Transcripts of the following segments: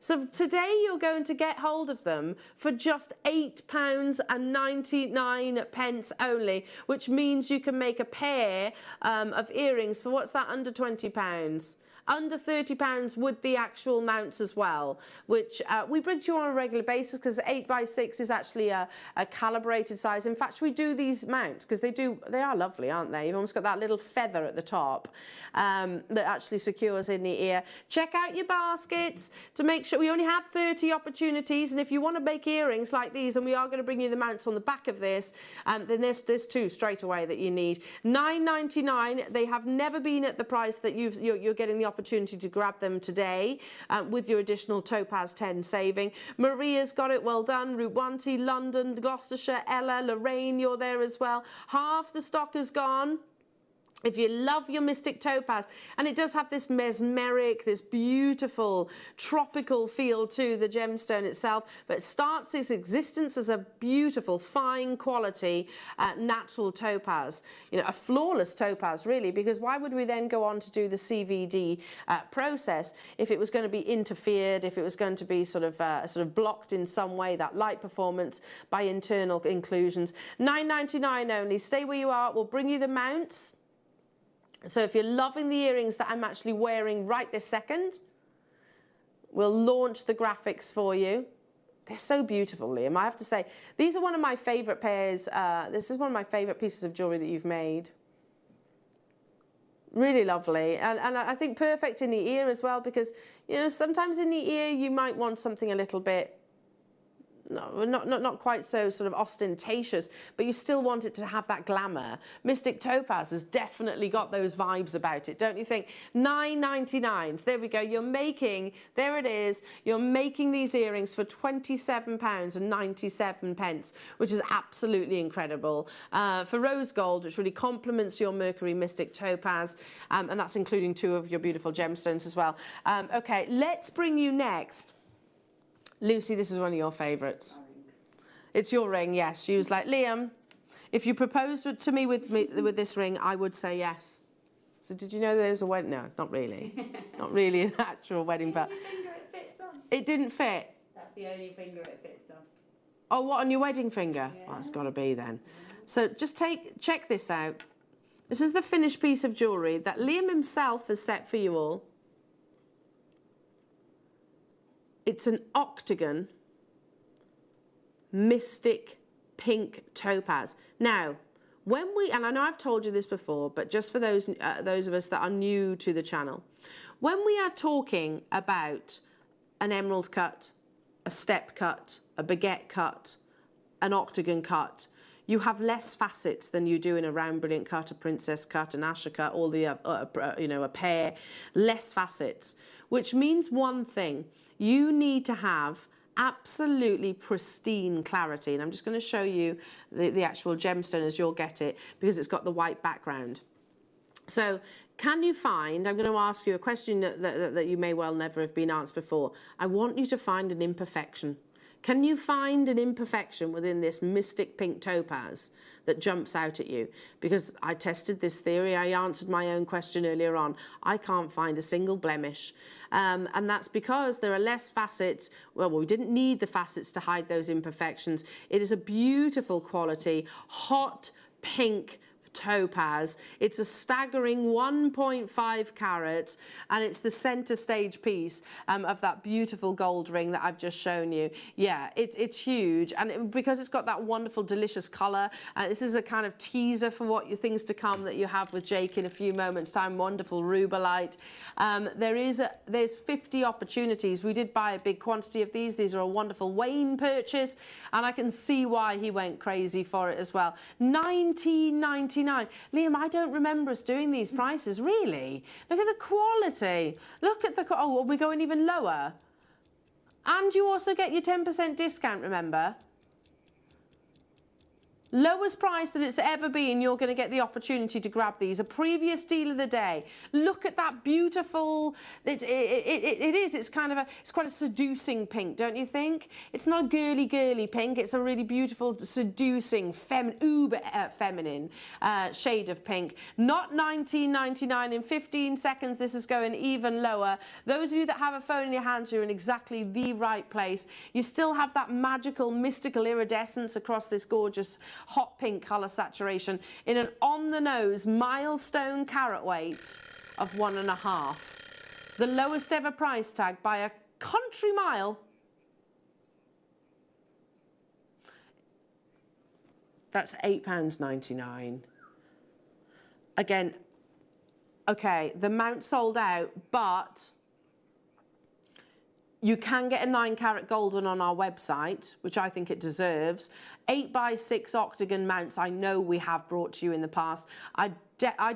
So today you're going to get hold of them for just £8.99 only, which means you can make a pair of earrings for, what's that, under £20? Under £30 with the actual mounts as well, which we bring to you on a regular basis because 8x6 is actually a calibrated size. In fact, we do these mounts because they are lovely, aren't they? You've almost got that little feather at the top that actually secures in the ear. Check out your baskets to make sure. We only have 30 opportunities, and if you want to make earrings like these, and we are going to bring you the mounts on the back of this, then there's two straight away that you need. $9.99. They have never been at the price that you're getting the opportunity to grab them today with your additional Topaz 10 saving. Maria's got it, well done. Rubanti, London, Gloucestershire, Ella, Lorraine, you're there as well. Half the stock is gone. If you love your Mystic Topaz, and it does have this mesmeric, this beautiful tropical feel to the gemstone itself, but it starts its existence as a beautiful, fine quality natural topaz, you know, a flawless topaz really, because why would we then go on to do the CVD process if it was going to be interfered, if it was going to be sort of blocked in some way, that light performance, by internal inclusions. $9.99 only. Stay where you are. We'll bring you the mounts. So if you're loving the earrings that I'm actually wearing right this second, we'll launch the graphics for you. They're so beautiful, Liam. I have to say, these are one of my favourite pairs. This is one of my favourite pieces of jewellery that you've made. Really lovely. And I think perfect in the ear as well, because, you know, sometimes in the ear you might want something a little bit, not quite so sort of ostentatious, but you still want it to have that glamour. Mystic Topaz has definitely got those vibes about it, don't you think? $9.99. There we go. You're making, there it is, you're making these earrings for £27.97, which is absolutely incredible. For rose gold, which really complements your Mercury Mystic Topaz, and that's including two of your beautiful gemstones as well. Okay, let's bring you next. Lucy, this is one of your favourites. It's your ring, yes. She was like, Liam, if you proposed it to me with this ring, I would say yes. So did you know there's a wedding? No, it's not really. Not really an actual wedding, but... The only finger it fits on. It didn't fit? That's the only finger it fits on. Oh, what, on your wedding finger? Yeah. Well, that's got to be then. So just check this out. This is the finished piece of jewellery that Liam himself has set for you all. It's an Octagon Mystic Pink Topaz. Now, when we, and I know I've told you this before, but just for those of us that are new to the channel, when we are talking about an emerald cut, a step cut, a baguette cut, an octagon cut, you have less facets than you do in a round brilliant cut, a princess cut, an asher cut, all the, you know, a pear, less facets, which means one thing. You need to have absolutely pristine clarity. And I'm just going to show you the actual gemstone as you'll get it, because it's got the white background. So can you find, I'm going to ask you a question that you may well never have been asked before. I want you to find an imperfection. Can you find an imperfection within this Mystic Pink Topaz that jumps out at you? Because I tested this theory, I answered my own question earlier on. I can't find a single blemish. And that's because there are less facets. Well, we didn't need the facets to hide those imperfections. It is a beautiful quality, hot pink topaz. It's a staggering 1.5 carat, and it's the center stage piece of that beautiful gold ring that I've just shown you. Yeah, it's huge, and because it's got that wonderful delicious color, this is a kind of teaser for what your things to come that you have with Jake in a few moments time. Wonderful rubalite. There's 50 opportunities. We did buy a big quantity of these. These are a wonderful Wayne purchase, and I can see why he went crazy for it as well. $19.99. Liam, I don't remember us doing these prices, really. Look at the quality. Look at the... Oh, are we going even lower? And you also get your 10% discount, remember? Lowest price that it's ever been. You're going to get the opportunity to grab these. A previous deal of the day. Look at that beautiful. It's kind of it's quite a seducing pink, don't you think? It's not a girly pink. It's a really beautiful, seducing, uber feminine shade of pink. Not $19.99 in 15 seconds. This is going even lower. Those of you that have a phone in your hands, you're in exactly the right place. You still have that magical, mystical iridescence across this gorgeous hot pink colour saturation in an on-the-nose milestone carat weight of 1.5. The lowest ever price tag by a country mile. That's £8.99. Again, okay, the mount sold out, but you can get a 9 carat gold one on our website, which I think it deserves. 8x6 octagon mounts I know we have brought to you in the past. I'd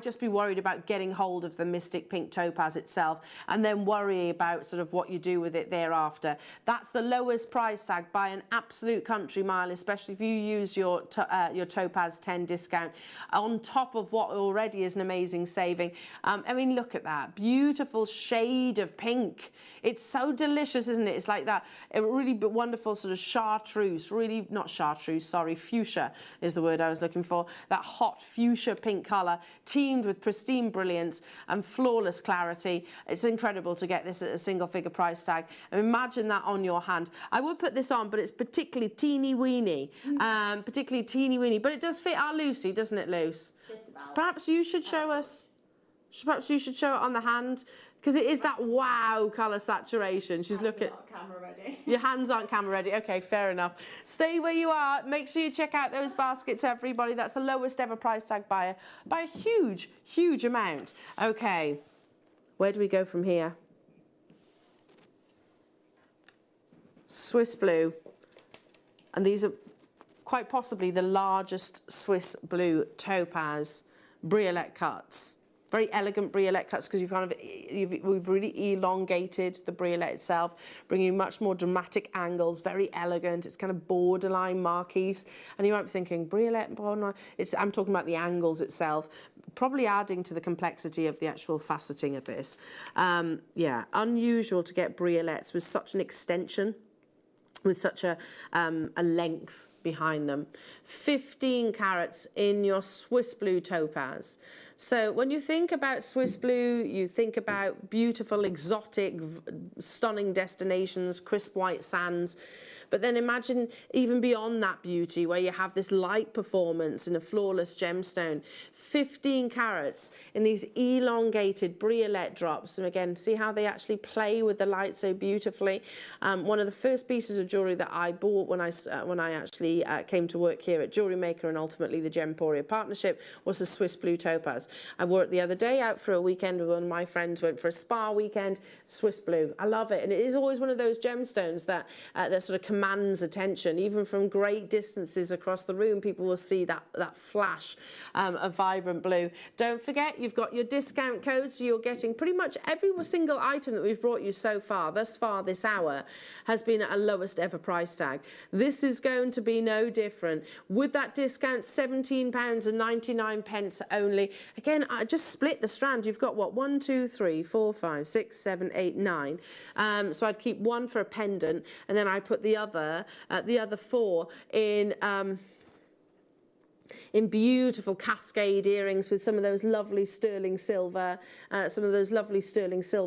just be worried about getting hold of the Mystic Pink Topaz itself and then worry about sort of what you do with it thereafter. That's the lowest price tag by an absolute country mile, especially if you use your Topaz 10 discount on top of what already is an amazing saving. I mean, look at that beautiful shade of pink. It's so delicious, isn't it? It's like that a really wonderful sort of chartreuse, really not chartreuse, sorry, fuchsia is the word I was looking for. That hot fuchsia pink colour, teamed with pristine brilliance and flawless clarity. It's incredible to get this at a single figure price tag. And imagine that on your hand. I would put this on, but it's particularly teeny weeny, but it does fit our Lucy, doesn't it, Luce? Just about. Perhaps you should show us. Perhaps you should show it on the hand, because it is that wow colour saturation. She's looking. Camera ready. Your hands aren't camera ready. Okay, fair enough. Stay where you are. Make sure you check out those baskets, everybody. That's the lowest ever price tag by a huge, huge amount. Okay, where do we go from here? Swiss blue. And these are quite possibly the largest Swiss blue topaz briolette cuts. Very elegant briolette cuts because we've really elongated the briolette itself, bringing much more dramatic angles, very elegant. It's kind of borderline marquise. And you might be thinking, briolette, borderline? I'm talking about the angles itself, probably adding to the complexity of the actual faceting of this. Yeah, unusual to get briolettes with such an extension, with such a length behind them. 15 carats in your Swiss blue topaz. So when you think about Swiss blue, you think about beautiful, exotic, stunning destinations, crisp white sands. But then imagine even beyond that beauty, where you have this light performance in a flawless gemstone. 15 carats in these elongated briolette drops. And again, see how they actually play with the light so beautifully. One of the first pieces of jewellery that I bought when I actually came to work here at Jewellery Maker and ultimately the Gemporia partnership was the Swiss blue topaz. I wore it the other day out for a weekend with one of my friends, went for a spa weekend, Swiss blue. I love it. And it is always one of those gemstones that sort of commands attention. Even from great distances across the room, people will see that flash of vibrant blue. Don't forget, you've got your discount code, so you're getting pretty much every single item that we've brought you so far, thus far this hour, has been at a lowest ever price tag. This is going to be no different. With that discount, £17.99 only. Again, I just split the strand. You've got what? 1, 2, 3, 4, 5, 6, 7, 8, 9. So I'd keep one for a pendant, and then I put the other 4 in beautiful cascade earrings with some of those lovely sterling silver,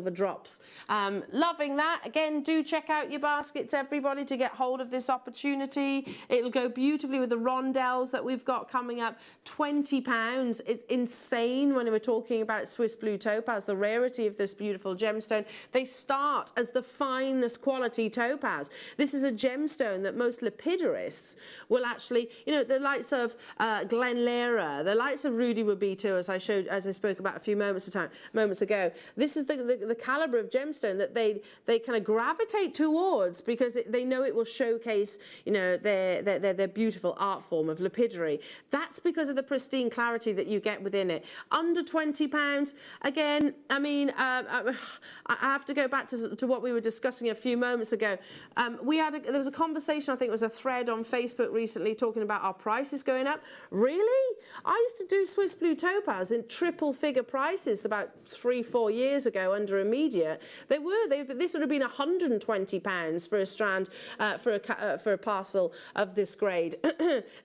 drops. Loving that. Again, do check out your baskets, everybody, to get hold of this opportunity. It'll go beautifully with the rondelles that we've got coming up. £20 is insane when we're talking about Swiss blue topaz, the rarity of this beautiful gemstone. They start as the finest quality topaz. This is a gemstone that most lapidarists will actually, you know, the likes of Glenlera, the likes of Rudy would be too, as I spoke about a few moments ago. This is the caliber of gemstone that they kind of gravitate towards because they know it will showcase, you know, their beautiful art form of lapidary. That's because of the pristine clarity that you get within it. Under £20, again, I mean, I have to go back to what we were discussing a few moments ago. There was a conversation, I think it was a thread on Facebook recently, talking about our prices going up. Really? I used to do Swiss Blue Topaz in triple figure prices about 3-4 years ago under immediate. This would have been £120 for a strand, for a parcel of this grade.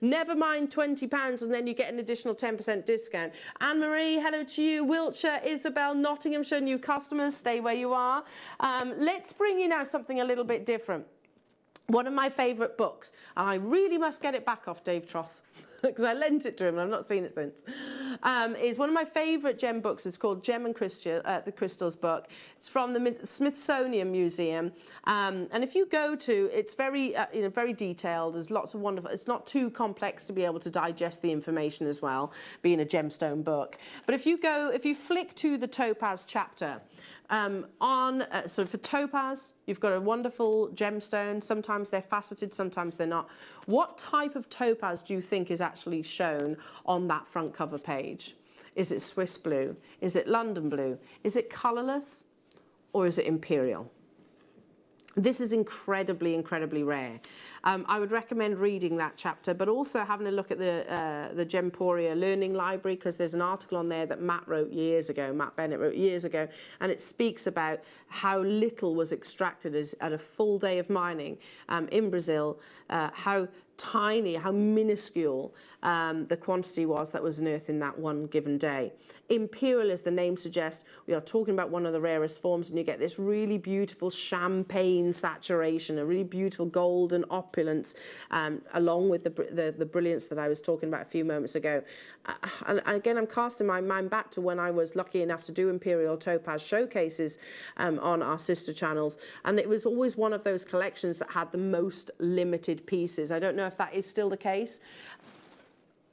Never mind £20, and then you get an additional 10% discount. Anne-Marie, hello to you. Wiltshire, Isabel, Nottinghamshire, new customers, stay where you are. Let's bring you now something a little bit different. One of my favourite books, and I really must get it back off Dave Tross, because I lent it to him and I've not seen it since, is one of my favourite gem books. It's called Gem and the Crystals book. It's from the Smithsonian Museum. And if you go to, it's very, very detailed. There's lots of wonderful, it's not too complex to be able to digest the information as well, being a gemstone book. But if you flick to the topaz chapter, so for topaz, you've got a wonderful gemstone. Sometimes they're faceted, sometimes they're not. What type of topaz do you think is actually shown on that front cover page? Is it Swiss blue? Is it London blue? Is it colourless? Or is it Imperial? This is incredibly, incredibly rare. I would recommend reading that chapter, but also having a look at the Gemporia Learning Library, because there's an article on there that Matt Bennett wrote years ago, and it speaks about how little was extracted at a full day of mining in Brazil, how tiny, how minuscule the quantity was that was unearthed in that one given day. Imperial, as the name suggests, we are talking about one of the rarest forms, and you get this really beautiful champagne saturation, a really beautiful golden opulence, along with the brilliance that I was talking about a few moments ago. And again, I'm casting my mind back to when I was lucky enough to do Imperial Topaz showcases on our sister channels, and it was always one of those collections that had the most limited pieces. I don't know if that is still the case.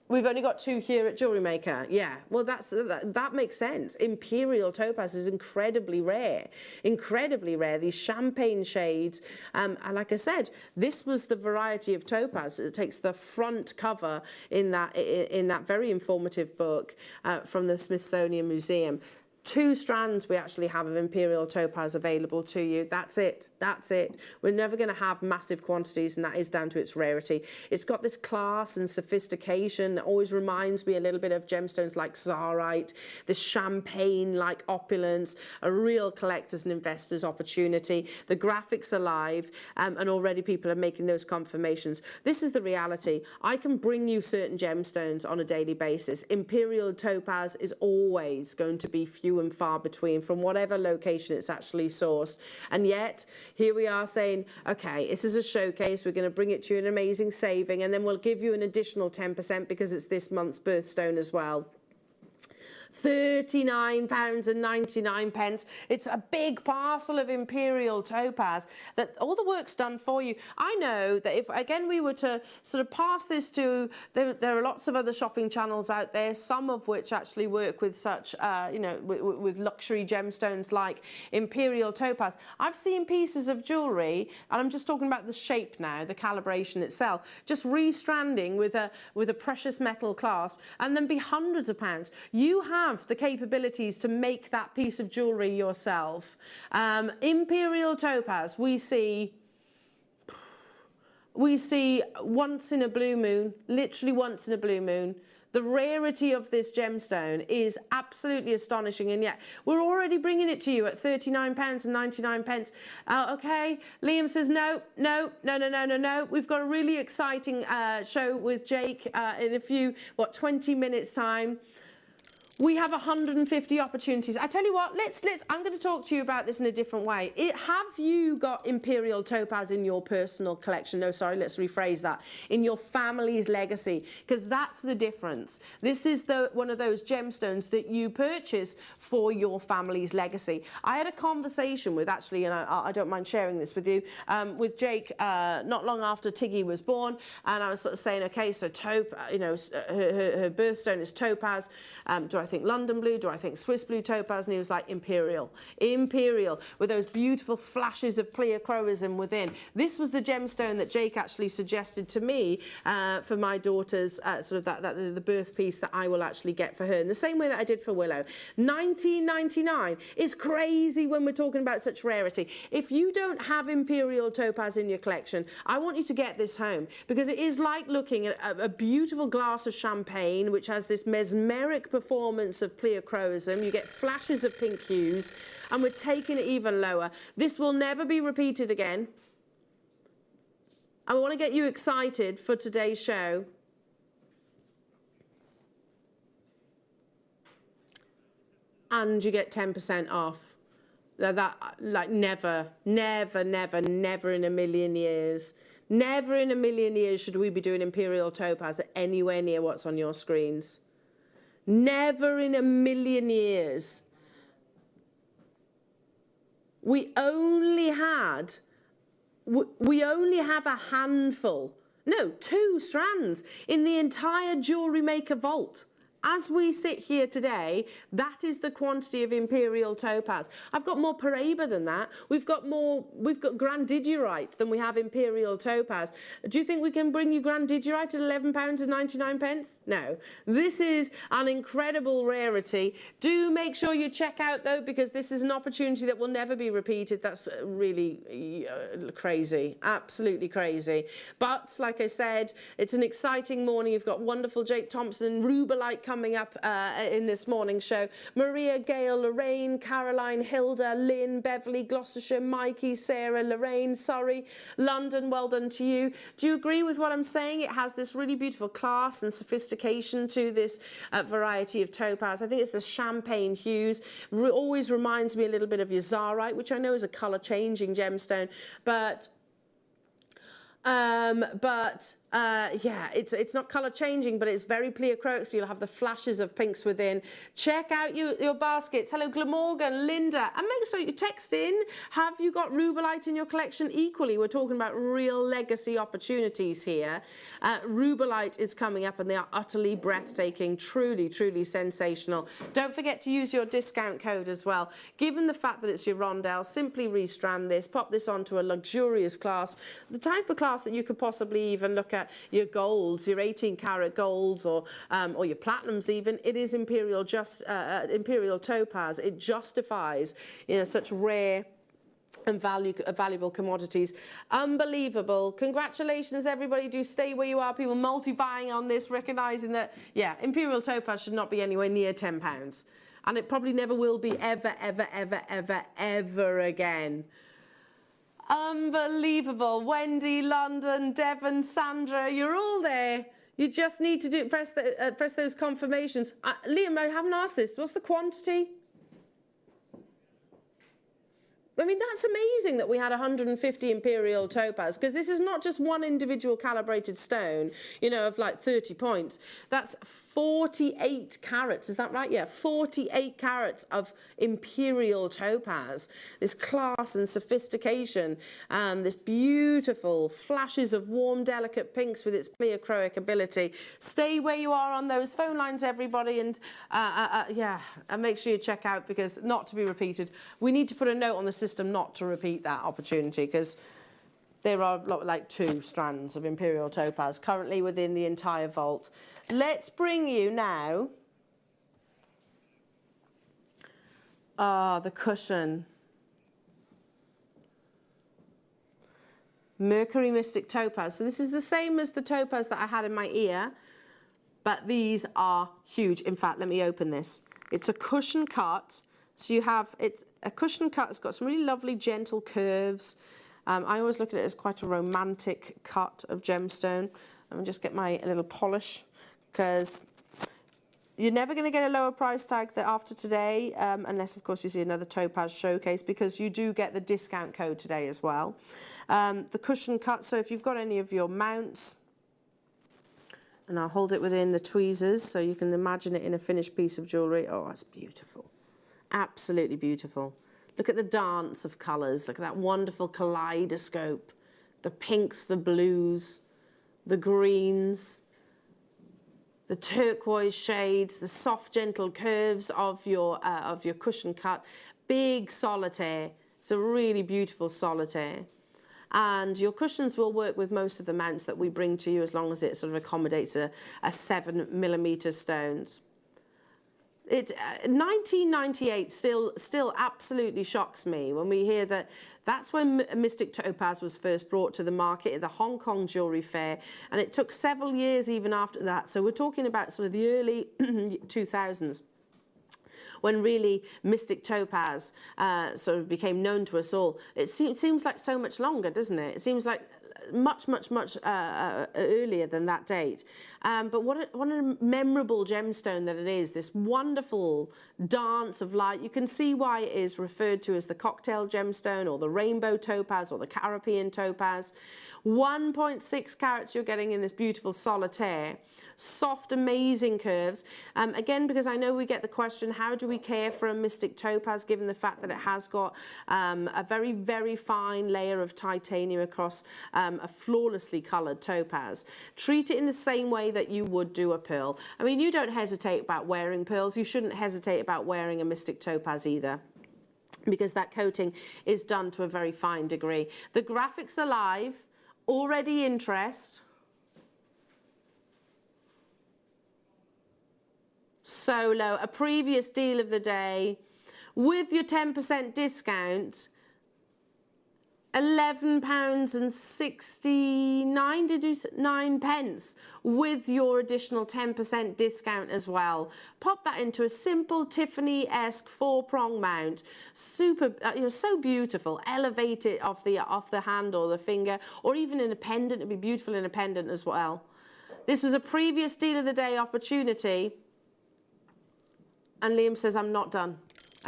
We've only got 2 here at Jewellery Maker. Yeah, well, that makes sense. Imperial Topaz is incredibly rare. Incredibly rare. These champagne shades. And like I said, this was the variety of topaz. It takes the front cover in that very informative book from the Smithsonian Museum. 2 strands we actually have of Imperial Topaz available to you. That's it. That's it. We're never going to have massive quantities, and that is down to its rarity. It's got this class and sophistication that always reminds me a little bit of gemstones like Czarite, this champagne-like opulence, a real collectors and investors opportunity. The graphics are live, and already people are making those confirmations. This is the reality. I can bring you certain gemstones on a daily basis. Imperial Topaz is always going to be few and far between from whatever location it's actually sourced. And yet, here we are saying, okay, this is a showcase, we're going to bring it to you an amazing saving, and then we'll give you an additional 10% because it's this month's birthstone as well. £39.99. It's a big parcel of Imperial Topaz that all the work's done for you. I know that if, again, we were to sort of pass this to, there are lots of other shopping channels out there, some of which actually work with such, with luxury gemstones like Imperial Topaz. I've seen pieces of jewellery, and I'm just talking about the shape now, the calibration itself, just restranding with a precious metal clasp, and then be hundreds of pounds. You have the capabilities to make that piece of jewellery yourself. Imperial Topaz, we see once in a blue moon, literally once in a blue moon. The rarity of this gemstone is absolutely astonishing, and yet we're already bringing it to you at £39.99. Okay, Liam says no. We've got a really exciting show with Jake in a few, 20 minutes time. We have 150 opportunities. I tell you what, I'm going to talk to you about this in a different way. Have you got Imperial topaz in your personal collection? No, sorry, let's rephrase that. In your family's legacy, because that's the difference. This is one of those gemstones that you purchase for your family's legacy. I had a conversation with, actually, and I don't mind sharing this with you, with Jake not long after Tiggy was born, and I was sort of saying, okay, so her birthstone is topaz. Do I think London blue? Do I think Swiss blue topaz? And he was like, Imperial. Imperial, with those beautiful flashes of pleochroism within. This was the gemstone that Jake actually suggested to me for my daughter's sort of the birth piece that I will actually get for her, in the same way that I did for Willow. 1999 is crazy when we're talking about such rarity. If you don't have Imperial topaz in your collection, I want you to get this home, because it is like looking at a beautiful glass of champagne, which has this mesmeric performance of pleochroism. You get flashes of pink hues, and we're taking it even lower. This will never be repeated again. I want to get you excited for today's show. And you get 10% off. That, like, never in a million years. Never in a million years should we be doing Imperial topaz anywhere near what's on your screens. Never in a million years. We only have a handful, no, 2 strands in the entire Jewellery Maker vault. As we sit here today, that is the quantity of Imperial topaz. I've got more Paraiba than that. We've got Grandidierite than we have Imperial topaz. Do you think we can bring you Grandidierite at £11.99? No. This is an incredible rarity. Do make sure you check out, though, because this is an opportunity that will never be repeated. That's really crazy, absolutely crazy. But like I said, it's an exciting morning. You've got wonderful Jake Thompson, Rubalite coming up in this morning's show. Maria, Gail, Lorraine, Caroline, Hilda, Lynn, Beverly, Gloucestershire, Mikey, Sarah, Lorraine, sorry, London, well done to you. Do you agree with what I'm saying? It has this really beautiful class and sophistication to this variety of topaz. I think it's the champagne hues. Always reminds me a little bit of your Zarite, which I know is a colour changing gemstone, but yeah, it's not colour changing, but it's very pleochroic, so you'll have the flashes of pinks within. Check out your baskets. Hello, Glamorgan, Linda, and make sure you text in. Have you got Rubalite in your collection? Equally, we're talking about real legacy opportunities here. Rubalite is coming up, and they are utterly breathtaking, truly sensational. Don't forget to use your discount code as well. Given the fact that it's your rondelle, simply restrand this, pop this onto a luxurious clasp, the type of clasp that you could possibly even look at your golds, your 18-karat golds, or your platinums even. It is Imperial topaz. It justifies, such rare and valuable commodities. Unbelievable. Congratulations, everybody. Do stay where you are. People multi-buying on this, recognizing that, yeah, Imperial topaz should not be anywhere near £10. And it probably never will be ever again. Unbelievable. Wendy, London, Devon, Sandra, you're all there. You just need to press those confirmations. Liam, I haven't asked this. What's the quantity? I mean, that's amazing that we had 150 Imperial topaz, because this is not just one individual calibrated stone, of like 30 points. That's 48 carats, is that right? Yeah, 48 carats of Imperial topaz. This class and sophistication, this beautiful flashes of warm, delicate pinks with its pleochroic ability. Stay where you are on those phone lines, everybody, and yeah, and make sure you check out, because not to be repeated. We need to put a note on the system not to repeat that opportunity, because there are like 2 strands of Imperial topaz currently within the entire vault. Let's bring you now the cushion. Mercury Mystic Topaz. So this is the same as the topaz that I had in my ear, but these are huge. In fact, let me open this. It's a cushion cut. So you have, it's a cushion cut. It's got some really lovely gentle curves. I always look at it as quite a romantic cut of gemstone. Let me just get my little polish, because You're never going to get a lower price tag after today, unless, of course, you see another topaz showcase, because you do get the discount code today as well. The cushion cut, so if you've got any of your mounts, and I'll hold it within the tweezers so you can imagine it in a finished piece of jewellery. Oh, it's beautiful. Absolutely beautiful. Look at the dance of colours. Look at that wonderful kaleidoscope. The pinks, the blues, the greens, the turquoise shades, the soft, gentle curves of your cushion cut. Big solitaire. It's a really beautiful solitaire. And your cushions will work with most of the mounts that we bring to you, as long as it sort of accommodates a 7mm stones. 1998 still absolutely shocks me when we hear that that's when Mystic Topaz was first brought to the market at the Hong Kong Jewellery Fair, and it took several years even after that. So we're talking about sort of the early 2000s. When really Mystic Topaz sort of became known to us all. It seems like so much longer, doesn't it? It seems like much earlier than that date. But what a memorable gemstone that it is, this wonderful dance of light. You can see why it is referred to as the cocktail gemstone, or the rainbow topaz, or the Caribbean topaz. 1.6 carats you're getting in this beautiful solitaire. Soft, amazing curves. Again, because I know we get the question, how do we care for a Mystic Topaz, given the fact that it has got a very, very fine layer of titanium across a flawlessly coloured topaz. Treat it in the same way that you would do a pearl. I mean, you don't hesitate about wearing pearls. You shouldn't hesitate about wearing a Mystic Topaz either, because that coating is done to a very fine degree. The graphics are live. Already interest. So low. A previous deal of the day with your 10% discount, £11.69, did you say? 9 with your additional 10% discount as well. Pop that into a simple Tiffany-esque 4-prong mount. Super, so beautiful. Elevate it off the hand or the finger, or even in a pendant. It'd be beautiful in a pendant as well. This was a previous deal of the day opportunity. And Liam says, I'm not done.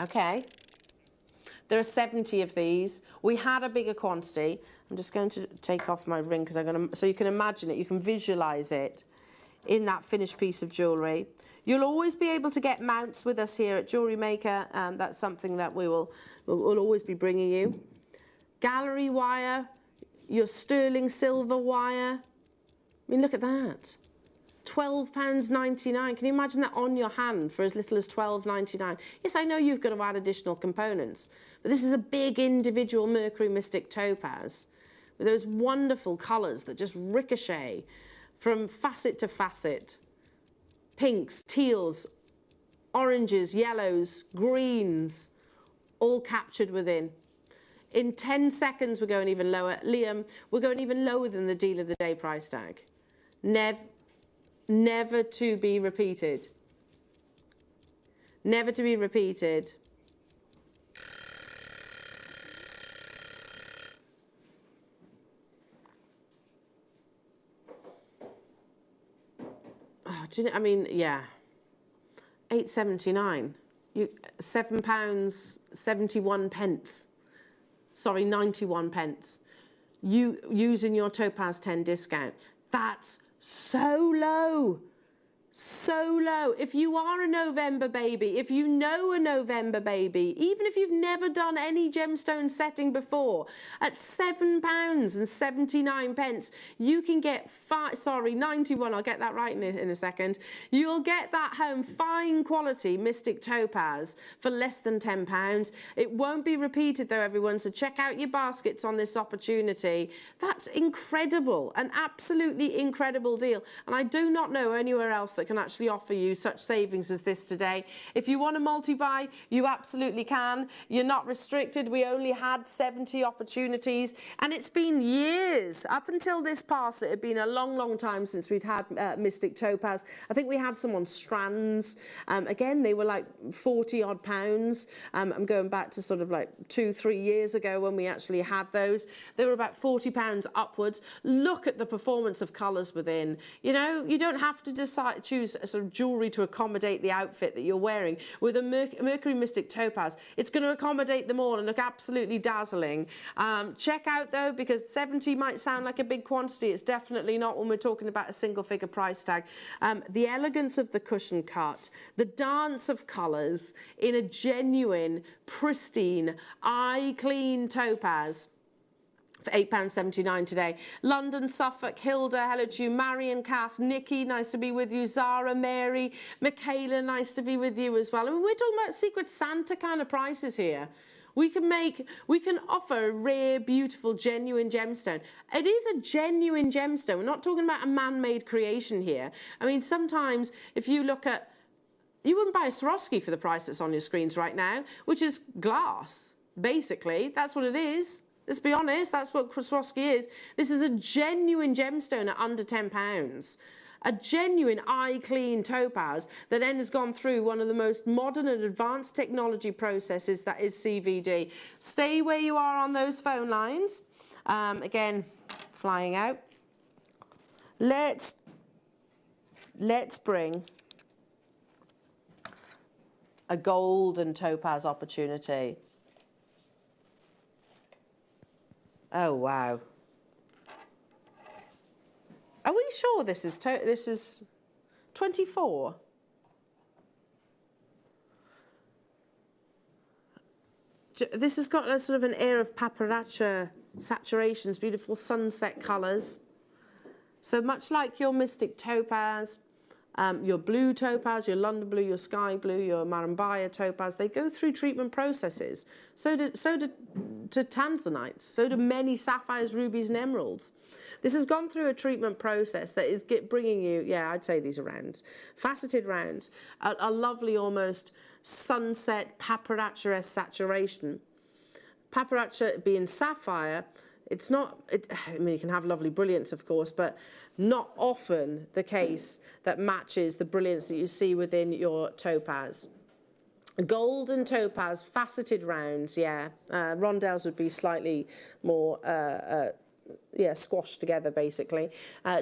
Okay. There are 70 of these. We had a bigger quantity. I'm just going to take off my ring because I'm going to, so you can imagine it, you can visualize it in that finished piece of jewellery. You'll always be able to get mounts with us here at Jewellery Maker. That's something that we'll always be bringing you. Gallery wire, your sterling silver wire. I mean, look at that. £12.99. Can you imagine that on your hand for as little as £12.99? Yes, I know you've got to add additional components, but this is a big individual mercury Mystic Topaz with those wonderful colours that just ricochet from facet to facet. Pinks, teals, oranges, yellows, greens, all captured within. In 10 seconds, we're going even lower. Liam, we're going even lower than the deal of the day price tag. Never to be repeated. Never to be repeated. Oh, do you know, I mean, yeah. £8.79. £7.71. Sorry, 91 pence. You using your Topaz 10 discount. That's so low. So low. If you are a November baby, if you know a November baby, even if you've never done any gemstone setting before, at £7.79, you can get 91, I'll get that right in a second. You'll get that home fine quality Mystic Topaz for less than £10. It won't be repeated though, everyone, so check out your baskets on this opportunity. That's incredible, an absolutely incredible deal. And I do not know anywhere else that can actually offer you such savings as this today. If you want to multi-buy, you absolutely can. You're not restricted. We only had 70 opportunities, and it's been years. Up until this past, it had been a long time since we'd had Mystic Topaz. I think we had some on strands. Again, they were like 40 odd pounds. I'm going back to sort of like 2-3 years ago when we actually had those. They were about £40 upwards. Look at the performance of colours within. You know, you don't have to choose a sort of jewellery to accommodate the outfit that you're wearing. With a Mercury Mystic Topaz, it's going to accommodate them all and look absolutely dazzling. Check out though, because 70 might sound like a big quantity. It's definitely not when we're talking about a single figure price tag. The elegance of the cushion cut, the dance of colours in a genuine, pristine, eye-clean topaz for £8.79 today. London, Suffolk, Hilda, hello to you. Marion, Kath, Nikki, nice to be with you. Zara, Mary, Michaela, nice to be with you as well. I mean, we're talking about Secret Santa kind of prices here. We can offer a rare, beautiful, genuine gemstone. It is a genuine gemstone. We're not talking about a man-made creation here. I mean, sometimes if you look at, you wouldn't buy a Swarovski for the price that's on your screens right now, which is glass, basically. That's what it is. Let's be honest, that's what Swarovski is. This is a genuine gemstone at under £10. A genuine eye-clean topaz that then has gone through one of the most modern and advanced technology processes, that is CVD. Stay where you are on those phone lines. Again, flying out. Let's bring a golden topaz opportunity. Oh, wow. Are we sure this is 24? This has got a sort of an air of paparazzi saturations, beautiful sunset colours. So much like your Mystic Topaz, your blue topaz, your London blue, your sky blue, your Marambaya topaz, they go through treatment processes. So do tanzanites, so do many sapphires, rubies and emeralds. This has gone through a treatment process that is bringing you, yeah, I'd say these are rounds, faceted rounds, a lovely almost sunset paparazzi saturation. Paparazzi being sapphire, it's not, I mean, you can have lovely brilliance, of course, but not often the case that matches the brilliance that you see within your topaz. Gold and topaz, faceted rounds, yeah. Rondelles would be slightly more yeah, squashed together basically.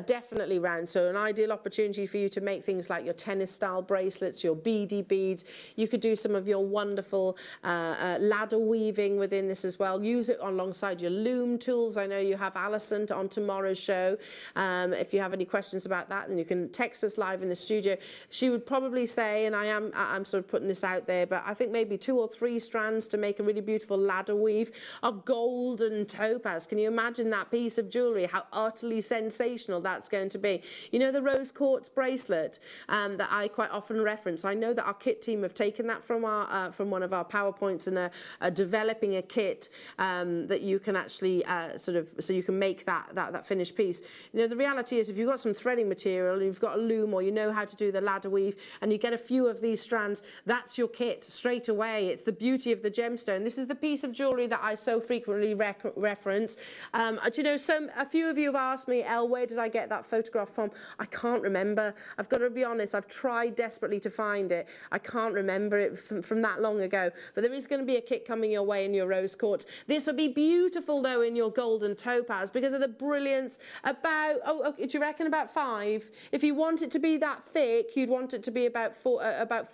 Definitely round, so an ideal opportunity for you to make things like your tennis style bracelets, your beady beads. You could do some of your wonderful ladder weaving within this as well. Use it alongside your loom tools. I know you have Alison on tomorrow's show. If you have any questions about that, then you can text us live in the studio. She would probably say, and I'm sort of putting this out there, but I think maybe 2 or 3 strands to make a really beautiful ladder weave of gold and topaz. Can you imagine that piece of jewellery, how utterly sensational that's going to be? You know, the rose quartz bracelet that I quite often reference. I know that our kit team have taken that from our from one of our PowerPoints and are developing a kit that you can actually sort of, so you can make that finished piece. You know, the reality is if you've got some threading material, you've got a loom, or you know how to do the ladder weave, and you get a few of these strands, that's your kit straight away. It's the beauty of the gemstone. This is the piece of jewellery that I so frequently reference. Do you know, a few of you have asked me, Elle, where did I get that photograph from? I can't remember. I've got to be honest, I've tried desperately to find it. I can't remember it from that long ago. But there is going to be a kit coming your way in your rose quartz. This will be beautiful, though, in your golden topaz because of the brilliance. About, do you reckon about 5? If you want it to be that thick, you'd want it to be about 4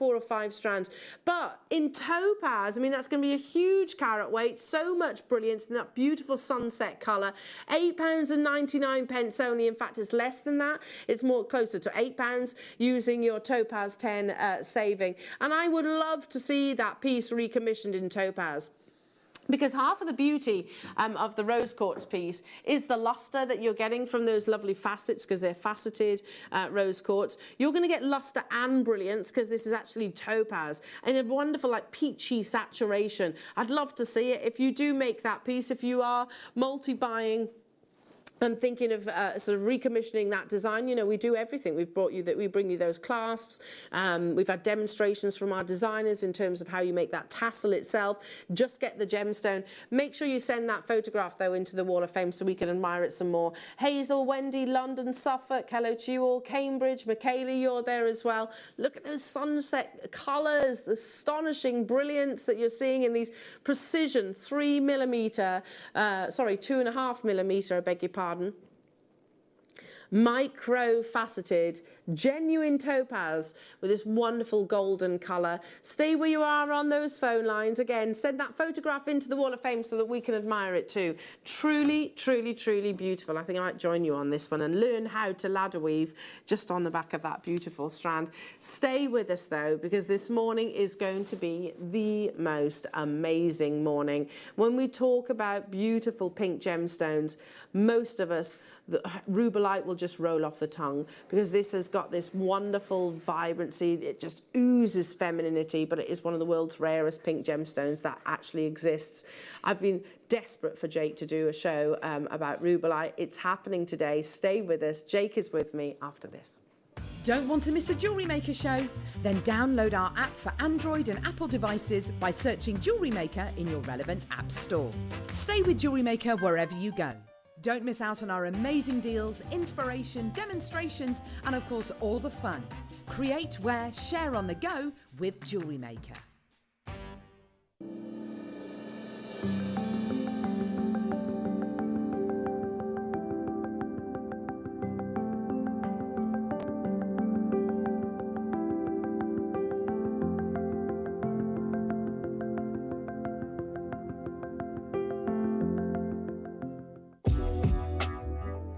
or 5 strands. But in topaz, I mean, that's going to be a huge carat weight, so much brilliance in that beautiful sunset colour. £8.99 only. In fact, it's less than that. It's more closer to £8 using your Topaz 10 saving. And I would love to see that piece recommissioned in topaz, because half of the beauty of the rose quartz piece is the luster that you're getting from those lovely facets, because they're faceted rose quartz. You're going to get luster and brilliance because this is actually topaz and a wonderful like peachy saturation. I'd love to see it. If you do make that piece, if you are multi-buying and thinking of sort of recommissioning that design, you know, we do everything. We bring you those clasps. We've had demonstrations from our designers in terms of how you make that tassel itself. Just get the gemstone. Make sure you send that photograph, though, into the Wall of Fame so we can admire it some more. Hazel, Wendy, London, Suffolk, hello to you all. Cambridge, Michaela, you're there as well. Look at those sunset colours, the astonishing brilliance that you're seeing in these precision 2.5 millimetre, I beg your pardon. micro-faceted, genuine topaz with this wonderful golden colour. Stay where you are on those phone lines. Again, send that photograph into the Wall of Fame so that we can admire it too. Truly, truly, truly beautiful. I think I might join you on this one and learn how to ladder weave just on the back of that beautiful strand. Stay with us though, because this morning is going to be the most amazing morning. When we talk about beautiful pink gemstones, most of us, the rubalite will just roll off the tongue because this has got this wonderful vibrancy. It just oozes femininity, but it is one of the world's rarest pink gemstones that actually exists. I've been desperate for Jake to do a show about rubalite. It's happening today. Stay with us. Jake is with me after this. Don't want to miss a Jewellery Maker show? Then download our app for Android and Apple devices by searching Jewellery Maker in your relevant app store. Stay with Jewellery Maker wherever you go. Don't miss out on our amazing deals, inspiration, demonstrations, and of course all the fun. Create, wear, share on the go with Jewellery Maker.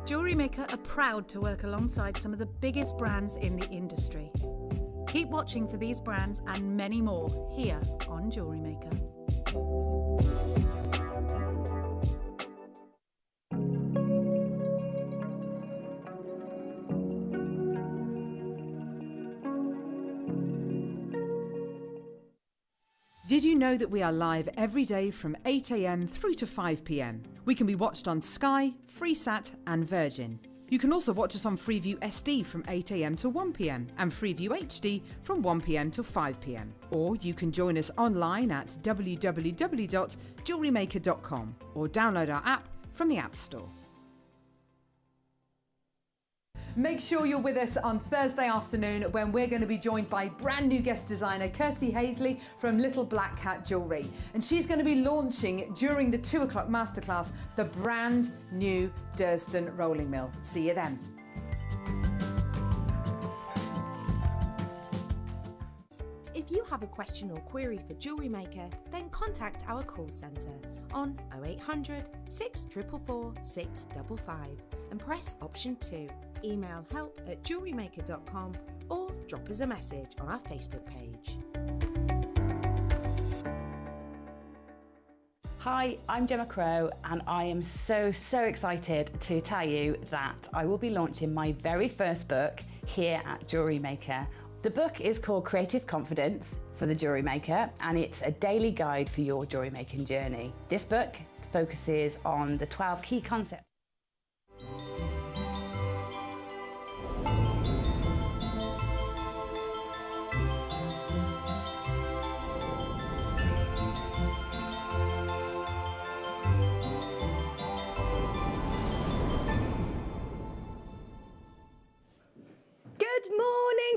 Jewellery Maker are proud to work alongside some of the biggest brands in the industry. Keep watching for these brands and many more here on Jewellery Maker. Did you know that we are live every day from 8 a.m. through to 5 p.m? We can be watched on Sky, Freesat and Virgin. You can also watch us on Freeview SD from 8 a.m. to 1 p.m. and Freeview HD from 1 p.m. to 5 p.m. Or you can join us online at www.jewellerymaker.com or download our app from the App Store. Make sure you're with us on Thursday afternoon when we're going to be joined by brand new guest designer Kirsty Hazley from Little Black Cat Jewellery. And she's going to be launching during the 2 o'clock masterclass the brand new Durston rolling mill. See you then. If you have a question or query for Jewellery Maker, then contact our call centre on 0800 644 655 and press option 2. Email help@jewellerymaker.com or drop us a message on our Facebook page. Hi, I'm Gemma Crow and I am so excited to tell you that I will be launching my very first book here at Jewellery Maker. The book is called Creative Confidence for the Jewellery Maker and it's a daily guide for your jewellery making journey. This book focuses on the 12 key concepts.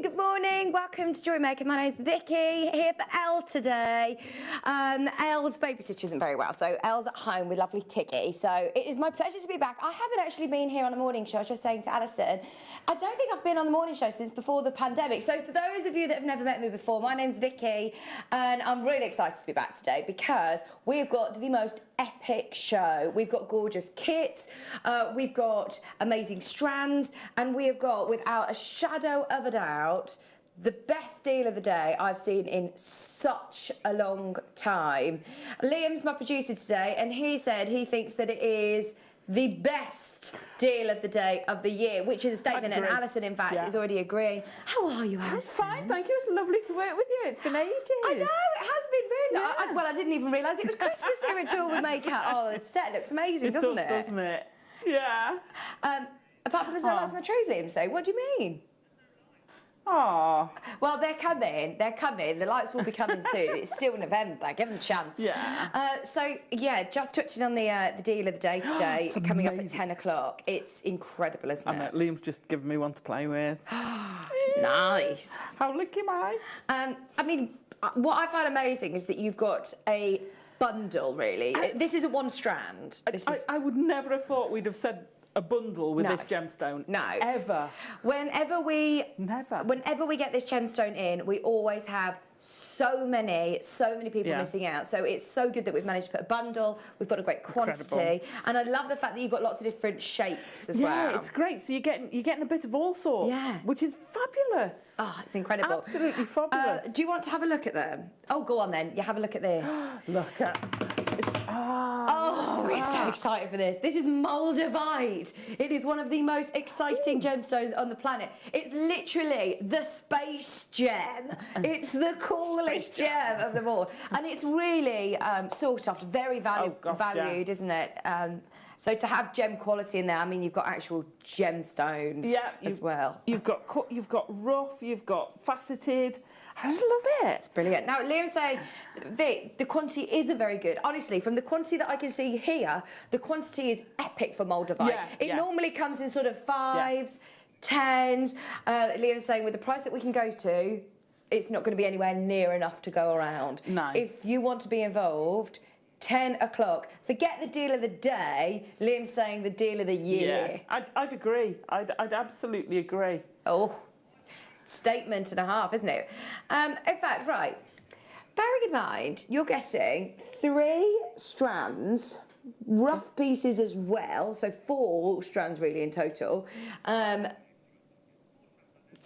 Good morning. Welcome to Jewellery Maker. My name's Vicky, here for Elle today. Elle's babysitter isn't very well, so Elle's at home with lovely Tiggy. So it is my pleasure to be back. I haven't actually been here on a morning show. I was just saying to Alison, I don't think I've been on the morning show since before the pandemic. So for those of you that have never met me before, my name's Vicky, and I'm really excited to be back today because we've got the most epic show. We've got gorgeous kits, we've got amazing strands, and we have got, without a shadow of a doubt, the best deal of the day I've seen in such a long time. Liam's my producer today, and he said he thinks that it is the best deal of the day of the year, which is a statement, and Alison, in fact, is already agreeing. How are you, Alison? I'm fine, thank you. It's lovely to work with you. It's been ages. I know, it has been really. Yeah. Well, I didn't even realise it was Christmas here at Jewellery Maker. Oh, the set looks amazing, doesn't it? Doesn't it? Yeah. Apart from there's no lights on the trees, Liam, so what do you mean? Oh. Well, they're coming. They're coming. The lights will be coming soon. It's still November. Give them a chance. Yeah. So, yeah, just touching on the deal of the day today, coming up at 10 o'clock. It's incredible, isn't it? Liam's just given me one to play with. Nice. How lucky am I? I mean, what I find amazing is that you've got a bundle, really. This isn't one strand. I would never have thought we'd have said a bundle with No. this gemstone. No. Ever. Whenever we Never. get this gemstone in, we always have so many people Yeah. missing out. So it's so good that we've managed to put a bundle. We've got a great quantity, and I love the fact that you've got lots of different shapes as well. Yeah, it's great. So you're getting a bit of all sorts. Yeah. Which is fabulous. Oh, it's incredible. Absolutely fabulous. Do you want to have a look at them? Oh, go on then. You have a look at this. Look at Oh, we're so excited for this. This is Moldavite. It is one of the most exciting gemstones on the planet. It's literally the space gem. It's the coolest gem of them all. And it's really sought after, very valued, isn't it? So to have gem quality in there, I mean, you've got actual gemstones as well. You've got rough, you've got faceted. I just love it. It's brilliant. Now, Liam's saying, Vic, the quantity isn't very good. Honestly, from the quantity that I can see here, the quantity is epic for Moldavite. Yeah, it normally comes in sort of 5s, 10s. Liam's saying with the price that we can go to, it's not going to be anywhere near enough to go around. No. If you want to be involved, 10 o'clock. Forget the deal of the day. Liam's saying the deal of the year. Yeah, I'd agree. I'd absolutely agree. Oh, statement and a half, isn't it? In fact, right, bearing in mind, you're getting 3 strands, rough pieces as well, so 4 strands really in total.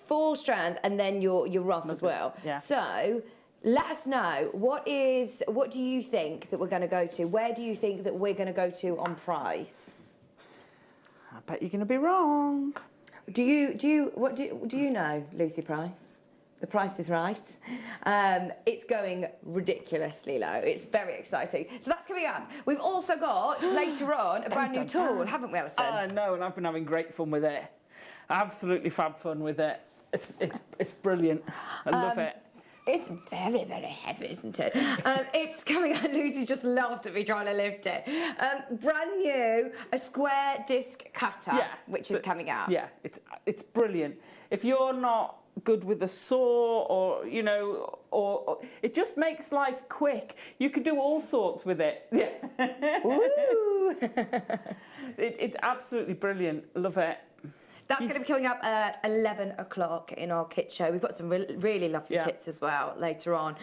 4 strands and then your rough as well. Yeah. So let us know, what do you think that we're going to go to? Where do you think that we're going to go to on price? I bet you're going to be wrong. Do you know, Lucy Price? The price is right. It's going ridiculously low. It's very exciting. So that's coming up. We've also got, later on, a brand new tool, haven't we, Alison? I know, and I've been having great fun with it. Absolutely fab fun with it. It's brilliant. I love it. It's very, very heavy, isn't it? It's coming out. Lucy's just laughed at me trying to lift it. Brand new, a square disc cutter, which is coming out. Yeah, it's brilliant. If you're not good with a saw, or or it just makes life quick. You can do all sorts with it. Yeah. Ooh. It's absolutely brilliant. Love it. That's going to be coming up at 11 o'clock in our kit show. We've got some really lovely kits as well later on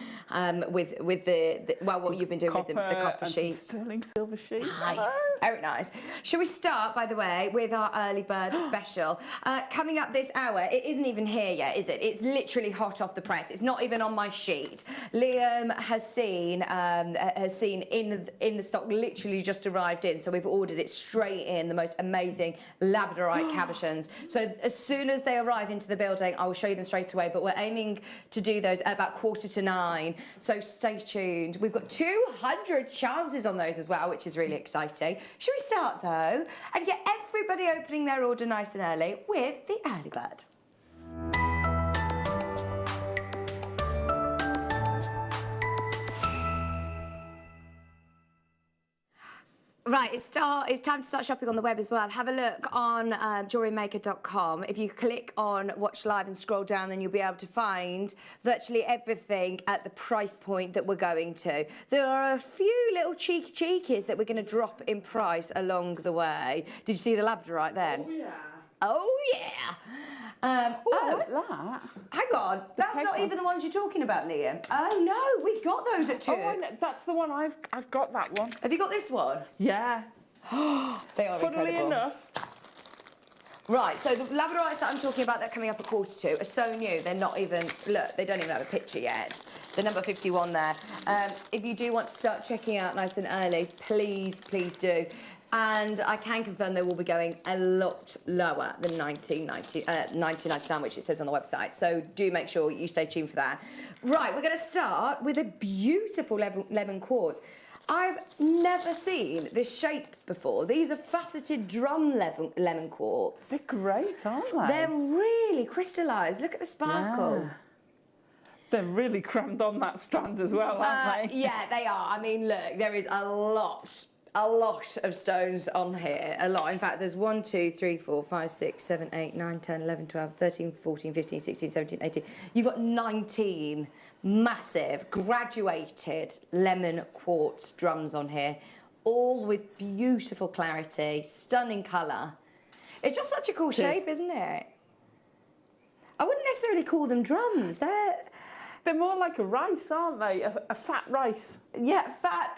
with the what you've been doing with the copper sheets. Sterling silver sheets. Nice, very nice. Shall we start, by the way, with our early bird special? Coming up this hour, it isn't even here yet, is it? It's literally hot off the press. It's not even on my sheet. Liam has seen in the stock, literally just arrived in, so we've ordered it straight in, the most amazing Labradorite cabochons. So as soon as they arrive into the building, I will show you them straight away, but we're aiming to do those at about 8:45, so stay tuned. We've got 200 chances on those as well, which is really exciting. Should we start, though, and get everybody opening their order nice and early with the early bird? Right, it's time to start shopping on the web as well. Have a look on JewelleryMaker.com. If you click on Watch Live and scroll down, then you'll be able to find virtually everything at the price point that we're going to. There are a few little cheekies that we're going to drop in price along the way. Did you see the Labradorite then? Oh, yeah. Oh, yeah. Look at that. Hang on, that's not even the ones you're talking about, Liam. Oh no, we've got those at 2. Oh, that's the one I've got that one. Have you got this one? Yeah. They are Funnily incredible. enough. Right, so the Labradorites that I'm talking about, they're coming up at 2:45, are so new, they're not even, look, they don't even have a picture yet. The number 51 there. If you do want to start checking out nice and early, please do. And I can confirm they will be going a lot lower than 19.99, which it says on the website. So do make sure you stay tuned for that. Right, we're going to start with a beautiful lemon quartz. I've never seen this shape before. These are faceted drum lemon quartz. They're great, aren't they? They're really crystallised. Look at the sparkle. Yeah. They're really crammed on that strand as well, aren't they? Yeah, they are. I mean, look, there is a lot of stones on here. A lot. In fact, there's 1, 2, 3, 4, 5, 6, 7, 8, 9, 10, 11, 12, 13, 14, 15, 16, 17, 18. You've got 19 massive graduated lemon quartz drums on here, all with beautiful clarity, stunning colour. It's just such a cool shape, isn't it? I wouldn't necessarily call them drums. They're more like a rice, aren't they? A fat rice. Yeah,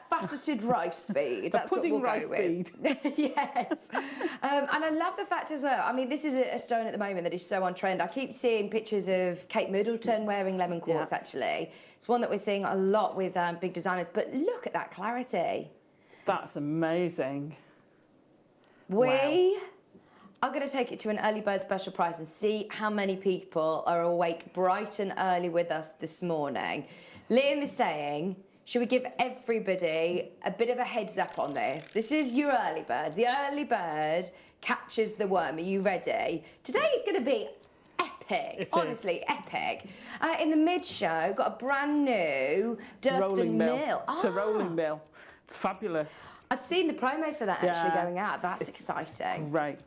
faceted rice bead. That's a pudding what we'll rice go with. bead. Yes. And I love the fact as well. I mean, this is a stone at the moment that is so on trend. I keep seeing pictures of Kate Middleton wearing lemon quartz, actually. It's one that we're seeing a lot with big designers. But look at that clarity. That's amazing. We are going to take it to an early bird special price and see how many people are awake bright and early with us this morning. Liam is saying, should we give everybody a bit of a heads up on this? This is your early bird. The early bird catches the worm. Are you ready? Today is going to be epic. Honestly, epic. In the mid-show, got a brand new dust rolling and mill. It's a rolling mill. It's fabulous. I've seen the promos for that actually going out. That's exciting. Right.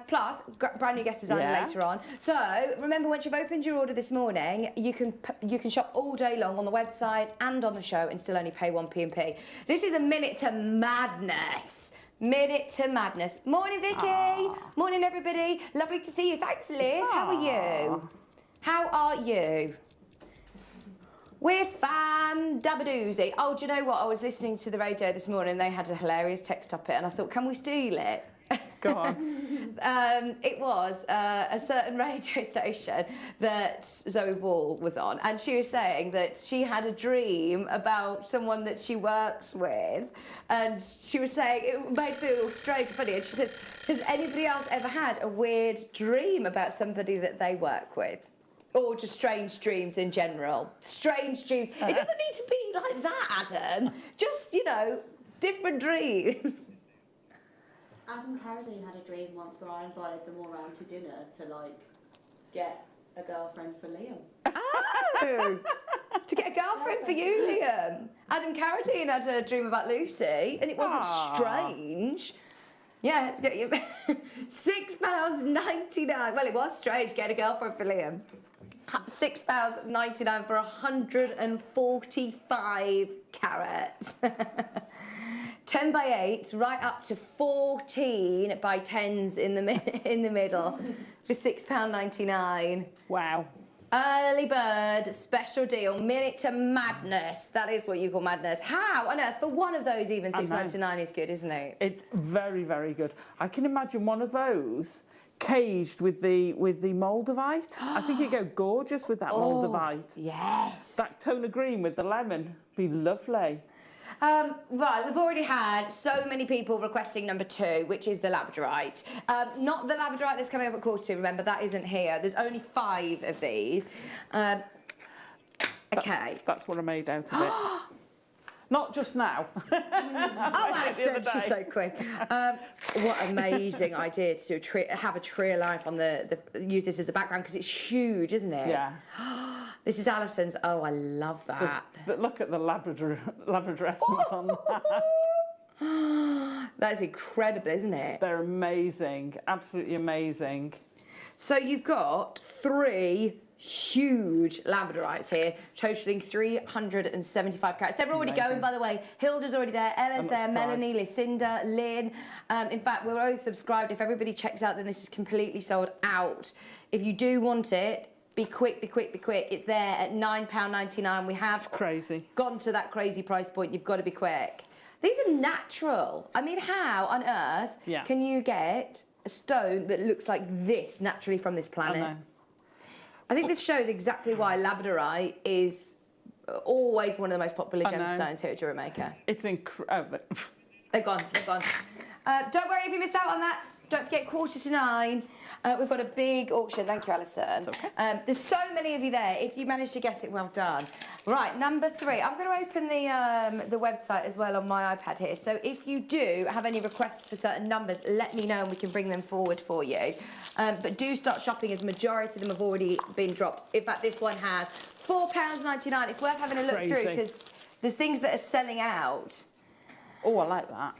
Plus, brand new guest designer later on. So remember, once you've opened your order this morning, you can shop all day long on the website and on the show and still only pay 1p. This is a minute to madness. Minute to madness. Morning, Vicky. Aww. Morning, everybody. Lovely to see you. Thanks, Liz. Aww. How are you? How are you? We're dabadoozy. Oh, do you know what? I was listening to the radio this morning. They had a hilarious text topic, and I thought, can we steal it? Go on. It was a certain radio station that Zoe Wall was on, and she was saying that she had a dream about someone that she works with, and she was saying it made me feel strange and funny, and she said, has anybody else ever had a weird dream about somebody that they work with? Or just strange dreams in general? Strange dreams. It doesn't need to be like that, Adam. Just, you know, different dreams. Adam Carradine had a dream once where I invited them all around to dinner to, like, get a girlfriend for Liam. Oh! To get a girlfriend for you, Liam. Adam Carradine had a dream about Lucy, and it wasn't strange. Yeah, £6.99. Well, it was strange getting a girlfriend for Liam. £6.99 for 145 carats. 10 by 8, right up to 14 by 10s in the middle for £6.99. Wow. Early bird special deal, minute to madness. That is what you call madness. How on earth for one of those even £6.99 is good, isn't it? It's very, very good. I can imagine one of those caged with the Moldavite. I think it'd go gorgeous with that Moldavite. Yes. That tone of green with the lemon be lovely. Right, we've already had so many people requesting number 2, which is the Labradorite. Not the Labradorite that's coming up at 2:15, remember, that isn't here. There's only 5 of these. Okay. That's what I made out of it. Not just now. Oh, Alison, she's so quick. What an amazing idea to have a tree of life on use this as a background, because it's huge, isn't it? Yeah. This is Alison's. Oh, I love that. Look at the Labrador essence on that. That is incredible, isn't it? They're amazing. Absolutely amazing. So you've got 3 huge Labradorites here, totaling 375 carats. They're already going, by the way. Hilda's already there, Ella's there, Melanie, Lucinda, Lynn. In fact, we're all subscribed. If everybody checks out, then this is completely sold out. If you do want it, be quick, be quick, be quick. It's there at £9.99. We have gone to that crazy price point. You've got to be quick. These are natural. I mean, how on earth can you get a stone that looks like this naturally from this planet? I think this shows exactly why Labradorite is always one of the most popular gemstones here at Jewellery Maker. It's incredible. They're gone, they're gone. Don't worry if you missed out on that. Don't forget 8:45. We've got a big auction. Thank you, Alison. It's okay. There's so many of you there. If you managed to get it, well done. Right, number 3. I'm going to open the website as well on my iPad here. So if you do have any requests for certain numbers, let me know and we can bring them forward for you. But do start shopping, as the majority of them have already been dropped. In fact, this one has £4.99. It's worth having a look through, because there's things that are selling out. Oh, I like that.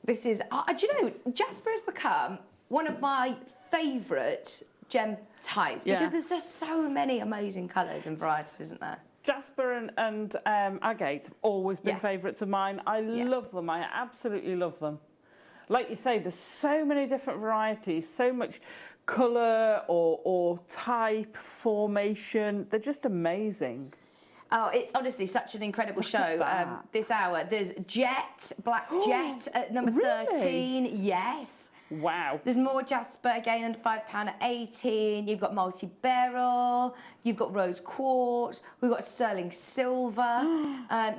This is, do you know, Jasper has become one of my favourite gem types, because there's just so many amazing colours and varieties, isn't there? Jasper and agate have always been favourites of mine. I love them. I absolutely love them. like you say, there's so many different varieties, so much colour or type, formation. They're just amazing. Oh, it's honestly such an incredible show this hour. There's Jet, Black Jet at number 13. Yes. Wow. There's more Jasper again under £5 at 18. You've got multi-beryl. You've got rose quartz. We've got sterling silver.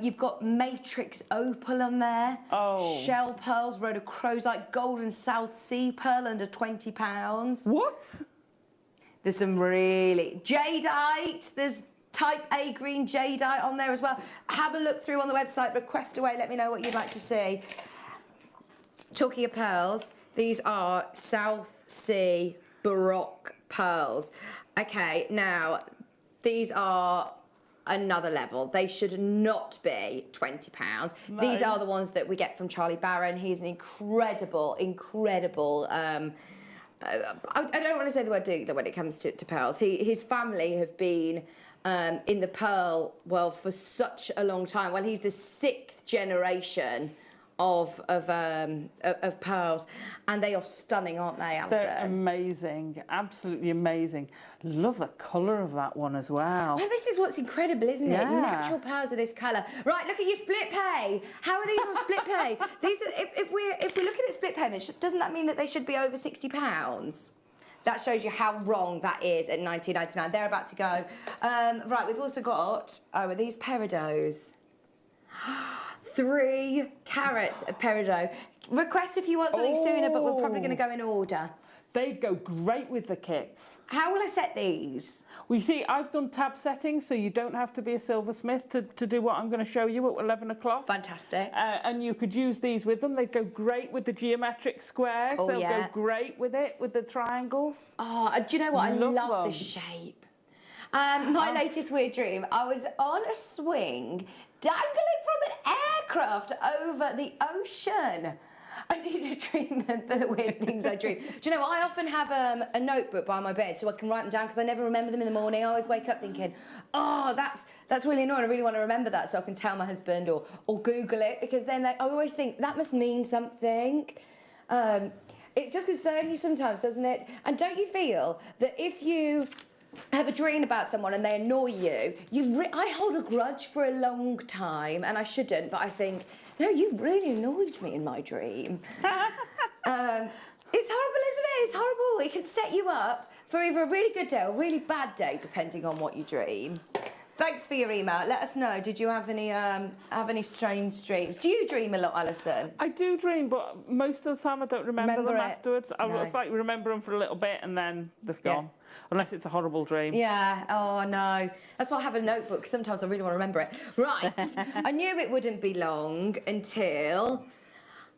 You've got matrix opal on there. Oh. Shell pearls, rhodochrosite, golden South Sea pearl under £20. What? There's some really jadeite. There's type A green jadeite on there as well. Have a look through on the website. Request away. Let me know what you'd like to see. Talking of pearls. These are South Sea baroque pearls. Okay, now, these are another level. They should not be £20. No. These are the ones that we get from Charlie Barron. He's an incredible, I don't want to say the word dealer when it comes to pearls. His family have been in the pearl world for such a long time. Well, he's the 6th generation of pearls, and they are stunning, aren't they, Alison? They're amazing, absolutely amazing. Love the colour of that one as well. Well, this is what's incredible, isn't it? Yeah. Natural pearls of this colour. Right, look at your split pay. How are these on split pay? These are, if we're looking at split payments, doesn't that mean that they should be over £60? That shows you how wrong that is at £19.99. They're about to go. Right, we've also got, are these peridots? 3 carats of peridot. Request if you want something sooner, but we're probably going to go in order. They go great with the kits. How will I set these? Well, you see, I've done tab settings, so you don't have to be a silversmith to do what I'm going to show you at 11 o'clock. Fantastic. And you could use these with them. They go great with the geometric squares. Oh, They'll yeah. go great with it, with the triangles. Oh, do you know what? I love them. the shape. My latest weird dream, I was on a swing dangling from an aircraft over the ocean. I need a treatment for the weird things I dream. Do you know, I often have a notebook by my bed so I can write them down because I never remember them in the morning. I always wake up thinking, oh, that's really annoying. I really want to remember that so I can tell my husband or Google it, because then I always think that must mean something. It just concerns you sometimes, doesn't it? And don't you feel that if you have a dream about someone and they annoy you, I hold a grudge for a long time, and I shouldn't, but I think, no, you really annoyed me in my dream. It's horrible, isn't it? It's horrible. It can set you up for either a really good day or a really bad day, depending on what you dream. Thanks for your email. Let us know. Did you have any strange dreams? Do you dream a lot, Alison? I do dream, but most of the time I don't remember them afterwards. I just like remember them for a little bit and then they've gone. Unless it's a horrible dream. Yeah, oh no. That's why I have a notebook. Sometimes I really want to remember it. Right, I knew it wouldn't be long until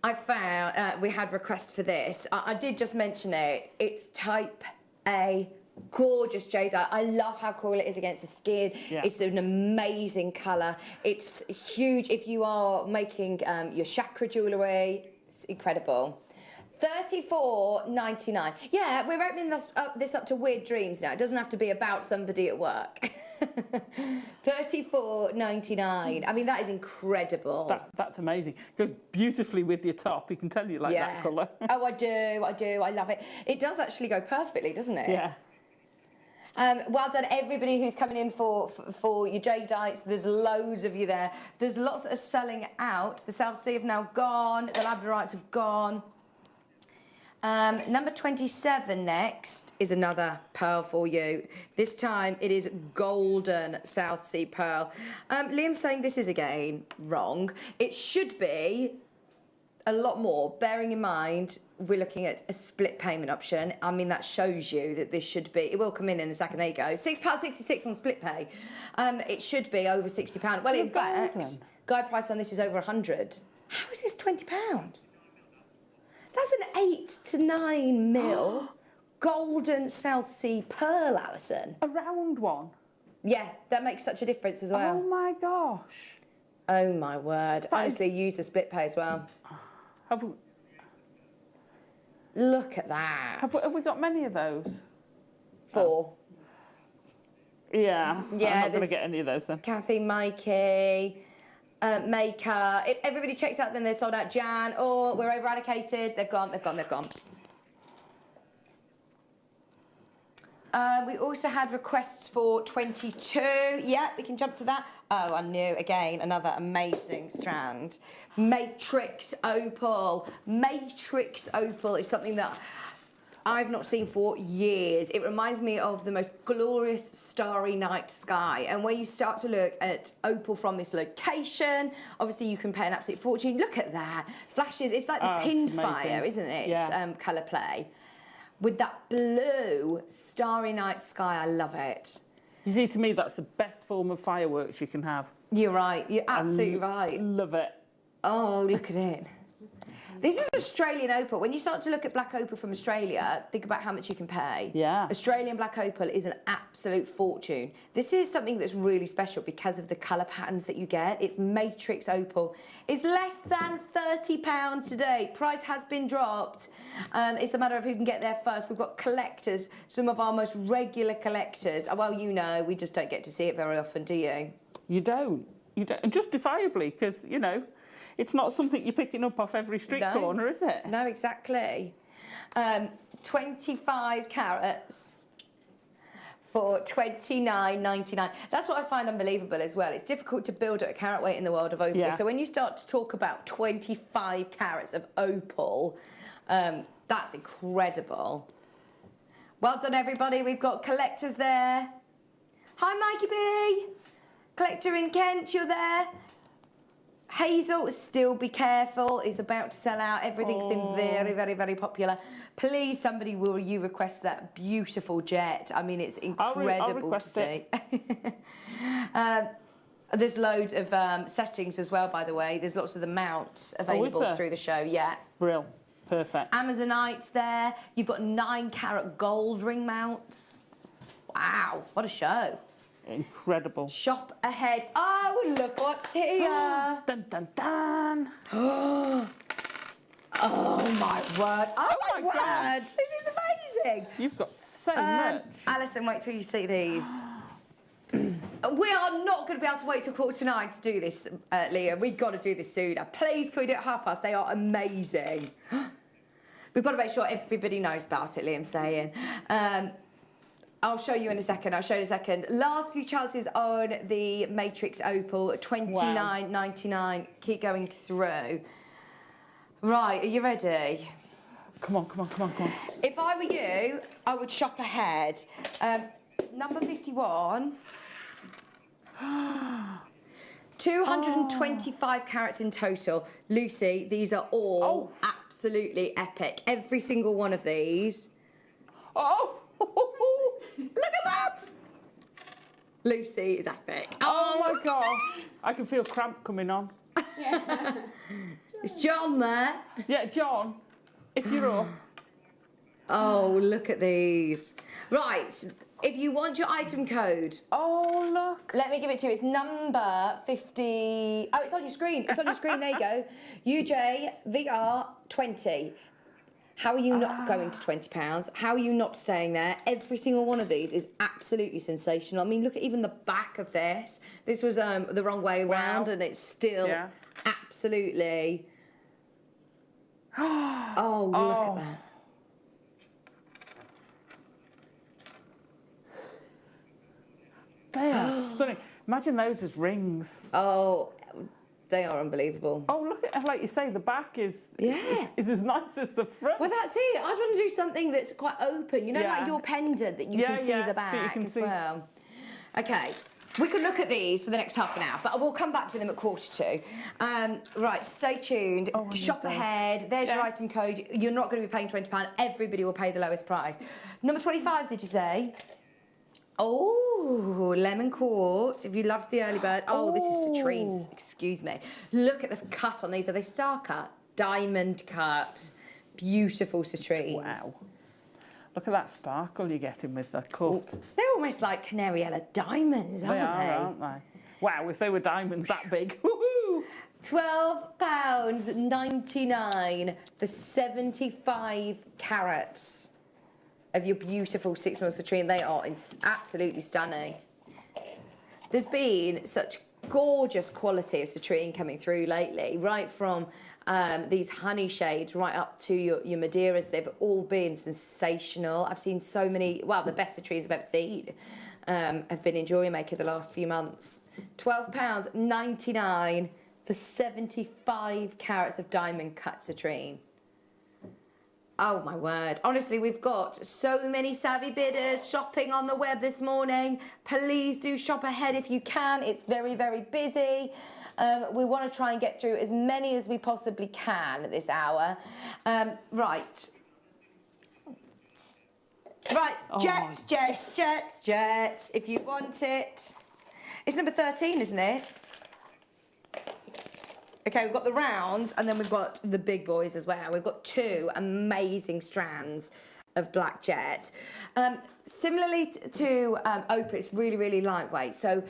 I found we had requests for this. I did just mention it. It's type A, gorgeous jadeite. I love how cool it is against the skin. Yeah. It's an amazing colour. It's huge if you are making your chakra jewellery. It's incredible. $34.99. Yeah, we're opening this up to weird dreams now. It doesn't have to be about somebody at work. $34.99. I mean, that is incredible. That's amazing. Goes beautifully with your top. You can tell you like that colour. Oh, I do. I love it. It does actually go perfectly, doesn't it? Yeah. Well done, everybody who's coming in for your jadeites. There's loads of you there. There's lots that are selling out. The South Sea have now gone. The Labradorites have gone. Number 27 next is another pearl for you. This time it is golden South Sea pearl. Liam's saying this is again wrong. It should be a lot more, bearing in mind we're looking at a split payment option. I mean, that shows you that this should be, it will come in a second, there you go. £6.66 on split pay. It should be over £60. Well, in fact, guide price on this is over £100. How is this £20? That's an 8 to 9 mil golden South Sea pearl, Alison. A round one? Yeah, that makes such a difference as well. Oh my gosh. Oh my word. Honestly, use the split pay as well. Look at that. Have we got many of those? 4. Yeah. Yeah, I'm not going to get any of those then. Kathy, Mikey. Maker. If everybody checks out, then they're sold out. Jan, or we're over allocated. They've gone. We also had requests for 22. Yeah, we can jump to that. Oh, I knew, again, another amazing strand. Matrix opal. Matrix opal is something that I've not seen for years. It reminds me of the most glorious starry night sky. And when you start to look at opal from this location, obviously you can pay an absolute fortune. Look at that. Flashes. It's like the pinfire, isn't it? Yeah. Colour play. With that blue starry night sky, I love it. You see, to me, that's the best form of fireworks you can have. You're right. You're absolutely right. Love it. Oh, look at it. This is Australian opal. When you start to look at black opal from Australia, think about how much you can pay. Yeah. Australian black opal is an absolute fortune. This is something that's really special because of the colour patterns that you get. It's matrix opal. It's less than £30 today. Price has been dropped. It's a matter of who can get there first. We've got collectors, some of our most regular collectors. Well, you know, we just don't get to see it very often, do you? You don't. You don't. And justifiably, because, you know, it's not something you're picking up off every street corner, is it? No, exactly. 25 carats for $29.99. That's what I find unbelievable as well. It's difficult to build at a carat weight in the world of opal. Yeah. So when you start to talk about 25 carats of opal, that's incredible. Well done, everybody. We've got collectors there. Hi, Mikey B. Collector in Kent, you're there. Hazel, still be careful, is about to sell out. Everything's been very, very, very popular. Please, somebody, will you request that beautiful jet? I mean, it's incredible to see. There's loads of settings as well, by the way. There's lots of the mounts available through the show, yeah. Brill. Perfect. Amazonite's there. You've got 9 carat gold ring mounts. Wow, what a show. Incredible. Shop ahead. Oh, look what's here. Dun, dun, dun. Oh, my word. Oh, my word. This is amazing. You've got so much. Alison, wait till you see these. We are not going to be able to wait till 8:45 to do this, Leah. We've got to do this sooner. Please, can we do it at 12:30? They are amazing. We've got to make sure everybody knows about it, Liam's saying. I'll show you in a second. Last few chances on the Matrix Opal, $29.99. Keep going through. Right, are you ready? Come on. If I were you, I would shop ahead. Number 51. 225 carats in total. Lucy, these are all absolutely epic. Every single one of these. Oh! Look at that! Lucy is epic. Oh my gosh! I can feel cramp coming on. Is John there? Yeah, John, if you're up. Oh, look at these. Right, if you want your item code. Oh, look. Let me give it to you. It's number 50. Oh, it's on your screen. There you go. UJVR20. How are you not going to £20? How are you not staying there? Every single one of these is absolutely sensational. I mean, look at even the back of this. This was the wrong way around, and it's still absolutely... Oh, look at that. They are stunning. Imagine those as rings. Oh, they are unbelievable. Oh, look at, like you say, the back is as nice as the front. Well, that's it. I want to do something that's quite open. You know, like your pendant that you can see the back as well. Okay. We could look at these for the next half an hour, but we'll come back to them at 1:45. Right, stay tuned. Shop ahead. There's your item code. You're not going to be paying £20. Everybody will pay the lowest price. Number 25, did you say? Oh, lemon quartz. If you loved the early bird. Oh, this is citrines. Excuse me. Look at the cut on these. Are they star cut? Diamond cut. Beautiful citrines. Wow. Look at that sparkle you're getting with the cut. They're almost like Canariella diamonds, aren't they? Aren't they? Wow, if they were diamonds that big. Woohoo! £12.99 for 75 carats of your beautiful 6mm citrine. They are absolutely stunning. There's been such gorgeous quality of citrine coming through lately, right from these honey shades right up to your Madeiras. They've all been sensational. I've seen so many, well, the best citrines I've ever seen have been in Jewellery Maker the last few months. £12.99 for 75 carats of diamond cut citrine. Oh my word. Honestly, we've got so many savvy bidders shopping on the web this morning. Please do shop ahead if you can. It's very, very busy. We want to try and get through as many as we possibly can at this hour. Right. Jets. If you want it. It's number 13, isn't it? Okay, we've got the rounds and then we've got the big boys as well. We've got 2 amazing strands of black jet. Similarly to opal, it's really, really lightweight. So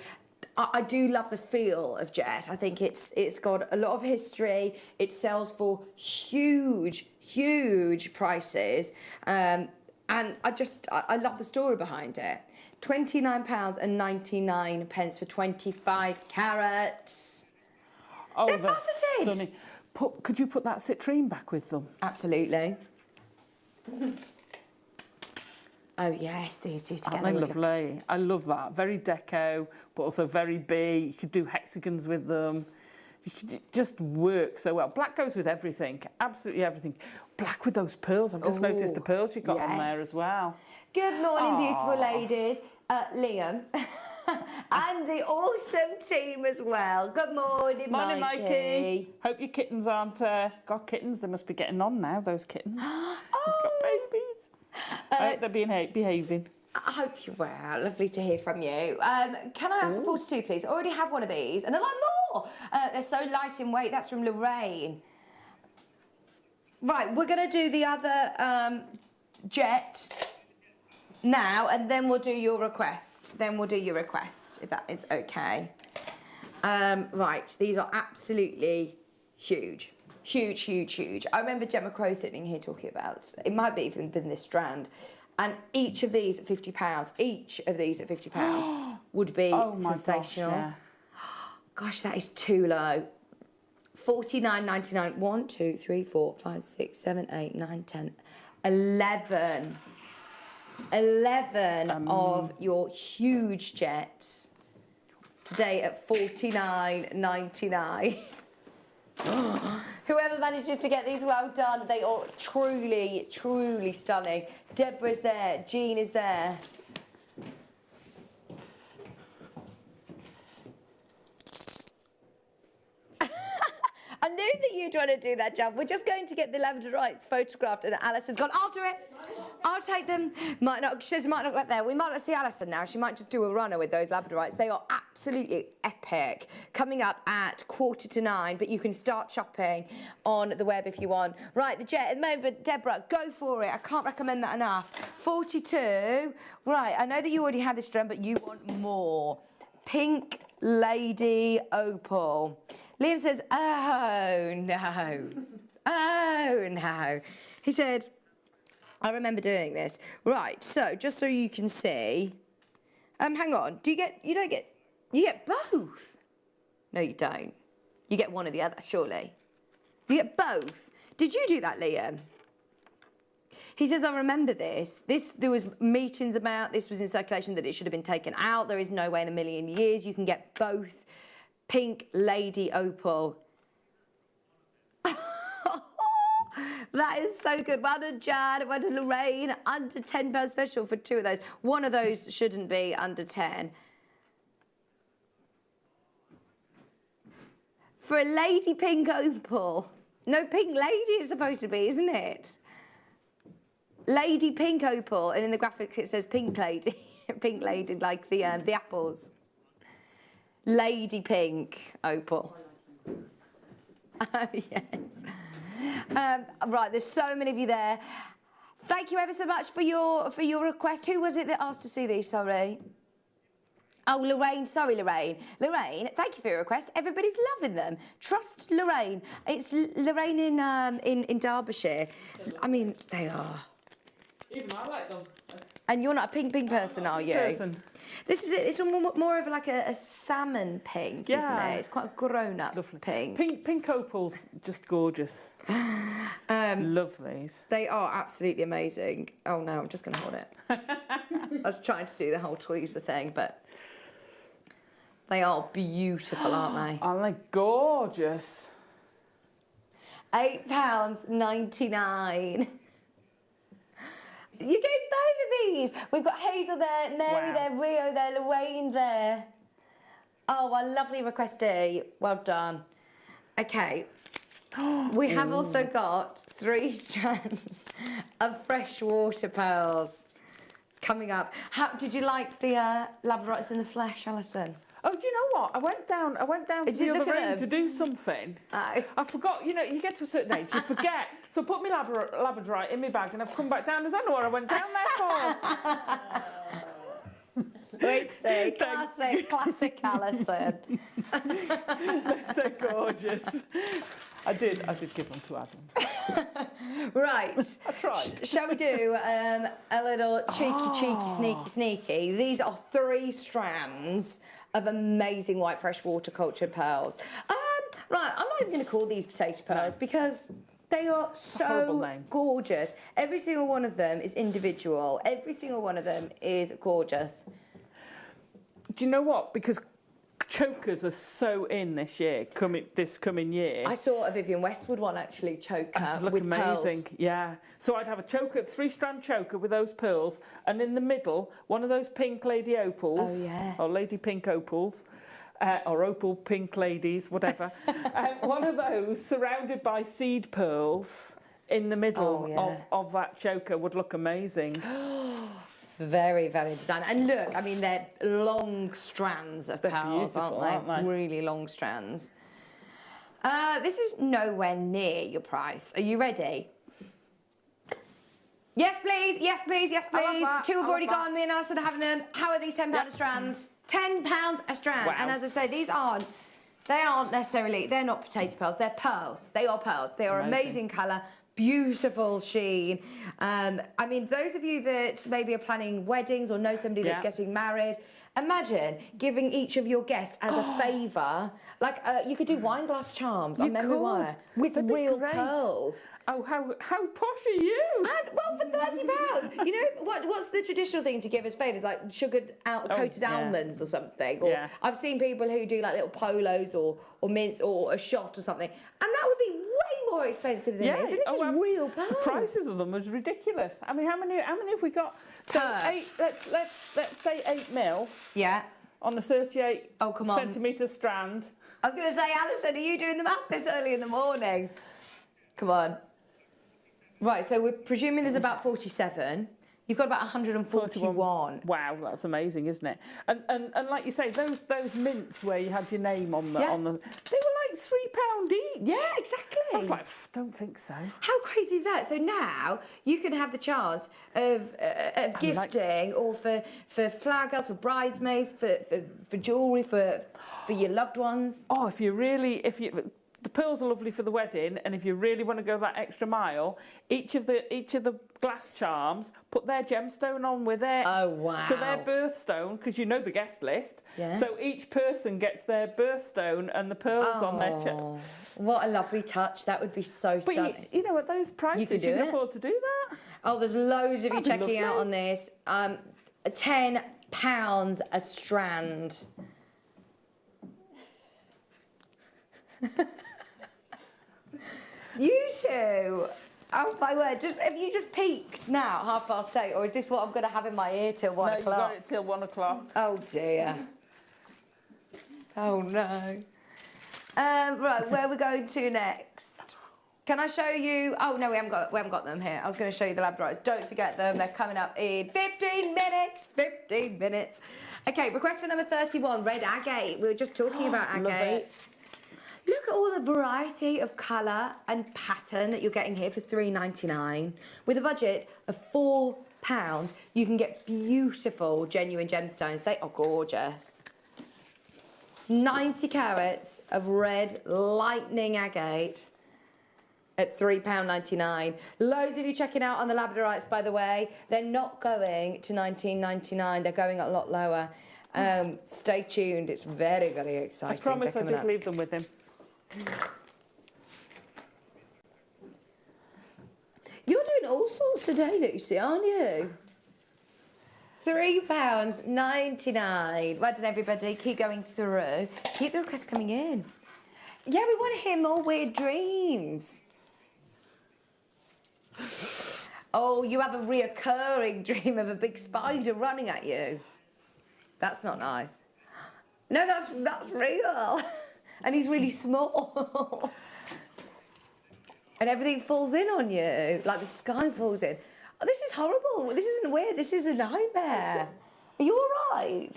I do love the feel of jet. I think it's got a lot of history. It sells for huge, huge prices. And I love the story behind it. £29.99 for 25 carats. Oh, they're they're faceted. stunning. Could you put that citrine back with them? Absolutely. Oh yes, these two together. Aren't they lovely? I love that. Very deco, but also very big. You could do hexagons with them. You could just work so well. Black goes with everything, absolutely everything. Black with those pearls. I've just noticed the pearls you got on there as well. Good morning, beautiful ladies. Liam. And the awesome team as well. Good morning, Morning, Mikey. Hope your kittens aren't got kittens. They must be getting on now, those kittens. He's got babies. I hope they're behaving. I hope you will. Lovely to hear from you. Can I ask for 42, please? I already have one of these, and I'd like more. They're so light in weight. That's from Lorraine. Right, we're going to do the other jet now, and then we'll do your request. If that is okay. Right, these are absolutely huge. Huge, huge, huge. I remember Gemma Crow sitting here talking about, it might be even been this strand, and each of these at £50, would be sensational. Gosh, yeah. Gosh, that is too low. £49.99. 1, 2, 3, 4, 5, 6, 7, 8, 9, 10, 11. 11 of your huge jets today at £49.99. Whoever manages to get these, well done. They are truly, truly stunning. Deborah's there. Jean is there. I knew that you'd want to do that, Jav. We're just going to get the Labradorites photographed, and Alice has gone, I'll do it. I'll take them. Might not, she says might not get there. We might not see Alison now. She might just do a runner with those Labradorites. They are absolutely epic. Coming up at 8:45, but you can start shopping on the web if you want. Right, the jet at the moment, Deborah, go for it. I can't recommend that enough. 42. Right, I know that you already had this strand, but you want more. Pink Lady Opal. Liam says, oh no. Oh no. He said, I remember doing this. Right, so just so you can see, hang on, you get both? No, you don't. You get one or the other, surely. You get both. Did you do that, Liam? He says, I remember this. There was meetings about, this was in circulation that it should have been taken out. There is no way in a million years you can get both. Pink Lady Opal. That is so good. Well done, Jan. Well done, Lorraine. Under £10 special for 2 of those. One of those shouldn't be under 10. For a lady pink opal. No, pink lady is supposed to be, isn't it? Lady pink opal. And in the graphics it says pink lady. Pink lady, like the apples. Lady pink opal. Oh, yes. Right, there's so many of you there. Thank you ever so much for your request. Who was it that asked to see these? Sorry. Oh, Lorraine. Sorry, Lorraine. Lorraine, thank you for your request. Everybody's loving them. Trust Lorraine. It's Lorraine in Derbyshire. I mean, they are Even I like them. And you're not a pink person, are you? Person. This is it. It's more of like a salmon pink, isn't it? It's quite a grown-up pink. Pink opals, just gorgeous. Love these. They are absolutely amazing. Oh no, I'm just going to hold it. I was trying to do the whole tweezer thing, but they are beautiful, aren't they? Aren't they gorgeous? £8.99. You gave both of these. We've got Hazel there, Mary there, Rio there, Lorraine there. Oh, a lovely requestee. Well done. Okay. We have also got 3 strands of freshwater pearls coming up. How did you like the Labradorites in the flesh, Alison? Oh, do you know what? I went down to the other room to do something. I forgot, you know, you get to a certain age, you forget. So I put my Labradorite in my bag and I've come back down. I don't know what I went down there for. Classic Alison. They're gorgeous. I did give them to Adam. Right. I tried. Shall we do a little cheeky, sneaky? These are 3 strands of amazing white freshwater cultured pearls. Right, I'm not even going to call these potato pearls because they are so gorgeous. Every single one of them is individual. Every single one of them is gorgeous. Do you know what? Because chokers are so in this year, this coming year. I saw a Vivienne Westwood one actually, choker look with amazing. pearls. Yeah. So I'd have a choker, 3-strand choker with those pearls, and in the middle, one of those pink lady opals. Oh, yes. Or lady pink opals. Or opal pink ladies, whatever. One of those surrounded by seed pearls in the middle of that choker would look amazing. Very, very designer. And look, I mean, they're long strands of pearls, aren't they? Really long strands. This is nowhere near your price. Are you ready? Yes, please. Yes, please. Yes, please. 2 have already gone. Me and Alison are having them. How are these £10 a strand? £10 a strand. Wow. And as I say, they aren't necessarily, they're not potato pearls. They're pearls. They are pearls. They are amazing colour. Beautiful sheen. I mean, those of you that maybe are planning weddings or know somebody that's getting married, imagine giving each of your guests as a favour, like you could do wine glass charms on memory wire with real pearls. Oh, how posh are you? And, well, for £30. You know, what's the traditional thing to give as favours, like coated almonds or something? Or I've seen people who do like little polos or mints or a shot or something, and that would be way more expensive than this. And this is real pearls. The prices of them was ridiculous. I mean, how many have we got? So let's say 8 mil. Yeah. On a 38 centimetre strand. I was going to say, Alison, are you doing the math this early in the morning? Come on. Right, so we're presuming there's about 47. You've got about 141. Wow, that's amazing, isn't it? And like you say, those mints where you had your name on the they were like £3 each. Yeah, exactly. I was like, don't think so. How crazy is that? So now you can have the chance of gifting, or for flower girls, for bridesmaids, for jewellery, for your loved ones. Oh, the pearls are lovely for the wedding, and if you really want to go that extra mile, each of the glass charms put their gemstone on with it. Oh wow! So their birthstone, because you know the guest list. Yeah. So each person gets their birthstone and the pearls on their gem. What a lovely touch! That would be so stunning. But you know, at those prices, you can afford to do that. Oh, there's loads of you checking out on this. £10 a strand. You two, oh my word, have you just peaked now, 8:30, or is this what I'm going to have in my ear till 1 o'clock? No, you got it till 1 o'clock. Oh dear. Oh no. Right, where are we going to next? Can I show you? Oh no, we haven't got them here. I was going to show you the Labradorites. Don't forget them. They're coming up in 15 minutes. 15 minutes. Okay, request for number 31, red agate. We were just talking about agate. Look at all the variety of colour and pattern that you're getting here for £3.99. With a budget of £4, you can get beautiful, genuine gemstones. They are gorgeous. 90 carats of red lightning agate. at £3.99. Loads of you checking out on the Labradorites, by the way. They're not going to £19.99. They're going a lot lower. Stay tuned. It's very, very exciting. I promise I did leave them with him. You're doing all sorts today, Lucy, aren't you? £3.99. Well done, everybody. Keep going through. Keep the requests coming in. Yeah, we want to hear more weird dreams. Oh, you have a reoccurring dream of a big spider running at you. That's not nice. No, that's real. And he's really small. And everything falls in on you, like the sky falls in. Oh, this is horrible. This isn't weird. This is a nightmare. Are you all right?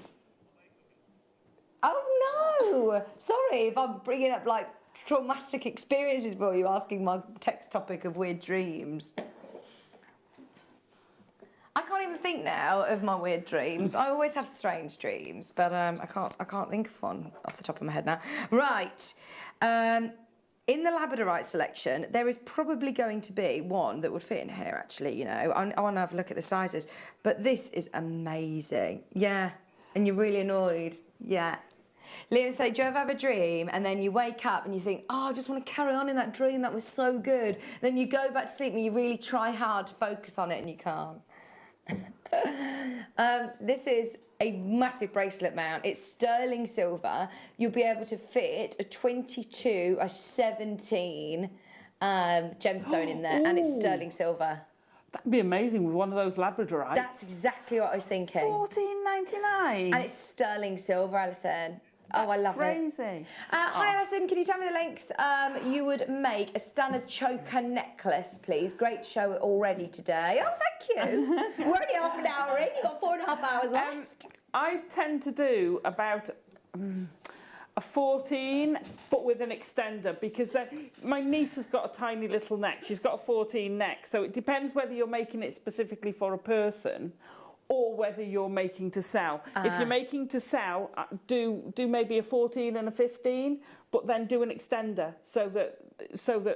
Oh, no. Sorry if I'm bringing up, like, traumatic experiences for you, asking my text topic of weird dreams. I can't even think now of my weird dreams. I always have strange dreams, but I can't think of one off the top of my head now. Right. In the Labradorite selection, there is probably going to be one that would fit in here, actually, you know. I want to have a look at the sizes. But this is amazing. Yeah. And you're really annoyed. Yeah. Liam said, do you ever have a dream and then you wake up and you think, oh, I just want to carry on in that dream, that was so good. Then you go back to sleep and you really try hard to focus on it and you can't. This is a massive bracelet mount. It's sterling silver. You'll be able to fit a 22, a 17 gemstone in there, and it's sterling silver. That'd be amazing with one of those Labradorites. That's exactly what I was thinking. $14.99. And it's sterling silver, Alison. Oh, I love crazy. it. Hi, Alison. Can you tell me the length you would make a standard choker necklace, please? Great show already today. Oh, thank you. We're only half an hour in. You've got 4.5 hours left. I tend to do about a 14, but with an extender, because then my niece has got a tiny little neck. She's got a 14 neck, so it depends whether you're making it specifically for a person or whether you're making to sell. If you're making to sell, do maybe a 14 and a 15, but then do an extender so that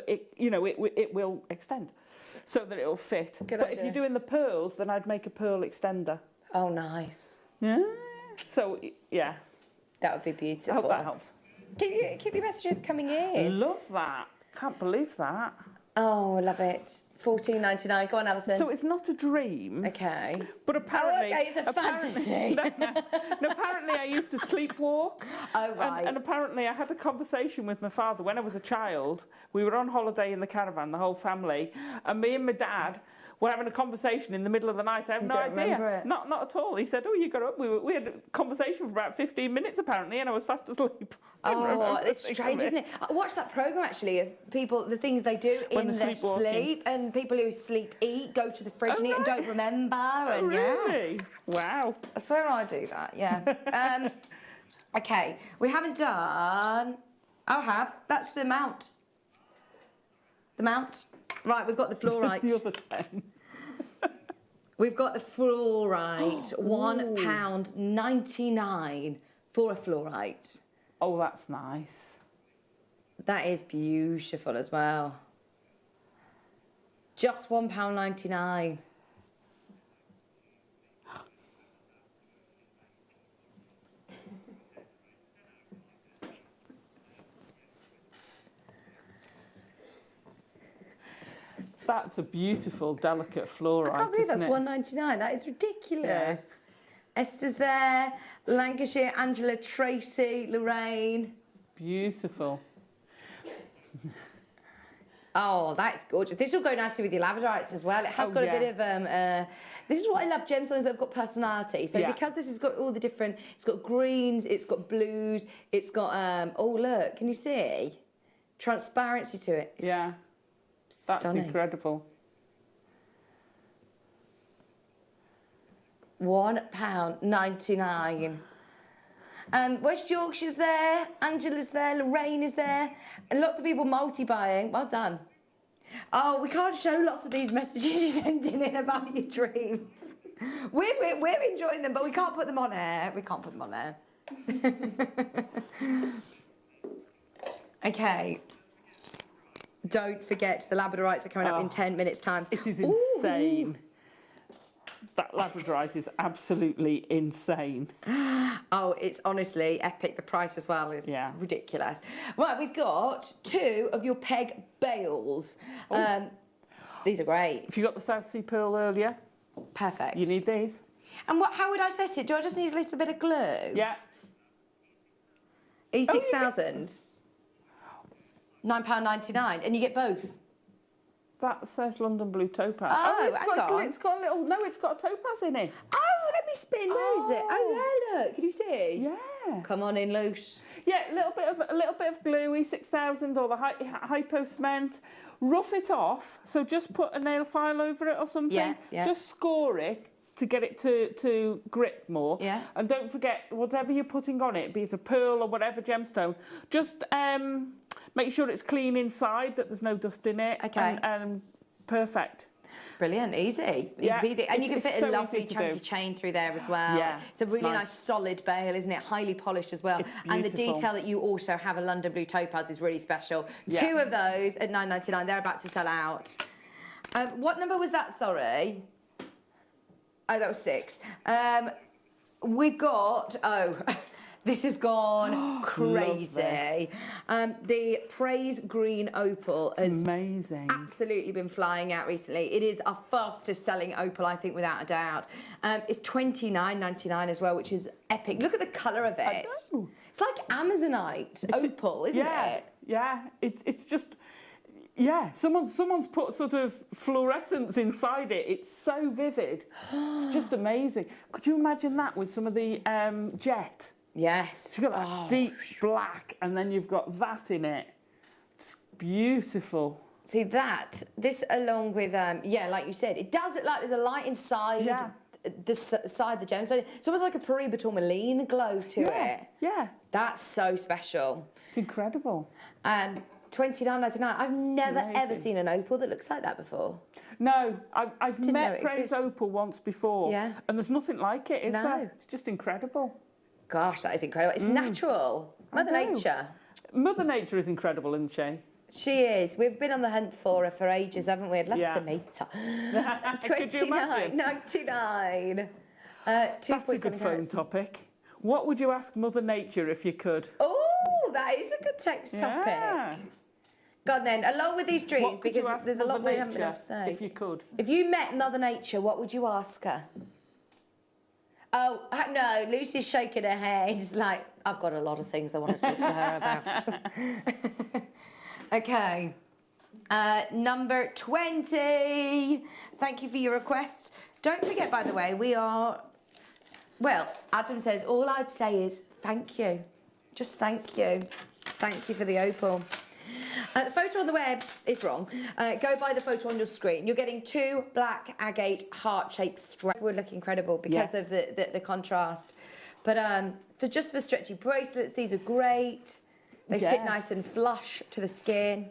it, you know, it will extend, so that it'll fit. Good but idea. if you're doing the pearls, then I'd make a pearl extender. Oh, nice. Yeah. So yeah. That would be beautiful. I hope that helps. Keep your messages coming in. Love that. Can't believe that. Oh, love it. £14.99. Go on, Alison. So it's not a dream. Okay. But apparently... Oh, okay, it's a fantasy. No, apparently I used to sleepwalk. Oh, right. And apparently I had a conversation with my father when I was a child. We were on holiday in the caravan, the whole family, and me and my dad were having a conversation in the middle of the night. I have no idea. Not at all. He said, oh, you got up. We had a conversation for about 15 minutes, apparently, and I was fast asleep. Oh, it's strange, isn't it? I watched that programme, actually, of people, the things they do in their sleep, and people who sleep eat, go to the fridge and eat and don't remember. And really? Yeah. Wow. I swear I do that, yeah. Okay, we haven't done... I have. That's the mount. The mount. Right, we've got the fluorite. The other 10. We've got the fluorite. £1.99 for a fluorite. Oh, that's nice. That is beautiful as well. Just £1.99. That's a beautiful, delicate fluorite. I can't believe that's isn't it? £1.99. That is ridiculous. Yeah. Esther's there. Lancashire, Angela, Tracy, Lorraine. Beautiful. Oh, that's gorgeous. This will go nicely with your Labradorites as well. It has got a bit of... this is what I love, gemstones that have got personality. So because this has got all the different... It's got greens, it's got blues, it's got... oh, look, can you see? Transparency to it. It's that's stunning. incredible. £1.99. And West Yorkshire's there, Angela's there, Lorraine is there, and lots of people multi-buying. Well done. Oh, we can't show lots of these messages you're sending in about your dreams. We're enjoying them, but we can't put them on air. We can't put them on air. Okay. Don't forget, the Labradorites are coming up in 10 minutes' time. It is insane. That Labradorite is absolutely insane. Oh, it's honestly epic. The price as well is ridiculous. Right, we've got 2 of your peg bales. These are great. If you got the South Sea Pearl earlier, perfect. You need these. And how would I set it? Do I just need a little bit of glue? Yeah. E6000. £9.99, and you get both. That says London Blue Topaz. Oh, it's got a little. No, it's got a topaz in it. Oh, let me spin. Where is it? Oh, there, look. Can you see? Yeah. Come on in loose. Yeah, a little bit of glue, E6000 or the hypo cement. Rough it off. So just put a nail file over it or something. Yeah, yeah. Just score it to get it to grip more. Yeah. And don't forget, whatever you're putting on it, be it a pearl or whatever gemstone, just make sure it's clean inside, that there's no dust in it. Okay. And perfect. Brilliant, easy, easy. And you can fit a lovely chunky chain through there as well. Yeah, it's a really nice solid bale, isn't it? Highly polished as well. It's and the beautiful. detail that you also have a London Blue Topaz is really special. Yeah. 2 of those at £9.99. They're about to sell out. What number was that? Sorry. Oh, that was 6. We've got this has gone crazy. The Praise Green Opal has amazing. Absolutely been flying out recently. It is our fastest selling opal, I think, without a doubt. It's $29.99 as well, which is epic. Look at the colour of it. It's like Amazonite opal, isn't it? Yeah, it's just... Yeah, someone's put sort of fluorescence inside it. It's so vivid. It's just amazing. Could you imagine that with some of the jet? Yes. So you've got that deep black, and then you've got that in it. It's beautiful. See this along with, like you said, it does look like there's a light inside the side of the gemstone. It's almost like a Periba tourmaline glow to it. Yeah. That's so special. It's incredible. $29.99. I've never ever seen an opal that looks like that before. No, I've met Praise Opal once before. Yeah. And there's nothing like it, is there? It's just incredible. Gosh, that is incredible. It's natural. Mother Nature. Mother Nature is incredible, isn't she? She is. We've been on the hunt for her for ages, haven't we? I'd love to meet her. Could you imagine? $29.99. That's a good phone topic. What would you ask Mother Nature if you could? Oh, that is a good text topic. God, then, along with these dreams, because there's a lot we haven't been able to say. If you could. If you met Mother Nature, what would you ask her? Oh, no, Lucy's shaking her head. Like, I've got a lot of things I want to talk to her about. Okay. Number 20. Thank you for your requests. Don't forget, by the way, we are... Well, Adam says, all I'd say is thank you. Just thank you. Thank you for the opal. The photo on the web is wrong. Go by the photo on your screen. You're getting 2 black agate heart-shaped strands. Would look incredible because of the contrast. But just for stretchy bracelets, these are great. They sit nice and flush to the skin.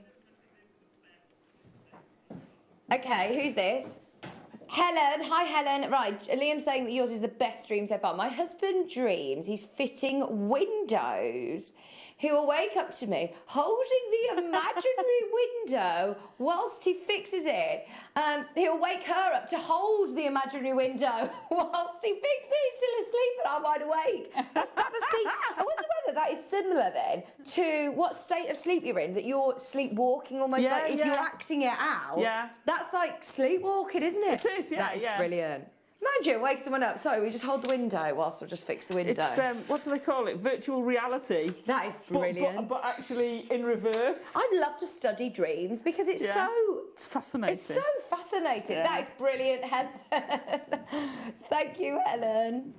Okay, who's this? Helen. Hi, Helen. Right, Liam's saying that yours is the best dream so far. My husband dreams he's fitting windows. He will wake up to me holding the imaginary window whilst he fixes it. He'll wake her up to hold the imaginary window whilst he fixes it. He's still asleep and I'm wide awake. That must be... I wonder whether that is similar then to what state of sleep you're in, that you're sleepwalking almost like if you're acting it out. Yeah. That's like sleepwalking, isn't it? It is, yeah. That's brilliant. Imagine wake someone up. Sorry, we just hold the window whilst I just fix the window. It's, what do they call it? Virtual reality. That is brilliant. But actually in reverse. I'd love to study dreams because it's so... It's fascinating. It's so fascinating. Yeah. That is brilliant, Helen. Thank you, Helen.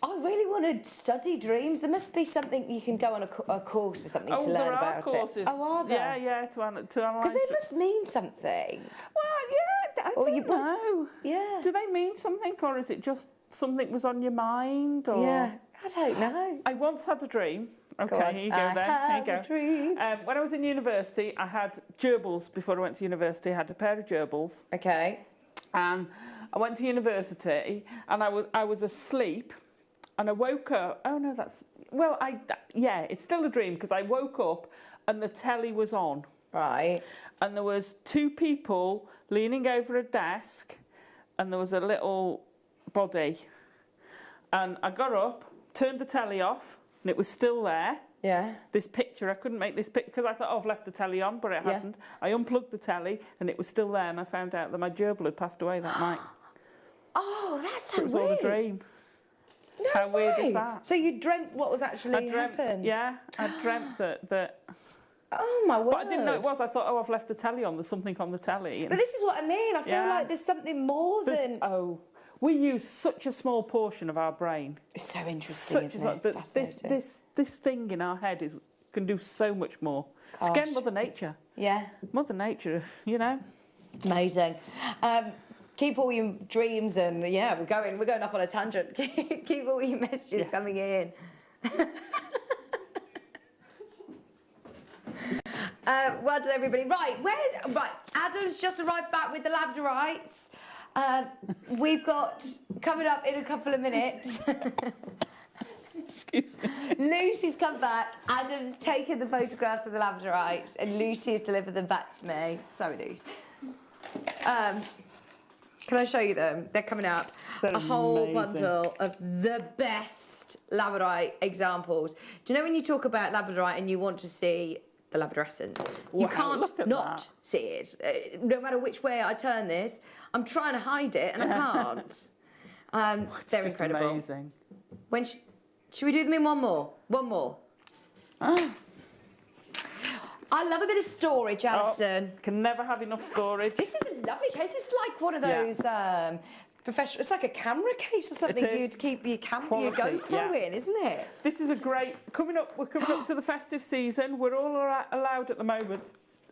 I really want to study dreams. There must be something you can go on a course or something to learn about courses. it. Oh, are there? Yeah, to analyse. Because it must mean something. Well, yeah, I don't know. Yeah. Do they mean something, or is it just something was on your mind? Or... Yeah, I don't know. I once had a dream. Okay, here you go then. Here you go. A dream. When I was in university, I had gerbils before I went to university. I had a pair of gerbils. Okay. And I went to university, and I was asleep. And I woke up, oh no, yeah, it's still a dream because I woke up and the telly was on. Right. And there was 2 people leaning over a desk and there was a little body. And I got up, turned the telly off, and it was still there. Yeah. This picture, I couldn't make this picture because I thought, oh, I've left the telly on, but it hadn't. I unplugged the telly and it was still there, and I found out that my gerbil had passed away that night. Oh, that's so It was weird. all a dream. No How weird way. is that? So you dreamt what was actually happened? Yeah, I dreamt that. Oh my word. But I didn't know it was. I thought, oh, I've left the telly on. There's something on the telly. But this is what I mean. I feel like there's something more than... Oh, we use such a small portion of our brain. It's so interesting, isn't it? It's fascinating. This thing in our head can do so much more. It's again Mother Nature. Yeah. Mother Nature, you know. Amazing. Keep all your dreams and we're going off on a tangent. Keep all your messages coming in. Well done, everybody. Right, Adam's just arrived back with the Labradorites. We've got coming up in a couple of minutes. Excuse me. Lucy's come back. Adam's taken the photographs of the Labradorites, and Lucy has delivered them back to me. Sorry, Lucy. Can I show you them? They're coming up. They're a whole amazing. bundle of the best Labradorite examples. Do you know when you talk about Labradorite and you want to see the Labradorescence? You can't not see it. No matter which way I turn this, I'm trying to hide it and I can't. They're incredible. Amazing. When should we do them in one more? One more. I love a bit of storage, Alison. Can never have enough storage. This is a lovely case. This is like one of those professional. It's like a camera case or something you'd keep your your GoPro in, isn't it? This is a great. We're coming up to the festive season. We're all allowed at the moment.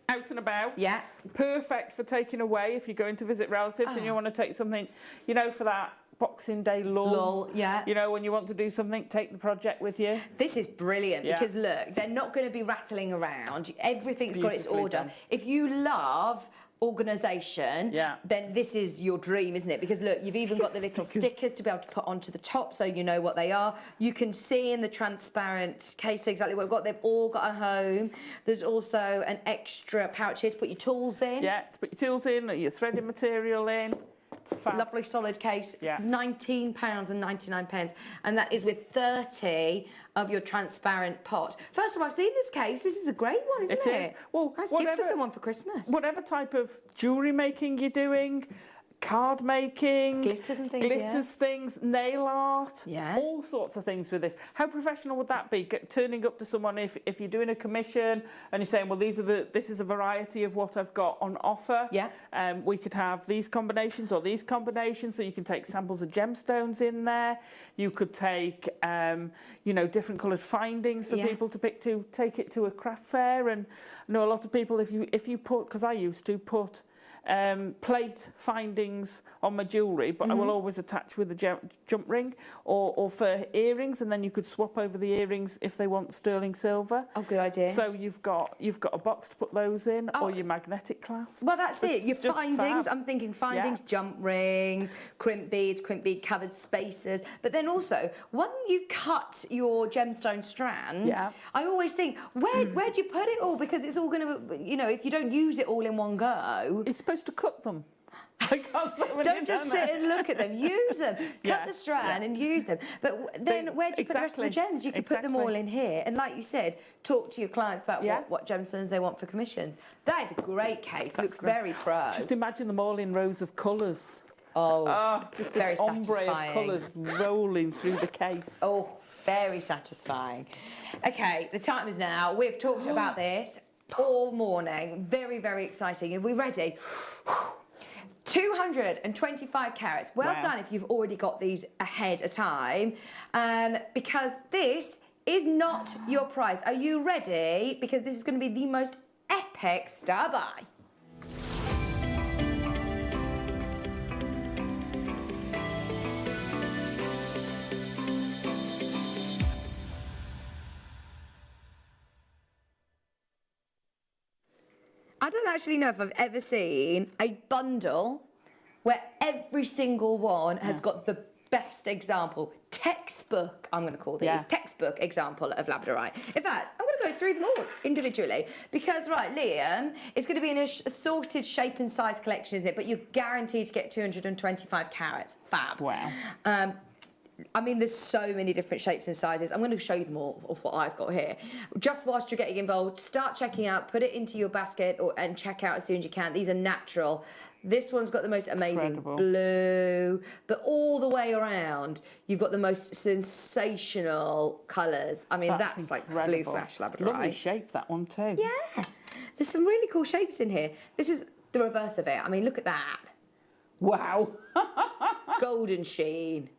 Out and about. Yeah. Perfect for taking away if you're going to visit relatives and you want to take something, for that Boxing Day lull. Yeah. When you want to do something, take the project with you. This is brilliant because look, they're not going to be rattling around. Everything's got its order. Done. If you love organisation, then this is your dream, isn't it? Because look, you've even got the little stickers to be able to put onto the top so you know what they are. You can see in the transparent case exactly what we've got. They've all got a home. There's also an extra pouch here to put your tools in. Yeah, to put your tools in, your threading material in. Lovely solid case, £19.99, and that is with 30 of your transparent pot. First of all, I've seen this case. This is a great one, isn't it? It is. Well, nice gift for someone for Christmas. Whatever type of jewellery making you're doing, card making, glitters and things, things, nail art, all sorts of things with this. How professional would that be? Turning up to someone if you're doing a commission and you're saying, well, this is a variety of what I've got on offer. Yeah. We could have these combinations or these combinations, so you can take samples of gemstones in there. You could take, different coloured findings for people to take it to a craft fair. And I know a lot of people, if you put, because I used to put plate findings on my jewellery, but I will always attach with a jump ring or for earrings, and then you could swap over the earrings if they want sterling silver. Oh, good idea. So you've got a box to put those in, or your magnetic clasps. Well, that's it. Your findings. Fab. I'm thinking findings, jump rings, crimp bead covered spaces. But then also, when you've cut your gemstone strand, I always think, where do you put it all? Because it's all going to, if you don't use it all in one go, it's supposed to cut them. Don't just sit and look at them. Use them. Cut the strand and use them. But then where do you put the rest of the gems? You could put them all in here. And like you said, talk to your clients about what gemstones they want for commissions. That is a great case. It looks very pro. Just imagine them all in rows of colours. Just very this ombre satisfying. of colours rolling through the case. Oh, very satisfying. Okay, the time is now. We've talked about this all morning. Very, very exciting. Are we ready? 225 carats. Well done if you've already got these ahead of time, because this is not your price. Are you ready? Because this is going to be the most epic star buy. I don't actually know if I've ever seen a bundle where every single one has got the best example, textbook, I'm going to call these, textbook example of Labradorite. In fact, I'm going to go through them all individually because, right, Liam, it's going to be in a assorted shape and size collection, isn't it? But you're guaranteed to get 225 carats. Fab. Wow. I mean, there's so many different shapes and sizes. I'm going to show you them all of what I've got here. Just whilst you're getting involved, start checking out, put it into your basket and check out as soon as you can. These are natural. This one's got the most amazing blue, but all the way around, you've got the most sensational colours. I mean, that's like blue flash Labradorite. Lovely shape, that one too. Yeah. There's some really cool shapes in here. This is the reverse of it. I mean, look at that. Wow. Golden sheen.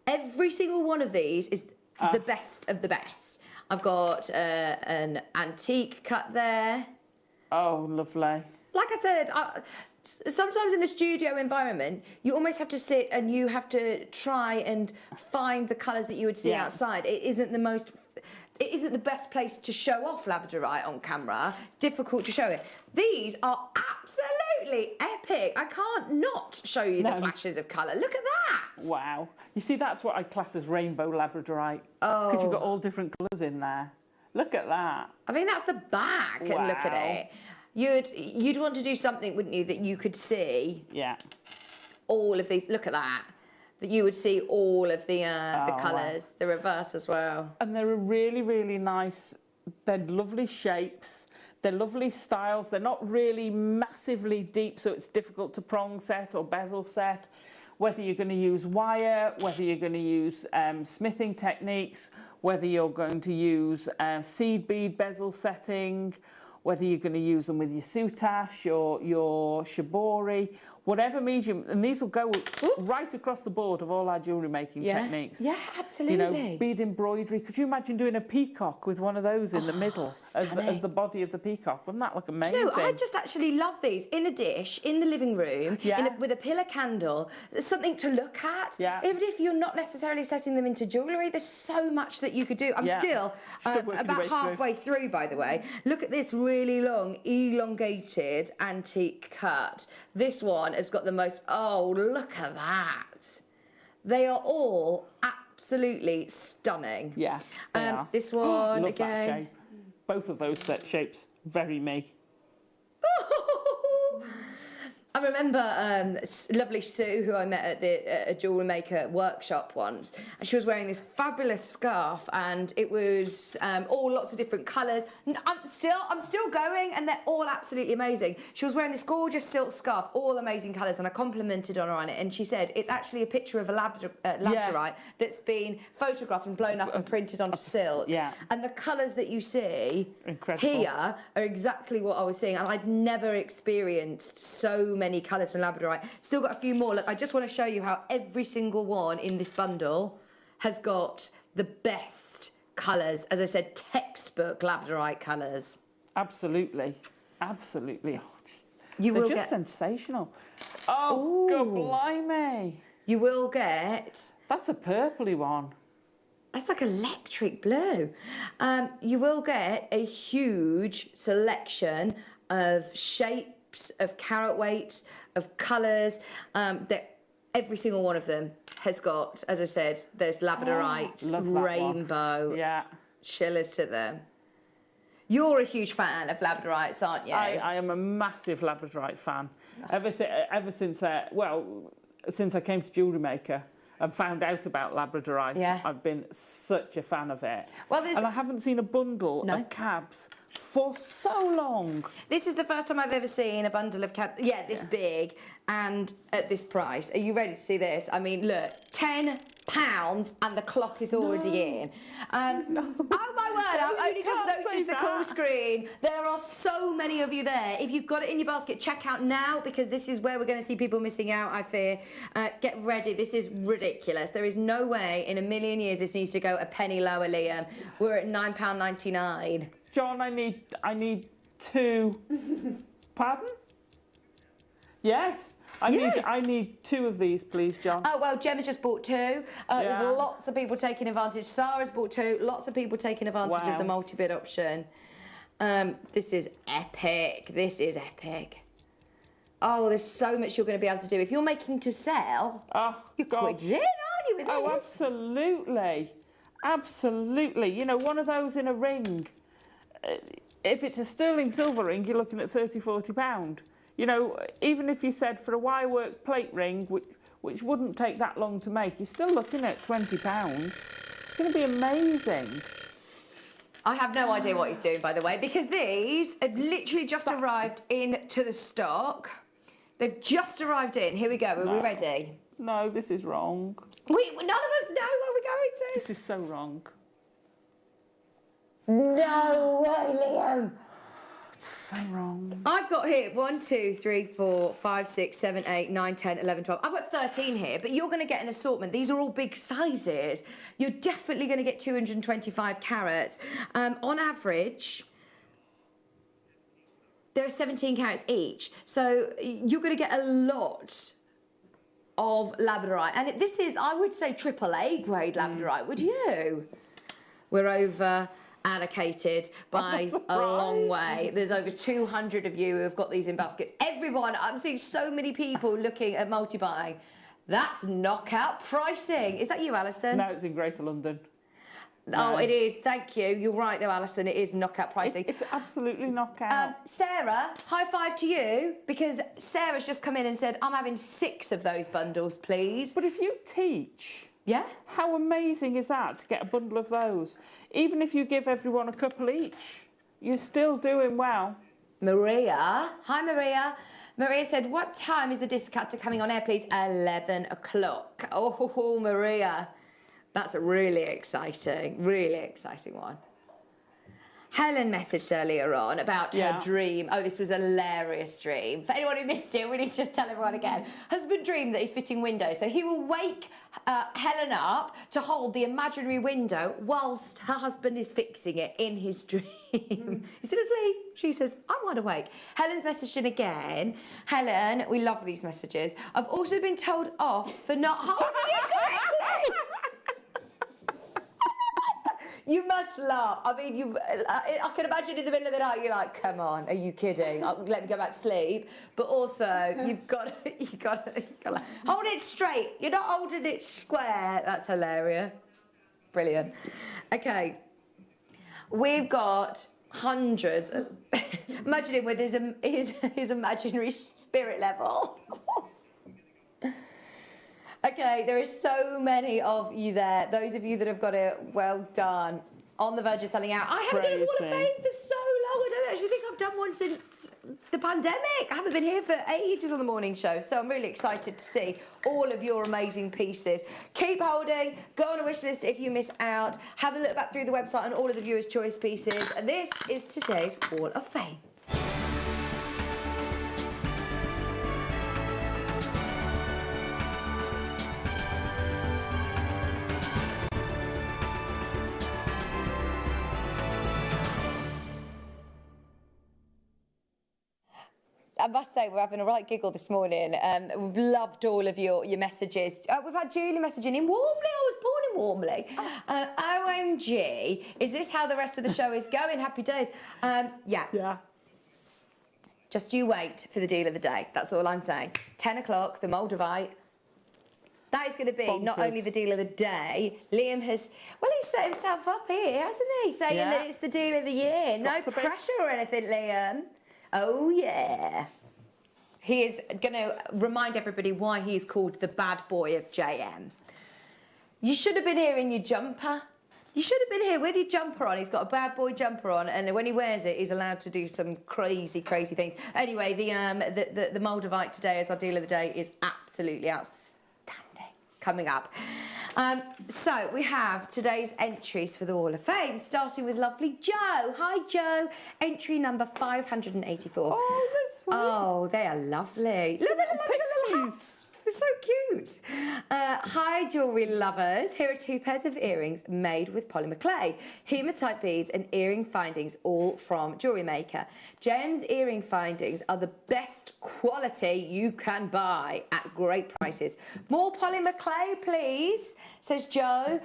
Every single one of these is the best of the best. I've got an antique cut there. Oh, lovely. Like I said, sometimes in a studio environment, you almost have to sit and you have to try and find the colours that you would see outside. It isn't the best place to show off Labradorite on camera. It's difficult to show it. These are absolutely epic. I can't not show you the flashes of colour. Look at that. Wow. You see, that's what I class as rainbow Labradorite. Because you've got all different colours in there. Look at that. I mean, that's the back, and look at it. You'd want to do something, wouldn't you, that you could see all of these. Look at that. That you would see all of the colours, the reverse as well. And they're really, really nice. They're lovely shapes. They're lovely styles. They're not really massively deep, so it's difficult to prong set or bezel set. Whether you're going to use wire, whether you're going to use smithing techniques, whether you're going to use seed bead bezel setting, whether you're going to use them with your soutache or your shibori, whatever medium, and these will go right across the board of all our jewellery making techniques. Yeah, absolutely. You know, bead embroidery. Could you imagine doing a peacock with one of those in the middle as the body of the peacock? Wouldn't that look amazing? No, I just actually love these in a dish, in the living room, with a pillar candle. There's something to look at. Yeah. Even if you're not necessarily setting them into jewellery, there's so much that you could do. I'm still about halfway through, by the way. Look at this really long, elongated antique cut. This one has got the most, look at that. They are all absolutely stunning. Yeah, they are. This one, love again. that shape. Both of those set shapes, very me. I remember lovely Sue, who I met at a Jewellery Maker workshop once, and she was wearing this fabulous scarf, and it was all lots of different colours. I'm still going, and they're all absolutely amazing. She was wearing this gorgeous silk scarf, all amazing colours, and I complimented on her on it, and she said it's actually a picture of a Labradorite that's been photographed and blown up and printed onto silk. Yeah. And the colours that you see here are exactly what I was seeing, and I'd never experienced so many colours from Labradorite. Still got a few more. Look, I just want to show you how every single one in this bundle has got the best colours. As I said, textbook Labradorite colours. Absolutely. Absolutely. They're just sensational. Oh, God blimey. You will get... That's a purpley one. That's like electric blue. You will get a huge selection of shapes, of carat weights, of colours, that every single one of them has got, as I said, there's Labradorite, rainbow, shillers to them. You're a huge fan of Labradorites, aren't you? I am a massive Labradorite fan. Ever since I came to Jewellery Maker and found out about Labradorite, I've been such a fan of it. And I haven't seen a bundle of cabs for so long. This is the first time I've ever seen a bundle of cabs, this big, and at this price. Are you ready to see this? I mean, look, £10 and the clock is already in. Oh my word, I've only just noticed the call screen. There are so many of you there. If you've got it in your basket, check out now, because this is where we're going to see people missing out, I fear. Get ready, this is ridiculous. There is no way in a million years this needs to go a penny lower, Liam. We're at £9.99. John, I need two. Pardon? Yes. I need two of these, please, John. Oh, well, Gemma's just bought two. There's lots of people taking advantage. Sarah's bought two. Lots of people taking advantage of the multi-bid option. This is epic. This is epic. Oh, there's so much you're going to be able to do. If you're making to sell, you're quids in, aren't you, Exactly. Oh, absolutely. Absolutely. You know, one of those in a ring, if it's a sterling silver ring, you're looking at £30–40. You know, even if you said for a wirework plate ring, which wouldn't take that long to make, you're still looking at £20. It's going to be amazing. I have no idea what he's doing, by the way, because these have literally just arrived into the stock. They've just arrived in. Here we go. Are we ready? No, this is wrong. None of us know where we're going to. This is so wrong. No way, Liam. It's so wrong. I've got here 1, 2, 3, 4, 5, 6, 7, 8, 9, 10, 11, 12. I've got 13 here, but you're going to get an assortment. These are all big sizes. You're definitely going to get 225 carats. On average, there are 17 carats each. So you're going to get a lot of labradorite. And this is, I would say, AAA grade labradorite, would you? We're over allocated by a long way. There's over 200 of you who have got these in baskets. Everyone, I'm seeing so many people looking at multi-buying. That's knockout pricing. Is that you, Alison? No, it's in Greater London. Oh, it is. Thank you. You're right, though, Alison. It is knockout pricing. It's absolutely knockout. Sarah, high five to you, because Sarah's just come in and said, I'm having 6 of those bundles, please. But if you teach... Yeah? How amazing is that, to get a bundle of those? Even if you give everyone a couple each, you're still doing well. Maria. Hi, Maria. Maria said, what time is the disc cutter coming on air, please? 11 o'clock. Oh, Maria. That's a really exciting one. Helen messaged earlier on about her dream. Oh, this was a hilarious dream. For anyone who missed it, we need to just tell everyone again. Husband dreamed that he's fitting windows, so he will wake Helen up to hold the imaginary window whilst her husband is fixing it in his dream. He's still asleep. She says, I'm wide awake. Helen's messaged in again. Helen, we love these messages. I've also been told off for not holding it correctly. You must laugh. I mean, I can imagine in the middle of the night you're like, "Come on, are you kidding? Let me go back to sleep." But also, you've got to hold it straight. You're not holding it square. That's hilarious. Brilliant. Okay, we've got hundreds. Imagine him with his imaginary spirit level. Okay, there is so many of you there. Those of you that have got it, well done. On the verge of selling out. I haven't done a Wall of Fame for so long. I don't actually think I've done one since the pandemic. I haven't been here for ages on the morning show, so I'm really excited to see all of your amazing pieces. Keep holding. Go on a wish list if you miss out. Have a look back through the website on all of the viewers' choice pieces. And this is today's Wall of Fame. I must say, we're having a right giggle this morning. We've loved all of your messages. We've had Julie messaging in Warmley. I was born in Warmley. OMG. Is this how the rest of the show is going? Happy days. Yeah. Just you wait for the deal of the day. That's all I'm saying. 10 o'clock, the Moldavite. That is going to be not only the deal of the day. Liam has, he's set himself up here, hasn't he? Saying that it's the deal of the year. No pressure or anything, Liam. Oh, yeah. He is going to remind everybody why he is called the bad boy of JM. You should have been here in your jumper. You should have been here with your jumper on. He's got a bad boy jumper on, and when he wears it, he's allowed to do some crazy, crazy things. Anyway, the Moldavite today as our deal of the day is absolutely outstanding. It's coming up. So we have today's entries for the Wall of Fame, starting with lovely Joe. Hi, Joe. Entry number 584. Oh, that's sweet. Oh, they are lovely. Look at the little hats. They're so cute. Hi, jewellery lovers. Here are 2 pairs of earrings made with polymer clay, hematite beads and earring findings, all from Jewellery Maker. JM's earring findings are the best quality you can buy at great prices. More polymer clay, please, says Joe.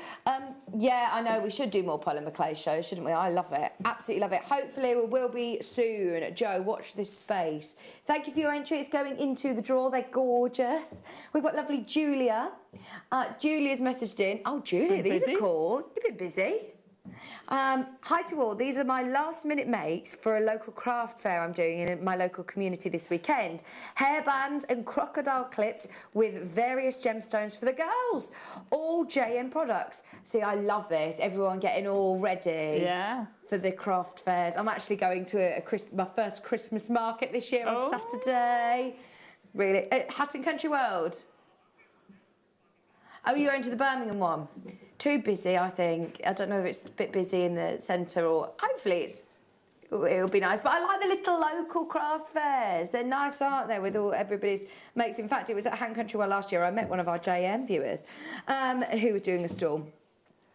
Yeah, I know, we should do more polymer clay shows, shouldn't we? I love it. Absolutely love it. Hopefully we will be soon. Joe, watch this space. Thank you for your entry. It's going into the drawer. They're gorgeous. We've got lovely Julia. Julia's messaged in. Oh, Julia, these are cool. You've been busy. Hi to all. These are my last minute makes for a local craft fair I'm doing in my local community this weekend. Hairbands and crocodile clips with various gemstones for the girls. All JM products. See, I love this. Everyone getting all ready. Yeah. For the craft fairs. I'm actually going to my first Christmas market this year on Saturday. Really? At Hatton Country World. Oh, you're going to the Birmingham one? Too busy, I think. I don't know if it's a bit busy in the centre or... Hopefully it'll be nice. But I like the little local craft fairs. They're nice, aren't they, with all everybody's makes. In fact, it was at Hatton Country World last year. I met one of our JM viewers who was doing a stall.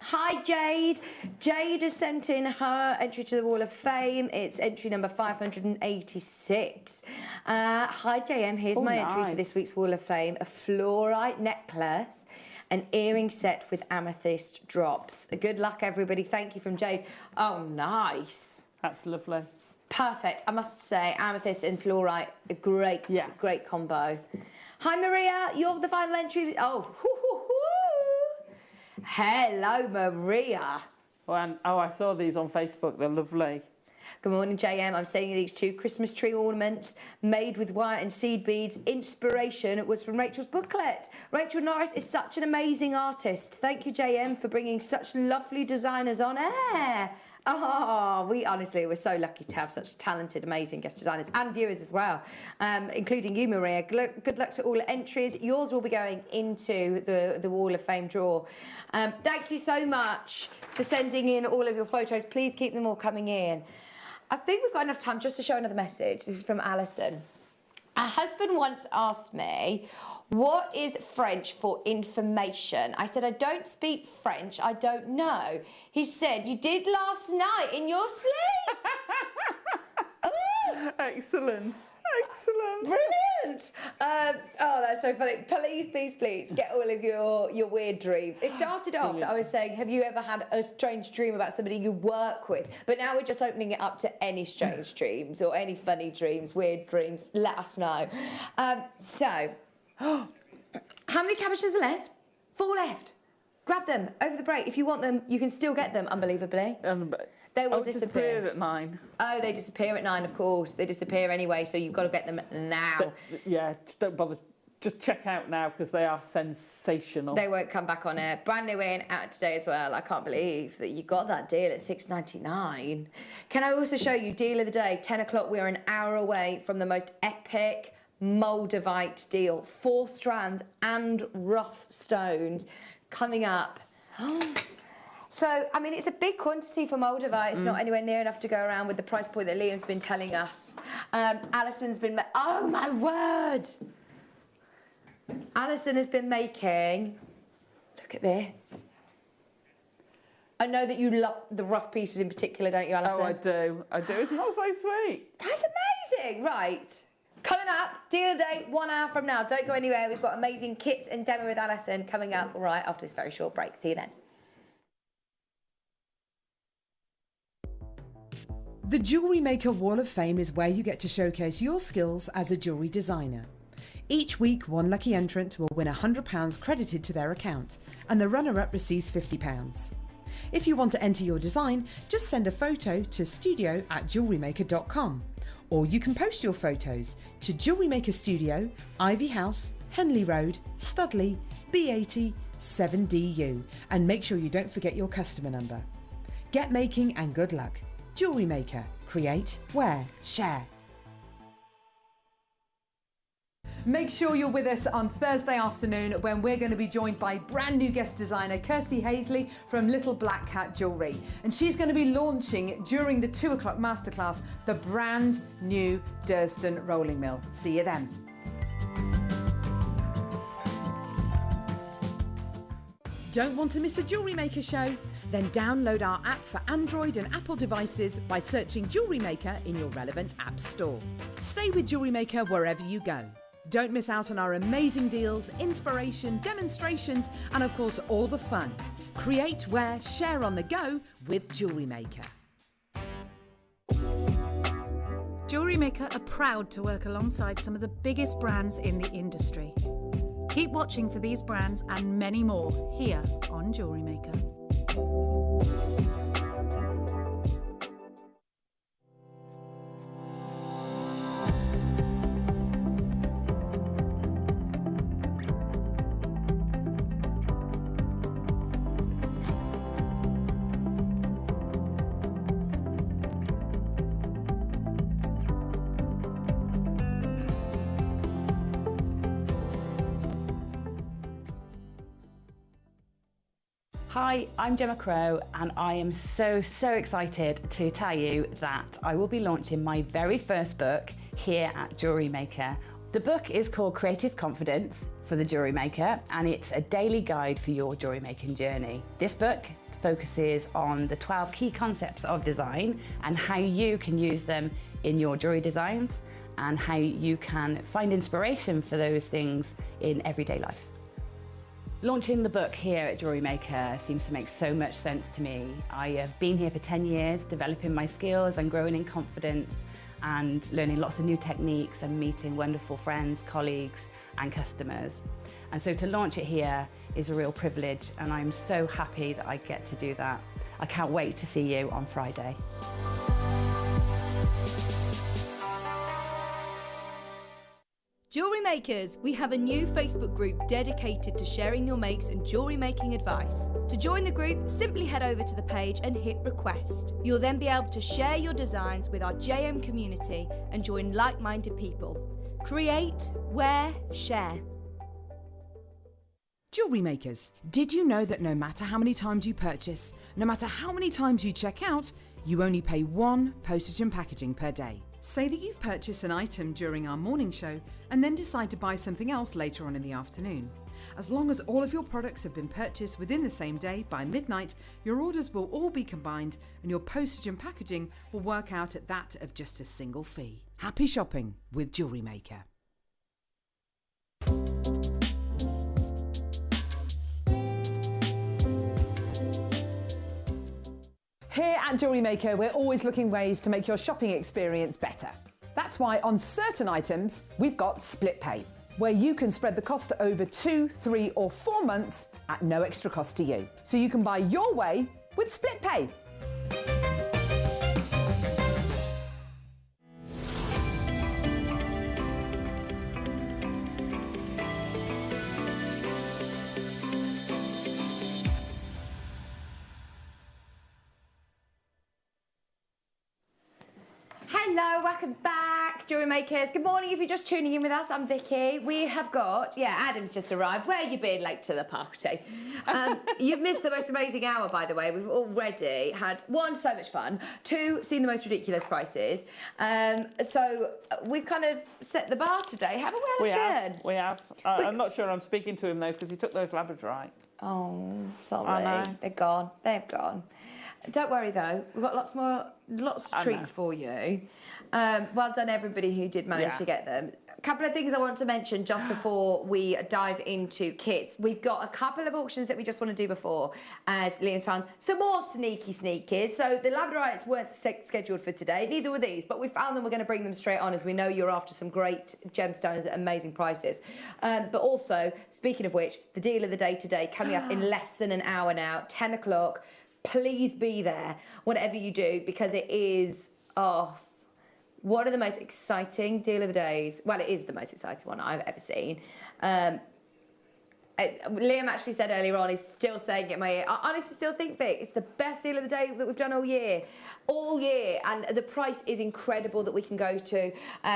Hi, Jade. Jade has sent in her entry to the Wall of Fame. It's entry number 586. Hi, JM. Here's my entry to this week's Wall of Fame. A fluorite necklace, an earring set with amethyst drops. Good luck, everybody. Thank you from Jade. Oh, nice. That's lovely. Perfect. I must say, amethyst and fluorite, a great combo. Hi, Maria. You're the final entry. Oh, hello, Maria. Oh, I saw these on Facebook. They're lovely. Good morning, JM. I'm sending you these 2 Christmas tree ornaments made with wire and seed beads. Inspiration was from Rachel's booklet. Rachel Norris is such an amazing artist. Thank you, JM, for bringing such lovely designers on air. Oh, we're so lucky to have such talented, amazing guest designers and viewers as well, including you, Maria. Good luck to all the entries. Yours will be going into the Wall of Fame draw. Thank you so much for sending in all of your photos. Please keep them all coming in. I think we've got enough time just to show another message. This is from Alison. A husband once asked me, what is French for information? I said, I don't speak French, I don't know. He said, you did last night in your sleep. Excellent. Excellent. Brilliant. Oh, that's so funny. Please, get all of your weird dreams. It started off that I was saying, have you ever had a strange dream about somebody you work with? But now we're just opening it up to any strange dreams or any funny dreams, weird dreams. Let us know. So, how many cabochons are left? 4 left. Grab them over the break. If you want them, you can still get them, unbelievably. They will disappear at 9. Oh, they disappear at 9, of course. They disappear anyway, so you've got to get them now. Just don't bother. Just check out now because they are sensational. They won't come back on air. Brand new in, out today as well. I can't believe that you got that deal at $6.99. Can I also show you deal of the day? 10 o'clock. We are an hour away from the most epic Moldavite deal. 4 strands and rough stones coming up. So, I mean, it's a big quantity for Moldavite. It's not anywhere near enough to go around with the price point that Liam's been telling us. Alison's been... Oh, my word! Alison has been making... Look at this. I know that you love the rough pieces in particular, don't you, Alison? Oh, I do. Isn't that so sweet? That's amazing! Right. Coming up, deal of the day, 1 hour from now. Don't go anywhere. We've got amazing kits and demo with Alison coming up right after this very short break. See you then. The Jewellery Maker Wall of Fame is where you get to showcase your skills as a jewellery designer. Each week, one lucky entrant will win £100 credited to their account, and the runner-up receives £50. If you want to enter your design, just send a photo to studio@jewellerymaker.com, or you can post your photos to Jewellery Maker Studio, Ivy House, Henley Road, Studley, B80 7DU, and make sure you don't forget your customer number. Get making and good luck. Jewellery Maker. Create, wear, share. Make sure you're with us on Thursday afternoon when we're going to be joined by brand new guest designer Kirsty Hazley from Little Black Cat Jewellery. And she's going to be launching during the 2 o'clock masterclass the brand new Durston rolling mill. See you then. Don't want to miss a Jewellery Maker show? Then download our app for Android and Apple devices by searching Jewellery Maker in your relevant app store. Stay with Jewellery Maker wherever you go. Don't miss out on our amazing deals, inspiration, demonstrations, and of course all the fun. Create, wear, share on the go with Jewellery Maker. Jewellery Maker are proud to work alongside some of the biggest brands in the industry. Keep watching for these brands and many more here on Jewellery Maker. Hi, I'm Gemma Crow and I am so excited to tell you that I will be launching my very first book here at Jewellery Maker. The book is called Creative Confidence for the Jewellery Maker and it's a daily guide for your jewellery making journey. This book focuses on the 12 key concepts of design and how you can use them in your jewellery designs and how you can find inspiration for those things in everyday life. Launching the book here at Jewellery Maker seems to make so much sense to me. I have been here for 10 years, developing my skills and growing in confidence and learning lots of new techniques and meeting wonderful friends, colleagues and customers. And so to launch it here is a real privilege and I'm so happy that I get to do that. I can't wait to see you on Friday. Jewellery Makers, we have a new Facebook group dedicated to sharing your makes and jewellery making advice. To join the group, simply head over to the page and hit request. You'll then be able to share your designs with our JM community and join like-minded people. Create, wear, share. Jewellery Makers, did you know that no matter how many times you purchase, no matter how many times you check out, you only pay one postage and packaging per day? Say that you've purchased an item during our morning show and then decide to buy something else later on in the afternoon. As long as all of your products have been purchased within the same day by midnight, your orders will all be combined and your postage and packaging will work out at that of just a single fee. Happy shopping with Jewellery Maker. Here at Jewellery Maker, we're always looking ways to make your shopping experience better. That's why on certain items, we've got split pay, where you can spread the cost over 2, 3 or 4 months at no extra cost to you. So you can buy your way with split pay. Hello, welcome back, Jewellery Makers. Good morning if you're just tuning in with us. I'm Vicky. We have got, Adam's just arrived. Where you been late to the party? You've missed the most amazing hour, by the way. We've already had, 1, so much fun, 2, seen the most ridiculous prices. So we've kind of set the bar today, haven't we, Alison? We have. I'm not sure I'm speaking to him, though, because he took those Labradorite. Oh, sorry. I know. They're gone. They've gone. Don't worry though, we've got lots of treats for you. Well done everybody who did manage to get them. A couple of things I want to mention just before we dive into kits. We've got a couple of auctions that we just want to do before, as Liam's found some more sneaky sneakers. So the Labradorites weren't scheduled for today, neither were these, but we found them. We're going to bring them straight on as we know you're after some great gemstones at amazing prices. But also, speaking of which, the deal of the day today coming up in less than an hour now, 10 o'clock. Please be there, whatever you do, because it is, one of the most exciting deal of the days. Well, it is the most exciting one I've ever seen. Liam actually said earlier on, he's still saying it in my ear. I honestly still think, Vic, it's the best deal of the day that we've done all year. And the price is incredible that we can go to.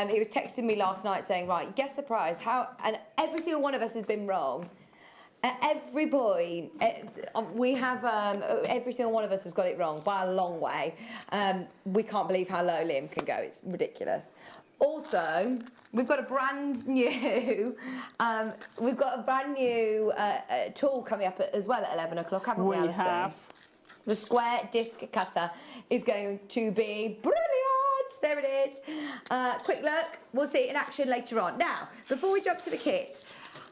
He was texting me last night saying, right, guess the price. And every single one of us has been wrong. At every point, we have, every single one of us has got it wrong by a long way. We can't believe how low Liam can go. It's ridiculous. Also, we've got a brand new, tool coming up as well at 11 o'clock, haven't we, Alison? We have. The square disc cutter is going to be brilliant. There it is. Quick look. We'll see it in action later on. Now, before we jump to the kits,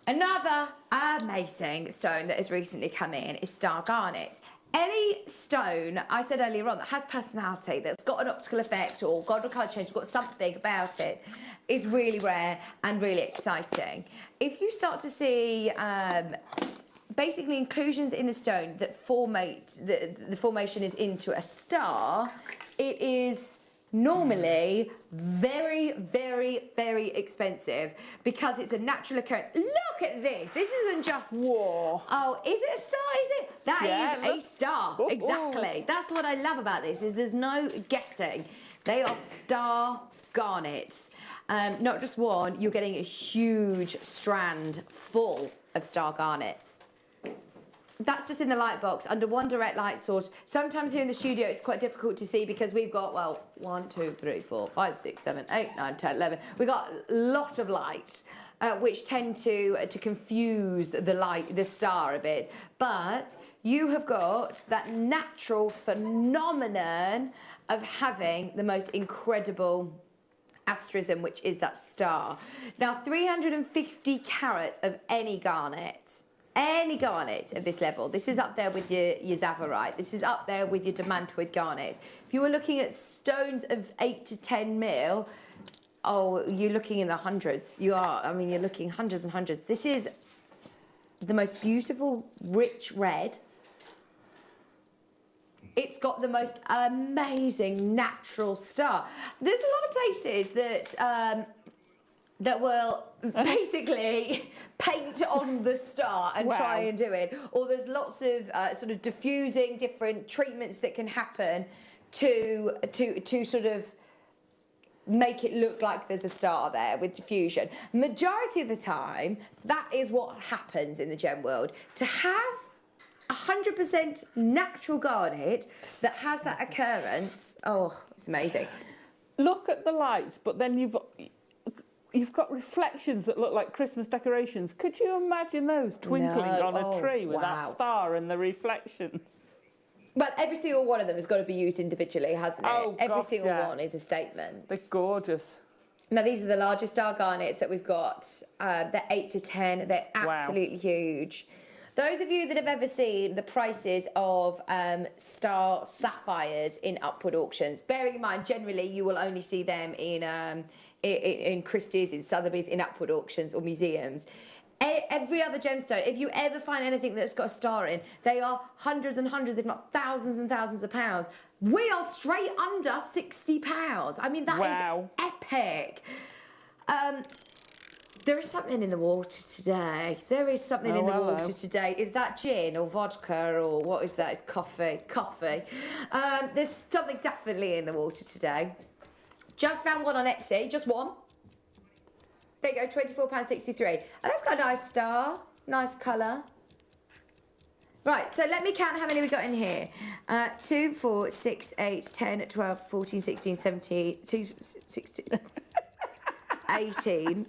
another amazing stone that has recently come in is star garnet. Any stone, I said earlier on, that has personality, that's got an optical effect or got a colour change, got something about it, is really rare and really exciting. If you start to see basically inclusions in the stone that the formation is into a star, it is normally very, very, very expensive because it's a natural occurrence. Look at this. This isn't just... Whoa. Oh, is it a star, is it? That is a star. Ooh, exactly. ooh. That's what I love about this, is there's no guessing. They are star garnets. Not just one, you're getting a huge strand full of star garnets. That's just in the light box under one direct light source. Sometimes here in the studio it's quite difficult to see because we've got, well, 1, 2, 3, 4, 5, 6, 7, 8, 9, 10, 11. We've got a lot of lights which tend to confuse the star a bit. But you have got that natural phenomenon of having the most incredible asterism, which is that star. Now, 350 carats of any garnet of this level, this is up there with your Zavarite, this is up there with your Demantoid garnet. If you were looking at stones of 8 to 10 mil, oh, you're looking in the hundreds. You are, I mean, you're looking hundreds and hundreds. This is the most beautiful, rich red. It's got the most amazing natural star. There's a lot of places that that will basically paint on the star and try and do it. Or there's lots of sort of diffusing different treatments that can happen to sort of make it look like there's a star there with diffusion. Majority of the time, that is what happens in the gem world. To have 100% natural garnet that has that occurrence, oh, it's amazing. Look at the lights, but then you've got reflections that look like Christmas decorations. Could you imagine those twinkling on a tree with that star and the reflections? But every single one of them has got to be used individually, hasn't it? Oh, every single one is a statement. They're gorgeous. Now, these are the largest star garnets that we've got. They're 8 to 10. They're absolutely huge. Those of you that have ever seen the prices of star sapphires in upward auctions, bearing in mind, generally, you will only see them in Christie's, in Sotheby's, in upward auctions or museums. Every other gemstone, if you ever find anything that's got a star in, they are hundreds and hundreds, if not thousands and thousands of pounds. We are straight under £60. I mean, that is epic. There is something in the water today. There is something in the water today. Is that gin or vodka or what is that? It's coffee. Coffee. There's something definitely in the water today. Just found one on Etsy, just one. There you go, £24.63. And that's got a nice star, nice colour. Right, so let me count how many we got in here. 2, 4, 6, 8, 10, 12, 14, 16, 17, 16, 18.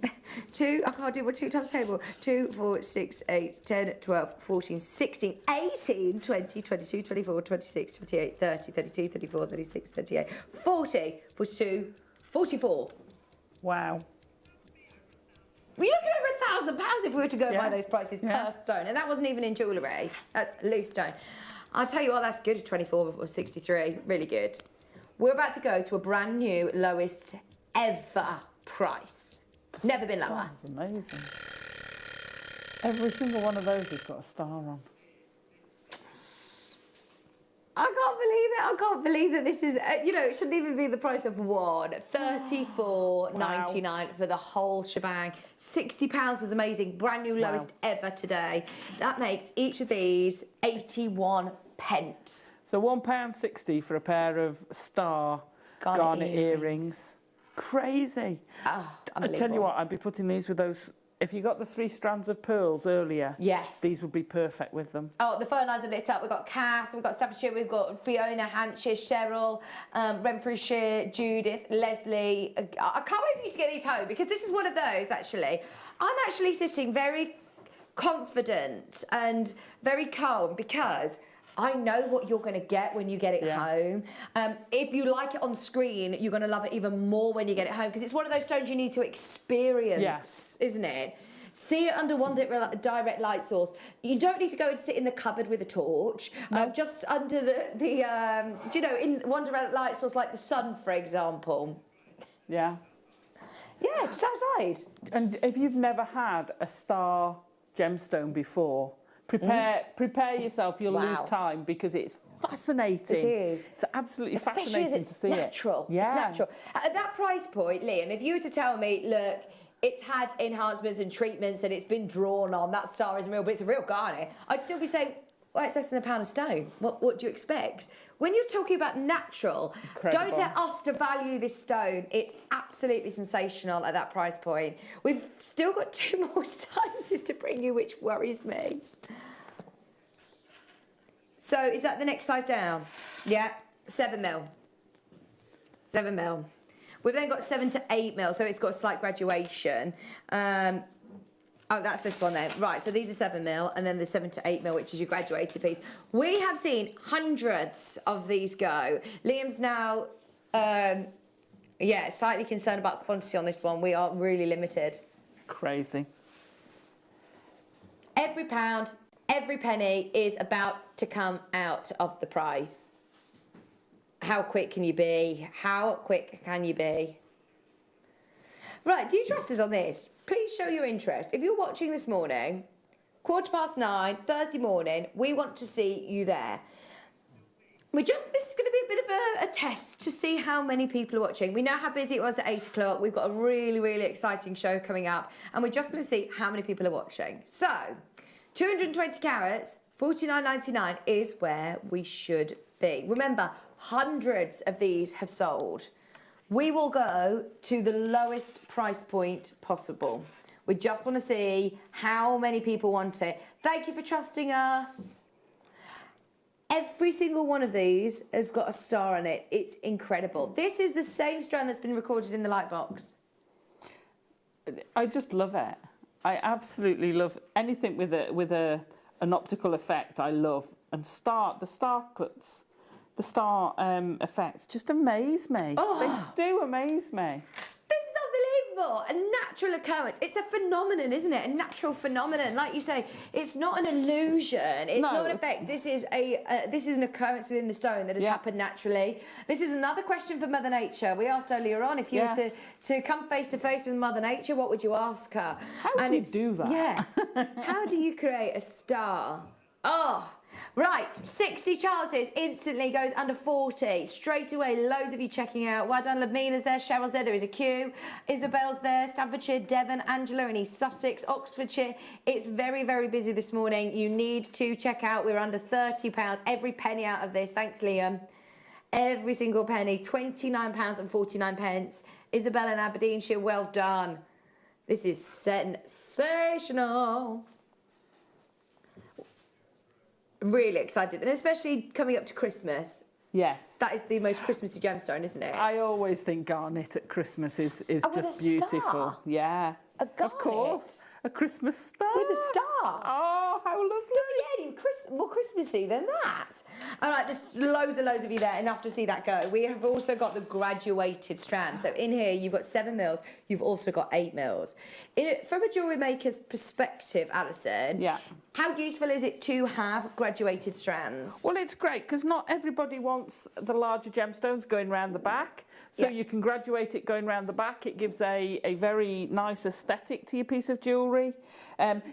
2, I can't do what 2 times table. 2, 4, 6, 8, 10, 12, 14, 16, 18, 20, 22, 24, 26, 28, 30, 32, 34, 36, 38, 40, 42, 44. Wow. We're looking over £1,000 if we were to go by those prices per stone. And that wasn't even in jewellery. That's loose stone. I'll tell you what, that's good at 24 or 63. Really good. We're about to go to a brand new lowest ever price. Never been lower. That's amazing. Every single one of those has got a star on. I can't believe it. I can't believe that this is, you know, it shouldn't even be the price of one. $34.99 for the whole shebang. £60 was amazing. Brand new lowest ever today. That makes each of these 81 pence. So £1.60 for a pair of star garnet earrings. Crazy. Oh, I tell you what, I'd be putting these with those. If you got the 3 strands of pearls earlier, these would be perfect with them. Oh, the phone lines are lit up. We've got Kath, we've got Staffordshire, we've got Fiona, Hampshire, Cheryl, Renfrewshire, Judith, Leslie. I can't wait for you to get these home because this is one of those, actually. I'm actually sitting very confident and very calm because I know what you're going to get when you get it home. If you like it on screen, you're going to love it even more when you get it home because it's one of those stones you need to experience, isn't it? See it under one direct light source. You don't need to go and sit in the cupboard with a torch. Just under you know, in one direct light source like the sun, for example. Yeah. Yeah, just outside. And if you've never had a star gemstone before, prepare yourself. You'll lose time because it's fascinating. It is. It's absolutely Especially fascinating as to see natural. it. Yeah. It's natural. At that price point, Liam, if you were to tell me, look, it's had enhancements and treatments and it's been drawn on, that star isn't real, but it's a real garnet, I'd still be saying, well, it's less than £1 a stone. What do you expect? When you're talking about natural, Incredible. don't let us devalue this stone. It's absolutely sensational at that price point. We've still got 2 more sizes to bring you, which worries me. So is that the next size down? Yeah, 7mm. 7mm. We've then got 7 to 8mm, so it's got a slight graduation. Oh, that's this one then. Right, so these are 7mm, and then the 7 to 8mm, which is your graduated piece. We have seen hundreds of these go. Liam's now, slightly concerned about quantity on this one. We are really limited. Crazy. Every pound, every penny is about to come out of the price. How quick can you be? How quick can you be? Right, do you trust us on this? Please show your interest. If you're watching this morning, 9:15, Thursday morning, we want to see you there. This is going to be a bit of a test to see how many people are watching. We know how busy it was at 8 o'clock. We've got a really, really exciting show coming up, and we're just going to see how many people are watching. So, 220 carats, $49.99 is where we should be. Remember, hundreds of these have sold. We will go to the lowest price point possible. We just want to see how many people want it. Thank you for trusting us. Every single one of these has got a star on it. It's incredible. This is the same strand that's been recorded in the light box. I just love it. I absolutely love anything with an optical effect. I love, and the star cuts. The star effects just amaze me. Oh. They do amaze me. This is unbelievable. A natural occurrence. It's a phenomenon, isn't it? A natural phenomenon. Like you say, it's not an illusion. It's not an effect. This is an occurrence within the stone that has happened naturally. This is another question for Mother Nature. We asked earlier on, if you were to come face to face with Mother Nature, what would you ask her? How do you do that? Yeah. How do you create a star? Oh. Right, 60 chances, instantly goes under 40. Straight away, loads of you checking out. Well done, Lamina's there, Cheryl's there, there is a queue. Isabel's there, Staffordshire, Devon, Angela in East Sussex, Oxfordshire. It's very, very busy this morning. You need to check out. We're under £30. Every penny out of this. Thanks, Liam. Every single penny, £29.49. Isabel in Aberdeenshire, well done. This is sensational. Really excited, and especially coming up to Christmas. Yes. That is the most Christmassy gemstone, isn't it? I always think garnet at Christmas is just beautiful. Star? Yeah. A garnet? Of course. A Christmas star. With a star? Oh, how lovely. Doesn't get any more Christmassy than that. All right, there's loads and loads of you there, enough to see that go. We have also got the graduated strand. So in here, you've got 7mm, you've also got 8mm. From a jewellery maker's perspective, Alison, how useful is it to have graduated strands? Well, it's great because not everybody wants the larger gemstones going round the back. So you can graduate it going round the back. It gives a very nice aesthetic to your piece of jewellery.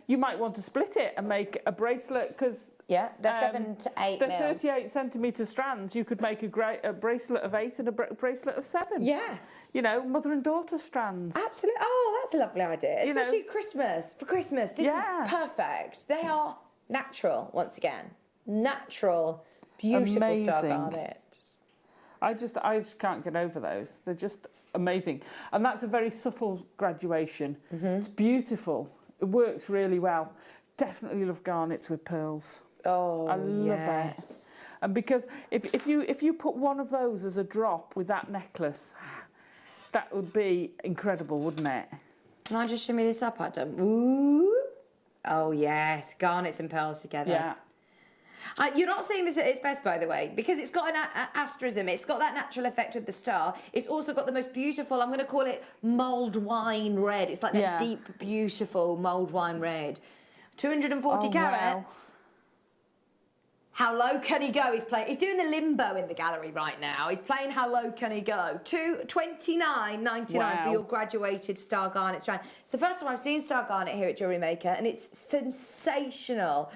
You might want to split it and make a bracelet because... Yeah, they're 7 to 8 they're mil. 38 centimetre strands. You could make a bracelet of 8 and a bracelet of 7. Yeah. You know, mother and daughter strands. Absolutely. Oh, that's a lovely idea. Especially Christmas. For Christmas, this is perfect. They are natural, once again. Natural, beautiful star garnet. I just can't get over those. They're just amazing. And that's a very subtle graduation. It's beautiful. It works really well. Definitely love garnets with pearls. Oh, I love it. And because if you put one of those as a drop with that necklace, that would be incredible, wouldn't it? Can I just shimmy this up, Adam? Ooh. Oh, yes. Garnets and pearls together. Yeah. You're not seeing this at its best, by the way, because it's got an asterism. It's got that natural effect of the star. It's also got the most beautiful, I'm going to call it mulled wine red. It's like that deep, beautiful mulled wine red. 240 carats. Wow. How low can he go? He's doing the limbo in the gallery right now. He's playing how low can he go? $29.99 for your graduated star garnet strand. It's the first time I've seen star garnet here at Jewellery Maker, and it's sensational.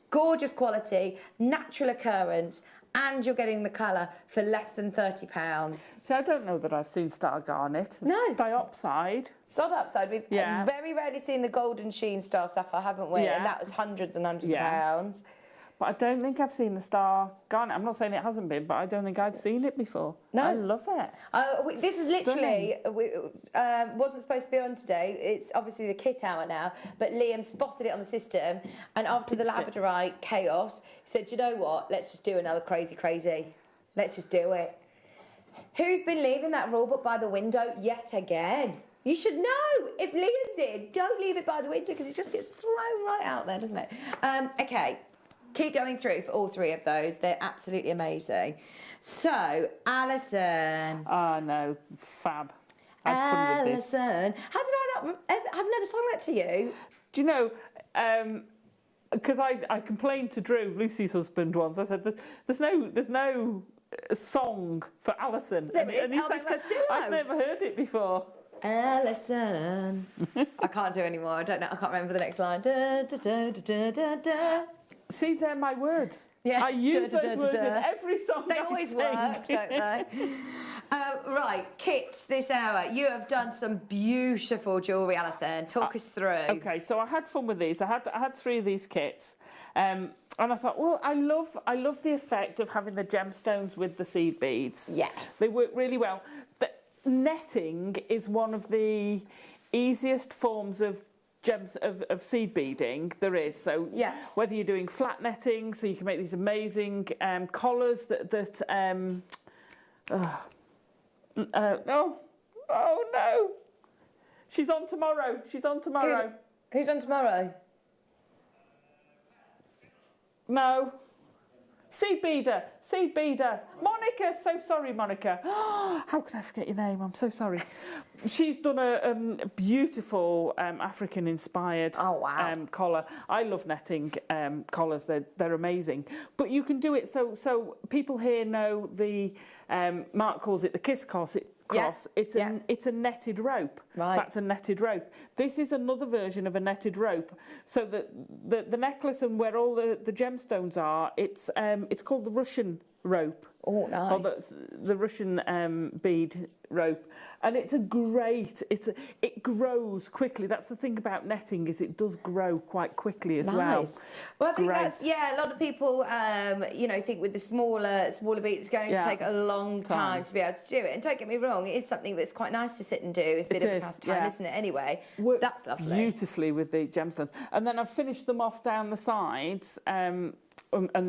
Gorgeous quality, natural occurrence, and you're getting the colour for less than £30. So I don't know that I've seen star garnet. No. Diopside. Star diopside. We've very rarely seen the golden sheen star sapphire, haven't we? Yeah. And that was hundreds and hundreds of pounds. But I don't think I've seen the star garnet. I'm not saying it hasn't been, but I don't think I've seen it before. No. I love it. This is literally, wasn't supposed to be on today. It's obviously the kit hour now, but Liam spotted it on the system, and after the Labradorite chaos, he said, you know what, let's just do another crazy. Let's just do it. Who's been leaving that rule book by the window yet again? You should know. If Liam's in, don't leave it by the window, because it just gets thrown right out there, doesn't it? Okay. Keep going through for all three of those. They're absolutely amazing. So, Alison. Oh, no. Fab. I had fun with this. Alison. How did I not... I've never sung that to you. Do you know... because I complained to Drew, Lucy's husband, once. I said, there's no song for Alison. And he Elvis said, Costello. I've never heard it before. Alison. I can't do anymore. I don't know. I can't remember the next line. Da, da, da, da, da, da. See, they're my words. Yeah. I use those words in every song They always work, don't they? Right, kits this hour. You have done some beautiful jewellery, Alison. Talk us through. Okay, so I had fun with these. I had 3 of these kits. And I thought, well, I love the effect of having the gemstones with the seed beads. Yes. They work really well. The netting is one of the easiest forms of seed beading there is. So whether you're doing flat netting, so you can make these amazing collars oh no, she's on tomorrow. Who's on tomorrow? No. Seed beader. Monica, so sorry, Monica. How can I forget your name? I'm so sorry. She's done a beautiful African-inspired collar. I love netting collars. They're amazing. But you can do it so people here know the Mark calls it the kiss cross. It's a netted rope. Right. That's a netted rope. This is another version of a netted rope. So that the necklace and where all the gemstones are, it's called the Russian rope. Oh, nice. Or the Russian bead rope. And it's it grows quickly. That's the thing about netting, is it does grow quite quickly as well. Well, I think that's, a lot of people, think with the smaller beads, it's going to take a long time to be able to do it. And don't get me wrong, it is something that's quite nice to sit and do. It's a bit of a pastime, isn't it, anyway? That's lovely. Beautifully with the gemstones. And then I've finished them off down the sides, and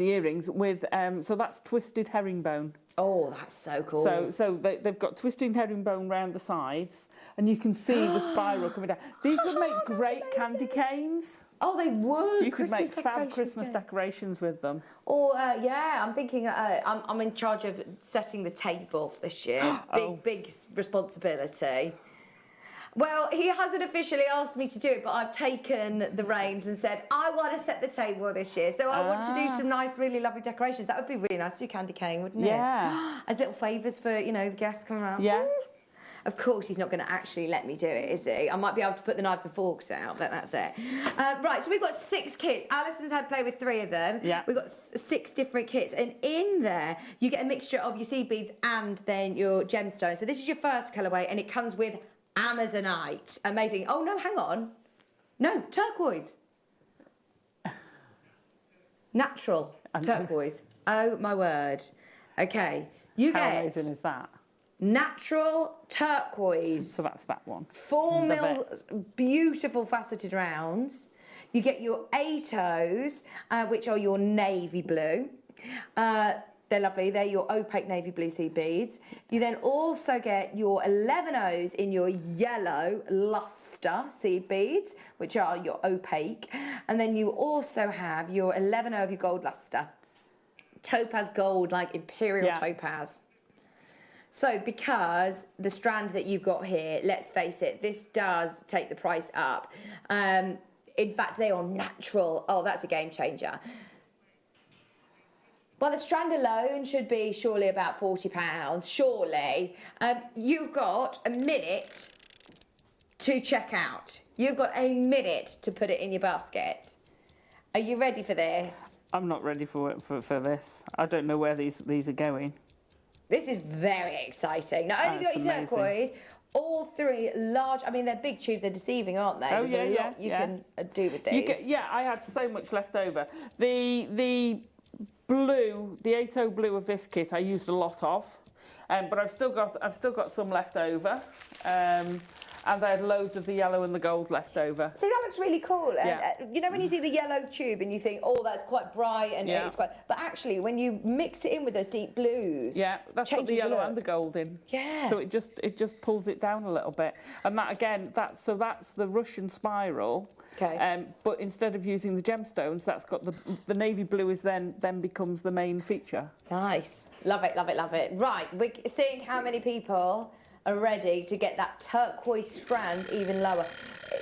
the earrings with, so that's twisted herringbone. Oh, that's so cool. So they've got twisted herringbone round the sides, and you can see the spiral coming down. These would make great candy canes. Oh, they would. You could make fab Christmas decorations with them. Or, I'm thinking I'm in charge of setting the table this year. Big responsibility. Well, he hasn't officially asked me to do it, but I've taken the reins and said, I want to set the table this year. So I want to do some nice, really lovely decorations. That would be really nice to do candy cane, wouldn't it? Yeah. As little favours for, the guests coming around. Yeah. Of course, he's not going to actually let me do it, is he? I might be able to put the knives and forks out, but that's it. Right, so we've got 6 kits. Alison's had play with 3 of them. Yeah. We've got 6 different kits. And in there, you get a mixture of your seed beads and then your gemstones. So this is your first colourway, and it comes with Amazonite. Amazing. Oh, no, hang on. No, turquoise. Natural turquoise. Oh, my word. Okay. How amazing is that? Natural turquoise. So that's that one. 4 mils, beautiful faceted rounds. You get your 8 O's, which are your navy blue. They're lovely. They're your opaque navy blue seed beads. You then also get your 11Os in your yellow luster seed beads, which are your opaque. And then you also have your 11O of your gold luster. Topaz gold, like Imperial topaz. So because the strand that you've got here, let's face it, this does take the price up. In fact, they are natural. Oh, that's a game changer. Well, the strand alone should be surely about £40, surely. You've got a minute to check out. You've got a minute to put it in your basket. Are you ready for this? I'm not ready for this. I don't know where these are going. This is very exciting. Not only have you got your turquoise, all three large, I mean, they're big tubes, they're deceiving, aren't they? Oh, There's a lot you can do with these. I had so much left over. The blue, the 8O blue of this kit, I used a lot of, but I've still got some left over, and I had loads of the yellow and the gold left over. See, that looks really cool. You know when you see the yellow tube and you think, oh, that's quite bright and it's quite, but actually when you mix it in with those deep blues, that's got the yellow and the gold in. Yeah. So it just pulls it down a little bit, and that again, that's the Russian spiral. Okay. But instead of using the gemstones, that's got the navy blue is then becomes the main feature. Nice. Love it, love it, love it. Right, we're seeing how many people are ready to get that turquoise strand even lower.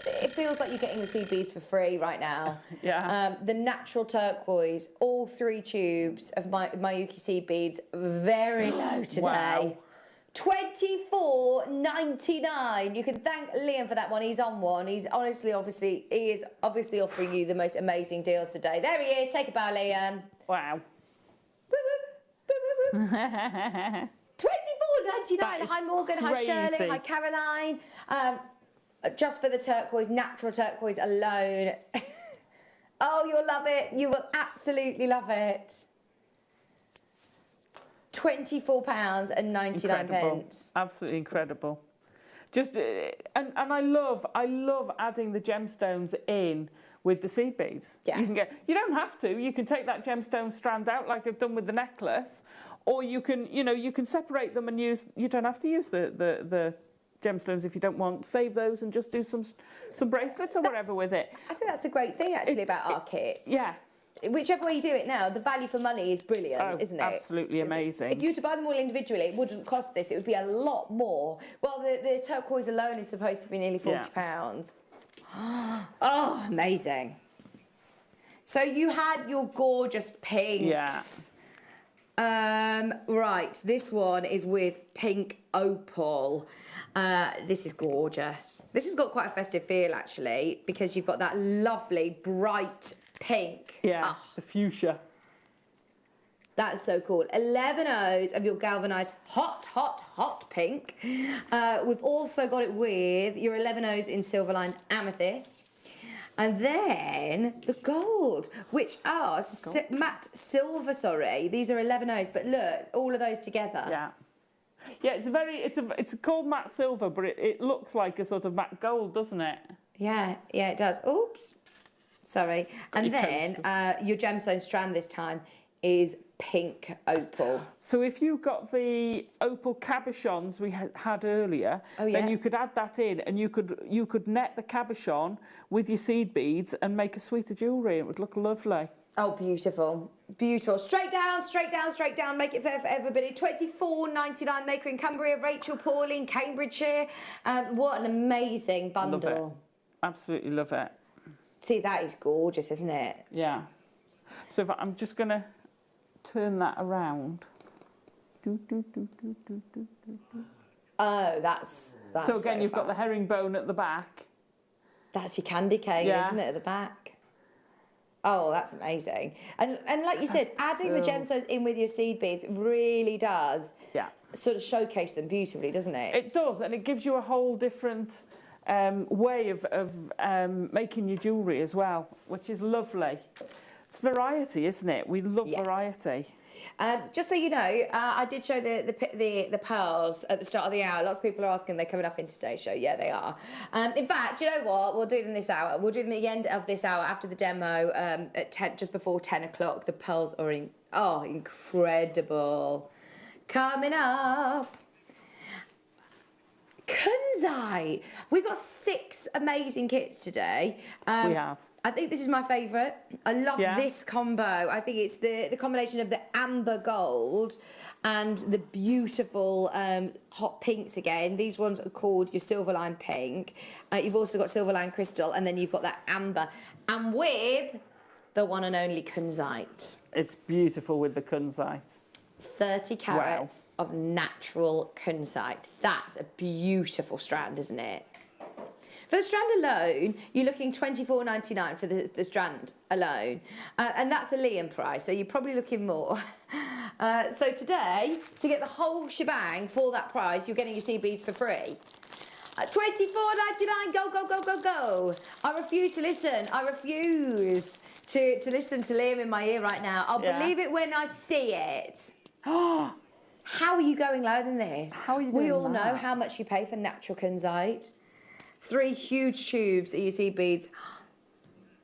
It feels like you're getting the seed beads for free right now. Yeah. The natural turquoise, all 3 tubes of my Mayuki seed beads, very low today. Wow. $24.99. You can thank Liam for that one. He's on one. He is obviously offering you the most amazing deals today. There he is. Take a bow, Liam. Wow. $24.99. Hi Morgan. Hi Shirley. Hi Caroline. Just for the turquoise, natural turquoise alone. Oh, you'll love it. You will absolutely love it. £24.99. Absolutely incredible. Just and I love adding the gemstones in with the seed beads. Yeah. You don't have to. You can take that gemstone strand out like I've done with the necklace, or you can separate them and use. You don't have to use the gemstones if you don't want. Save those and just do some bracelets or whatever with it. I think that's the great thing actually about our kits. Yeah. Whichever way you do it now, the value for money is brilliant, isn't it? Absolutely amazing. If you were to buy them all individually, it wouldn't cost this. It would be a lot more. Well, the turquoise alone is supposed to be nearly £40. Oh, amazing. So you had your gorgeous pinks. Yeah. Right, this one is with pink opal. This is gorgeous. This has got quite a festive feel, actually, because you've got that lovely, bright pink. Yeah, the fuchsia. That's so cool. 11 O's of your galvanised hot pink. We've also got it with your 11 O's in silver-lined amethyst. And then the gold, which are matte silver, sorry. These are 11 O's, but look, all of those together. Yeah. Yeah, it's called matte silver, but it looks like a sort of matte gold, doesn't it? Yeah, it does. Oops. Sorry. And then your gemstone strand this time is pink opal. So if you got the opal cabochons we had earlier, then you could add that in, and you could net the cabochon with your seed beads and make a suite of jewellery. It would look lovely. Oh, beautiful. Beautiful. Straight down. Make it fair for everybody. £24.99. Maker in Cumbria, Rachel, Pauline, Cambridgeshire. What an amazing bundle. Love it. Absolutely love it. See, that is gorgeous, isn't it? Yeah. So if I'm just going to turn that around. Oh, that's so again, you've got the herringbone at the back. That's your candy cane, isn't it, at the back? Oh, that's amazing. And like you said, adding the gemstones in with your seed beads really does sort of showcase them beautifully, doesn't it? It does, and it gives you a whole different way of making your jewellery as well, which is lovely. It's variety, isn't it? We love variety. Just so you know, I did show the pearls at the start of the hour. Lots of people are asking, they're coming up in today's show. Yeah, they are. In fact, do you know what? We'll do them this hour. We'll do them at the end of this hour after the demo at 10, just before 10 o'clock. The pearls are Oh, incredible. Coming up. Kunzite. We've got 6 amazing kits today. We have. I think this is my favourite. I love this combo. I think it's the combination of the amber gold and the beautiful hot pinks again. These ones are called your Silverline Pink. You've also got Silverline Crystal, and then you've got that amber. And with the one and only Kunzite. It's beautiful with the Kunzite. 30 carats of natural Kunzite. That's a beautiful strand, isn't it? For the strand alone, you're looking $24.99 for the strand alone. And that's a Liam price, so you're probably looking more. So today, to get the whole shebang for that price, you're getting your sea beads for free. $24.99, go, go, go, go, go. I refuse to listen. I refuse to listen to Liam in my ear right now. I'll believe it when I see it. How are you going lower than this? How are you We doing all know that? how much you pay for natural Kunzite. 3 huge tubes of your seed beads.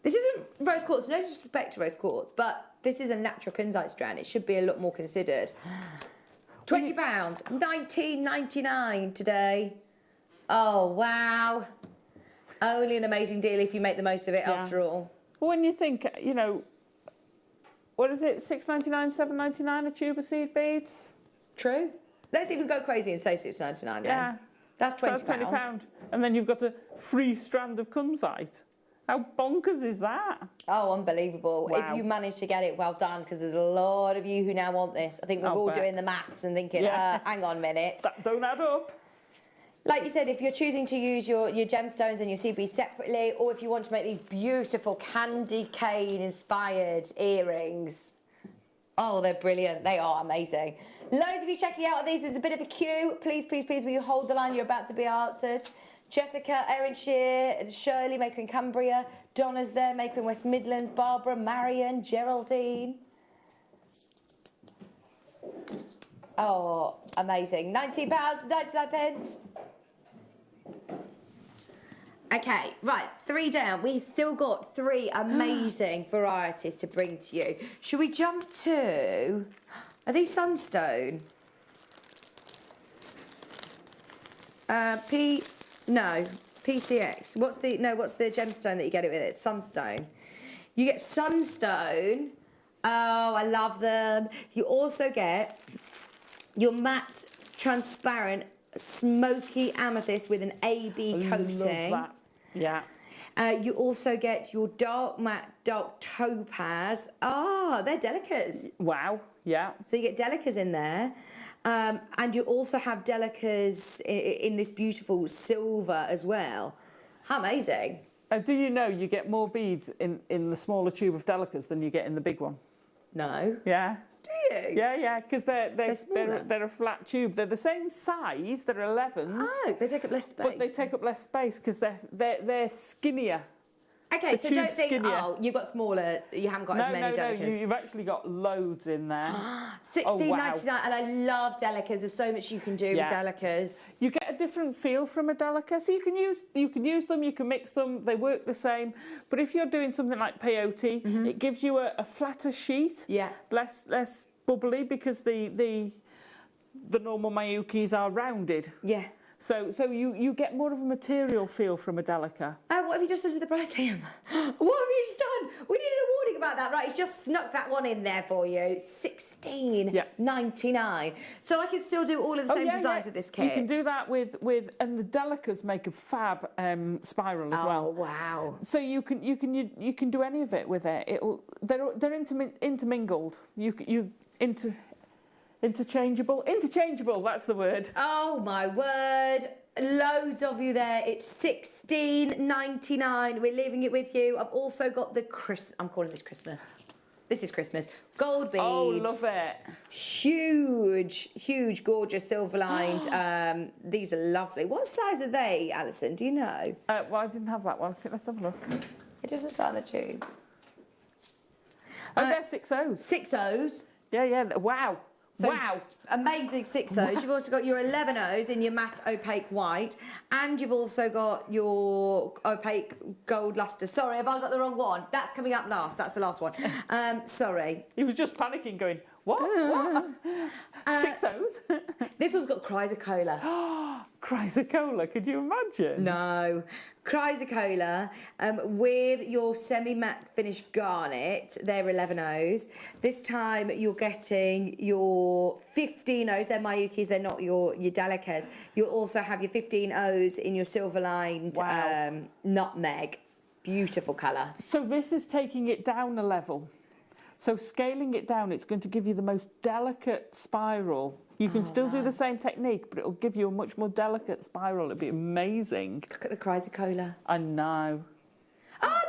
This isn't rose quartz, no disrespect to rose quartz, but this is a natural Kunzite strand. It should be a lot more considered. £20, $19.99 today. Oh, wow. Only an amazing deal if you make the most of it after all. When you think, you know, what is it, $6.99, $7.99 a tube of seed beads? True. Let's even go crazy and say $6.99 then. Yeah. That's £20. So that's £20. And then you've got a free strand of Kunzite. How bonkers is that? Oh, unbelievable. Wow. If you manage to get it, well done, because there's a lot of you who now want this. I think we're all doing the maths and thinking, hang on a minute. That don't add up. Like you said, if you're choosing to use your gemstones and your CB separately, or if you want to make these beautiful candy cane inspired earrings, oh, they're brilliant. They are amazing. Loads of you checking out these. There's a bit of a queue. Please, please, please, will you hold the line? You're about to be answered. Jessica, Erin Shear, Shirley, maker in Cumbria. Donna's there, maker in West Midlands. Barbara, Marion, Geraldine. Oh, amazing. £19.99. Okay, right, 3 down. We've still got 3 amazing varieties to bring to you. Should we jump to... Are these Sunstone? No, PCX. What's the gemstone that you get it with? It's Sunstone. You get Sunstone. Oh, I love them. You also get your matte, transparent, smoky amethyst with an AB coating. Love that. Yeah. You also get your dark matte, dark topaz. Ah, they're delicas. Wow. Yeah. So you get delicas in there. And you also have delicas in this beautiful silver as well. How amazing. Do you know you get more beads in the smaller tube of delicas than you get in the big one? No. Yeah. Do you? Yeah, because they're smaller. a flat tube. They're the same size. They're 11s. Oh, they take up less space. But they take up less space because they're skinnier. Okay, so don't think, skinnier. you've got smaller, you haven't got as many delicas. No, you've actually got loads in there. $16.99, and I love delicas. There's so much you can do with delicas. You get a different feel from a delica, so you can use them, you can mix them. They work the same. But if you're doing something like peyote, it gives you a flatter sheet. Yeah. Less bubbly because the normal mayukis are rounded. Yeah. So you get more of a material feel from a delica. What have you just done to the price, Liam? What have you just done? We needed a warning about that. Right, he's just snuck that one in there for you. $16.99. So I can still do all of the same designs with this kit. You can do that with and the delicas make a fab spiral as well. Oh wow! So you can do any of it with it. They're intermingled. Interchangeable, that's the word. Oh my word. Loads of you there. It's $16.99. We're leaving it with you. I've also got the I'm calling this Christmas. This is Christmas. Gold beads. Oh, love it. Huge, gorgeous silver lined. These are lovely. What size are they, Alison? Do you know? Well, I didn't have that one. Let's have a look. It doesn't say on the tube. Oh, they're 6 O's. 6 O's? Yeah. Wow. So wow. Amazing 6Os. You've also got your 11Os in your matte opaque white, and you've also got your opaque gold luster. Sorry, have I got the wrong one? That's coming up last. That's the last one. Sorry. He was just panicking, going, what? 6Os? This one's got chrysocolla. Chrysocolla, could you imagine? No. Chrysocolla with your semi-matte finish garnet. They're 11Os. This time you're getting your 15Os. They're Mayukis, they're not your Dalicas. You'll also have your 15Os in your silver-lined nutmeg. Beautiful colour. So this is taking it down a level. So scaling it down, it's going to give you the most delicate spiral. You can still do the same technique, but it'll give you a much more delicate spiral. It'll be amazing. Look at the chrysocolla. I know. Oh,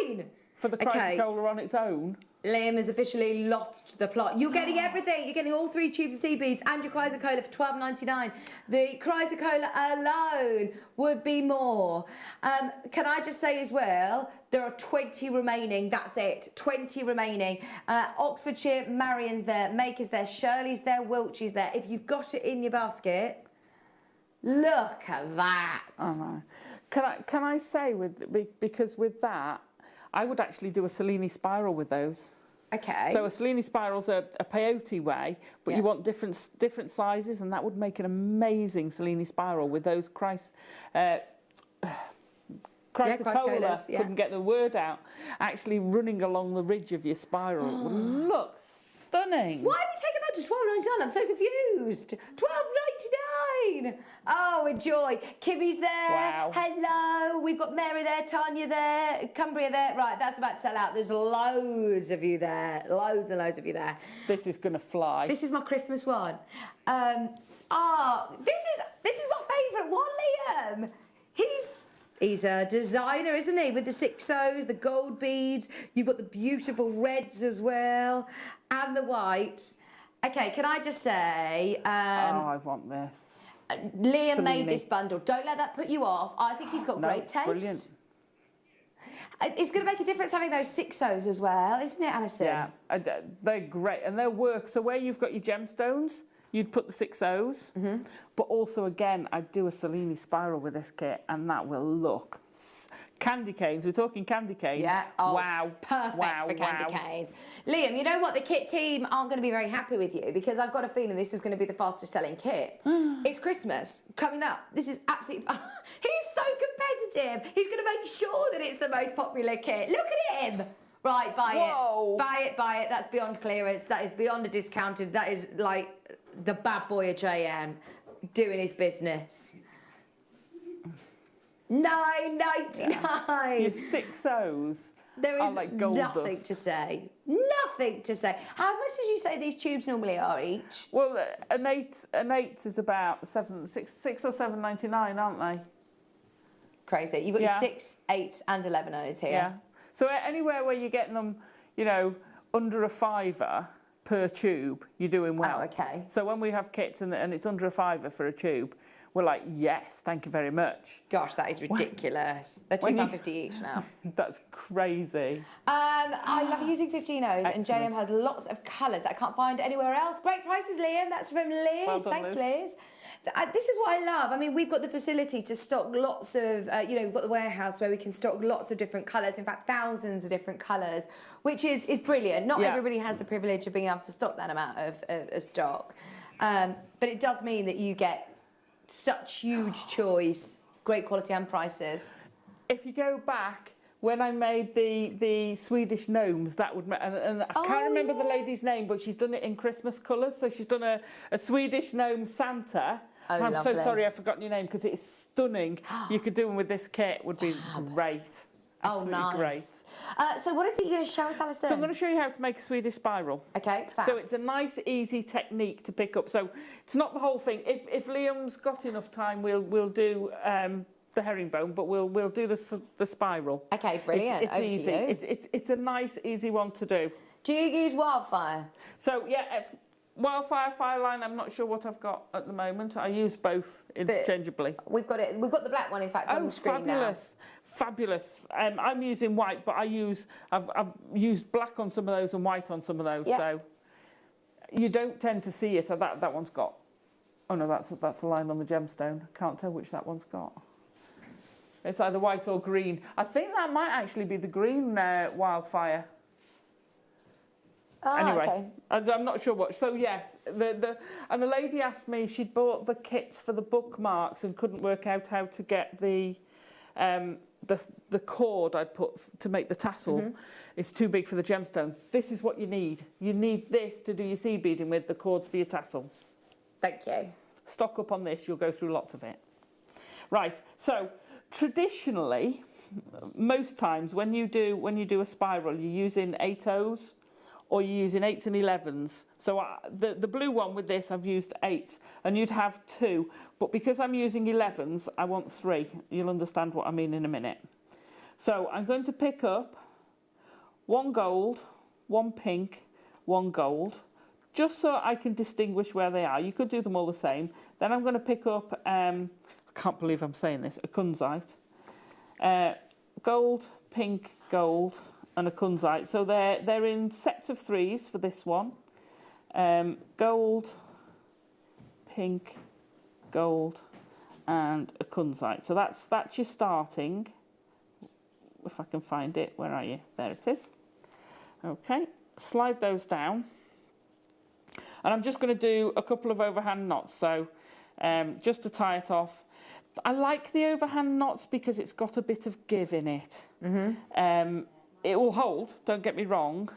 $12.99. For the chrysocolla on its own. Liam has officially lost the plot. You're getting everything. You're getting all 3 tubes of sea beads and your chrysocolla for $12.99. The chrysocolla alone would be more. Can I just say as well, there are 20 remaining. That's it. 20 remaining. Oxfordshire, Marion's there, Maker's there, Shirley's there, Wiltshire's there. If you've got it in your basket, look at that. Oh, no. Can I say, because with that, I would actually do a Cellini spiral with those. Okay. So a Cellini spiral's a peyote way, but you want different sizes, and that would make an amazing Cellini spiral with those chrysocolla. Couldn't get the word out. Actually running along the ridge of your spiral. It would look stunning. Why have you taken that to $12.99? I'm so confused. $12.99. Oh, enjoy. Kimmy's there. Wow. Hello. We've got Mary there, Tanya there, Cumbria there. Right, that's about to sell out. There's loads of you there. Loads and loads of you there. This is going to fly. This is my Christmas one. This is my favourite one, Liam. He's a designer, isn't he? With the 6Os, the gold beads. You've got the beautiful reds as well, and the whites. Okay, can I just say... I want this. Liam made this bundle. Don't let that put you off. I think he's got great taste. Brilliant. It's going to make a difference having those 6Os as well, isn't it, Alison? Yeah, they're great, and they'll work. So where you've got your gemstones, you'd put the 6Os, but also, again, I'd do a Cellini spiral with this kit, and that will look... Candy canes, we're talking candy canes. Yeah, oh, wow. Perfect for candy canes. Liam, you know what? The kit team aren't going to be very happy with you because I've got a feeling this is going to be the fastest selling kit. It's Christmas coming up. This is absolutely... He's so competitive. He's going to make sure that it's the most popular kit. Look at him. Right, buy it. Buy it. That's beyond clearance. That is beyond a discounted. That is like the bad boy of JM doing his business. $9.99. Your 6Os There are is like gold nothing dust. to say. Nothing to say. How much did you say these tubes normally are each? Well, an eight is about $6 or $7.99, aren't they? Crazy. You've got your 6, 8s and 11Os here. Yeah. So anywhere where you're getting them, you know, under a £5 per tube, you're doing well. Oh, okay. So when we have kits and it's under a £5 for a tube, we're like, yes, thank you very much. Gosh, that is ridiculous. They're £2.50 each now. That's crazy. I love using 15Os, and JM has lots of colours that I can't find anywhere else. Great prices, Liam. That's from Liz. Well done, Thanks, Liz. This is what I love. I mean, we've got the facility to stock lots of, we've got the warehouse where we can stock lots of different colours, in fact, thousands of different colours, which is brilliant. Not everybody has the privilege of being able to stock that amount of stock. But it does mean that you get such huge choice, great quality and prices. If you go back, when I made the Swedish gnomes, that would... And I can't remember the lady's name, but she's done it in Christmas colours. So she's done a Swedish gnome Santa. Oh, I'm lovely. so sorry I've forgotten your name because it's stunning. You could do them with this kit, would be great. Absolutely great. So what is it you're going to show us, Alison? So I'm going to show you how to make a Swedish spiral. Okay, fab. So it's a nice, easy technique to pick up. So it's not the whole thing. If Liam's got enough time, we'll do the herringbone, but we'll do the spiral. Okay, brilliant. It's easy. It's a nice, easy one to do. Do you use wildfire? So yeah, wildfire, fire line. I'm not sure what I've got at the moment. I use both interchangeably. We've got it. We've got the black one, in fact, on the screen fabulous. now. Fabulous. I'm using white, but I've used black on some of those and white on some of those. Yep. So You don't tend to see it. That one's got, oh no, that's a line on the gemstone. Can't tell which that one's got. It's either white or green. I think that might actually be the green wildfire. Anyway, okay. I'm not sure what. So yes, and a lady asked me, she'd bought the kits for the bookmarks and couldn't work out how to get the cord I'd put to make the tassel. It's too big for the gemstone. This is what you need. You need this to do your seed beading with, the cords for your tassel. Thank you. Stock up on this, you'll go through lots of it. Right, so traditionally, most times when you do a spiral, you're using 8/0s or you're using 8s and 11s. So the blue one with this, I've used 8s, and you'd have 2. But because I'm using 11s, I want 3. You'll understand what I mean in a minute. So I'm going to pick up 1 gold, 1 pink, 1 gold, just so I can distinguish where they are. You could do them all the same. Then I'm going to pick up, I can't believe I'm saying this, a Kunzite. Gold, pink, gold, and a Kunzite. So they're in sets of 3s for this one. Gold, pink, gold, and a Kunzite. So that's your starting. If I can find it, where are you? There it is. Okay, slide those down. And I'm just going to do a couple of overhand knots, so just to tie it off. I like the overhand knots because it's got a bit of give in it. It will hold, don't get me wrong,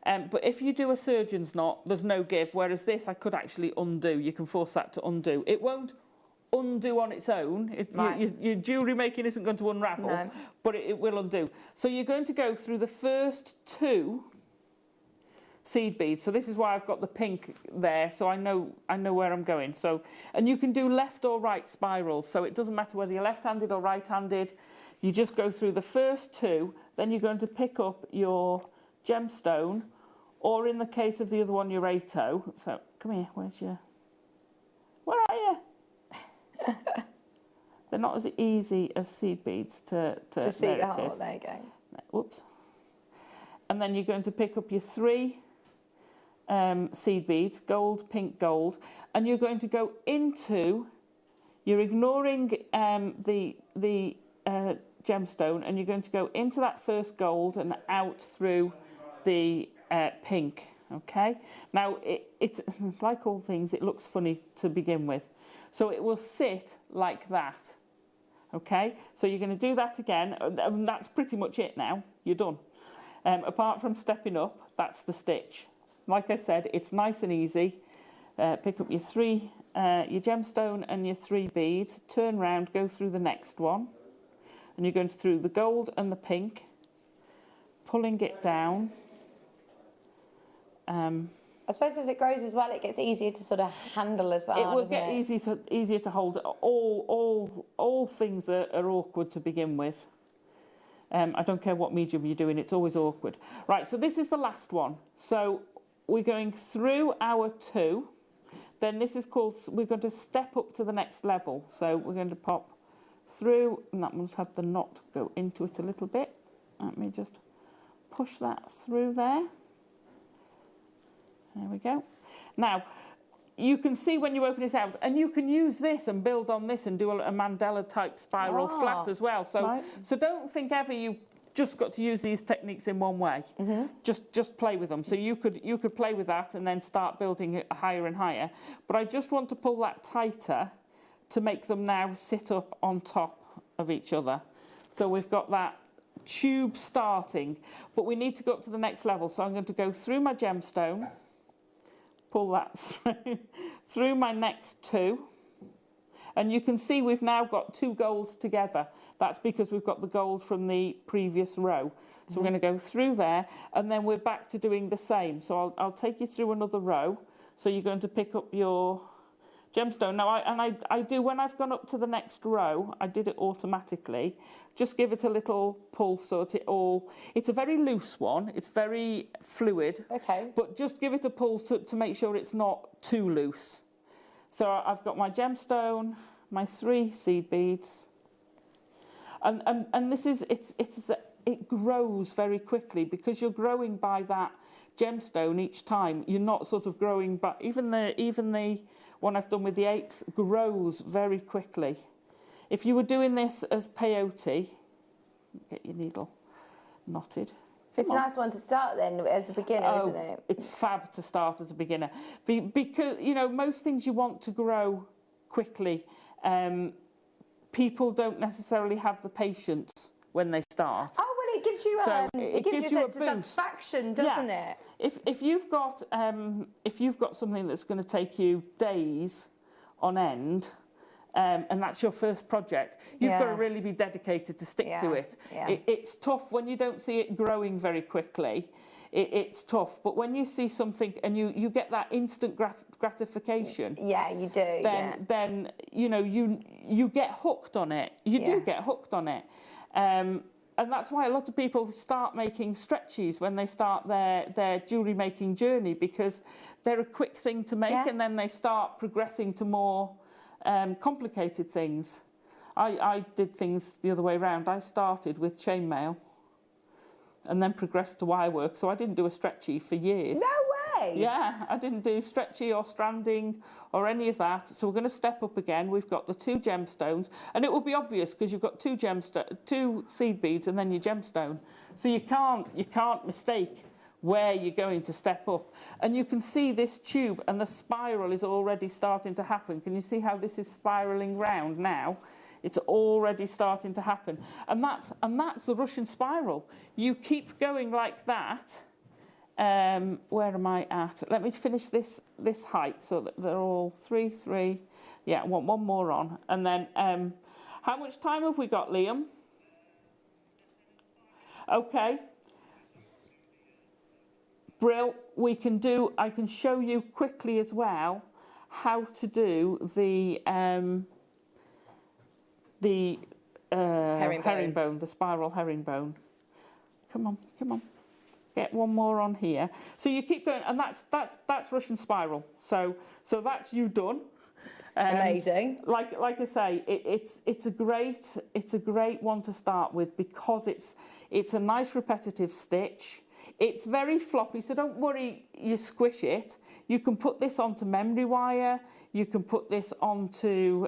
but if you do a surgeon's knot, there's no give, whereas this I could actually undo. You can force that to undo. It won't undo on its own. Your jewellery making isn't going to unravel, but it will undo. So you're going to go through the first 2 seed beads. So this is why I've got the pink there, so I know where I'm going. So, and you can do left or right spirals, so it doesn't matter whether you're left-handed or right-handed. You just go through the first 2, then you're going to pick up your gemstone, or in the case of the other one, your 8/0. So come here, where are you? They're not as easy as seed beads to see the hole. There you go. Whoops. And then you're going to pick up your 3 seed beads, gold, pink, gold, and you're going to go into, you're ignoring the gemstone, and you're going to go into that first gold and out through the pink. Okay, now it's like all things, it looks funny to begin with, so it will sit like that. Okay, so you're going to do that again, and that's pretty much it now. You're done. Apart from stepping up, that's the stitch. Like I said, it's nice and easy. Pick up your gemstone and your 3 beads, turn round, go through the next one, and you're going through the gold and the pink, pulling it down. I suppose as it grows as well, it gets easier to sort of handle as well. It will get easier to hold. All things are awkward to begin with. I don't care what medium you're doing, it's always awkward. Right, so this is the last one. So we're going through our 2. Then this is called, we're going to step up to the next level. So we're going to pop through, and that one's had the knot go into it a little bit. Let me just push that through there. There we go. Now, you can see when you open it out, and you can use this and build on this and do a Mandela type spiral flat as well. So, so don't think ever you just got to use these techniques in one way. Just play with them. So you could play with that and then start building it higher and higher. But I just want to pull that tighter to make them now sit up on top of each other. So we've got that tube starting, but we need to go up to the next level. So I'm going to go through my gemstone, pull that through my next 2, and you can see we've now got 2 golds together. That's because we've got the gold from the previous row. So we're going to go through there, and then we're back to doing the same. So I'll take you through another row. So you're going to pick up your gemstone. Now, I do, when I've gone up to the next row, I did it automatically. Just give it a little pull so it's a very loose one. It's very fluid. Okay. But just give it a pull to make sure it's not too loose. So I've got my gemstone, my 3 seed beads. And this is, it grows very quickly because you're growing by that gemstone each time. You're not sort of growing, but even the one I've done with the 8s grows very quickly. If you were doing this as peyote, get your needle knotted. It's a nice one to start then as a beginner, isn't it? It's fab to start as a beginner. Because, you know, most things you want to grow quickly, people don't necessarily have the patience when they start. Oh, well, it gives you, it gives you a sense of satisfaction, doesn't it? If you've got something that's going to take you days on end, and that's your first project, you've got to really be dedicated to stick to it. It's tough when you don't see it growing very quickly. It's tough, but when you see something and you get that instant gratification, you do. Then you know you get hooked on it. You do get hooked on it, and that's why a lot of people start making stretchies when they start their jewellery making journey, because they're a quick thing to make, and then they start progressing to more complicated things. I did things the other way around. I started with chainmail and then progressed to wire work, so I didn't do a stretchy for years. No way! Yeah, I didn't do stretchy or stranding or any of that, so we're going to step up again. We've got the 2 gemstones, and it will be obvious because you've got 2 seed beads and then your gemstone, so you can't mistake where you're going to step up. And you can see this tube and the spiral is already starting to happen. Can you see how this is spiraling round now? It's already starting to happen. And that's the Russian spiral. You keep going like that. Where am I at? Let me finish this height so that they're all 3, 3. Yeah, I want one more on. And then how much time have we got, Liam? Okay. Brill, I can show you quickly as well how to do the herringbone, the spiral herringbone. Come on. Get one more on here. So you keep going, and that's Russian spiral. So that's you done. Amazing. Like I say, it's a great one to start with because it's a nice repetitive stitch. It's very floppy, so don't worry you squish it. You can put this onto memory wire. You can put this onto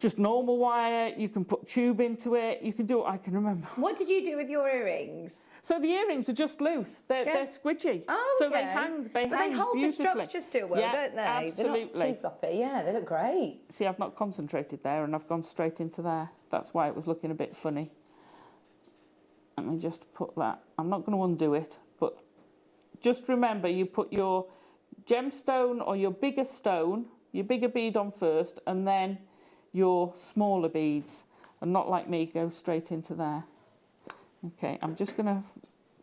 just normal wire. You can put tube into it. You can do what I can remember. What did you do with your earrings? So the earrings are just loose. They're squidgy. Oh, so okay. they hang But they hold beautifully. the structure still well, don't they? Absolutely. They're not too floppy. Yeah, they look great. See, I've not concentrated there, and I've gone straight into there. That's why it was looking a bit funny. Let me just put that. I'm not going to undo it, but just remember you put your gemstone or your bigger stone, your bigger bead on first, and then your smaller beads, and not like me, go straight into there. Okay, I'm just going to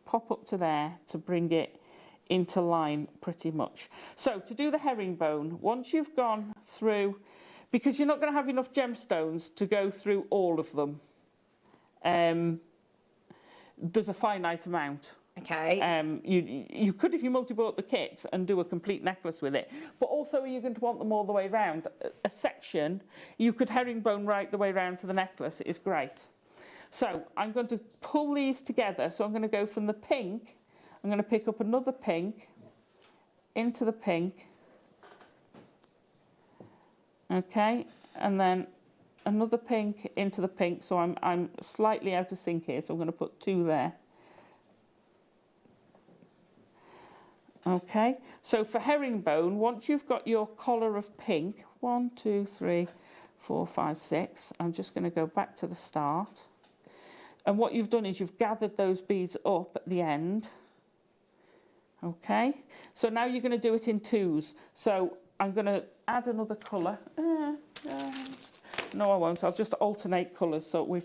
pop up to there to bring it into line pretty much. So to do the herringbone, once you've gone through, because you're not going to have enough gemstones to go through all of them, there's a finite amount. Okay. You could, if you multi-bought the kit, and do a complete necklace with it. But also, you're going to want them all the way around. A section, you could herringbone right the way around to the necklace. It is great. So I'm going to pull these together. So I'm going to go from the pink. I'm going to pick up another pink into the pink. Okay, and then another pink into the pink. So I'm slightly out of sync here. So I'm going to put 2 there. Okay, so for herringbone, once you've got your collar of pink, 1, 2, 3, 4, 5, 6, I'm just going to go back to the start. And what you've done is you've gathered those beads up at the end. Okay, so now you're going to do it in 2s. So I'm going to add another colour. No, I won't. I'll just alternate colours. So we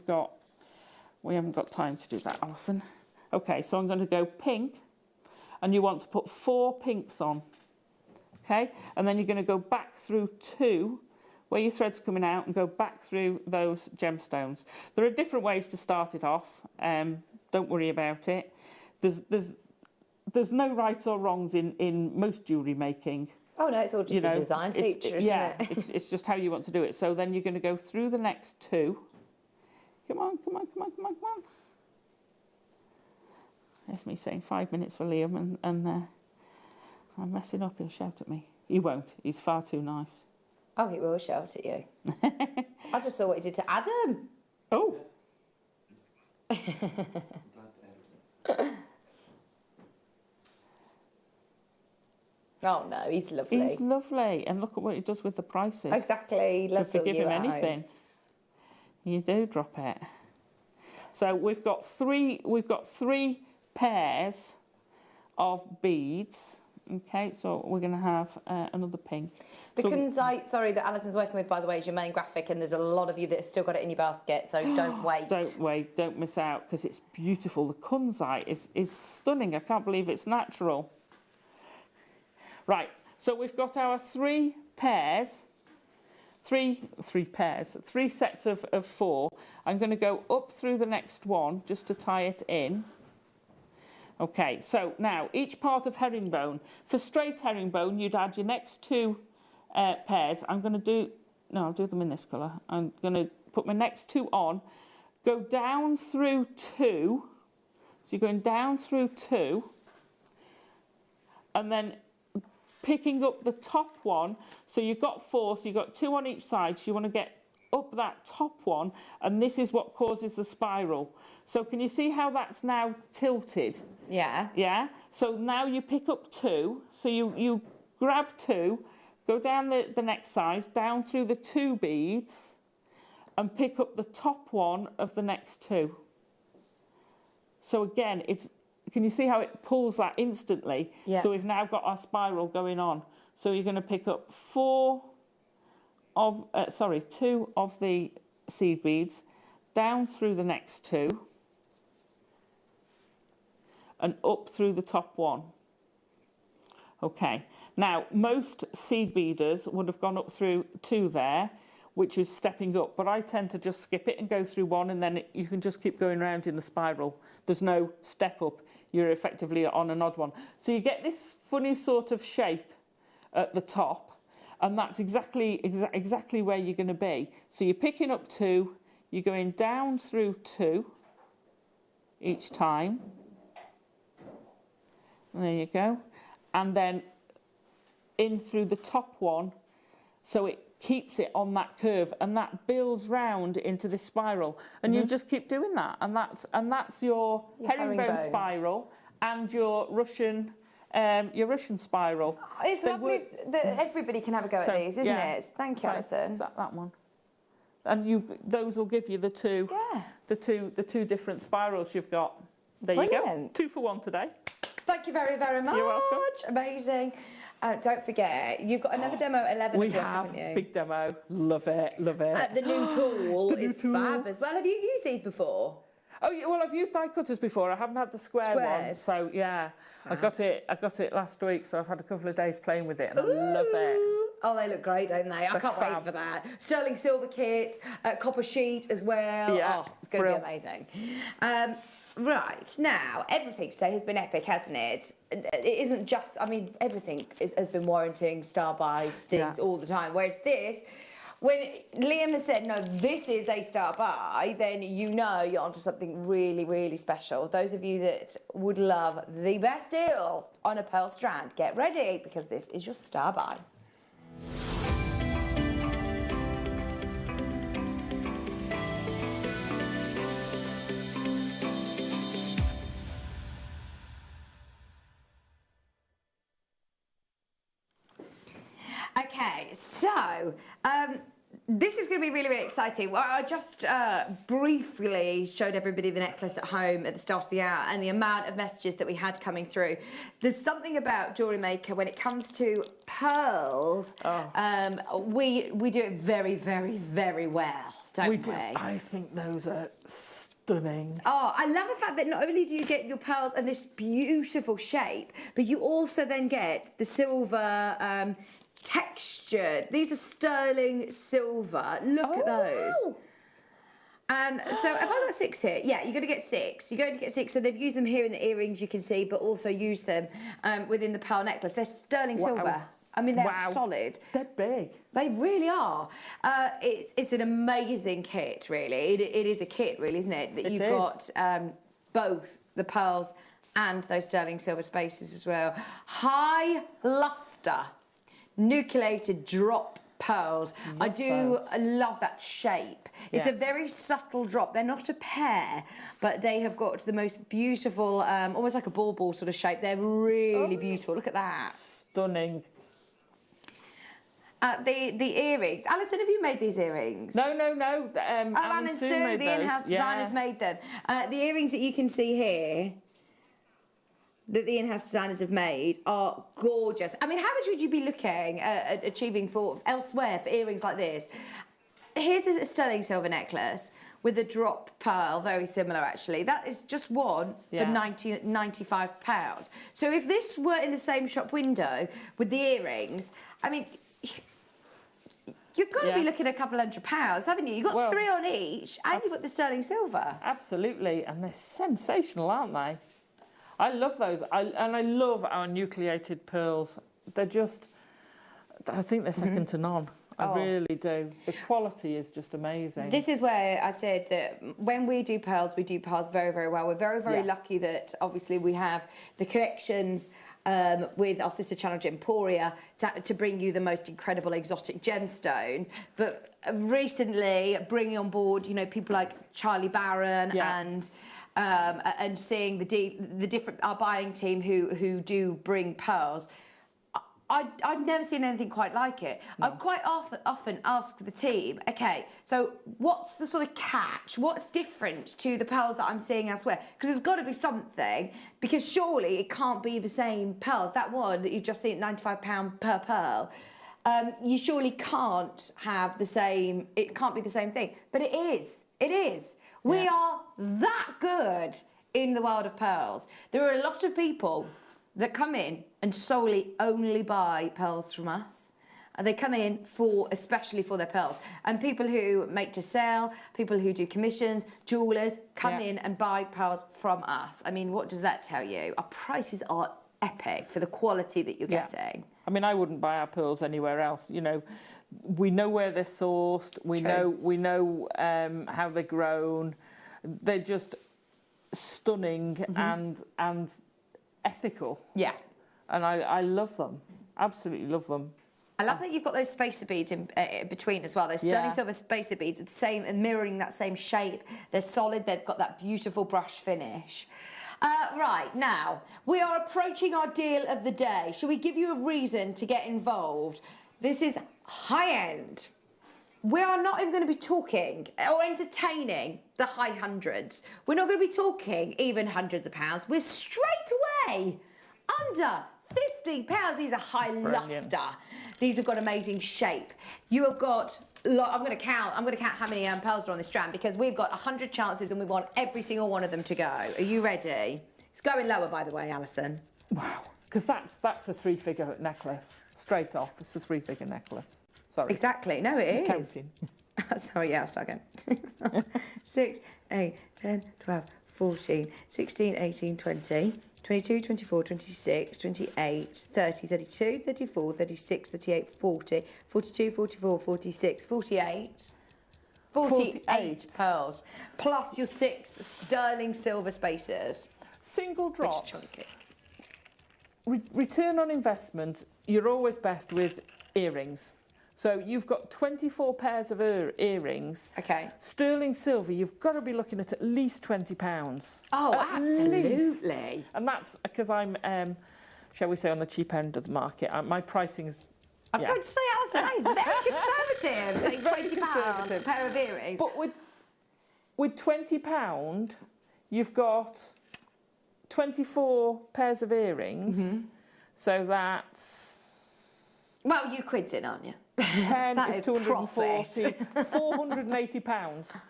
haven't got time to do that, Alison. Okay, so I'm going to go pink. And you want to put 4 pinks on, okay? And then you're going to go back through 2, where your thread's coming out, and go back through those gemstones. There are different ways to start it off. Don't worry about it. There's no rights or wrongs in most jewellery making. Oh no, it's all just a design feature, isn't it? it's just how you want to do it. So then you're going to go through the next 2 Come on, come on, come on, come on, come on. That's me saying 5 minutes for Liam, and I'm messing up. He'll shout at me. He won't. He's far too nice. Oh, he will shout at you. I just saw what he did to Adam. Oh. Oh no, he's lovely. He's lovely, and look at what he does with the prices. Exactly, he loves to give you him at home. anything. You do drop it. So we've got three pairs of beads. Okay, so we're going to have another pink. The so, Kunzite, sorry, that Alison's working with, by the way, is your main graphic, and there's a lot of you that have still got it in your basket, so don't wait. Don't wait, don't miss out, because it's beautiful. The Kunzite is stunning. I can't believe it's natural. Right, so we've got our three sets of 4. I'm going to go up through the next one just to tie it in. Okay, so now each part of herringbone. For straight herringbone, you'd add your next 2 pairs. I'm going to do, no, I'll do them in this colour. I'm going to put my next 2 on, go down through 2. So you're going down through 2, and then picking up the top one. So you've got 4, so you've got 2 on each side. So you want to get up that top one, and this is what causes the spiral. So can you see how that's now tilted? Yeah. Yeah. So now you pick up 2. So you grab 2, go down the next size, down through the 2 beads, and pick up the top one of the next 2. So again, can you see how it pulls that instantly? Yeah. So we've now got our spiral going on. So you're going to pick up 2 of the seed beads, down through the next 2, and up through the top one. Okay, now most seed beaders would have gone up through 2 there, which is stepping up, but I tend to just skip it and go through 1, and then you can just keep going around in the spiral. There's no step up, you're effectively on an odd one. So you get this funny sort of shape at the top, and that's exactly where you're going to be. So you're picking up 2, you're going down through 2 each time. There you go. And then in through the top one, so it keeps it on that curve, and that builds round into this spiral. And you just keep doing that, and that's your herringbone spiral and your Russian spiral. It's lovely that everybody can have a go at these, isn't it? Thank you, Alison. Is that one? And those will give you the two different spirals you've got. There Brilliant. You go. 2 for 1 today. Thank you very, very much. You're welcome. Amazing. Don't forget, you've got another demo at 11 We o'clock, have haven't you? big demo. Love it, love it. The new tool The new is tool. fab as well. Have you used these before? Oh yeah, well I've used die cutters before. I haven't had the square one, Squares. so yeah, I got it last week. So I've had a couple of days playing with it, and I love it. Oh, they look great, don't they? I can't wait fab. for that. Sterling silver kits, copper sheet as well. Yeah, Oh, it's going to be brilliant. amazing. Right, now, everything today has been epic, hasn't it? It isn't just, I mean, everything has been warranting star buys, stings all the time. Whereas this, when Liam has said, no, this is a star buy, then you know you're onto something really, really special. Those of you that would love the best deal on a pearl strand, get ready, because this is your star buy. Okay, so this is going to be really, really exciting. Well, I just briefly showed everybody the necklace at home at the start of the hour and the amount of messages that we had coming through. There's something about Jewellery Maker when it comes to pearls. We do it very, very, very well, don't we? Do. I think those are stunning. Oh, I love the fact that not only do you get your pearls in this beautiful shape, but you also then get the silver texture. These are sterling silver. Look at those. So have I got 6 here? Yeah, you're going to get 6. You're going to get 6. So they've used them here in the earrings, you can see, but also used them within the pearl necklace. They're sterling silver. I mean, they're solid. They're big. They really are. It's an amazing kit, really. It is a kit, really, isn't it? That you've got both the pearls and those sterling silver spaces as well. High luster, nucleated drop pearls. I do love that shape. It's a very subtle drop. They're not a pair, but they have got the most beautiful, almost like a ball sort of shape. They're really beautiful. Look at that. Stunning. The earrings. Alison, have you made these earrings? No. Anne and Sue, the in-house designers, made them. The earrings that you can see here, that the in-house designers have made, are gorgeous. I mean, how much would you be looking at achieving for elsewhere for earrings like this? Here's a sterling silver necklace with a drop pearl, very similar actually. That is just one for £95. So if this were in the same shop window with the earrings, I mean, you've got to be looking at a couple £100, haven't you? You've got 3 on each, and you've got the sterling silver. Absolutely, and they're sensational, aren't they? I love those, and I love our nucleated pearls. They're just, I think they're second to none. I really do. The quality is just amazing. This is where I said that when we do pearls very, very well. We're very, very lucky that obviously we have the collections with our sister channel Imperial to bring you the most incredible exotic gemstones. But recently bringing on board, you know, people like Charlie Barron and seeing the different, our buying team who do bring pearls. I've never seen anything quite like it. I quite often ask the team, okay, so what's the sort of catch? What's different to the pearls that I'm seeing elsewhere? Because there's got to be something, because surely it can't be the same pearls. That one that you've just seen at £95 per pearl, you surely can't have the same, it can't be the same thing. But it is, it is. We are that good in the world of pearls. There are a lot of people that come in and solely only buy pearls from us. They come in especially for their pearls. And people who make to sell, people who do commissions, jewellers, come in and buy pearls from us. I mean, what does that tell you? Our prices are epic for the quality that you're getting. I mean, I wouldn't buy our pearls anywhere else. You know, we know where they're sourced. We know how they're grown. They're just stunning and ethical. Yeah. And I love them. Absolutely love them. I love that you've got those spacer beads in between as well. Those sterling silver spacer beads are the same and mirroring that same shape. They're solid. They've got that beautiful brush finish. Right, now, we are approaching our deal of the day. Shall we give you a reason to get involved? This is high-end. We are not even going to be talking or entertaining the high hundreds. We're not going to be talking even hundreds of pounds. We're straight away under £50. These are high luster. These have got amazing shape. You have got, I'm going to count how many pearls are on this strand, because we've got 100 chances and we want every single one of them to go. Are you ready? It's going lower, by the way, Alison. Wow, because that's a 3-figure necklace. Straight off, it's a 3-figure necklace. Sorry. Exactly. No, it is. Counting. Sorry, I'll start again. 6, 8, 10, 12, 14, 16, 18, 20, 22, 24, 26, 28, 30, 32, 34, 36, 38, 40, 42, 44, 46, 48. 48 pearls. Plus your 6 sterling silver spacers. Single drops. Return on investment, you're always best with earrings. So you've got 24 pairs of earrings. Okay. Sterling silver, you've got to be looking at least £20. Oh, absolutely. Least. And that's because I'm, shall we say, on the cheap end of the market. My pricing is... I'm going to say, Alison, that is very conservative. Saying £20 a pair of earrings. But with £20, you've got 24 pairs of earrings. So that's... Well, you quids in, aren't you? 10 is 240, £480.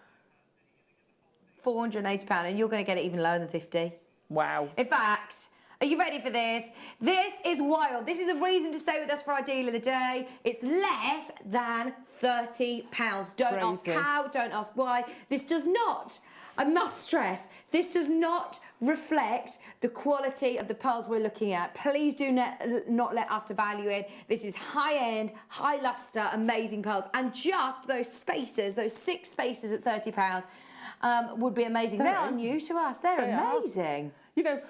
£480, and you're going to get it even lower than 50. Wow. In fact, are you ready for this? This is wild. This is a reason to stay with us for our deal of the day. It's less than £30. Don't ask how, don't ask why. This does not I must stress, this does not reflect the quality of the pearls we're looking at. Please do not let us devalue it. This is high-end, high luster, amazing pearls. And just those spaces, those 6 spaces at £30 would be amazing. They are new to us. They're amazing. You know,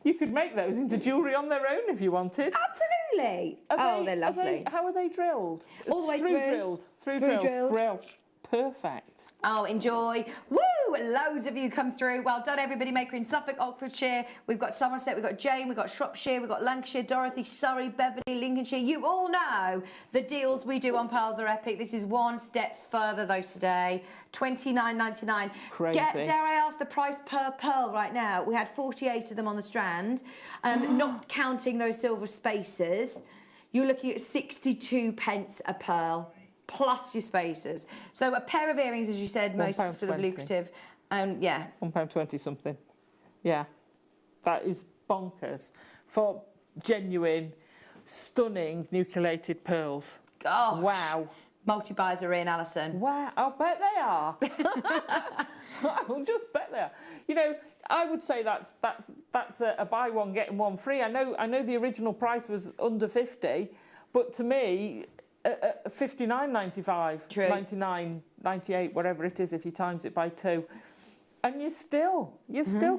you could make those into jewellery on their own if you wanted. Absolutely. They're lovely. How are they drilled? All the way through. Through drilled. Brill. Perfect. Oh, enjoy. Woo! Loads of you come through. Well done, everybody. Maker in Suffolk, Oxfordshire. We've got Somerset, we've got Jane, we've got Shropshire, we've got Lancashire, Dorothy, Surrey, Beverley, Lincolnshire. You all know the deals we do on pearls are epic. This is one step further, though, today. $29.99. Crazy. Dare I ask the price per pearl right now? We had 48 of them on the strand, not counting those silver spaces. You're looking at 62 pence a pearl, plus your spacers. So a pair of earrings, as you said, most sort of lucrative. Yeah. £1.20 something. Yeah. That is bonkers for genuine, stunning nucleated pearls. Gosh. Wow. Multi-buys are in, Alison. Wow. I'll bet they are. I'll just bet they are. You know, I would say that's a buy one, get one free. I know the original price was under 50, but to me, $59.95, True. 99, 98, whatever it is if you times it by 2. And you're still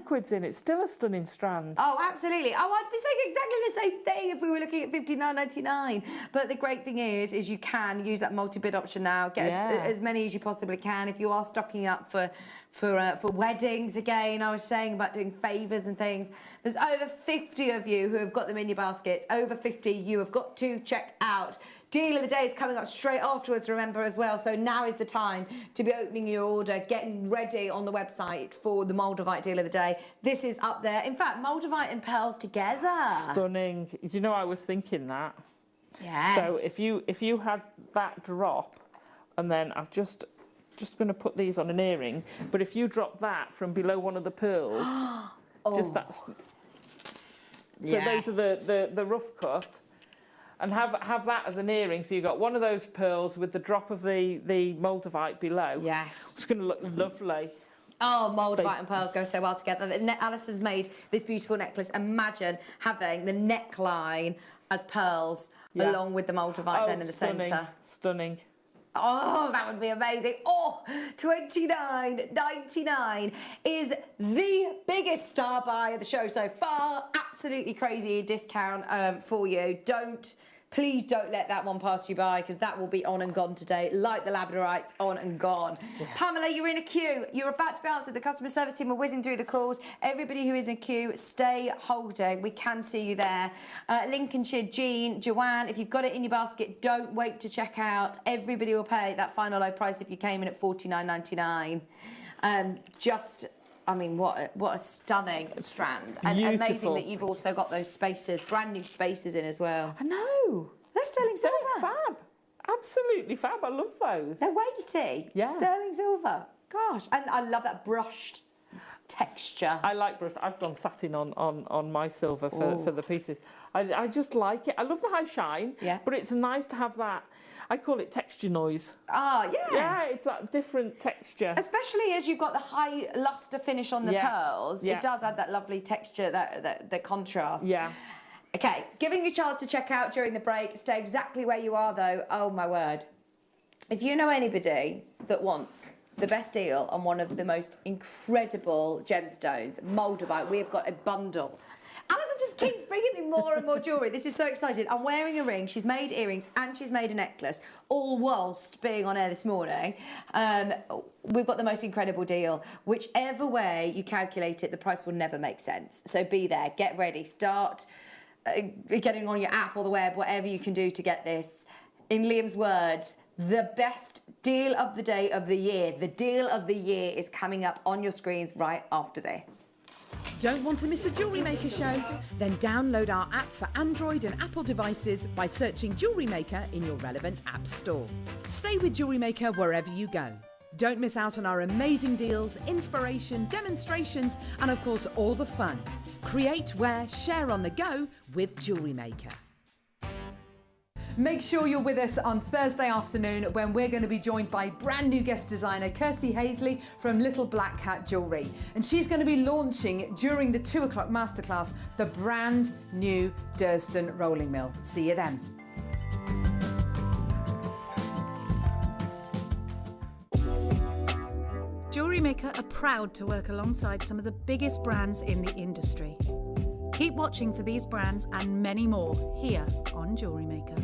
quids in. It's still a stunning strand. Oh, absolutely. Oh, I'd be saying exactly the same thing if we were looking at $59.99. But the great thing is you can use that multi-bid option now. Get as many as you possibly can. If you are stocking up for weddings, again, I was saying about doing favours and things. There's over 50 of you who have got them in your baskets. Over 50 you have got to check out. Deal of the day is coming up straight afterwards, remember, as well. So now is the time to be opening your order, getting ready on the website for the Moldavite deal of the day. This is up there. In fact, Moldavite and pearls together. Stunning. You know, I was thinking that. Yes. So if you had that drop, and then I've just going to put these on an earring, but if you drop that from below one of the pearls, just that's... So those are the rough cut. And have that as an earring, so you've got one of those pearls with the drop of the Moldavite below. Yes. It's going to look lovely. Oh, Moldavite and pearls go so well together. Alice has made this beautiful necklace. Imagine having the neckline as pearls along with the Moldavite then in the centre. Stunning. Oh, that would be amazing. Oh, $29.99 is the biggest star buy of the show so far. Absolutely crazy discount for you. Please don't let that one pass you by, because that will be on and gone today, like the Labradorites, on and gone. Yeah. Pamela, you're in a queue. You're about to be answered. The customer service team are whizzing through the calls. Everybody who is in a queue, stay holding. We can see you there. Lincolnshire, Jean, Joanne, if you've got it in your basket, don't wait to check out. Everybody will pay that final low price if you came in at $49.99. I mean, what a stunning strand. And amazing that you've also got those spaces, brand new spaces in as well. I know. They're sterling silver. They're fab. Absolutely fab. I love those. They're weighty. Yeah. Sterling silver. Gosh. And I love that brushed texture. I like brushed. I've done satin on my silver for the pieces. I just like it. I love the high shine. Yeah. But it's nice to have that. I call it texture noise. Oh, yeah. Yeah, it's that different texture. Especially as you've got the high luster finish on the pearls. Yeah. It does add that lovely texture, that contrast. Yeah. Okay, giving you a chance to check out during the break. Stay exactly where you are, though. Oh, my word. If you know anybody that wants the best deal on one of the most incredible gemstones, Moldavite, we have got a bundle. Alison just keeps bringing me more and more jewellery. This is so exciting. I'm wearing a ring. She's made earrings and she's made a necklace, all whilst being on air this morning. We've got the most incredible deal. Whichever way you calculate it, the price will never make sense. So be there. Get ready. Start getting on your app or the web, whatever you can do to get this. In Liam's words, the best deal of the day of the year. The deal of the year is coming up on your screens right after this. Don't want to miss a Jewellery Maker show? Then download our app for Android and Apple devices by searching Jewellery Maker in your relevant app store. Stay with Jewellery Maker wherever you go. Don't miss out on our amazing deals, inspiration, demonstrations, and of course all the fun. Create, wear, share on the go with Jewellery Maker. Make sure you're with us on Thursday afternoon when we're going to be joined by brand new guest designer Kirsty Hazley from Little Black Cat Jewellery. And she's going to be launching during the 2 o'clock masterclass the brand new Durston rolling mill. See you then. Jewellery Maker are proud to work alongside some of the biggest brands in the industry. Keep watching for these brands and many more here on Jewellery Maker.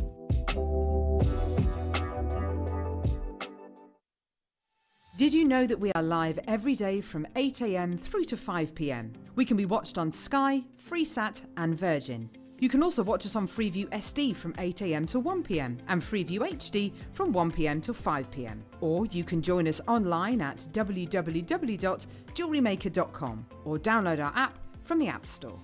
Did you know that we are live every day from 8 a.m. through to 5 p.m? We can be watched on Sky, Freesat and Virgin. You can also watch us on Freeview SD from 8 a.m. to 1 p.m. and Freeview HD from 1 p.m. till 5 p.m. Or you can join us online at www.jewellerymaker.com or download our app from the App Store.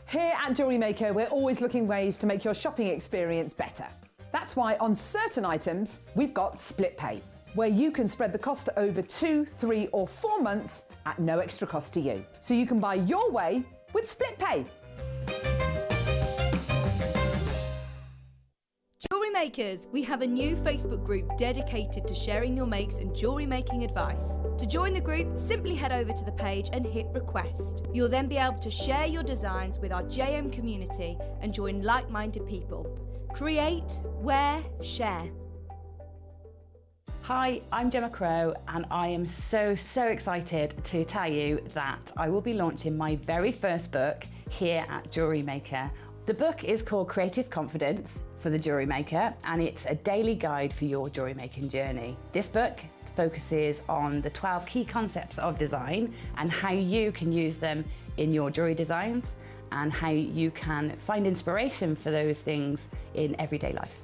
Here at Jewellery Maker, we're always looking ways to make your shopping experience better. That's why on certain items, we've got split pay, where you can spread the cost over 2, 3 or 4 months at no extra cost to you. So you can buy your way with split pay. Jewellery Makers, we have a new Facebook group dedicated to sharing your makes and jewellery making advice. To join the group, simply head over to the page and hit request. You'll then be able to share your designs with our JM community and join like-minded people. Create, wear, share. Hi, I'm Gemma Crow and I am so excited to tell you that I will be launching my very first book here at Jewellery Maker. The book is called Creative Confidence for the Jewellery Maker and it's a daily guide for your jewellery making journey. This book focuses on the 12 key concepts of design and how you can use them in your jewellery designs and how you can find inspiration for those things in everyday life.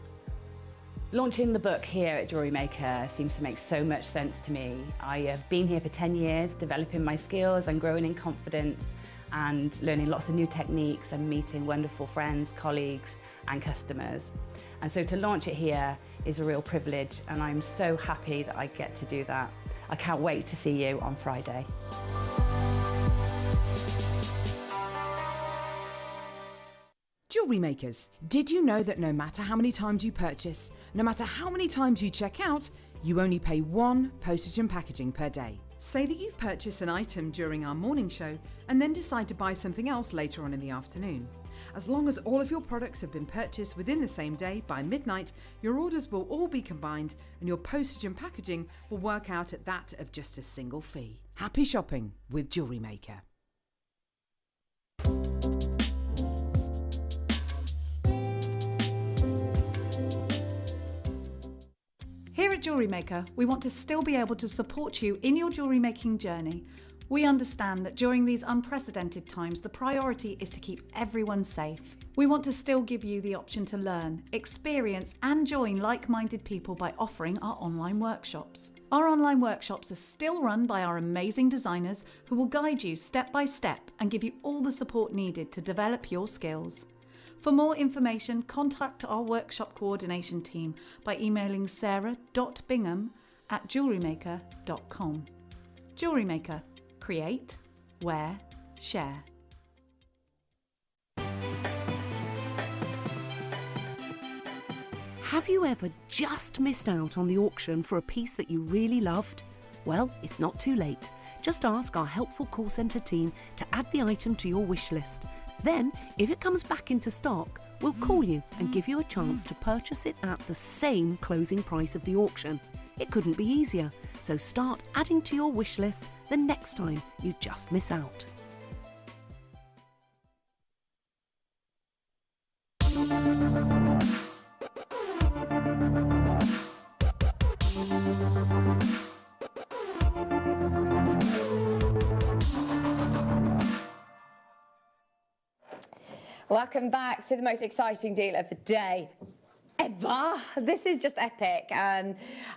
Launching the book here at Jewellery Maker seems to make so much sense to me. I have been here for 10 years, developing my skills and growing in confidence and learning lots of new techniques and meeting wonderful friends, colleagues and customers. And so to launch it here is a real privilege and I'm so happy that I get to do that. I can't wait to see you on Friday. Jewellery Makers, did you know that no matter how many times you purchase, no matter how many times you check out, you only pay 1 postage and packaging per day? Say that you've purchased an item during our morning show and then decide to buy something else later on in the afternoon. As long as all of your products have been purchased within the same day by midnight, your orders will all be combined and your postage and packaging will work out at that of just a single fee. Happy shopping with Jewellery Maker. Here at Jewellery Maker, we want to still be able to support you in your jewellery making journey. We understand that during these unprecedented times, the priority is to keep everyone safe. We want to still give you the option to learn, experience and join like-minded people by offering our online workshops. Our online workshops are still run by our amazing designers who will guide you step by step and give you all the support needed to develop your skills. For more information, contact our workshop coordination team by emailing sarah.bingham@jewellerymaker.com. Jewellery Maker. Create, wear, share. Have you ever just missed out on the auction for a piece that you really loved? Well, it's not too late. Just ask our helpful call centre team to add the item to your wish list. Then, if it comes back into stock, we'll call you and give you a chance to purchase it at the same closing price of the auction. It couldn't be easier, so start adding to your wish list the next time you just miss out. Welcome back to the most exciting deal of the day. ever. This is just epic.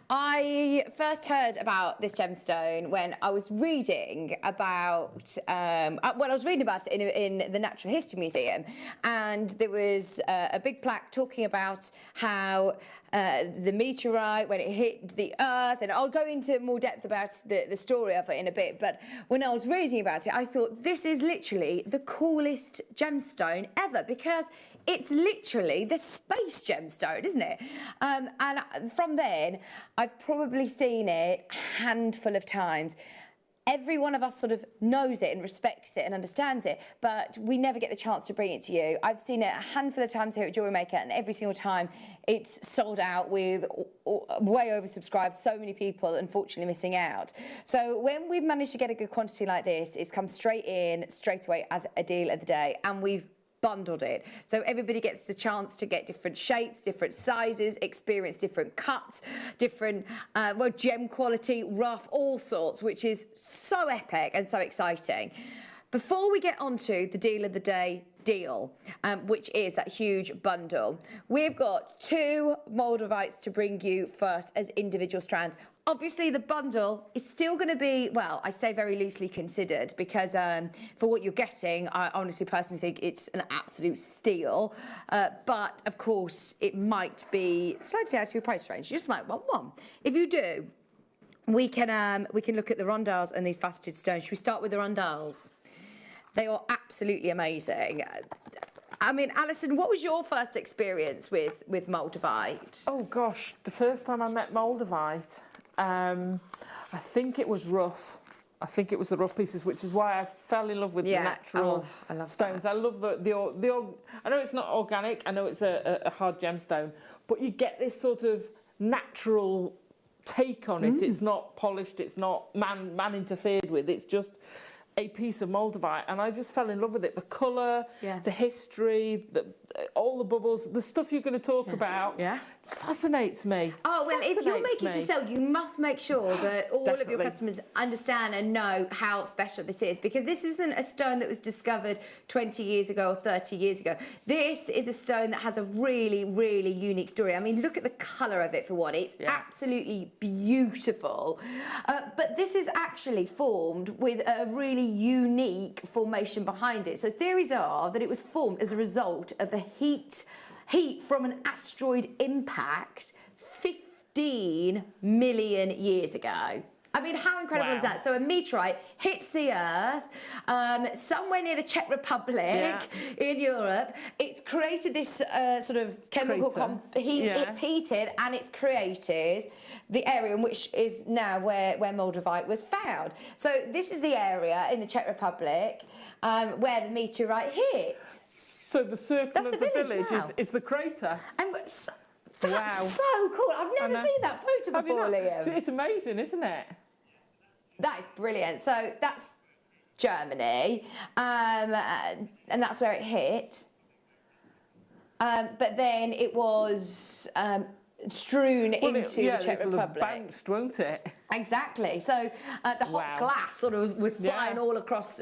I first heard about this gemstone when I was reading about, I was reading about it in the Natural History Museum, and there was a big plaque talking about how the meteorite, when it hit the earth, and I'll go into more depth about the story of it in a bit, but when I was reading about it, I thought this is literally the coolest gemstone ever, because it's literally the space gemstone, isn't it? And from then, I've probably seen it a handful of times. Every one of us sort of knows it and respects it and understands it, but we never get the chance to bring it to you. I've seen it a handful of times here at Jewellery Maker, and every single time it's sold out with way oversubscribed, so many people unfortunately missing out. So when we've managed to get a good quantity like this, it's come straight in, straight away as a deal of the day, and we've bundled it. So everybody gets the chance to get different shapes, different sizes, experience different cuts, different, gem quality, rough, all sorts, which is so epic and so exciting. Before we get on to the deal of the day deal, which is that huge bundle, we've got 2 Moldavites to bring you first as individual strands. Obviously, the bundle is still going to be, well, I say very loosely considered, because for what you're getting, I honestly personally think it's an absolute steal. But, of course, it might be slightly out of your price range. You just might want one. If you do, we can look at the rondelles and these faceted stones. Should we start with the rondelles? They are absolutely amazing. I mean, Alison, what was your first experience with Moldavite? Oh, gosh, the first time I met Moldavite, I think it was rough. I think it was the rough pieces, which is why I fell in love with the natural stones. That. I love the I know it's not organic, I know it's a hard gemstone, but you get this sort of natural take on it. It's not polished, it's not man interfered with, it's just a piece of Moldavite, and I just fell in love with it. The colour, the history, all the bubbles, the stuff you're going to talk about fascinates me. Oh, well, if you're making it to sell, you must make sure that all of your customers understand and know how special this is, because this isn't a stone that was discovered 20 years ago or 30 years ago. This is a stone that has a really, really unique story. I mean, look at the colour of it for one. It's absolutely beautiful. But this is actually formed with a really unique formation behind it. So theories are that it was formed as a result of a heat from an asteroid impact 15 million years ago. I mean, how incredible is that? So a meteorite hits the Earth somewhere near the Czech Republic in Europe. It's created this sort of chemical it's heated, and it's created the area in which is now where Moldavite was found. So this is the area in the Czech Republic where the meteorite hit. So the circle of the village is the crater. And that's so cool. I've never seen that photo before, Liam. It's amazing, isn't it? That is brilliant. So that's Germany, and that's where it hit. But then it was strewn into the Czech Republic. Bounced, won't it? Exactly. So the hot glass sort of was flying all across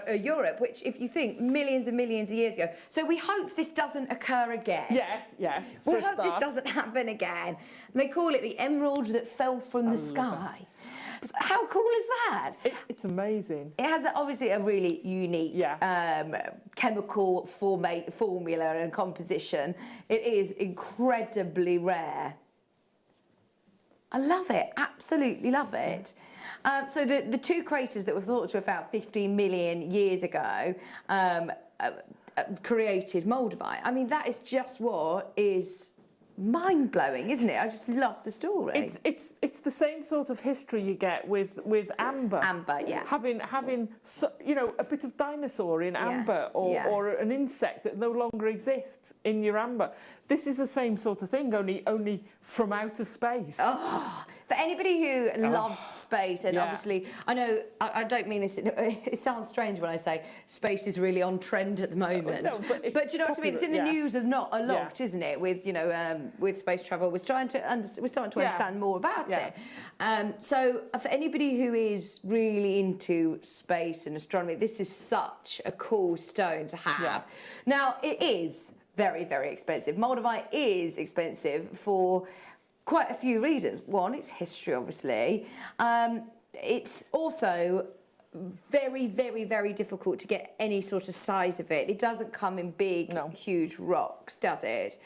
Europe, which, if you think, millions and millions of years ago. So we hope this doesn't occur again. Yes. We hope this doesn't happen again. They call it the emerald that fell from the sky. How cool is that? It's amazing. It has obviously a really unique chemical formula and composition. It is incredibly rare. I love it, absolutely love it. So the 2 craters that were thought to have found 15 million years ago created Moldavite. I mean, that is just what is mind-blowing, isn't it? I just love the story. It's the same sort of history you get with amber. Amber, having a bit of dinosaur in amber, or an insect that no longer exists in your amber. This is the same sort of thing, only from outer space. Oh, for anybody who loves space, and obviously, I know, I don't mean this, it sounds strange when I say space is really on trend at the moment. No, but you know what I mean? It's in the news a lot, isn't it? With, with space travel, we're starting to understand more about it. So for anybody who is really into space and astronomy, this is such a cool stone to have. Now, it is very, very expensive. Moldavite is expensive for quite a few reasons. One, it's history, obviously. It's also very, very, very difficult to get any sort of size of it. It doesn't come in big, huge rocks, does it?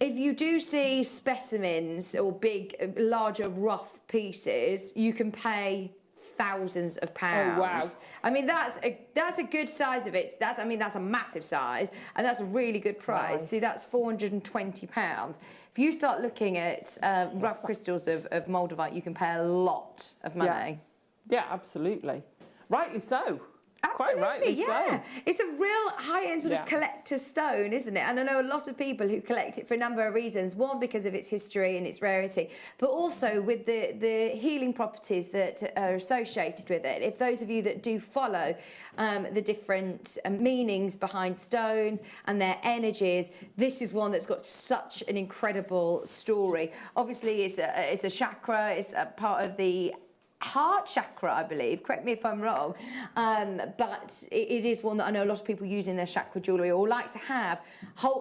If you do see specimens or big, larger, rough pieces, you can pay thousands of pounds. Oh, wow. I mean, that's a good size of it. That's a massive size, and that's a really good price. Nice. See, that's £420. If you start looking at rough crystals of Moldavite, you can pay a lot of money. Yeah, absolutely. Rightly so. Absolutely, Quite rightly yeah. so. It's a real high-end sort of collector's stone, isn't it? And I know a lot of people who collect it for a number of reasons. One, because of its history and its rarity, but also with the healing properties that are associated with it. If those of you that do follow the different meanings behind stones and their energies, this is one that's got such an incredible story. Obviously, it's a chakra. It's a part of the heart chakra, I believe. Correct me if I'm wrong, but it is one that I know a lot of people use in their chakra jewellery or like to have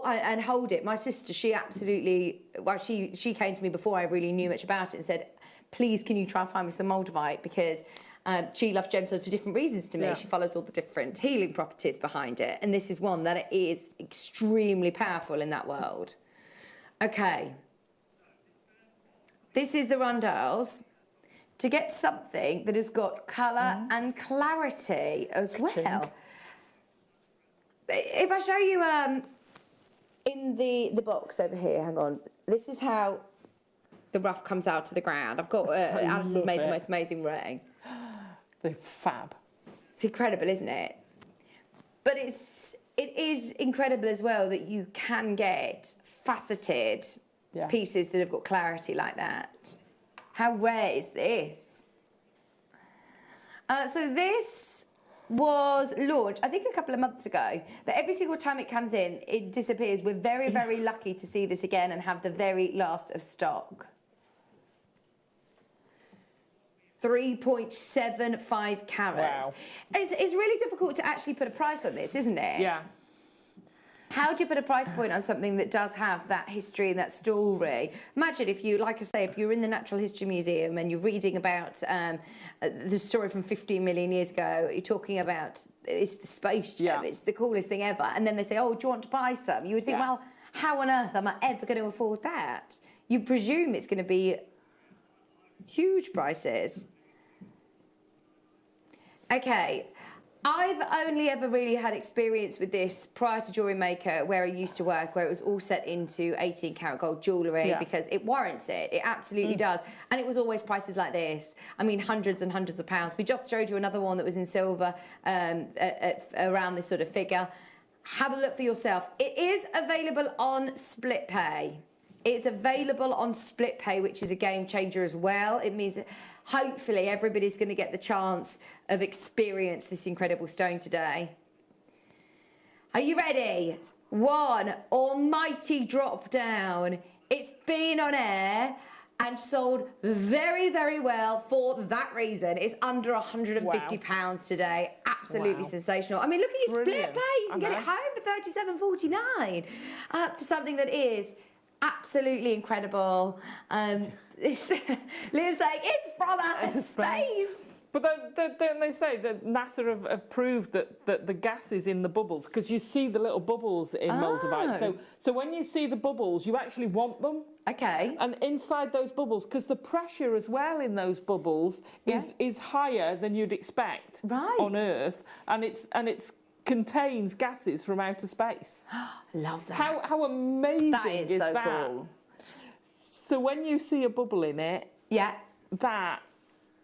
and hold it. My sister, she absolutely, well, she came to me before I really knew much about it and said, please, can you try and find me some Moldavite, because she loves gemstones for different reasons to me. Yeah. She follows all the different healing properties behind it, and this is one that is extremely powerful in that world. Okay, this is the rondelles. To get something that has got colour and clarity as well. If I show you in the box over here, hang on, this is how the rough comes out to the ground. I've got, Alice has made the most amazing ring. They're fab. It's incredible, isn't it? But it is incredible as well that you can get faceted pieces that have got clarity like that. How rare is this? So this was launched, I think, a couple of months ago, but every single time it comes in, it disappears. We're very, very lucky to see this again and have the very last of stock. 3.75 carats. Wow. It's really difficult to actually put a price on this, isn't it? Yeah. How do you put a price point on something that does have that history and that story? Imagine if you, like I say, if you're in the Natural History Museum and you're reading about the story from 15 million years ago, you're talking about it's the space gem, it's the coolest thing ever, and then they say, oh, do you want to buy some? You would think, well, how on earth am I ever going to afford that? You presume it's going to be huge prices. Okay. I've only ever really had experience with this prior to Jewellery Maker, where I used to work, where it was all set into 18 karat gold jewellery, because it warrants it. It absolutely does. And it was always prices like this. I mean, hundreds and hundreds of pounds. We just showed you another one that was in silver around this sort of figure. Have a look for yourself. It is available on split pay. It's available on split pay, which is a game changer as well. It means that hopefully everybody's going to get the chance of experience this incredible stone today. Are you ready? One almighty drop down. It's been on air and sold very, very well for that reason. It's under £150 today. Absolutely sensational. I mean, look at your split pay. You can get it home for £37.49 for something that is absolutely incredible. Liam's saying it's from outer space. But don't they say that NASA have proved that the gas is in the bubbles, because you see the little bubbles in Moldavite. So when you see the bubbles, you actually want them. Okay. And inside those bubbles, because the pressure as well in those bubbles is higher than you'd expect on Earth, and it's contains gases from outer space. Love that. How amazing that is is so that? Cool. So when you see a bubble in it, that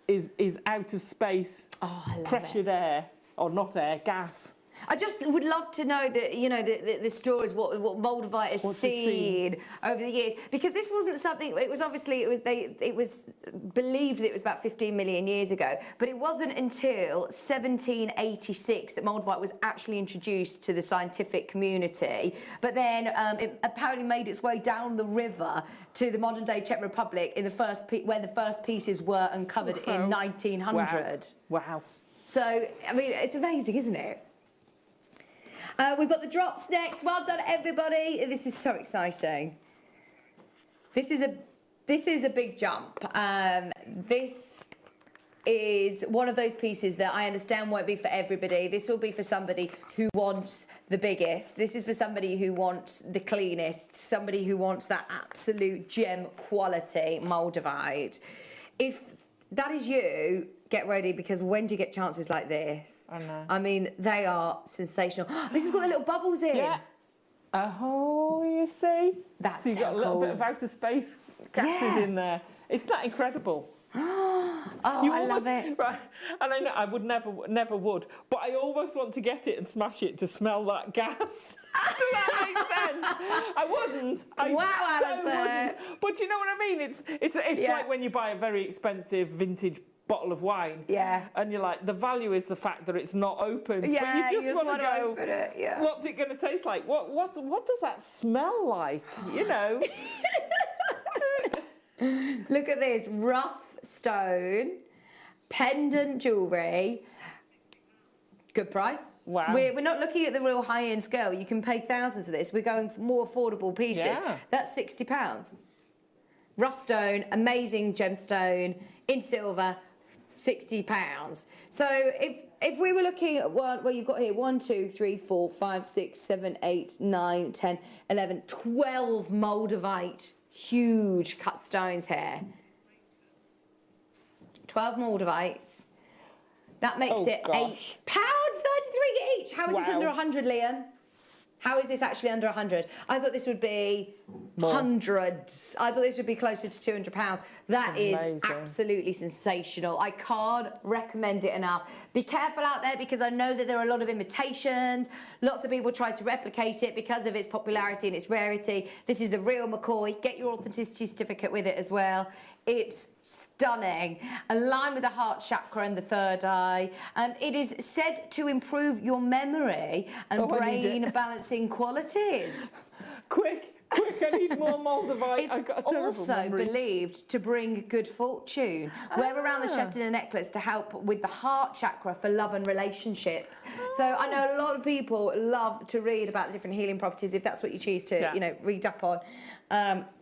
is out of space, pressured air, or not air, gas. I just would love to know that, you know, the stories, what Moldavite has seen over the years, because this wasn't something. It was obviously it was believed that it was about 15 million years ago, but it wasn't until 1786 that Moldavite was actually introduced to the scientific community. But then it apparently made its way down the river to the modern day Czech Republic in the when the first pieces were uncovered in 1900. Wow. So I mean, it's amazing, isn't it? We've got the drops next. Well done, everybody. This is so exciting. This is a big jump. This is one of those pieces that I understand won't be for everybody. This will be for somebody who wants the biggest. This is for somebody who wants the cleanest, somebody who wants that absolute gem quality Moldavite. If that is you, get ready, because when do you get chances like this? I know. I mean, they are sensational. This has got the little bubbles in. Yeah. Oh, you see? That's so you've got a little cool. bit of outer space gases in there. Isn't that incredible? I love it. Right, and I know I would never would, but I almost want to get it and smash it to smell that gas. Does that make sense? I wouldn't. Wouldn't. But you know what I mean? It's like when you buy a very expensive vintage bottle of wine. Yeah. And you're like, the value is the fact that it's not opened. Yeah, but you just want to go, open it, yeah. What's it going to taste like? What does that smell like? You know. Look at this, rough stone, pendant jewellery. Good price. Wow. We're not looking at the real high-end scale. You can pay thousands for this. We're going for more affordable pieces. Yeah. That's £60. Rough stone, amazing gemstone, in silver, £60. So if we were looking at well, you've got here 1, 2, 3, 4, 5, 6, 7, 8, 9, 10, 11, 12 Moldavite huge cut stones here. 12 Moldavites. That makes it £8.33 each. How is this under 100, Liam? How is this actually under 100? I thought this would be hundreds. I thought this would be closer to £200. That is absolutely sensational. I can't recommend it enough. Be careful out there, because I know that there are a lot of imitations. Lots of people try to replicate it because of its popularity and its rarity. This is the real McCoy. Get your authenticity certificate with it as well. It's stunning. Aligned with the heart chakra and the third eye. It is said to improve your memory and brain balancing qualities. Quick, I need more Moldavite. It's I've got a terrible also memory. believed to bring good fortune. Wear around the chest in a necklace to help with the heart chakra for love and relationships. So I know a lot of people love to read about the different healing properties, if that's what you choose to, read up on.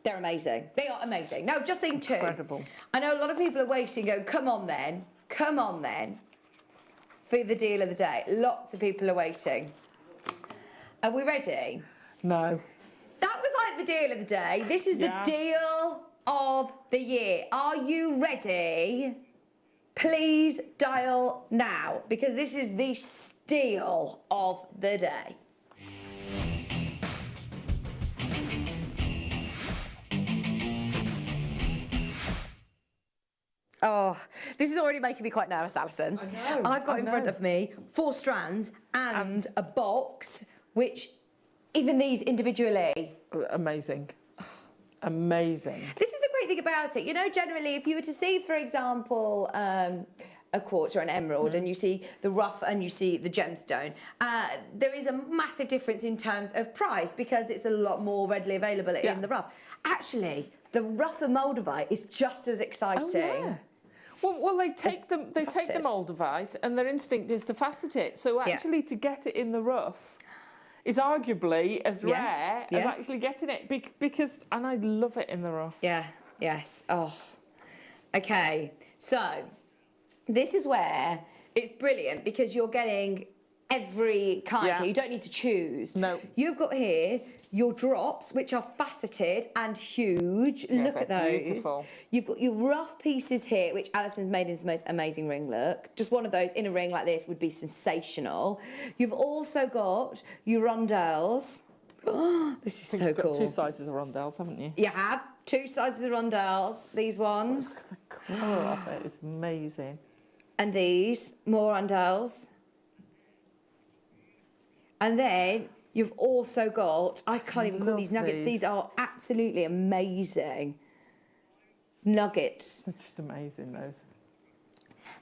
They're amazing. They are amazing. No, just seen two. Incredible. I know a lot of people are waiting, go, come on then, for the deal of the day. Lots of people are waiting. Are we ready? No. That was like the deal of the day. This is the deal of the year. Are you ready? Please dial now, because this is the steal of the day. Oh, this is already making me quite nervous, Alison. I know. I've got in front of me 4 strands and a box, which even these individually. Amazing. Amazing. This is the great thing about it. You know, generally, if you were to see, for example, a quartz or an emerald, and you see the rough and you see the gemstone, there is a massive difference in terms of price, because it's a lot more readily available in the rough. Actually, the rougher Moldavite is just as exciting. Oh, yeah. Well, they take the Moldavite, and their instinct is to facet it. So actually, to get it in the rough is arguably as rare as actually getting it, because, and I love it in the rough. Yeah. Yes. Oh. Okay. So this is where it's brilliant, because you're getting every kind here. You don't need to choose. No. You've got here your drops, which are faceted and huge. Look at those. Beautiful. You've got your rough pieces here, which Alison's made into the most amazing ring look. Just one of those in a ring like this would be sensational. You've also got your rondelles. Oh, this is so You've got cool. 2 sizes of rondelles, haven't you? You have 2 sizes of rondelles. These ones. The colour of it is amazing. And these, more rondelles. And then you've also got, I can't even call these nuggets. These are absolutely amazing nuggets. It's just amazing, those.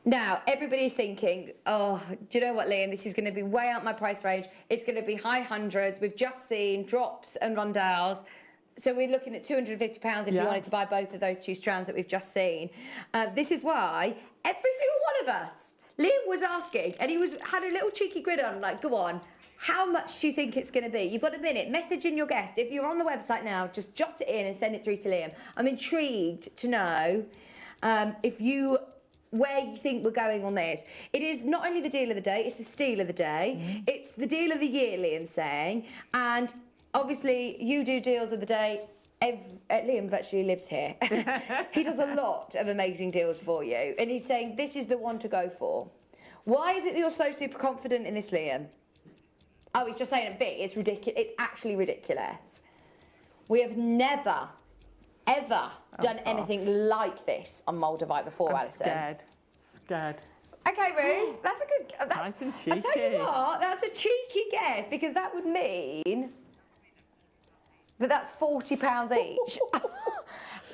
Now, everybody's thinking, oh, do you know what, Liam? This is going to be way out my price range. It's going to be high hundreds. We've just seen drops and rondelles. So we're looking at £250 if you wanted to buy both of those 2 strands that we've just seen. This is why every single one of us, Liam was asking, and he had a little cheeky grin on, like, go on, How much do you think it's going to be? You've got a minute. Message in your guest. If you're on the website now, just jot it in and send it through to Liam. I'm intrigued to know where you think we're going on this. It is not only the deal of the day, it's the steal of the day. It's the deal of the year, Liam's saying. And obviously, you do deals of the day. Liam virtually lives here. He does a lot of amazing deals for you. And he's saying this is the one to go for. Why is it that you're so super confident in this, Liam? Oh, he's just saying it big. It's ridiculous. It's actually ridiculous. We have never, ever done anything like this on Moldavite before, Alison. Scared. Okay, Ruth, that's a good... Nice and cheeky. I tell you what, that's a cheeky guess, because that would mean that that's £40 each.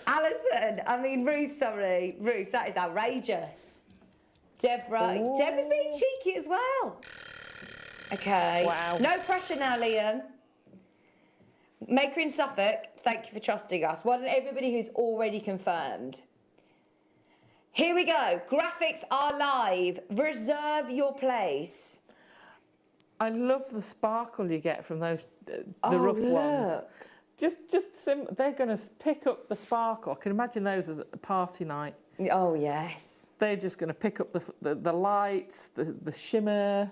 Alison, I mean, Ruth, sorry. Ruth, that is outrageous. Deborah's being cheeky as well. Okay. Wow. No pressure now, Liam. Maker in Suffolk, thank you for trusting us. Well done, everybody who's already confirmed. Here we go. Graphics are live. Reserve your place. I love the sparkle you get from those, the rough ones. They're going to pick up the sparkle. I can imagine those as a party night. Oh, yes. They're just going to pick up the lights, the shimmer.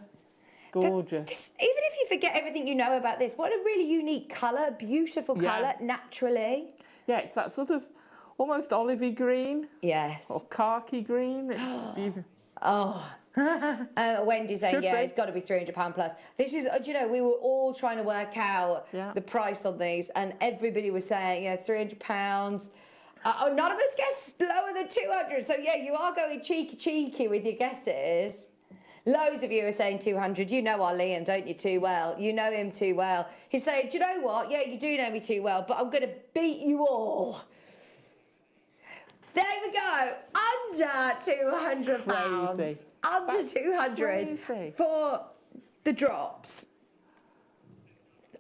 Gorgeous. Even if you forget everything you know about this, what a really unique colour, beautiful colour, naturally. Yeah, it's that sort of almost olivey green. Yes. Or khaki green. Wendy's saying, it's got to be £300 plus. This is, do you know, we were all trying to work out the price on these, and everybody was saying, £300. None of us guessed lower than 200. So, you are going cheeky with your guesses. Loads of you are saying 200. You know our Liam, don't you, too well? You know him too well. He's saying, do you know what? Yeah, you do know me too well, but I'm going to beat you all. There we go. Under £200. Crazy. Under 200 for the drops.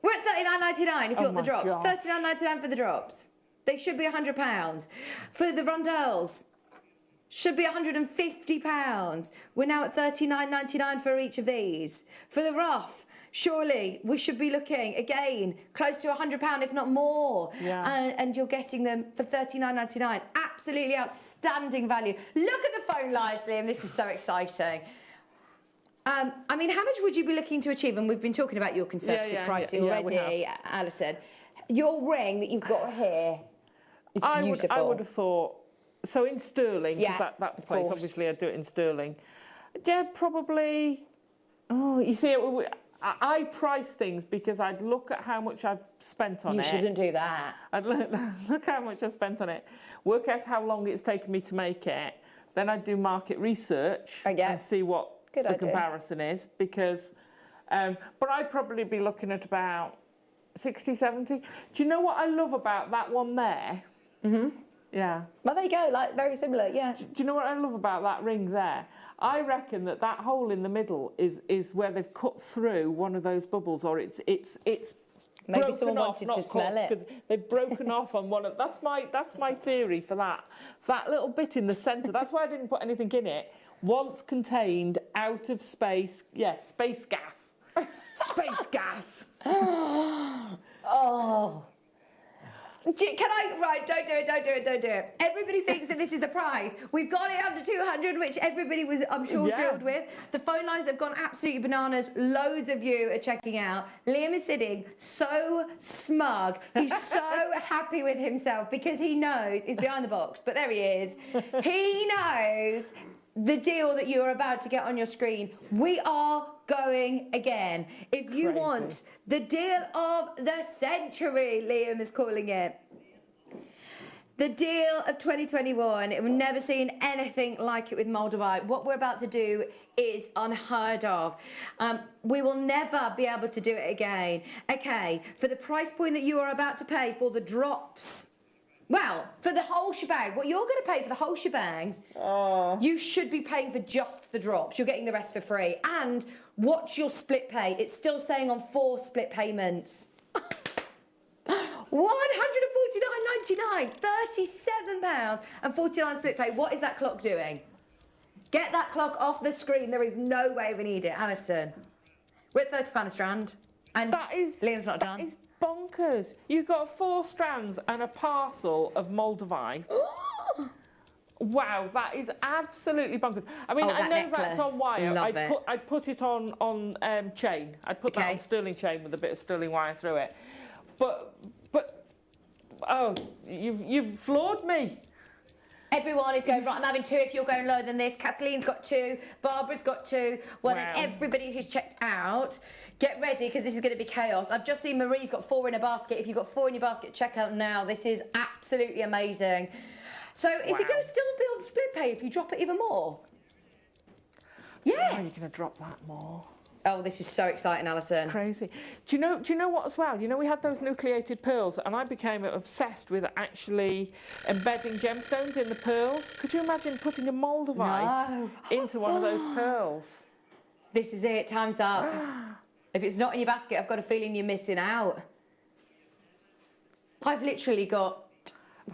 We're at £39.99 if you want the drops. £39.99 for the drops. They should be £100. For the rondelles, should be £150. We're now at £39.99 for each of these. For the rough, surely we should be looking, again, close to £100, if not more. Yeah. And you're getting them for £39.99. Absolutely outstanding value. Look at the phone lines, Liam. This is so exciting. I mean, how much would you be looking to achieve? And we've been talking about your conservative pricing already, Alison. Your ring that you've got here is beautiful. I would have thought... So in sterling, because that's the place, obviously I do it in sterling. Yeah, probably... Oh, you see, I price things because I'd look at how much I've spent on it. You shouldn't do that. I'd look how much I've spent on it, work out how long it's taken me to make it, then I'd do market research and see what the comparison is, because... but I'd probably be looking at about 60, 70. Do you know what I love about that one there? Mm-hmm. Yeah. Well, there you go, like, very similar, yeah. Do you know what I love about that ring there? I reckon that hole in the middle is where they've cut through one of those bubbles, or it's maybe someone wanted to smell it. They've broken off on one of... That's my theory for that. That little bit in the centre, that's why I didn't put anything in it. Once contained, out of space... Yes, space gas. Space gas. Oh... Can I? Right, don't do it. Everybody thinks that this is the prize. We've got it under 200, which everybody was, I'm sure, thrilled with. The phone lines have gone absolutely bananas. Loads of you are checking out. Liam is sitting so smug. He's so happy with himself because he knows he's behind the box, but there he is. He knows the deal that you are about to get on your screen. We are going again. If you want the deal of the century, Liam is calling it. The deal of 2021. We've never seen anything like it with Moldavite. What we're about to do is unheard of. We will never be able to do it again. Okay, for the price point that you are about to pay for the drops, well, for the whole shebang, what you're going to pay for the whole shebang, you should be paying for just the drops. You're getting the rest for free. And watch your split pay. It's still saying on 4 split payments. £149.99, £37.49 split pay. What is that clock doing? Get that clock off the screen. There is no way we need it. Alison. We're at £30 a strand. And Liam's not done. That is bonkers. You've got 4 strands and a parcel of Moldavite. Wow, that is absolutely bonkers. I mean, I know necklace. that's on wire. Love I'd put it on chain. I'd put that on sterling chain with a bit of sterling wire through it. But oh, you've floored me. Everyone is going, right, I'm having 2 if you're going lower than this. Kathleen's got 2, Barbara's got 2. Well, Wow. then everybody who's checked out, get ready because this is going to be chaos. I've just seen Marie's got 4 in her basket. If you've got 4 in your basket, check out now. This is absolutely amazing. So is it going to still be on split pay if you drop it even more? Yeah. How are you going to drop that more? Oh, this is so exciting, Alison. It's crazy. Do you know what as well? You know, we had those nucleated pearls and I became obsessed with actually embedding gemstones in the pearls. Could you imagine putting a Moldavite into one of those pearls? This is it. Time's up. If it's not in your basket, I've got a feeling you're missing out. I've literally got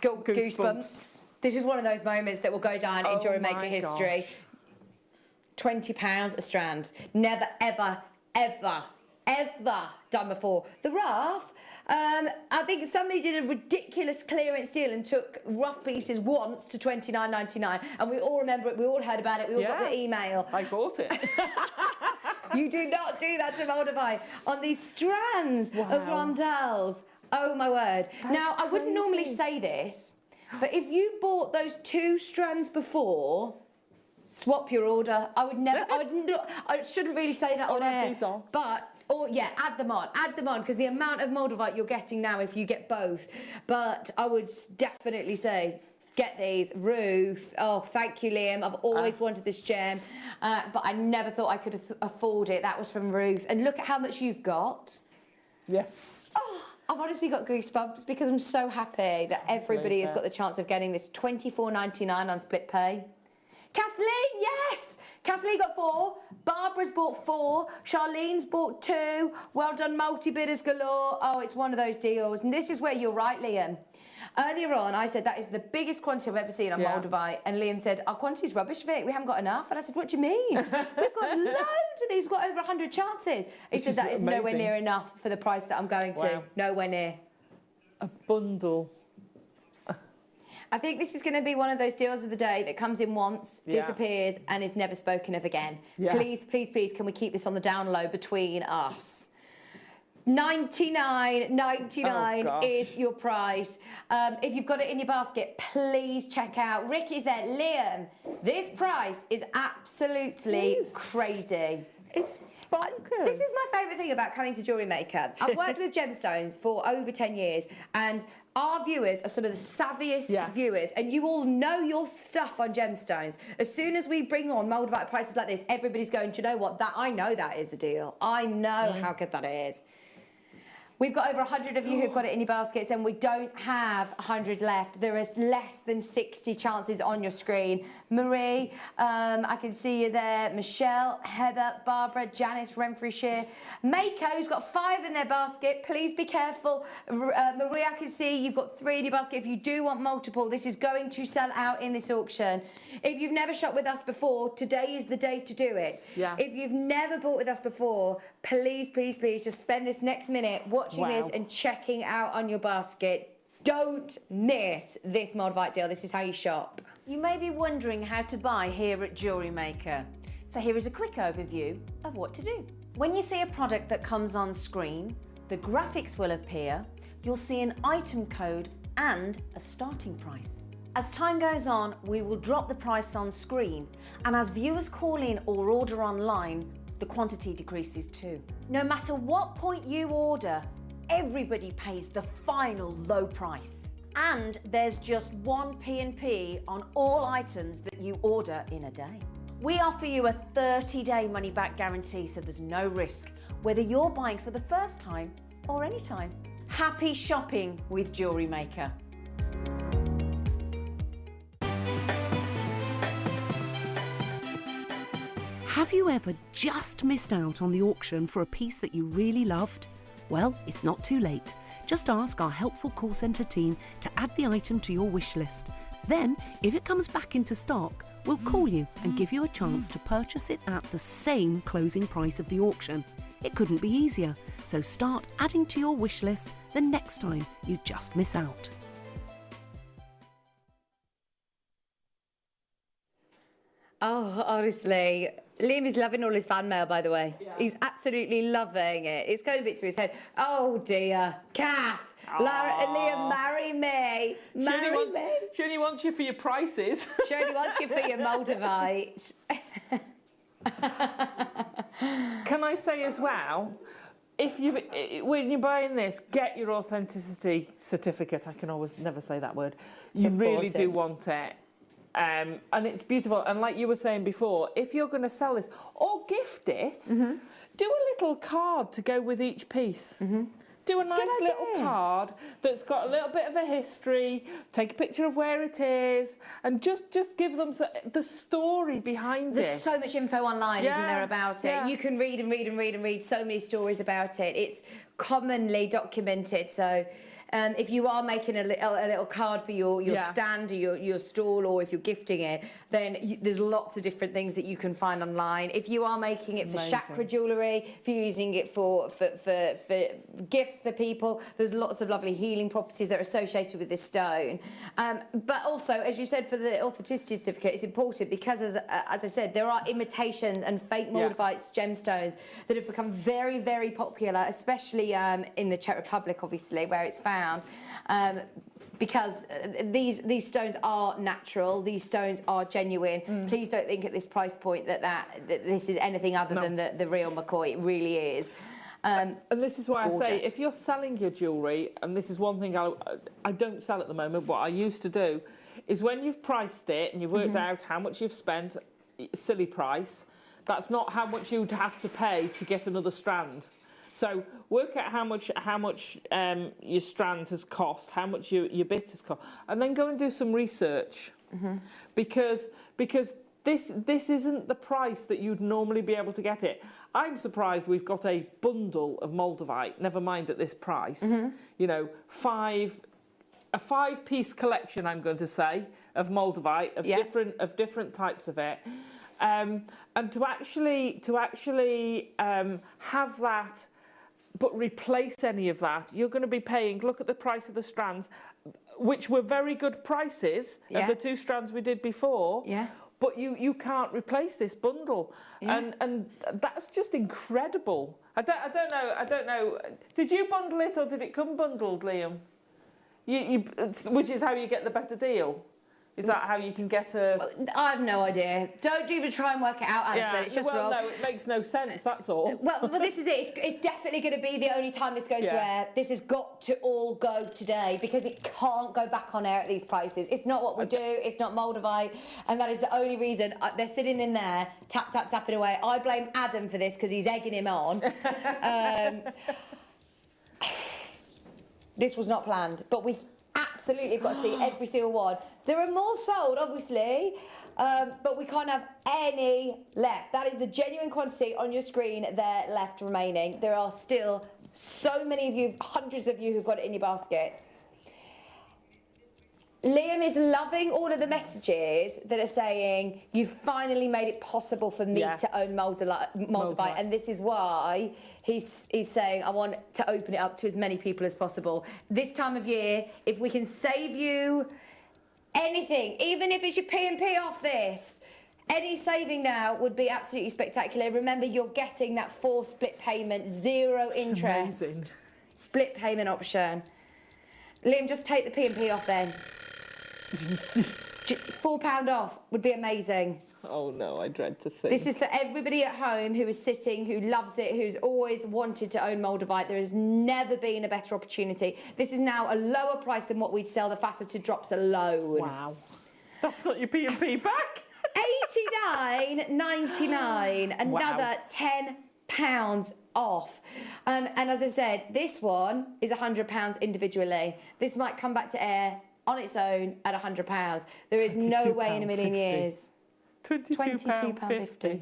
goosebumps. This is one of those moments that will go down in Jewellery Maker history. Gosh. £20 a strand. Never, ever, ever, ever done before. The rough, I think somebody did a ridiculous clearance deal and took rough pieces once to $29.99, and we all remember it, we all heard about it, we all got the email. I bought it. You do not do that to Moldavite on these strands of rondelles. Oh my word. Now, I wouldn't normally say this, but if you bought those 2 strands before, swap your order. I shouldn't really say that on air. But, add them on, because the amount of Moldavite you're getting now if you get both. But I would definitely say, get these. Ruth, oh, thank you, Liam. I've always wanted this gem, but I never thought I could afford it. That was from Ruth. And look at how much you've got. Yeah. Oh, I've honestly got goosebumps because I'm so happy that everybody has got the chance of getting this £24.99 on split pay. Kathleen, yes! Kathleen got 4, Barbara's bought 4, Charlene's bought 2. Well done, multi-bidders galore. Oh, it's one of those deals. And this is where you're right, Liam. Earlier on, I said that is the biggest quantity I've ever seen on Moldavite. And Liam said, our quantity's rubbish, Vic. We haven't got enough. And I said, what do you mean? We've got loads of these. We've got over 100 chances. He said, that is nowhere near enough for the price that I'm going to. Nowhere near. A bundle. I think this is going to be one of those deals of the day that comes in once, disappears, and is never spoken of again. Please, please, please, can we keep this on the down low between us? $99.99 is your price. If you've got it in your basket, please check out. Rick is there. Liam, this price is absolutely crazy. It's bonkers. This is my favourite thing about coming to Jewellery Maker. I've worked with gemstones for over 10 years, and our viewers are some of the savviest viewers, and you all know your stuff on gemstones. As soon as we bring on Moldavite prices like this, everybody's going, do you know what? I know that is a deal. I know how good that is. We've got over 100 of you who've got it in your baskets, and we don't have 100 left. There is less than 60 chances on your screen. Marie, I can see you there. Michelle, Heather, Barbara, Janice, Renfrewshire. Mako's got 5 in their basket. Please be careful. Marie, I can see you've got 3 in your basket. If you do want multiple, this is going to sell out in this auction. If you've never shopped with us before, today is the day to do it. If you've never bought with us before, please, please, please just spend this next minute watching this and checking out on your basket. Don't miss this Moldavite deal. This is how you shop. You may be wondering how to buy here at Jewellery Maker. So here is a quick overview of what to do. When you see a product that comes on screen, the graphics will appear, you'll see an item code and a starting price. As time goes on, we will drop the price on screen, and as viewers call in or order online, the quantity decreases too. No matter what point you order, everybody pays the final low price. And there's just 1 P&P on all items that you order in a day. We offer you a 30-day money-back guarantee, so there's no risk, whether you're buying for the first time or any time. Happy shopping with Jewellery Maker. Have you ever just missed out on the auction for a piece that you really loved? Well, it's not too late. Just ask our helpful call centre team to add the item to your wish list. Then, if it comes back into stock, we'll call you and give you a chance to purchase it at the same closing price of the auction. It couldn't be easier, so start adding to your wish list the next time you just miss out. Oh, honestly, Liam is loving all his fan mail, by the way. Yeah. He's absolutely loving it. It's going a bit to his head. Oh, dear. Kath, Liam, marry me. Marry me. She only wants you for your prices. She only wants you for your Moldavite. Can I say as well, when you're buying this, get your authenticity certificate. I can always never say that word. You really do want it. And it's beautiful. And like you were saying before, if you're going to sell this or gift it, do a little card to go with each piece. Do a nice little card that's got a little bit of a history, take a picture of where it is, and just give them the story behind it. There's so much info online, isn't there, about it? You can read and read and read and read so many stories about it. It's commonly documented, so... if you are making a little card for your stand or your stall, or if you're gifting it, then there's lots of different things that you can find online. If you are making it for chakra jewellery, if you're using it for gifts for people, there's lots of lovely healing properties that are associated with this stone. But also, as you said, for the authenticity certificate, it's important because, as I said, there are imitations and fake Moldavites, gemstones, that have become very, very popular, especially in the Czech Republic, obviously, where it's found. Because these stones are natural, these stones are genuine. Please don't think at this price point that this is anything other than the real McCoy. It really is. And this is why I say, if you're selling your jewellery, and this is one thing I don't sell at the moment, what I used to do, is when you've priced it and you've worked out how much you've spent, silly price, that's not how much you'd have to pay to get another strand. So work out how much your strand has cost, how much your bit has cost, and then go and do some research, because this isn't the price that you'd normally be able to get it. I'm surprised we've got a bundle of Moldavite, never mind at this price. You know, a 5-piece collection, I'm going to say, of Moldavite of different types of it, and to actually have that. But replace any of that, you're going to be paying, look at the price of the strands, which were very good prices of the 2 strands we did before, but you can't replace this bundle. And that's just incredible. I don't know. Did you bundle it or did it come bundled, Liam? Which is how you get the better deal. Is that how you can get a... I have no idea. Don't even try and work it out, Alison. It's just wrong. No, it makes no sense, that's all. Well, this is it. It's definitely going to be the only time this goes to air. This has got to all go today, because it can't go back on air at these prices. It's not what we do. It's not Moldavite. And that is the only reason. They're sitting in there, tapping away. I blame Adam for this, because he's egging him on. This was not planned, but we... absolutely, you've got to see every single one. There are more sold, obviously, but we can't have any left. That is the genuine quantity on your screen there left remaining. There are still so many of you, hundreds of you who've got it in your basket. Liam is loving all of the messages that are saying, you've finally made it possible for me to own Moldavite, and this is why he's saying, I want to open it up to as many people as possible. This time of year, if we can save you anything, even if it's your P&P off this, any saving now would be absolutely spectacular. Remember, you're getting that 4 split payment, 0 interest. Amazing. Split payment option. Liam, just take the P&P off then. £4 off would be amazing. Oh no, I dread to think. This is for everybody at home who is sitting, who loves it, who's always wanted to own Moldavite. There has never been a better opportunity. This is now a lower price than what we'd sell the faceted drops alone. Wow. That's not your P&P back. $89.99, another £10 off. And as I said, this one is £100 individually. This might come back to air on its own at £100. There is no way in a million years. £22.50.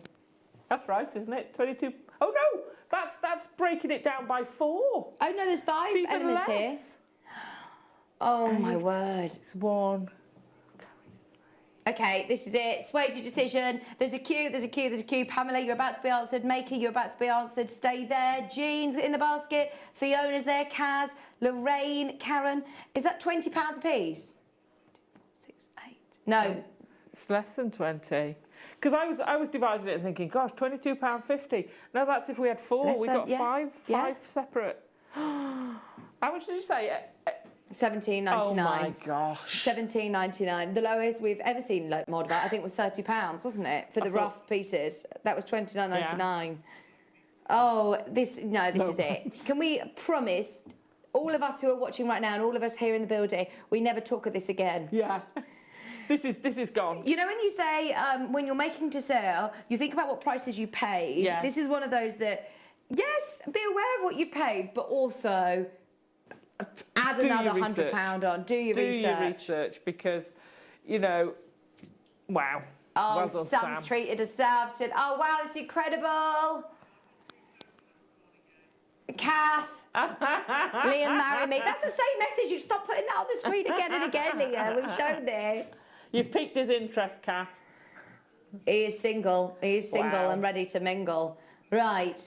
That's right, isn't it? 22. Oh no, that's breaking it down by 4. Oh no, there's 5 elements here. Oh my word. It's 1. Okay, this is it. Swayed your decision. There's a queue, there's a queue, there's a queue. Pamela, you're about to be answered. Maker, you're about to be answered. Stay there. Jean's in the basket. Fiona's there. Kaz, Lorraine, Karen. Is that £20 a piece? 6, 8. No. It's less than 20. Because I was dividing it thinking, gosh, £22.50. No, that's if we had 4. We got five separate. How much did you say? £17.99. Oh my gosh. £17.99. The lowest we've ever seen Moldavite, I think, was £30, wasn't it? For the rough pieces. That was £29.99. Yeah. Oh, this is it. Can we promise, all of us who are watching right now and all of us here in the building, we never talk of this again? Yeah. This is gone. You know when you say, when you're making to sell, you think about what prices you paid. Yes. This is one of those that, yes, be aware of what you paid, but also add another £100 on. Do your research. Because, wow. Oh, well done, Sam's Sam. treated us Southampton. Oh, wow, it's incredible. Kath. Liam, marry me. That's the same message. You stop putting that on the screen again and again, Liam. We've shown this. You've piqued his interest, Kath. He is single. He is single and ready to mingle. Right.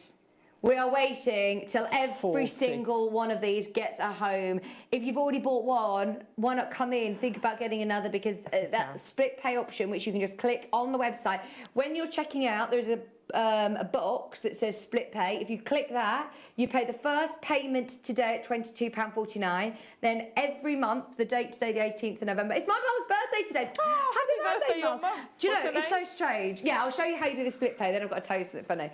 We are waiting till every single one of these gets a home. If you've already bought one, why not come in, think about getting another, because that split pay option, which you can just click on the website. When you're checking out, there's a box that says split pay. If you click that, you pay the first payment today at £22.49. Then every month, the date today, the 18th of November. It's my mum's birthday today. Oh, happy birthday, Mum. Do you know, it's so strange. Yeah, I'll show you how you do the split pay, then I've got to tell you something funny.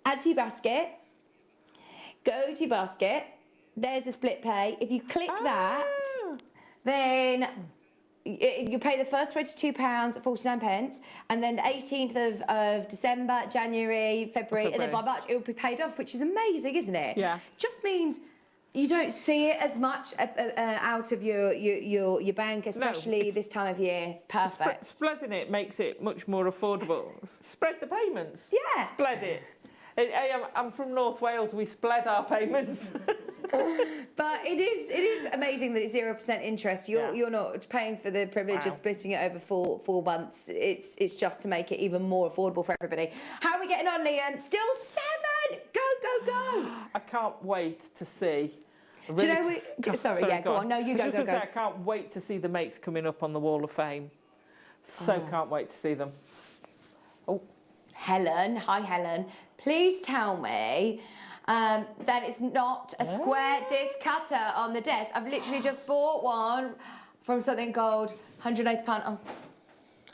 Add to your basket, go to your basket, there's the split pay. If you click that, then you pay the first £22.49, and then the 18th of December, January, February, and then by March it will be paid off, which is amazing, isn't it? Yeah. Just means you don't see it as much out of your bank, especially this time of year. Perfect. Spreading it makes it much more affordable. Spread the payments. Yeah. Spread it. I'm from North Wales. We spread our payments. But it is amazing that it's 0% interest. You're not paying for the privilege of splitting it over four months. It's just to make it even more affordable for everybody. How are we getting on, Liam? Still 7. Go. I can't wait to see. Do you know? Sorry, go on. No, you go. Say, I can't wait to see the mates coming up on the Wall of Fame. Can't wait to see them. Oh. Helen, hi Helen. Please tell me that it's not a square disc cutter on the desk. I've literally just bought one from something called £180. Oh.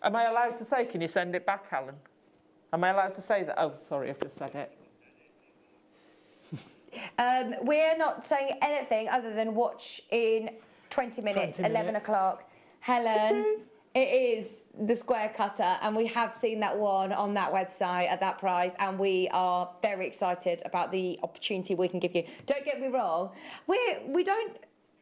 Am I allowed to say, can you send it back, Helen? Am I allowed to say that? Oh, sorry, I've just said it. We're not saying anything other than watch in 20 minutes, 11 o'clock. Helen. It is the square cutter, and we have seen that one on that website at that price, and we are very excited about the opportunity we can give you. Don't get me wrong, we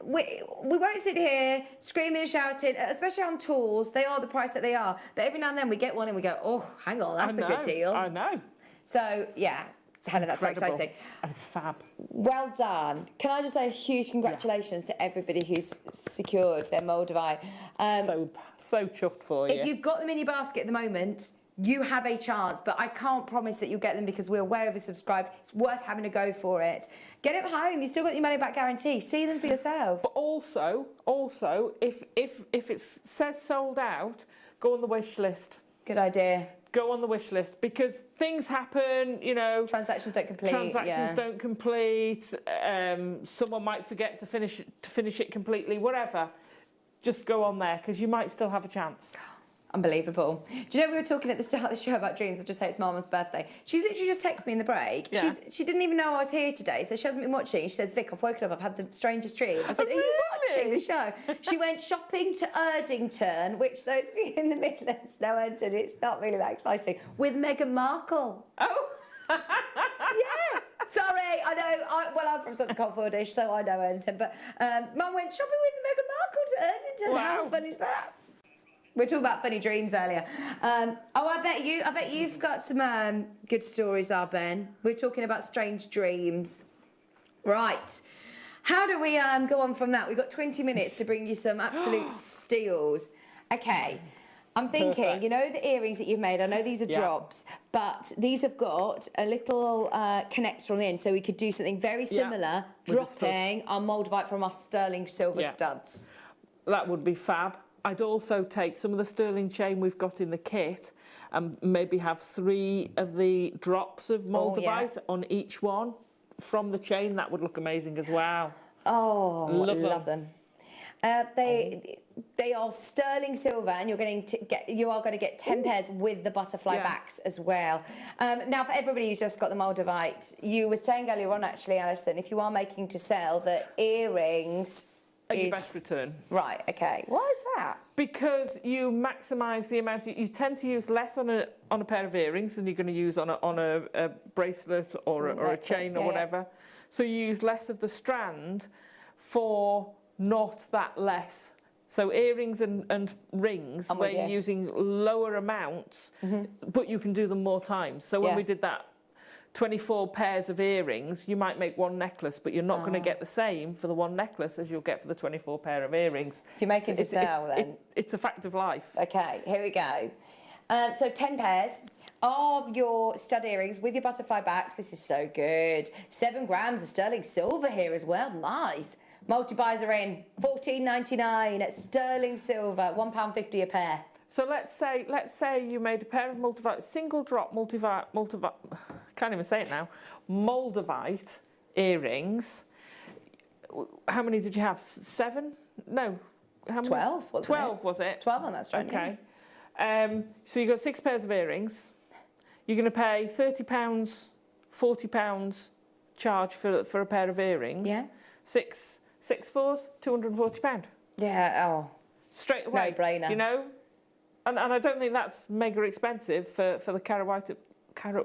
won't sit here screaming and shouting, especially on tools. They are the price that they are, but every now and then we get one and we go, oh, hang on, that's a good deal. I know. So yeah. Helen, that's very exciting. And it's fab. Well done. Can I just say a huge congratulations to everybody who's secured their Moldavite. So chuffed for you. If you've got them in your basket at the moment, you have a chance, but I can't promise that you'll get them because we're way oversubscribed. It's worth having a go for it. Get it home. You still got your money back guarantee. See them for yourself. But also, if it says sold out, go on the wish list. Good idea. Go on the wish list, because things happen, Transactions don't complete. Don't complete. Someone might forget to finish it completely. Whatever. Just go on there, because you might still have a chance. Unbelievable. Do you know we were talking at the start of the show about dreams? I'll just say it's Mama's birthday. She's literally just texted me in the break. Yeah. She didn't even know I was here today, so she hasn't been watching. She says, Vic, I've woken up, I've had the strangest dream. I said, are you watching the show? She went shopping to Erdington, which those of you in the Midlands know Erdington, it's not really that exciting, with Meghan Markle. Oh! Yeah. Sorry, I know. I'm from Sutton Cold Fordish, so I know Erdington. But Mum went shopping with Meghan Markle to Erdington. Wow. How fun is that? We were talking about funny dreams earlier. I bet you've got some good stories, Ben. We're talking about strange dreams. Right. How do we go on from that? We've got 20 minutes to bring you some absolute steals. Okay. I'm thinking, Perfect. you know the earrings that you've made, I know these are drops, but these have got a little connector on the end, so we could do something very similar, dropping our Moldavite from our sterling silver studs. That would be fab. I'd also take some of the sterling chain we've got in the kit and maybe have 3 of the drops of Moldavite on each one from the chain. That would look amazing as well. Oh, love them. They are sterling silver, and you are going to get 10 pairs with the butterfly backs as well. Now, for everybody who's just got the Moldavite, you were saying earlier on, actually, Alison, if you are making to sell, that earrings At your best return. Right. Okay. Why is that? Because you maximise the amount. You tend to use less on a pair of earrings than you're going to use on a bracelet or a chain or whatever. So you use less of the strand for not that less. So earrings and rings, where you're using lower amounts, but you can do them more times. So when we did that 24 pairs of earrings, you might make one necklace, but you're not going to get the same for the one necklace as you'll get for the 24 pair of earrings. If you're making to sell, then. It's a fact of life. Okay, here we go. So 10 pairs of your stud earrings with your butterfly backs. This is so good. 7 grams of sterling silver here as well. Nice. Multi-buys are in. $14.99 at sterling silver. £1.50 a pair. So let's say you made a pair of Moldavite, single drop Moldavite, can't even say it now, Moldavite earrings. How many did you have? 7? No. How many? 12, wasn't it? 12, was it? 12 on that strand. Okay. So you've got 6 pairs of earrings. You're going to pay £30, £40 charge for a pair of earrings. Yeah. 6 fours, £240. Yeah, oh. Straight away. No brainer. You know? And I don't think that's mega expensive for the carat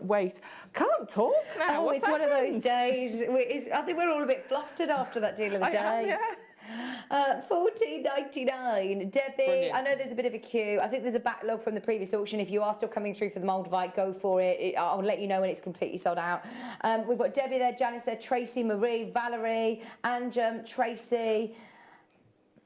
weight. Can't talk now. Oh, What's it's one of those happened? days. I think we're all a bit flustered after that deal of the day. $14.99. Debbie, Brilliant. I know there's a bit of a queue. I think there's a backlog from the previous auction. If you are still coming through for the Moldavite, go for it. I'll let you know when it's completely sold out. We've got Debbie there, Janice there, Tracy, Marie, Valerie, Anjum, Tracy.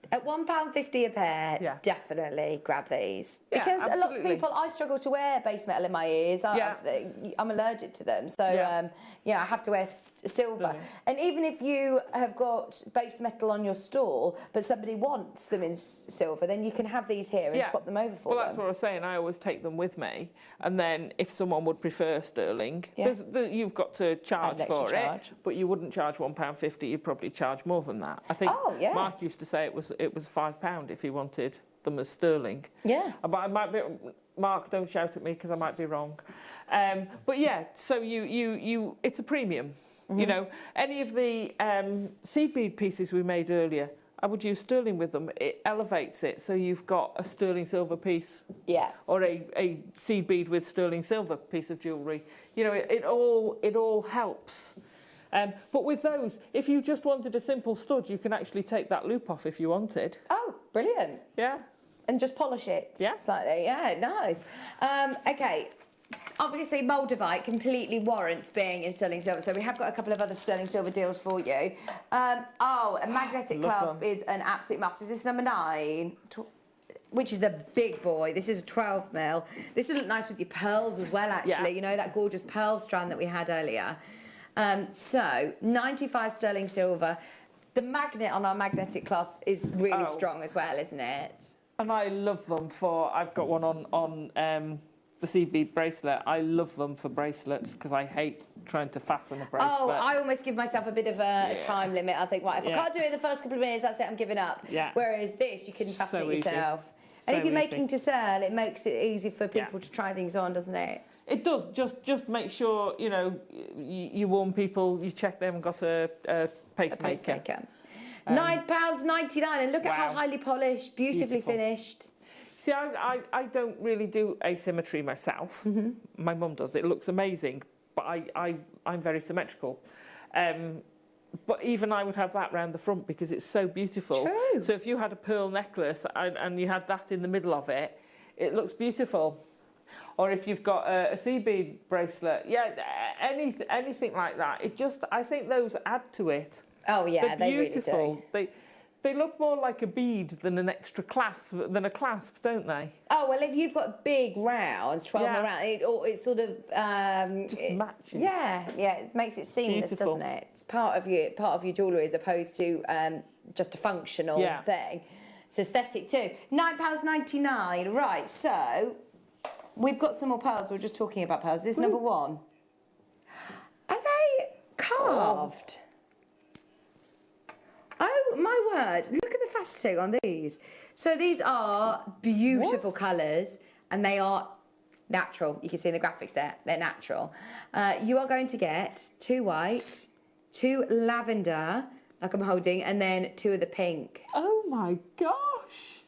At £1.50 a pair, definitely grab these. Yeah, because a lot of absolutely. people, I struggle to wear base metal in my ears. I'm allergic to them. So, I have to wear silver. Stunning. And even if you have got base metal on your stall, but somebody wants them in silver, then you can have these here and swap them over for them. Well, that's what I was saying. I always take them with me. And then if someone would prefer sterling, you've got to charge for it. But you wouldn't charge £1.50. You'd probably charge more than that. I think Mark used to say it was £5 if he wanted them as sterling. Yeah. But I might be, Mark, don't shout at me because I might be wrong. But yeah, so you it's a premium. You know, any of the seed bead pieces we made earlier, I would use sterling with them. It elevates it, so you've got a sterling silver piece. Yeah. Or a seed bead with sterling silver piece of jewellery. You know, it all helps. But with those, if you just wanted a simple stud, you can actually take that loop off if you wanted. Oh, brilliant. Yeah. And just polish it slightly. Yeah, nice. Okay. Obviously, Moldavite completely warrants being in sterling silver, so we have got a couple of other sterling silver deals for you. A magnetic clasp is an absolute must. Is this number 9? Which is the big boy. This is a 12 mil. This would look nice with your pearls as well, actually. Yeah. You know, that gorgeous pearl strand that we had earlier. So, 95 sterling silver. The magnet on our magnetic clasp is really strong as well, isn't it? And I love them I've got one on the seed bead bracelet. I love them for bracelets because I hate trying to fasten a bracelet. Oh, I almost give myself a bit of a time limit. I think, right, if I can't do it in the first couple of minutes, that's it, I'm giving up. Yeah. Whereas this, you can fasten it yourself. And if you're making to sell, it makes it easy for people to try things on, doesn't it? It does. Just make sure, you know, you warn people, you check they haven't got a pacemaker. £9.99, and look at how highly polished, beautifully finished. See, I don't really do asymmetry myself. My mum does. It looks amazing, but I'm very symmetrical. But even I would have that round the front because it's so beautiful. True. So if you had a pearl necklace and you had that in the middle of it, it looks beautiful. Or if you've got a seed bead bracelet, anything like that. I think those add to it. Oh yeah, They're they beautiful. really do. They look more like a bead than an extra clasp, don't they? Oh well, if you've got big rounds, 12 Yeah. round, it sort of Just matches. Yeah, it makes it seamless, Beautiful. doesn't it? It's part of your jewellery as opposed to just a functional thing. It's aesthetic too. £9.99. Right, so we've got some more pearls. We were just talking about pearls. This is number one. Are they carved? Oh my word! Look at the faceting on these. So these are beautiful colours, and they are natural. You can see in the graphics there; they're natural. You are going to get 2 white, 2 lavender, like I'm holding, and then 2 of the pink. Oh my gosh!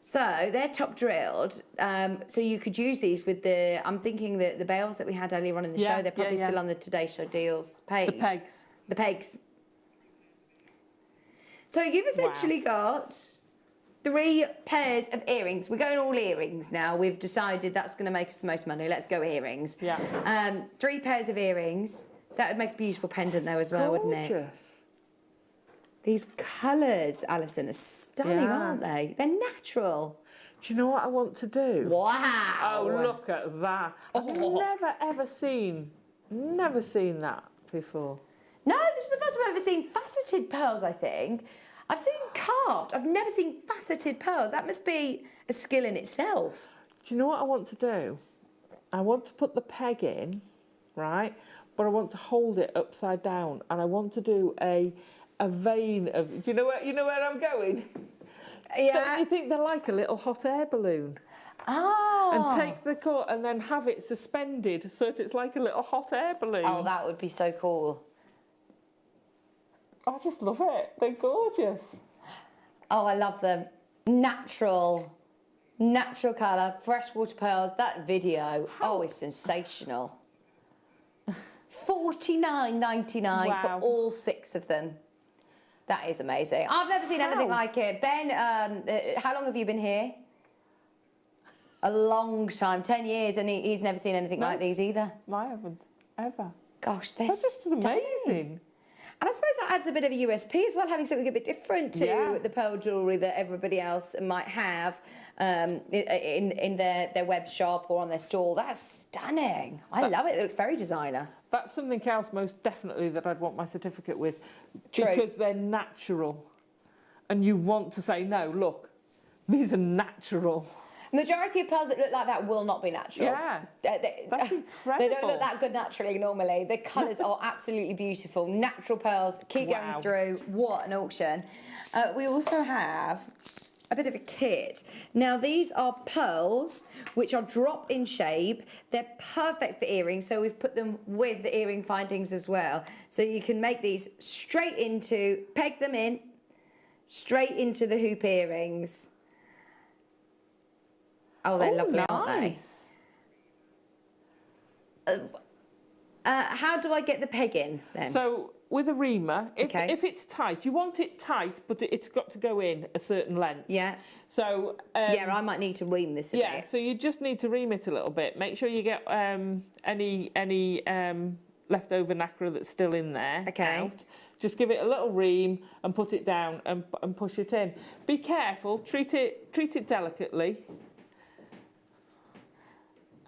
So they're top drilled. So you could use these with the. I'm thinking that the bales that we had earlier on in the show, they're probably still on the Today Show deals page. The pegs. The pegs. So you've essentially got 3 pairs of earrings. We're going all earrings now. We've decided that's going to make us the most money. Let's go earrings. Yeah. 3 pairs of earrings. That would make a beautiful pendant though as well, wouldn't it? Gorgeous. These colours, Alison, are stunning, aren't they? They're natural. Do you know what I want to do? Wow. Oh, look at that. I've never seen that before. No, this is the first time I've ever seen faceted pearls, I think. I've seen carved. I've never seen faceted pearls. That must be a skill in itself. Do you know what I want to do? I want to put the peg in, right? But I want to hold it upside down, and I want to do a vein of. Do you know where I'm going? Yeah. Don't you think they're like a little hot air balloon? Oh. And take the cord and then have it suspended so that it's like a little hot air balloon. Oh, that would be so cool. I just love it. They're gorgeous. Oh, I love them. Natural colour, freshwater pearls. That video, it's sensational. $49.99 for all 6 of them. That is amazing. I've never seen anything like it. Ben, how long have you been here? A long time, 10 years, and he's never seen anything like these either. I haven't, ever. Gosh, they're just amazing. And I suppose that adds a bit of a USP as well, having something a bit different to the pearl jewellery that everybody else might have in their web shop or on their store. That's stunning. I love it. It looks very designer. That's something else most definitely that I'd want my certificate with. True. Because they're natural. And you want to say, no, look, these are natural. Majority of pearls that look like that will not be natural. Yeah, that's incredible. They don't look that good naturally normally. The colours are absolutely beautiful. Natural pearls, keep going through. What an auction. We also have a bit of a kit. Now these are pearls which are drop in shape. They're perfect for earrings, so we've put them with the earring findings as well. So you can make these straight into, peg them in, straight into the hoop earrings. Oh, they're lovely, aren't they? How do I get the peg in then? So with a reamer, if it's tight, you want it tight, but it's got to go in a certain length. Yeah. So I might need to ream this a bit. So you just need to ream it a little bit. Make sure you get any leftover nacre that's still in there. Okay. Out. Just give it a little ream and put it down and push it in. Be careful. Treat it delicately.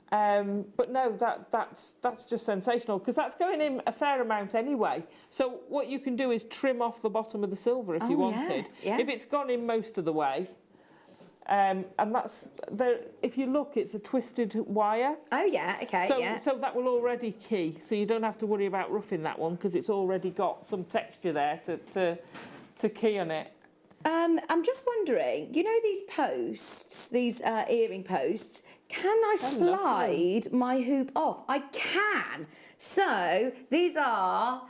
But no, that's just sensational because that's going in a fair amount anyway. So what you can do is trim off the bottom of the silver if you wanted. Yeah. If it's gone in most of the way, and that's there. If you look, it's a twisted wire. Oh yeah, okay. So that will already key. So you don't have to worry about roughing that one because it's already got some texture there to key on it. I'm just wondering, you know these posts, these earring posts, can I slide my hoop off? I can. So these are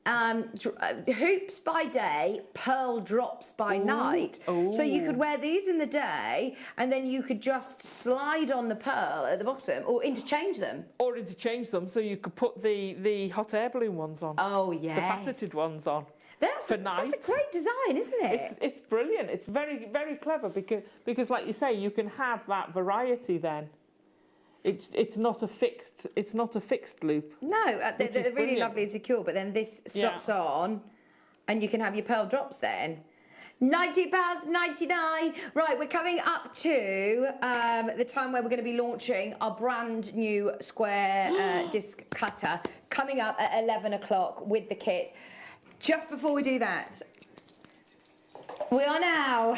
hoops by day, pearl drops by night. Ooh. So you could wear these in the day and then you could just slide on the pearl at the bottom or interchange them. Or interchange them so you could put the hot air balloon ones on. Oh, yes. The faceted ones on. That's a great design, isn't it? It's brilliant. It's very, very clever because, like you say, you can have that variety then. it's not a fixed loop. No, they're really brilliant. lovely and secure, but then this slots on and you can have your pearl drops then. £90.99. Right, we're coming up to the time where we're going to be launching our brand new square disc cutter, coming up at 11 o'clock with the kit. Just before we do that, we are now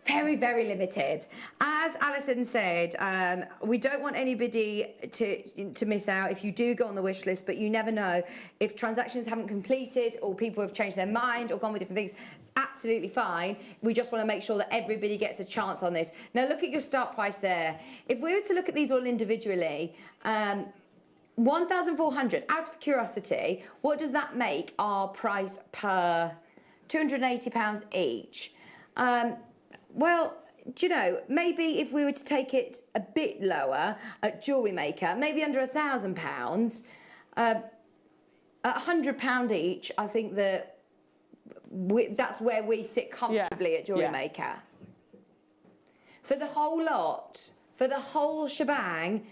very, very limited. As Alison said, we don't want anybody to miss out if you do go on the wish list, but you never know. If transactions haven't completed or people have changed their mind or gone with different things, it's absolutely fine. We just want to make sure that everybody gets a chance on this. Now look at your start price there. If we were to look at these all individually, 1,400, out of curiosity, what does that make our price per £280 each? Well, do you know, maybe if we were to take it a bit lower at Jewellery Maker, maybe under £1,000, at £100 each, I think that that's where we sit comfortably at Jewellery Maker. For the whole lot, for the whole shebang,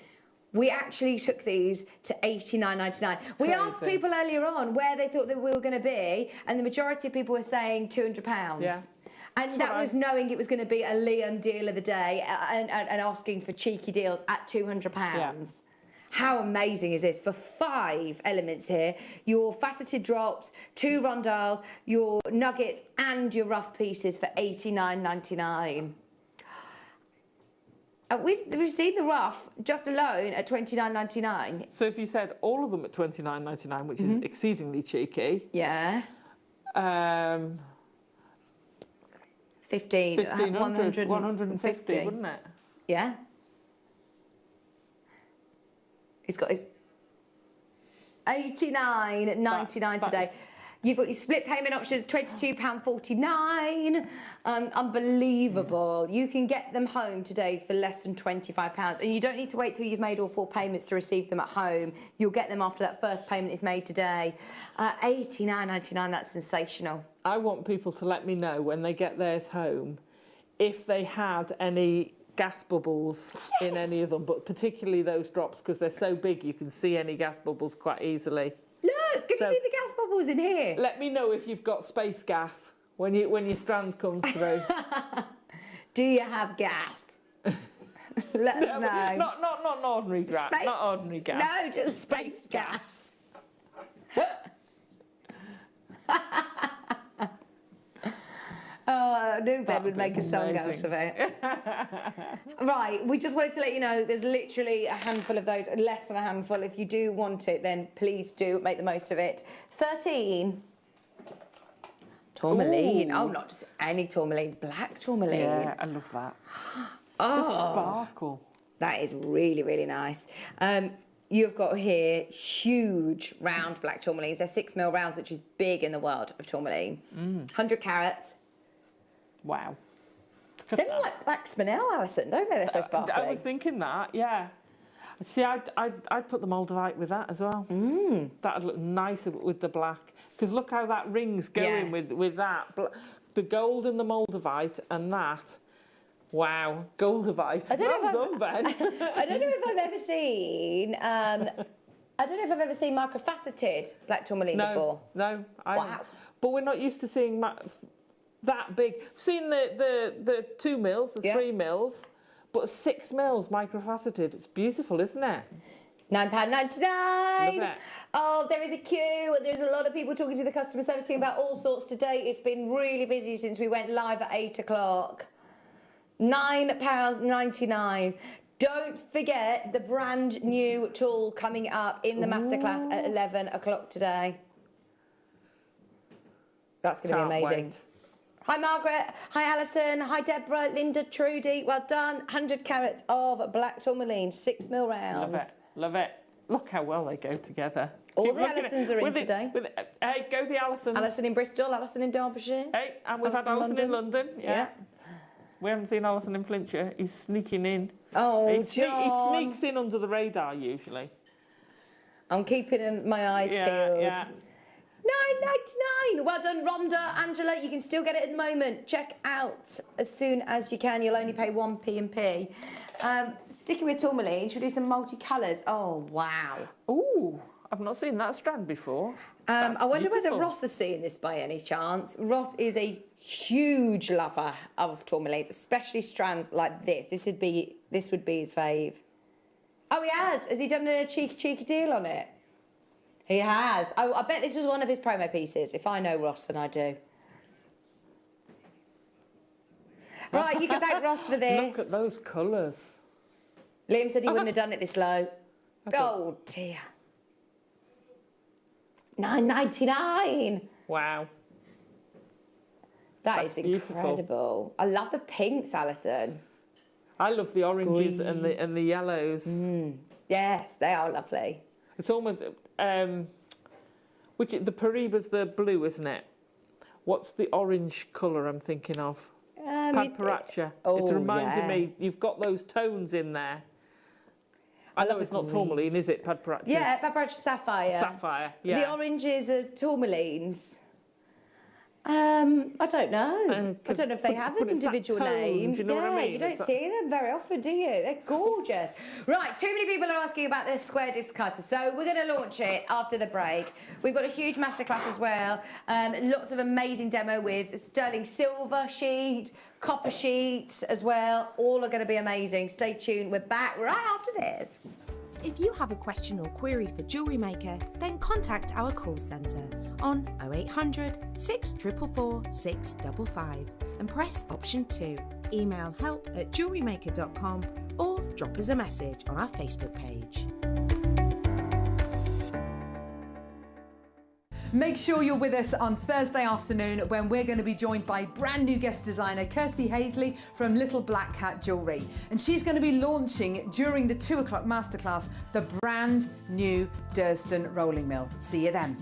we actually took these to $89.99. We asked people earlier on where they thought that we were going to be, and the majority of people were saying £200. Yeah. And that was knowing it was going to be a Liam deal of the day and asking for cheeky deals at £200. Yeah. How amazing is this? For 5 elements here, your faceted drops, 2 rondelles, your nuggets and your rough pieces for $89.99. We've seen the rough just alone at $29.99. So if you said all of them at $29.99, which is exceedingly cheeky. Yeah. 150, wouldn't it? Yeah. He's got his $89.99 today. You've got your split payment options, £22.49. Unbelievable. You can get them home today for less than £25. And you don't need to wait till you've made all 4 payments to receive them at home. You'll get them after that first payment is made today. $89.99, that's sensational. I want people to let me know when they get theirs home if they had any gas bubbles in any of them, but particularly those drops because they're so big you can see any gas bubbles quite easily. Look, can you see the gas bubbles in here? Let me know if you've got space gas when your strand comes through. Do you have gas? Let us know. Not ordinary gas. Not ordinary gas. No, just space gas. Oh, I knew Ben would make a song out of it. Right, we just wanted to let you know there's literally a handful of those, less than a handful. If you do want it, then please do make the most of it. 13. Tourmaline. Ooh. Oh, not just any tourmaline, black tourmaline. Yeah, I love that. Oh, the sparkle. That is really, really nice. You've got here huge round black tourmalines. They're 6mm rounds, which is big in the world of tourmaline. 100 carats. Wow. They look like black spinel, Alison, don't they? They're so sparkly. I was thinking that, yeah. See, I'd put the Moldavite with that as well. That'd look nicer with the black. Because look how that ring's going with that. The gold and the Moldavite and that. Wow, Goldavite. Well done, Ben. I don't know if I've ever seen... I don't know if I've ever seen microfaceted black tourmaline before. No. Wow. But we're not used to seeing that big. I've seen the 2 mils, the 3 mils, but 6 mils microfaceted. It's beautiful, isn't it? £9.99. Oh, there is a queue. There's a lot of people talking to the customer service team about all sorts today. It's been really busy since we went live at 8 o'clock. £9.99. Don't forget the brand new tool coming up in the masterclass at 11 o'clock today. That's going to be amazing. Wait. Hi Margaret, hi Alison, hi Deborah, Linda, Trudy, well done. 100 carats of black tourmaline, 6mm rounds. Love it. Look how well they go together. All the Alisons are in today. Hey, go the Alisons. Alison in Bristol, Alison in Derbyshire. Hey, and we've had Alison in London. Yeah. We haven't seen Alison in Flintshire. He's sneaking in. Oh, he sneaks in under the radar usually. I'm keeping my eyes peeled. Yeah. £9.99. Well done, Rhonda, Angela. You can still get it at the moment. Check out as soon as you can. You'll only pay 1p&p. Sticking with tourmaline, should we do some multicolours? Oh, wow. Ooh, I've not seen that strand before. I wonder whether beautiful. Ross has seen this by any chance. Ross is a huge lover of tourmalines, especially strands like this. This would be his fave. Oh, he has. Has he done a cheeky deal on it? He has. Oh, I bet this was one of his promo pieces. If I know Ross, then I do. Right, you can thank Ross for this. Look at those colours. Liam said he wouldn't have done it this low. Oh, dear. £9.99. Wow. That's beautiful. Incredible. I love the pinks, Alison. I love the oranges and the yellows. Yes, they are lovely. It's almost the Pariba's the blue, isn't it? What's the orange colour I'm thinking of? Padparacha. It's reminding me. You've got those tones in there. I know it's not tourmaline, is it? Padparacha. Yeah, Padparacha sapphire. Sapphire. Yeah. The oranges are tourmalines. I don't know. I don't know if they have an individual name. Do you know what I mean? You don't see them very often, do you? They're gorgeous. Right, too many people are asking about this square disc cutter, so we're going to launch it after the break. We've got a huge masterclass as well. Lots of amazing demo with sterling silver sheet, copper sheet as well. All are going to be amazing. Stay tuned. We're back right after this. If you have a question or query for Jewellery Maker, then contact our call centre on 0800 644 655 and press option 2. Email help@jewellerymaker.com or drop us a message on our Facebook page. Make sure you're with us on Thursday afternoon when we're going to be joined by brand new guest designer Kirsty Hazley from Little Black Cat Jewellery. And she's going to be launching during the 2 o'clock masterclass the brand new Durston rolling mill. See you then.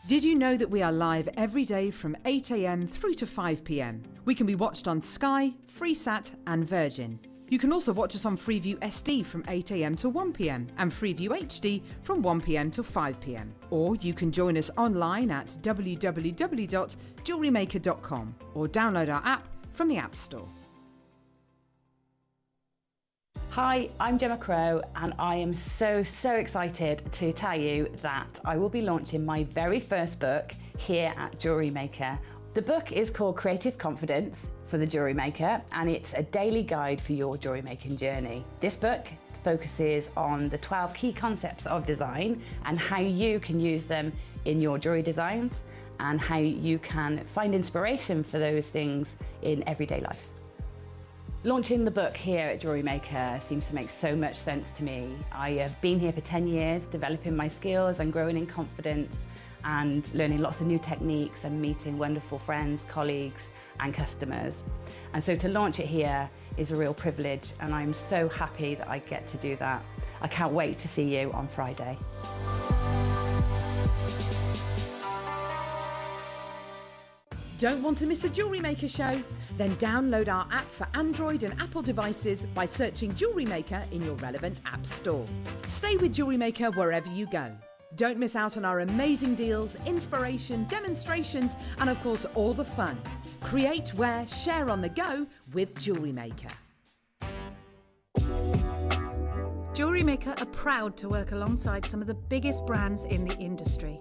Did you know that we are live every day from 8 a.m. through to 5 p.m? We can be watched on Sky, Freesat and Virgin. You can also watch us on Freeview SD from 8 a.m. to 1 p.m. and Freeview HD from 1 p.m. to 5 p.m. Or you can join us online at www.JewelleryMaker.com or download our app from the App Store. Hi, I'm Gemma Crow and I am so excited to tell you that I will be launching my very first book here at Jewellery Maker. The book is called Creative Confidence for the Jewellery Maker and it's a daily guide for your jewellery making journey. This book focuses on the 12 key concepts of design and how you can use them in your jewellery designs and how you can find inspiration for those things in everyday life. Launching the book here at Jewellery Maker seems to make so much sense to me. I have been here for 10 years, developing my skills and growing in confidence and learning lots of new techniques and meeting wonderful friends, colleagues and customers. And so to launch it here is a real privilege and I'm so happy that I get to do that. I can't wait to see you on Friday. Don't want to miss a Jewellery Maker show? Then download our app for Android and Apple devices by searching Jewellery Maker in your relevant app store. Stay with Jewellery Maker wherever you go. Don't miss out on our amazing deals, inspiration, demonstrations, and of course all the fun. Create, wear, share on the go with Jewellery Maker. Jewellery Maker are proud to work alongside some of the biggest brands in the industry.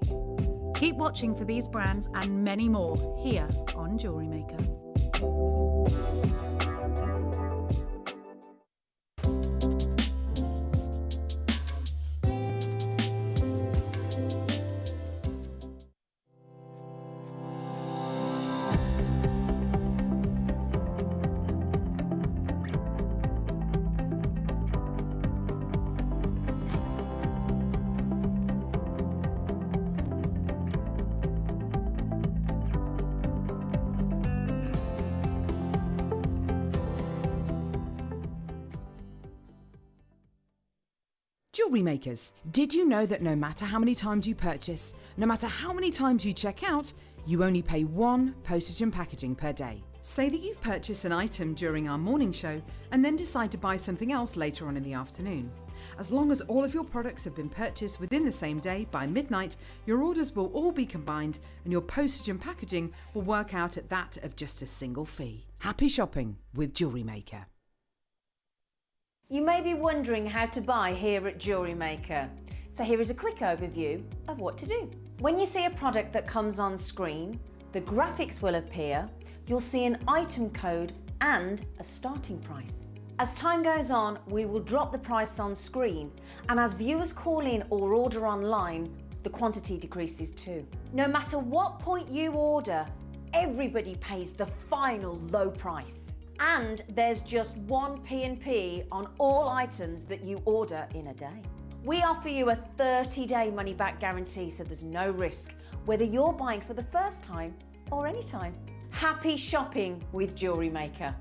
Keep watching for these brands and many more here on Jewellery Maker. Jewellery Makers, did you know that no matter how many times you purchase, no matter how many times you check out, you only pay 1 postage and packaging per day? Say that you've purchased an item during our morning show and then decide to buy something else later on in the afternoon. As long as all of your products have been purchased within the same day by midnight, your orders will all be combined and your postage and packaging will work out at that of just a single fee. Happy shopping with Jewellery Maker. You may be wondering how to buy here at Jewellery Maker. So here is a quick overview of what to do. When you see a product that comes on screen, the graphics will appear, you'll see an item code and a starting price. As time goes on, we will drop the price on screen, and as viewers call in or order online, the quantity decreases too. No matter what point you order, everybody pays the final low price. And there's just one P&P on all items that you order in a day. We offer you a 30-day money-back guarantee, so there's no risk, whether you're buying for the first time or any time. Happy shopping with Jewellery Maker.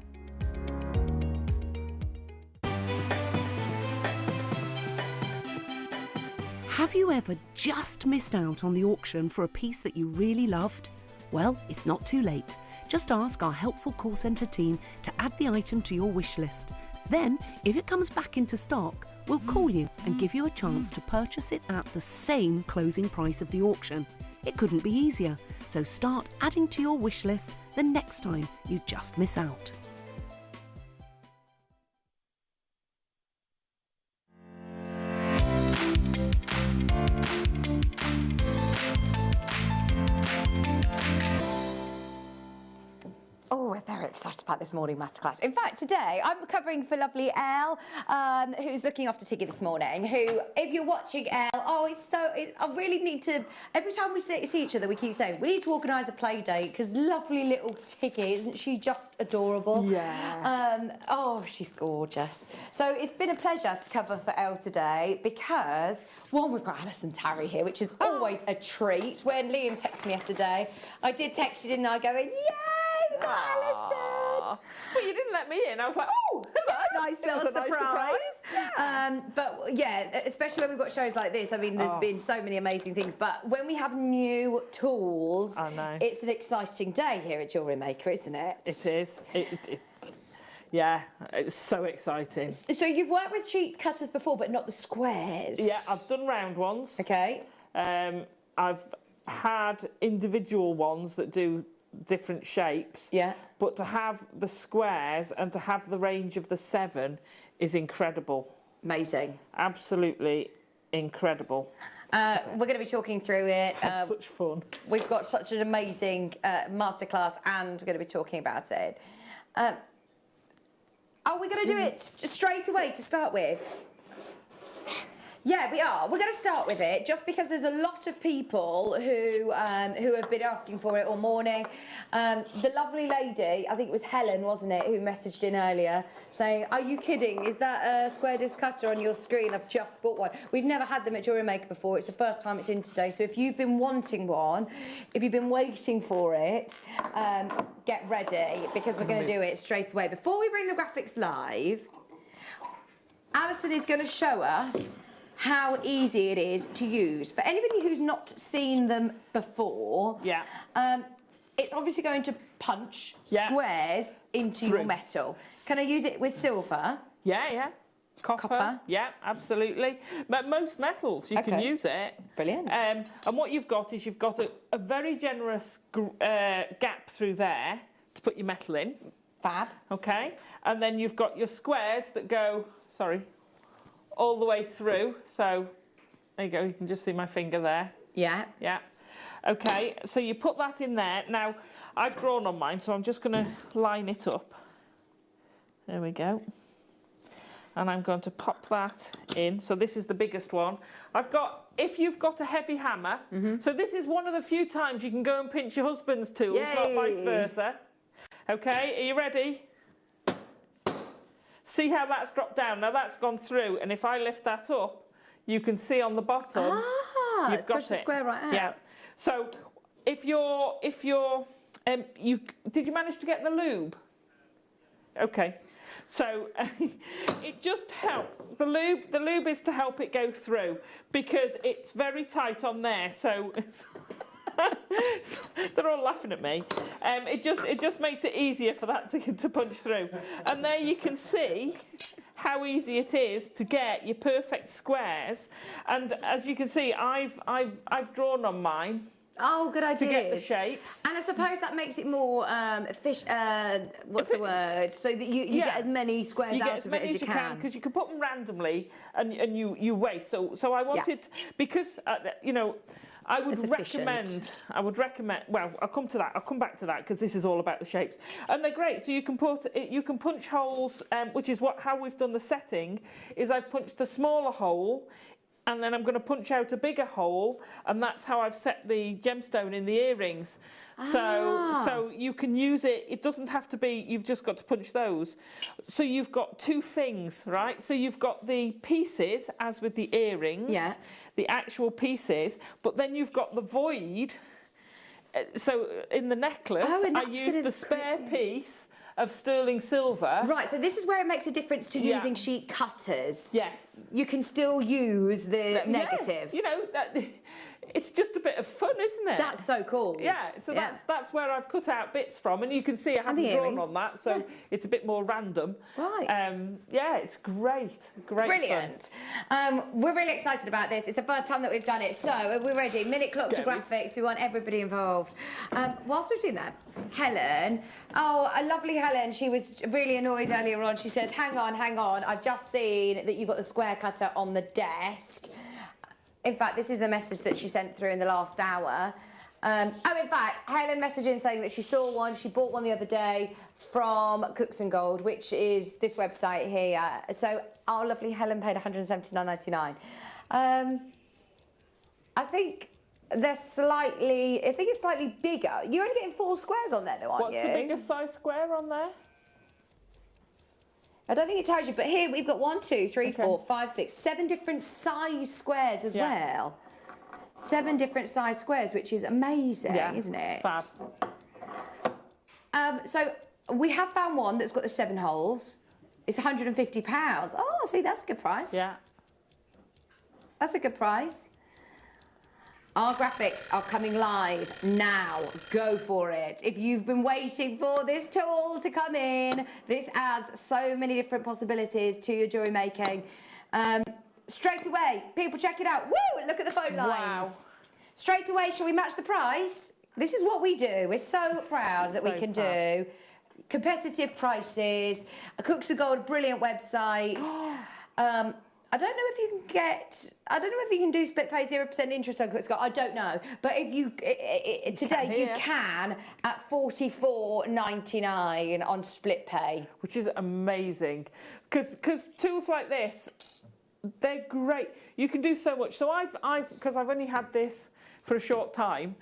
Have you ever just missed out on the auction for a piece that you really loved? Well, it's not too late. Just ask our helpful call centre team to add the item to your wish list. Then, if it comes back into stock, we'll call you and give you a chance to purchase it at the same closing price of the auction. It couldn't be easier, so start adding to your wish list the next time you just miss out. Oh, we're very excited about this morning masterclass. In fact, today I'm covering for lovely Elle, who's looking after Tiggy this morning. Who, if you're watching Elle, I really need to. Every time we see each other, we keep saying we need to organise a play date because lovely little Tiggy, isn't she just adorable? Yeah. Oh, she's gorgeous. So it's been a pleasure to cover for Elle today because one, we've got Alison Tarry here, which is always a treat. When Liam texted me yesterday, I did text you, didn't I? Going, yay! Alison. But you didn't let me in. I was like, oh, hello. Nice little surprise. But yeah, especially when we've got shows like this. I mean, there's been so many amazing things. But when we have new tools, I know. It's an exciting day here at Jewellery Maker, isn't it? It is. Yeah, it's so exciting. So you've worked with sheet cutters before, but not the squares. Yeah, I've done round ones. Okay. I've had individual ones that do different shapes. Yeah. But to have the squares and to have the range of the 7 is incredible. Amazing. Absolutely incredible. We're going to be talking through it. That's such fun. We've got such an amazing masterclass, and we're going to be talking about it. Are we going to do it just straight away to start with? Yeah, we are. We're going to start with it just because there's a lot of people who have been asking for it all morning. The lovely lady, I think it was Helen, wasn't it, who messaged in earlier saying, are you kidding? Is that a square disc cutter on your screen? I've just bought one. We've never had them at Jewellery Maker before. It's the first time it's in today. So if you've been wanting one, if you've been waiting for it, get ready because we're going to do it straight away. Before we bring the graphics live, Alison is going to show us how easy it is to use. For anybody who's not seen them before, it's obviously going to punch squares into your metal. Can I use it with silver? Yeah. Copper. Yeah, absolutely. But most metals, you can use it. Brilliant. And what you've got is you've got a very generous gap through there to put your metal in. Fab. Okay. And then you've got your squares that go, all the way through. So there you go, you can just see my finger there. Yeah. Yeah. Okay, so you put that in there. Now, I've drawn on mine, so I'm just going to line it up. There we go. And I'm going to pop that in. So this is the biggest one. If you've got a heavy hammer, so this is one of the few times you can go and pinch your husband's tools, not vice versa. Okay, are you ready? See how that's dropped down? Now that's gone through, and if I lift that up, you can see on the bottom, you've got push the square right out. Yeah. So if you're, did you manage to get the lube? Okay. So it just helps. The lube is to help it go through because it's very tight on there. So they're all laughing at me. It just makes it easier for that to punch through. And there you can see how easy it is to get your perfect squares. And as you can see, I've drawn on mine. Oh, good idea. To get the shapes. And I suppose that makes it more what's the word? So that you get as many squares out of it as you can. Because you can put them randomly and you waste. So I wanted, because, you know, I would recommend, well, I'll come back to that because this is all about the shapes. And they're great. So you can punch holes, which is how we've done the setting, is I've punched a smaller hole, and then I'm going to punch out a bigger hole, and that's how I've set the gemstone in the earrings. So you can use it. It doesn't have to be, you've just got to punch those. So you've got two things, right? So you've got the pieces, as with the earrings, the actual pieces, but then you've got the void. So in the necklace, I used the spare piece of sterling silver. Right, so this is where it makes a difference to using sheet cutters. Yes. You can still use the negative. You know, it's just a bit of fun, isn't it? That's so cool. Yeah, so that's where I've cut out bits from, and you can see I haven't drawn on that, so it's a bit more random. Right. Yeah, it's great. Brilliant. We're really excited about this. It's the first time that we've done it, so we're ready. Minute clock to graphics. We want everybody involved. Whilst we're doing that, Helen, a lovely Helen, she was really annoyed earlier on. She says, hang on, I've just seen that you've got the square cutter on the desk. In fact, this is the message that she sent through in the last hour. In fact, Helen messaged in saying that she saw one, she bought one the other day from Cooks and Gold, which is this website here. So our lovely Helen paid £179.99. I think it's slightly bigger. You're only getting 4 squares on there though, aren't you? What's the biggest size square on there? I don't think it tells you, but here we've got 1, 2, 3, 4, 5, 6, 7 different size squares as well. 7 different size squares, which is amazing, isn't it? Fab. So we have found one that's got the 7 holes. It's £150. Oh, see, that's a good price. Yeah. That's a good price. Our graphics are coming live now. Go for it. If you've been waiting for this tool to come in, this adds so many different possibilities to your jewellery making. Straight away, people check it out. Woo! Look at the phone lines. Wow. Straight away, shall we match the price? This is what we do. We're so proud that we can do competitive prices. Cooks and Gold, brilliant website. I don't know if you can get. I don't know if you can do split pay 0% interest on Cooks and Gold. I don't know, but if you today you can at $44.99 on split pay, which is amazing. Because tools like this, they're great. You can do so much. So because I've only had this for a short time,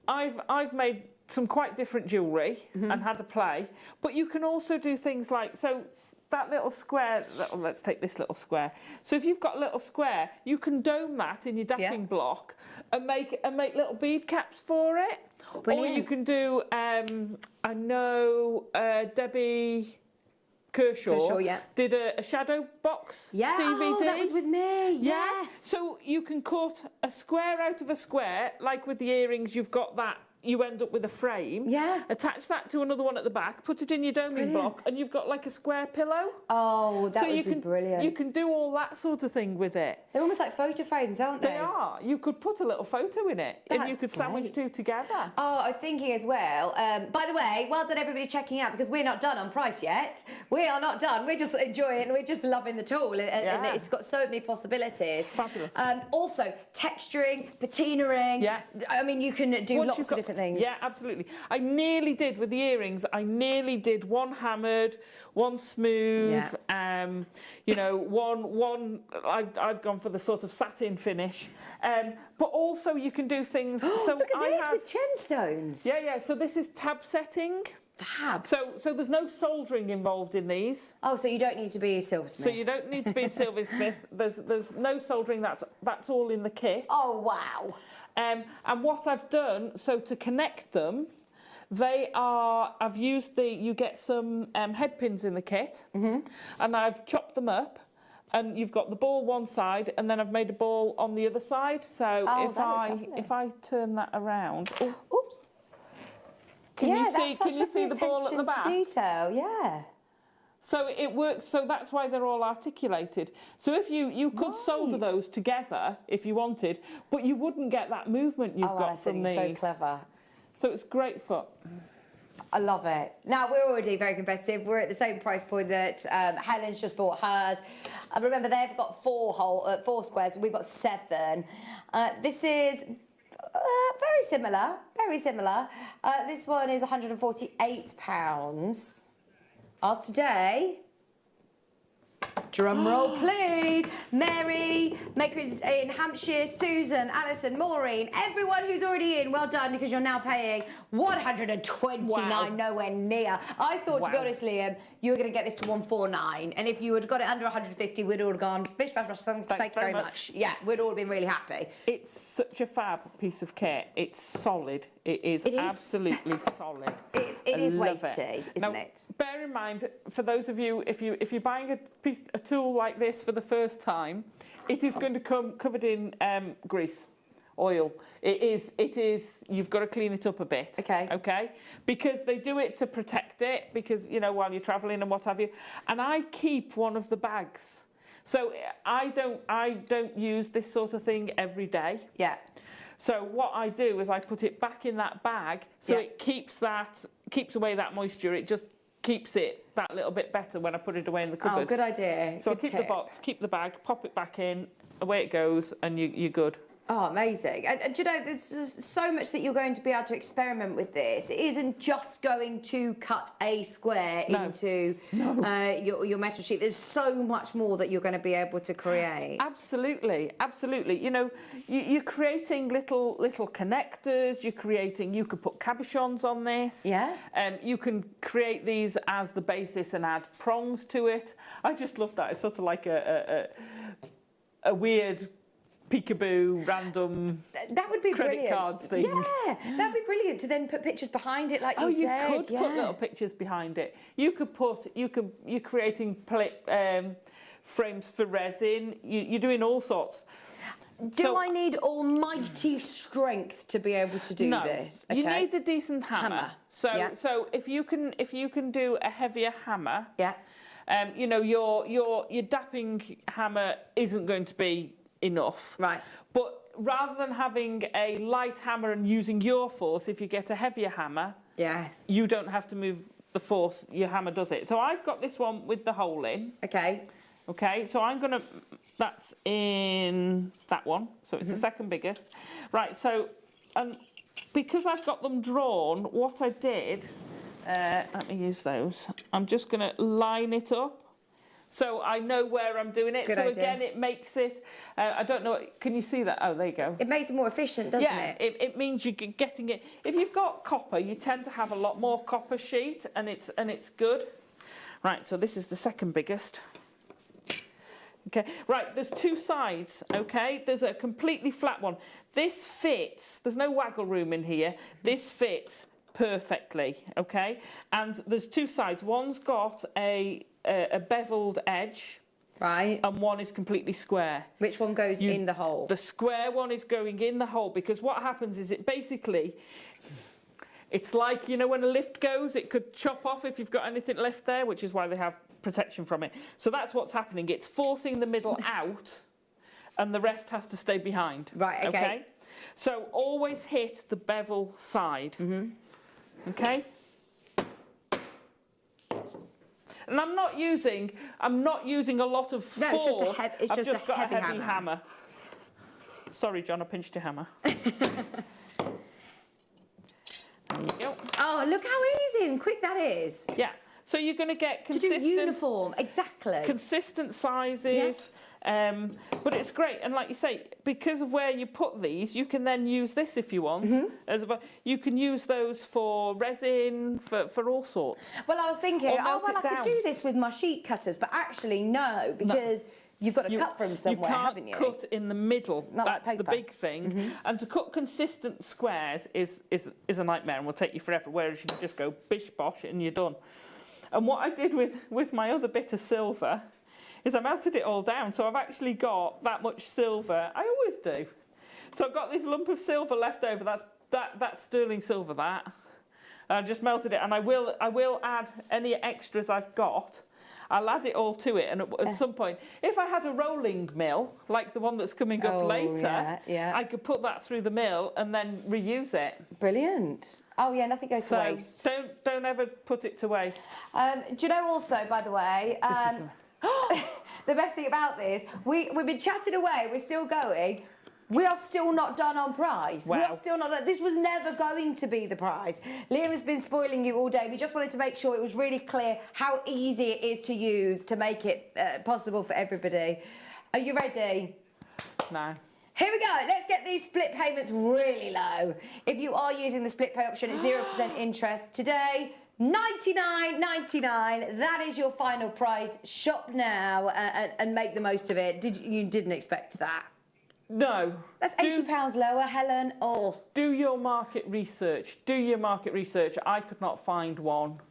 I've made some quite different jewellery and had to play. But you can also do things like that little square. Let's take this little square. So if you've got a little square, you can dome that in your dapping block and make little bead caps for it. Brilliant. Or you can do. I know Debbie Kershaw did a shadow box DVD. Oh, that was with me. Yes. So you can cut a square out of a square, like with the earrings. You've got that. You end up with a frame. Yeah. Attach that to another one at the back. Put it in your doming block, and you've got like a square pillow. Oh, that would be brilliant. You can do all that sort of thing with it. They're almost like photo frames, aren't they? They are. You could put a little photo in it, and you could sandwich two together. Oh, I was thinking as well. By the way, well done everybody checking out, because we're not done on price yet. We are not done. We're just enjoying it. We're just loving the tool, and it's got so many possibilities. Fabulous. Also, texturing, patinaing. Yeah. I mean, you can do lots of different things. Yeah, absolutely. I nearly did with the earrings. I nearly did one hammered, one smooth. Yeah. You know, one. I've gone for the sort of satin finish. But also you can do things. So look at this with gemstones. Yeah, yeah. So this is tab setting. Fab. So there's no soldering involved in these. Oh, so you don't need to be a silversmith. So you don't need to be a silversmith. There's no soldering. That's all in the kit. Oh wow. And what I've done, so to connect them, I've used you get some head pins in the kit, and I've chopped them up, and you've got the ball one side, and then I've made a ball on the other side. So if I turn that around, can you see the ball at the back? To detail, yeah. So it works, so that's why they're all articulated. So if you could solder those together if you wanted, but you wouldn't get that movement you've got from these. So clever. So it's great fun. I love it. Now, we're already very competitive. We're at the same price point that Helen's just bought hers. Remember, they've got four squares. We've got 7. This is very similar, very similar. This one is £148. Ours today, drum roll please, Mary, Maker in Hampshire, Susan, Alison, Maureen, everyone who's already in, well done, because you're now paying £129, nowhere near. I thought, to be honest, Liam, you were going to get this to £149, and if you had got it under £150, we'd all have gone, bish, bash, bash, thank you very much. Yeah, we'd all been really happy. It's such a fab piece of kit. It's solid. It is absolutely solid. It is weighty, isn't it? Bear in mind, for those of you, if you're buying a tool like this for the first time, it is going to come covered in grease, oil. It is. You've got to clean it up a bit. Okay. Because they do it to protect it, because while you're travelling and what have you. And I keep one of the bags, so I don't use this sort of thing every day. Yeah. So what I do is I put it back in that bag, so it keeps away that moisture. It just keeps it that little bit better when I put it away in the cupboard. Oh, good idea. So I keep the box, keep the bag, pop it back in, away it goes, and you're good. Oh, amazing. And you know, there's so much that you're going to be able to experiment with this. It isn't just going to cut a square into your metal sheet. There's so much more that you're going to be able to create. Absolutely, absolutely. You're creating little connectors. You could put cabochons on this. Yeah. You can create these as the basis and add prongs to it. I just love that. It's sort of like a weird peekaboo random that would be credit brilliant. Card thing. Yeah, that'd be brilliant to then put pictures behind it, like you said. You could put little pictures behind it. You're creating frames for resin. You're doing all sorts. Do I need almighty strength to be able to do this? Okay. You need a decent hammer. So if you can do a heavier hammer, your dapping hammer isn't going to be enough. Right. But rather than having a light hammer and using your force, if you get a heavier hammer, you don't have to move the force, your hammer does it. So I've got this one with the hole in. Okay, so that's in that one, so it's the second biggest. Right, so because I've got them drawn, what I did, let me use those, I'm just going to line it up. So I know where I'm doing it. Good idea. Again, it makes it, I don't know, can you see that? Oh, there you go. It makes it more efficient, doesn't it? Yeah, it means you're getting it. If you've got copper, you tend to have a lot more copper sheet, and it's good. Right, so this is the second biggest. Okay, right, there's 2 sides, okay? There's a completely flat one. This fits, there's no waggle room in here. This fits perfectly, okay? And there's 2 sides. One's got a beveled edge, right, and one is completely square. Which one goes in the hole? The square one is going in the hole, because what happens is it's like, when a lift goes, it could chop off if you've got anything left there, which is why they have protection from it. So that's what's happening. It's forcing the middle out, and the rest has to stay behind. Right, okay. So always hit the bevel side. Okay? And I'm not using a lot of force. No, it's just a heavy hammer. Sorry, John, I pinched your hammer. There you go. Oh, look how easy and quick that is. Yeah. So you're going to get consistent... To do uniform, exactly. Consistent sizes. But it's great. And like you say, because of where you put these, you can then use this if you want. You can use those for resin, for all sorts. Well, I was thinking, I could do this with my sheet cutters, but actually no, because... You've got to cut from somewhere, haven't you? You can't cut in the middle. That's the big thing. And to cut consistent squares is a nightmare and will take you forever, whereas you can just go bish bosh and you're done. And what I did with my other bit of silver is I melted it all down. So I've actually got that much silver. I always do. So I've got this lump of silver left over. That's sterling silver, that. I just melted it, and I will add any extras I've got. I'll add it all to it, and at some point, if I had a rolling mill, like the one that's coming up later, I could put that through the mill and then reuse it. Brilliant. Oh yeah, nothing goes to waste. Don't ever put it to waste. Do you know also, by the way, the best thing about this, we've been chatting away, we're still going. We are still not done on prize. Wow. We are still not done. This was never going to be the prize. Liam has been spoiling you all day. We just wanted to make sure it was really clear how easy it is to use to make it possible for everybody. Are you ready? No. Here we go. Let's get these split payments really low. If you are using the split pay option, it's 0% interest. Today, $99.99. That is your final price. Shop now and make the most of it. You didn't expect that? No. That's £80 lower, Helen. Oh. Do your market research. Do your market research. I could not find one.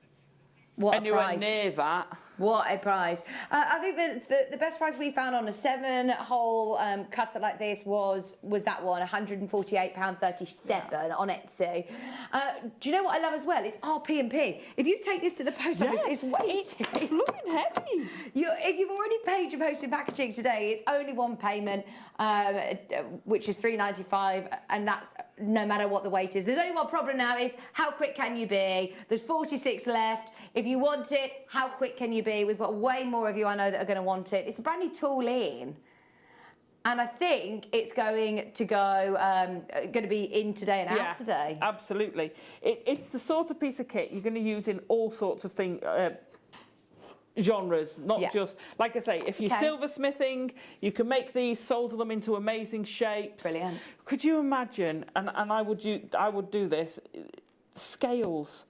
What anywhere a price. near that. What a price. I think the best price we found on a 7-hole cutter like this was that one, £148.37 on Etsy. Do you know what I love as well? It's RP&P. If you take this to the post office, it's weighted. It's looking heavy. If you've already paid your postage and packaging today, it's only one payment, which is $3.95, and that's no matter what the weight is. There's only one problem now, is how quick can you be? There's 46 left. If you want it, how quick can you be? We've got way more of you, I know, that are going to want it. It's a brand new tool in, and I think it's going to be in today and out today. Absolutely. It's the sort of piece of kit you're going to use in all sorts of things. Genres, not just, like I say, if you're silversmithing, you can make these, solder them into amazing shapes. Brilliant. Could you imagine, and I would do this, scales.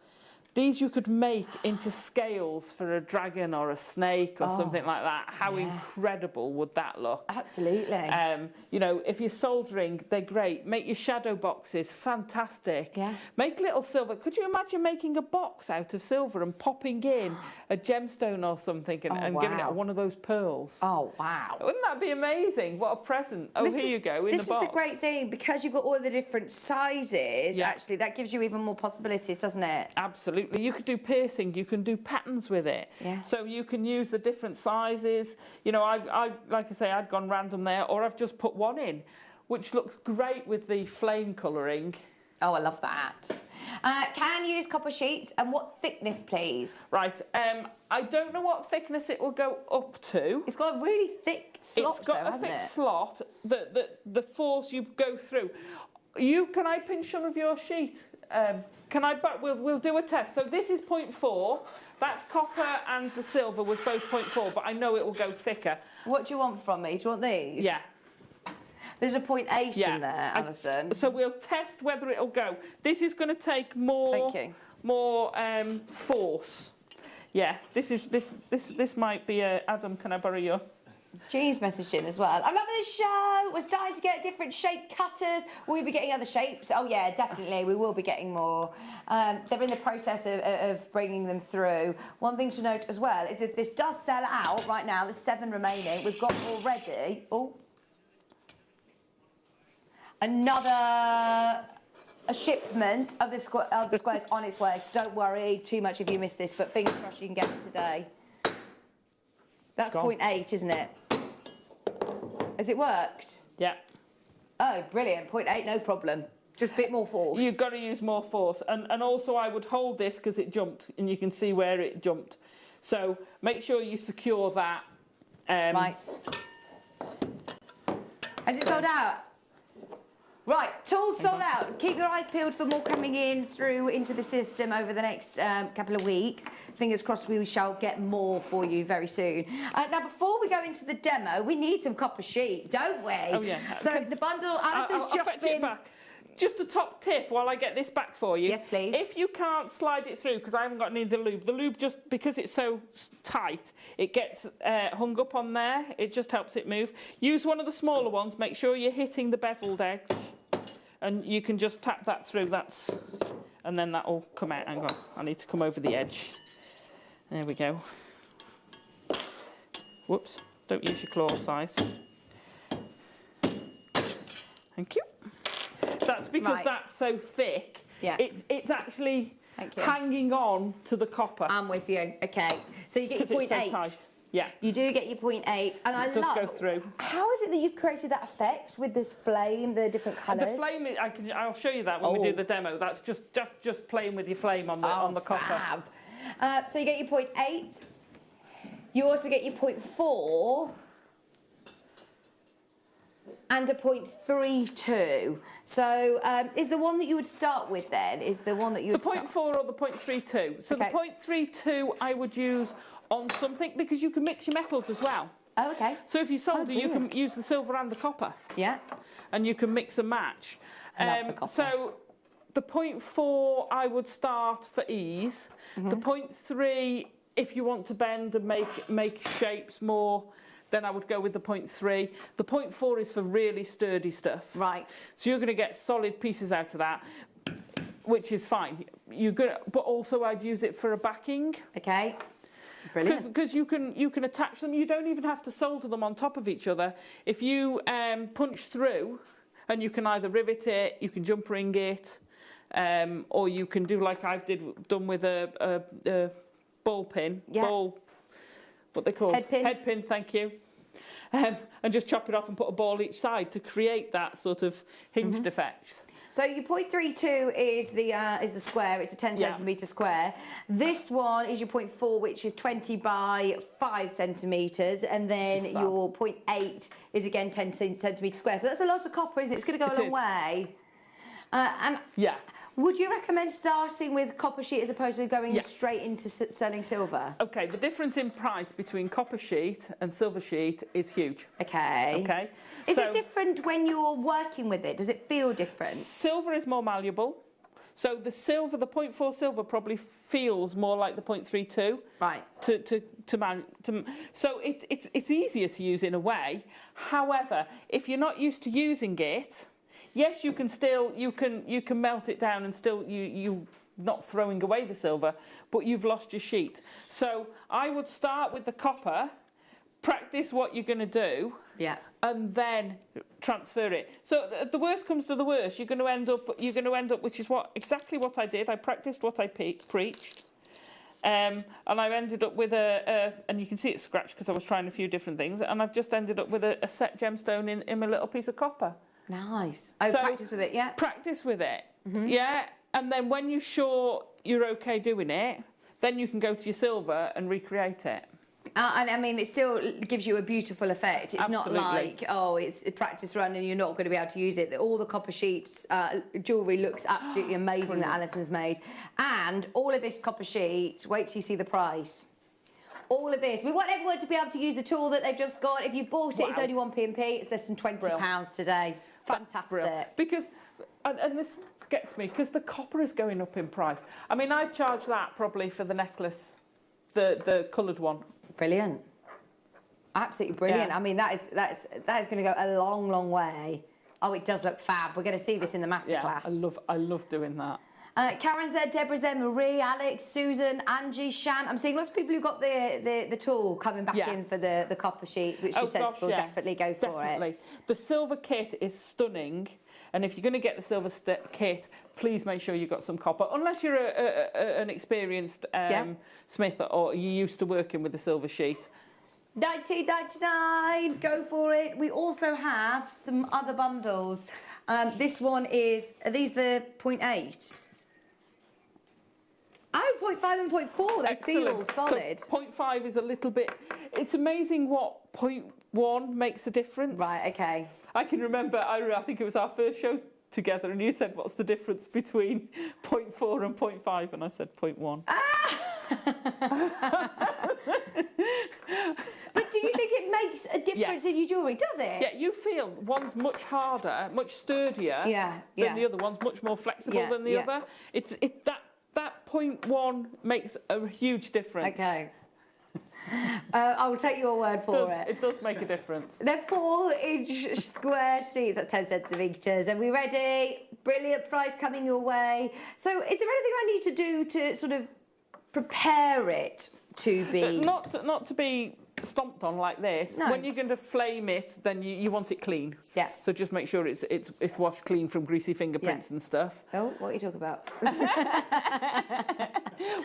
These you could make into scales for a dragon or a snake or something like that. How incredible would that look? Absolutely. You know, if you're soldering, they're great. Make your shadow boxes, fantastic. Yeah. Make little silver. Could you imagine making a box out of silver and popping in a gemstone or something and giving it one of those pearls? Oh, wow. Wouldn't that be amazing? What a present. Oh, here you go, in the box. This is the great thing, because you've got all the different sizes, actually, that gives you even more possibilities, doesn't it? Absolutely. You could do piercing, you can do patterns with it. Yeah. So you can use the different sizes. You know, I like I say, I'd gone random there, or I've just put one in, which looks great with the flame colouring. Oh, I love that. Can use copper sheets, and what thickness, please? Right, I don't know what thickness it will go up to. It's got a really thick slot, It's got a thick slot that the force you go through. Can I pinch some of your sheet? We'll do a test. So this is 0.4. That's copper, and the silver was both 0.4, but I know it will go thicker. What do you want from me? Do you want these? Yeah. There's a 0.8 in there, Alison. So we'll test whether it'll go. This is going to take more force. Yeah. This might be a Adam. Can I borrow your? Jean's messaged in as well. I love this show. We're starting to get different shape cutters. Will we be getting other shapes? Oh yeah, definitely. We will be getting more. They're in the process of bringing them through. One thing to note as well is if this does sell out right now, there's 7 remaining. We've got already a shipment of the squares on its way. So don't worry too much if you miss this, but fingers crossed you can get it today. That's 0.8, isn't it? Has it worked? Yeah. Oh, brilliant. 0.8, no problem. Just a bit more force. You've got to use more force. And also I would hold this because it jumped, and you can see where it jumped. So make sure you secure that. Right. Has it sold out? Right, tools sold out. Keep your eyes peeled for more coming in through into the system over the next couple of weeks. Fingers crossed we shall get more for you very soon. Now, before we go into the demo, we need some copper sheet, don't we? Oh, yeah. So the bundle, Alison's just been... It back. Just a top tip while I get this back for you. Yes, please. If you can't slide it through, because I haven't got any of the lube just because it's so tight, it gets hung up on there. It just helps it move. Use one of the smaller ones. Make sure you're hitting the beveled edge, and you can just tap that through. And then that will come out. Hang on, I need to come over the edge. There we go. Whoops! Don't use your claw size. Thank you. That's because that's so thick. Yeah. It's actually Thank you. hanging on to the copper. I'm with you. Okay. So you get your 0.8. It's so tight. Yeah. You do get your 0.8, and I does love. go through. How is it that you've created that effect with this flame, the different colours? The flame, I'll show you that when we do the demo. That's just playing with your flame on the copper. Fab. So you get your 0.8. You also get your 0.4 and a 0.32. So is the one that you would start with then? Is the one that you would the 0.4 or the 0.32? So the 0.32 I would use on something because you can mix your metals as well. Oh, okay. So if you solder, you can use the silver and the copper. Yeah. And you can mix and match. I love the copper. So the 0.4 I would start for ease. The 0.3, if you want to bend and make shapes more, then I would go with the 0.3. The 0.4 is for really sturdy stuff. Right. So you're going to get solid pieces out of that, which is fine. But also I'd use it for a backing. Okay. Brilliant. Because you can attach them. You don't even have to solder them on top of each other. If you punch through, and you can either rivet it, you can jump ring it, or you can do like I've done with a ball pin. Yeah. What they call head pin. Head pin. Thank you. And just chop it off and put a ball each side to create that sort of hinged effect. So your 0.32 is the square. It's a 10 centimetre square. This one is your 0.4, which is 20 by 5 centimetres, and then your 0.8 is again 10 centimetre square. So that's a lot of copper, isn't it? It's going to go a long way. And yeah. Would you recommend starting with copper sheet as opposed to going straight into selling silver? Okay, the difference in price between copper sheet and silver sheet is huge. Okay. Okay. Is it different when you're working with it? Does it feel different? Silver is more malleable. So the silver, the 0.4 silver probably feels more like the 0.32. Right. So it's easier to use in a way. However, if you're not used to using it, yes, you can melt it down and still you not throwing away the silver, but you've lost your sheet. So I would start with the copper, practice what you're going to do, and then transfer it. So the worst comes to the worst, you're going to end up, which is exactly what I did. I practiced what I preached. And I ended up with and you can see it's scratched because I was trying a few different things, and I've just ended up with a set gemstone in a little piece of copper. Nice. Oh, so practice with it, yeah? Practice with it, yeah. And then when you're sure you're okay doing it, then you can go to your silver and recreate it. And I mean, it still gives you a beautiful effect. It's Absolutely. not like, oh, it's a practice run and you're not going to be able to use it. All the copper sheets, jewellery looks absolutely amazing that Alison's made. And all of this copper sheet, wait till you see the price. All of this. We want everyone to be able to use the tool that they've just got. If you've bought it, it's only 1p&p. It's less than £20 today. Fantastic. Because, and this gets me, because the copper is going up in price. I mean, I'd charge that probably for the necklace, the coloured one. Brilliant. Absolutely brilliant. Yeah. I mean, that is going to go a long, long way. Oh, it does look fab. We're going to see this in the masterclass. Yeah, I love doing that. Karen's there, Deborah's there, Marie, Alex, Susan, Angie, Shan. I'm seeing lots of people who've got the tool coming back in for the copper sheet, which she says will definitely go for it. The silver kit is stunning, and if you're going to get the silver kit, please make sure you've got some copper. Unless you're an experienced smith or you're used to working with the silver sheet. $19.99, go for it. We also have some other bundles. This one is, are these the 0.8? Oh, 0.5 and 0.4, they feel solid. So 0.5 is a little bit... It's amazing what 0.1 makes a difference. Right, okay. I can remember, I think it was our first show together, and you said, what's the difference between 0.4 and 0.5? And I said 0.1. But do you think it makes a difference in your jewellery? Does it? Yeah, you feel one's much harder, much sturdier than the other. One's much more flexible than the other. That 0.1 makes a huge difference. Okay. I will take your word for it. It does make a difference. They're 4-inch square sheets, that's 10 centimetres. Are we ready? Brilliant price coming your way. So is there anything I need to do to sort of prepare it to be... Not to be stomped on like this. No. When you're going to flame it, then you want it clean. Yeah. So just make sure it's washed clean from greasy fingerprints and stuff. Oh, what are you talking about?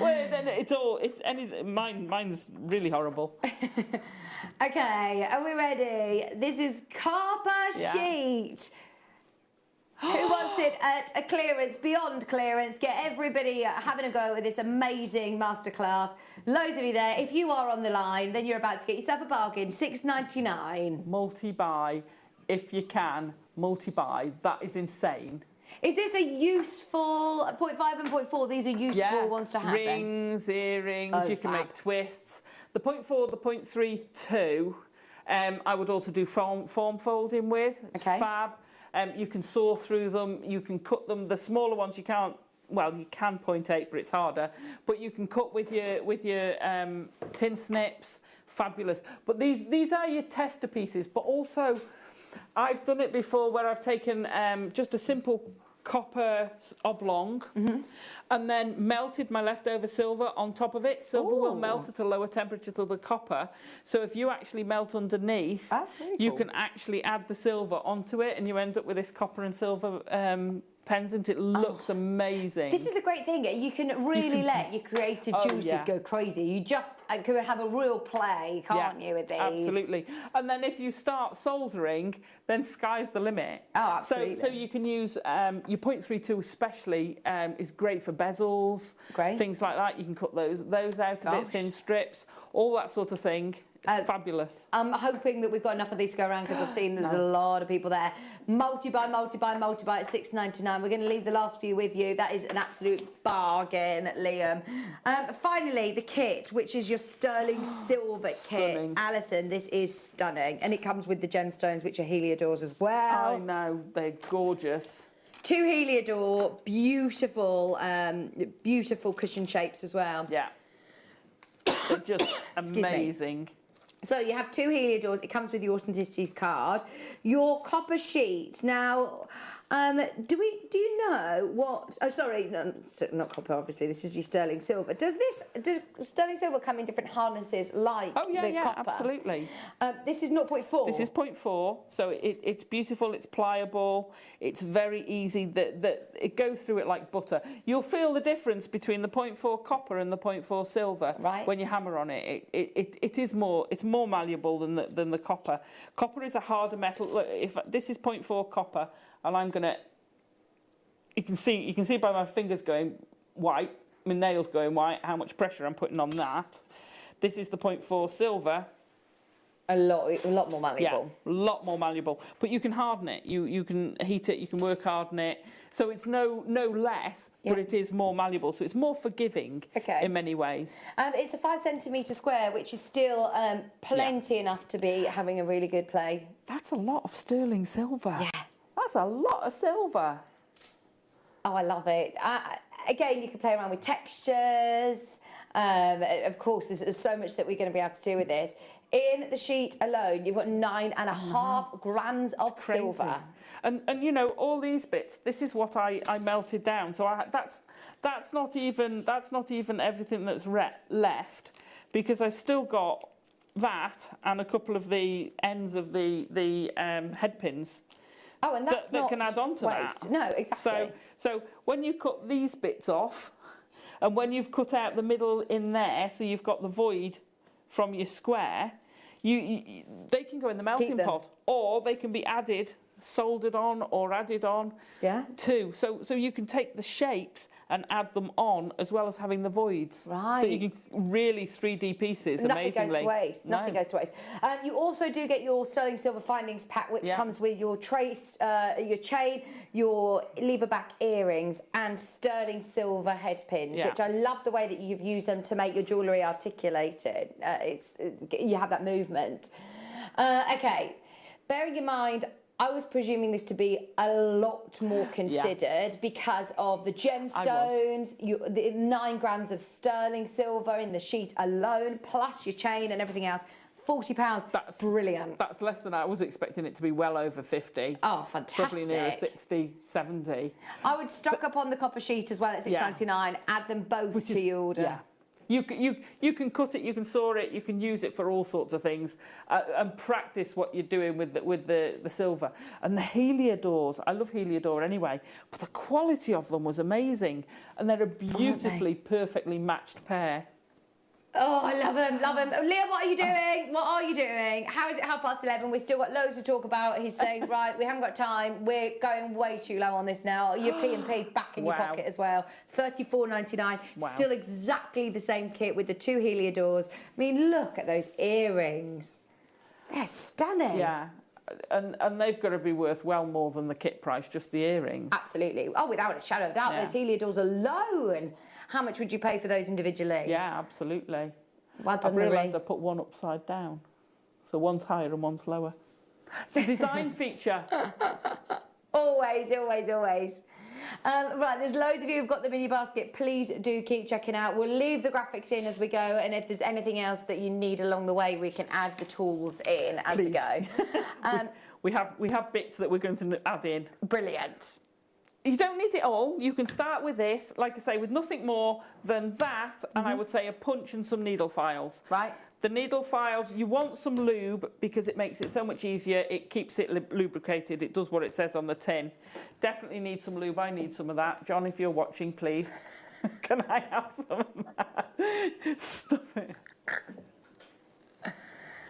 Well, then mine's really horrible. Okay, are we ready? This is copper sheet. Who wants it at a clearance, beyond clearance? Get everybody having a go at this amazing masterclass. Loads of you there. If you are on the line, then you're about to get yourself a bargain. $6.99. Multi-buy, if you can. Multi-buy. That is insane. Is this a useful 0.5 and 0.4? These are useful ones to have. Rings, earrings. Oh, you can fab. make twists. The 0.4, the 0.3, 2. I would also do form folding with. It's fab. You can saw through them, you can cut them. The smaller ones you can't, well, you can 0.8, but it's harder. But you can cut with your tin snips, fabulous. But these are your tester pieces, but also I've done it before where I've taken just a simple copper oblong and then melted my leftover silver on top of it. Silver will melt at a lower temperature to the copper. So if you actually melt underneath, you can actually add the silver onto it and you end up with this copper and silver pendant. It looks amazing. This is the great thing. You can really let your creative juices go crazy. You just can have a real play, can't you, with these? Absolutely. And then if you start soldering, then sky's the limit. Oh, absolutely. So you can use your 0.32 especially is great for bezels, things like that. You can cut those out a bit, thin strips, all that sort of thing. Fabulous. I'm hoping that we've got enough of these to go around because I've seen there's a lot of people there. Multi-buy at $6.99. We're going to leave the last few with you. That is an absolute bargain, Liam. Finally, the kit, which is your sterling silver kit. Alison, this is stunning. And it comes with the gemstones, which are Heliodors as well. I know, they're gorgeous. 2 Heliodor, beautiful, beautiful cushion shapes as well. Yeah. They're just amazing. So you have 2 Heliodors. It comes with your authenticity card. Your copper sheet. Now, do you know what? Oh, sorry, no, not copper. Obviously, this is your sterling silver. Does sterling silver come in different harnesses like the copper? Absolutely. This is 0.4. This is 0.4. So it's beautiful. It's pliable. It's very easy. That it goes through it like butter. You'll feel the difference between the 0.4 copper and the 0.4 silver when you hammer on it. It's more malleable than the copper. Copper is a harder metal. Look, if this is 0.4 copper, and I'm gonna, you can see by my fingers going white, my nails going white, how much pressure I'm putting on that. This is the 0.4 silver. A lot more malleable. Yeah, a lot more malleable. But you can harden it. You can heat it. You can work harden it. So it's no less, but it is more malleable. So it's more forgiving in many ways. It's a 5 centimetre square, which is still plenty enough to be having a really good play. That's a lot of sterling silver. Yeah. That's a lot of silver. Oh, I love it. Again, you can play around with textures. Of course, there's so much that we're going to be able to do with this. In the sheet alone, you've got 9.5 grams of silver. And you know, all these bits, this is what I melted down. So that's not even everything that's left, because I still got that and a couple of the ends of the head pins. Oh, and that's that can add on to waste. that. No, exactly. So when you cut these bits off, and when you've cut out the middle in there, so you've got the void from your square, they can go in the melting pot, or they can be added, soldered on, or added on too. So you can take the shapes and add them on, as well as having the voids. Right. So you can really 3D pieces amazingly. Nothing goes to waste. Nothing goes to waste. You also do get your sterling silver findings pack, which comes with your trace, your chain, your lever back earrings, and sterling silver head pins, which I love the way that you've used them to make your jewellery articulated. You have that movement. Okay, bearing in mind, I was presuming this to be a lot more considered because of the gemstones, the 9 grams of sterling silver in the sheet alone, plus your chain and everything else. £40. That's brilliant. That's less than I was expecting it to be. Well over 50. Oh, fantastic. Probably near 60, 70. I would stock up on the copper sheet as well at $6.99. Add them both to your order. Yeah. You can cut it, you can saw it, you can use it for all sorts of things, and practice what you're doing with the silver. And the heliodors, I love heliodor anyway, but the quality of them was amazing, and they're a beautifully, perfectly matched pair. Oh, I love him, love him. Leah, what are you doing? What are you doing? How is it 11:30? We've still got loads to talk about. He's saying, right, we haven't got time. We're going way too low on this now. Your P&P back in your pocket as well. $34.99. Wow. Still exactly the same kit with the 2 heliodors. I mean, look at those earrings. They're stunning. Yeah. And they've got to be worth well more than the kit price, just the earrings. Absolutely. Oh, without a shadow of doubt, those heliodors alone. How much would you pay for those individually? Yeah, absolutely. Well done, I've realised Marie. I put one upside down. So one's higher and one's lower. It's a design feature. Always, always, always. Right, there's loads of you who've got them in your basket. Please do keep checking out. We'll leave the graphics in as we go, and if there's anything else that you need along the way, we can add the tools in as we go. We have bits that we're going to add in. Brilliant. You don't need it all. You can start with this, like I say, with nothing more than that, and I would say a punch and some needle files. Right. The needle files, you want some lube because it makes it so much easier. It keeps it lubricated. It does what it says on the tin. Definitely need some lube. I need some of that. John, if you're watching, please, can I have some of that? Stop it.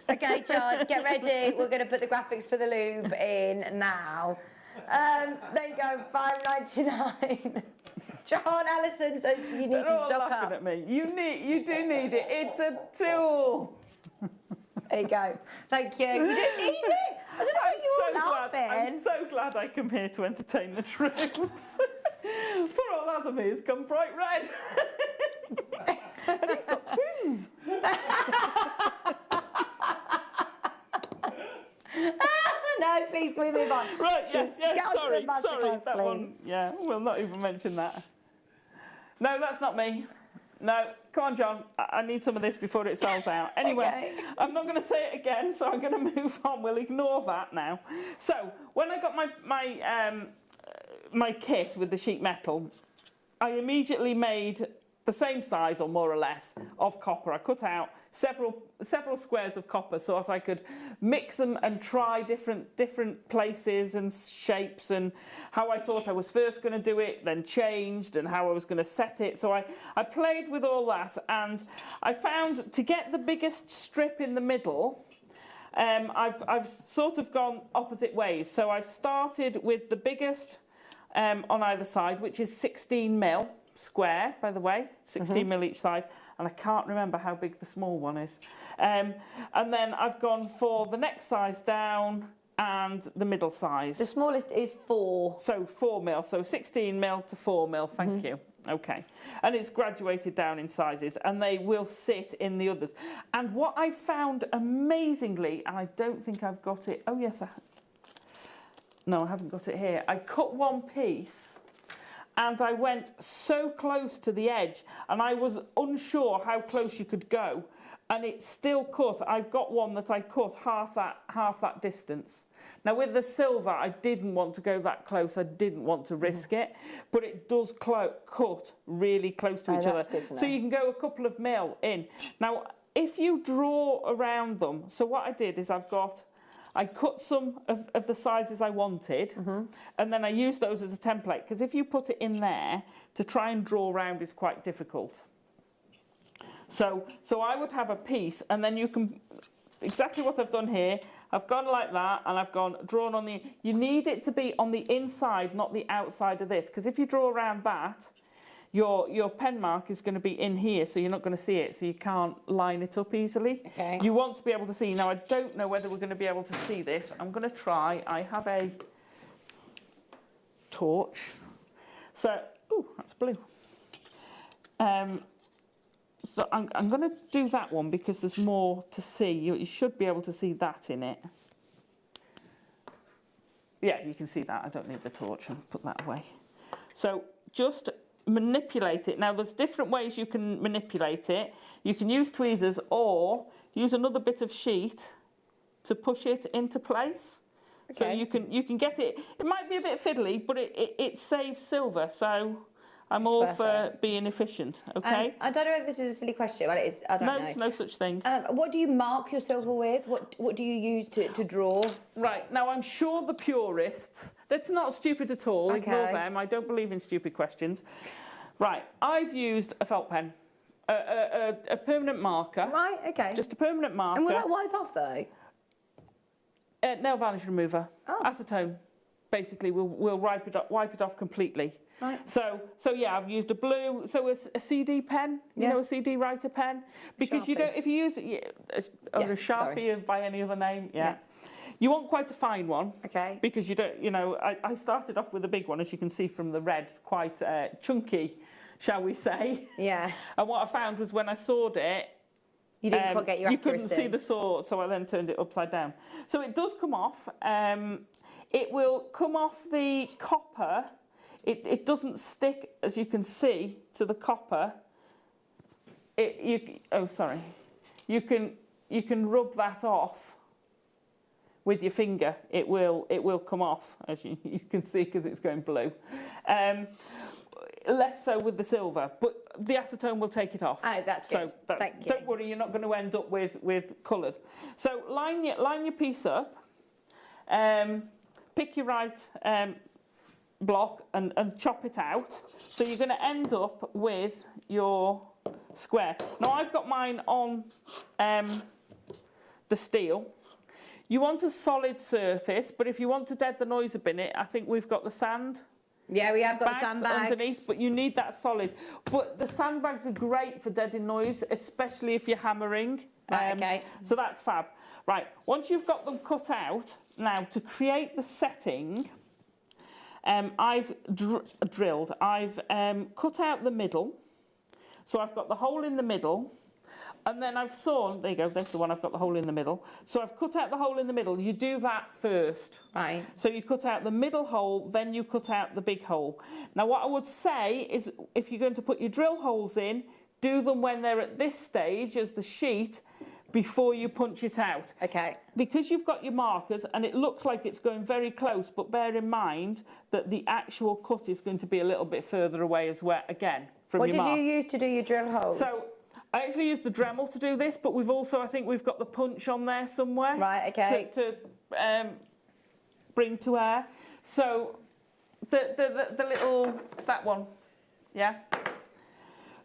Okay, John, get ready. We're going to put the graphics for the lube in now. There you go, $5.99. John, Alison says you need to stock up. At me. You do need it. It's a tool. There you go. Thank you. You don't need it. I don't know why you're laughing. I'm so glad I come here to entertain the troops. Poor old Adam has gone bright red. And he's got twins. No, please, can we move on? Right, Just yes, get on to sorry, the masterclass, that please. one. Yeah, we'll not even mention that. No, that's not me. No, come on, John. I need some of this before it sells out. Anyway, Okay. I'm not going to say it again, so I'm going to move on. We'll ignore that now. So, when I got my kit with the sheet metal, I immediately made the same size, or more or less, of copper. I cut out several squares of copper so that I could mix them and try different places and shapes, and how I thought I was first going to do it, then changed, and how I was going to set it. So I played with all that, and I found to get the biggest strip in the middle, I've sort of gone opposite ways. So I've started with the biggest on either side, which is 16mm square, by the way, 16mm each side, and I can't remember how big the small one is. And then I've gone for the next size down and the middle size. The smallest is 4. So 4mm, so 16mm to 4mm, thank you. Okay, and it's graduated down in sizes, and they will sit in the others. And what I found amazingly, and I don't think I've got it, oh yes, no, I haven't got it here. I cut one piece, and I went so close to the edge, and I was unsure how close you could go, and it still cut. I've got one that I cut half that distance. Now with the silver, I didn't want to go that close. I didn't want to risk it, but it does cut really close to each other. So you can go a couple of mil in. Now, if you draw around them, so what I did is I cut some of the sizes I wanted, and then I used those as a template, because if you put it in there, to try and draw around is quite difficult. So I would have a piece, and then you can, exactly what I've done here, I've gone like that, and I've drawn on the, you need it to be on the inside, not the outside of this, because if you draw around that, your pen mark is going to be in here, so you're not going to see it, so you can't line it up easily. Okay. You want to be able to see. Now, I don't know whether we're going to be able to see this. I'm going to try. I have a torch. So, ooh, that's blue. So I'm going to do that one because there's more to see. You should be able to see that in it. Yeah, you can see that. I don't need the torch. I'll put that away. So just manipulate it. Now, there's different ways you can manipulate it. You can use tweezers or use another bit of sheet to push it into place. Okay. So you can get it. It might be a bit fiddly, but it saves silver. So I'm all for being efficient, okay? I don't know if this is a silly question, but it is. I don't know. No, there's no such thing. What do you mark your silver with? What do you use to draw? Right, now I'm sure the purists, that's not stupid at all, ignore them, I don't believe in stupid questions. Right, I've used a felt pen, a permanent marker. Right, okay. Just a permanent marker. And will that wipe off though? Nail varnish remover, acetone, basically, we'll wipe it off completely. Right. So yeah, I've used a blue, so a CD pen, you know, a CD writer pen, because you don't, if you use a Sharpie by any other name, you want quite a fine one, because you don't, you know, I started off with a big one, as you can see from the reds, quite chunky, shall we say? Yeah. And what I found was when I sawed it, you didn't quite get your accuracy. You couldn't see the saw, so I then turned it upside down. So it does come off. It will come off the copper. It doesn't stick, as you can see, to the copper. You can rub that off with your finger. It will come off, as you can see, because it's going blue. Less so with the silver, but the acetone will take it off. Oh, that's good. Thank you. Don't worry, you're not going to end up with coloured. So line your piece up. Pick your right block and chop it out. So you're going to end up with your square. Now I've got mine on the steel. You want a solid surface, but if you want to dead the noise a bit, I think we've got the sand. Yeah, we have got the sandbags underneath, but you need that solid. But the sandbags are great for deadening noise, especially if you're hammering. Right, okay. So that's fab. Right, once you've got them cut out, now to create the setting, I've drilled. I've cut out the middle. So I've got the hole in the middle. And then I've sawn, there you go, there's the one I've got the hole in the middle. So I've cut out the hole in the middle. You do that first. Right. So you cut out the middle hole, then you cut out the big hole. Now what I would say is if you're going to put your drill holes in, do them when they're at this stage as the sheet before you punch it out. Okay. Because you've got your markers and it looks like it's going very close, but bear in mind that the actual cut is going to be a little bit further away as well, again, from your mark. What did you use to do your drill holes? So I actually used the Dremel to do this, but we've also, I think we've got the punch on there somewhere. Right, okay. To bring to air. So the little, that one, yeah?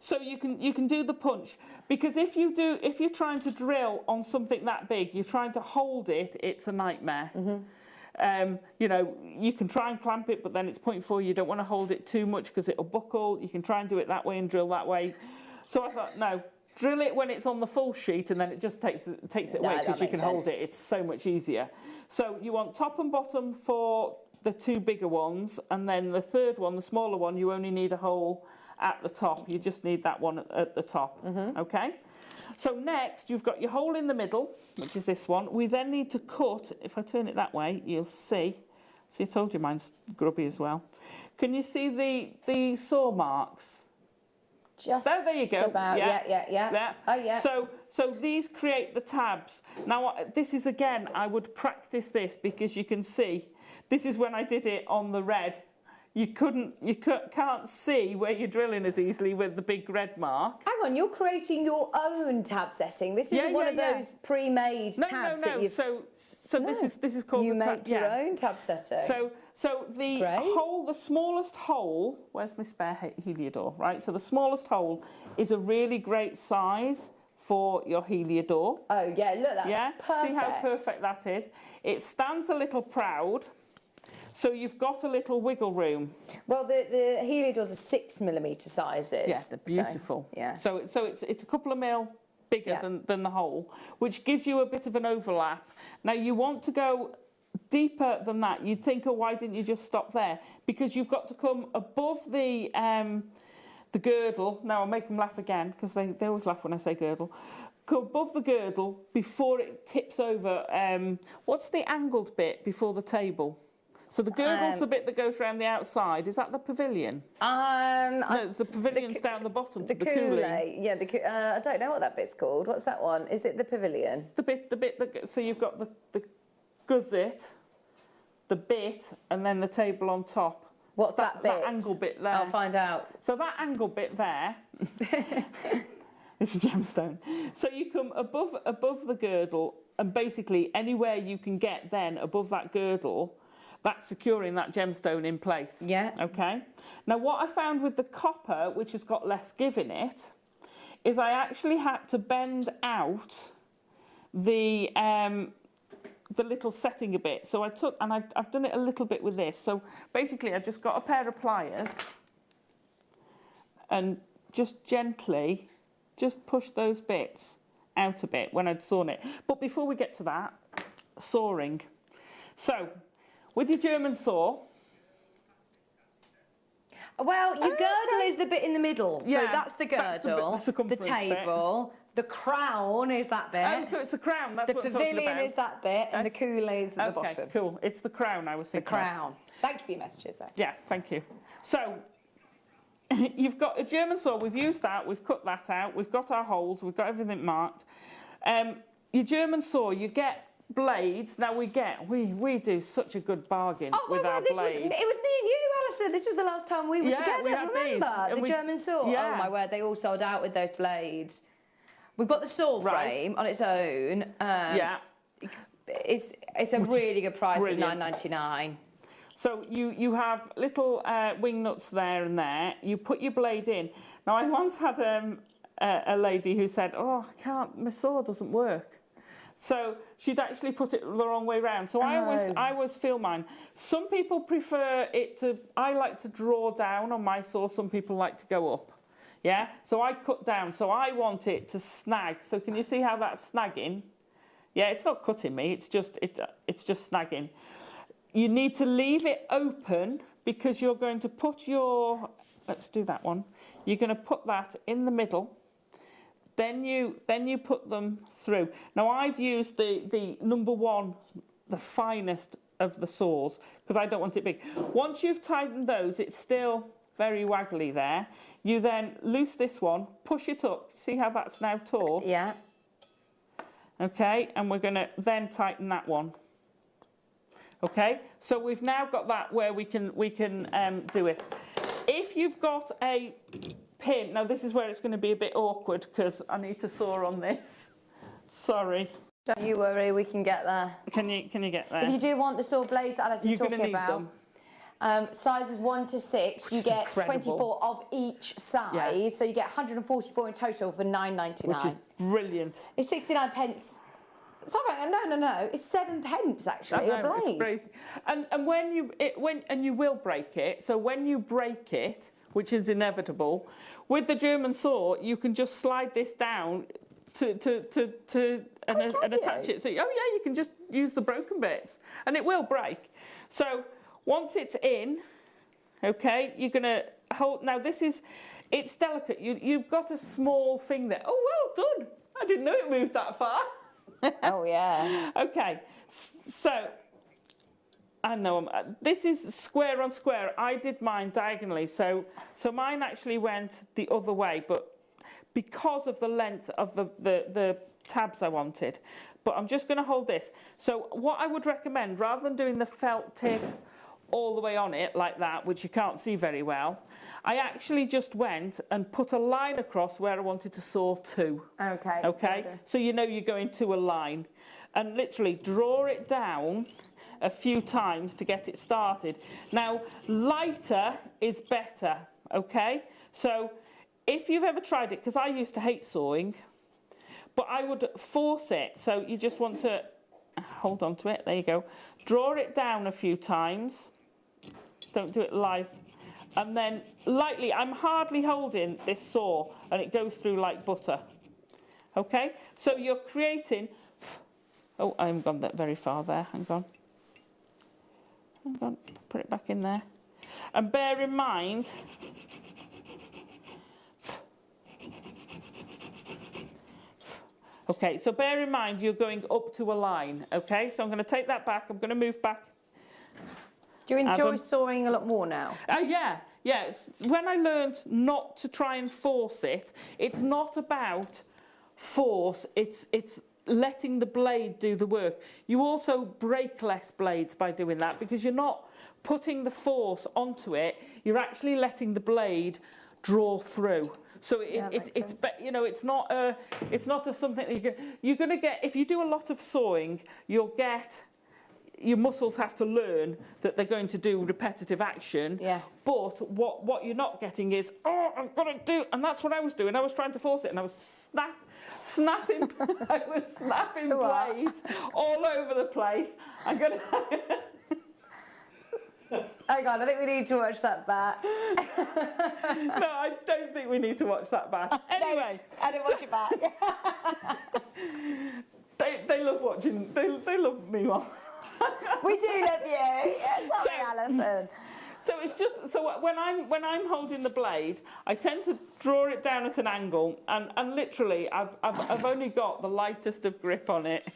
So you can do the punch, because if you're trying to drill on something that big, you're trying to hold it, it's a nightmare. Mm-hmm. You know, you can try and clamp it, but then it's 0.4, you don't want to hold it too much because it'll buckle. You can try and do it that way and drill that way. So I thought, no, drill it when it's on the full sheet and then it just takes it away because you can hold it. It's so much easier. So you want top and bottom for the two bigger ones, and then the third one, the smaller one, you only need a hole at the top. You just need that one at the top, okay? So next, you've got your hole in the middle, which is this one. We then need to cut, if I turn it that way, you'll see. See, I told you mine's grubby as well. Can you see the saw marks? Just there you go. About, yeah. Oh, yeah. So these create the tabs. Now, this is, again, I would practice this because you can see, this is when I did it on the red. You can't see where you're drilling as easily with the big red mark. Hang on, you're creating your own tab setting. This isn't one of those pre-made tabs that you've... So this is called you the tab. make your own tab setting. So the hole, the smallest hole, where's my spare heliodor, right? So the smallest hole is a really great size for your heliodor. Oh yeah, look, that's perfect. See how perfect that is? It stands a little proud. So you've got a little wiggle room. Well, the heliodors are 6mm sizes. Yeah, they're beautiful. So it's a couple of mil bigger than the hole, which gives you a bit of an overlap. Now you want to go deeper than that. You'd think, oh, why didn't you just stop there? Because you've got to come above the girdle. Now I'll make them laugh again because they always laugh when I say girdle. Go above the girdle before it tips over. What's the angled bit before the table? So the girdle's the bit that goes around the outside. Is that the pavilion? No, the pavilion's down the bottom. The coulee. Yeah, I don't know what that bit's called. What's that one? Is it the pavilion? The bit that. So you've got the gusset, the bit, and then the table on top. What's that bit? That angle bit there. I'll find out. So that angle bit there, it's a gemstone. So you come above the girdle, and basically anywhere you can get then above that girdle, that's securing that gemstone in place. Yeah. Okay. Now what I found with the copper, which has got less give in it, is I actually had to bend out the little setting a bit. So I took, and I've done it a little bit with this. So basically I've just got a pair of pliers and just gently just push those bits out a bit when I'd sawn it. But before we get to that, sawing. So with your German saw, well, your girdle is the bit in the middle. Yeah, so that's the girdle, that's the table, the crown is that bit. Oh, so it's the crown, that's the what I'm talking pavilion about. is that bit, and the coulis is at the bottom. Okay, cool. It's the crown I was thinking. The crown. Thank you for your messages, though. Yeah, thank you. So, you've got a German saw, we've used that, we've cut that out, we've got our holes, we've got everything marked. Your German saw, you get blades. Now we do such a good bargain with our blades. It was me and you, Alison. This was the last time we were together. We had remember the German saw? Yeah. Oh my word, they all sold out with those blades. We've got the saw frame on its own. Yeah. It's a really good price brilliant. at $9.99. So you have little wing nuts there and there. You put your blade in. Now I once had a lady who said, "Oh, I can't. My saw doesn't work." So she'd actually put it the wrong way round. So I always feel mine. Some people prefer it to. I like to draw down on my saw. Some people like to go up. Yeah. So I cut down. So I want it to snag. So can you see how that's snagging? Yeah. It's not cutting me. It's just snagging. You need to leave it open because you're going to put your. Let's do that one. You're going to put that in the middle. Then you put them through. Now I've used the number one, the finest of the saws, because I don't want it big. Once you've tightened those, it's still very waggly there. You then loose this one, push it up. See how that's now taut? Yeah. Okay, and we're going to then tighten that one. Okay, so we've now got that where we can do it. If you've got a pin, now this is where it's going to be a bit awkward because I need to saw on this. Sorry. Don't you worry, we can get there. Can you get there? If you do want the saw blades that Alison's talking about, sizes 1 to 6, you get incredible. 24 of each size, Yeah. so you get 144 in total for $9.99. Which is brilliant. It's 69 pence. Sorry, no. It's 7 pence actually. I know, it's crazy. And when you will break it. So when you break it, which is inevitable, with the German saw, you can just slide this down and attach it. So you can just use the broken bits, and it will break. So once it's in, okay, you're gonna hold. Now it's delicate. You've got a small thing there. Oh, well done. I didn't know it moved that far. Oh, yeah. Okay, so I know this is square on square. I did mine diagonally, so mine actually went the other way, but because of the length of the tabs I wanted. But I'm just going to hold this. So what I would recommend, rather than doing the felt tip all the way on it like that, which you can't see very well, I actually just went and put a line across where I wanted to saw to. Okay. Okay? So you know you're going to a line. And literally draw it down a few times to get it started. Now, lighter is better, okay? So if you've ever tried it, because I used to hate sawing, but I would force it. So you just want to hold on to it. There you go. Draw it down a few times. Don't do it live. And then lightly, I'm hardly holding this saw, and it goes through like butter. Okay? So you're creating... Oh, I haven't gone that very far there. Hang on. Put it back in there. And bear in mind... Okay, so bear in mind you're going up to a line. Okay, so I'm going to take that back. I'm going to move back. Do you enjoy sawing a lot more now? Yeah. When I learned not to try and force it, it's not about force, it's letting the blade do the work. You also break less blades by doing that because you're not putting the force onto it, you're actually letting the blade draw through. So you know, it's not a something that you're going to get. If you do a lot of sewing, your muscles have to learn that they're going to do repetitive action. Yeah. But what you're not getting is, oh, I've got to do, and that's what I was doing. I was trying to force it, and I was snapping blades all over the place. I'm gonna. Hang on, I think we need to watch that back. No, I don't think we need to watch that back. Anyway, I didn't watch it back. They love watching. They love me. We do love you. Sorry, Alison. So it's just when I'm holding the blade, I tend to draw it down at an angle, and literally I've only got the lightest of grip on it.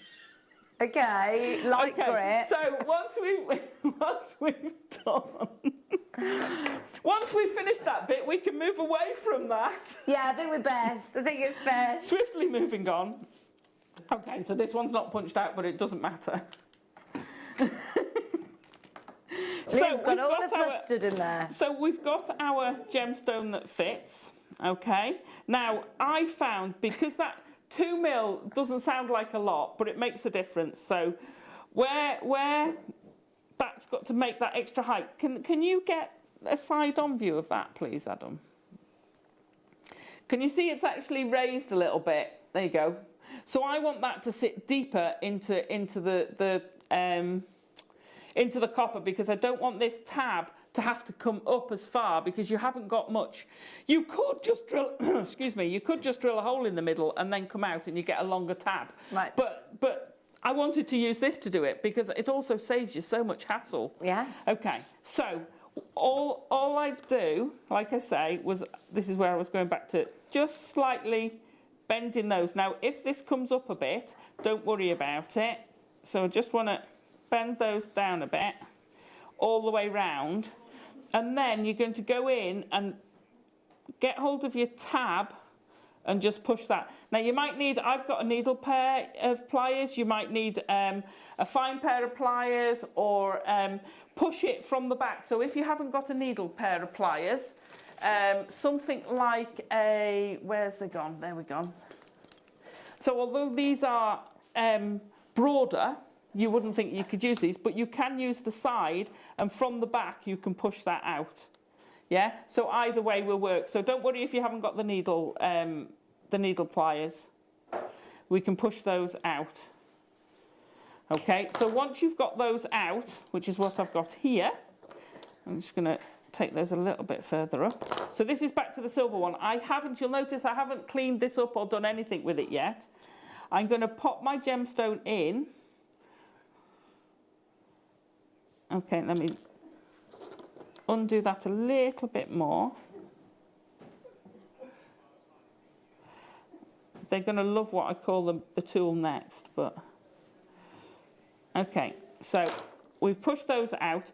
Okay, light grip. So once we've finished that bit, we can move away from that. Yeah, I think we're best. I think it's best. Swiftly moving on. Okay, so this one's not punched out, but it doesn't matter. Liam's got all the mustard in there. So we've got our gemstone that fits. Okay. Now I found, because that 2 mil doesn't sound like a lot, but it makes a difference. So where that's got to make that extra height. Can you get a side-on view of that, please, Adam? Can you see it's actually raised a little bit? There you go. So I want that to sit deeper into the copper, because I don't want this tab to have to come up as far, because you haven't got much. You could just drill, excuse me, you could just drill a hole in the middle and then come out and you get a longer tab. Right. But I wanted to use this to do it, because it also saves you so much hassle. Yeah. Okay, so all I do, like I say, was, this is where I was going back to, just slightly bending those. Now, if this comes up a bit, don't worry about it. So I just want to bend those down a bit, all the way round, and then you're going to go in and get hold of your tab and just push that. Now you might need, I've got a needle pair of pliers, you might need a fine pair of pliers, or push it from the back. So if you haven't got a needle pair of pliers, something like a, where's they gone? There we go. So although these are broader, you wouldn't think you could use these, but you can use the side, and from the back you can push that out. Yeah, so either way will work. So don't worry if you haven't got the needle pliers. We can push those out. Okay, so once you've got those out, which is what I've got here, I'm just going to take those a little bit further up. So this is back to the silver one. You'll notice I haven't cleaned this up or done anything with it yet. I'm going to pop my gemstone in. Okay, let me undo that a little bit more. They're going to love what I call the tool next, but okay, so we've pushed those out.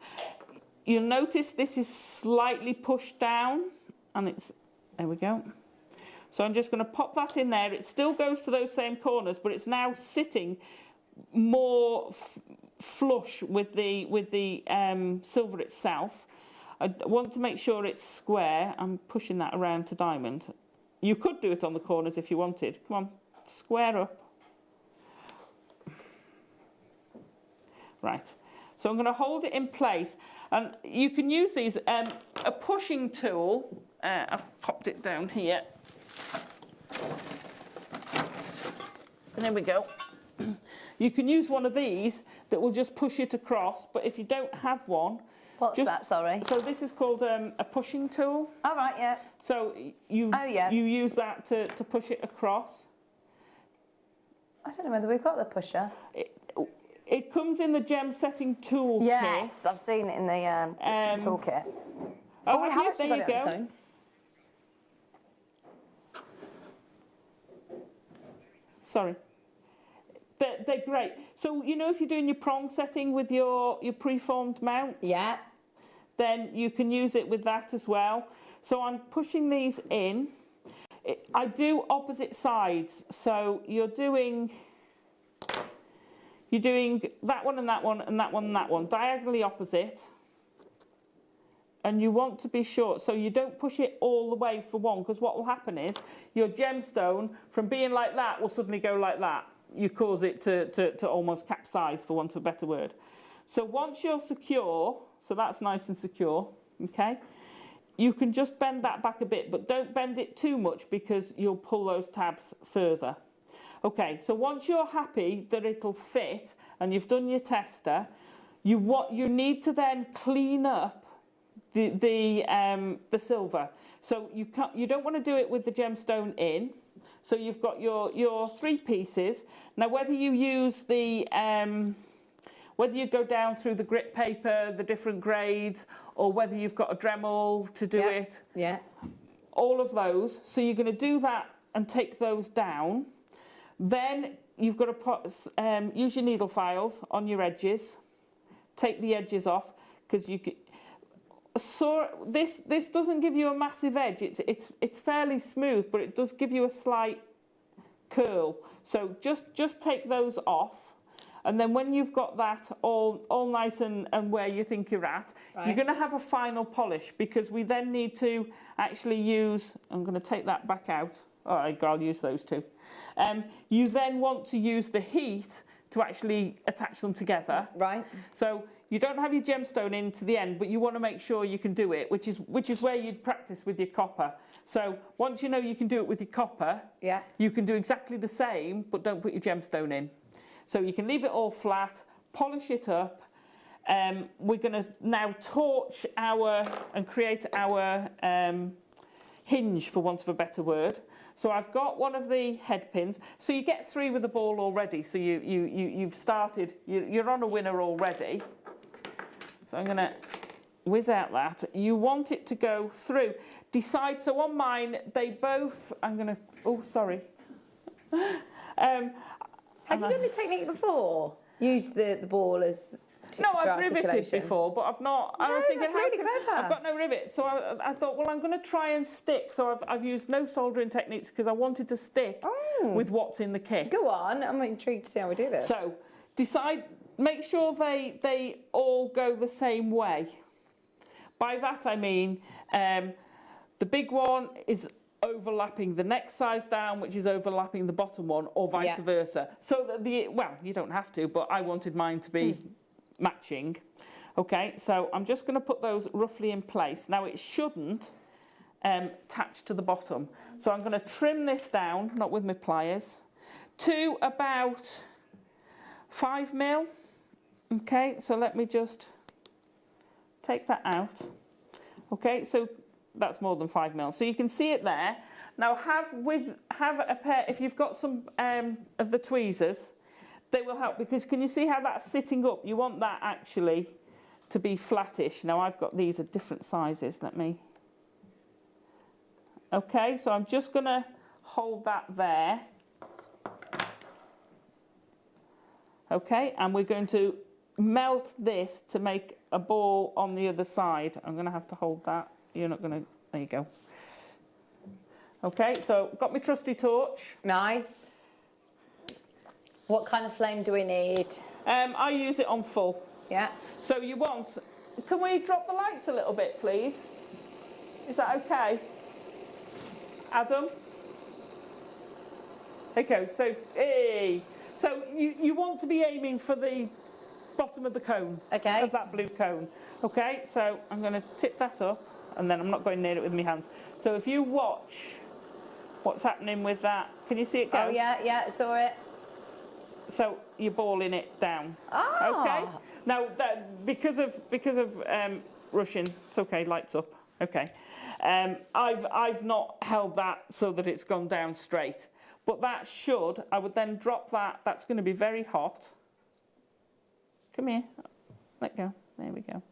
You'll notice this is slightly pushed down, and it's, there we go. So I'm just going to pop that in there. It still goes to those same corners, but it's now sitting more flush with the silver itself. I want to make sure it's square. I'm pushing that around to diamond. You could do it on the corners if you wanted. Come on, square up. Right. So I'm going to hold it in place, and you can use these. A pushing tool. I've popped it down here. And there we go. You can use one of these that will just push it across, but if you don't have one... What's that, sorry? So this is called a pushing tool. Oh, right, yeah. So you use that to push it across. I don't know whether we've got the pusher. It comes in the gem setting tool kit. Yes, I've seen it in the toolkit. Oh, we have actually got it on its own. Sorry. They're great. So, you know, if you're doing your prong setting with your preformed mounts, yeah, then you can use it with that as well. So I'm pushing these in. I do opposite sides. So you're doing that one and that one and that one and that one, diagonally opposite. and you want to be sure, so you don't push it all the way for one, because what will happen is your gemstone, from being like that, will suddenly go like that. You cause it to almost capsize, for want of a better word. So once you're secure, so that's nice and secure, okay, you can just bend that back a bit, but don't bend it too much because you'll pull those tabs further. Okay, so once you're happy that it'll fit and you've done your tester, you need to then clean up the silver. So you don't want to do it with the gemstone in. So you've got your 3 pieces. Now whether you use the whether you go down through the grit paper, the different grades, or whether you've got a Dremel to do it. Yeah. All of those. So you're going to do that and take those down. Then you've got to use your needle files on your edges. Take the edges off, because you could. So this doesn't give you a massive edge. It's fairly smooth, but it does give you a slight curl. So just take those off. And then when you've got that all nice and where you think you're at, right, you're going to have a final polish, because we then need to actually use, I'm going to take that back out. All right, I'll use those two. You then want to use the heat to actually attach them together. Right. So you don't have your gemstone in to the end, but you want to make sure you can do it, which is where you'd practice with your copper. So once you know you can do it with your copper, yeah, you can do exactly the same, but don't put your gemstone in. So you can leave it all flat, polish it up. We're going to now torch and create our hinge, for want of a better word. So I've got one of the head pins. So you get 3 with the ball already. So you've started, you're on a winner already. So I'm going to whiz out that. You want it to go through. Decide, so on mine, they both, I'm going to, oh, sorry. Have you done this technique before? Used the ball as No, I've riveted before, but I've not. No, I was thinking, that's really clever. I've got no rivet. So I thought, well, I'm going to try and stick. So I've used no soldering techniques because I wanted to stick with what's in the kit. Go on, I'm intrigued to see how we do this. So make sure they all go the same way. By that I mean, the big one is overlapping the next size down, which is overlapping the bottom one, or vice versa. So that you don't have to, but I wanted mine to be matching. Okay, so I'm just going to put those roughly in place. Now it shouldn't attach to the bottom. So I'm going to trim this down, not with my pliers, to about 5 mil. Okay, so let me just take that out. Okay, so that's more than 5 mil. So you can see it there. Now have a pair, if you've got some of the tweezers, they will help, because can you see how that's sitting up? You want that actually to be flattish. Now I've got these at different sizes. Okay, so I'm just going to hold that there. Okay, and we're going to melt this to make a ball on the other side. I'm going to have to hold that. You're not going to, there you go. Okay, so got my trusty torch. Nice. What kind of flame do we need? I use it on full. Yeah. So you want, can we drop the lights a little bit, please? Is that okay? Adam? Okay, so, hey. So you want to be aiming for the bottom of the cone. Okay. Of that blue cone. Okay, so I'm going to tip that up, and then I'm not going near it with my hands. So if you watch what's happening with that, can you see it go? Oh, yeah, saw it. So you're balling it down. Ah. Okay. Now because of rushing, it's okay. Lights up. Okay. I've not held that so that it's gone down straight, but that should. I would then drop that. That's going to be very hot. Come here. Let go. There we go.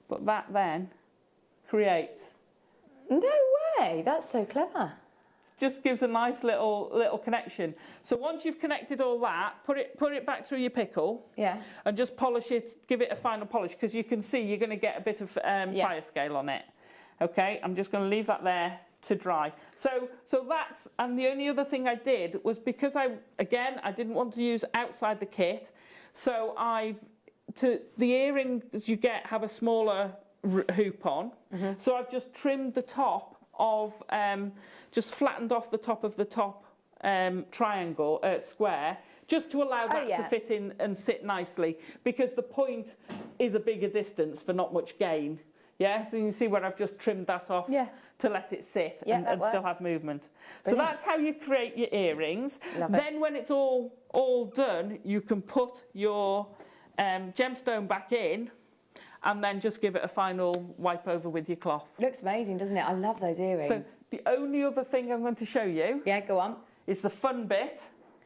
But that then creates. No way. That's so clever. Just gives a nice little connection. So once you've connected all that, put it back through your pickle. Yeah. And just polish it, give it a final polish, because you can see you're going to get a bit of fire scale on it. Okay, I'm just going to leave that there to dry. So that's, and the only other thing I did was, because I didn't want to use outside the kit, so the earrings you get have a smaller hoop on. So I've just trimmed the top of, just flattened off the top of the top triangle, square, just to allow that to fit in and sit nicely, because the point is a bigger distance for not much gain. Yeah, so you can see where I've just trimmed that off to let it sit and still have movement. Brilliant. So that's how you create your earrings. Then when it's all done, you can put your gemstone back in and then just give it a final wipe over with your cloth. Looks amazing, doesn't it? I love those earrings. So the only other thing I'm going to show you go on. Is the fun bit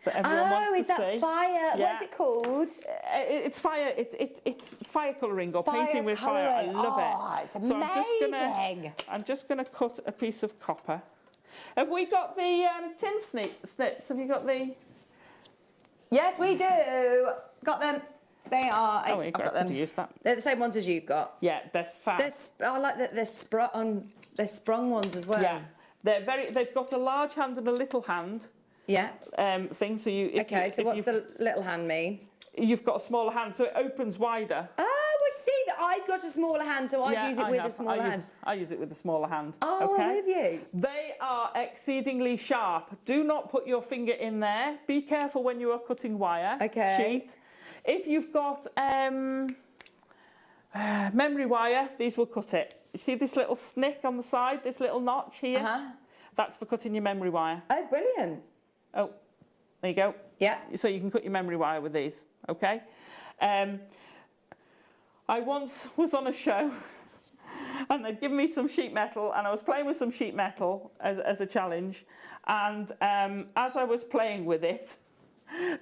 that everyone wants to see. Is that fire? Yeah. What's it called? It's fire. It's fire colouring or painting with fire. I love it. It's amazing. So I'm just gonna cut a piece of copper. Have we got the tin snips? Have you got the? Yes, we do. Got them. They are. Oh, I've got them. Use that. They're the same ones as you've got. Yeah, they're fab. I like that they're sprung ones as well. Yeah, they've got a large hand and a little hand. Yeah. Thing. So so what's the little hand mean? You've got a smaller hand, so it opens wider. Oh, I see that. I've got a smaller hand, so I use it with a smaller hand. I use it with a smaller hand. Oh, okay? I'm with you. They are exceedingly sharp. Do not put your finger in there. Be careful when you are cutting wire. Sheet. If you've got memory wire, these will cut it. You see this little snick on the side, this little notch here? That's for cutting your memory wire. Oh, brilliant. Oh, there you go. Yeah. So you can cut your memory wire with these, okay? I once was on a show and they'd given me some sheet metal and I was playing with some sheet metal as a challenge. And as I was playing with it,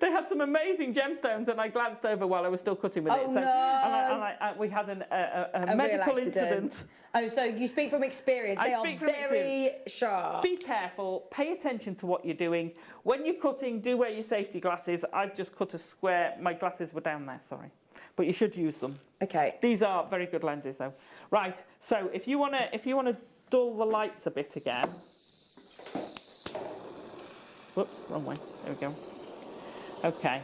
they had some amazing gemstones and I glanced over while I was still cutting with it. So, and we had a medical incident. Oh, so you speak from experience. They are very sharp. Be careful. Pay attention to what you're doing. When you're cutting, do wear your safety glasses. I've just cut a square. My glasses were down there, sorry. But you should use them. Okay. These are very good lenses, though. Right. So if you wanna dull the lights a bit again. Whoops, wrong way. There we go. Okay.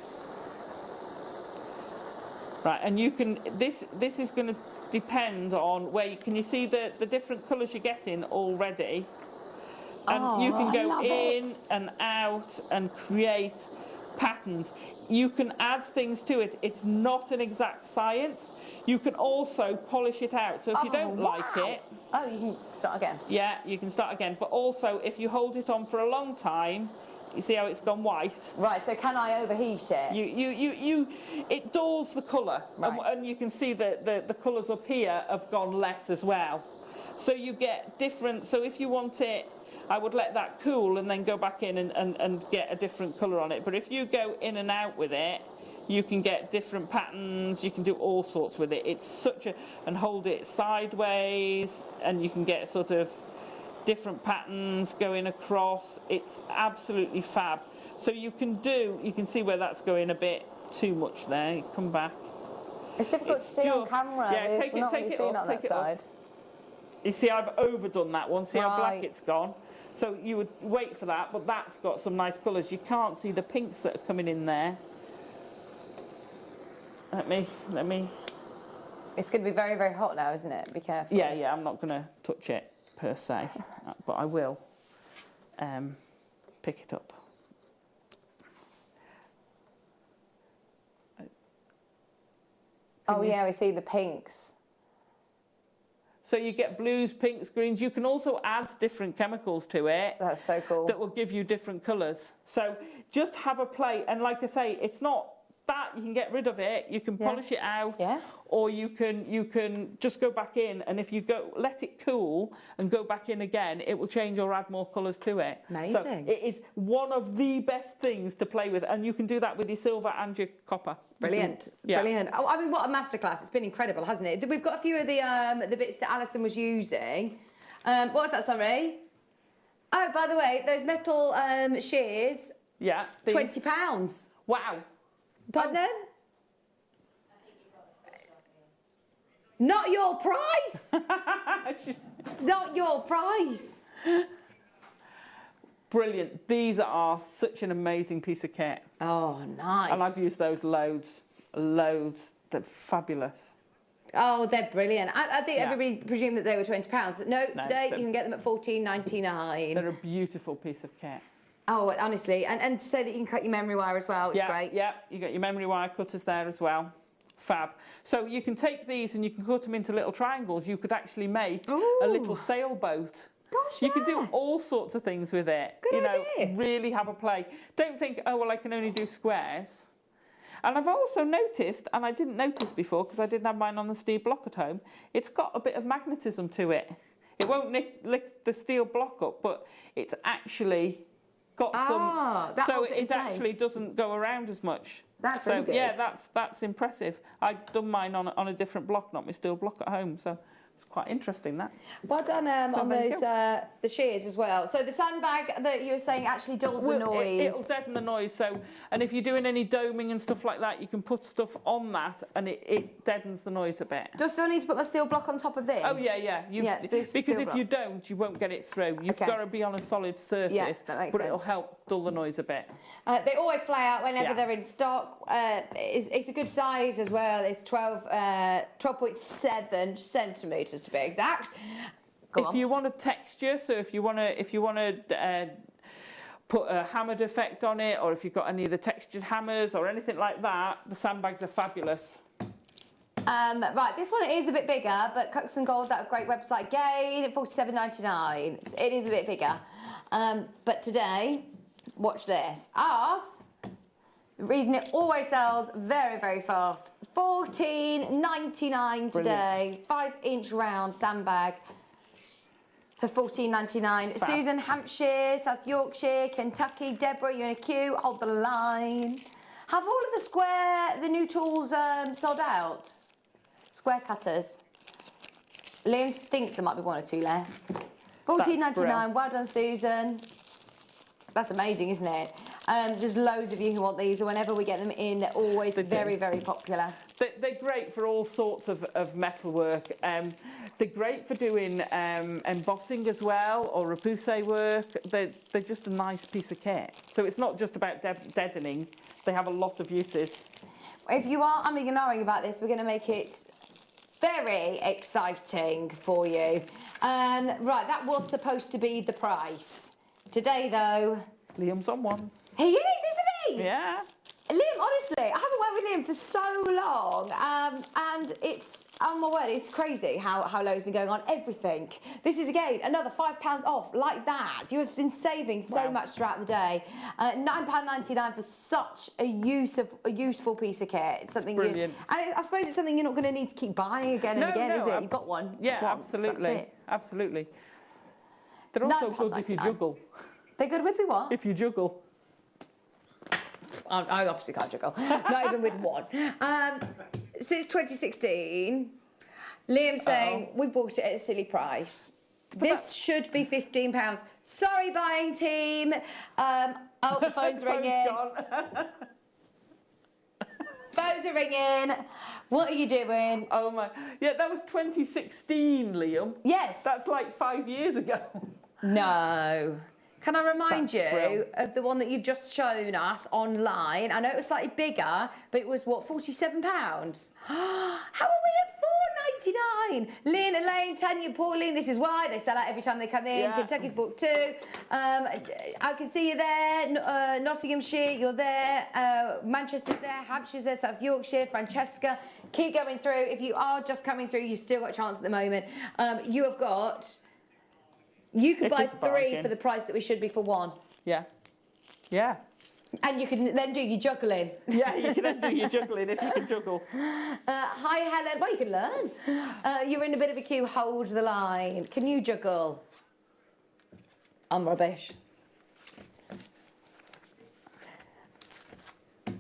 Right, and you can. This is going to depend on where. Can you see the different colours you're getting already? And you can go in and out and create patterns. You can add things to it. It's not an exact science. You can also polish it out. So if you don't like it... Oh, you can start again. Yeah, you can start again. But also, if you hold it on for a long time, you see how it's gone white? Right, so can I overheat it? It dulls the colour. Right. And you can see that the colours up here have gone less as well. So you get different... So if you want it... I would let that cool and then go back in and get a different colour on it. But if you go in and out with it, you can get different patterns. You can do all sorts with it. It's such a... And hold it sideways and you can get sort of different patterns going across. It's absolutely fab. So you can see where that's going a bit too much there. Come back. It's difficult to see on camera. Yeah, take it up, take it up. You see, I've overdone that one. See how black it's gone? So you would wait for that, but that's got some nice colours. You can't see the pinks that are coming in there. Let me... It's going to be very, very hot now, isn't it? Be careful. Yeah, I'm not going to touch it per se, but I will pick it up. Yeah, we see the pinks. So you get blues, pinks, greens. You can also add different chemicals to it. That's so cool. That will give you different colours. So just have a play. And like I say, it's not that you can get rid of it. You can polish it out, or you can just go back in. And if you let it cool and go back in again, it will change or add more colours to it. Amazing. So it is one of the best things to play with, and you can do that with your silver and your copper. Brilliant, brilliant. Oh, I mean, what a masterclass! It's been incredible, hasn't it? We've got a few of the bits that Alison was using. What was that? Sorry. Oh, by the way, those metal shears. Yeah. £20. Wow. Pardon? Not your price. Not your price. Brilliant. These are such an amazing piece of kit. Oh, nice. And I've used those loads. They're fabulous. Oh, they're brilliant. I think Yeah. everybody presumed that they were £20. No, today they're- you can get them at $14.99. They're a beautiful piece of kit. Oh, honestly, and to say that you can cut your memory wire as well, it's great. Yeah, you got your memory wire cutters there as well. Fab. So you can take these and you can cut them into little triangles. You could actually make a little sailboat. Gosh, You could do all sorts of things with it. Good idea. Really have a play. Don't think, oh, well, I can only do squares. And I've also noticed, and I didn't notice before because I didn't have mine on the steel block at home, it's got a bit of magnetism to it. It won't lick the steel block up, but it's actually got some... that So holds it in it place. actually doesn't go around as much. That's so really good. yeah, that's impressive. I've done mine on a different block, not my steel block at home, so it's quite interesting, that. Well done So on there you those the shears as well. So the sandbag that you were saying actually dulls the noise. It'll deaden the noise. So, and if you're doing any doming and stuff like that, you can put stuff on that, and it deadens the noise a bit. Do I still need to put my steel block on top of this? Oh yeah. This Because steel if block. you don't, you won't get it through. You've Okay. got to be on a solid surface, Yeah, that makes but it'll sense. help dull the noise a bit. They always fly out whenever Yeah. they're in stock. It's a good size as well. It's 12.7 centimetres to be exact. If you want a texture, so if you want to put a hammered effect on it, or if you've got any of the textured hammers or anything like that, the sandbags are fabulous. Right, this one is a bit bigger, but Cucks and Gold, that great website, again, $47.99. It is a bit bigger. But today, watch this. Ours, the reason it always sells very, very fast, $14.99 today. 5-inch round sandbag for $14.99. Susan, Hampshire, South Yorkshire, Kentucky, Deborah, you're in a queue, hold the line. Have all of the new tools sold out? Square cutters. Liam thinks there might be one or two left. $14.99, well done, Susan. That's amazing, isn't it? There's loads of you who want these, and whenever we get them in, they're always very, very popular. They're great for all sorts of metalwork. They're great for doing embossing as well, or repoussé work. They're just a nice piece of kit. So it's not just about deadening. They have a lot of uses. If you are umming and ahhing about this, we're going to make it very exciting for you. Right, that was supposed to be the price. Today, though... Liam's on one. He is, isn't he? Yeah. Liam, honestly, I haven't worked with Liam for so long, and it's, oh my word, it's crazy how low it's been going on everything. This is, again, another £5 off, like that. You have been saving so much throughout the day. £9.99 for such a useful piece of kit. It's something brilliant. And I suppose it's something you're not going to need to keep buying again and again, is it? You've got one. Yeah, once, absolutely. that's it. Absolutely. They're also good if you juggle. They're good with the what? If you juggle. I obviously can't juggle, not even with one. Since 2016, Liam's saying we bought it at a silly price. This should be £15. Sorry, buying team. Oh, the phone's ringing. Phones are ringing. What are you doing? Oh my, yeah, that was 2016, Liam. Yes. That's like 5 years ago. No. Can I remind That's you brilliant. of the one that you've just shown us online? I know it was slightly bigger, but it was, what, £47? How are we at £4.99? Lynn, Elaine, Tanya, Pauline, this is why they sell out every time they come in. Yeah. Kentucky's booked too. I can see you there. Nottinghamshire, you're there. Manchester's there. Hampshire's there. South Yorkshire, Francesca. Keep going through. If you are just coming through, you've still got a chance at the moment. You have got... You could buy 3 for the price that we should be for 1. Yeah. Yeah. And you can then do your juggling. Yeah, you can then do your juggling if you can juggle. Hi, Helen. Well, you can learn. You're in a bit of a queue. Hold the line. Can you juggle? I'm rubbish.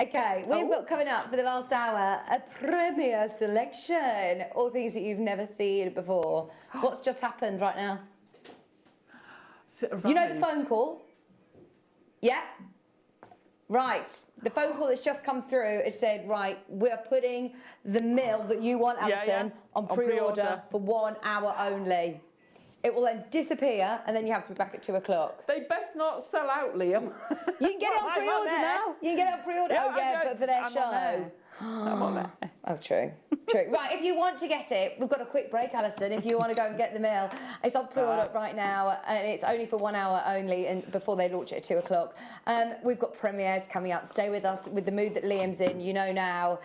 Okay, we've got coming up for the last hour a premier selection. All things that you've never seen before. What's just happened right now? You know the phone call? Yeah? Right. The phone call that's just come through, it said, right, we're putting the mill that you want, Alison, on pre-order for 1 hour only. It will then disappear, and then you have to be back at 2 o'clock. They best not sell out, Liam. You can get it on pre-order now. You can get it on pre-order. Yeah, oh, yeah, but for their show. I'm on there. Oh, true. True. Right, if you want to get it, we've got a quick break, Alison. If you want to go and get the mail, it's on pre-order right now, and it's only for 1 hour only, and before they launch it at 2 o'clock. We've got premieres coming up. Stay with us with the mood that Liam's in. You know now.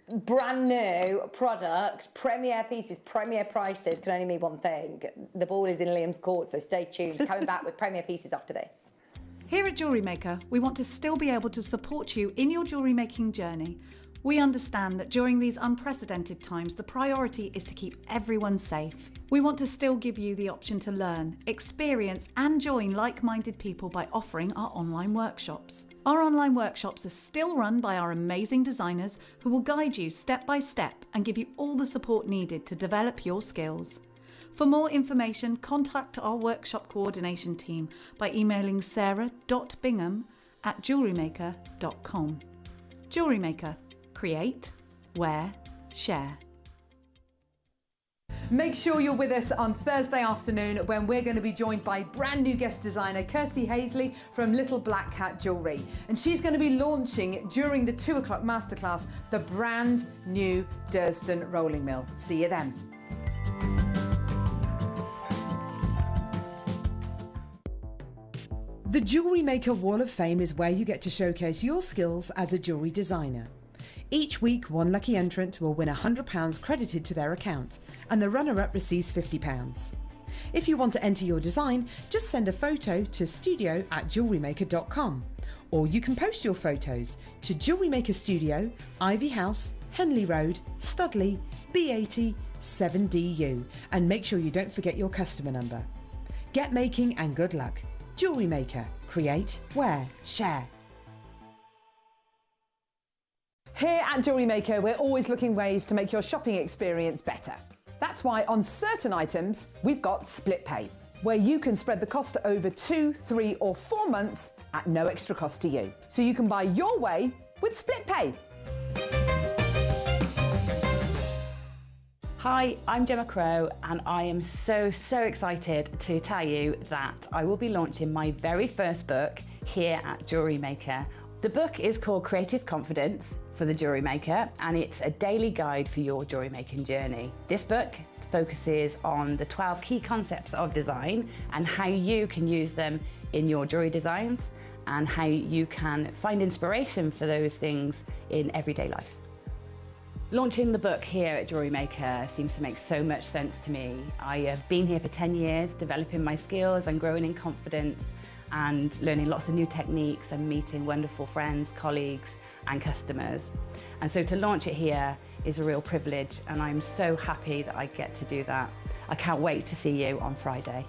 Brand new product, premiere pieces, premiere prices can only mean one thing. The ball is in Liam's court, so stay tuned. Coming back with premiere pieces after this. Here at Jewellery Maker, we want to still be able to support you in your jewellery making journey. We understand that during these unprecedented times, the priority is to keep everyone safe. We want to still give you the option to learn, experience and join like-minded people by offering our online workshops. Our online workshops are still run by our amazing designers who will guide you step by step and give you all the support needed to develop your skills. For more information, contact our workshop coordination team by emailing sarah.bingham@jewellerymaker.com. Jewellery Maker. Create, wear, share. Make sure you're with us on Thursday afternoon when we're going to be joined by brand new guest designer Kirsty Hazley from Little Black Cat Jewellery. And she's going to be launching during the 2 o'clock masterclass the brand new Durston rolling mill. See you then. The Jewellery Maker Wall of Fame is where you get to showcase your skills as a jewellery designer. Each week, one lucky entrant will win £100 credited to their account, and the runner-up receives £50. If you want to enter your design, just send a photo to studio@jewellerymaker.com, or you can post your photos to Jewellery Maker Studio, Ivy House, Henley Road, Studley, B80 7DU, and make sure you don't forget your customer number. Get making and good luck. Jewellery Maker. Create, wear, share. Here at Jewellery Maker, we're always looking ways to make your shopping experience better. That's why on certain items, we've got split pay, where you can spread the cost over 2, 3 or 4 months at no extra cost to you. So you can buy your way with split pay. Hi, I'm Gemma Crow, and I am so excited to tell you that I will be launching my very first book here at Jewellery Maker. The book is called Creative Confidence for the Jewellery Maker, and it's a daily guide for your jewellery making journey. This book focuses on the 12 key concepts of design and how you can use them in your jewellery designs and how you can find inspiration for those things in everyday life. Launching the book here at Jewellery Maker seems to make so much sense to me. I have been here for 10 years, developing my skills and growing in confidence and learning lots of new techniques and meeting wonderful friends, colleagues and customers. And so to launch it here is a real privilege, and I'm so happy that I get to do that. I can't wait to see you on Friday.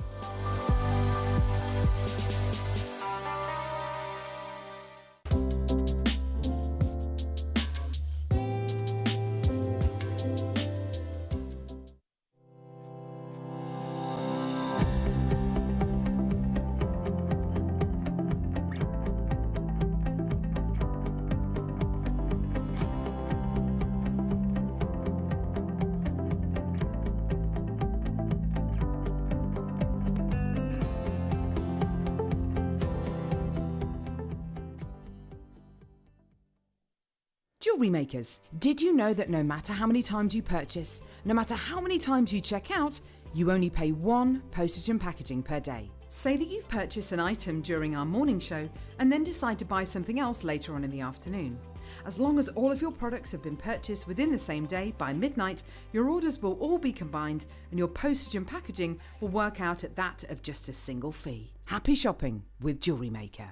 Jewellery makers, did you know that no matter how many times you purchase, no matter how many times you check out, you only pay 1 postage and packaging per day? Say that you've purchased an item during our morning show and then decide to buy something else later on in the afternoon. As long as all of your products have been purchased within the same day by midnight, your orders will all be combined and your postage and packaging will work out at that of just a single fee. Happy shopping with Jewellery Maker.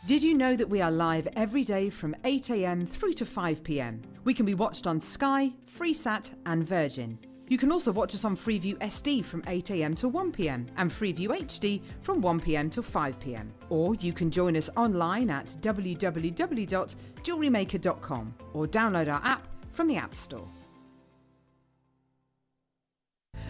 Did you know that we are live every day from 8 a.m. through to 5 p.m? We can be watched on Sky, Freesat and Virgin. You can also watch us on Freeview SD from 8 a.m. to 1 p.m. and Freeview HD from 1 p.m. to 5 p.m. Or you can join us online at www.jewellerymaker.com or download our app from the App Store.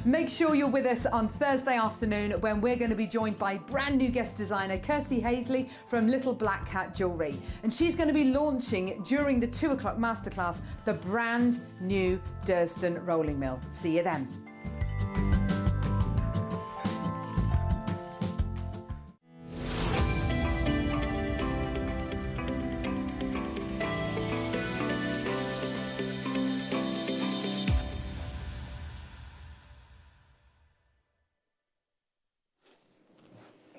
Make sure you're with us on Thursday afternoon when we're going to be joined by brand new guest designer Kirsty Hazley from Little Black Cat Jewellery. And she's going to be launching during the 2 o'clock masterclass the brand new Durston rolling mill. See you then.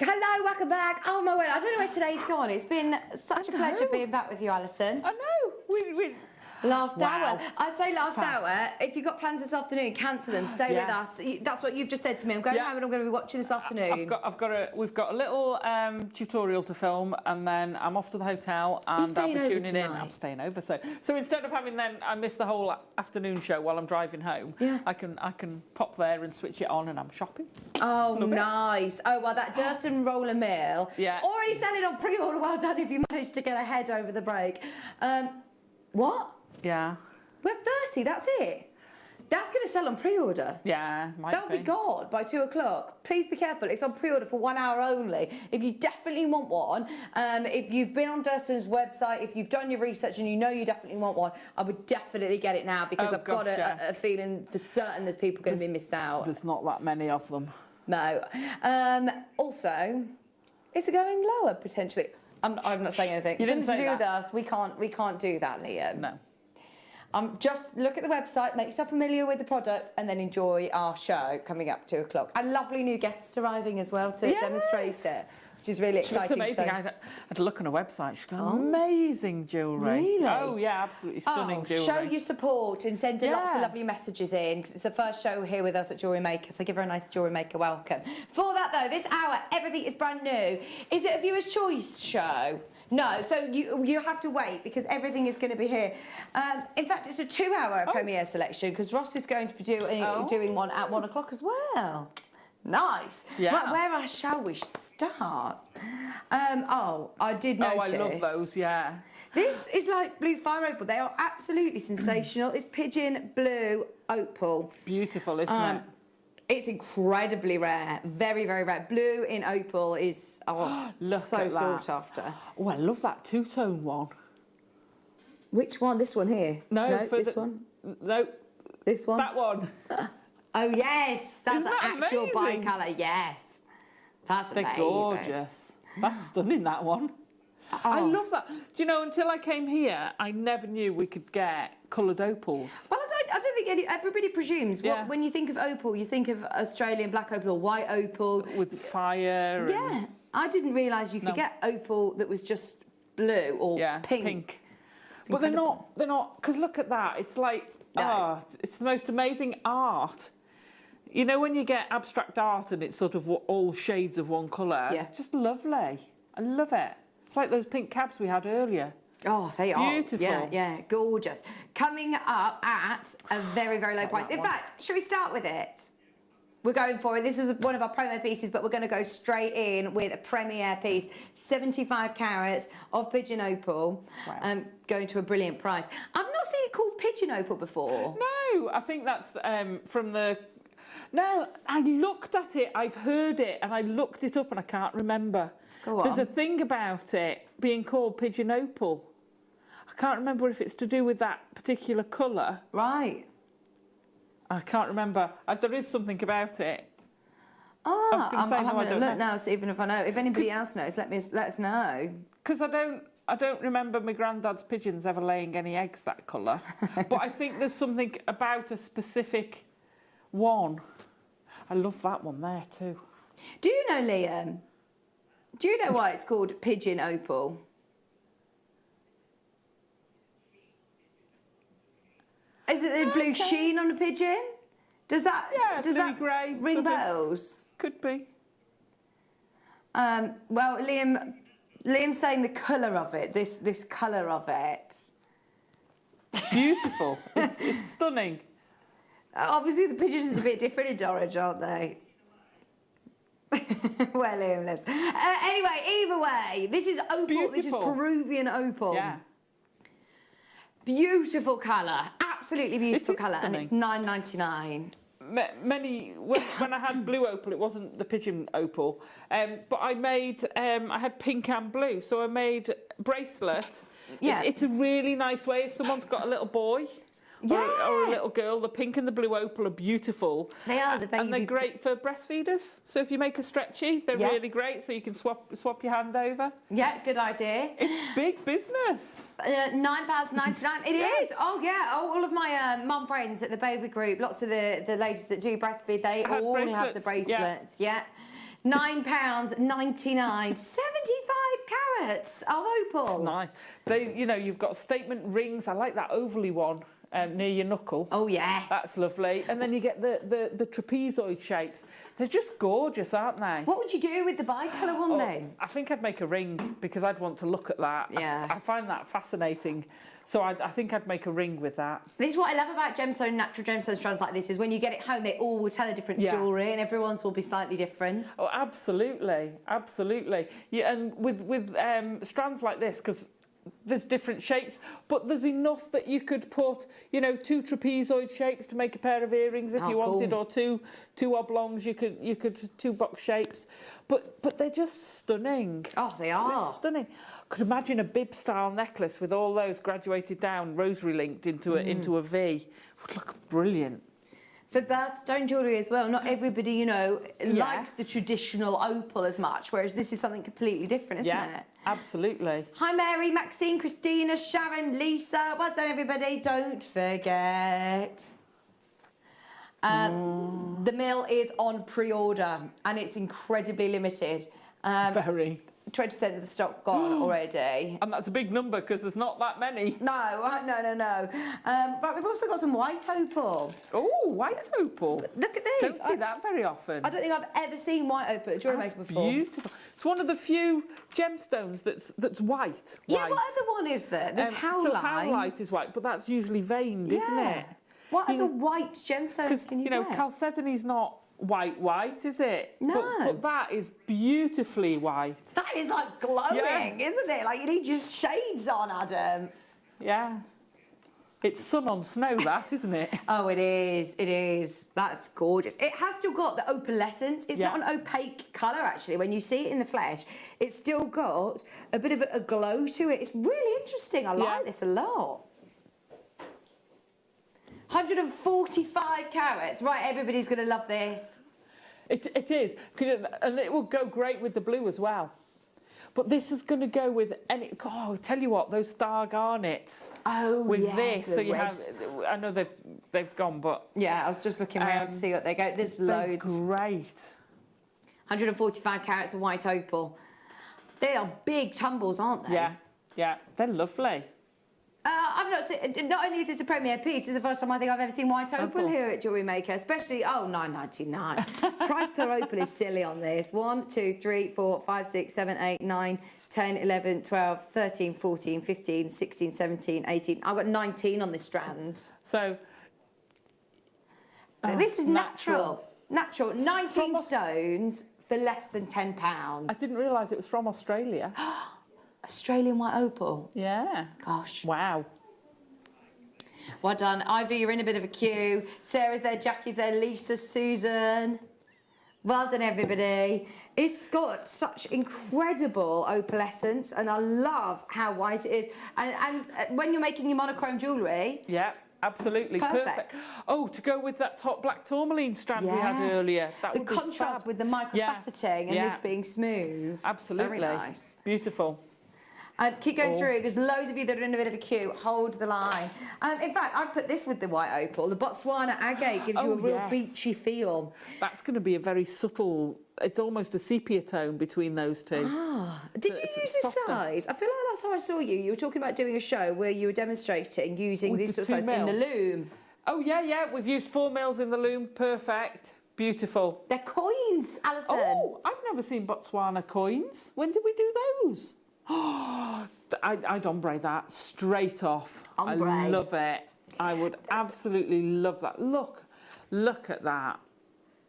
Hello, welcome back. Oh my word, I don't know where today's gone. It's been such a pleasure being back with you, Alison. I know. We Last hour. I'd say last Fab. hour. If you've got plans this afternoon, cancel them. Stay with us. That's what you've just said to me. I'm going home and I'm going to be watching this afternoon. We've got a little tutorial to film, and then I'm off to the hotel, and I'll be tuning in. I'm staying over. So instead of having I miss the whole afternoon show while I'm driving home. Yeah. I can pop there and switch it on, and I'm shopping. Oh, nice. Oh well, that Durston roller mill. Yeah. Already selling on pre-order. Well done if you managed to get ahead over the break. What? Yeah. We're 30, that's it. That's going to sell on pre-order. Yeah, That'll be gone by 2 o'clock. Please be careful. It's on pre-order for 1 hour only. If you definitely want one, if you've been on Durston's website, if you've done your research and you know you definitely want one, I would definitely get it now because I've got a feeling for certain there's people going to be missed out. There's not that many of them. No. Also, is it going lower potentially? I'm not saying anything. You didn't Something say to do that. with us. We can't do that, Liam. No. Just look at the website, make yourself familiar with the product, and then enjoy our show coming up 2 o'clock. And lovely new guests arriving as well to demonstrate it, which is really exciting. It's amazing. I had a look on her website. She's got amazing jewellery. Really? Oh, yeah, absolutely stunning jewellery. Show your support and send lots of lovely messages in, because it's the first show here with us at Jewellery Maker, so give her a nice Jewellery Maker welcome. For that, though, this hour, everything is brand new. Is it a viewer's choice show? No, so you have to wait because everything is going to be here. In fact, it's a 2-hour premiere selection because Ross is going to be doing one at 1 o'clock as well. Nice. Yeah. Right, shall we start? I did notice. Oh, I love those, yeah. This is like blue fire opal. They are absolutely sensational. It's pigeon blue opal. It's beautiful, isn't it? It's incredibly rare, very, very rare. Blue in opal is so sought after. Oh, I love that two-tone one. Which one? This one here? No, this one? No. This one? That one. Oh, yes. That's Isn't an that actual amazing? bicolour, yes. That's amazing. They're gorgeous. That's stunning, that one. I love that. Do you know, until I came here, I never knew we could get coloured opals. Well, I don't think everybody presumes. When you think of opal, you think of Australian black opal or white opal. With fire. Yeah. I didn't realise you could get opal that was just blue or pink. But they're not, because look at that. It's like, it's the most amazing art. You know, when you get abstract art and it's sort of all shades of one colour, it's just lovely. I love it. It's like those pink cabs we had earlier. Oh, they are. Beautiful. Yeah, gorgeous. Coming up at a very, very low price. In fact, should we start with it? We're going for it. This is one of our promo pieces, but we're going to go straight in with a premiere piece. 75 carats of pigeon opal. Wow. Going to a brilliant price. I've not seen it called pigeon opal before. No, I think that's from the... No, I looked at it, I've heard it, and I looked it up and I can't remember. Go on. There's a thing about it being called pigeon opal. I can't remember if it's to do with that particular colour. Right. I can't remember. There is something about it. I'm having a look now, see even if I know. If anybody else knows, let us know. Because I don't remember my granddad's pigeons ever laying any eggs that colour. But I think there's something about a specific one. I love that one there too. Do you know, Liam? Do you know why it's called pigeon opal? Is it the blue sheen on a pigeon? Does that grey, ring bells? Could be. Well, Liam's saying the colour of it. This colour of it. It's beautiful. it's stunning. Obviously, the pigeons are a bit different in Dorridge, aren't they? Where Liam lives. Anyway, either way, this is opal. This is Peruvian opal. Yeah. Beautiful colour. Absolutely beautiful colour. And it's $9.99. When I had blue opal, it wasn't the pigeon opal. But I made, I had pink and blue. So I made bracelet. Yeah. It's a really nice way if someone's got a little boy. Or a little girl, the pink and the blue opal are beautiful. They are, the baby. And they're great for breastfeeders. So if you make a stretchy, they're really great, so you can swap your hand over. Good idea. It's big business. £9.99. It is. Oh, yeah. All of my mum friends at the baby group, lots of the ladies that do breastfeed, they all have the bracelets. Yeah. £9.99, 75 carats of opal. Nice. They, you know, you've got statement rings. I like that ovally one near your knuckle. Oh yes, that's lovely. And then you get the trapezoid shapes. They're just gorgeous, aren't they? What would you do with the bicolour one then? I think I'd make a ring because I'd want to look at that. Yeah. I find that fascinating. So I think I'd make a ring with that. This is what I love about gemstone, natural gemstone strands like this, is when you get it home, they all will tell a different story, and everyone's will be slightly different. Oh, absolutely, absolutely. Yeah, and with strands like this, because there's different shapes, but there's enough that you could put, you know, 2 trapezoid shapes to make a pair of earrings if you wanted, or two oblongs. You could 2 box shapes, but they're just stunning. Oh, they are. They're stunning. Could imagine a bib style necklace with all those graduated down, rosary linked into a V. Would look brilliant. For birthstone jewellery as well, not everybody, you know, likes the traditional opal as much, whereas this is something completely different, isn't it? Absolutely. Hi Mary, Maxine, Christina, Sharon, Lisa. Well done everybody. Don't forget. The mill is on pre-order and it's incredibly limited. Very. 20% of the stock gone already. And that's a big number because there's not that many. No. Right, we've also got some white opal. Oh, white opal. Look at this. Don't see that very often. I don't think I've ever seen white opal at Jewellery Maker before. Beautiful. It's one of the few gemstones that's white. Yeah, what other one is there? There's howlite. So howlite is white, but that's usually veined, isn't it? What other white gemstones can you get? Chalcedone's not white, is it? No. But that is beautifully white. That is like glowing, isn't it? Like you need your shades on, Adam. Yeah. It's sun on snow, that, isn't it? Oh, it is. It is. That's gorgeous. It has still got the opalescence. It's not an opaque colour, actually. When you see it in the flesh, it's still got a bit of a glow to it. It's really interesting. I like this a lot. 145 carats. Right, everybody's going to love this. It is. And it will go great with the blue as well. But this is going to go with any... Oh, I tell you what, those star garnets. Oh, with yes, this. So you have... I know they've gone, but... Yeah, I was just looking around to see what they go. There's loads. Great. 145 carats of white opal. They are big tumbles, aren't they? Yeah. They're lovely. I've not seen... Not only is this a premiere piece, it's the first time I think I've ever seen white opal here at Jewellery Maker, especially... Oh, $9.99. Price per opal is silly on this. 1, 2, 3, 4, 5, 6, 7, 8, 9, 10, 11, 12, 13, 14, 15, 16, 17, 18... I've got 19 on this strand. So... this is natural. Natural. 19 stones for less than £10. I didn't realise it was from Australia. Australian white opal? Yeah. Gosh. Wow. Well done. Ivy, you're in a bit of a queue. Sarah's there, Jackie's there, Lisa, Susan. Well done, everybody. It's got such incredible opalescence, and I love how white it is. And when you're making your monochrome jewellery... Yeah, absolutely. Perfect. Oh, to go with that top black tourmaline strand we had earlier. That the contrast with the microfaceting and this being smooth. Absolutely. Very nice. Beautiful. Keep going through. There's loads of you that are in a bit of a queue. Hold the line. In fact, I'd put this with the white opal. The Botswana agate gives you a real beachy feel. That's going to be a very subtle... It's almost a sepia tone between those two. Did you use this size? I feel like last time I saw you, you were talking about doing a show where you were demonstrating using this sort of size in the loom. Oh, yeah. We've used 4 mils in the loom. Perfect. Beautiful. They're coins, Alison. Oh, I've never seen Botswana coins. When did we do those? Oh, I'd ombre that straight off. Ombre. I love it. I would absolutely love that. Look at that.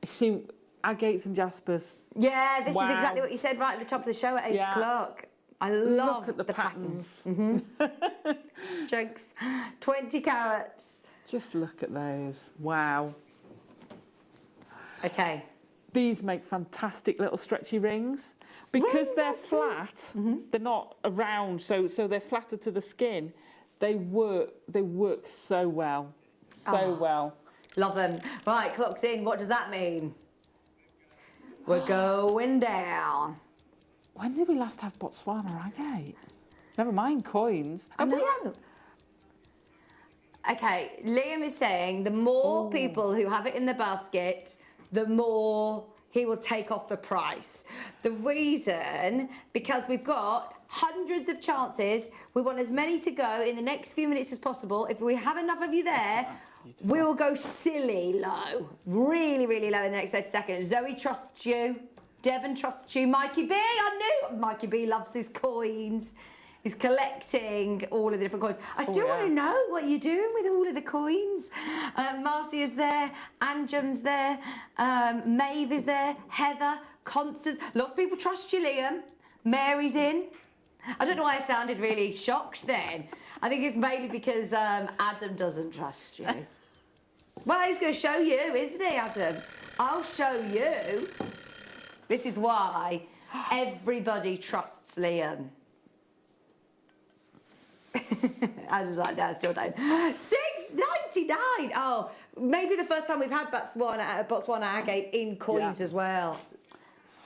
You see, agates and jaspers. Yeah, this is exactly what you said right at the top of the show at 8 o'clock. I love Look at the patterns. Jokes. 20 carats. Just look at those. Wow. Okay. These make fantastic little stretchy rings. Because they're flat, they're not round, so they're flatter to the skin. They work so well. So well. Love them. Right, clock's in. What does that mean? We're going down. When did we last have Botswana agate? Never mind coins. I know. Okay, Liam is saying the more people who have it in the basket, the more he will take off the price. The reason, because we've got hundreds of chances, we want as many to go in the next few minutes as possible. If we have enough of you there, we will go silly low, really, really low in the next 30 seconds. Zoe trusts you, Devon trusts you, Mikey B, I knew Mikey B loves his coins. He's collecting all of the different coins. I still want to know what you're doing with all of the coins. Marcia's there, Anjum's there, Maeve is there, Heather, Constance. Lots of people trust you, Liam. Mary's in. I don't know why I sounded really shocked then. I think it's mainly because Adam doesn't trust you. Well, he's going to show you, isn't he, Adam? I'll show you. This is why everybody trusts Liam. I was like, no, I still don't. $6.99. Oh, maybe the first time we've had Botswana agate in coins as well.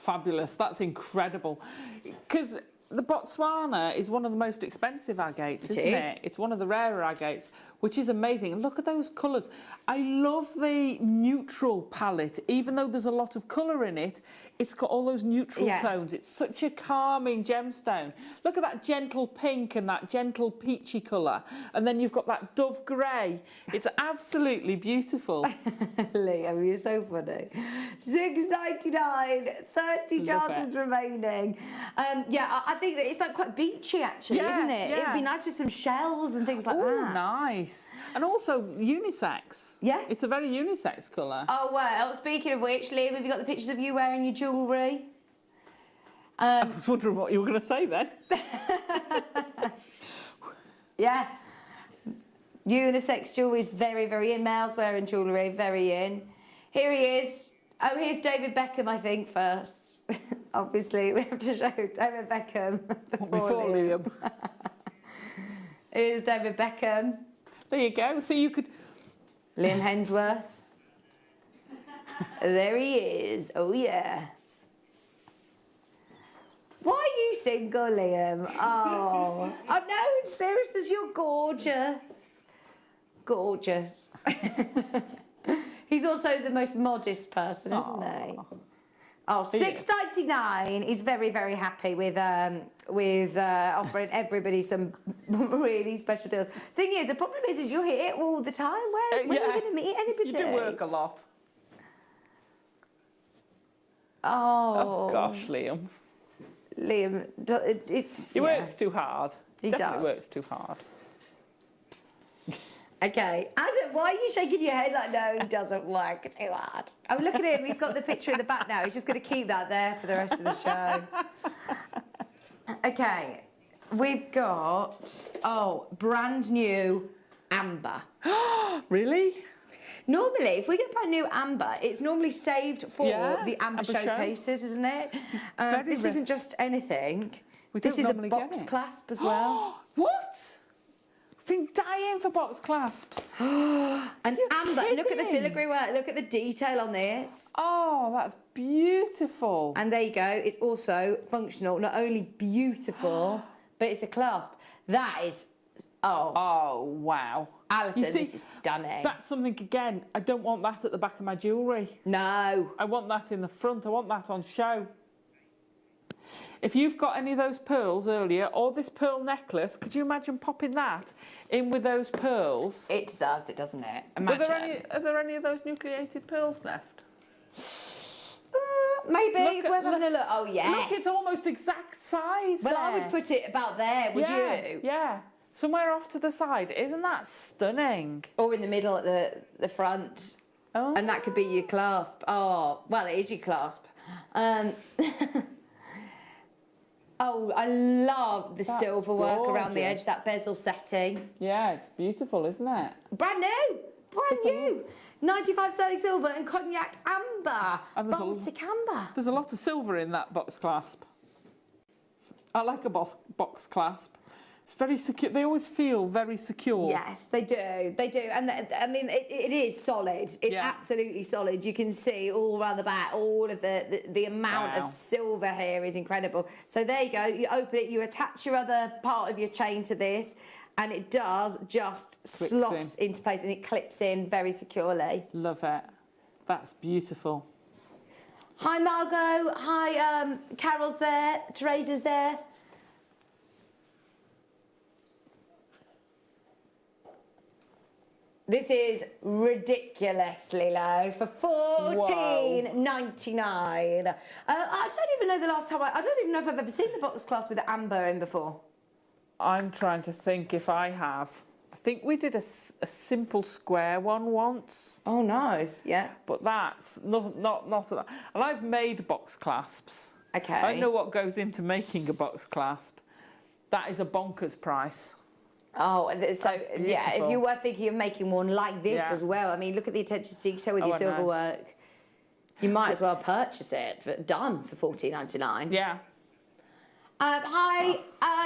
Fabulous. That's incredible. Because the Botswana is one of the most expensive agates, isn't it? It's one of the rarer agates, which is amazing. And look at those colours. I love the neutral palette. Even though there's a lot of colour in it, it's got all those neutral tones. It's such a calming gemstone. Look at that gentle pink and that gentle peachy colour. And then you've got that dove grey. It's absolutely beautiful. Liam, you're so funny. $6.99, 30 chances remaining. Yeah, I think that it's like quite beachy actually, isn't it? Yeah. It would be nice with some shells and things like Oh, that. nice. And also unisex. Yeah. It's a very unisex colour. Oh, well, speaking of which, Liam, have you got the pictures of you wearing your jewellery? I was wondering what you were going to say then. Yeah. Unisex jewellery is very, very in. Males wearing jewellery, very in. Here he is. Oh, here's David Beckham, I think, first. Obviously, we have to show David Beckham Before Liam. Here's David Beckham. There you go. So you could... Liam Hemsworth. There he is. Oh, yeah. Why are you single, Liam? Oh. Oh, no, in seriousness, you're gorgeous. Gorgeous. He's also the most modest person, isn't he? Oh, $6.99. He's very, very happy with offering everybody some really special deals. Thing is, the problem is you're here all the time. When are you going to meet anybody? You do work a lot. Oh gosh, Liam. Liam, He works too hard. He Definitely does. works too hard. Okay, Adam, why are you shaking your head like no, he doesn't work too hard? Oh, look at him, he's got the picture in the back now. He's just going to keep that there for the rest of the show. Okay, we've got, brand new amber. Really? Normally, if we get brand new amber, it's normally saved for the amber showcases, isn't it? This isn't just anything. This is a box clasp as well. What? I've been dying for box clasps. And amber, look at the filigree work, look at the detail on this. Oh, that's beautiful. And there you go, it's also functional, not only beautiful, but it's a clasp. That is, oh wow. Alison, You see, this is stunning. That's something, again, I don't want that at the back of my jewellery. No. I want that in the front, I want that on show. If you've got any of those pearls earlier, or this pearl necklace, could you imagine popping that in with those pearls? It deserves it, doesn't it? Imagine. Are there any of those nucleated pearls left? Maybe, it's worth having a look. Oh, yes. Look, it's almost exact size. Well, I would put it about there, would you? Yeah. Somewhere off to the side. Isn't that stunning? Or in the middle at the front. Oh. And that could be your clasp. Oh, well, it is your clasp. Oh, I love the silver work around the edge, that bezel setting. Yeah, it's beautiful, isn't it? Brand new! Brand new! 95 sterling silver and cognac amber. And Baltic amber. There's a lot of silver in that box clasp. I like a box clasp. It's very secure. They always feel very secure. Yes, they do. They do. And I mean, it is solid. It's absolutely solid. You can see all around the back, all of the amount of silver here is incredible. So there you go. You open it, you attach your other part of your chain to this, and it does just slot into place and it clips in very securely. Love it. That's beautiful. Hi Margot, hi Carol's there, Teresa's there. This is ridiculously low for $14.99. I don't even know the last time, I don't even know if I've ever seen the box clasp with amber in before. I'm trying to think if I have. I think we did a simple square one once. Oh, nice, yeah. But that's not and I've made box clasps. Okay. I know what goes into making a box clasp. That is a bonkers price. Oh, so yeah, if you were thinking of making one like this as well, I mean, look at the attention to detail with your silver work. You might as well purchase it, done for $14.99. Yeah. Hi,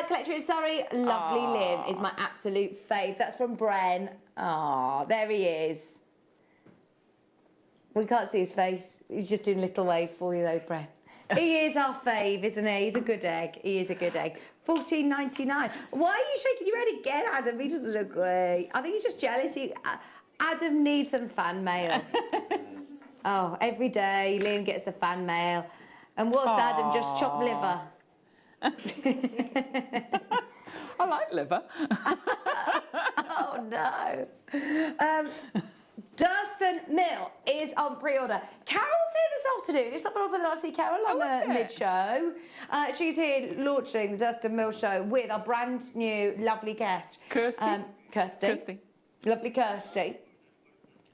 Collector in Surrey. Lovely Liv is my absolute fave. That's from Bren. Oh, there he is. We can't see his face. He's just doing a little wave for you though, Bren. He is our fave, isn't he? He's a good egg. He is a good egg. $14.99. Why are you shaking your head again, Adam? He doesn't agree. I think he's just jealous. Adam needs some fan mail. Oh, every day Liam gets the fan mail. And what's Adam? Just chopped liver. I like liver. Oh, no. Durston Mill is on pre-order. Carol's here this afternoon. It's not very often that I see Carol on the mid-show. She's here launching the Durston Mill show with our brand new lovely guest. Kirsty. Lovely Kirsty.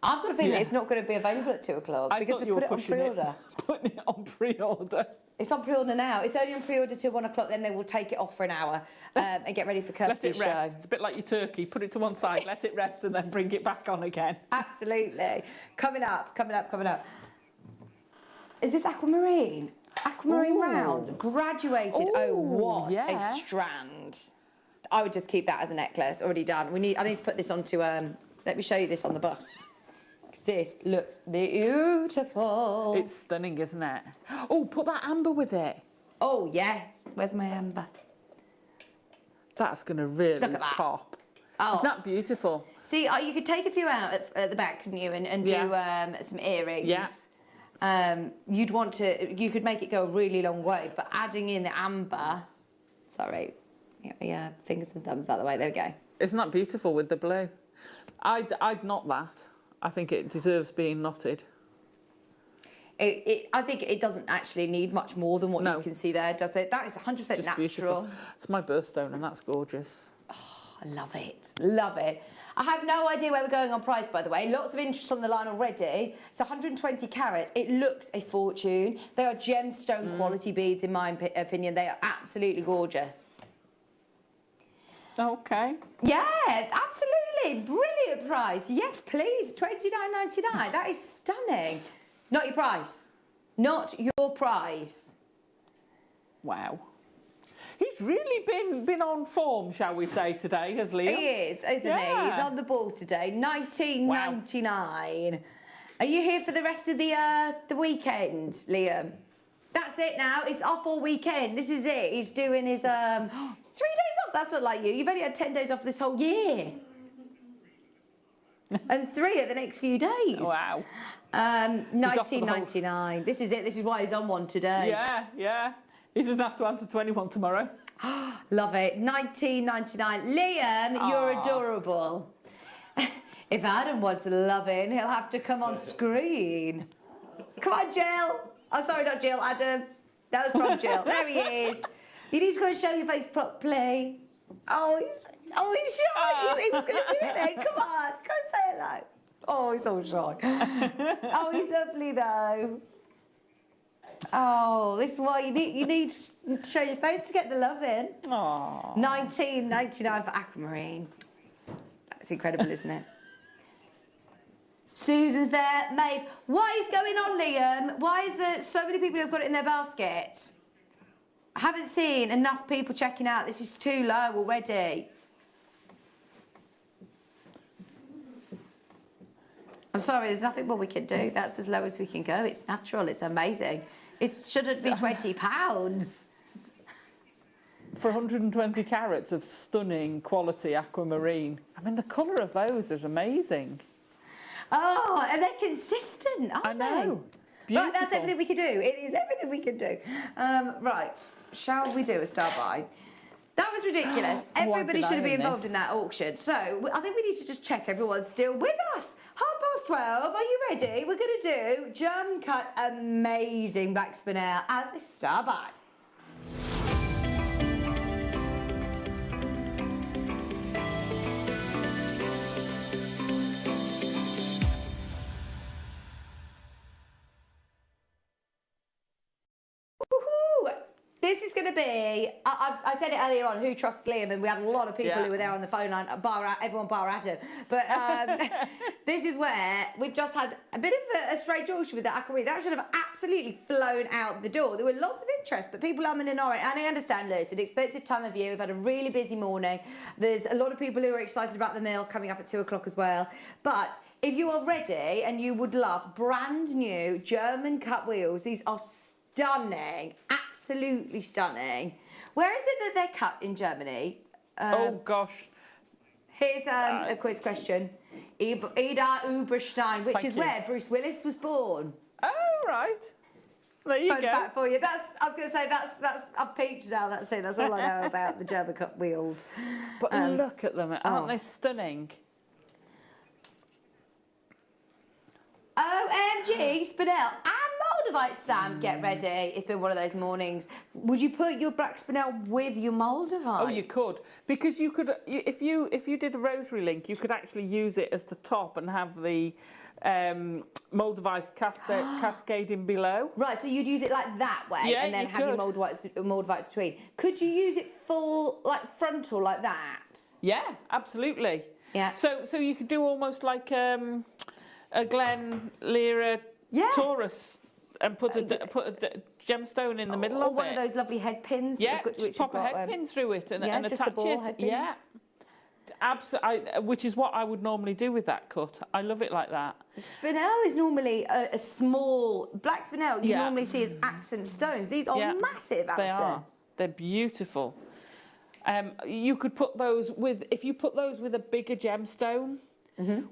I've got a feeling it's not going to be available at 2 o'clock because we put it on pre-order. Putting it on pre-order. It's on pre-order now. It's only on pre-order till 1 o'clock. Then they will take it off for an hour and get ready for Kirsty's show. Let it rest. It's a bit like your turkey. Put it to one side, let it rest, and then bring it back on again. Absolutely. Coming up. Is this aquamarine? Aquamarine rounds, graduated. Oh, what a strand! I would just keep that as a necklace. Already done. I need to put this onto. Let me show you this on the bust. This looks beautiful. It's stunning, isn't it? Oh, put that amber with it. Oh, yes. Where's my amber? That's going to really pop. Oh. Isn't that beautiful? See, you could take a few out at the back, couldn't you, and do some earrings. Yeah. You could make it go a really long way, but adding in the amber... Sorry. Get my fingers and thumbs out of the way. There we go. Isn't that beautiful with the blue? I'd knot that. I think it deserves being knotted. I think it doesn't actually need much more than what you can see there, does it? That is 100% natural. Beautiful. It's my birthstone and that's gorgeous. Oh, I love it. Love it. I have no idea where we're going on price, by the way. Lots of interest on the line already. It's 120 carats. It looks a fortune. They are gemstone quality beads, in my opinion. They are absolutely gorgeous. Okay. Yeah, absolutely. Brilliant price. Yes, please. $29.99. That is stunning. Not your price. Not your price. Wow. He's really been on form, shall we say, today, has Liam? He is, isn't he? He's on the ball today. $19.99. Wow. Are you here for the rest of the weekend, Liam? That's it now. It's off all weekend. This is it. He's doing his 3 days off. That's not like you. You've only had 10 days off this whole year. And 3 at the next few days. Wow. $19.99. This is it. This is why he's on one today. Yeah. He doesn't have to answer to anyone tomorrow. Love it. $19.99. Liam, you're adorable. If Adam wants loving, he'll have to come on screen. Come on, Jill. Oh, sorry, not Jill, Adam. That was from Jill. There he is. You need to go and show your face properly. Oh, he's shy. He was going to do it then. Come on, go say hello. Oh, he's all shy. Oh, he's lovely though. Oh, this is why you need to show your face to get the love in. Aww. $19.99 for aquamarine. That's incredible, isn't it? Susan's there, Maeve. What is going on, Liam? Why is there so many people who've got it in their basket? I haven't seen enough people checking out. This is too low already. I'm sorry, there's nothing more we can do. That's as low as we can go. It's natural, it's amazing. It shouldn't be £20. For 120 carats of stunning quality aquamarine. I mean, the colour of those is amazing. Oh, and they're consistent, aren't they? Right, that's everything we can do. It is everything we can do. Right, shall we do a star buy? That was ridiculous. Everybody should have been involved in that auction. So I think we need to just check everyone's still with us. 12:30. Are you ready? We're going to do German cut amazing black spinel as a star buy. This is going to be, I said it earlier on, who trusts Liam, and we had a lot of people who were there on the phone line, everyone bar Adam. But this is where we've just had a bit of a straight auction with the aquamarine. That should have absolutely flown out the door. There were lots of interest, but people are in an orange, and I understand, Lou, it's an expensive time of year. We've had a really busy morning. There's a lot of people who are excited about the mill coming up at 2 o'clock as well. But if you are ready and you would love brand new German cut wheels, these are stunning, absolutely stunning. Where is it that they're cut in Germany? Oh gosh. Here's a quiz question. Ida Oberstein, which is where Bruce Willis was born. Oh right. There you Fun go. fact for you. I was going to say that's I've peaked now. That's all I know about the German cut wheels. But look at them, aren't they stunning? OMG, Spinel and Moldavite, Sam, get ready. It's been one of those mornings. Would you put your black Spinel with your Moldavite? Oh, you could, because you could. If you did a rosary link, you could actually use it as the top and have the Moldavite cascading below. Right, so you'd use it like that way, and then have your Moldavites between. Could you use it full, like frontal, like that? Yeah, absolutely. Yeah. So you could do almost like a Glen Lyra Taurus and put a gemstone in the middle of it. Or one of those lovely head pins. Yeah, just pop a head pin through it and attach it. Yeah. Absolutely, which is what I would normally do with that cut. I love it like that. Spinel is normally a small black Spinel. You normally see as accent stones. These are massive accent. They are. They're beautiful. You could put those with, if you put those with a bigger gemstone,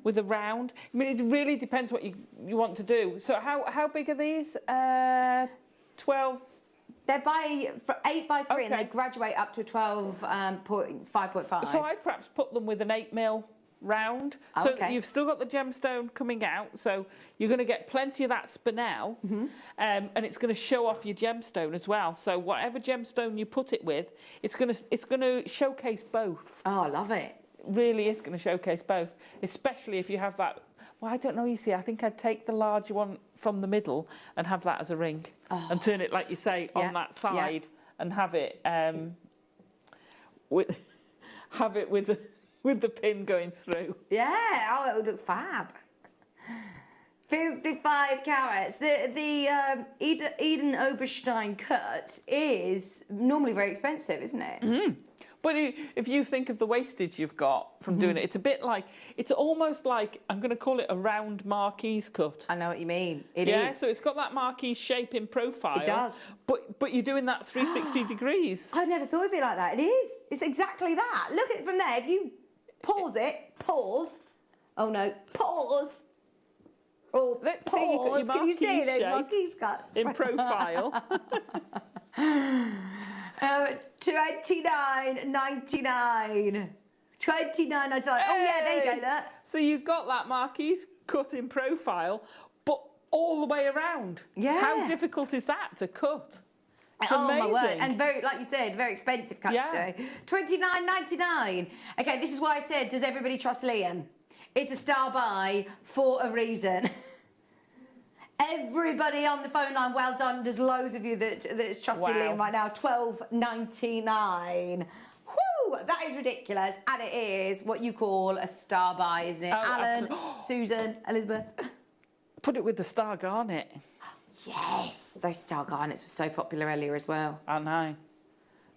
with a round. I mean, it really depends what you want to do. So how big are these? 12. They're 8 by 3, and they graduate up to a 5.5. So I'd perhaps put them with an 8mm round, so that you've still got the gemstone coming out. So you're going to get plenty of that spinel, and it's going to show off your gemstone as well. So whatever gemstone you put it with, it's going to showcase both. Oh, I love it. Really is going to showcase both, especially if you have that. Well, I don't know, you see, I think I'd take the larger one from the middle and have that as a ring, and turn it, like you say, on that side, and have it with the pin going through. Yeah, it would look fab. 55 carats. The Eden Oberstein cut is normally very expensive, isn't it? But if you think of the wastage you've got from doing it, it's a bit like, it's almost like, I'm going to call it a round marquise cut. I know what you mean. It is. Yeah, so it's got that marquise shape in profile. It does. But you're doing that 360 degrees. I never thought of it like that. It is. It's exactly that. Look at it from there. If you pause. Oh no, pause. Oh, let's pause. See, you Can you see those marquise cuts? In profile. 29.99. 29.99. Oh yeah, there you go. Look. So you've got that marquise cut in profile, but all the way around. Yeah. How difficult is that to cut? It's amazing. My word. And very, like you said, very expensive cuts to do. 29.99. Okay, this is why I said, does everybody trust Liam? It's a star buy for a reason. Everybody on the phone line, well done. There's loads of you that's trusting Liam right now. 12.99. Whoo! That is ridiculous. And it is what you call a star buy, isn't it? Alan, Susan, Elizabeth. Put it with the star garnet. Yes, those star garnets were so popular earlier as well. I know.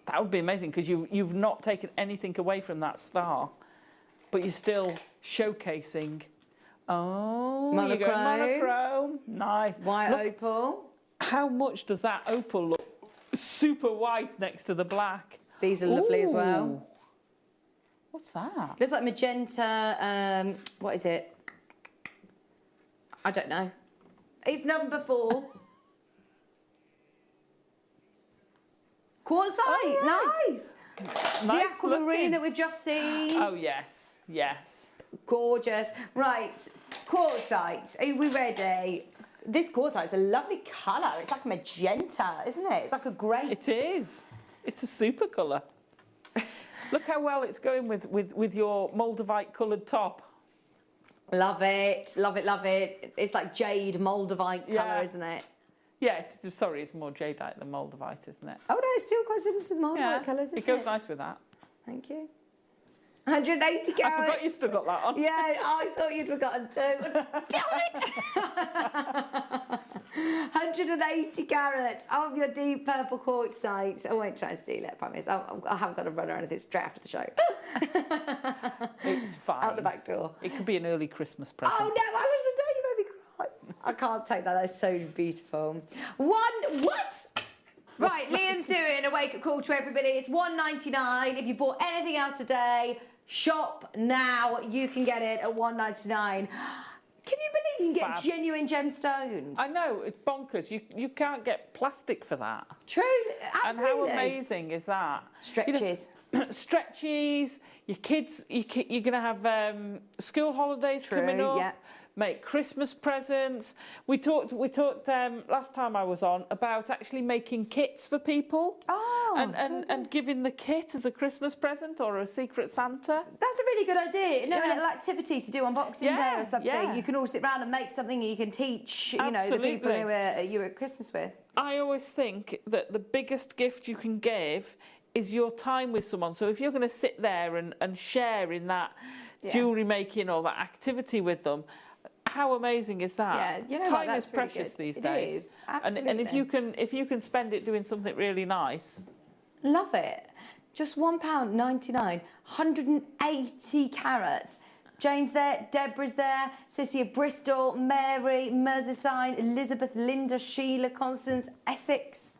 That would be amazing, because you've not taken anything away from that star, but you're still showcasing. Oh, monochrome. You go monochrome. Nice. White opal. How much does that opal look? Super white next to the black. These are lovely as well. What's that? Looks like magenta. What is it? I don't know. It's number 4. Quartzite, nice. The aquamarine that we've just seen. Oh, yes, yes. Gorgeous. Right, quartzite, are we ready? This quartzite is a lovely colour. It's like a magenta, isn't it? It's like a grey. It is. It's a super colour. Look how well it's going with your Moldavite coloured top. Love it, love it, love it. It's like jade Moldavite colour, isn't it? Yeah, sorry, it's more jadeite than Moldavite, isn't it? Oh no, it's still quite similar to the Moldavite colours, isn't it? It goes nice with that. Thank you. 180 carats. I forgot you still got that on. Yeah, I thought you'd forgotten too. Damn it! 180 carats of your deep purple quartzite. I won't try and steal it, I promise. I haven't got a runner or anything straight after the show. It's fine. Out the back door. It could be an early Christmas present. Oh no, Alison, don't you make me cry. I can't take that, that's so beautiful. What? Right, Liam's doing a wake-up call to everybody. It's $1.99. If you bought anything else today, shop now. You can get it at $1.99. Can you believe you can get genuine gemstones? I know, it's bonkers. You can't get plastic for that. True, absolutely. And how amazing is that? Stretches. You know, stretches, your kids, you're going to have school holidays coming up. Yeah. Make Christmas presents. We talked last time I was on about actually making kits for people. Oh, and giving the kit as a Christmas present or a secret Santa. That's a really good idea. You know, a little activity to do on Boxing Day or something. Yeah. You can all sit around and make something you can teach, you know, the people who you're at Christmas with. I always think that the biggest gift you can give is your time with someone. So if you're going to sit there and share in that jewellery making or that activity with them, how amazing is that? Yeah, you know time what, is that's really precious good. these It days. is, absolutely. And if you can spend it doing something really nice. Love it. Just £1.99, 180 carats. Jane's there, Deborah's there, City of Bristol, Mary, Merseyside, Elizabeth, Linda, Sheila, Constance, Essex.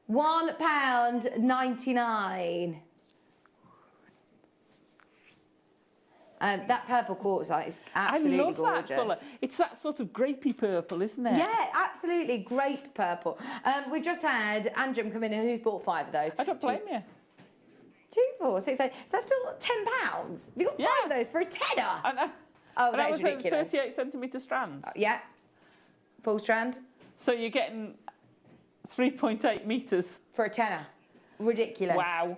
£1.99. That purple quartzite is absolutely gorgeous. I love that colour. It's that sort of grapey purple, isn't it? Yeah, absolutely. Grape purple. We've just had Andrew come in, who's bought 5 of those. I don't blame you. 2, 4, 6, 8. So that's still £10. Have you got 5 of those for a tenner? I know. Oh, and that is ridiculous. 38 centimetre strands. Yeah. Full strand. So you're getting 3.8 metres. For a tenner. Ridiculous. Wow.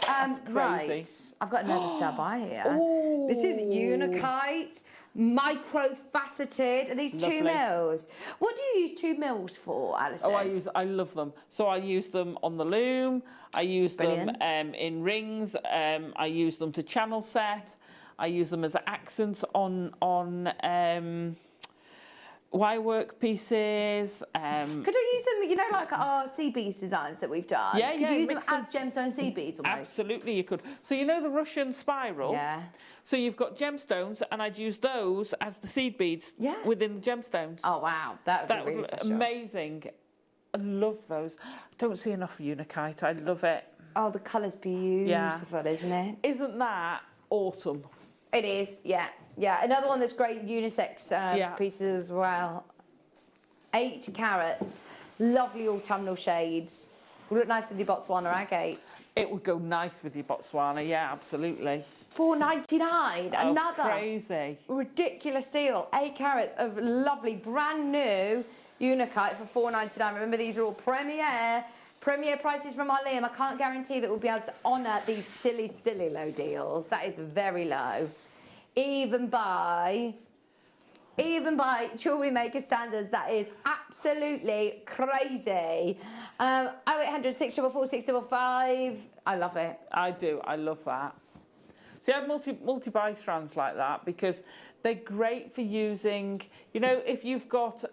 That's crazy. Right. I've got another star by here. Ooh. This is Unikite, micro-faceted. Are these 2 mils? What do you use 2 mils for, Alison? Oh, I love them. So I use them on the loom. I use them in rings. I use them to channel set. I use them as accents on wire work pieces. Could I use them, you know, like our seed beads designs that we've done? Yeah, Could you use them as gemstone seed beads almost? Absolutely, you could. So you know the Russian spiral? Yeah. So you've got gemstones, and I'd use those as the seed beads within the gemstones. Oh, wow. That would be really special. Amazing. I love those. Don't see enough Unikite. I love it. Oh, the colour's beautiful, isn't it? Isn't that autumn? It is, yeah. Yeah, another one that's great unisex pieces as well. 8 carats, lovely autumnal shades. Would look nice with your Botswana agates. It would go nice with your Botswana, yeah, absolutely. $4.99, another crazy, ridiculous deal. 8 carats of lovely, brand new Unikite for $4.99. Remember, these are all Premier prices from our Liam. I can't guarantee that we'll be able to honour these silly, silly low deals. That is very low. Even by Jewellery Maker standards, that is absolutely crazy. 0800 644 655. I love it. I do. I love that. So you have multi-buy strands like that because they're great for using, you know, if you've got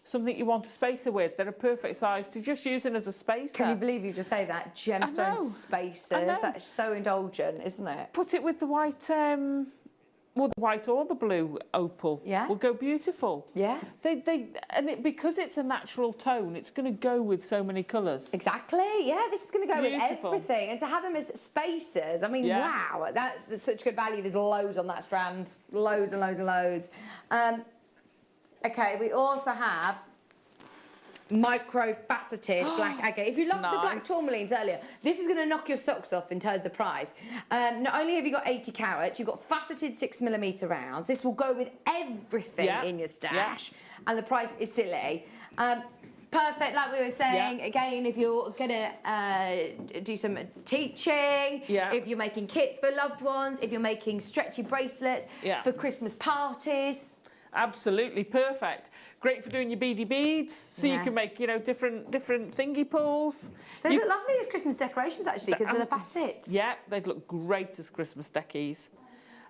something you want a spacer with, they're a perfect size to just use it as a spacer. Can you believe you just say that? Gemstone spacers. That's so indulgent, isn't it? Put it with the white Well, the white or the blue opal will go beautiful. Yeah. Because it's a natural tone, it's going to go with so many colours. Exactly. Yeah, this is going to go with everything, and to have them as spacers, I mean, wow, that's such good value. There's loads on that strand, loads and loads and loads. Okay, we also have micro-faceted black agate. If you loved the black tourmalines earlier, this is going to knock your socks off in terms of price. Not only have you got 80 carats, you've got faceted 6mm rounds. This will go with everything in your stash, and the price is silly. Perfect, like we were saying, again, if you're going to do some teaching, if you're making kits for loved ones, if you're making stretchy bracelets for Christmas parties. Absolutely perfect. Great for doing your beady beads, so you can make, you know, different thingy pulls. They look lovely as Christmas decorations, actually, because of the facets. Yeah, they'd look great as Christmas deckies.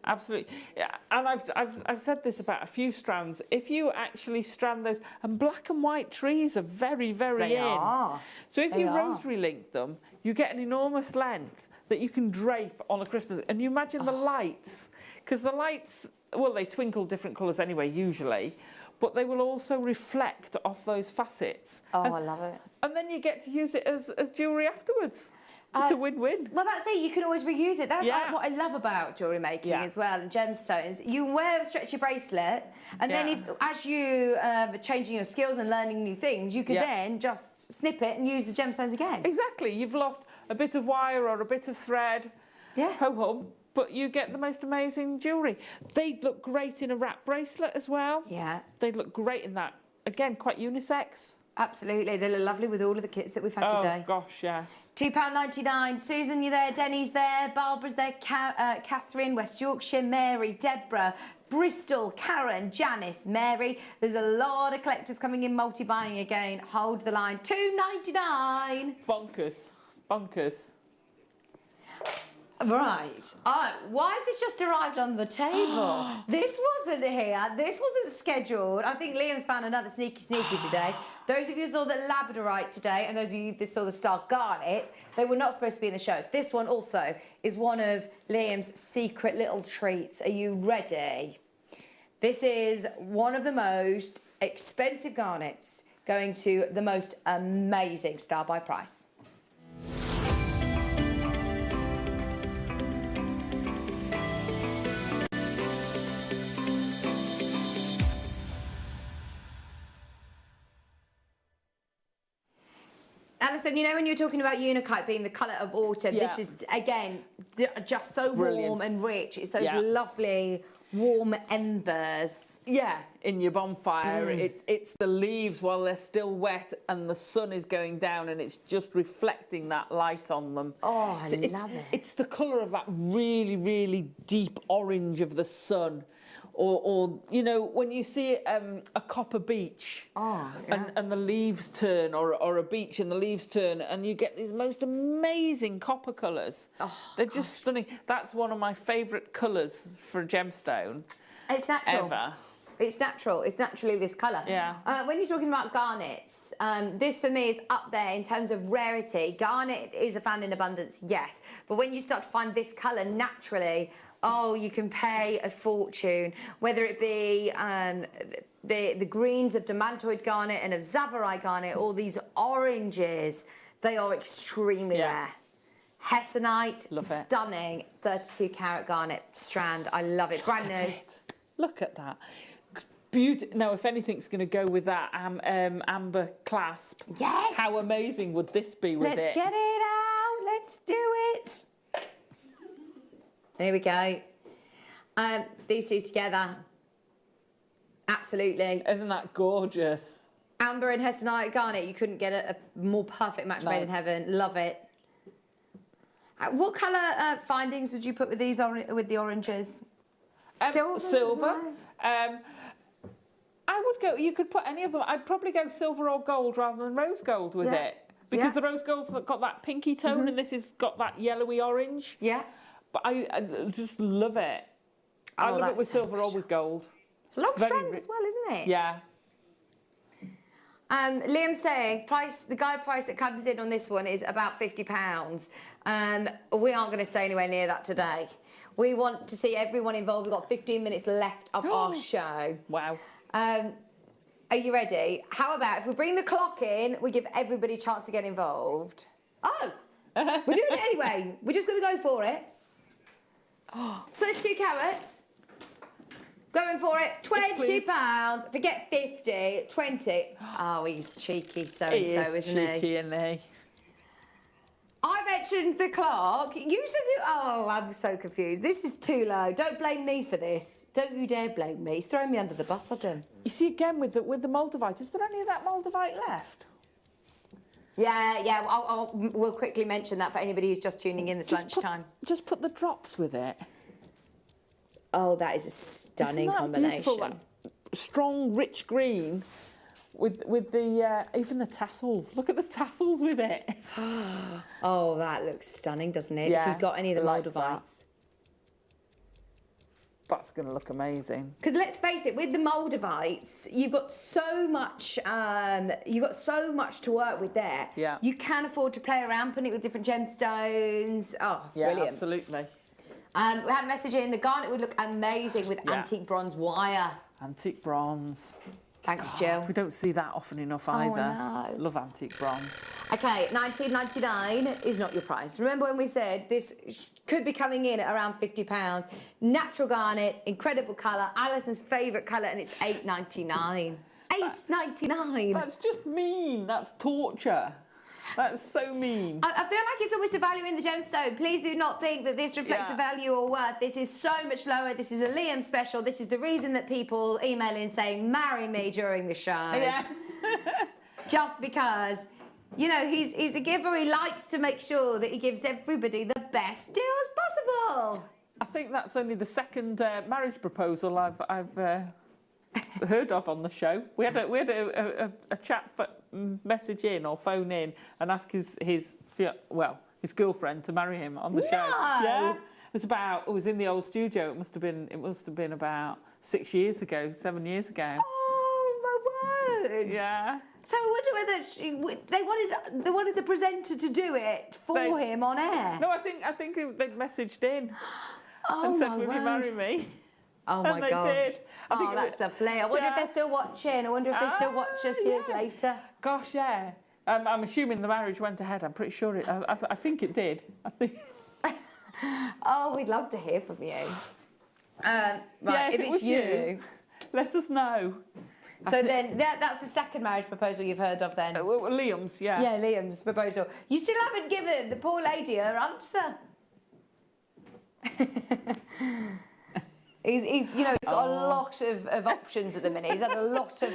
Absolutely. Yeah, and I've said this about a few strands. If you actually strand those, and black and white trees are very, very They are. So if you rosary link them, you get an enormous length that you can drape on a Christmas. And you imagine the lights, because the lights, well, they twinkle different colours anyway, usually, but they will also reflect off those facets. Oh, I love it. And then you get to use it as jewellery afterwards. It's a win-win. Well, that's it. You can always reuse it. That's what I love about jewellery making as well, and gemstones. You wear a stretchy bracelet, and then as you are changing your skills and learning new things, you can then just snip it and use the gemstones again. Exactly. You've lost a bit of wire or a bit of thread. Yeah. Ho-hum. But you get the most amazing jewellery. They look great in a wrap bracelet as well. Yeah. They look great in that. Again, quite unisex. Absolutely. They look lovely with all of the kits that we've had today. Oh, gosh, yes. £2.99. Susan, you're there. Denny's there. Barbara's there. Catherine, West Yorkshire. Mary, Deborah, Bristol, Karen, Janice, Mary. There's a lot of collectors coming in, multi-buying again. Hold the line. £2.99. Bonkers. Bonkers. Right. Why has this just arrived on the table? This wasn't here. This wasn't scheduled. I think Liam's found another sneaky today. Those of you who saw the Labradorite today, and those of you that saw the star garnet, they were not supposed to be in the show. This one also is one of Liam's secret little treats. Are you ready? This is one of the most expensive garnets, going to the most amazing star by price. Alison, you know when you were talking about Unakite being the colour of autumn, this is, again, just so warm and rich. It's those lovely, warm embers. Yeah, in your bonfire. It's the leaves while they're still wet and the sun is going down and it's just reflecting that light on them. Oh, I love it. It's the colour of that really, really deep orange of the sun. Or you know, when you see a copper beech and the leaves turn, or a beech and the leaves turn, and you get these most amazing copper colours. Oh, they're just stunning. That's one of my favourite colours for a gemstone. It's natural. Ever. It's natural. It's naturally this colour. Yeah. When you're talking about garnets, this for me is up there in terms of rarity. Garnet is found in abundance, yes. But when you start to find this colour naturally, oh, you can pay a fortune, whether it be the greens of demantoid garnet and of zavarite garnet, all these oranges, they are extremely rare. Hessonite, stunning, 32 carat garnet strand. I love it, brand new. Look at that. Beautiful. Now, if anything's going to go with that amber clasp, how amazing would this be with it? Let's get it out. Let's do it. Here we go. These two together. Absolutely. Isn't that gorgeous? Amber and Hessonite garnet. You couldn't get a more perfect match made in heaven. Love it. What colour findings would you put with these with the oranges? Silver. I would go. You could put any of them. I'd probably go silver or gold rather than rose gold with it, because the rose gold's got that pinky tone, and this has got that yellowy orange. Yeah. But I just love it. I love it with silver or with gold. It's a long strand as well, isn't it? Yeah. Liam's saying the guide price that comes in on this one is about £50. We aren't going to stay anywhere near that today. We want to see everyone involved. We've got 15 minutes left of our show. Wow. Are you ready? How about if we bring the clock in, we give everybody a chance to get involved? Oh, we're doing it anyway. We're just going to go for it. So it's 2 carats. Going for it. £20. Forget 50. 20. Oh, he's cheeky so-and-so, isn't he? Cheeky, isn't he? I mentioned the clock. You said it. Oh, I'm so confused. This is too low. Don't blame me for this. Don't you dare blame me. He's throwing me under the bus, Adam. You see, again, with the Moldavite, is there any of that Moldavite left? Yeah. We'll quickly mention that for anybody who's just tuning in this lunchtime. Just put the drops with it. Oh, that is a stunning combination. Beautiful, that strong, rich green with the even the tassels. Look at the tassels with it. Oh, that looks stunning, doesn't it? Yeah, if you've got any of the like Moldavites. That's going to look amazing. Because let's face it, with the Moldavites, you've got so much to work with there. Yeah. You can afford to play around, putting it with different gemstones. Oh, Yeah, brilliant. absolutely. We had a message in, the garnet would look amazing with antique bronze wire. Antique bronze. Thanks, Jill. We don't see that often enough either. no. Love antique bronze. Okay, $19.99 is not your price. Remember when we said this could be coming in at around £50. Natural garnet, incredible colour, Alison's favourite colour, and it's $8.99. $8.99. That's just mean. That's torture. That's so mean. I feel like it's almost a value in the gemstone. Please do not think that this reflects the value or worth. This is so much lower. This is a Liam special. This is the reason that people email in saying, marry me during the show. Yes. Just because, you know, he's a giver. He likes to make sure that he gives everybody the best deals possible. I think that's only the second marriage proposal I've heard of on the show. We had a chap message in or phone in and ask his girlfriend to marry him on the show. Yeah, it was in the old studio. It must have been about 7 years ago. Oh my word! Yeah. So I wonder whether they wanted the presenter to do it for him on air. No, I think they'd messaged in and said, "Will you marry me?" Oh my God! Did. Oh, that's lovely. I wonder if they're still watching. I wonder if they still watch us years later. Gosh, yeah. I'm assuming the marriage went ahead. I'm pretty sure it. I think it did. I think. Oh, we'd love to hear from you. If it was you, let us know. So then, that's the second marriage proposal you've heard of then? Liam's, yeah. Yeah, Liam's proposal. You still haven't given the poor lady her answer. He's got a lot of options at the minute. He's had a lot of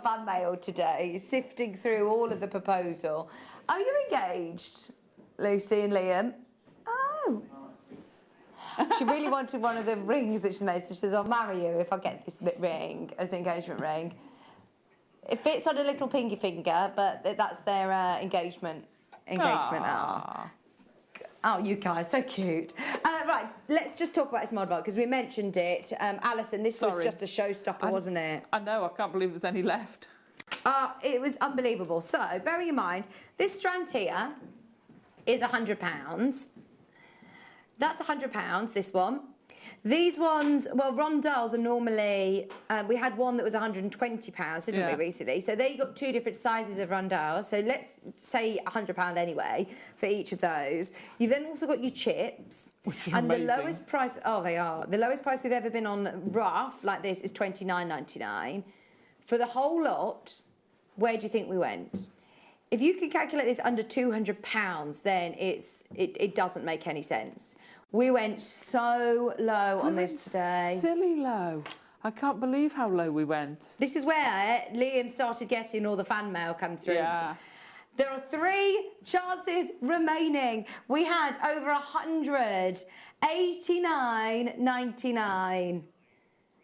fan mail today. He's sifting through all of the proposal. Oh, you're engaged, Lucy and Liam. Oh. She really wanted one of the rings that she made, so she says, "I'll marry you if I get this ring as an engagement ring." It fits on a little pinky finger, but that's their engagement. Oh, you guys, so cute. Right, let's just talk about this Moldavite, because we mentioned it. Alison, this was just a showstopper, wasn't it? I know, I can't believe there's any left. It was unbelievable. So, bearing in mind, this strand here is £100. That's £100, this one. These ones, well, rondelles are normally, we had one that was £120, didn't we, recently? So there you got two different sizes of rondelles. So let's say £100 anyway for each of those. You've then also got your chips. Which are and amazing. The lowest price, they are. The lowest price we've ever been on rough like this is $29.99. For the whole lot, where do you think we went? If you can calculate this under £200, then it doesn't make any sense. We went so low on this today. Silly low. I can't believe how low we went. This is where Liam started getting all the fan mail come through. Yeah. There are 3 chances remaining. We had over 100. $89.99.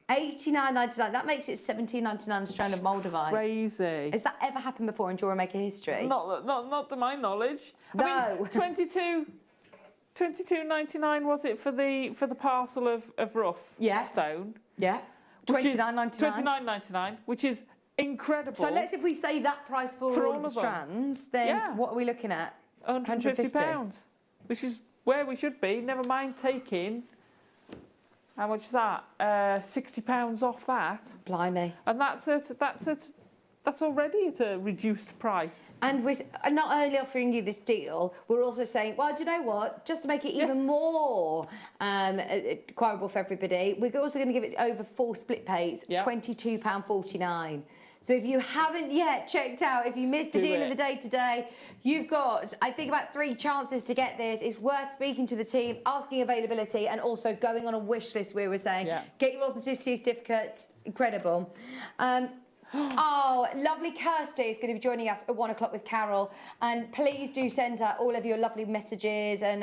$89.99. That makes it $17.99 a strand of Moldavite. Crazy. Has that ever happened before in Jewellery Maker history? Not to my knowledge. No. I mean, $22.99 was it for the parcel of rough stone? Yeah. $29.99. $29.99, which is incredible. So if we say that price for all of the strands, then what are we looking at? £150, which is where we should be. Never mind taking How much is that? £60 off that. Blimey. And that's already at a reduced price. And we're not only offering you this deal, we're also saying, well, do you know what? Just to make it even more acquirable for everybody, we're also going to give it over 4 split pays, £22.49. So if you haven't yet checked out, if you missed the deal of the day today, you've got, I think, about 3 chances to get this. It's worth speaking to the team, asking availability, and also going on a wish list, we were saying. Get your authenticity certificates. Incredible. Oh, lovely Kirsty is going to be joining us at 1 o'clock with Carol. And please do send her all of your lovely messages and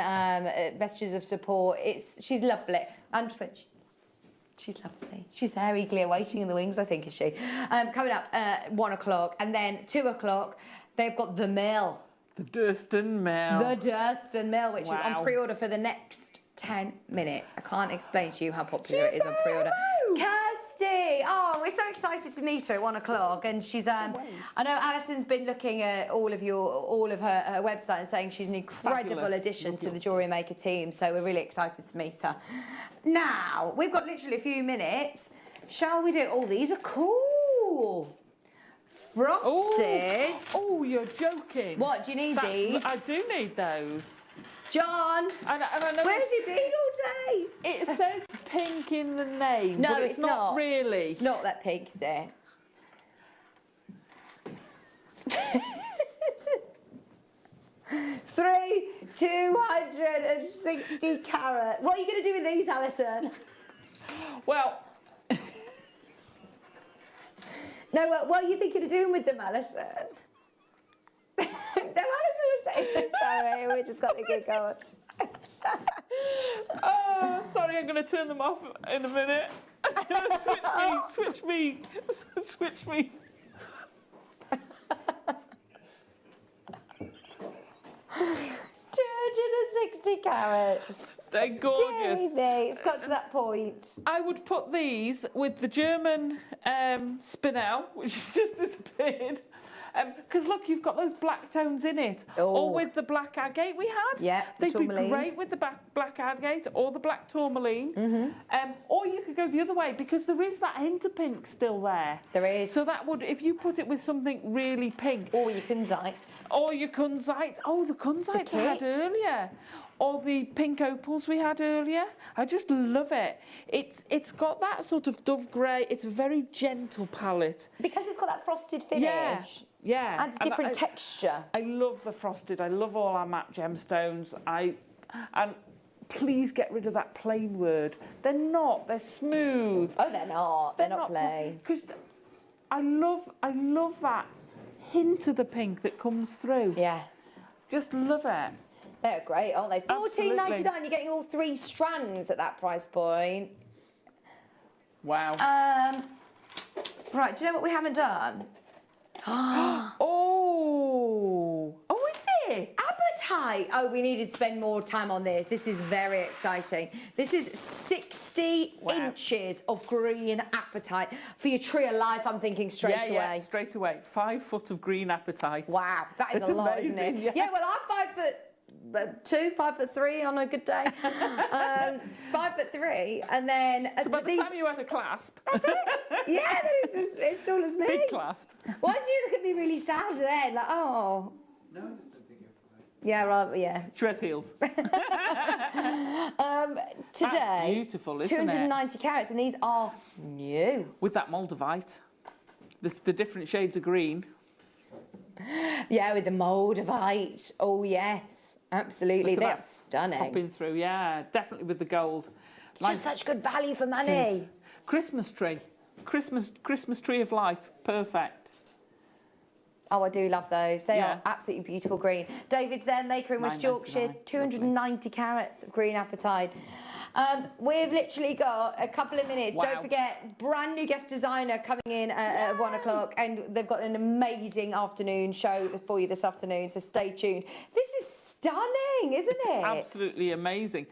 messages of support. She's lovely. And she's lovely. She's there eagerly waiting in the wings, I think, is she? Coming up at 1 o'clock. And then 2 o'clock, they've got The Mill. The Durston Mill. The Durston Mill, which is on pre-order for the next 10 minutes. I can't explain to you how popular it is on pre-order. Kirsty! Oh, we're so excited to meet her at 1 o'clock. And she's, I know Alison's been looking at all of her website and saying she's an incredible addition to the Jewellery Maker team. So we're really excited to meet her. Now, we've got literally a few minutes. Shall we do it? Oh, these are cool. Frosted. Oh, you're joking. What, do you need these? I do need those. John, and I know where's he been all day? It says pink in the name, no, but it's not really. It's not that pink, is it? 260 carat. What are you going to do with these, Alison? Well... No, what are you thinking of doing with them, Alison? No, Alison was saying... Sorry, we just got to get going. Oh, sorry, I'm going to turn them off in a minute. Switch me. 260 carats. They're gorgeous. Davey, it's got to that point. I would put these with the German spinel, which has just disappeared. Because look, you've got those black tones in it. Or with the black agate we had. Yeah, they'd be great with the black agate or the black tourmaline. Or you could go the other way, because there is that hint of pink still there. There is. So that would, if you put it with something really pink. Or your Kunzites. Or your Kunzite. Oh, the Kunzites I had earlier. Or the pink opals we had earlier. I just love it. It's got that sort of dove grey. It's a very gentle palette. Because it's got that frosted finish. Yeah. Adds different texture. I love the frosted. I love all our matte gemstones. And please get rid of that plain word. They're not. They're smooth. Oh, they're not. They're not plain. Because I love that hint of the pink that comes through. Yes. Just love it. They're great, aren't they? $14.99. You're getting all 3 strands at that price point. Wow. Right, do you know what we haven't done? Oh, is it? Apatite. Oh, we need to spend more time on this. This is very exciting. This is 60 inches of green apatite. For your tree of life, I'm thinking straight away. Yeah, straight away. 5 foot of green apatite. Wow, that is a lot, isn't it? Yeah, well, I'm 5'2", 5'3" on a good day. 5'3", and then... So by the time you had a clasp... That's it. Yeah, it's as tall as me. Big clasp. Why did you look at me really sad then? Like, oh... No, I just don't think you're fine. Yeah, right, yeah. She wears heels. Today... That's beautiful, isn't 290 carats, and these are new. With that Moldavite. The different shades of green. Yeah, with the Moldavite. Oh, yes. Absolutely. They're stunning. Popping through, yeah. Definitely with the gold. It's just such good value for money. Christmas tree. Christmas tree of life. Perfect. Oh, I do love those. They are absolutely beautiful green. David's there, maker in West Yorkshire. 290 carats of green apatite. We've literally got a couple of minutes. Don't forget, brand new guest designer coming in at 1 o'clock, and they've got an amazing afternoon show for you this afternoon, so stay tuned. This is stunning, isn't it? Absolutely amazing.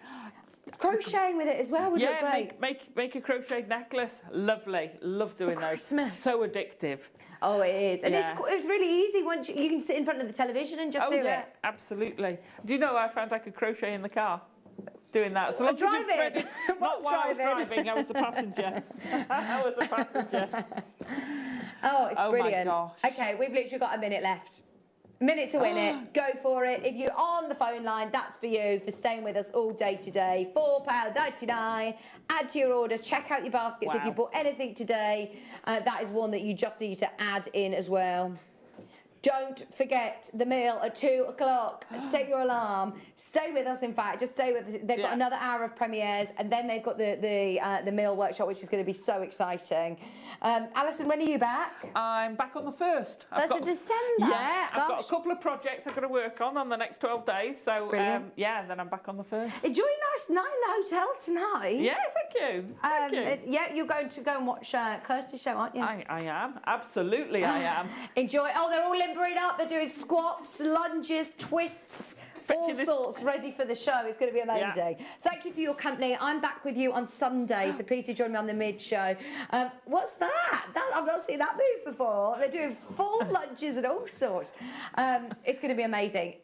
Crocheting with it as well would look great. Make a crochet necklace. Lovely. Love doing those. So addictive. Oh, it is. And it's really easy once you can sit in front of the television and just do it. Absolutely. Do you know I found I could crochet in the car? doing that. So long as you've Driving. threaded- Not while I was driving, I was a passenger. I was a passenger. Oh, it's Oh my brilliant. gosh. Okay, we've literally got a minute left. A minute to win it. Go for it. If you're on the phone line, that's for you, for staying with us all day today. £4.99. Add to your orders. Check out your baskets if Wow. you bought anything today. That is one that you just need to add in as well. Don't forget the meal at 2 o'clock. Set your alarm. Stay with us, in fact. Just stay with us. They've got another hour of premieres, and then they've got the meal workshop, which is going to be so exciting. Alison, when are you back? I'm back on the 1st. 1st of December? Yeah, I've got Gosh. a couple of projects I've got to work on the next 12 days. So, Brilliant. yeah, then I'm back on the 1st. Enjoy a nice night in the hotel tonight. Yeah, thank you. Thank you. Yeah, you're going to go and watch Kirsty's show, aren't you? I am. Absolutely, I am. Enjoy. Oh, they're all limbering up. They're doing squats, lunges, twists, all sorts ready for the show. It's going to be amazing. Yeah. Thank you for your company. I'm back with you on Sunday, so please do join me on the mid show. What's that? I've not seen that move before. They're doing full lunges and all sorts. It's going to be amazing.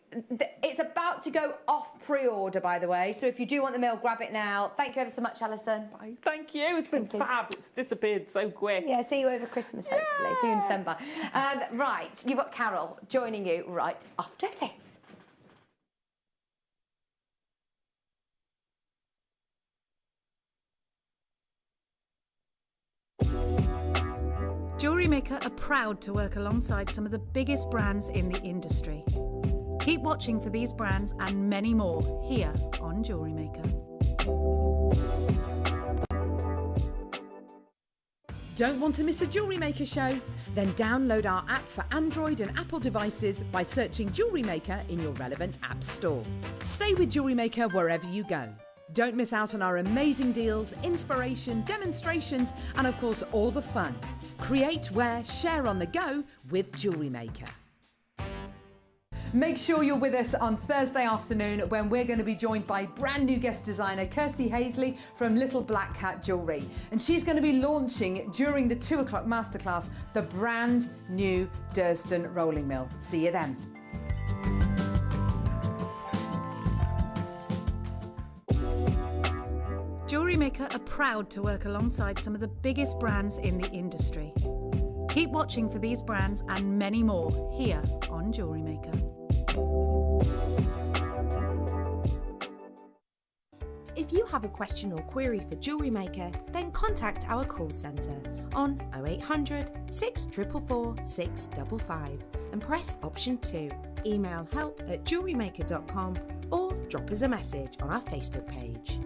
It's about to go off pre-order, by the way, so if you do want the meal, grab it now. Thank you ever so much, Alison. Bye. Thank you. It's been fab. It's disappeared so quick. Yeah, see you over Christmas, hopefully. See you in December. Right, you've got Carol joining you right after this. Jewellery Maker are proud to work alongside some of the biggest brands in the industry. Keep watching for these brands and many more here on Jewellery Maker. Don't want to miss a Jewellery Maker show? Then download our app for Android and Apple devices by searching Jewellery Maker in your relevant app store. Stay with Jewellery Maker wherever you go. Don't miss out on our amazing deals, inspiration, demonstrations, and of course all the fun. Create, wear, share on the go with Jewellery Maker. Make sure you're with us on Thursday afternoon when we're going to be joined by brand new guest designer Kirsty Hazley from Little Black Cat Jewellery. And she's going to be launching during the 2 o'clock masterclass the brand new Durston rolling mill. See you then. Jewellery Maker are proud to work alongside some of the biggest brands in the industry. Keep watching for these brands and many more here on Jewellery Maker. If you have a question or query for Jewellery Maker, then contact our call centre on 0800 644 655 and press option 2. Email help@jewellerymaker.com or drop us a message on our Facebook page.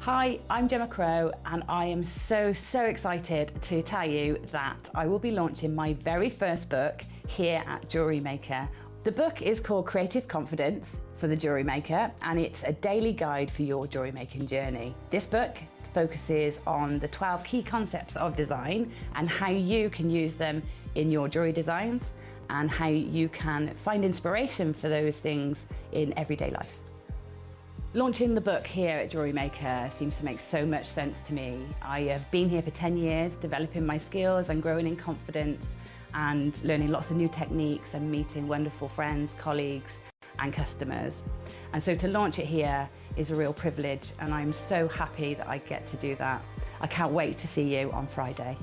Hi, I'm Gemma Crow and I am so excited to tell you that I will be launching my very first book here at Jewellery Maker. The book is called Creative Confidence for the Jewellery Maker and it's a daily guide for your jewellery making journey. This book focuses on the 12 key concepts of design and how you can use them in your jewellery designs and how you can find inspiration for those things in everyday life. Launching the book here at Jewellery Maker seems to make so much sense to me. I have been here for 10 years, developing my skills and growing in confidence and learning lots of new techniques and meeting wonderful friends, colleagues and customers. And so to launch it here is a real privilege and I'm so happy that I get to do that. I can't wait to see you on Friday.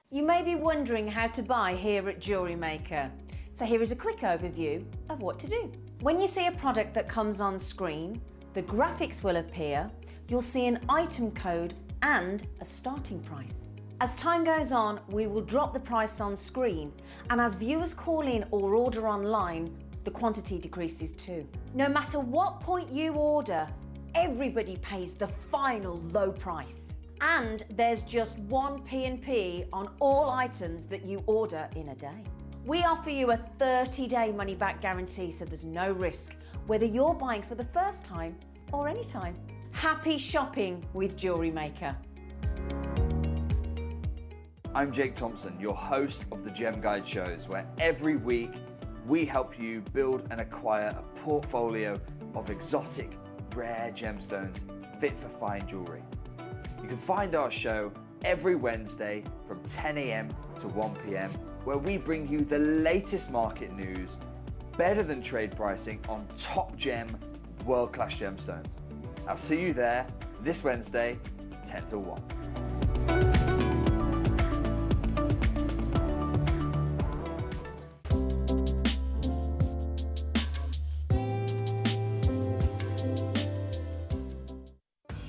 You may be wondering how to buy here at Jewellery Maker. So here is a quick overview of what to do. When you see a product that comes on screen, the graphics will appear, you'll see an item code and a starting price. As time goes on, we will drop the price on screen, and as viewers call in or order online, the quantity decreases too. No matter what point you order, everybody pays the final low price. And there's just one P&P on all items that you order in a day. We offer you a 30-day money-back guarantee, so there's no risk, whether you're buying for the first time or any time. Happy shopping with Jewellery Maker. I'm Jake Thompson, your host of the Gem Guide shows, where every week we help you build and acquire a portfolio of exotic, rare gemstones fit for fine jewellery. You can find our show every Wednesday from 10 a.m. to 1 p.m. where we bring you the latest market news, better than trade pricing on top gem, world-class gemstones. I'll see you there this Wednesday, 10 till 1.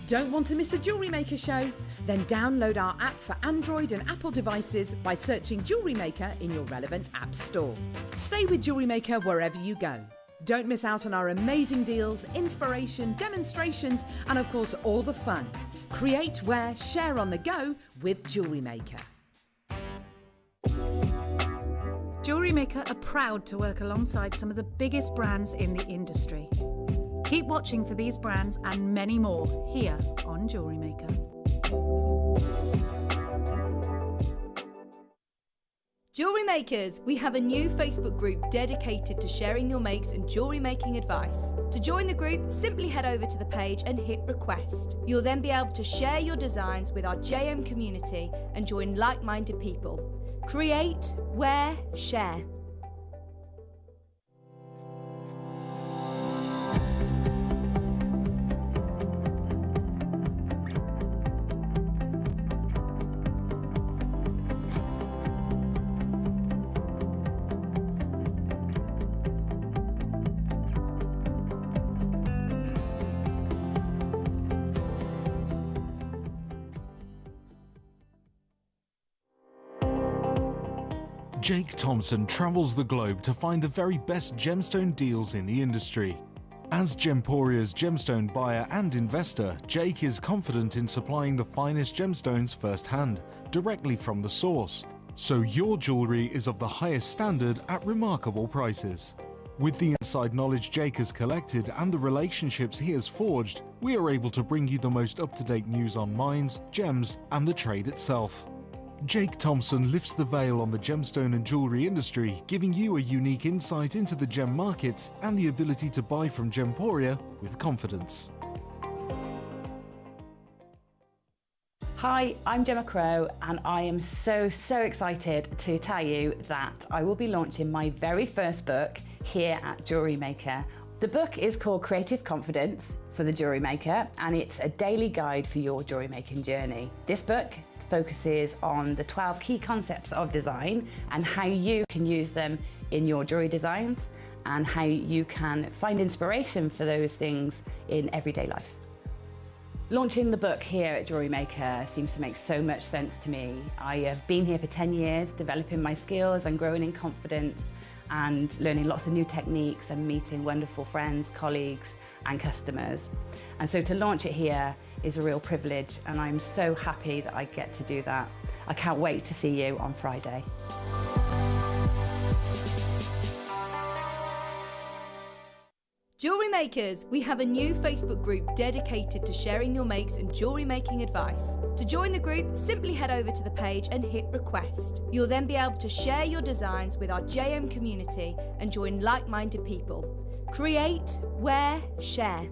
Don't want to miss a Jewellery Maker show? Then download our app for Android and Apple devices by searching Jewellery Maker in your relevant app store. Stay with Jewellery Maker wherever you go. Don't miss out on our amazing deals, inspiration, demonstrations, and of course all the fun. Create, wear, share on the go with Jewellery Maker. Jewellery Maker are proud to work alongside some of the biggest brands in the industry. Keep watching for these brands and many more here on Jewellery Maker. Jewellery Makers, we have a new Facebook group dedicated to sharing your makes and jewellery making advice. To join the group, simply head over to the page and hit request. You'll then be able to share your designs with our JM community and join like-minded people. Create, wear, share. Jake Thompson travels the globe to find the very best gemstone deals in the industry. As Gemporia's gemstone buyer and investor, Jake is confident in supplying the finest gemstones firsthand, directly from the source, so your jewellery is of the highest standard at remarkable prices. With the inside knowledge Jake has collected and the relationships he has forged, we are able to bring you the most up-to-date news on mines, gems, and the trade itself. Jake Thompson lifts the veil on the gemstone and jewellery industry, giving you a unique insight into the gem markets and the ability to buy from Gemporia with confidence. Hi, I'm Gemma Crow and I am so excited to tell you that I will be launching my very first book here at Jewellery Maker. The book is called Creative Confidence for the Jewellery Maker and it's a daily guide for your jewellery making journey. This book focuses on the 12 key concepts of design and how you can use them in your jewellery designs and how you can find inspiration for those things in everyday life. Launching the book here at Jewellery Maker seems to make so much sense to me. I have been here for 10 years, developing my skills and growing in confidence and learning lots of new techniques and meeting wonderful friends, colleagues and customers. And so to launch it here is a real privilege and I'm so happy that I get to do that. I can't wait to see you on Friday. Jewellery Makers, we have a new Facebook group dedicated to sharing your makes and jewellery making advice. To join the group, simply head over to the page and hit request. You'll then be able to share your designs with our JM community and join like-minded people. Create, wear, share.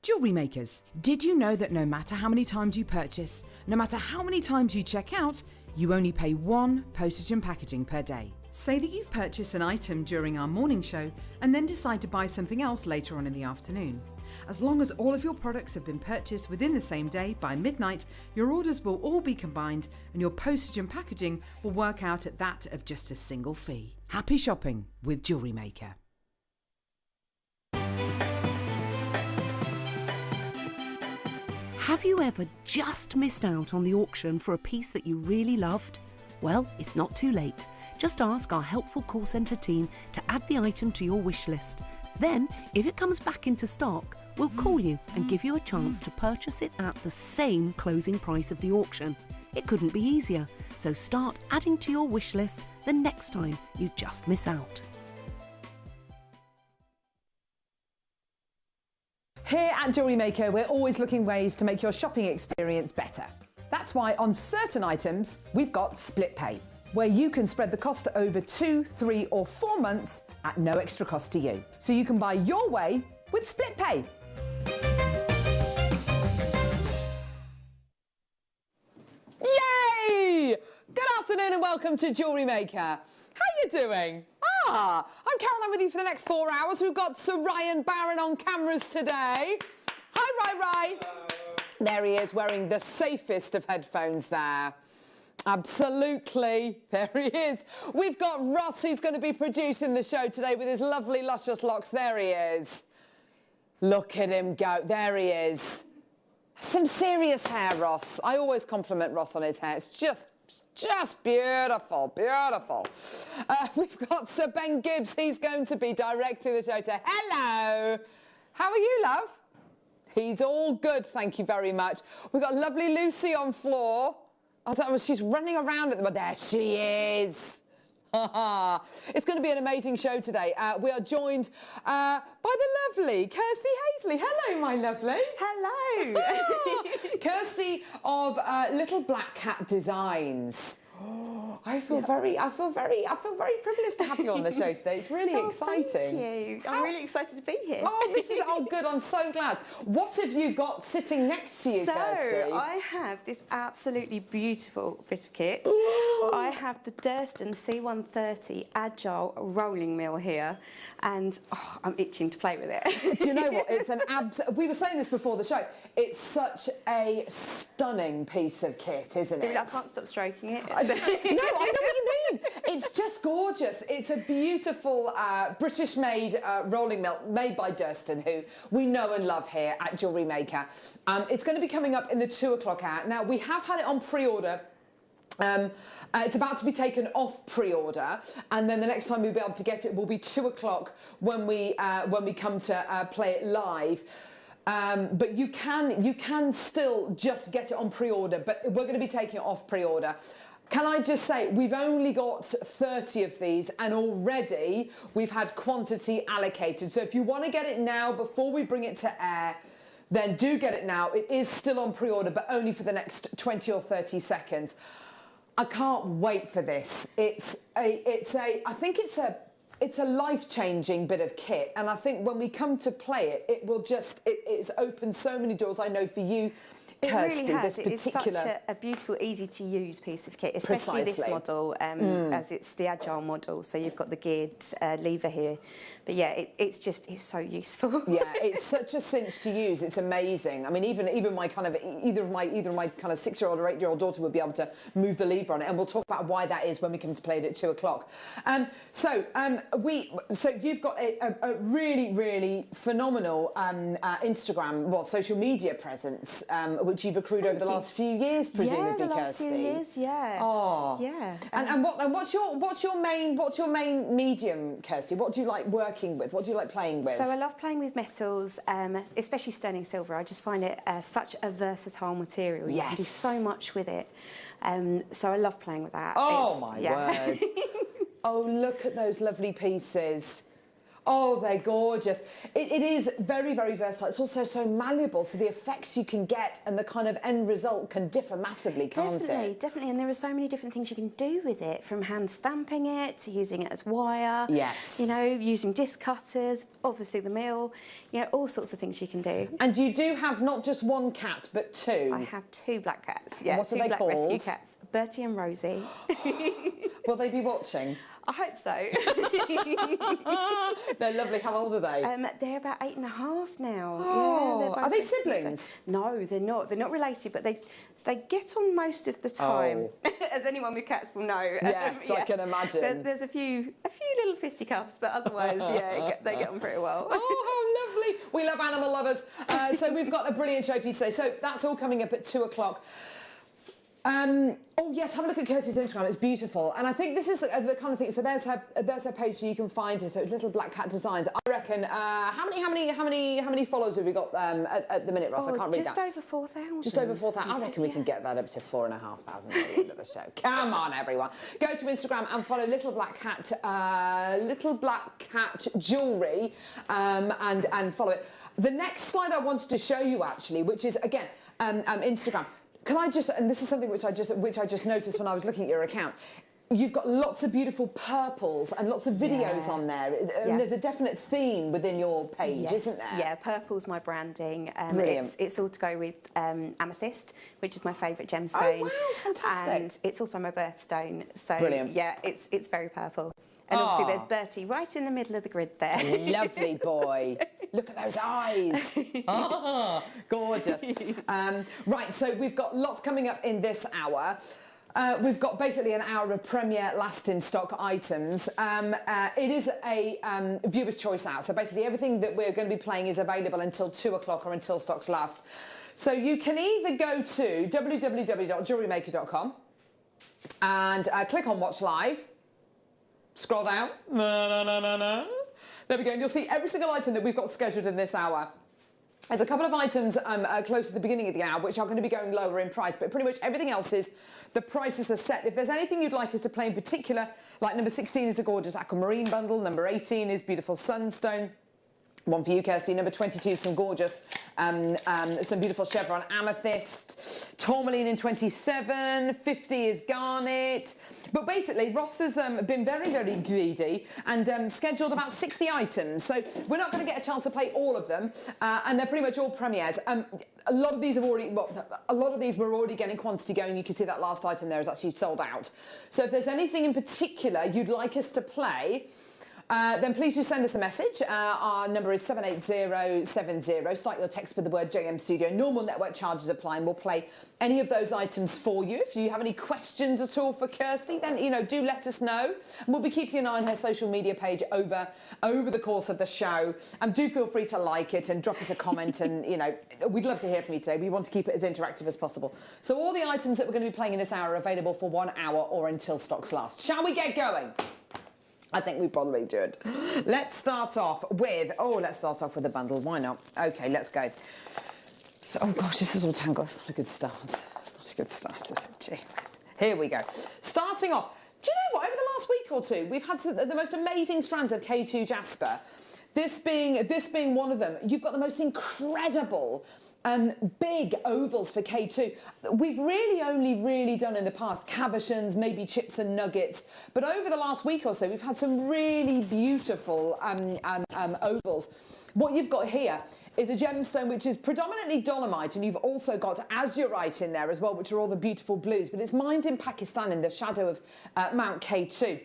Jewellery Makers, did you know that no matter how many times you purchase, no matter how many times you check out, you only pay one postage and packaging per day? Say that you've purchased an item during our morning show and then decide to buy something else later on in the afternoon. As long as all of your products have been purchased within the same day by midnight, your orders will all be combined and your postage and packaging will work out at that of just a single fee. Happy shopping with Jewellery Maker. Have you ever just missed out on the auction for a piece that you really loved? Well, it's not too late. Just ask our helpful call centre team to add the item to your wish list. Then, if it comes back into stock, we'll call you and give you a chance to purchase it at the same closing price of the auction. It couldn't be easier, so start adding to your wish list the next time you just miss out. Here at Jewellery Maker, we're always looking ways to make your shopping experience better. That's why on certain items, we've got split pay, where you can spread the cost over 2, 3 or 4 months at no extra cost to you. So you can buy your way with split pay. Yay! Good afternoon and and welcome to Jewellery Maker. How you doing? I'm Caroline with you for the next 4 hours. We've got Sir Ryan Barron on cameras today. Hi, Rai. There he is, wearing the safest of headphones there. Absolutely, there he is. We've got Ross, who's going to be producing the show today with his lovely, luscious locks. There he is. Look at him go. There he is. Some serious hair, Ross. I always compliment Ross on his hair. It's just beautiful, beautiful. We've got Sir Ben Gibbs. He's going to be directing the show today. Hello. How are you, love? He's all good, thank you very much. We've got lovely Lucy on floor. I don't know, she's running around at the moment. There she is. It's going to be an amazing show today. We are joined by the lovely Kirsty Hazley. Hello, my lovely. Hello. Kirsty of Little Black Cat Designs. I feel very privileged to have you on the show today. It's really exciting. Thank you. I'm really excited to be here. Oh, this is good. I'm so glad. What have you got sitting next to you, Kirsty? So I have this absolutely beautiful bit of kit. I have the Durston C130 Agile rolling mill here, and I'm itching to play with it. Do you know what? It's an we were saying this before the show. It's such a stunning piece of kit, isn't it? I can't stop stroking it. No, I know what you mean. It's just gorgeous. It's a beautiful British-made rolling mill made by Durston, who we know and love here at Jewellery Maker. It's going to be coming up in the 2 o'clock hour. Now, we have had it on pre-order. It's about to be taken off pre-order, and then the next time we'll be able to get it will be 2 o'clock when we come to play it live. But you can still just get it on pre-order, but we're going to be taking it off pre-order. Can I just say, we've only got 30 of these, and already we've had quantity allocated. So if you want to get it now before we bring it to air, then do get it now. It is still on pre-order, but only for the next 20 or 30 seconds. I can't wait for this. I think it's a life-changing bit of kit, and I think when we come to play it, it's opened so many doors. I know for you, Kirsty, really has. this particular... It's such a beautiful, easy-to-use piece of kit, especially this model, as it's the Agile model, so you've got the geared lever here. But yeah, it's so useful. Yeah, it's such a cinch to use. It's amazing. I mean, even my kind of either of my kind of 6-year-old or 8-year-old daughter would be able to move the lever on it, and we'll talk about why that is when we come to play it at 2 o'clock. So you've got a really, really phenomenal social media presence, which you've accrued over the last few years, presumably, Kirsty. Yeah, the last few years, yeah. Oh, yeah. And what's your main medium, Kirsty? What do you like working with? What do you like playing with? So I love playing with metals, especially sterling silver. I just find it such a versatile material. You can do so much with it. So I love playing with that. Oh my word! Oh, look at those lovely pieces. Oh, they're gorgeous. It is very, very versatile. It's also so malleable, so the effects you can get and the kind of end result can differ massively, can't it? Definitely. And there are so many different things you can do with it, from hand stamping it to using it as wire. Yes. You know, using disc cutters, obviously the mill, all sorts of things you can do. And you do have not just one cat, but two. I have 2 black cats. Yeah, what are 2 they black called? rescue cats, Bertie and Rosie. Will they be watching? I hope so. They're lovely. How old are they? They're about 8.5 now. Oh, yeah, are they siblings? No, they're not. They're not related, but they get on most of the time, as anyone with cats will know. Yes, I can imagine. There's a few little fisticuffs, but otherwise, they get on pretty well. Oh, how lovely! We love animal lovers. So we've got a brilliant show for you today. So that's all coming up at 2 o'clock. Oh yes, have a look at Kirsty's Instagram. It's beautiful, and I think this is the kind of thing. So there's her page, so you can find her. So Little Black Cat Designs. I reckon. How many followers have we got at the minute, Ross? I can't read that. Just over 4,000. Just over 4,000. I recken we can get that up to 4,500 at the end of the show. Come on, everyone. Go to Instagram and follow Little Black Cat Jewellery, and follow it. The next slide I wanted to show you actually, which is again Instagram. Can I just, and this is something which I just noticed when I was looking at your account, You've got lots of beautiful purples and lots of videos on there. And there's a definite theme within your page, isn't there? Yeah, purple's my branding. Brilliant. It's all to go with amethyst, which is my favourite gemstone. Oh, wow, fantastic. And it's also my birthstone. So, Brilliant. yeah, it's very purple. And obviously there's Bertie right in the middle of the grid there. Lovely boy. Look at those eyes. Gorgeous. Right, so we've got lots coming up in this hour. We've got basically an hour of premier last in stock items. It is a viewer's choice hour, so basically everything that we're going to be playing is available until 2 o'clock or until stocks last. So you can either go to www.jewellerymaker.com and click on watch live. Scroll down. There we go. And you'll see every single item that we've got scheduled in this hour. There's a couple of items close to the beginning of the hour which are going to be going lower in price, but pretty much everything else is, the prices are set. If there's anything you'd like us to play in particular, like number 16 is a gorgeous aquamarine bundle, number 18 is beautiful Sunstone. One for you, Kirsty. Number 22, some gorgeous, some beautiful chevron amethyst. Tourmaline in 27. 50 is garnet. But basically, Ross has been very, very greedy and scheduled about 60 items. So we're not going to get a chance to play all of them, and they're pretty much all premieres. A lot of these have already, a lot of these were already getting quantity going. You can see that last item there is actually sold out. So if there's anything in particular you'd like us to play, then please do send us a message. Our number is 78070. Start your text with the word JM Studio. Normal network charges apply, and we'll play any of those items for you. If you have any questions at all for Kirsty, then, you know, do let us know. And we'll be keeping an eye on her social media page over the course of the show. And do feel free to like it and drop us a comment. And, you know, we'd love to hear from you today. We want to keep it as interactive as possible. So all the items that we're going to be playing in this hour are available for 1 hour or until stocks last. Shall we get going? I think we probably should. Let's start off with a bundle. Why not? Okay, let's go. So, oh gosh, this is all tangled. It's not a good start. It's not a good start, is it? Jeez. Here we go. Starting off, do you know what? Over the last week or two, we've had the most amazing strands of K2 Jasper. This being one of them. You've got the most incredible big ovals for K2. We've really only done in the past cabochons, maybe chips and nuggets, but over the last week or so we've had some really beautiful ovals. What you've got here is a gemstone which is predominantly dolomite, and you've also got azurite in there as well, which are all the beautiful blues, but it's mined in Pakistan in the shadow of Mount K2.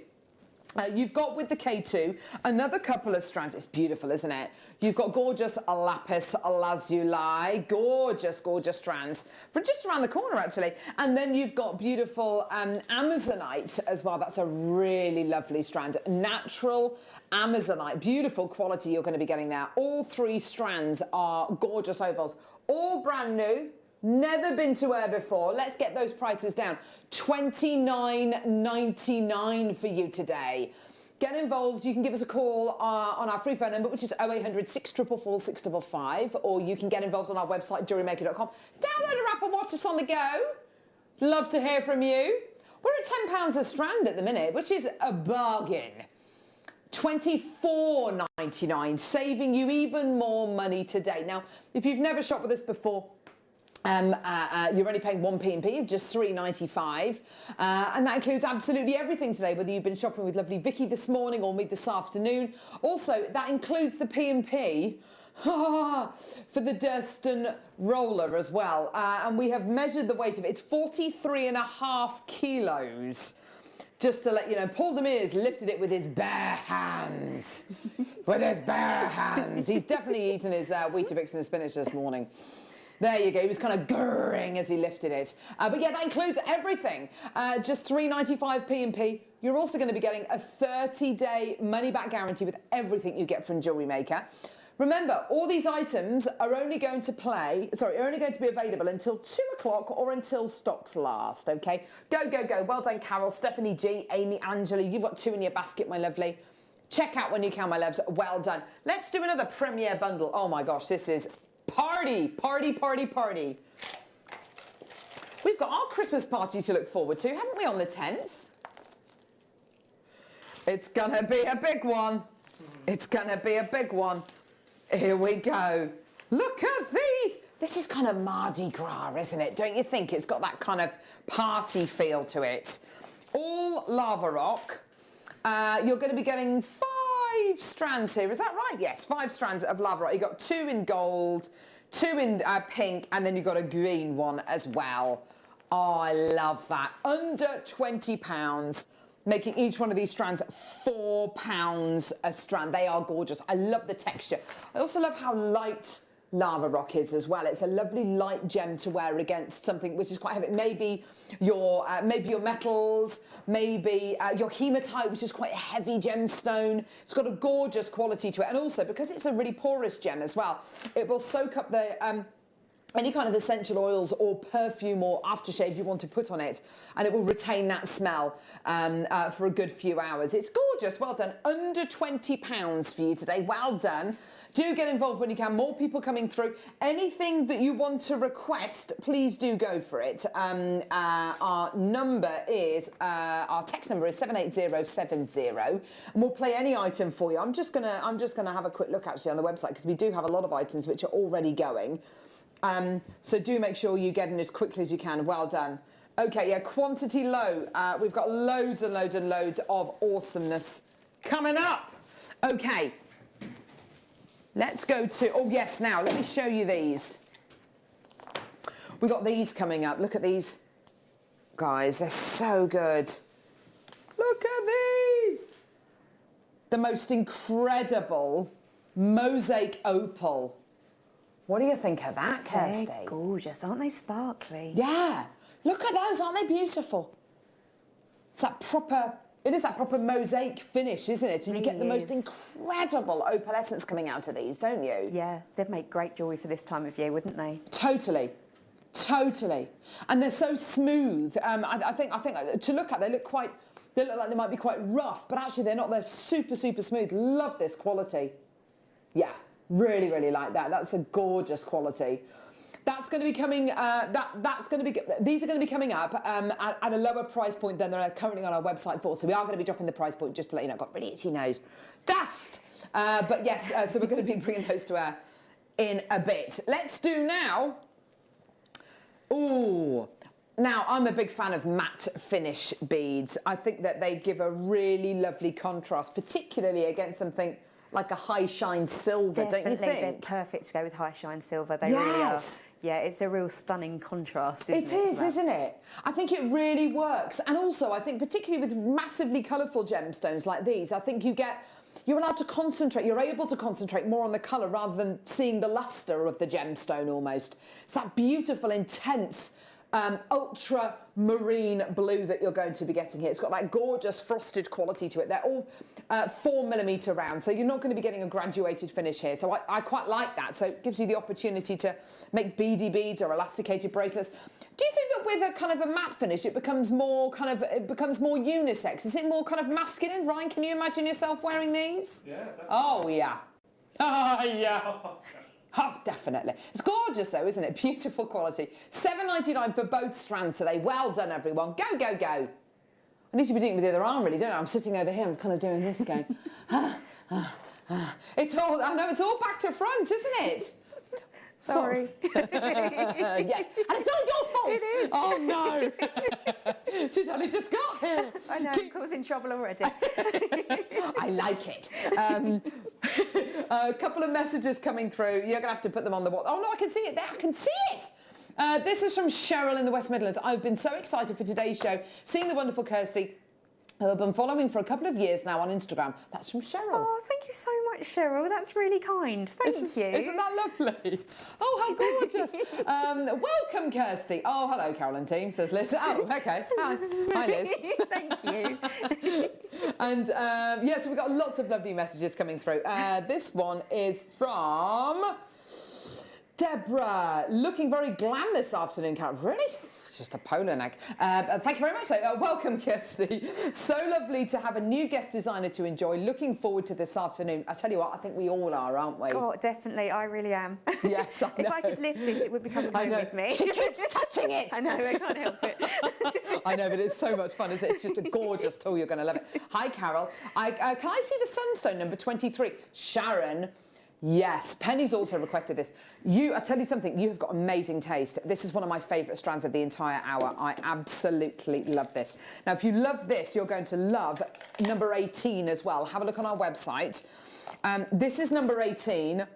You've got with the K2 another couple of strands. It's beautiful, isn't it? You've got gorgeous lapis lazuli, gorgeous strands from just around the corner actually. And then you've got beautiful amazonite as well. That's a really lovely strand. Natural amazonite, beautiful quality you're going to be getting there. All three strands are gorgeous ovals, all brand new. Never been to wear before. Let's get those prices down. $29.99 for you today. Get involved. You can give us a call on our free phone number, which is 0800 644 655, or you can get involved on our website, JewelleryMaker.com. Download our app and watch us on the go. Love to hear from you. We're at £10 a strand at the minute, which is a bargain. $24.99, saving you even more money today. Now, if you've never shopped with us before, you're only paying 1p of just $3.95, and that includes absolutely everything today, whether you've been shopping with lovely Vicky this morning or me this afternoon. Also, that includes the P&P for the Durston roller as well, and we have measured the weight of it. It's 43.5 kilos. Just to let you know, Paul Demir's lifted it with his bare hands. With his bare hands. He's definitely eaten his Weetabix and spinach this morning. There you go, he was kind of grrring as he lifted it. But yeah, that includes everything. Just $3.95 P&P. You're also going to be getting a 30-day money-back guarantee with everything you get from Jewellery Maker. Remember, all these items are only going to be available until 2 o'clock or until stocks last, okay? Go, go, go. Well done, Carol, Stephanie G, Amy, Angela. You've got 2 in your basket, my lovely. Check out when you can, my loves. Well done. Let's do another premiere bundle. Oh, my gosh, this is... Party. We've got our Christmas party to look forward to, haven't we, on the 10th? It's gonna be a big one. It's gonna be a big one. Here we go. Look at these. This is kind of Mardi Gras, isn't it? Don't you think? It's got that kind of party feel to it. all lava rock. You're going to be getting 5 strands here. Is that right? Yes, 5 strands of lava rock. You've got 2 in gold, 2 in pink, and then you've got a green one as well. Oh, I love that. Under £20, making each one of these strands £4 a strand. They are gorgeous. I love the texture. I also love how light lava rock is as well. It's a lovely light gem to wear against something which is quite heavy. Maybe your metals, maybe your hematite, which is quite a heavy gemstone. It's got a gorgeous quality to it, and also because it's a really porous gem as well, it will soak up the any kind of essential oils or perfume or aftershave you want to put on it, and it will retain that smell for a good few hours. It's gorgeous. Well done. Under £20 for you today. Well done. Do get involved when you can. More people coming through. Anything that you want to request, please do go for it. Our number is, our text number is 78070, and we'll play any item for you. I'm just gonna have a quick look actually on the website, because we do have a lot of items which are already going. So do make sure you get in as quickly as you can. Well done. Okay, yeah, quantity low. We've got loads and loads and loads of awesomeness coming up. Okay. Let's go to, oh yes, now let me show you these. We've got these coming up. Look at these. Guys, they're so good. Look at these. The most incredible mosaic opal. What do you think of that, Kirsty? They're gorgeous, aren't they? Sparkly. Yeah. Look at those, aren't they beautiful? It's that proper... It is that proper mosaic finish, isn't it? And you get the most incredible opalescence coming out of these, don't you? Yeah, they'd make great jewellery for this time of year, wouldn't they? Totally. Totally. And they're so smooth. I think to look at, they look like they might be quite rough, but actually they're not. They're super, super smooth. Love this quality. Yeah, really, really like that. That's a gorgeous quality. That's going to be coming. These are going to be coming up at a lower price point than they're currently on our website for. So we are going to be dropping the price point, just to let you know. I've got really itchy nose. Dust. But yes, so we're going to be bringing those to air in a bit. Let's do now. Ooh. Now, I'm a big fan of matte finish beads. I think that they give a really lovely contrast, particularly against something like a high shine silver, don't you think? They're perfect to go with high shine silver. They really are. Yeah, it's a real stunning contrast, isn't it? It is, isn't it? I think it really works. And also, I think particularly with massively colourful gemstones like these, I think you're allowed to concentrate, you're able to concentrate more on the colour rather than seeing the lustre of the gemstone almost. It's that beautiful, intense, ultramarine blue that you're going to be getting here. It's got that gorgeous frosted quality to it. They're all 4mm round, so you're not going to be getting a graduated finish here. So I quite like that. So it gives you the opportunity to make beady beads or elasticated bracelets. Do you think that with a kind of a matte finish, it becomes more unisex? Is it more kind of masculine? Ryan, can you imagine yourself wearing these? Yeah, definitely. Oh, yeah. Oh, yeah. Oh, definitely. It's gorgeous though, isn't it? Beautiful quality. $7.99 for both strands today. Well done, everyone. Go, go, go. I need to be doing it with the other arm, really, don't I? I'm sitting over here, I'm kind of doing this going. It's all, I know, it's all back to front, isn't it? Sorry. Yeah, and it's all your fault. It is. Oh, no. She's only just got here. I know, I'm causing trouble already. I like it. A couple of messages coming through. You're going to have to put them on the wall. Oh, no, I can see it there. I can see it. This is from Cheryl in the West Midlands. I've been so excited for today's show, seeing the wonderful Kirsty, who I've been following for a couple of years now on Instagram. That's from Cheryl. Oh, thank you so much, Cheryl. That's really kind. Thank you. Isn't that lovely? Oh, how gorgeous. Welcome, Kirsty. Oh, hello, Carol and team, says Liz. Oh, okay. Hi, Liz. Thank you. And, yeah, so we've got lots of lovely messages coming through. This one is from Deborah. Looking very glam this afternoon, Carol. Really? Just a polo neck. Thank you very much. Welcome, Kirsty. So lovely to have a new guest designer to enjoy. Looking forward to this afternoon. I tell you what, I think we all are, aren't we? Oh, definitely. I really am. Yes, I know. If I could lift this, it would be coming home with me. She keeps touching it. I know, I can't help it. I know, but it's so much fun, isn't it? It's just a gorgeous tool. You're going to love it. Hi, Carol. Can I see the Sunstone number 23? Sharon. Yes, Penny's also requested this. I tell you something, you have got amazing taste. This is one of my favourite strands of the entire hour. I absolutely love this. Now, if you love this, you're going to love number 18 as well. Have a look on our website. This is number 18.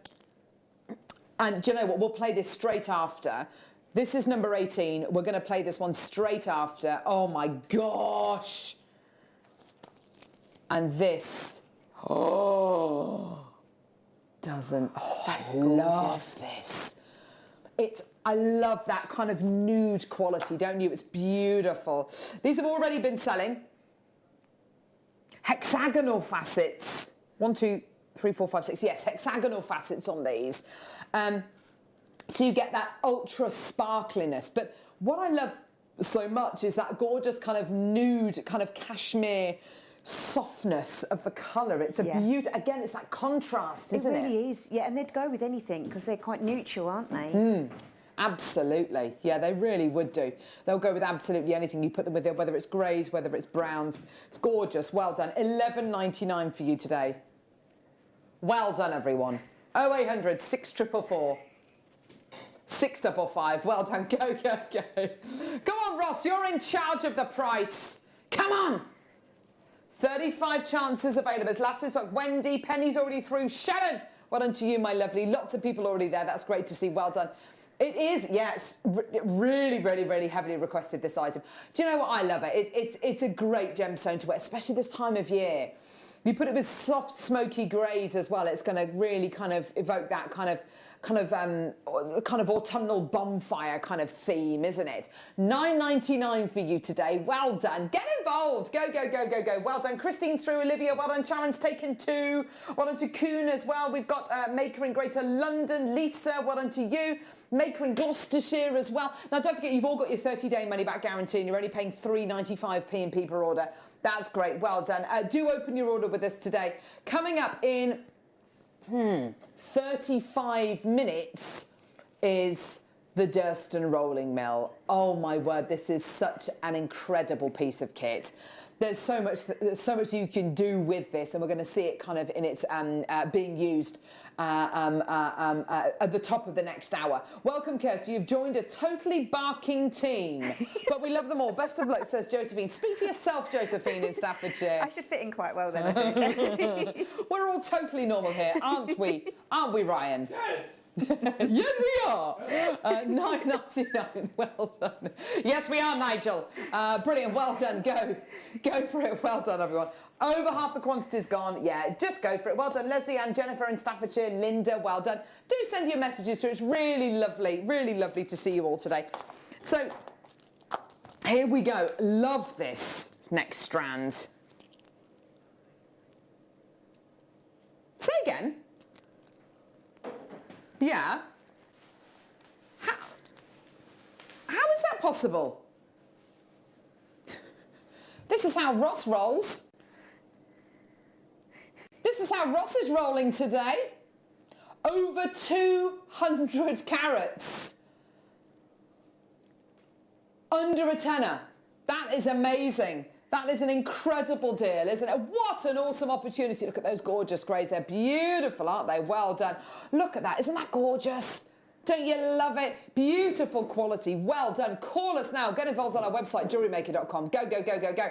And do you know what? We'll play this straight after. This is number 18. We're going to play this one straight after. Oh, my gosh. And this. Oh. Doesn't. Oh, I love this. I love that kind of nude quality, don't you? It's beautiful. These have already been selling. Hexagonal facets. 1, 2, 3, 4, 5, 6. Yes, hexagonal facets on these. So you get that ultra sparkliness. But what I love so much is that gorgeous kind of nude, kind of cashmere softness of the colour. It's a beauty. Again, it's that contrast, isn't it? It really is. Yeah, and they'd go with anything because they're quite neutral, aren't they? Absolutely. Yeah, they really would do. They'll go with absolutely anything you put them with, whether it's greys, whether it's browns. It's gorgeous. Well done. $11.99 for you today. Well done, everyone. 0800 644 655. Well done. Go, go, go. Go on, Ross. You're in charge of the price. Come on. 35 chances available. It's last stock. Wendy, Penny's already through. Sharon, well done to you, my lovely. Lots of people already there. That's great to see. Well done. It is, yes, really, really, really heavily requested, this item. Do you know what? I love it. It's a great gemstone to wear, especially this time of year. You put it with soft, smoky greys as well. It's going to really kind of evoke that kind of autumnal bonfire kind of theme, isn't it? $9.99 for you today. Well done. Get involved. Go, go, go, go, go. Well done. Christine's through. Olivia, well done. Sharon's taken 2. Well done to Kuhn as well. We've got Maker in Greater London. Lisa, well done to you. Maker in Gloucestershire as well. Now, don't forget, you've all got your 30-day money-back guarantee and you're only paying £3.95 P&P per order. That's great. Well done. Do open your order with us today. Coming up in 35 minutes is the Durston Rolling Mill. Oh my word, this is such an incredible piece of kit. There's so much you can do with this, and we're going to see it kind of in its being used at the top of the next hour. Welcome, Kirsty. You've joined a totally barking team, but we love them all. Best of luck, says Josephine. Speak for yourself, Josephine, in Staffordshire. I should fit in quite well then, I think. We're all totally normal here, aren't we? Aren't we, Ryan? Yes. Yes, we are. $9.99. Well done. Yes, we are, Nigel. Brilliant. Well done. Go for it. Well done, everyone. Over half the quantity's gone. Yeah, just go for it. Well done, Leslie and Jennifer in Staffordshire. Linda, well done. Do send your messages through. It's really lovely to see you all today. So here we go. Love this next strand. Say again. Yeah. How is that possible? This is how Ross rolls. This is how Ross is rolling today. Over 200 carats. Under a tenner. That is amazing. That is an incredible deal, isn't it? What an awesome opportunity. Look at those gorgeous greys. They're beautiful, aren't they? Well done. Look at that. Isn't that gorgeous? Don't you love it? Beautiful quality. Well done. Call us now. Get involved on our website, JewelleryMaker.com. Go, go, go, go, go.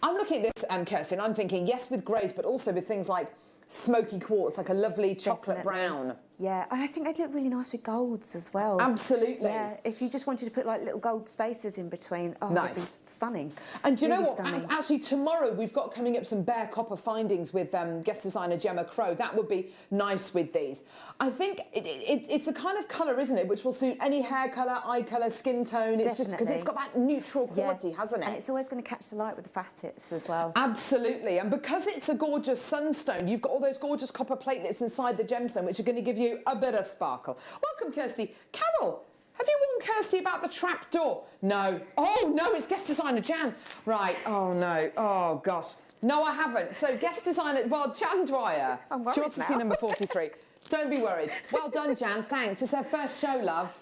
I'm looking at this, Kirsty, and I'm thinking, yes, with greys, but also with things like smoky quartz, like a lovely chocolate brown. Yeah, and I think they'd look really nice with golds as well. Absolutely. Yeah, if you just wanted to put like little gold spaces in between, oh, nice. That'd be stunning. And do you really know what? Stunning. Actually, tomorrow we've got coming up some bare copper findings with guest designer Gemma Crow. That would be nice with these. I think it's the kind of colour, isn't it, which will suit any hair colour, eye colour, skin tone. It's just because it's got that neutral quality, hasn't it? And it's always going to catch the light with the facets as well. Absolutely. And because it's a gorgeous sunstone, you've got all those gorgeous copper platelets inside the gemstone, which are going to give you a bit of sparkle. Welcome, Kirsty. Carol, have you warned Kirsty about the trap door? No. Oh, no, it's guest designer Jan. Right. Oh, no. Oh, gosh. No, I haven't. So guest designer, well, Jan Dwyer. She wants to see number 43. Don't be worried. Well done, Jan. Thanks. It's her first show, love.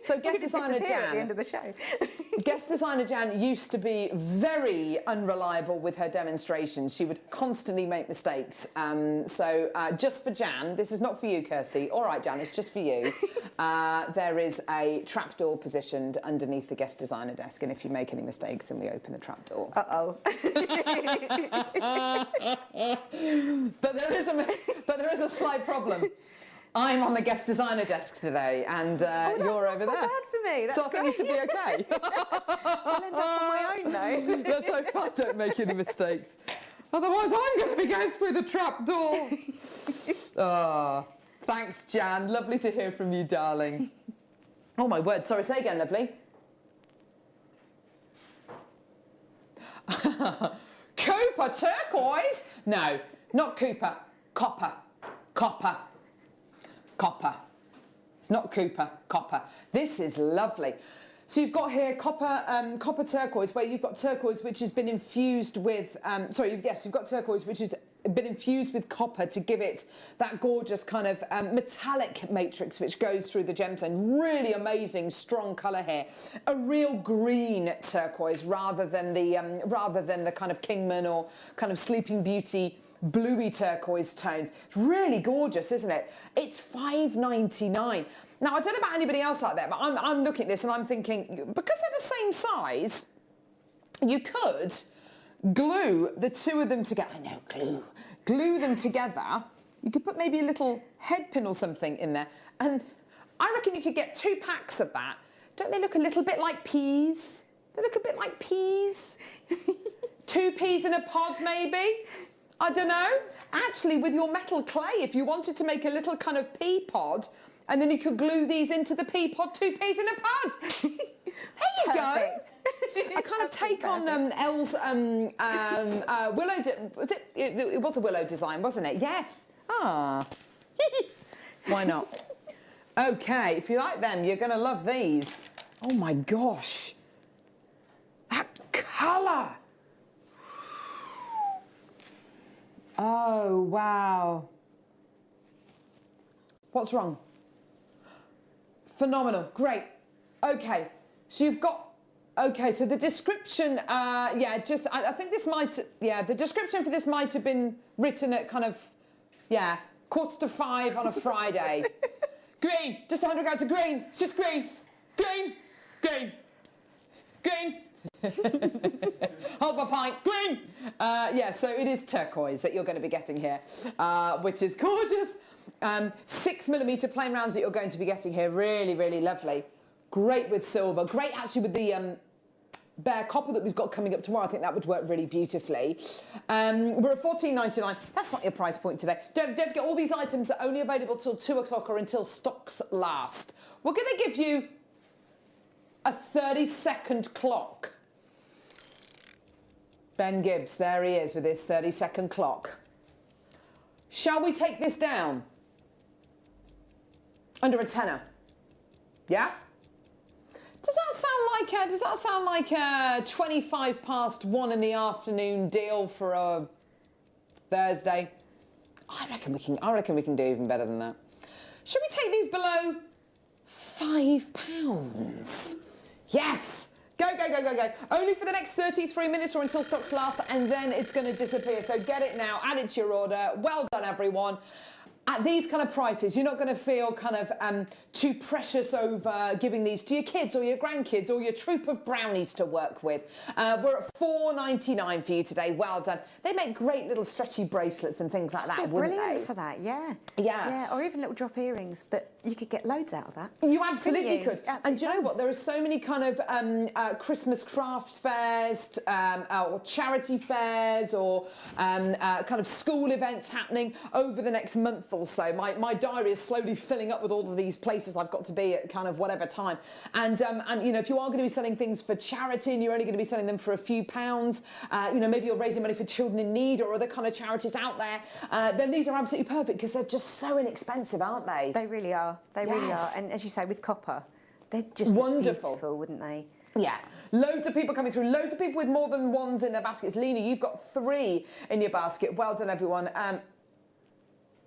So guest designer disappear at the Jan, end of the show. guest designer Jan used to be very unreliable with her demonstrations. She would constantly make mistakes. So just for Jan, this is not for you, Kirsty. All right, Jan, it's just for you. There is a trapdoor positioned underneath the guest designer desk, and if you make any mistakes, then we open the trapdoor. Uh-oh. But there is a slight problem. I'm on the guest designer desk today, and you're over there. That's not so bad for me. That's so I think you should be okay. I'll end up on my own though. Let's hope I don't make any mistakes. Otherwise, I'm going to be going through the trapdoor. Thanks, Jan. Lovely to hear from you, darling. Oh my word! Sorry, say again, lovely. Cooper turquoise? No, not Cooper. Copper. Copper. Copper. It's not Cooper. Copper. This is lovely. So you've got here copper turquoise, where you've got turquoise which has been infused with. You've got turquoise which has been infused with copper to give it that gorgeous kind of metallic matrix which goes through the gemstone. Really amazing, strong colour here. A real green turquoise rather than the kind of Kingman or kind of Sleeping Beauty bluey turquoise tones. It's really gorgeous, isn't it? It's $5.99. Now, I don't know about anybody else out there, but I'm looking at this and I'm thinking, because they're the same size, you could glue the two of them together. I know, glue them together. You could put maybe a little head pin or something in there, and I reckon you could get 2 packs of that. Don't they look a little bit like peas? They look a bit like peas. 2 peas in a pod, maybe? I don't know. Actually, with your metal clay, if you wanted to make a little kind of pea pod, and then you could glue these into the pea pod, 2 peas in a pod. There you go. I kind of take on Elle's willow. It was a willow design, wasn't it? Yes. Ah. Why not? Okay, if you like them, you're going to love these. Oh my gosh. That colour. Oh, wow. What's wrong? Phenomenal. Great. Okay. So you've got... Okay, so the description, I think this might... Yeah, the description for this might have been written at kind of, 4:45 on a Friday. Green. Just 100 grams of green. It's just green. Green. Green. Green. Hold my pint. Green. So it is turquoise that you're going to be getting here, which is gorgeous. 6mm plain rounds that you're going to be getting here. Really, really lovely. Great with silver. Great actually with the bare copper that we've got coming up tomorrow. I think that would work really beautifully. We're at $14.99. That's not your price point today. Don't forget, all these items are only available till 2 o'clock or until stocks last. We're going to give you a 30-second clock. Ben Gibbs, there he is with his 30-second clock. Shall we take this down? Under a tenner. Yeah? Does that sound like a 1 in the afternoon deal for a Thursday? I reckon we can do even better than that. Should we take these below £5? Yes. Go. Only for the next 33 minutes or until stocks last, and then it's going to disappear. So get it now, add it to your order. Well done, everyone. At these kind of prices, you're not going to feel kind of too precious over giving these to your kids or your grandkids or your troop of brownies to work with. We're at $4.99 for you today. Well done. They make great little stretchy bracelets and things like that, They're wouldn't brilliant they? for that, yeah. Yeah. Or even little drop earrings, but you could get loads out of that. You absolutely could. Absolutely And do you know what? There are so many kind of Christmas craft fairs or charity fairs or kind of school events happening over the next month or so. My diary is slowly filling up with all of these places I've got to be at kind of whatever time. And if you are going to be selling things for charity and you're only going to be selling them for a few pounds, maybe you're raising money for children in need or other kind of charities out there, then these are absolutely perfect because they're just so inexpensive, aren't they? They really are. They really are. And as you say, with copper, they're just wonderful, beautiful, wouldn't they? Yeah, loads of people coming through, loads of people with more than ones in their baskets. Lena, you've got 3 in your basket. Well done, everyone.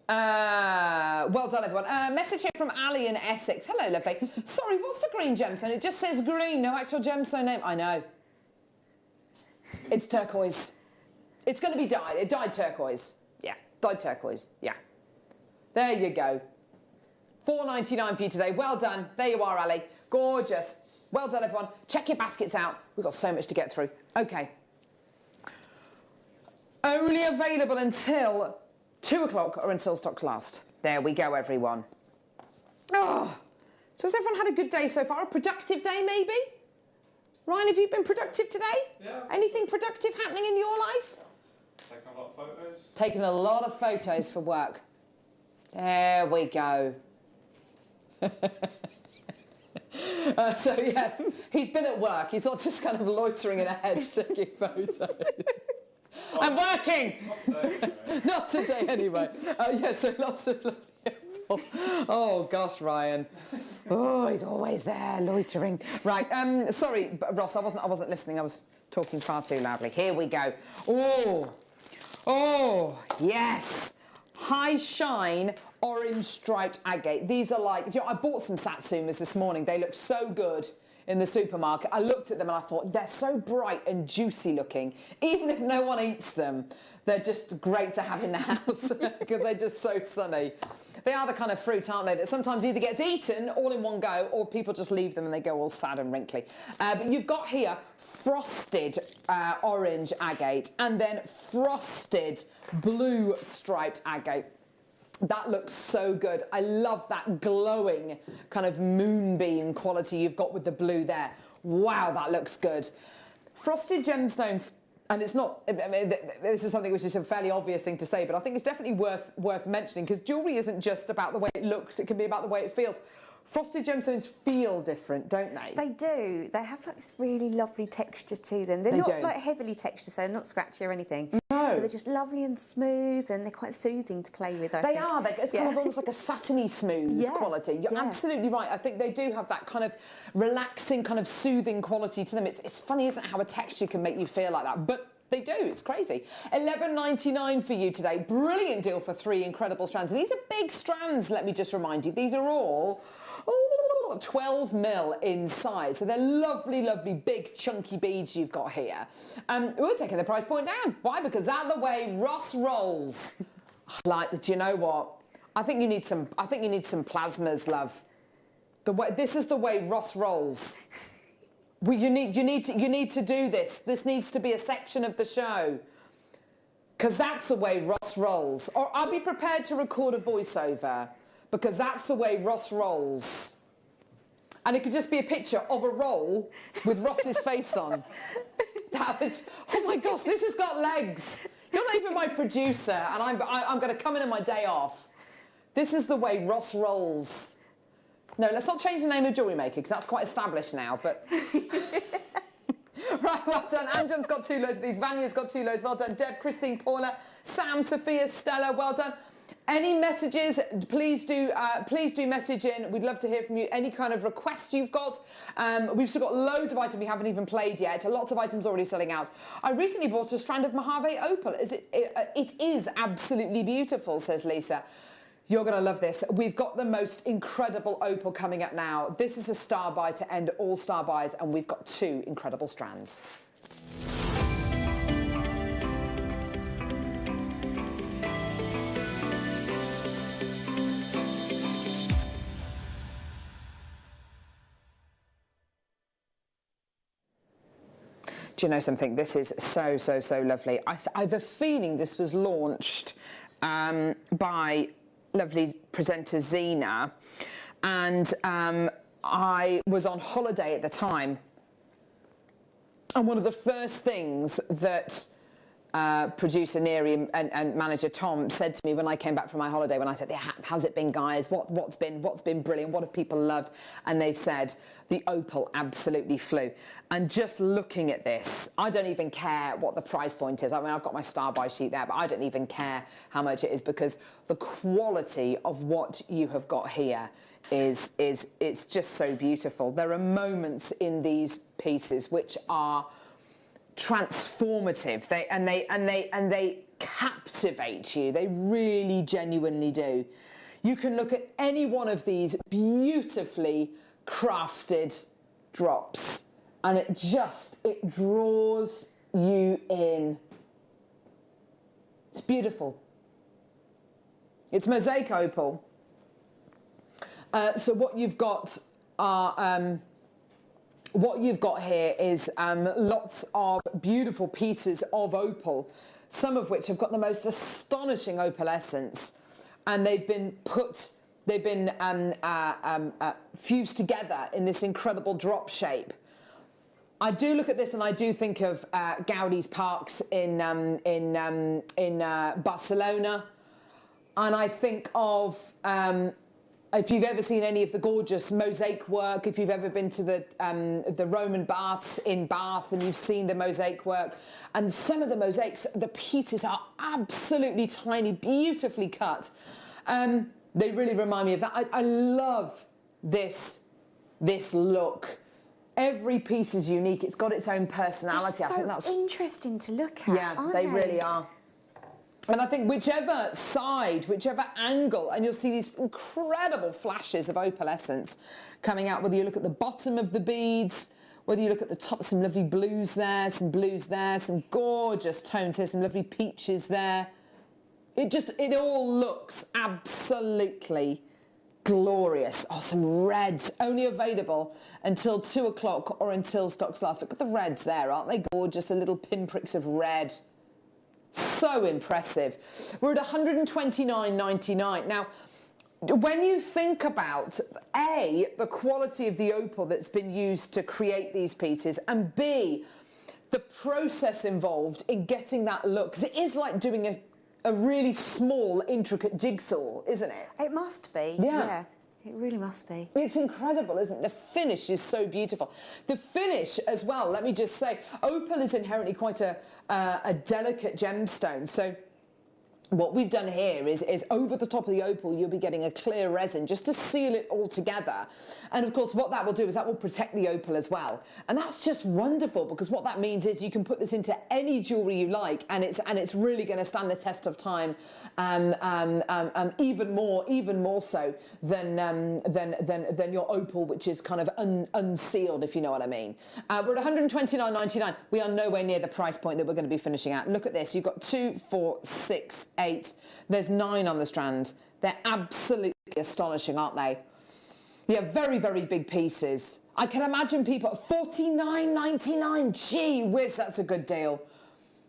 Well done, everyone. Message here from Ali in Essex. Hello, lovely. Sorry, what's the green gemstone? It just says green, no actual gemstone name. I know. It's turquoise. It's going to be dyed. It dyed turquoise. Yeah, dyed turquoise. Yeah. There you go. $4.99 for you today. Well done. There you are, Ali. Gorgeous. Well done, everyone. Check your baskets out. We've got so much to get through. Okay. Only available until 2 o'clock or until stocks last. There we go, everyone. Oh, so has everyone had a good day so far? A productive day, maybe? Ryan, have you been productive today? Yeah. Anything productive happening in your life? Taking a lot of photos. Taking a lot of photos for work. There we go. So yes, he's been at work. He's not just kind of loitering in a hedge taking photos. I'm working! Not today. Not today, anyway. Yeah, so lots of lovely apple. Oh, gosh, Ryan. Oh, he's always there, loitering. Right, sorry, Ross, I wasn't listening. I was talking far too loudly. Here we go. Oh, yes. High shine orange striped agate. These are like, you know, I bought some satsumas this morning. They look so good in the supermarket. I looked at them and I thought, they're so bright and juicy looking. Even if no one eats them, they're just great to have in the house because they're just so sunny. They are the kind of fruit, aren't they, that sometimes either gets eaten all in one go or people just leave them and they go all sad and wrinkly. But you've got here frosted orange agate and then frosted blue striped agate. That looks so good. I love that glowing kind of moonbeam quality you've got with the blue there. Wow, that looks good. Frosted gemstones, and it's not, I mean, this is something which is a fairly obvious thing to say, but I think it's definitely worth mentioning because jewellery isn't just about the way it looks, it can be about the way it feels. Frosted gemstones feel different, don't they? They do. They have like this really lovely texture to them. They're not like heavily textured, so they're not scratchy or anything. No. But they're just lovely and smooth, and they're quite soothing to play with, I think. They are. It's kind of almost like a satiny smooth quality. You're absolutely right. I think they do have that kind of relaxing, kind of soothing quality to them. It's funny, isn't it, how a texture can make you feel like that? But they do, it's crazy. $11.99 for you today. Brilliant deal for 3 incredible strands. These are big strands, let me just remind you. These are all 12 mil in size. So they're lovely, lovely, big, chunky beads you've got here. We're taking the price point down. Why? Because out the way Ross rolls. Do you know what? I think you need some plasmas, love. This is the way Ross rolls. Well, you need to do this. This needs to be a section of the show. Because that's the way Ross rolls. Or I'll be prepared to record a voiceover. Because that's the way Ross rolls. And it could just be a picture of a roll with Ross's face on. That was, oh my gosh, this has got legs. You're not even my producer, and I'm going to come in on my day off. This is the way Ross rolls. No, let's not change the name of Jewellery Maker, because that's quite established now, but... Right, well done. Anjum's got 2 loads of these. Vanya's got 2 loads. Well done. Deb, Christine, Paula, Sam, Sophia, Stella, well done. Any messages, please do message in. We'd love to hear from you. Any kind of requests you've got. We've still got loads of items we haven't even played yet. Lots of items already selling out. I recently bought a strand of Mojave opal. It is absolutely beautiful, says Lisa. You're going to love this. We've got the most incredible opal coming up now. This is a star buy to end all star buys, and we've got 2 incredible strands. Do you know something? This is so, so, so lovely. I have a feeling this was launched by lovely presenter Zena, and I was on holiday at the time, and one of the first things that producer Neri and manager Tom said to me when I came back from my holiday, when I said, yeah, how's it been, guys? What's been brilliant? What have people loved? And they said, the opal absolutely flew. And just looking at this, I don't even care what the price point is. I mean, I've got my star buy sheet there, but I don't even care how much it is, because the quality of what you have got here it's just so beautiful. There are moments in these pieces which are transformative. captivate you. They really genuinely do. You can look at any one of these beautifully crafted drops and it draws you in. It's beautiful. It's mosaic opal. So what you've got are here is lots of beautiful pieces of opal, some of which have got the most astonishing opalescence, and they've been fused together in this incredible drop shape. I do look at this and I do think of Gaudi's parks in Barcelona, and I think of if you've ever seen any of the gorgeous mosaic work, if you've ever been to the Roman baths in Bath and you've seen the mosaic work, and some of the mosaics, the pieces are absolutely tiny, beautifully cut. They really remind me of that. I love this look. Every piece is unique. It's got its own personality. They're so I think that's interesting to look at. Yeah, aren't they really are. And I think whichever side, whichever angle, and you'll see these incredible flashes of opalescence coming out, whether you look at the bottom of the beads, whether you look at the top, some lovely blues there, some gorgeous tones here, some lovely peaches there. It all looks absolutely glorious. Oh, some reds, only available until 2 o'clock or until stocks last. Look at the reds there, aren't they gorgeous? The little pinpricks of red. So impressive. We're at $129.99. Now, when you think about A, the quality of the opal that's been used to create these pieces, and B, the process involved in getting that look, because it is like doing a really small, intricate jigsaw, isn't it? It must be. Yeah. It really must be. It's incredible, isn't it? The finish is so beautiful. The finish as well, let me just say, opal is inherently quite a delicate gemstone. So what we've done here is over the top of the opal, you'll be getting a clear resin just to seal it all together. And of course, what that will do is that will protect the opal as well. And that's just wonderful, because what that means is you can put this into any jewelry you like, and it's really going to stand the test of time, even more so than your opal, which is kind of unsealed, if you know what I mean. We're at $129.99. We are nowhere near the price point that we're going to be finishing at. Look at this. You've got 2, 4, 6, 8. There's 9 on the strand. They're absolutely astonishing, aren't they? Yeah, very, very big pieces. I can imagine people at $49.99. Gee whiz, that's a good deal.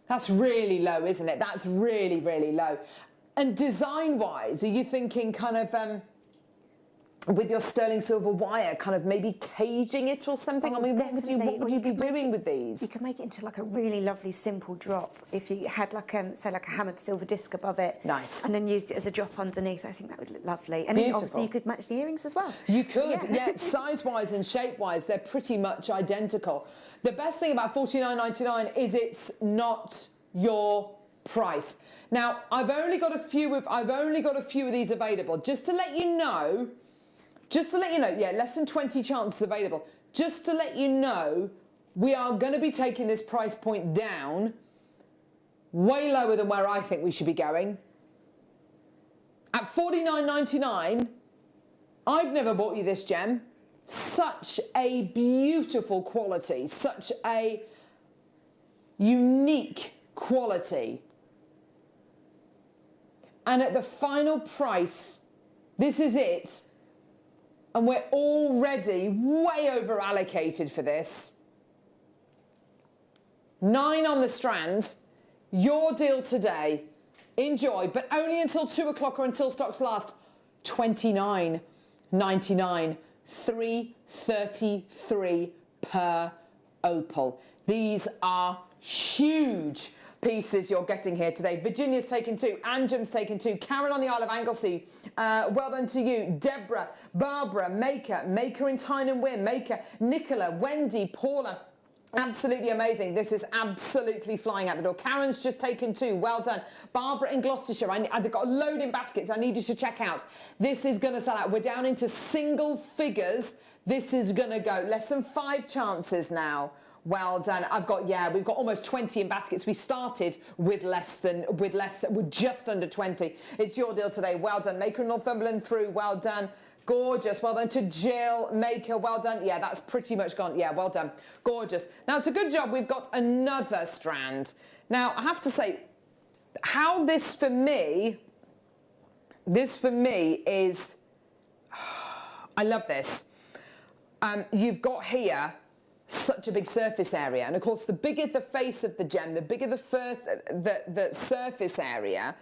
That's really low, isn't it? That's really, really low. And design-wise, are you thinking kind of with your sterling silver wire, kind of maybe caging it or something? Oh, I mean, what would you be doing with these? You can make it into like a really lovely simple drop. If you had like say like a hammered silver disc above it. Nice. And then used it as a drop underneath. I think that would look lovely. And then obviously you could match the earrings as well. You could, yeah. Size-wise and shape-wise, they're pretty much identical. The best thing about $49.99 is it's not your price. Now, I've only got a few of these available. Just to let you know, yeah, less than 20 chances available. Just to let you know, we are going to be taking this price point down way lower than where I think we should be going. At $49.99, I've never bought you this gem. Such a beautiful quality, such a unique quality. And at the final price, this is it. And we're already way over allocated for this. 9 on the strand. Your deal today. Enjoy, but only until 2 o'clock or until stocks last. $29.99. $3.33 per opal. These are huge pieces you're getting here today. Virginia's taken 2, Anjum's taken 2, Karen on the Isle of Anglesey, well done to you, Deborah, Barbara, Maker in Tyne and Wear, Maker, Nicola, Wendy, Paula. Absolutely amazing. This is absolutely flying out the door. Karen's just taken 2. Well done. Barbara in Gloucestershire. I've got a load in baskets I need you to check out. This is going to sell out. We're down into single figures. This is going to go. Less than 5 chances now. Well done. We've got almost 20 in baskets. We started with just under 20. It's your deal today. Well done. Maker in Northumberland through. Well done. Gorgeous. Well done to Jill Maker. Well done. Yeah, that's pretty much gone. Yeah, well done. Gorgeous. Now, it's a good job. We've got another strand. Now, I have to say, how this for me is, I love this. You've got here such a big surface area, and of course the bigger the face of the gem, the bigger the surface area,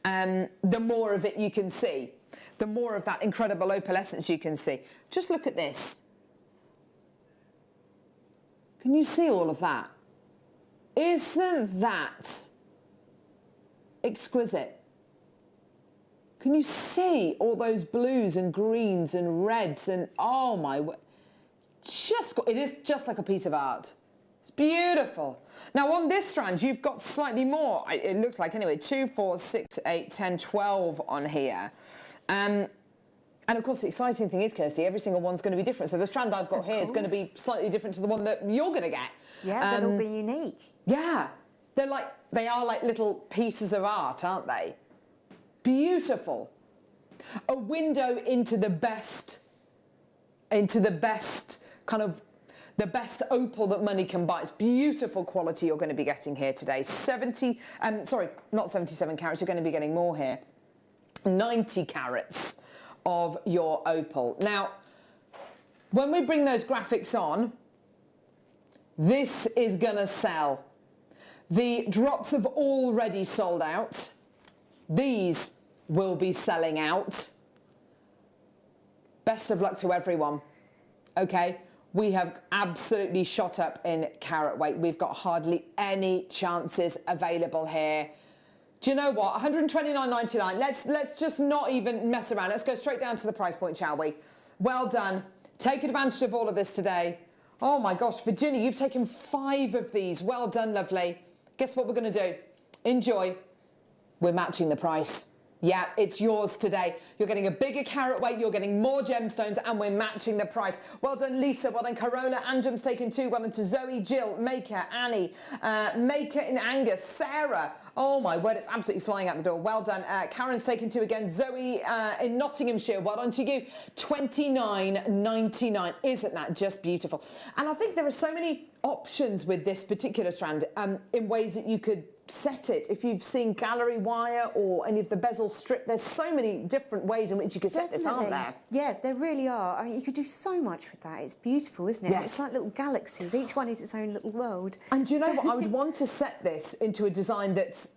the more of it you can see, the more of that incredible opalescence you can see. Just look at this. Can you see all of that? Isn't that exquisite? Can you see all those blues and greens and reds and oh my word. It is just like a piece of art. It's beautiful. Now on this strand, you've got slightly more, it looks like anyway, 2, 4, 6, 8, 10, 12 on here. And of course the exciting thing is, Kirsty, every single one's going to be different. So the strand I've got here is going to be slightly different to the one that you're going to get. Yeah, they'll all be unique. Yeah, they are like little pieces of art, aren't they? Beautiful. A window into the best kind of the best opal that money can buy. It's beautiful quality you're going to be getting here today. Not 77 carats, you're going to be getting more here. 90 carats of your opal. Now, when we bring those graphics on, this is going to sell. The drops have already sold out. These will be selling out. Best of luck to everyone. Okay, we have absolutely shot up in carat weight. We've got hardly any chances available here. Do you know what? $129.99. Let's just not even mess around. Let's go straight down to the price point, shall we? Well done. Take advantage of all of this today. Oh my gosh, Virginia, you've taken 5 of these. Well done, lovely. Guess what we're going to do? Enjoy. We're matching the price. Yeah, it's yours today. You're getting a bigger carat weight, you're getting more gemstones, and we're matching the price. Well done, Lisa. Well done, Carola. Anjum's taken 2. Well done to Zoe, Jill, Maker, Annie, Maker in Angus, Sarah. Oh my word, it's absolutely flying out the door. Well done. Karen's taken 2 again. Zoe in Nottinghamshire. Well done to you. $29.99. Isn't that just beautiful? And I think there are so many options with this particular strand in ways that you could set it. If you've seen gallery wire or any of the bezel strip, there's so many different ways in which you could set this, aren't there? Yeah, there really are. I mean, you could do so much with that. It's beautiful, isn't it? Yes. It's like little galaxies. Each one is its own little world. And do you know what? I would want to set this into a design that's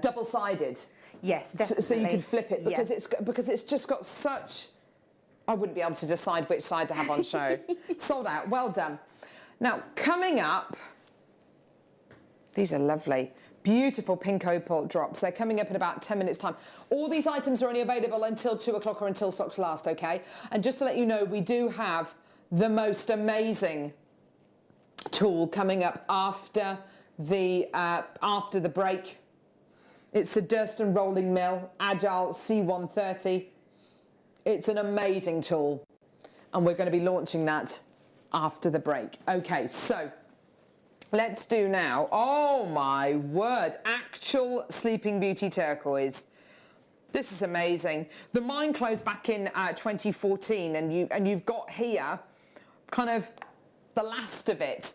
double-sided. Yes, definitely. So you could flip it because it's just got such. I wouldn't be able to decide which side to have on show. Sold out. Well done. Now coming up. These are lovely. Beautiful pink opal drops. They're coming up in about 10 minutes' time. All these items are only available until 2 o'clock or until stocks last, okay? And just to let you know, we do have the most amazing tool coming up after the break. It's the Durston Rolling Mill Agile C130. It's an amazing tool. And we're going to be launching that after the break. Okay, so let's do now, oh my word, actual Sleeping Beauty turquoise. This is amazing. The mine closed back in 2014, and you've got here kind of the last of it.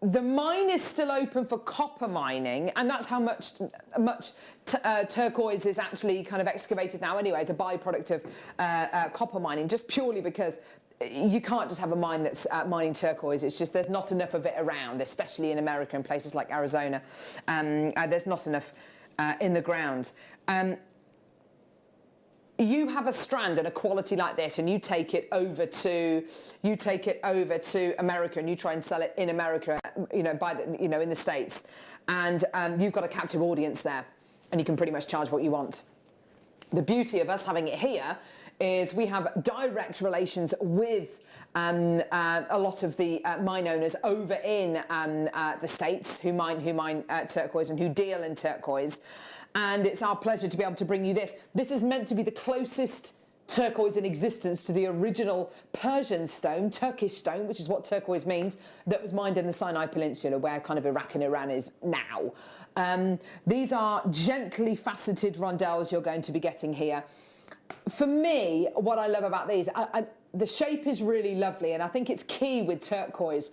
The mine is still open for copper mining, and that's how much turquoise is actually kind of excavated now anyway, as a byproduct of copper mining, just purely because you can't just have a mine that's mining turquoise. It's just there's not enough of it around, especially in America and places like Arizona. There's not enough in the ground. You have a strand and a quality like this, and you take it over to America, and you try and sell it in America, in the States, and you've got a captive audience there, and you can pretty much charge what you want. The beauty of us having it here is we have direct relations with a lot of the mine owners over in the States who mine turquoise and who deal in turquoise. And it's our pleasure to be able to bring you this. This is meant to be the closest turquoise in existence to the original Persian stone, Turkish stone, which is what turquoise means, that was mined in the Sinai Peninsula, where kind of Iraq and Iran is now. These are gently faceted rondelles you're going to be getting here. For me, what I love about these, the shape is really lovely, and I think it's key with turquoise.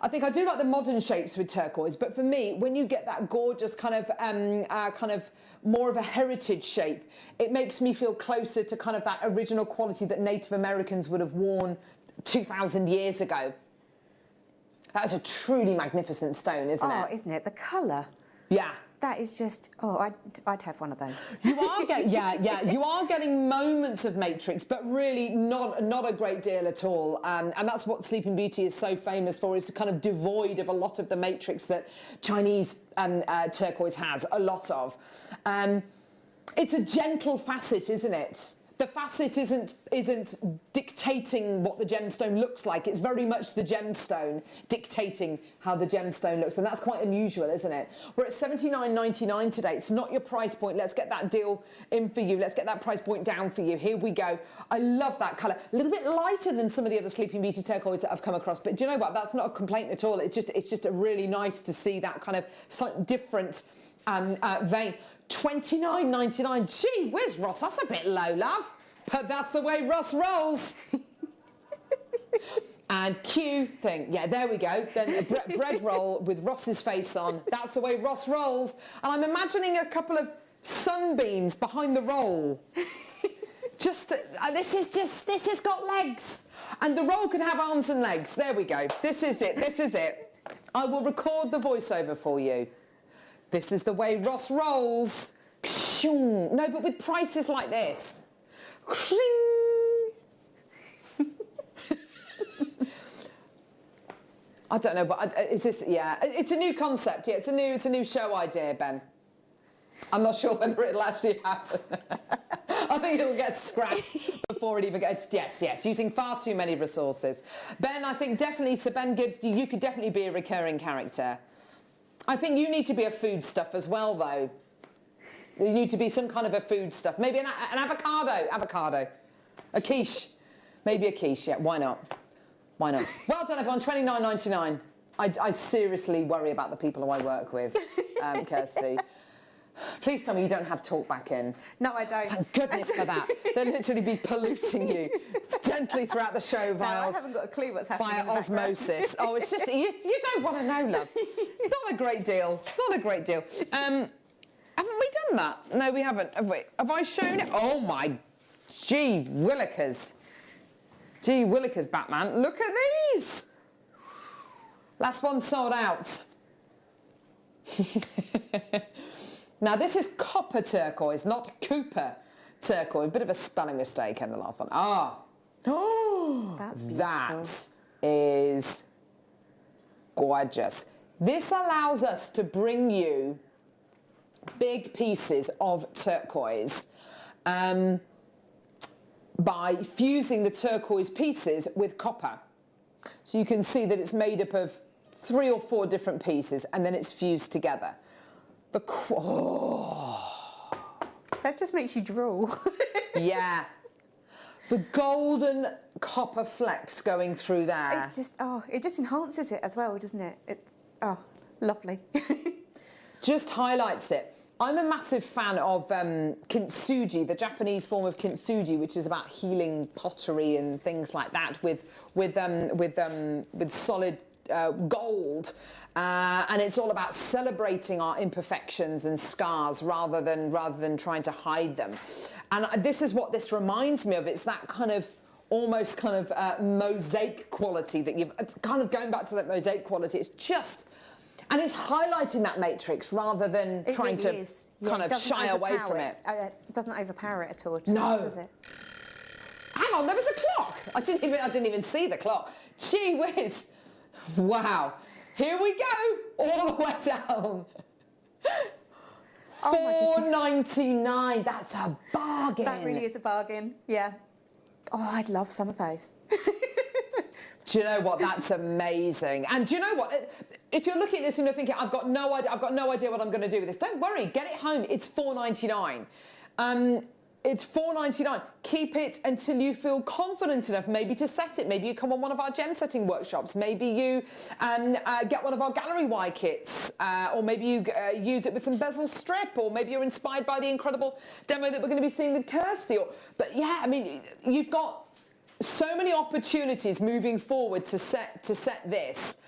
I think I do like the modern shapes with turquoise, but for me, when you get that gorgeous kind of more of a heritage shape, it makes me feel closer to kind of that original quality that Native Americans would have worn 2,000 years ago. That is a truly magnificent stone, isn't it? Oh, isn't it? The colour. Yeah. That is just, oh, I'd have one of those. You are getting, you are getting moments of matrix, but really not a great deal at all. And that's what Sleeping Beauty is so famous for, is kind of devoid of a lot of the matrix that Chinese turquoise has, a lot of. It's a gentle facet, isn't it? The facet isn't dictating what the gemstone looks like. It's very much the gemstone dictating how the gemstone looks, and that's quite unusual, isn't it? We're at $79.99 today. It's not your price point. Let's get that deal in for you. Let's get that price point down for you. Here we go. I love that colour. A little bit lighter than some of the other Sleeping Beauty turquoise that I've come across, but do you know what? That's not a complaint at all. It's just really nice to see that kind of slightly different vein. $29.99. Gee whiz, Ross, that's a bit low, love. But that's the way Ross rolls. And cue thing. Yeah, there we go. Then a bread roll with Ross's face on. That's the way Ross rolls. And I'm imagining a couple of sunbeams behind the roll. This has got legs. And the roll could have arms and legs. There we go. This is it. This is it. I will record the voiceover for you. This is the way Ross rolls. No, but with prices like this. I don't know, but is this? Yeah, it's a new concept. Yeah, it's a new show idea, Ben. I'm not sure whether it'll actually happen. I think it'll get scrapped before it even gets. Yes, using far too many resources. Ben, I think definitely. So Ben Gibbs, you could definitely be a recurring character. I think you need to be a foodstuff as well, though. You need to be some kind of a foodstuff. Maybe an avocado. A quiche. Maybe a quiche, yeah. Why not? Why not? Well done, everyone. $29.99. I seriously worry about the people who I work with, Kirsty. Please tell me you don't have talk back in. No, I don't. Thank goodness for that. They'll literally be polluting you gently throughout the show via... No, I haven't got a clue what's happening via osmosis. Oh, it's just... You don't want to know, love. Not a great deal. Not a great deal. Haven't we done that? No, we haven't. Have we? Have I shown it? Oh, my... Gee willikers. Gee willikers, Batman. Look at these. Last one sold out. Now, this is copper turquoise, not Cooper turquoise. Bit of a spelling mistake in the last one. Oh, that's beautiful. That is gorgeous. This allows us to bring you big pieces of turquoise by fusing the turquoise pieces with copper. So you can see that it's made up of 3 or 4 different pieces, and then it's fused together. That just makes you drool. Yeah. The golden copper flecks going through there. It just enhances it as well, doesn't it? Lovely. Just highlights it. I'm a massive fan of kintsugi, the Japanese form of kintsugi, which is about healing pottery and things like that with solid gold. And it's all about celebrating our imperfections and scars rather than trying to hide them. And this is what this reminds me of. It's that kind of almost kind of mosaic quality that you've kind of going back to that mosaic quality. It's just, and it's highlighting that matrix rather than trying to kind of shy away from it. It doesn't overpower it at all. No. Does it? Hang on, there was a clock. I didn't even see the clock. Gee whiz. Wow. Here we go, all the way down. $4.99. That's a bargain. That really is a bargain. Yeah. Oh, I'd love some of those. Do you know what? That's amazing. And do you know what? If you're looking at this and you're thinking, I've got no idea what I'm going to do with this, don't worry. Get it home. It's $4.99. It's $4.99. Keep it until you feel confident enough maybe to set it. Maybe you come on one of our gem setting workshops. Maybe you get one of our gallery wire kits, or maybe you use it with some bezel strip, or maybe you're inspired by the incredible demo that we're going to be seeing with Kirsty. But yeah, I mean, you've got so many opportunities moving forward to set this.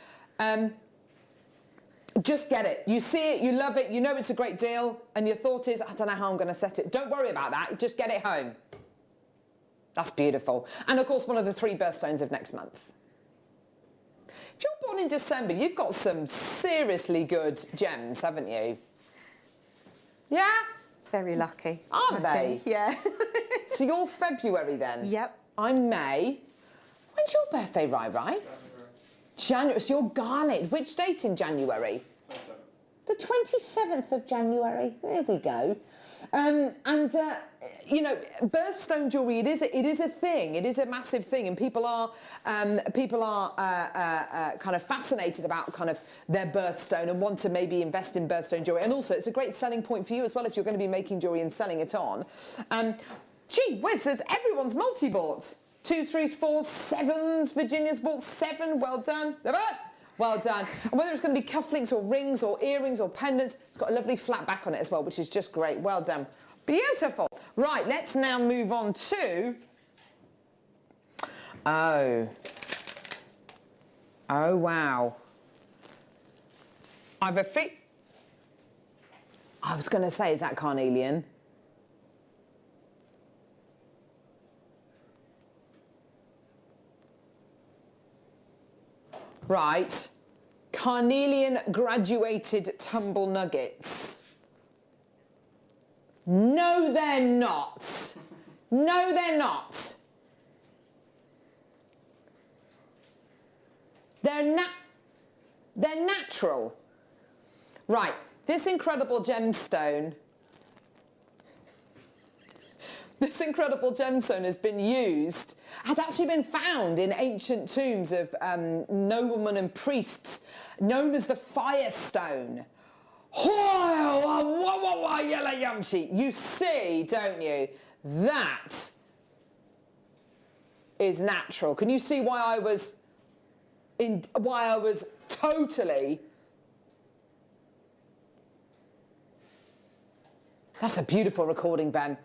Just get it. You see it, you love it, you know it's a great deal, and your thought is, I don't know how I'm going to set it. Don't worry about that. Just get it home. That's beautiful. And of course, one of the 3 birthstones of next month. If you're born in December, you've got some seriously good gems, haven't you? Yeah? Very lucky. Aren't they? Yeah. So you're February then? Yep. I'm May. When's your birthday, Rai? January. So you're garnet. Which date in January? 27th. The 27th of January. There we go. You know, birthstone jewellery, it is a thing. It is a massive thing, and people are kind of fascinated about kind of their birthstone and want to maybe invest in birthstone jewellery. And also, it's a great selling point for you as well if you're going to be making jewellery and selling it on. Gee whiz, everyone's multi-bought. 2s, 3s, 4s, 7s. Virginia's bought 7. Well done. Well done. And whether it's going to be cufflinks or rings or earrings or pendants, it's got a lovely flat back on it as well, which is just great. Well done. Beautiful. Right, let's now move on to... Oh, wow. I was going to say, is that carnelian? Right, carnelian graduated tumble nuggets. No, they're not. No, they're not. They're natural. Right, this incredible gemstone. This incredible gemstone has actually been found in ancient tombs of noblemen and priests, known as the Firestone. You see, don't you? That is natural. Can you see why I was totally... That's a beautiful recording, Ben.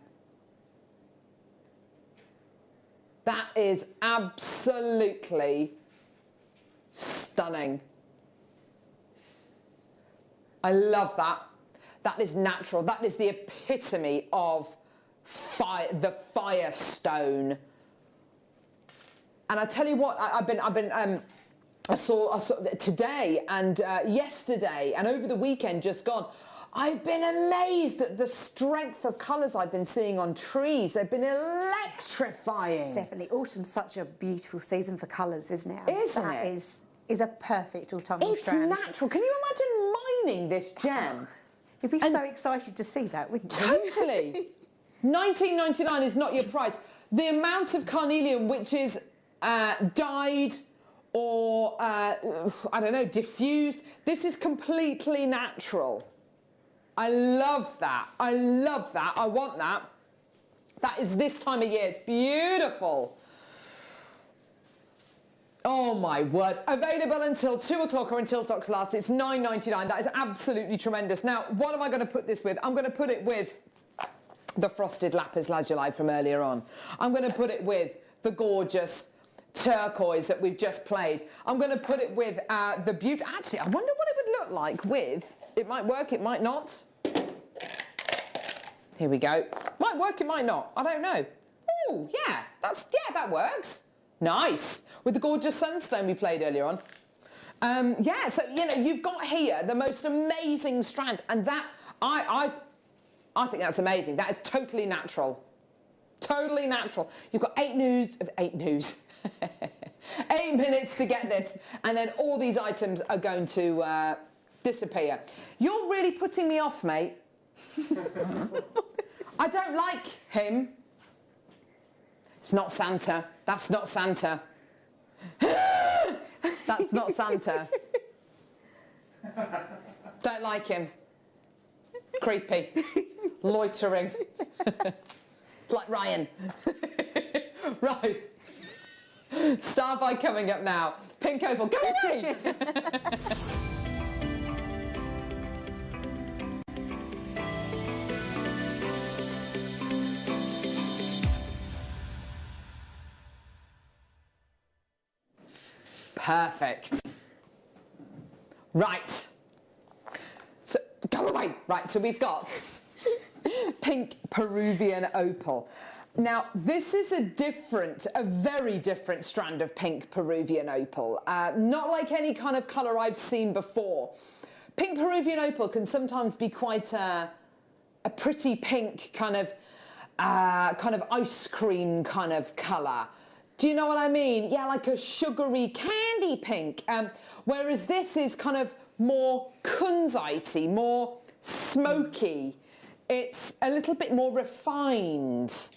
That is absolutely stunning. I love that. That is natural. That is the epitome of the Firestone. And I tell you what, I saw today and yesterday and over the weekend just gone. I've been amazed at the strength of colours I've been seeing on trees. They've been electrifying. Definitely. Autumn's such a beautiful season for colours, isn't it? Isn't that it? Is a perfect autumnal strand. It's natural. Can you imagine mining this gem? You'd be so excited to see that, wouldn't you? Totally. $19.99 is not your price. The amount of carnelian which is dyed or, I don't know, diffused, this is completely natural. I love that. I love that. I want that. That is this time of year. It's beautiful. Oh my word. Available until 2 o'clock or until stocks last. It's $9.99. That is absolutely tremendous. Now, what am I going to put this with? I'm going to put it with the frosted lapis lazuli from earlier on. I'm going to put it with the gorgeous turquoise that we've just played. I'm going to put it with the beauty. Actually, I wonder what it would look like with... It might work, it might not. Here we go. Might work, it might not. I don't know. Oh, yeah, that works. Nice. With the gorgeous Sunstone we played earlier on. Yeah, so, you know, you've got here the most amazing strand, and that, I think that's amazing. That is totally natural. Totally natural. You've got 8 minutes to get this, and then all these items are going to disappear. You're really putting me off, mate. I don't like him. It's not Santa. That's not Santa. That's not Santa. Don't like him. Creepy. Loitering. like Ryan. Right. Star by coming up now. Pink opal, go away! Perfect. Right. So, go away. Right, so we've got pink Peruvian opal. Now, this is a very different strand of pink Peruvian opal. Not like any kind of colour I've seen before. Pink Peruvian opal can sometimes be quite a pretty pink kind of ice cream kind of colour. Do you know what I mean? Yeah, like a sugary candy pink. Whereas this is kind of more Kunzite-y, more smoky. It's a little bit more refined.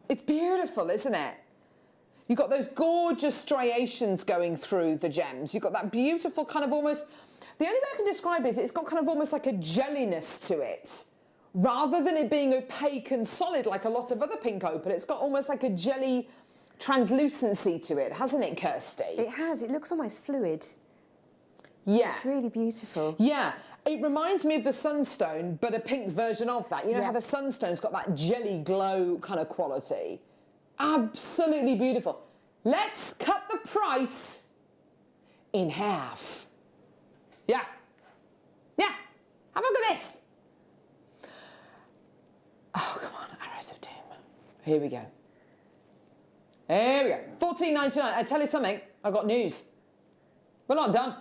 It's beautiful, isn't it? You've got those gorgeous striations going through the gems. You've got that beautiful kind of almost... The only way I can describe it is it's got kind of almost like a jelliness to it. Rather than it being opaque and solid like a lot of other pink opal, it's got almost like a jelly translucency to it, hasn't it, Kirsty? It has. It looks almost fluid. Yeah. It's really beautiful. Yeah. It reminds me of the Sunstone, but a pink version of that. You know how the Sunstone's got that jelly glow kind of quality? Absolutely beautiful. Let's cut the price in half. Yeah. Yeah. Have a look at this. Oh, come on. Arrows of doom. Here we go. Here we go. $14.99. I tell you something. I've got news. We're not done.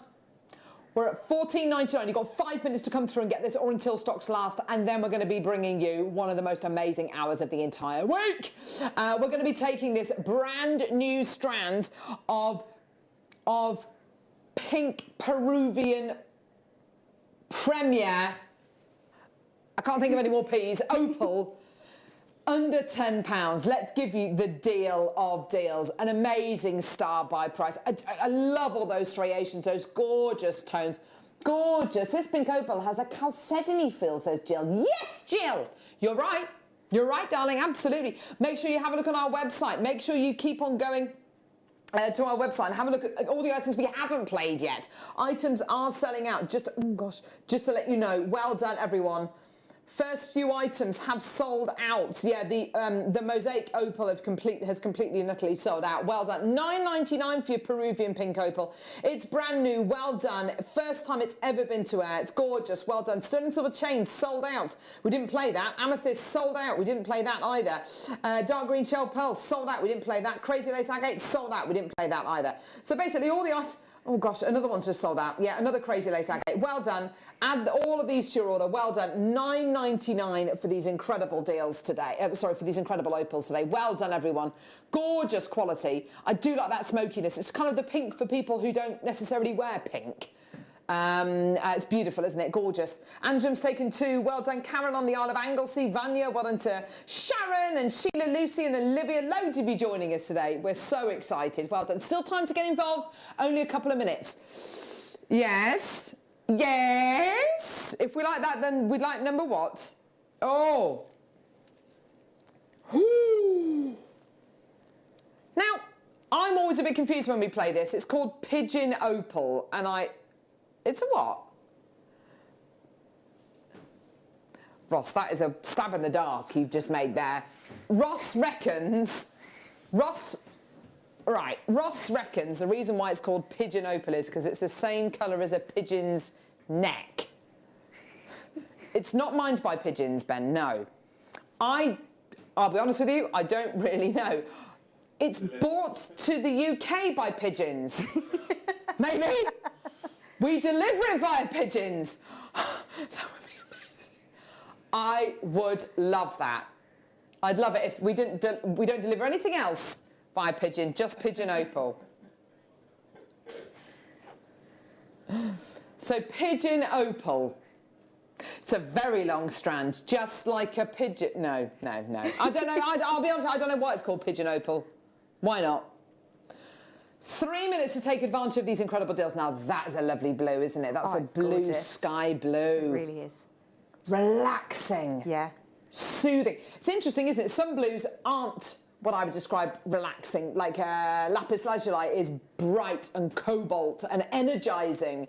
We're at $14.99. You've got 5 minutes to come through and get this, or until stocks last, and then we're going to be bringing you one of the most amazing hours of the entire week. We're going to be taking this brand new strand of pink Peruvian Premier, I can't think of any more P's, opal, under £10. Let's give you the deal of deals. An amazing star buy price. I love all those striations, those gorgeous tones. Gorgeous. This pink opal has a chalcedony feel, says Jill. Yes, Jill! You're right. You're right, darling, absolutely. Make sure you have a look on our website. Make sure you keep on going to our website and have a look at all the items we haven't played yet. Items are selling out. Just to let you know, well done, everyone. First few items have sold out. Yeah, the mosaic opal has completely and utterly sold out. Well done. $9.99 for your Peruvian pink opal. It's brand new. Well done. First time it's ever been to air. It's gorgeous. Well done. Sterling silver chain sold out. We didn't play that. Amethyst sold out. We didn't play that either. Dark green shell pearl sold out. We didn't play that. Crazy lace agate sold out. We didn't play that either. So basically all the items... Oh gosh, another one's just sold out. Yeah, another crazy lace agate. Well done. Add all of these to your order. Well done. $9.99 for these incredible deals today. For these incredible opals today. Well done, everyone. Gorgeous quality. I do like that smokiness. It's kind of the pink for people who don't necessarily wear pink. It's beautiful, isn't it? Gorgeous. Anjum's taken 2. Well done, Karen on the Isle of Anglesey. Vanya, well done to Sharon and Sheila, Lucy and Olivia. Loads of you joining us today. We're so excited. Well done. Still time to get involved. Only a couple of minutes. Yes. Yes. If we like that, then we'd like number what? Oh. Now, I'm always a bit confused when we play this. It's called Pigeon Opal, and It's a what? Ross, that is a stab in the dark you've just made there. Ross reckons the reason why it's called Pigeon Opal is because it's the same colour as a pigeon's neck. It's not mined by pigeons, Ben, no. I'll be honest with you, I don't really know. It's brought to the UK by pigeons. Maybe. We deliver it via pigeons. That would be amazing. I would love that. I'd love it if we don't deliver anything else via pigeon, just Pigeon Opal. So Pigeon Opal. It's a very long strand, just like a pigeon. No. I don't know. I'll be honest. I don't know why it's called Pigeon Opal. Why not? 3 minutes to take advantage of these incredible deals. Now, that is a lovely blue, isn't it? That's a blue gorgeous. Sky blue. It really is. Relaxing. Yeah. soothing. It's interesting, isn't it? Some blues aren't what I would describe relaxing, like lapis lazuli is bright and cobalt and energizing.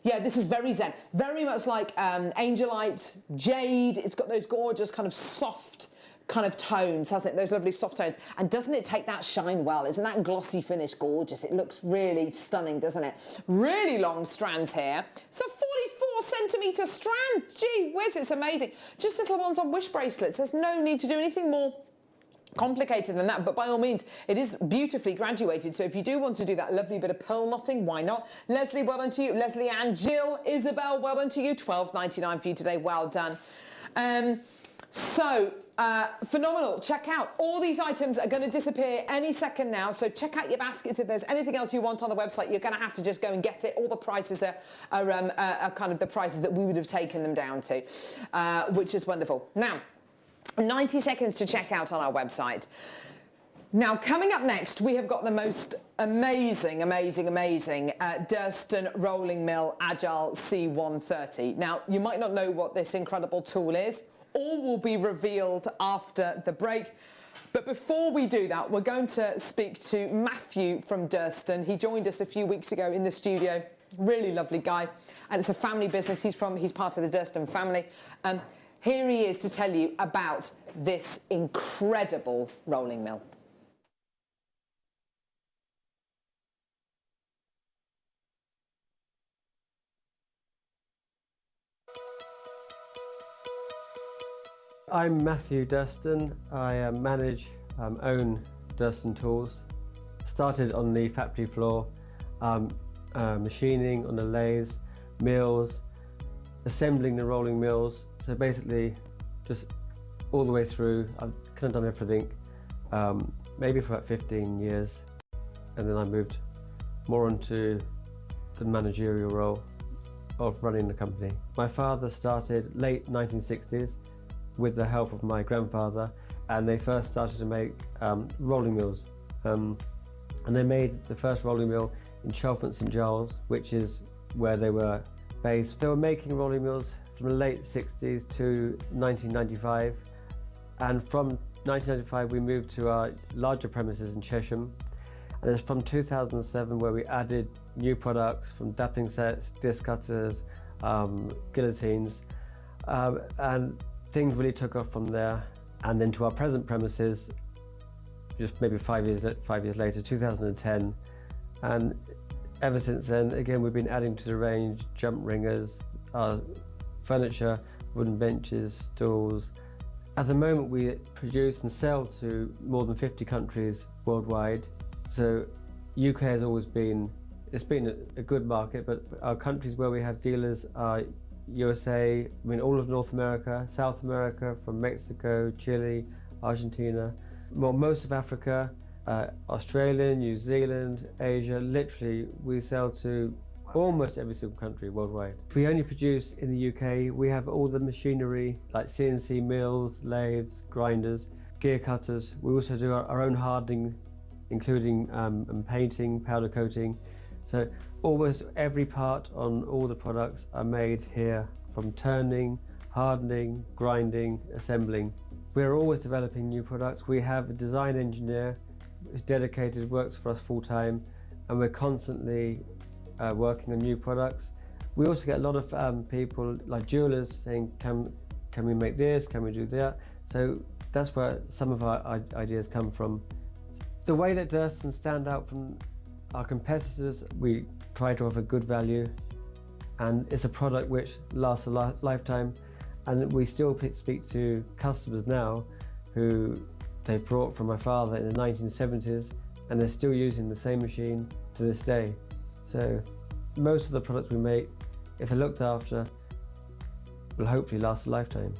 Yeah, this is very zen, very much like angelite, jade. It's got those gorgeous kind of soft kind of tones, hasn't it? Those lovely soft tones. And doesn't it take that shine well? Isn't that glossy finish gorgeous? It looks really stunning, doesn't it? Really long strands here. So 44cm strand. Gee whiz, it's amazing. Just little ones on wish bracelets. There's no need to do anything more complicated than that, but by all means it is beautifully graduated, so if you do want to do that lovely bit of pearl knotting, why not? Leslie, well done to you. Leslie and Jill, Isabel, well done to you. £12.99 for you today, well done. Phenomenal. Check out all these items are going to disappear any second now, so check out your baskets. If there's anything else you want on the website, you're going to have to just go and get it. All the prices are kind of the prices that we would have taken them down to, which is wonderful. Now 90 seconds to check out on our website. Now, coming up next, we have got the most amazing Durston Rolling Mill Agile C130. Now, you might not know what this incredible tool is. All will be revealed after the break. But before we do that, we're going to speak to Matthew from Durston. He joined us a few weeks ago in the studio. Really lovely guy. And it's a family business. He's part of the Durston family. Here he is to tell you about this incredible rolling mill. I'm Matthew Durston. I manage, own Durston Tools. Started on the factory floor, machining on the lathes, mills, assembling the rolling mills. So basically, just all the way through, I've kind of done everything, maybe for about 15 years. And then I moved more onto the managerial role of running the company. My father started late 1960s with the help of my grandfather, and they first started to make rolling mills. And they made the first rolling mill in Chalfont St Giles, which is where they were based. They were making rolling mills from the late 60s to 1995, and from 1995 we moved to our larger premises in Chesham, and it's from 2007 where we added new products from dappling sets, disc cutters, guillotines, and things really took off from there. And then to our present premises, just maybe 5 years later, 2010, and ever since then, again, we've been adding to the range jump ringers, furniture, wooden benches, stools. At the moment, we produce and sell to more than 50 countries worldwide. So UK has always been, it's been a good market, but our countries where we have dealers are USA, I mean all of North America, South America, from Mexico, Chile, Argentina, well, most of Africa, Australia, New Zealand, Asia. Literally, we sell to almost every single country worldwide. We only produce in the UK. We have all the machinery like CNC mills, lathes, grinders, gear cutters. We also do our own hardening, including painting, powder coating. So almost every part on all the products are made here, from turning, hardening, grinding, assembling. We're always developing new products. We have a design engineer who's dedicated, works for us full-time, and we're constantly working on new products. We also get a lot of people like jewelers saying, can we make this, can we do that? So that's where some of our ideas come from. The way that Durston stand out from our competitors, we try to offer good value, and it's a product which lasts a lifetime. And we still speak to customers now who they brought from my father in the 1970s, and they're still using the same machine to this day. So most of the products we make, if they're looked after, will hopefully last a lifetime.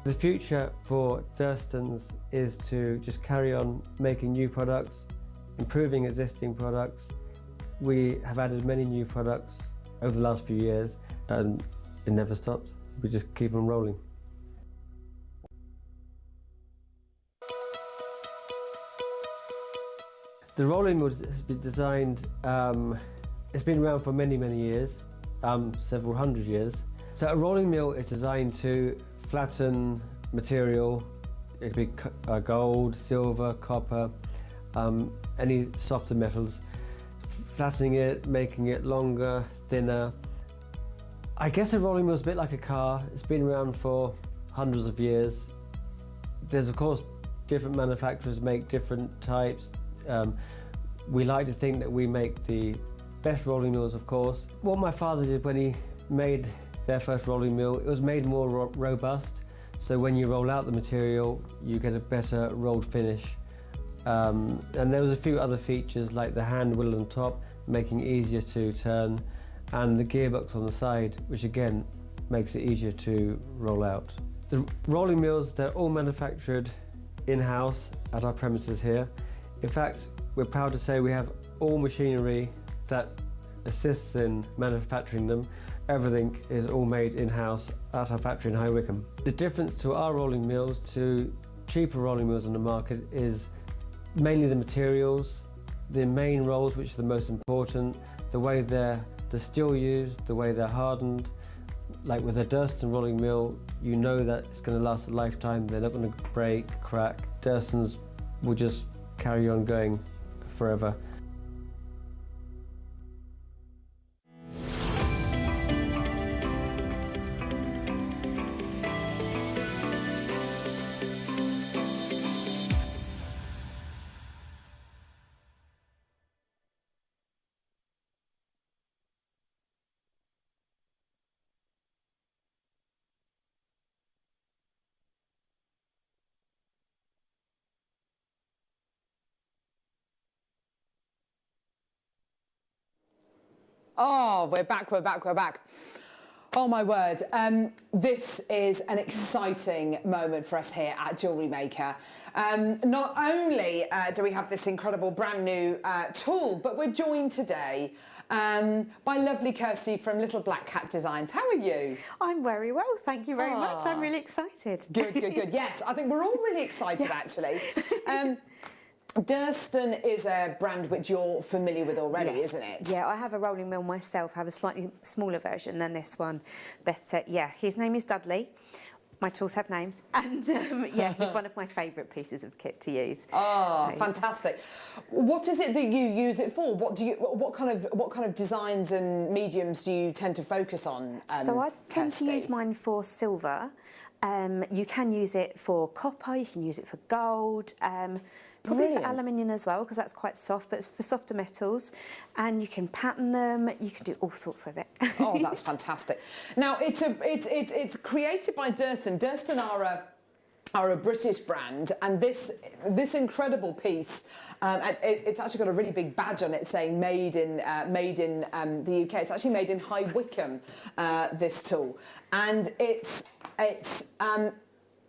The future for Durstons is to just carry on making new products, improving existing products. We have added many new products over the last few years, and it never stops. We just keep on rolling. The rolling mill has been designed, it's been around for many, many years, several hundred years. So a rolling mill is designed to flatten material. It could be gold, silver, copper, any softer metals. Flattening it, making it longer, thinner. I guess a rolling mill is a bit like a car. It's been around for hundreds of years. There's of course different manufacturers make different types. We like to think that we make the best rolling mills, of course. What my father did when he made their first rolling mill, it was made more robust. So when you roll out the material, you get a better rolled finish. And there was a few other features like the hand wheel on top, making it easier to turn, and the gearbox on the side, which again makes it easier to roll out. The rolling mills, they're all manufactured in-house at our premises here. In fact, we're proud to say we have all machinery that assists in manufacturing them. Everything is all made in-house at our factory in High Wycombe. The difference to our rolling mills to cheaper rolling mills on the market is mainly the materials, the main rolls, which are the most important, the way they're steel used, the way they're hardened. Like with a Durston rolling mill, you know that it's going to last a lifetime. They're not going to break, crack. Durstons will just carry on going forever. Oh, we're back. Oh my word, this is an exciting moment for us here at Jewellery Maker. Not only do we have this incredible brand new tool, but we're joined today by lovely Kirsty from Little Black Cat Designs. How are you? I'm very well, thank you very much. I'm really excited. Good. Yes, I think we're all really excited actually. Durston is a brand which you're familiar with already, isn't it? Yeah, I have a rolling mill myself. I have a slightly smaller version than this one. But yeah, his name is Dudley. My tools have names. And yeah, he's one of my favourite pieces of kit to use. Oh, fantastic. What is it that you use it for? What kind of designs and mediums do you tend to focus on? So I tend to use mine for silver. You can use it for copper, you can use it for gold. Probably for aluminium as well, because that's quite soft, but it's for softer metals. And you can pattern them, you can do all sorts with it. Oh, that's fantastic. Now, it's created by Durston. Durston are a British brand, and this incredible piece, it's actually got a really big badge on it saying made in the UK. It's actually made in High Wycombe, this tool. And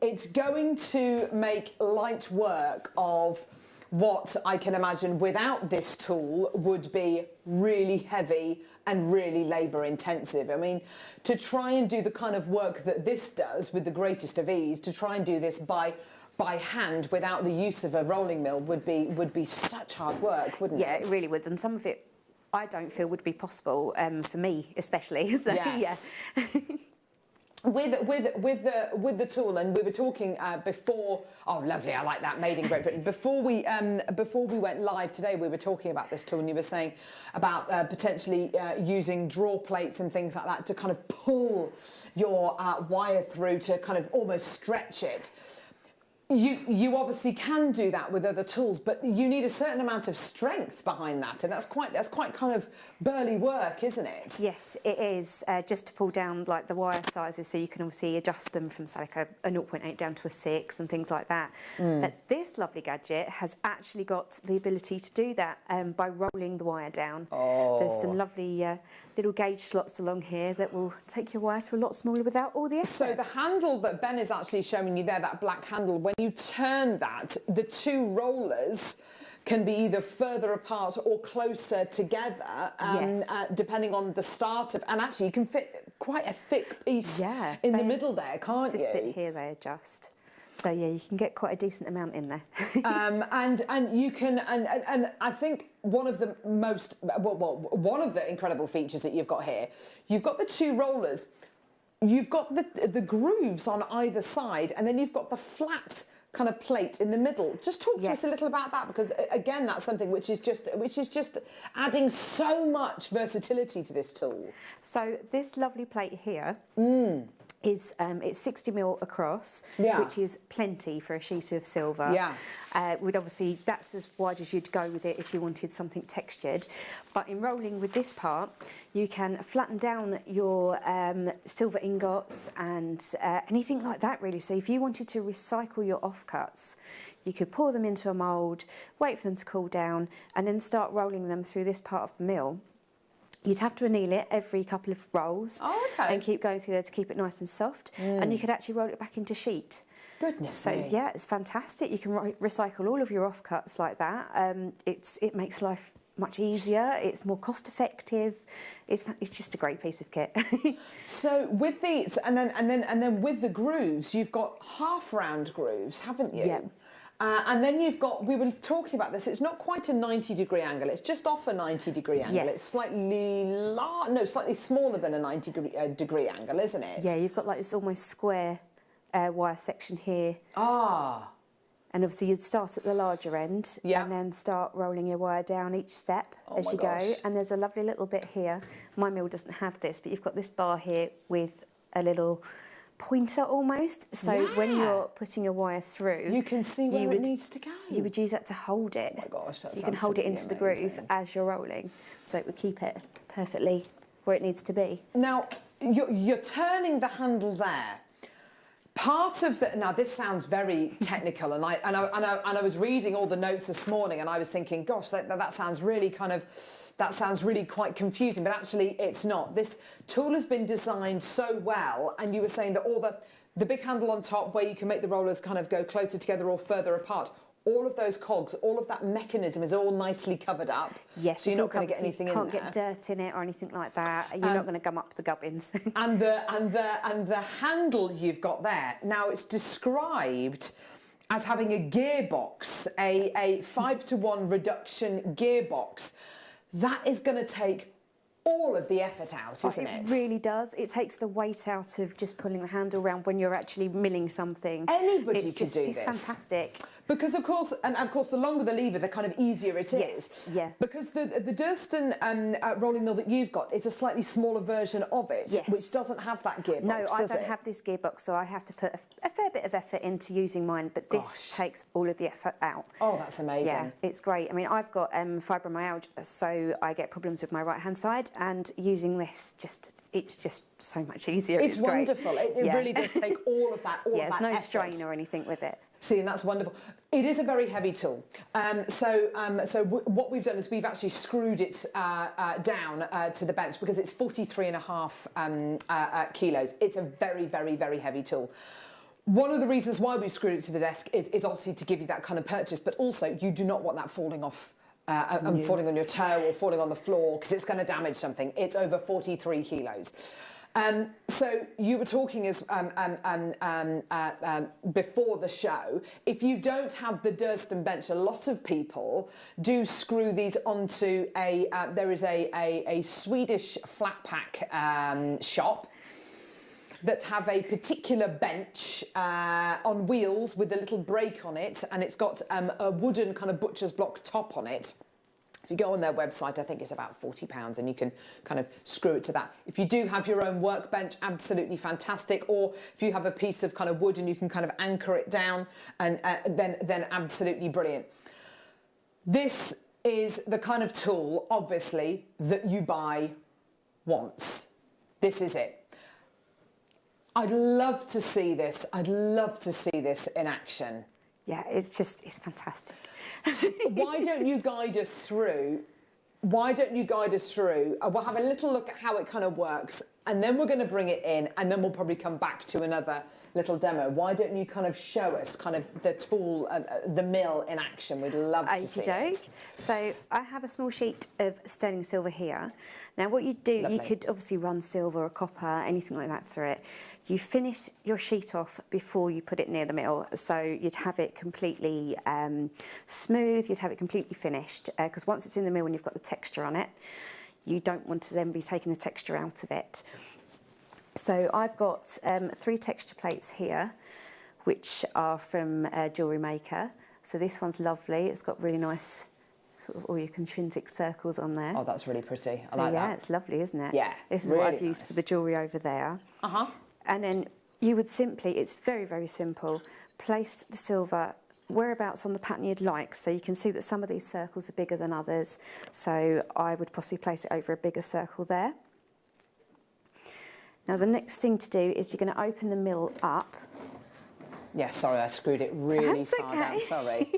it's going to make light work of what I can imagine without this tool would be really heavy and really labour intensive. I mean, to try and do the kind of work that this does with the greatest of ease, to try and do this by hand without the use of a rolling mill would be such hard work, wouldn't it? Yeah, it really would. And some of it I don't feel would be possible, for me especially. So, yes. Yeah. With the tool, and we were talking before. Oh, lovely! I like that. Made in Great Britain. Before we went live today, we were talking about this tool, and you were saying about potentially using draw plates and things like that to kind of pull your wire through to kind of almost stretch it. You obviously can do that with other tools, but you need a certain amount of strength behind that, and that's quite kind of burly work, isn't it? Yes, it is. Just to pull down like the wire sizes, so you can obviously adjust them from say like a 0.8 down to a 6 and things like that. But this lovely gadget has actually got the ability to do that by rolling the wire down. Oh. There's some lovely little gauge slots along here that will take your wire to a lot smaller without all the effort. So the handle that Ben is actually showing you there, that black handle, when you turn that, the two rollers can be either further apart or closer together, depending on the start of, and actually you can fit quite a thick piece in the middle there, can't you? This bit here they adjust. So yeah, you can get quite a decent amount in there. and you can, and I think one of the most, one of the incredible features that you've got here, you've got the two rollers, you've got the grooves on either side, and then you've got the flat kind of plate in the middle. Just talk to us a little about that, because again, that's something which is just adding so much versatility to this tool. So this lovely plate here is it's 60mm across, which is plenty for a sheet of silver. Would obviously, that's as wide as you'd go with it if you wanted something textured. But in rolling with this part, you can flatten down your silver ingots and anything like that, really. So if you wanted to recycle your offcuts, you could pour them into a mould, wait for them to cool down, and then start rolling them through this part of the mill. You'd have to anneal it every couple of rolls and keep going through there to keep it nice and soft. And you could actually roll it back into sheet. Goodness me. Yeah, it's fantastic. You can recycle all of your offcuts like that. It makes life much easier. It's more cost effective. It's just a great piece of kit. So with these, and then with the grooves, you've got half round grooves, haven't you? Yeah. And then you've got, we were talking about this, it's not quite a 90-degree angle, it's just off a 90-degree angle. Yes. It's slightly smaller than a 90-degree angle, isn't it? Yeah, you've got like this almost square wire section here. And obviously you'd start at the larger end and then start rolling your wire down each step as you go. And there's a lovely little bit here. My mill doesn't have this, but you've got this bar here with a little pointer almost, so when you're putting your wire through, you can see where it needs to go. You would use that to hold it. Oh my gosh, that's so you can hold it into the groove as you're rolling, so it would keep it perfectly where it needs to be. Now you're turning the handle there. Part of the, now this sounds very technical, and I was reading all the notes this morning, and I was thinking, gosh, that sounds really quite confusing, but actually it's not. This tool has been designed so well, and you were saying that all the big handle on top where you can make the rollers kind of go closer together or further apart, all of those cogs, all of that mechanism is all nicely covered up. Yes, so you're not going to get anything in there. You can't get dirt in it or anything like that. You're not going to gum up the gubbins. and the handle you've got there, now it's described as having a gearbox, a 5-to-1 reduction gearbox. That is going to take all of the effort out, isn't it? It really does. It takes the weight out of just pulling the handle around when you're actually milling something. Anybody could do this. It's fantastic. Because of course, the longer the lever, the kind of easier it is. Yes, yeah. Because the Durston rolling mill that you've got is a slightly smaller version of it, which doesn't have that gearbox, No, I don't have this gearbox, so I have to put a fair bit of effort into using mine, but this takes all of the effort out. Oh, that's amazing. Yeah, it's great. I mean, I've got fibromyalgia, so I get problems with my right-hand side, and using this it's just so much easier. It's wonderful. It really does take all of that there's no effort. strain or anything with it. See, and that's wonderful. It is a very heavy tool. So what we've done is we've actually screwed it down to the bench because it's 43.5 kilos. It's a very, very, very heavy tool. One of the reasons why we've screwed it to the desk is obviously to give you that kind of purchase, but also you do not want that falling off and falling on your toe or falling on the floor because it's going to damage something. It's over 43 kilos. So you were talking as before the show. If you don't have the Durston bench, a lot of people do screw these onto a. There is a Swedish flat pack shop that have a particular bench on wheels with a little brake on it, and it's got a wooden kind of butcher's block top on it. If you go on their website, I think it's about £40 and you can kind of screw it to that. If you do have your own workbench, absolutely fantastic. Or if you have a piece of kind of wood and you can kind of anchor it down, and then absolutely brilliant. This is the kind of tool, obviously, that you buy once. This is it. I'd love to see this. I'd love to see this in action. Yeah, it's fantastic. Why don't you guide us through? We'll have a little look at how it kind of works, and then we're going to bring it in, and then we'll probably come back to another little demo. Why don't you kind of show us kind of the tool, the mill in action? We'd love to see it. So I have a small sheet of sterling silver here. Now what you do, you could obviously run silver or copper, anything like that through it. You finish your sheet off before you put it near the mill, so you'd have it completely smooth, you'd have it completely finished, because once it's in the mill and you've got the texture on it, you don't want to then be taking the texture out of it. So I've got 3 texture plates here, which are from Jewellery Maker. So this one's lovely. It's got really nice sort of all your intrinsic circles on there. Oh, that's really pretty. I like that. Yeah, it's lovely, isn't it? Yeah, this is really what I've used for the jewellery over there. And then you would simply, it's very, very simple, place the silver whereabouts on the pattern you'd like. So you can see that some of these circles are bigger than others. So I would possibly place it over a bigger circle there. Now the next thing to do is you're going to open the mill up. Yeah, sorry, I screwed it really That's far okay. down, sorry.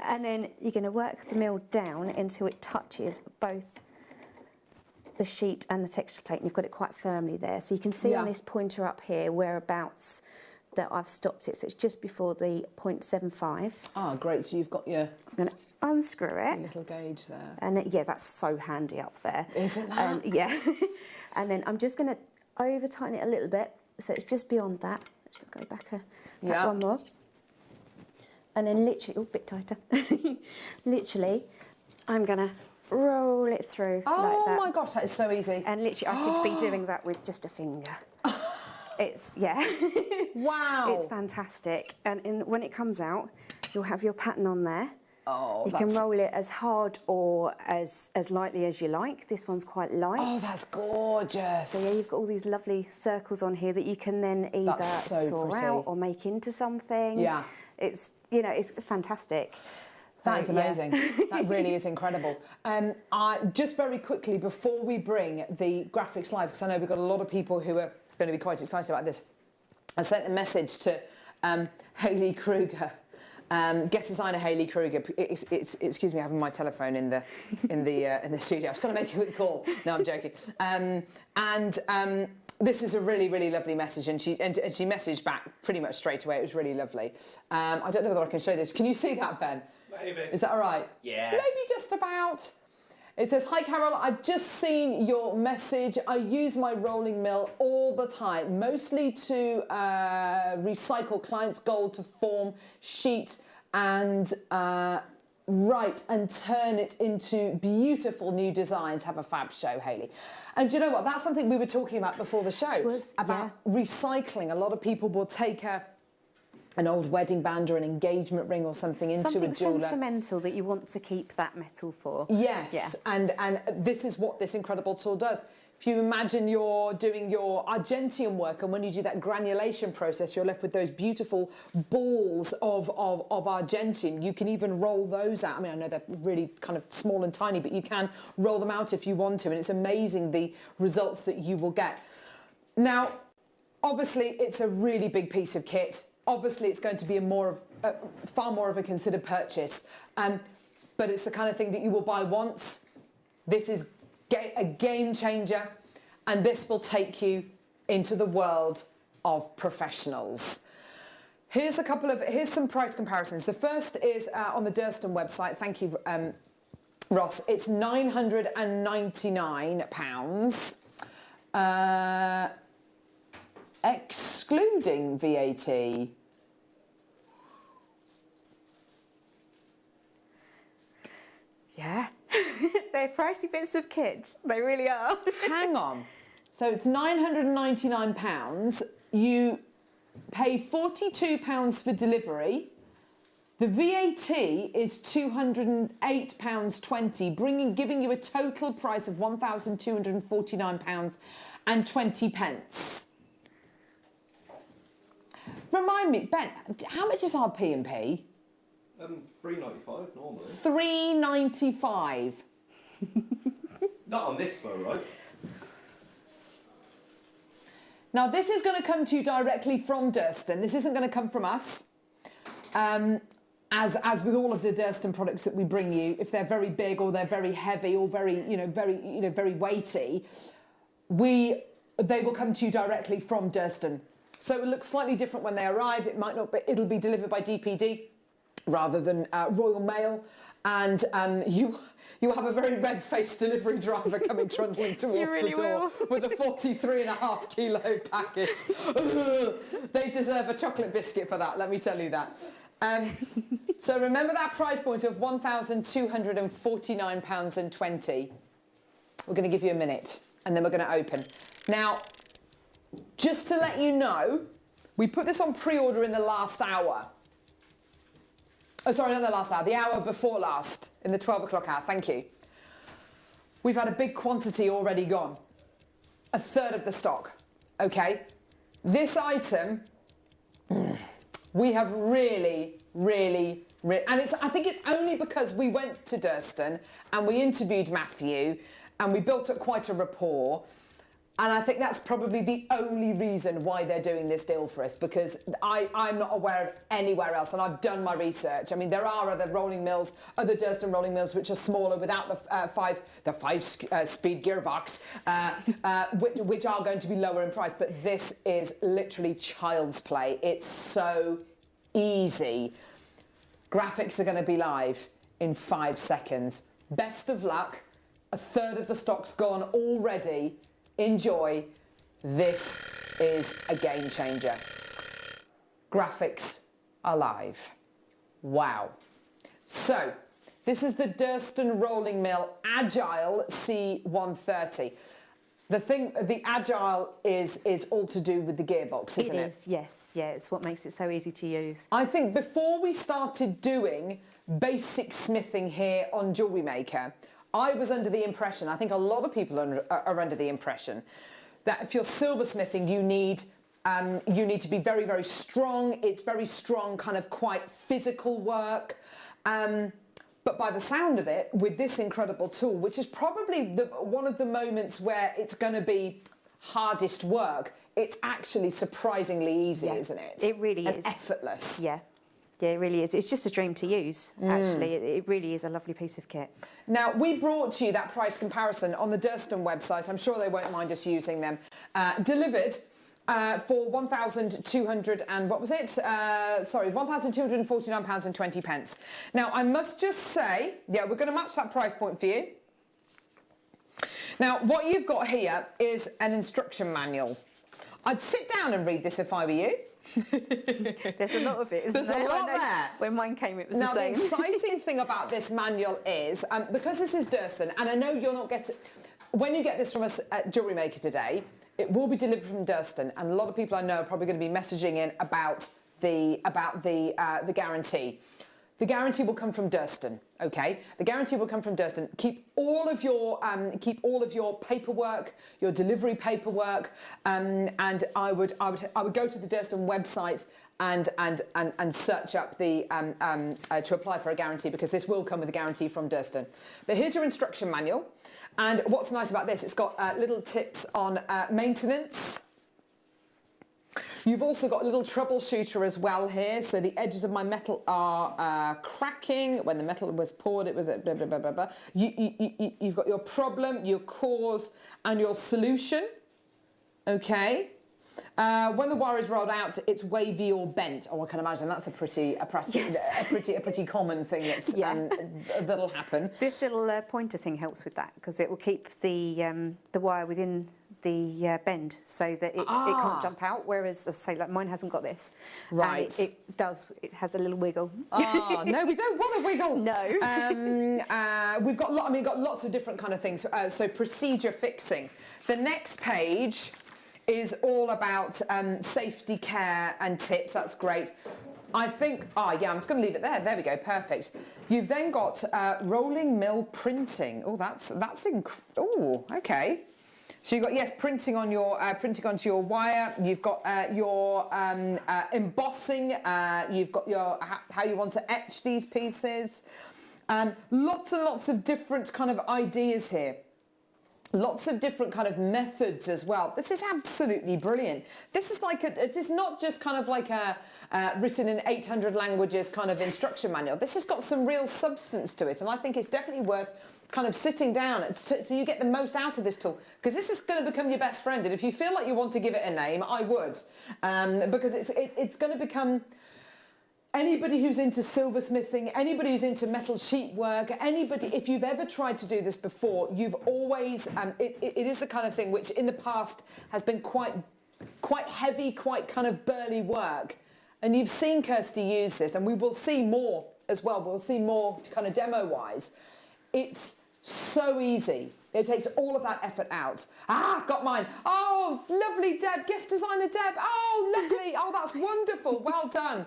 And then you're going to work the mill down until it touches both the sheet and the texture plate, and you've got it quite firmly there. So you can see on this pointer up here whereabouts that I've stopped it. So it's just before the 0.75. Ah, great. So you've got your... I'm going to unscrew it. Little gauge there. And yeah, that's so handy up there. Isn't that? Yeah. And then I'm just going to over tighten it a little bit. So it's just beyond that. Actually, I'll go back one more. And then literally, oh, a bit tighter. Literally, I'm going to roll it through like that. Oh my gosh, that is so easy. And literally, I could be doing that with just a finger. It's, yeah. Wow. It's fantastic. And when it comes out, you'll have your pattern on there. Oh, you can roll it as hard or as lightly as you like. This one's quite light. Oh, that's gorgeous. So yeah, you've got all these lovely circles on here that you can then either saw out or make into something. Yeah. It's, you know, it's fantastic. That is amazing. That really is incredible. Just very quickly, before we bring the graphics live, because I know we've got a lot of people who are going to be quite excited about this, I sent a message to Hayley Kruger. Guest designer Hayley Kruger. Excuse me, having my telephone in the studio. I was going to make a quick call. No, I'm joking. This is a really, really lovely message, and she messaged back pretty much straight away. It was really lovely. I don't know whether I can show this. Can you see that, Ben? Maybe. Is that all right? Yeah. Maybe just about. It says, "Hi Carol, I've just seen your message. I use my rolling mill all the time, mostly to recycle clients' gold to form sheet and write and turn it into beautiful new designs. Have a fab show, Hayley." And do you know what? That's something we were talking about before the show, about recycling. A lot of people will take an old wedding band or an engagement ring or something into a jeweller. Something sentimental that you want to keep that metal for. Yes, and this is what this incredible tool does. If you imagine you're doing your Argentium work, and when you do that granulation process, you're left with those beautiful balls of Argentium. You can even roll those out. I mean, I know they're really kind of small and tiny, but you can roll them out if you want to, and it's amazing the results that you will get. Now, obviously, it's a really big piece of kit. Obviously, it's going to be far more of a considered purchase, but it's the kind of thing that you will buy once. This is a game changer, and this will take you into the world of professionals. Here's some price comparisons. The first is on the Durston website. Thank you, Ross. It's £999, excluding VAT. Yeah. They're pricey bits of kit. They really are. Hang on. So it's £999. You pay £42 for delivery. The VAT is £208.20, giving you a total price of £1,249.20. Remind me, Ben, how much is our P&P? $3.95 normally. $3.95. Not on this though, right? Now this is going to come to you directly from Durston. This isn't going to come from us. As with all of the Durston products that we bring you, if they're very big or they're very heavy or very weighty, they will come to you directly from Durston. So it will look slightly different when they arrive. It might not, but it'll be delivered by DPD rather than Royal Mail, and you have a very red-faced delivery driver coming trundling towards the door with a 43.5 kilo packet. They deserve a chocolate biscuit for that, let me tell you that. So remember that price point of £1,249.20. We're going to give you a minute, and then we're going to open. Now, Just to let you know, we put this on pre-order in the last hour. Oh, sorry, not the last hour, the hour before last, in the 12 o'clock hour, thank you. We've had a big quantity already gone. A third of the stock, okay? This item, we have really, and I think it's only because we went to Durston and we interviewed Matthew and we built up quite a rapport. And I think that's probably the only reason why they're doing this deal for us, because I'm not aware of anywhere else, and I've done my research. I mean, there are other rolling mills, other Durston rolling mills, which are smaller without the five-speed gearbox, which are going to be lower in price. But this is literally child's play. It's so easy. Graphics are going to be live in 5 seconds. Best of luck. A third of the stock's gone already. Enjoy. This is a game changer. Graphics are live. Wow. So, this is the Durston Rolling Mill Agile C130. The Agile is all to do with the gearbox, isn't it? It is, yes. Yeah, it's what makes it so easy to use. I think before we started doing basic smithing here on Jewellery Maker, I was under the impression, I think a lot of people are under the impression, that if you're silversmithing, you need to be very, very strong. It's very strong, kind of quite physical work. But by the sound of it, with this incredible tool, which is probably one of the moments where it's going to be hardest work, it's actually surprisingly easy, isn't it? It really and is. Effortless. Yeah. Yeah, it really is. It's just a dream to use, actually. It really is a lovely piece of kit. Now, we brought you that price comparison on the Durston website. I'm sure they won't mind us using them. Delivered for £1,200 and what was it? £1,249.20. Now, I must just say, yeah, we're going to match that price point for you. Now, what you've got here is an instruction manual. I'd sit down and read this if I were you. There's a lot of it, isn't there? There's a lot there. When mine came, it was now, the same. The exciting thing about this manual is, because this is Durston, and I know you're not getting... When you get this from us at Jewellery Maker today, it will be delivered from Durston, and a lot of people I know are probably going to be messaging in about the guarantee. The guarantee will come from Durston, okay? The guarantee will come from Durston. Keep all of your paperwork, your delivery paperwork, and I would go to the Durston website and search up the to apply for a guarantee, because this will come with a guarantee from Durston. But here's your instruction manual, and what's nice about this, it's got little tips on maintenance. You've also got a little troubleshooter as well here. So the edges of my metal are cracking. When the metal was poured, it was blah, blah, blah, blah, blah. You've got your problem, your cause, and your solution. Okay. When the wire is rolled out, it's wavy or bent. Oh, I can imagine that's a pretty common thing that's that'll happen. This little pointer thing helps with that, because it will keep the wire within the bend, so that it can't jump out, whereas, as I say, like mine hasn't got this. Right. And it has a little wiggle. Oh, no, we don't want a wiggle. No. We've got lots of different kind of things. So procedure fixing. The next page is all about safety care and tips. That's great. I think, I'm just going to leave it there. There we go, perfect. You've then got rolling mill printing. Oh, okay. So you've got, printing on your printing onto your wire. You've got your embossing. You've got your how you want to etch these pieces. Lots and lots of different kind of ideas here. Lots of different kind of methods as well. This is absolutely brilliant. This is like it is not just kind of like a written in 800 languages kind of instruction manual. This has got some real substance to it, and I think it's definitely worth kind of sitting down so you get the most out of this tool, because this is going to become your best friend. And if you feel like you want to give it a name, I would, because it's going to become. Anybody who's into silversmithing, anybody who's into metal sheet work, anybody, if you've ever tried to do this before, you've always, it is the kind of thing which in the past has been quite heavy, quite kind of burly work. And you've seen Kirsty use this, and we will see more as well. We'll see more kind of demo-wise. It's so easy. It takes all of that effort out. Ah, got mine. Oh, lovely, Deb. Guest designer Deb. Oh, lovely. Oh, that's wonderful. Well done.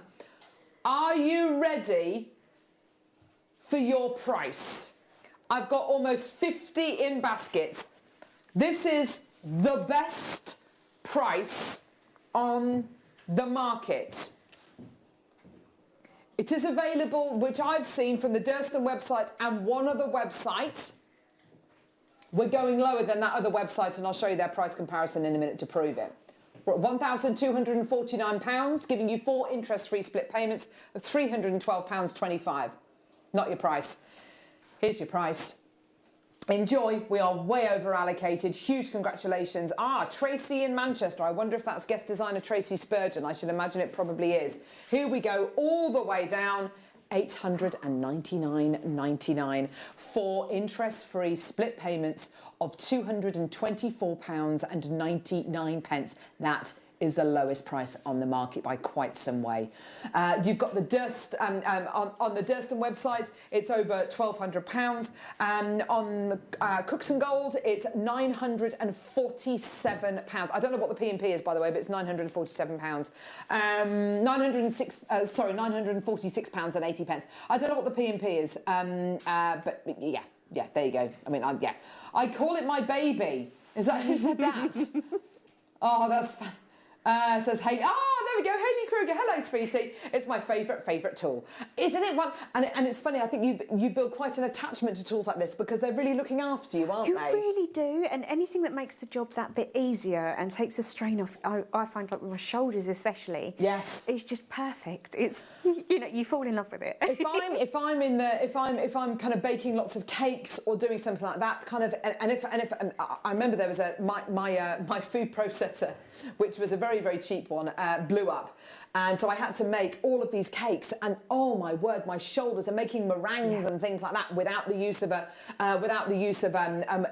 Are you ready for your price? I've got almost 50 in baskets. This is the best price on the market. It is available, which I've seen from the Durston website and one other website. We're going lower than that other website, and I'll show you their price comparison in a minute to prove it. We're at £1,249, giving you 4 interest-free split payments of £312.25. Not your price. Here's your price. Enjoy. We are way over allocated. Huge congratulations. Ah, Tracy in Manchester. I wonder if that's guest designer Tracy Spurgeon. I should imagine it probably is. Here we go, all the way down. £899.99 for interest-free split payments of £224.99. That is the lowest price on the market by quite some way. You've got the Durst on the Durston website. It's over £1,200. On the Cooks and Gold, it's £947. I don't know what the P&P is, by the way, but it's £947. £946.80. I don't know what the P&P is, but yeah, there you go. I mean, yeah, I call it my baby. Is that who said that? Oh, that's fun. Says Hayley. Oh, there we go, Hayley Kruger. Hello, sweetie. It's my favourite tool, isn't it? One, and it's funny. I think you build quite an attachment to tools like this because they're really looking after you, aren't they? You really do. And anything that makes the job that bit easier and takes the strain off, I find, like with my shoulders especially. Yes. It's just perfect. It's you fall in love with it. If I'm kind of baking lots of cakes or doing something like that, kind of, and if I remember there was my food processor, which was a very cheap one, blew up, and so I had to make all of these cakes, and oh my word, my shoulders are making meringues and things like that without the use of an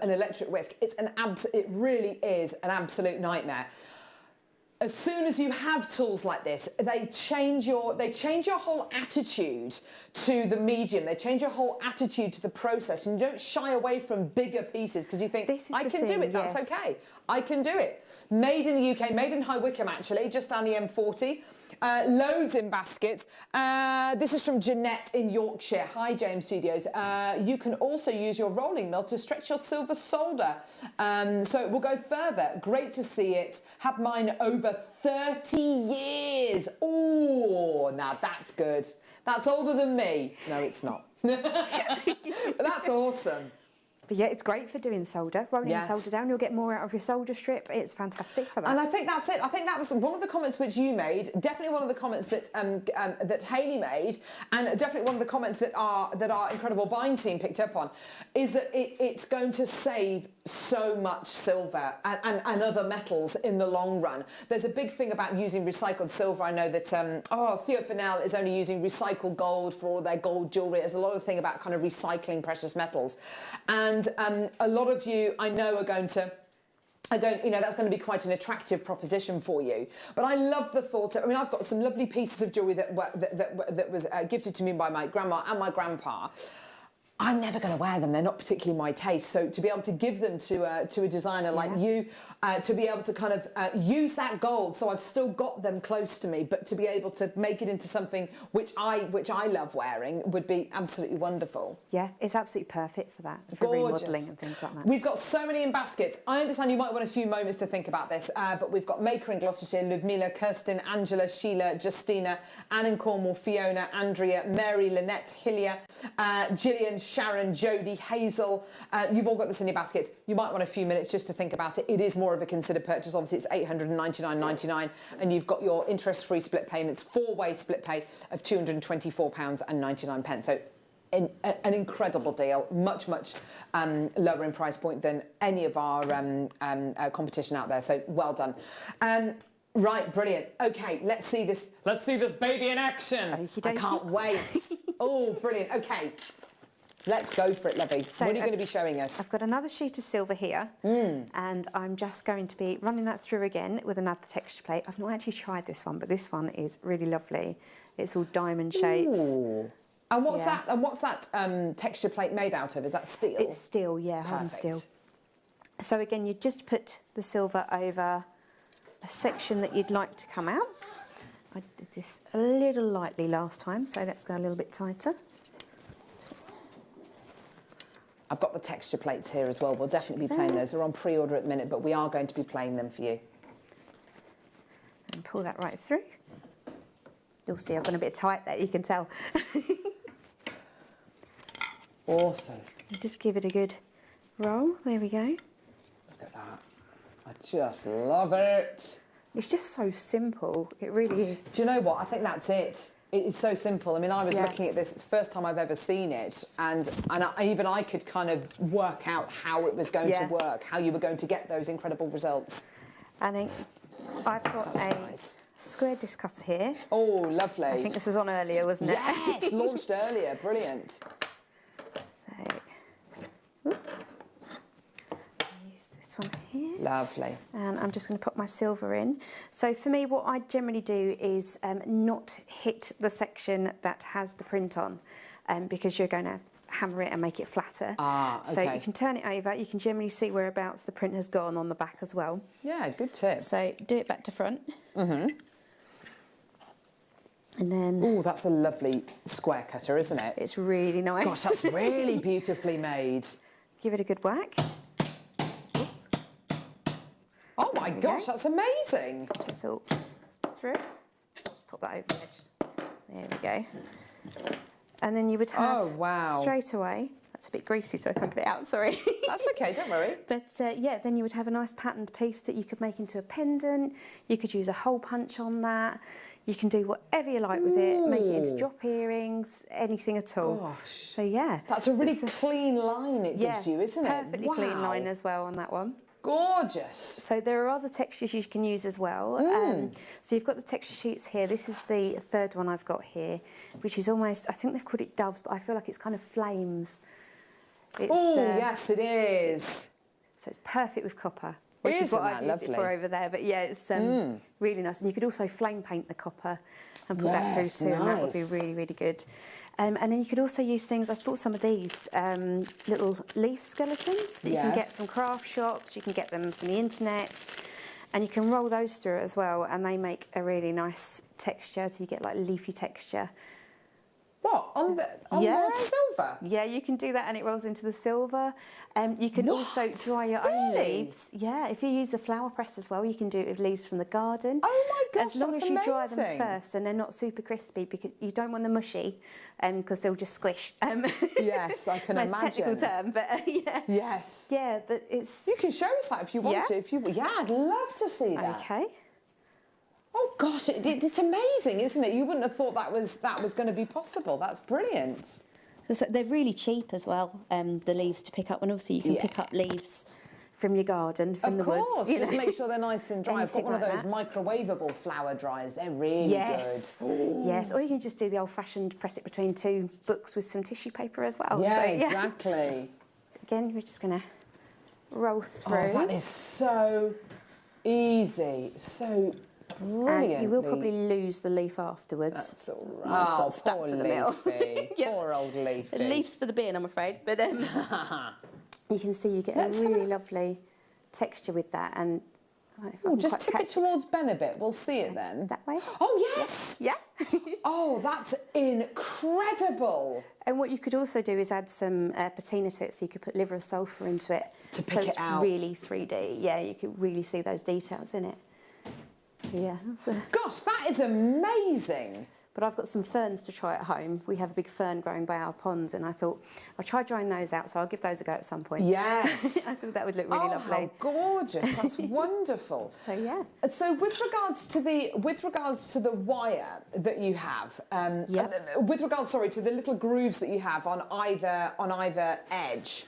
electric whisk. It really is an absolute nightmare. As soon as you have tools like this, they change your whole attitude to the medium. They change your whole attitude to the process, and you don't shy away from bigger pieces because you think, I can do it, that's okay. I can do it. Made in the UK, made in High Wycombe actually, just down the M40. Loads in baskets. This is from Jeanette in Yorkshire. Hi, JM Studios. You can also use your rolling mill to stretch your silver solder. So it will go further. Great to see it. Had mine over 30 years. Oh, now that's good. That's older than me. No, it's not. That's awesome. But yeah, it's great for doing solder. Rolling Yes. solder down, you'll get more out of your solder strip. It's fantastic for that. And I think that's it. I think that was one of the comments which you made. Definitely one of the comments that that Hayley made, and definitely one of the comments that our incredible buying team picked up on, is that it's going to save so much silver and other metals in the long run. There's a big thing about using recycled silver. I know that Theo Fennell is only using recycled gold for all their gold jewellery. There's a lot of thing about kind of recycling precious metals, and a lot of you I know are going to. That's going to be quite an attractive proposition for you. But I love the thought of, I've got some lovely pieces of jewellery that was gifted to me by my grandma and my grandpa. I'm never going to wear them. They're not particularly my taste. So to be able to give them to a designer like you, to be able to kind of use that gold, so I've still got them close to me, but to be able to make it into something which I love wearing would be absolutely wonderful. Yeah, it's absolutely perfect for that, for remodelling and things like that. We've got so many in baskets. I understand you might want a few moments to think about this, but we've got Maker in Gloucestershire, Ludmila, Kirsten, Angela, Sheila, Justina, Anne in Cornwall, Fiona, Andrea, Mary, Lynette, Hillia, Gillian, Sharon, Jodie, Hazel. You've all got this in your baskets. You might want a few minutes just to think about it. It is more of a considered purchase. Obviously, it's £899.99, and you've got your interest-free split payments, 4-way split pay of £224.99. So an incredible deal, much lower in price point than any of our competition out there. So well done. Right, brilliant. Okay, let's see this baby in action. I can't wait. Oh, brilliant. Okay. Let's go for it, Levy. So what are you going to be showing us? I've got another sheet of silver here, and I'm just going to be running that through again with another texture plate. I've not actually tried this one, but this one is really lovely. It's all diamond shapes. Ooh. And what's that? And what's that texture plate made out of? Is that steel? It's steel, yeah, hardened steel. So again, you just put the silver over a section that you'd like to come out. I did this a little lightly last time, so let's go a little bit tighter. I've got the texture plates here as well. We'll definitely be playing those. They're on pre-order at the minute, but we are going to be playing them for you. And pull that right through. You'll see I've gone a bit tight there, you can tell. Awesome. Just give it a good roll. There we go. Look at that. I just love it. It's just so simple. It really is. Do you know what? I think that's it. It is so simple. I mean, I was looking at this. It's the first time I've ever seen it. And even I could kind of work out how it was going to work, how you were going to get those incredible results. I think I've got square disc cutter here. Oh, lovely. I think this was on earlier, wasn't it? Yes, launched earlier. Brilliant. So, use this one here. Lovely. And I'm just going to put my silver in. So for me, what I generally do is not hit the section that has the print on, because you're going to hammer it and make it flatter. Ah, okay. So you can turn it over. You can generally see whereabouts the print has gone on the back as well. Yeah, good tip. So do it back to front. Mm-hmm. And then... Oh, that's a lovely square cutter, isn't it? It's really nice. Gosh, that's really beautifully made. Give it a good whack. Oh my gosh, that's amazing. It's all through. Just put that over the edge. There we go. And then you would have straight away, that's a bit greasy so I can't get it out, sorry. That's okay, don't worry. But yeah, then you would have a nice patterned piece that you could make into a pendant. You could use a hole punch on that. You can do whatever you like with it, make it into drop earrings, anything at all. Gosh. So yeah. That's a really clean line it gives you, isn't it? Perfectly clean line as well on that one. Gorgeous. So there are other textures you can use as well. So you've got the texture sheets here. This is the third one I've got here, which is almost, I think they've called it doves, but I feel like it's kind of flames. Oh, yes, it is. So it's perfect with copper, which is what I've used it for over there. But yeah, it's really nice. And you could also flame paint the copper and put that through too, and that would be really, really good. And then you could also use things, I've bought some of these little leaf skeletons that you can get from craft shops, you can get them from the internet, and you can roll those through it as well, and they make a really nice texture, so you get like leafy texture. What, on the silver? Yeah, you can do that and it rolls into the silver. You can also dry your own leaves. Yeah, if you use a flower press as well, you can do it with leaves from the garden. Oh my gosh, as long that's as you dry them amazing. first and they're not super crispy, because you don't want them mushy, because they'll just squish. Yes, I can imagine. Nice technical term, but yeah. Yes. Yeah, but it's... You can show us that if you want to. Yeah, I'd love to see that. Okay. Oh gosh, it's amazing, isn't it? You wouldn't have thought that was going to be possible. That's brilliant. So they're really cheap as well, the leaves to pick up, and obviously you can pick up leaves from your garden, from the woods. Of course, just make sure they're nice and dry. I've got one of those microwavable flower dryers. they're really good. Ooh. Yes, or you can just do the old-fashioned press it between two books with some tissue paper as well. Yeah, so, exactly. Again, we're just going to roll through. Oh, that is so easy, so brilliant. And you will probably lose the leaf afterwards. That's all right. It's got stuck to the mill. Poor old Leafy. The leaf's for the bin, I'm afraid. But you can see you get a really lovely texture with that. And just tip it towards Ben a bit. We'll see it then. That way? Oh, yes. Yeah. Oh, that's incredible. And what you could also do is add some patina to it, so you could put liver of sulphur into it. To pick it out. Really 3D. Yeah, you could really see those details in it. Yeah. Gosh, that is amazing. But I've got some ferns to try at home. We have a big fern growing by our pond, and I thought I'll try drying those out, so I'll give those a go at some point. Yes. I thought that would look really lovely. How gorgeous. That's wonderful. So yeah. So with regards to the wire that you have, with regards to the little grooves that you have on either edge,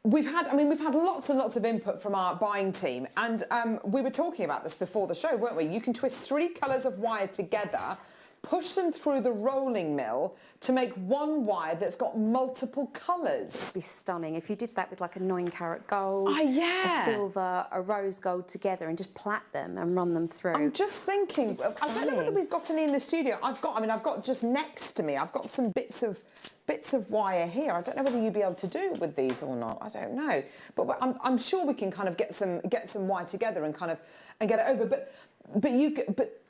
We've had lots and lots of input from our buying team, and we were talking about this before the show, weren't we? You can twist 3 colours of wire together, push them through the rolling mill to make one wire that's got multiple colours. It'd be stunning if you did that with like a 9-carat gold, a silver, a rose gold together, and just plait them and run them through. I'm just thinking, I don't know whether we've got any in the studio. I've got just next to me, I've got some bits of bits of wire here. I don't know whether you'd be able to do it with these or not. I don't know, but I'm sure we can kind of get some wire together and kind of get it over. But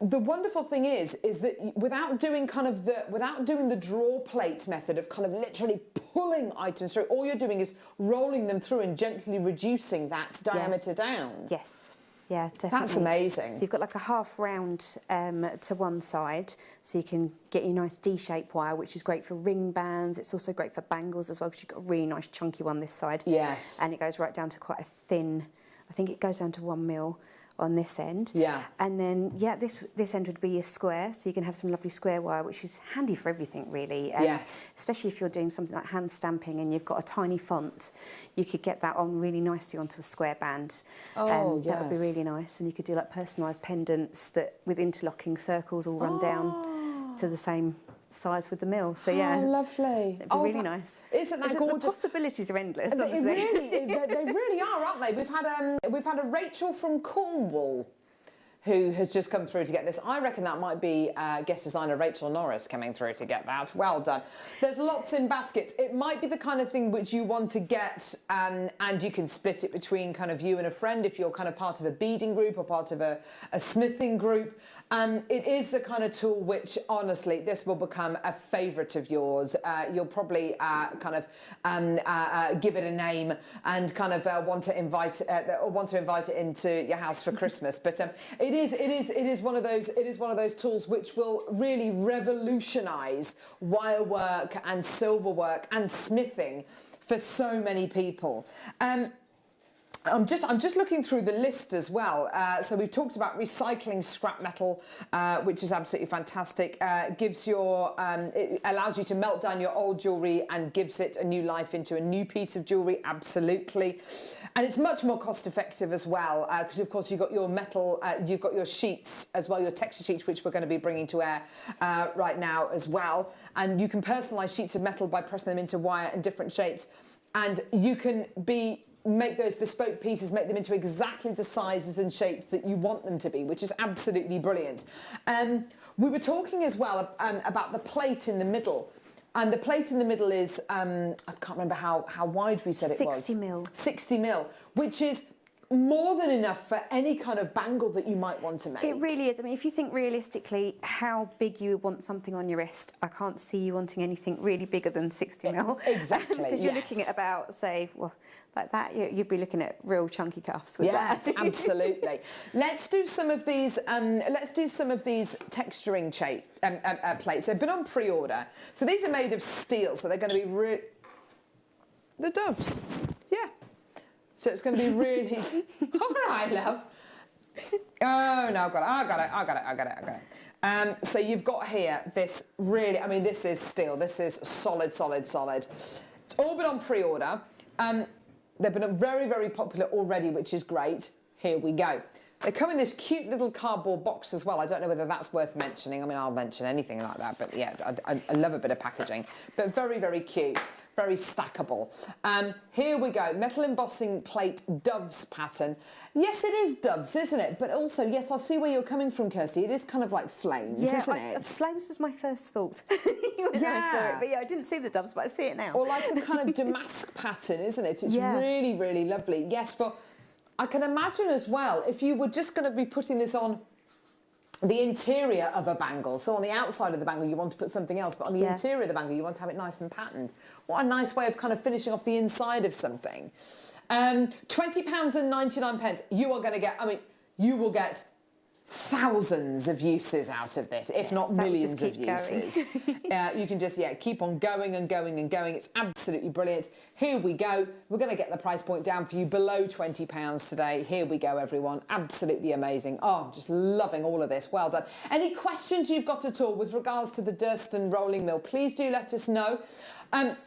the wonderful thing is that without doing the draw plate method of kind of literally pulling items through, all you're doing is rolling them through and gently reducing that diameter down. Yes. Yeah, definitely. That's amazing. So you've got like a half round to one side, so you can get your nice D-shaped wire, which is great for ring bands. It's also great for bangles as well, because you've got a really nice chunky one this side. Yes. And it goes right down to quite a thin, I think it goes down to 1 mil on this end. Yeah. And then, this end would be your square, so you can have some lovely square wire, which is handy for everything, really. Yes. Especially if you're doing something like hand stamping and you've got a tiny font, you could get that on really nicely onto a square band. Oh, That would be really nice. And you could do like personalised pendants that with interlocking circles all run down to the same size with the mill. So yeah. Oh, lovely. It'd be really nice. Isn't that gorgeous? The possibilities are endless, They obviously. really are, aren't they? We've had a Rachel from Cornwall who has just come through to get this. I reckon that might be guest designer Rachel Norris coming through to get that. Well done. There's lots in baskets. It might be the kind of thing which you want to get, and you can split it between kind of you and a friend if you're kind of part of a beading group or part of a smithing group. It is the kind of tool which, honestly, this will become a favourite of yours. You'll probably give it a name and kind of want to invite it into your house for Christmas. But it is one of those tools which will really revolutionise wire work and silver work and smithing for so many people. I'm just looking through the list as well. So we've talked about recycling scrap metal, which is absolutely fantastic. It allows you to melt down your old jewellery and gives it a new life into a new piece of jewellery. Absolutely, and it's much more cost effective as well, because of course you've got your metal, you've got your sheets as well, your texture sheets, which we're going to be bringing to air right now as well. And you can personalise sheets of metal by pressing them into wire in different shapes, and you can make those bespoke pieces, make them into exactly the sizes and shapes that you want them to be, which is absolutely brilliant. We were talking as well about the plate in the middle. And the plate in the middle is, I can't remember how wide we said it was. 60 mil. 60 mil, which is more than enough for any kind of bangle that you might want to make. It really is. I mean, if you think realistically how big you want something on your wrist, I can't see you wanting anything really bigger than 60 mil. Exactly, Because you're looking at about, say, like that, you'd be looking at real chunky cuffs with that. Yes, absolutely. Let's do some of these. Texturing plates. They've been on pre-order, so these are made of steel. So they're going to be the doves. Yeah. So it's going to be really. All right, love. Oh no, I got it. So you've got here this really. I mean, this is steel. This is solid. It's all been on pre-order. They've been very, very popular already, which is great. Here we go. They come in this cute little cardboard box as well. I don't know whether that's worth mentioning. I mean, I'll mention anything like that, but yeah, I love a bit of packaging. But very, very cute, very stackable. Here we go, metal embossing plate doves pattern. Yes, it is doves, isn't it? But also, yes, I see where you're coming from, Kirsty. It is kind of like flames, isn't it? Flames was my first thought. I saw it, but yeah, I didn't see the doves, but I see it now. Or like a kind of damask pattern, isn't it? It's really, really lovely. Yes, I can imagine as well, if you were just going to be putting this on the interior of a bangle, so on the outside of the bangle you want to put something else, but on the interior of the bangle you want to have it nice and patterned. What a nice way of kind of finishing off the inside of something. £20.99. You are going to get, I mean, you will get thousands of uses out of this, if not millions of uses. You can just keep on going and going and going. It's absolutely brilliant. Here we go. We're going to get the price point down for you below £20 today. Here we go, everyone. Absolutely amazing. Oh, I'm just loving all of this. Well done. Any questions you've got at all with regards to the Durston rolling mill, please do let us know.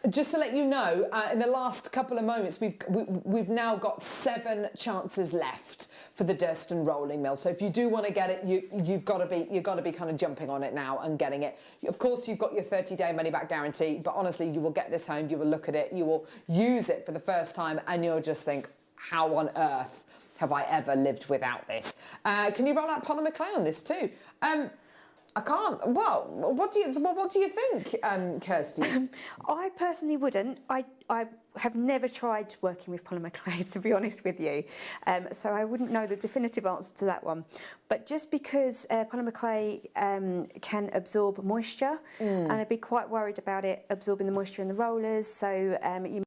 Just to let you know, in the last couple of moments, we've now got 7 chances left for the Durston rolling mill. So if you do want to get it, you've got to be kind of jumping on it now and getting it. Of course, you've got your 30-day money-back guarantee, but honestly, you will get this home, you will look at it, you will use it for the first time, and you'll just think, how on earth have I ever lived without this? Can you roll out Polymer clay on this too? I can't. Well, what do you think, Kirsty? I personally wouldn't. I have never tried working with polymer clay, to be honest with you, so I wouldn't know the definitive answer to that one. But just because polymer clay can absorb moisture, and I'd be quite worried about it absorbing the moisture in the rollers, so you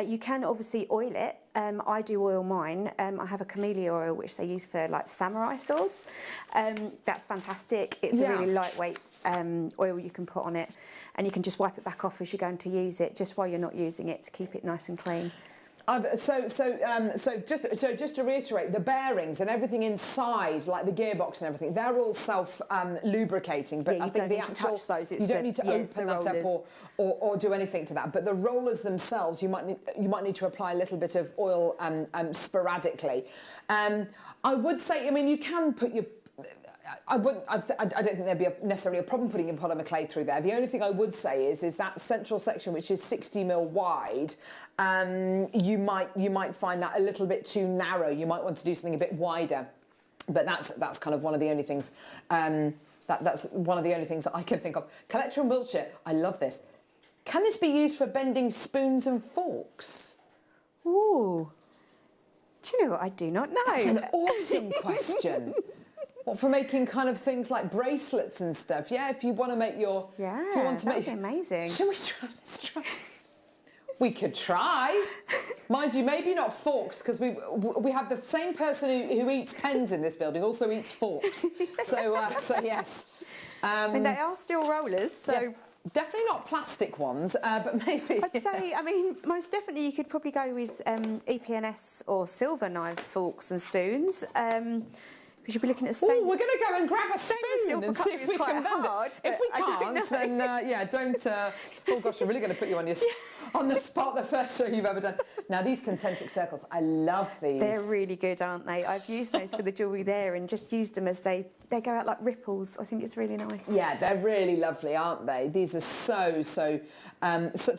you can obviously oil it. I do oil mine. I have a camellia oil which they use for like samurai swords. That's fantastic. It's a really lightweight oil you can put on it, and you can just wipe it back off as you're going to use it, just while you're not using it, to keep it nice and clean. So just to reiterate, the bearings and everything inside, like the gearbox and everything, they're all self-lubricating. But I think the actual, you don't need to open that up or do anything to that. But the rollers themselves, you might need to apply a little bit of oil sporadically. I would say, I mean, you can put your. I don't think there'd be necessarily a problem putting in polymer clay through there. The only thing I would say is that central section, which is 60 mil wide, you might find that a little bit too narrow. You might want to do something a bit wider. But that's kind of one of the only things. That's one of the only things that I can think of. Collector in Wiltshire, I love this. Can this be used for bending spoons and forks? Ooh. Do you know what? I do not know. That's an awesome question. What, for making kind of things like bracelets and stuff? Yeah, if you want to make your... Yeah, if you want to that'd be amazing. Shall we try? Let's try. We could try. Mind you, maybe not forks, because we have the same person who eats pens in this building also eats forks. So yes. I mean, they are still rollers, so... Yes. Definitely not plastic ones, but maybe... I'd say, I mean, most definitely you could probably go with EPNS or silver knives, forks and spoons. We should be looking at stainless. Oh, we're going to go and grab a spoon and see if we can bend it. If we can't, then don't. Oh gosh, I'm really going to put you on the spot. The first show you've ever done. Now these concentric circles, I love these. They're really good, aren't they? I've used those for the jewellery there and just used them as they go out like ripples. I think it's really nice. Yeah, they're really lovely, aren't they? These are such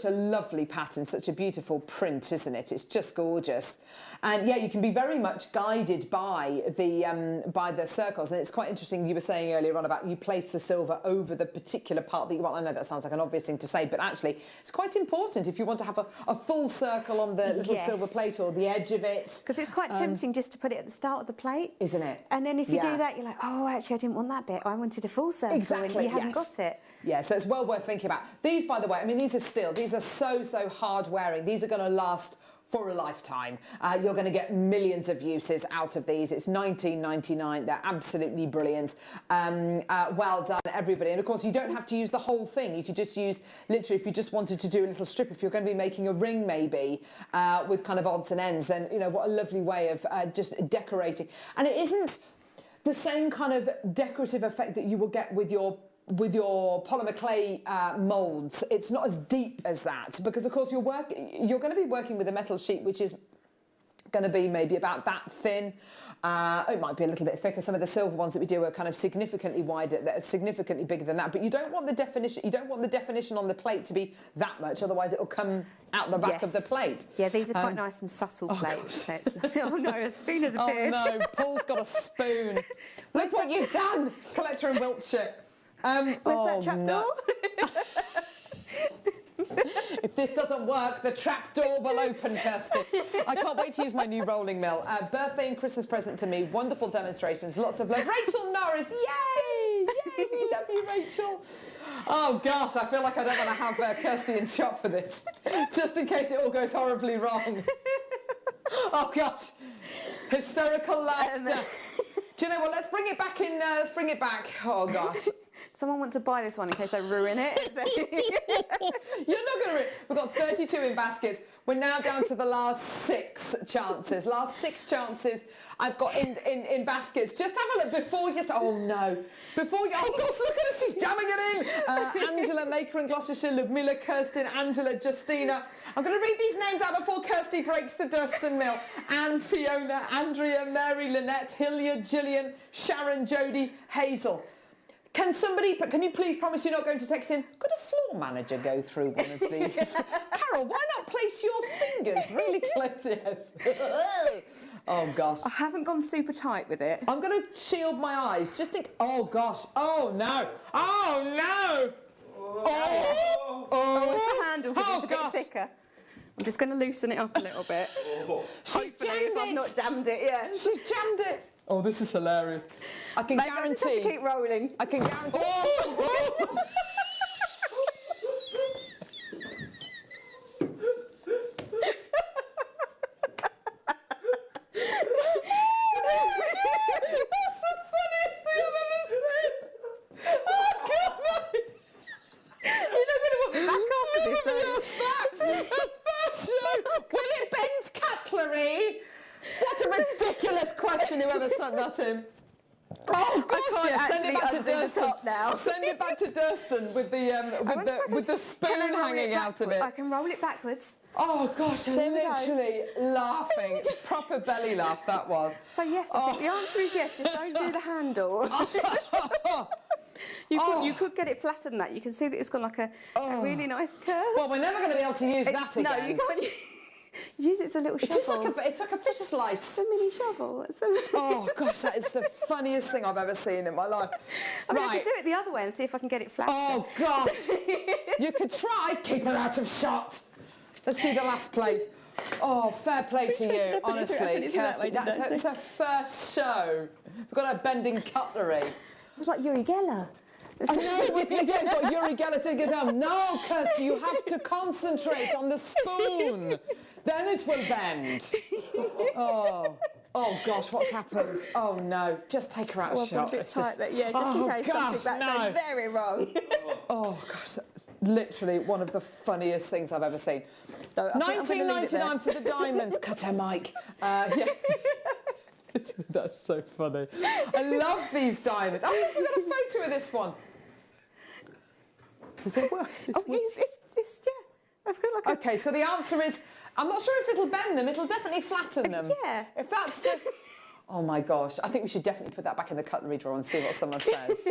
a lovely pattern, such a beautiful print, isn't it? It's just gorgeous. And yeah, you can be very much guided by the circles. And it's quite interesting, you were saying earlier on about you place the silver over the particular part that you want. I know that sounds like an obvious thing to say, but actually it's quite important if you want to have a full circle on the little silver plate or the edge of it. Because it's quite tempting just to put it at the start of the plate. Isn't it? And then if you do that, you're like, oh, actually, I didn't want that bit. I wanted a full circle. Exactly, and you haven't got it. Yeah, so it's well worth thinking about. These, by the way, I mean, these are steel. These are so hard wearing. These are going to last for a lifetime. You're going to get millions of uses out of these. It's $19.99. They're absolutely brilliant. Well done, everybody. And of course, you don't have to use the whole thing. You could just use, literally, if you just wanted to do a little strip, if you're going to be making a ring maybe with kind of odds and ends, then, you know, what a lovely way of just decorating. And it isn't the same kind of decorative effect that you will get with your polymer clay moulds. It's not as deep as that, because of course you're going to be working with a metal sheet which is going to be maybe about that thin. It might be a little bit thicker. Some of the silver ones that we do are kind of significantly wider, that are significantly bigger than that. But you don't want the definition. You don't want the definition on the plate to be that much, otherwise it will come out the back of the plate. Yeah, these are quite nice and subtle plates. So oh no, a spoon has appeared. Oh no, Paul's got a spoon. Look what you've done, Collector in Wiltshire. Where's that trapdoor? If this doesn't work, the trapdoor will open, Kirsty. I can't wait to use my new rolling mill. Birthday and Christmas present to me. Wonderful demonstrations. Lots of love. Rachel Norris, yay! Yay, we love you, Rachel. Oh, gosh, I feel like I don't want to have Kirsty in shop for this, just in case it all goes horribly wrong. Oh, gosh. Hysterical laughter. Do you know what? Let's bring it back in. Let's bring it back. Oh, gosh. Someone want to buy this one in case I ruin it? You're not going to ruin it. We've got 32 in baskets. We're now down to the last 6 chances. Last 6 chances I've got in baskets. Just have a look before you... Oh, no. Before you... Oh, gosh, look at her. She's jamming it in. Angela Maker in Gloucestershire, Ludmilla, Kirsten, Angela, Justina. I'm going to read these names out before Kirsty breaks the dust and mill. Anne, Fiona, Andrea, Mary, Lynette, Hilliard, Gillian, Sharon, Jodie, Hazel. Can you please promise you're not going to text in? Could a floor manager go through one of these? Carol, why not place your fingers really close? Yes. Oh gosh. I haven't gone super tight with it. I'm going to shield my eyes. Just think. Oh gosh. Oh no. Oh no. Oh, it's the handle because it's a bit thicker. I'm just going to loosen it up a little bit. She's jammed it. I've not jammed it yet. She's jammed it. Oh, this is hilarious. I can Maybe guarantee. I just have to keep rolling. I can guarantee. That's the funniest thing I've ever seen. Oh, God, no. You're not going to put me back after this, are you? Will it bend cutlery? What a ridiculous question, whoever sent that in. Oh gosh, yeah, send it back to Durston now. Send it back to Durston with the spoon hanging out of it. I can roll it backwards. Oh gosh, I'm literally laughing. Proper belly laugh that was. So yes, I think the answer is yes, just don't do the handle. You could get it flatter than that. You can see that it's got like a really nice curve. Well, we're never going to be able to use that again. No, you can't. Use it as a little shovel. It's like a fish slice. It's a mini shovel. Oh gosh, that is the funniest thing I've ever seen in my life. I mean, I could do it the other way and see if I can get it flatter. Oh gosh, you could try. Keep her out of shot. Let's see the last place. Oh, fair play to you, honestly, Kirsty. It's a first show. We've got our bending cutlery. It was like Uri Geller. I know, yeah, but Uri Geller said get down. No, Kirsty, you have to concentrate on the spoon. Then it will bend. Oh gosh, what's happened? Oh no, just take her out of shot. A bit tight there. Yeah, just in case something goes very wrong. Oh gosh, that's literally one of the funniest things I've ever seen. No, $19.99 for the diamonds. Cut her mic. Yeah. That's so funny. I love these diamonds. Oh, we've got a photo of this one. Is it work? It's yeah. I've got like okay, so the answer is, I'm not sure if it'll bend them. It'll definitely flatten them. Yeah. If that's oh my gosh, I think we should definitely put that back in the cutlery drawer and see what someone says.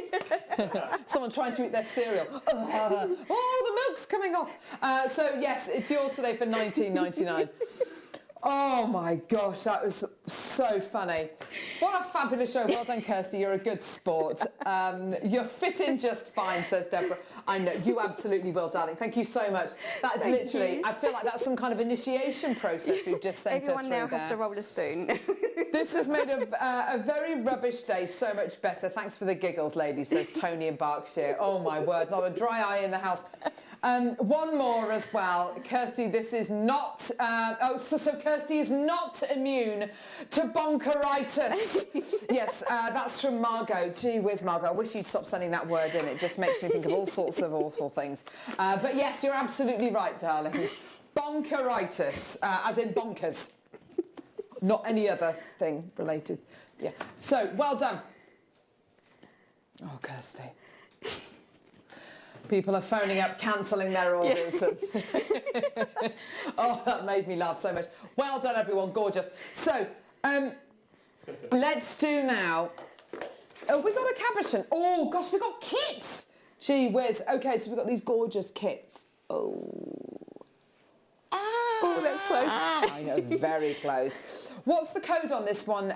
Someone trying to eat their cereal. Oh, the milk's coming off. So yes, it's yours today for $19.99. Oh my gosh, that was so funny. What a fabulous show. Well done, Kirsty. You're a good sport. You're fit in just fine, says Deborah. I know, you absolutely will, darling. Thank you so much. That's literally, I feel like that's some kind of initiation process we've just sent her through there. Everyone now has to roll a spoon. This has made a very rubbish day so much better. Thanks for the giggles, lady, says Tony in Berkshire. Oh my word, not a dry eye in the house. One more as well. Kirsty, this is not... so Kirsty is not immune to bonkeritis. Yes, that's from Margot. Gee whiz, Margot. I wish you'd stop sending that word in. It just makes me think of all sorts of awful things. But yes, you're absolutely right, darling. Bonkeritis, as in bonkers. Not any other thing related. Yeah. So, well done. Oh, Kirsty. People are phoning up, cancelling their orders. Oh, that made me laugh so much. Well done, everyone. Gorgeous. So, let's do now... Oh, we got a cabochon. Oh, gosh, we got kits. Gee whiz. OK, so we've got these gorgeous kits. Oh, that's close. I know, it's very close. What's the code on this one?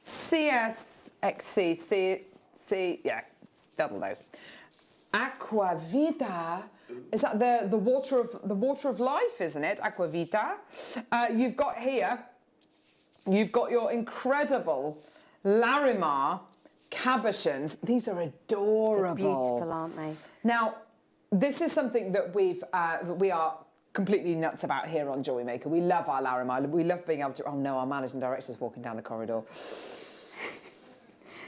CSXC. Yeah, that'll do. Aquavita, is that the water of life, isn't it? Aquavita. You've got here, you've got your incredible Larimar cabochons. These are adorable. They're beautiful, aren't they? Now, this is something that we are completely nuts about here on Jewellery Maker. We love our Larimar. We love being able to... Oh no, our managing director's walking down the corridor.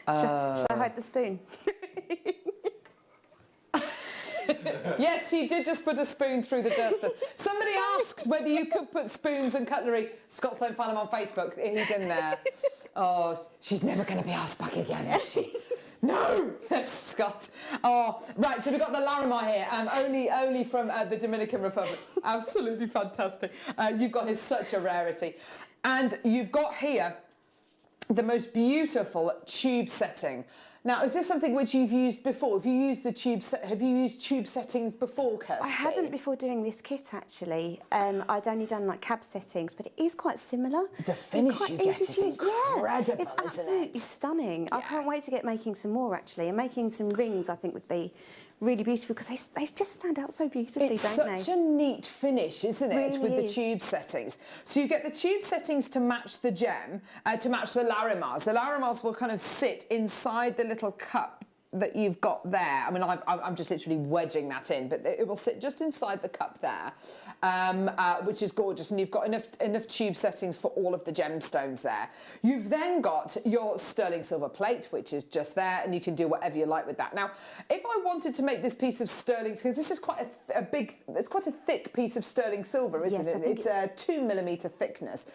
Shall I hide the spoon? Yes, she did just put a spoon through the duster. Somebody asked whether you could put spoons and cutlery. Scott Sloan, find him on Facebook. He's in there. Oh, she's never going to be asked back again, is she? No! That's Scott. Oh, right, so we've got the Larimar here, only from the Dominican Republic. Absolutely fantastic. You've got his such a rarity. And you've got here the most beautiful tube setting. Now, is this something which you've used before? Have you used tube settings before, Kirsty? I haven't before doing this kit, actually. I'd only done like cab settings, but it is quite similar. The finish you get is incredible, it's absolutely stunning. Yeah. I can't wait to get making some more, actually. And making some rings, I think, would be really beautiful because they just stand out so beautifully, it's don't they? It's such a neat finish, isn't it, Really with is. the tube settings. So you get the tube settings to match the gem, to match the larimars. The larimars will kind of sit inside the little cup that you've got there. I mean, I'm just literally wedging that in, but it will sit just inside the cup there, which is gorgeous. And you've got enough tube settings for all of the gemstones there. You've then got your sterling silver plate, which is just there, and you can do whatever you like with that. Now, if I wanted to make this piece of sterling, because this is quite it's quite a thick piece of sterling silver, isn't it? It's a 2mm thickness.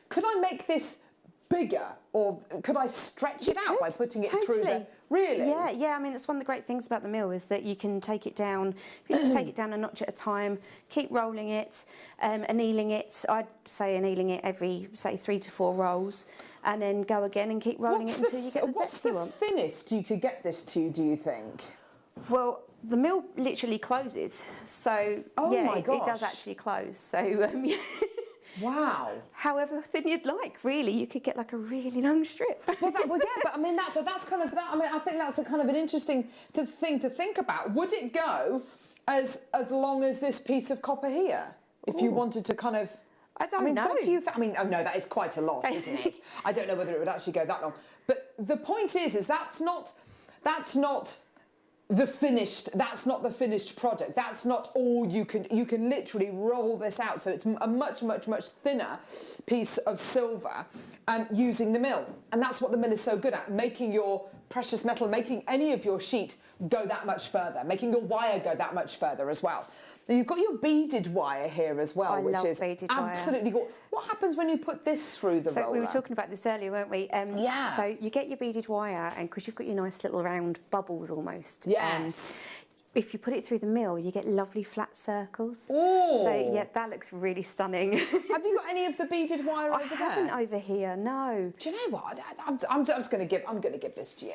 Could I make this bigger, or could I stretch it out by putting it through the... Really? Yeah. I mean, it's one of the great things about the mill is that you can take it down. If you just take it down a notch at a time, keep rolling it, annealing it. I'd say annealing it every, say, 3 to 4 rolls, and then go again and keep rolling it until you get the depth you want. What's the thinnest you could get this to, do you think? Well, the mill literally closes, so my it does actually close. So wow. However thin you'd like, really, you could get like a really long strip. Well, yeah, but I mean that's kind of that. I mean, I think that's a kind of an interesting thing to think about. Would it go as long as this piece of copper here, if you wanted to kind of? I don't know. What do you think? I mean, oh no, that is quite a lot, isn't it? I don't know whether it would actually go that long. But the point is that's not the finished product. That's not all you can literally roll this out. So it's a much thinner piece of silver using the mill. And that's what the mill is so good at, making your precious metal, making any of your sheet go that much further, making your wire go that much further as well. Now you've got your beaded wire here as well, which is absolutely gorgeous. What happens when you put this through the roller? So we were talking about this earlier, weren't we? Yeah. So you get your beaded wire, and because you've got your nice little round bubbles almost. Yes. If you put it through the mill, you get lovely flat circles. Oh. So yeah, that looks really stunning. Have you got any of the beaded wire over there? I haven't over here, no. Do you know what? I'm going to give this to you.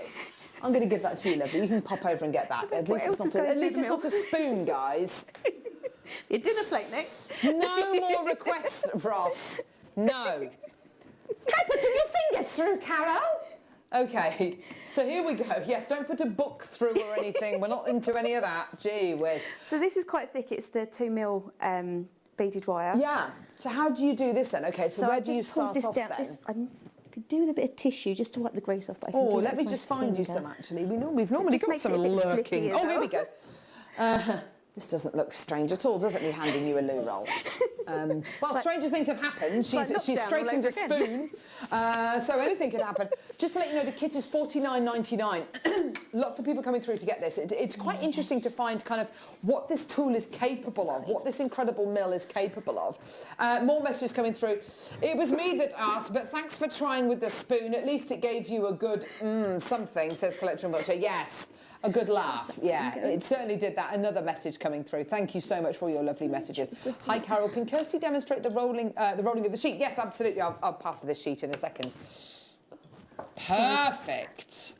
I'm going to give that to you, lovely. You can pop over and get that. At least it's not a spoon, guys. Your dinner plate next. No more requests, Ross. No. Try putting your fingers through, Carol. Okay, so here we go. Yes, don't put a book through or anything. We're not into any of that. Gee whiz. So this is quite thick. It's the 2mm beaded wire. Yeah. So how do you do this then? Okay, so where do you start off then? I could do with a bit of tissue just to wipe the grease off. But I can let me just find you some, actually. We've normally got some lurking. Oh, here we go. This doesn't look strange at all, does it, me handing you a loo roll? Well, stranger things have happened. She's straightened a spoon, so anything could happen. Just to let you know, the kit is $49.99. Lots of people coming through to get this. It's quite interesting to find kind of what this tool is capable of, what this incredible mill is capable of. More messages coming through. It was me that asked, but thanks for trying with the spoon. At least it gave you a good something, says Collection Butcher. Yes. A good laugh, yeah. It certainly did that. Another message coming through. Thank you so much for all your lovely messages. Hi, Carol. Can Kirsty demonstrate the rolling of the sheet? Yes, absolutely. I'll pass this sheet in a second. Perfect.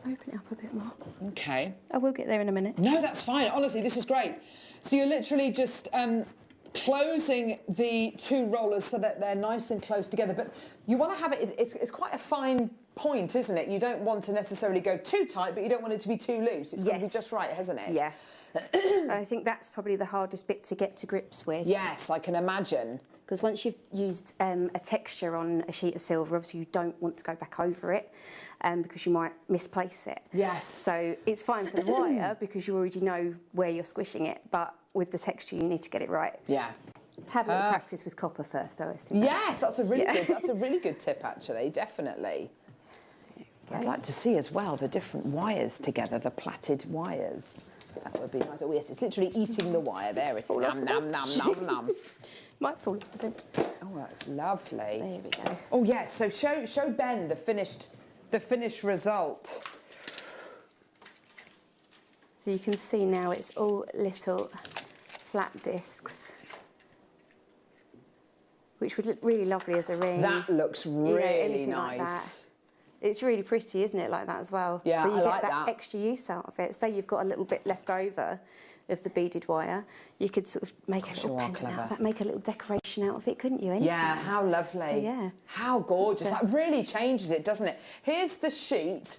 Open it up a bit more. Okay. I will get there in a minute. No, that's fine. Honestly, this is great. So you're literally just closing the two rollers so that they're nice and close together. But you want to have it, it's quite a fine point, isn't it? You don't want to necessarily go too tight, but you don't want it to be too loose. It's got to be just right, hasn't it? Yeah. I think that's probably the hardest bit to get to grips with. Yes, I can imagine. Because once you've used a texture on a sheet of silver, obviously you don't want to go back over it because you might misplace it. Yes. So it's fine for the wire because you already know where you're squishing it, but with the texture you need to get it right. Yeah. Have a little practice with copper first, I always think. Yes, that's a really good tip, actually, definitely. I'd like to see as well the different wires together, the plaited wires. That would be nice. Oh yes, it's literally eating the wire. There it is. Nom, nom, nom, nom, nom. Might fall off the bench. Oh, that's lovely. There we go. Oh yes, so show Ben the finished result. So you can see now it's all little flat discs, which would look really lovely as a ring. That looks really nice. Like that. It's really pretty, isn't it, like that as well? Yeah, so you I get like that that. extra use out of it. Say you've got a little bit left over of the beaded wire, you could sort of make a little pendant out of that, make a little decoration out of it, couldn't you? Anything. Yeah, how lovely. So, yeah. How gorgeous. That really changes it, doesn't it? Here's the sheet.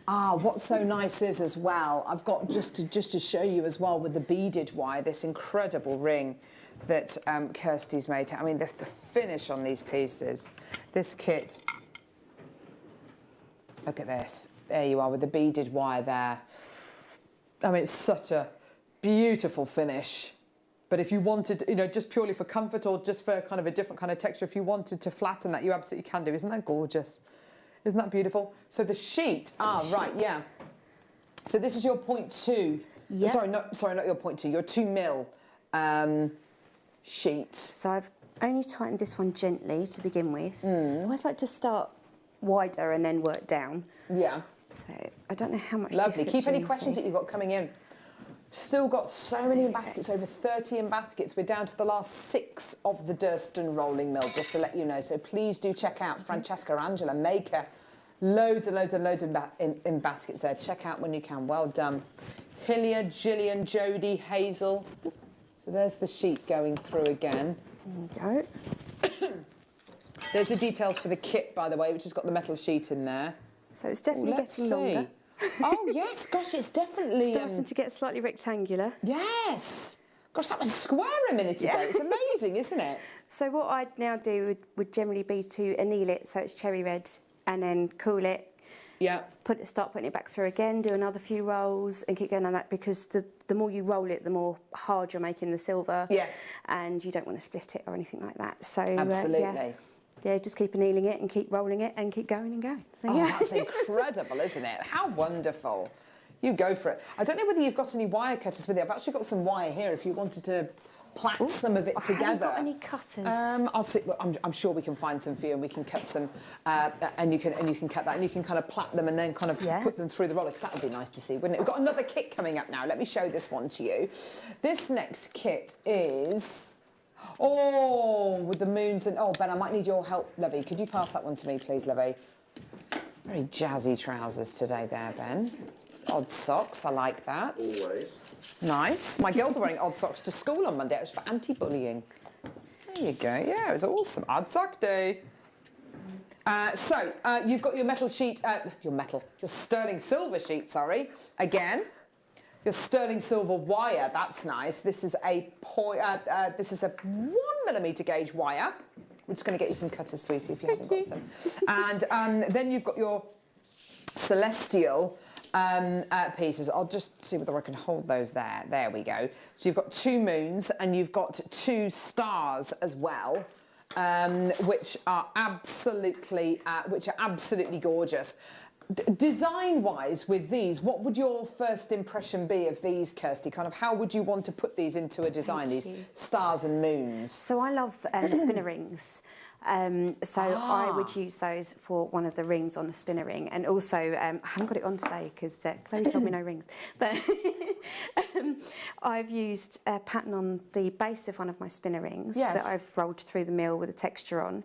What's so nice is as well, I've got just to show you as well with the beaded wire, this incredible ring that Kirsty's made. I mean, the finish on these pieces. This kit, look at this. There you are with the beaded wire there. I mean, it's such a beautiful finish. But if you wanted, you know, just purely for comfort or just for kind of a different kind of texture, if you wanted to flatten that, you absolutely can do. Isn't that gorgeous? Isn't that beautiful? So the sheet, right, yeah. So this is your 0.2. Yeah. Sorry, not your 0.2, your 2 mil sheet. So I've only tightened this one gently to begin with. I always like to start wider and then work down. Yeah. So I don't know how much. Lovely. difference Keep any you'll questions see. that you've got coming in. Still got so many in baskets, over 30 in baskets. We're down to the last 6 of the Durston rolling mill, just to let you know. So please do check out Francesca, Angela, Maker. Loads and loads and loads in baskets there. Check out when you can. Well done. Hilliard, Gillian, Jodie, Hazel. So there's the sheet going through again. There we go. There's the details for the kit, by the way, which has got the metal sheet in there. So it's definitely getting longer. Oh, yes. Gosh, it's definitely... starting to get slightly rectangular. Yes. Gosh, that was square a minute ago. It's amazing, isn't it? So what I'd now do would generally be to anneal it so it's cherry red and then cool it. Yeah. Start putting it back through again, do another few rolls and keep going on that because the more you roll it, the more hard you're making the silver. Yes. And you don't want to split it or anything like that. So Absolutely. Yeah, just keep annealing it and keep rolling it and keep going and going. So, Oh, that's incredible, isn't it? How wonderful. You go for it. I don't know whether you've got any wire cutters with you. I've actually got some wire here if you wanted to plait some of it together. I haven't got any cutters. I'll see. I'm sure we can find some for you, and we can cut some, and you can cut that, and you can kind of plait them and then kind of put them through the roller because that would be nice to see, wouldn't it? We've got another kit coming up now. Let me show this one to you. This next kit is. Oh, with the moons and... Oh, Ben, I might need your help, Lovey. Could you pass that one to me, please, Lovey? Very jazzy trousers today there, Ben. Odd socks, I like that. Always. Nice. My girls are wearing odd socks to school on Monday. It was for anti-bullying. There you go. Yeah, it was awesome. Odd sock day. So, you've got your metal sheet... your sterling silver sheet, sorry. Again. Your sterling silver wire, that's nice. This is a 1mm gauge wire. We're just going to get you some cutters, sweetie, if you haven't got some. And then you've got your celestial pieces. I'll just see whether I can hold those there. There we go. So you've got 2 moons and you've got 2 stars as well. Which are absolutely gorgeous. Design-wise, with these, what would your first impression be of these, Kirsty? Kind of how would you want to put these into a design? These stars and moons. So I love spinner rings. I would use those for one of the rings on the spinner ring, and also I haven't got it on today because Chloe told me no rings, but I've used a pattern on the base of one of my spinner rings that I've rolled through the mill with a texture on,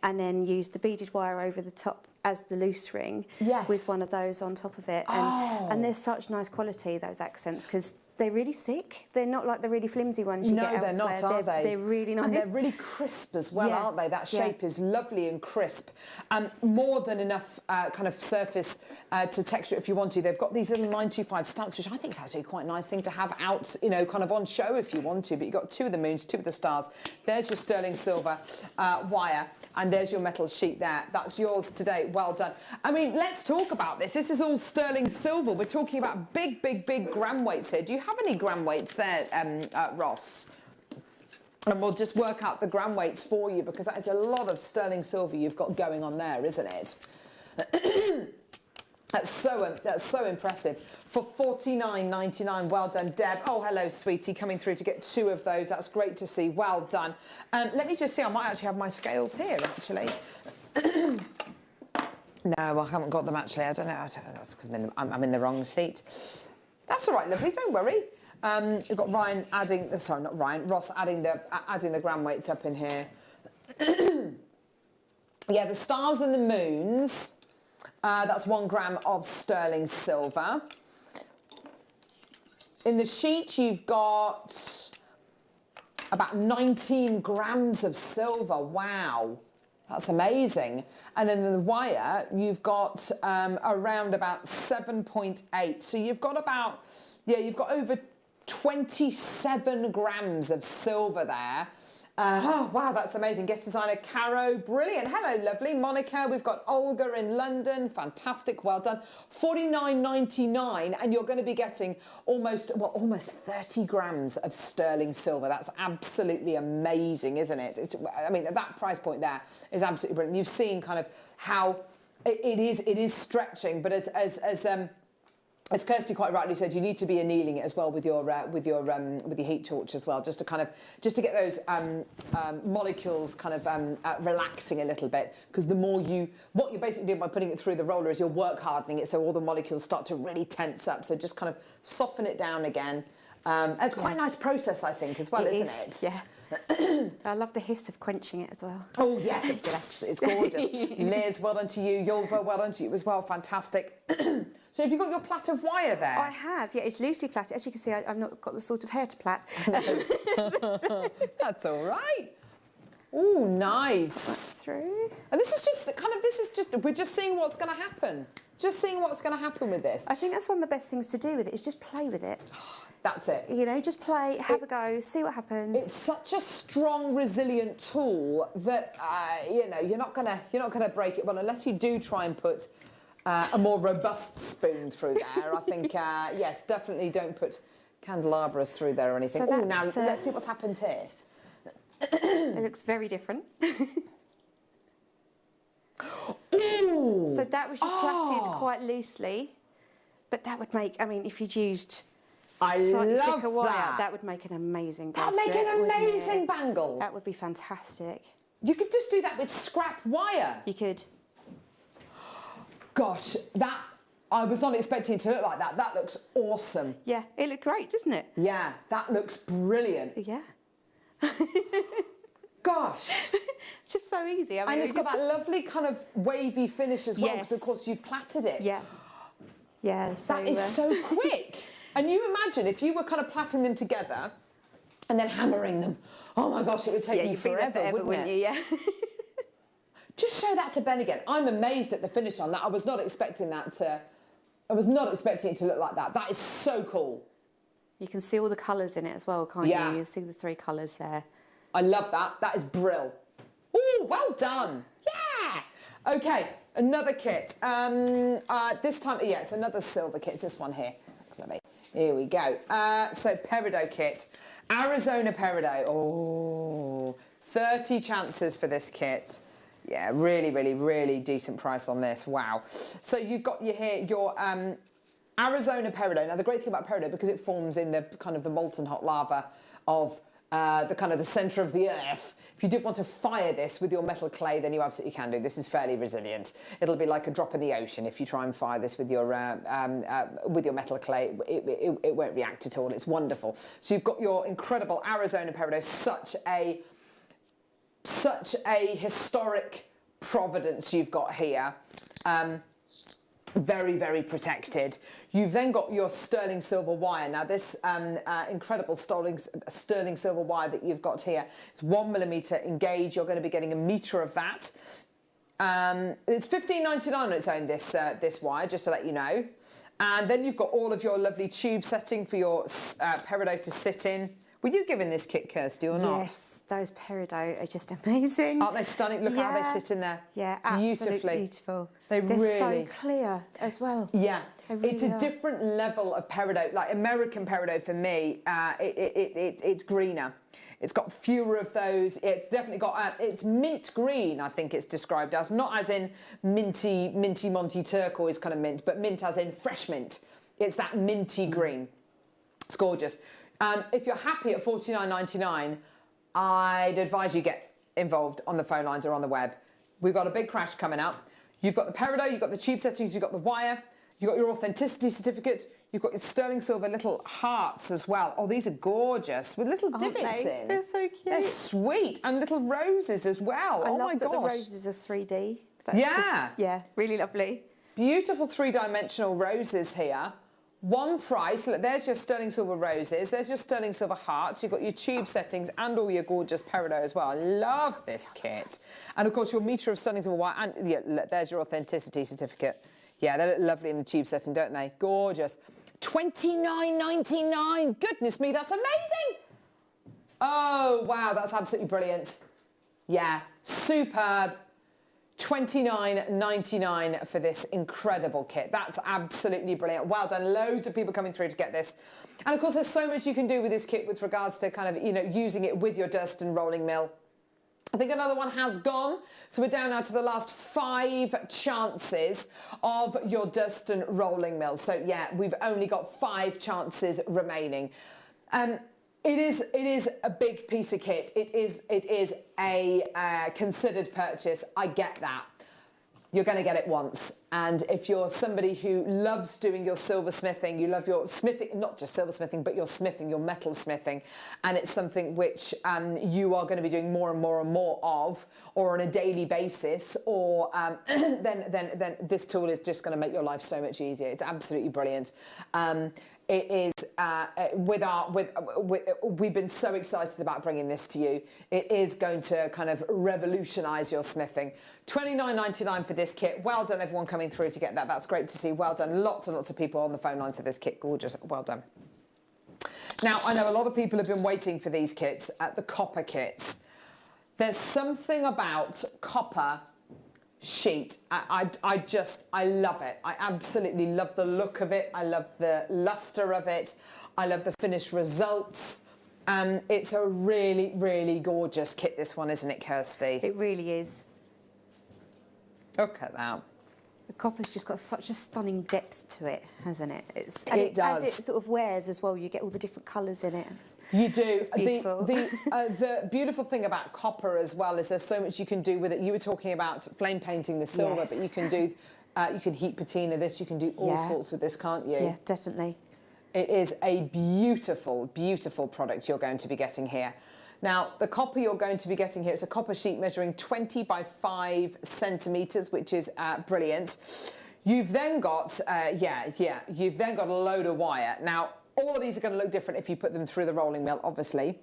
and then used the beaded wire over the top as the loose ring with one of those on top of it, and they're such nice quality, those accents, because they're really thick. They're not like the really flimsy ones you get elsewhere. No, they're not, are they? They're really nice. And they're really crisp as well, aren't they? That shape is lovely and crisp. More than enough kind of surface to texture if you want to. They've got these little 925 stamps, which I think is actually quite a nice thing to have out, you know, kind of on show if you want to. But you've got 2 of the moons, 2 of the stars. There's your sterling silver wire. And there's your metal sheet there. That's yours today. Well done. I mean, let's talk about this. This is all sterling silver. We're talking about big, big, big gram weights here. Do you have any gram weights there, Ross? And we'll just work out the gram weights for you because that is a lot of sterling silver you've got going on there, isn't it? That's so impressive. For $49.99, well done, Deb. Oh, hello, sweetie, coming through to get 2 of those. That's great to see. Well done. Let me just see. I might actually have my scales here, actually. No, I haven't got them, actually. I don't know. That's because I'm in the wrong seat. That's all right, lovely. Don't worry. We've got Ryan adding... Sorry, not Ryan. Ross adding the gram weights up in here. Yeah, the stars and the moons. That's 1 gram of sterling silver. In the sheet, you've got about 19 grams of silver. Wow, that's amazing. And in the wire, you've got around about 7.8. So you've got about, yeah, you've got over 27 grams of silver there. Oh, wow, that's amazing. Guest designer Caro, brilliant. Hello, lovely. Monica, we've got Olga in London. Fantastic, well done. $49.99, and you're going to be getting almost 30 grams of sterling silver. That's absolutely amazing, isn't it? I mean, that price point there is absolutely brilliant. You've seen kind of how it is stretching, but as Kirsty quite rightly said, you need to be annealing it as well with your heat torch as well, just to get those molecules kind of relaxing a little bit. Because what you're basically doing by putting it through the roller is you're work hardening it, so all the molecules start to really tense up. So just kind of soften it down again. It's quite a nice process, I think, as well, isn't it? Yeah. I love the hiss of quenching it as well. Oh yes, it's gorgeous. Liz, well done to you. Yulva, well done to you as well. Fantastic. So have you got your plait of wire there? I have, yeah, it's loosely plaited. As you can see, I've not got the sort of hair to plait. That's all right. Oh, nice. Through. And this is just we're just seeing what's going to happen. Just seeing what's going to happen with this. I think that's one of the best things to do with it, is just play with it. That's it. You know, just play, have a go, see what happens. It's such a strong, resilient tool that you know, you're not gonna break it. Well, unless you do try and put a more robust spoon through there. I think yes, definitely don't put candelabras through there or anything. So now let's see what's happened here. It looks very different. Ooh. So that was just plaited quite loosely, but that would make, I mean, if you'd used slightly thicker wire, that would make an amazing bracelet. That would make an amazing bangle. That would be fantastic. You could just do that with scrap wire. You could. Gosh, I was not expecting it to look like that. That looks awesome. Yeah, it looked great, doesn't it? Yeah, that looks brilliant. Yeah. Gosh. It's just so easy. I mean, and it's got that lovely kind of wavy finish as well, because Yes. of course you've plaited it. Yeah. Yeah. So, That is so quick. And you imagine if you were kind of plaiting them together and then hammering them. Oh my gosh, it would take you forever, wouldn't you? Yeah. Just show that to Ben again. I'm amazed at the finish on that. I was not expecting it to look like that. That is so cool. You can see all the colours in it as well, can't Yeah. you? You'll see the 3 colours there. I love that. That is brill. Ooh, well done. Yeah. Okay, another kit. This time, yeah, it's another silver kit. It's this one here. Here we go. So peridot kit. Arizona peridot. Oh, 30 chances for this kit. Yeah, really, really, really decent price on this. Wow. So you've got your Arizona peridot. Now, the great thing about peridot, because it forms in the kind of the molten hot lava of the kind of the centre of the earth. If you did want to fire this with your metal clay, then you absolutely can do. This is fairly resilient. It'll be like a drop in the ocean if you try and fire this with your metal clay. It won't react at all. It's wonderful. So you've got your incredible Arizona peridot, such a historic providence you've got here. Very, very protected. You've then got your sterling silver wire. Now this incredible sterling silver wire that you've got here, it's 1mm in gauge. You're going to be getting 1 metre of that. It's $15.99 on its own, this wire, just to let you know. And then you've got all of your lovely tube setting for your peridot to sit in. Were you given this kit, Kirsty, or not? Yes, those peridot are just amazing. Aren't they stunning? Look how they sit in there. Yeah, absolutely beautifully. beautiful. They're really so clear as well. Yeah, They it's really a are. different level of peridot. Like American peridot for me, it's greener. It's got fewer of those. It's definitely got, it's mint green, I think it's described as. Not as in minty Monty turquoise kind of mint, but mint as in fresh mint. It's that minty green. It's gorgeous. If you're happy at $49.99, I'd advise you get involved on the phone lines or on the web. We've got a big crash coming up. You've got the peridot, you've got the tube settings, you've got the wire, you've got your authenticity certificate, You've got your sterling silver little hearts as well. Oh, these are gorgeous with little Aren't divots they? in. They're so cute. They're sweet. And little roses as well. I Oh love my that gosh. the roses are 3D. That's Yeah. Yeah, really lovely. Beautiful three-dimensional roses here. One price. Look, there's your sterling silver roses. There's your sterling silver hearts. You've got your tube settings and all your gorgeous peridot as well. I love this kit. And of course, your metre of sterling silver wire. And yeah, look, there's your authenticity certificate. Yeah, they look lovely in the tube setting, don't they? Gorgeous. $29.99. Goodness me, that's amazing. Oh, wow, that's absolutely brilliant. Yeah, superb. $29.99 for this incredible kit. That's absolutely brilliant. Well done. Loads of people coming through to get this. And of course, there's so much you can do with this kit with regards to kind of, you know, using it with your dust and rolling mill. I think another one has gone. So we're down now to the last 5 chances of your dust and rolling mill. So yeah, we've only got 5 chances remaining. It is a big piece of kit. It is a considered purchase. I get that. You're going to get it once. And if you're somebody who loves doing your silversmithing, you love your smithing, not just silversmithing, but your smithing, your metal smithing, and it's something which you are going to be doing more and more and more of, or on a daily basis, or then this tool is just going to make your life so much easier. It's absolutely brilliant. It is, we've been so excited about bringing this to you. It is going to kind of revolutionise your smithing. $29.99 for this kit. Well done, everyone coming through to get that. That's great to see. Well done. Lots and lots of people on the phone lines for this kit. Gorgeous. Well done. Now, I know a lot of people have been waiting for these kits, the copper kits. There's something about copper sheet. I love it. I absolutely love the look of it. I love the luster of it. I love the finished results. It's a really, really gorgeous kit, this one, isn't it, Kirsty? It really is. Look at that. The copper's just got such a stunning depth to it, hasn't it? It does. As it sort of wears as well, you get all the different colours in it. You do. It's beautiful. The beautiful thing about copper as well is there's so much you can do with it. You were talking about flame painting the silver, Yes. but you can do, you can heat patina this, you can do all sorts with this, can't you? Yeah, definitely. It is a beautiful, beautiful product you're going to be getting here. Now, the copper you're going to be getting here, it's a copper sheet measuring 20 by 5 centimetres, which is brilliant. You've then got, you've then got a load of wire. Now, all of these are going to look different if you put them through the rolling mill, obviously.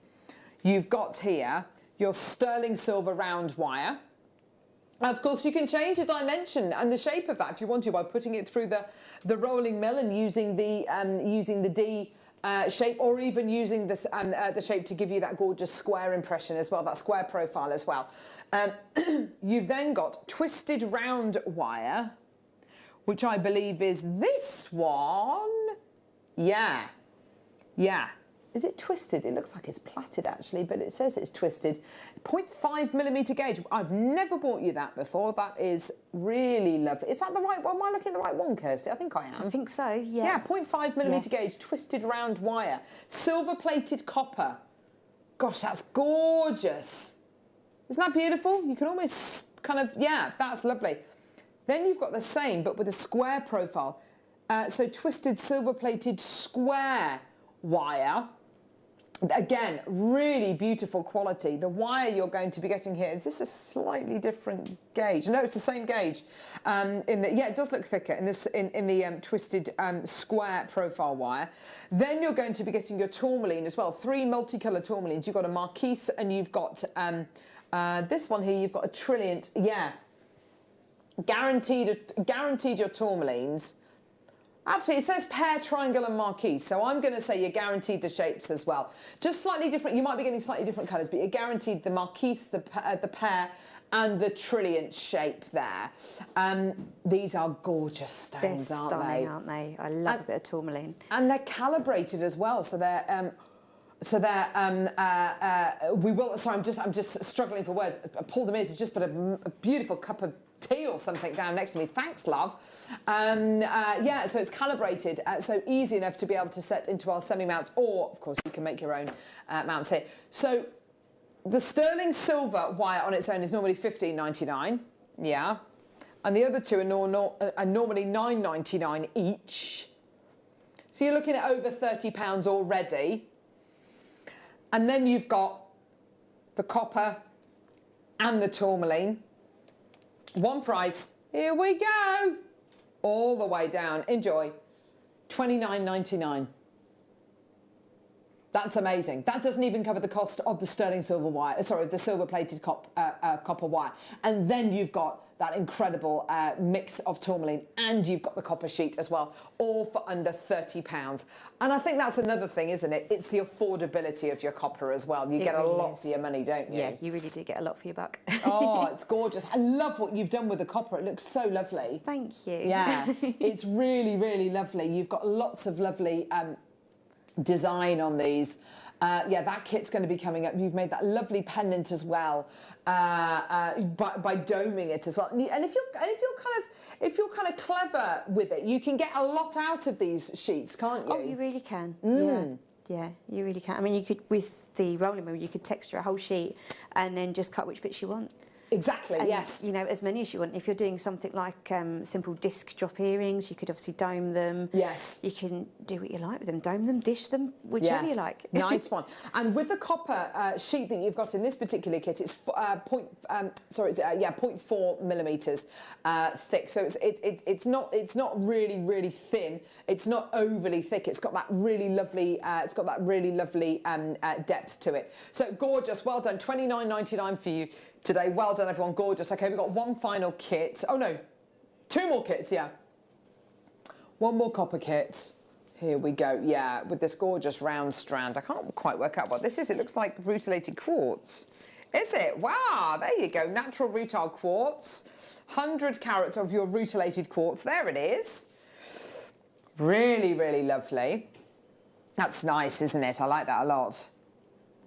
You've got here your sterling silver round wire. Of course, you can change the dimension and the shape of that if you want to by putting it through the rolling mill and using the D shape, or even using this, the shape to give you that gorgeous square impression as well, that square profile as well. You've then got twisted round wire, which I believe is this one. Yeah. Is it twisted? It looks like it's plaited actually, but it says it's twisted. 0.5mm gauge. I've never bought you that before. That is really lovely. Is that the right one? Am I looking at the right one, Kirsty? I think I am. I think so, yeah. Yeah, 0.5mm gauge, twisted round wire. Silver-plated copper. Gosh, that's gorgeous. Isn't that beautiful? You can almost kind of, yeah, that's lovely. Then you've got the same, but with a square profile. So twisted silver-plated square wire. Again, really beautiful quality. The wire you're going to be getting here, is this a slightly different gauge? No, it's the same gauge. It does look thicker in the twisted square profile wire. Then you're going to be getting your tourmaline as well. 3 multicolour tourmalines. You've got a marquise and you've got this one here. You've got a trilliant. Yeah, guaranteed your tourmalines. Actually, it says pear, triangle and marquise, so I'm going to say you're guaranteed the shapes as well. Just slightly different. You might be getting slightly different colours, but you're guaranteed the marquise, the pear and the trilliant shape there. These are gorgeous stones, They're aren't stunning, they? aren't they? I love a bit of tourmaline. And they're calibrated as well, so they're... I'm just struggling for words. Paul Demers has just put a beautiful cup of tea or something down next to me. Thanks, love. So it's calibrated, so easy enough to be able to set into our semi-mounts, or, of course, you can make your own mounts here. So the sterling silver wire on its own is normally $15.99, yeah, and the other two are normally $9.99 each. So you're looking at over £30 already. And then you've got the copper and the tourmaline. One price. Here we go. All the way down. Enjoy. $29.99. That's amazing. That doesn't even cover the cost of the sterling silver wire, sorry, the silver-plated copper wire. And then you've got that incredible mix of tourmaline, and you've got the copper sheet as well, all for under £30. And I think that's another thing, isn't it? It's the affordability of your copper as well. You get a lot for your money, don't you? Yeah, you really do get a lot for your buck. Oh, it's gorgeous. I love what you've done with the copper. It looks so lovely. Thank you. Yeah, it's really, really lovely. You've got lots of lovely design on these. Yeah, that kit's going to be coming up. You've made that lovely pendant as well by doming it as well. And if you're kind of clever with it, you can get a lot out of these sheets, can't you? Oh, you really can. Mm. Yeah, you really can. I mean, you could, with the rolling mill, you could texture a whole sheet and then just cut which bits you want. Exactly, and, yes. You know, as many as you want. If you're doing something like simple disc drop earrings, you could obviously dome them. Yes. You can do what you like with them, dome them, dish them, whichever you like. Nice one. And with the copper sheet that you've got in this particular kit, it's 0.4 millimeters thick. So it's not really thin. It's not overly thick. It's got that really lovely depth to it. So gorgeous. Well done. $29.99 for you today. Well done, everyone. Gorgeous. Okay, we've got one final kit. Oh, no. Two more kits, yeah. One more copper kit. Here we go. Yeah, with this gorgeous round strand. I can't quite work out what this is. It looks like rutilated quartz. Is it? Wow, there you go. Natural rutile quartz. 100 carats of your rutilated quartz. There it is. Really, really lovely. That's nice, isn't it? I like that a lot.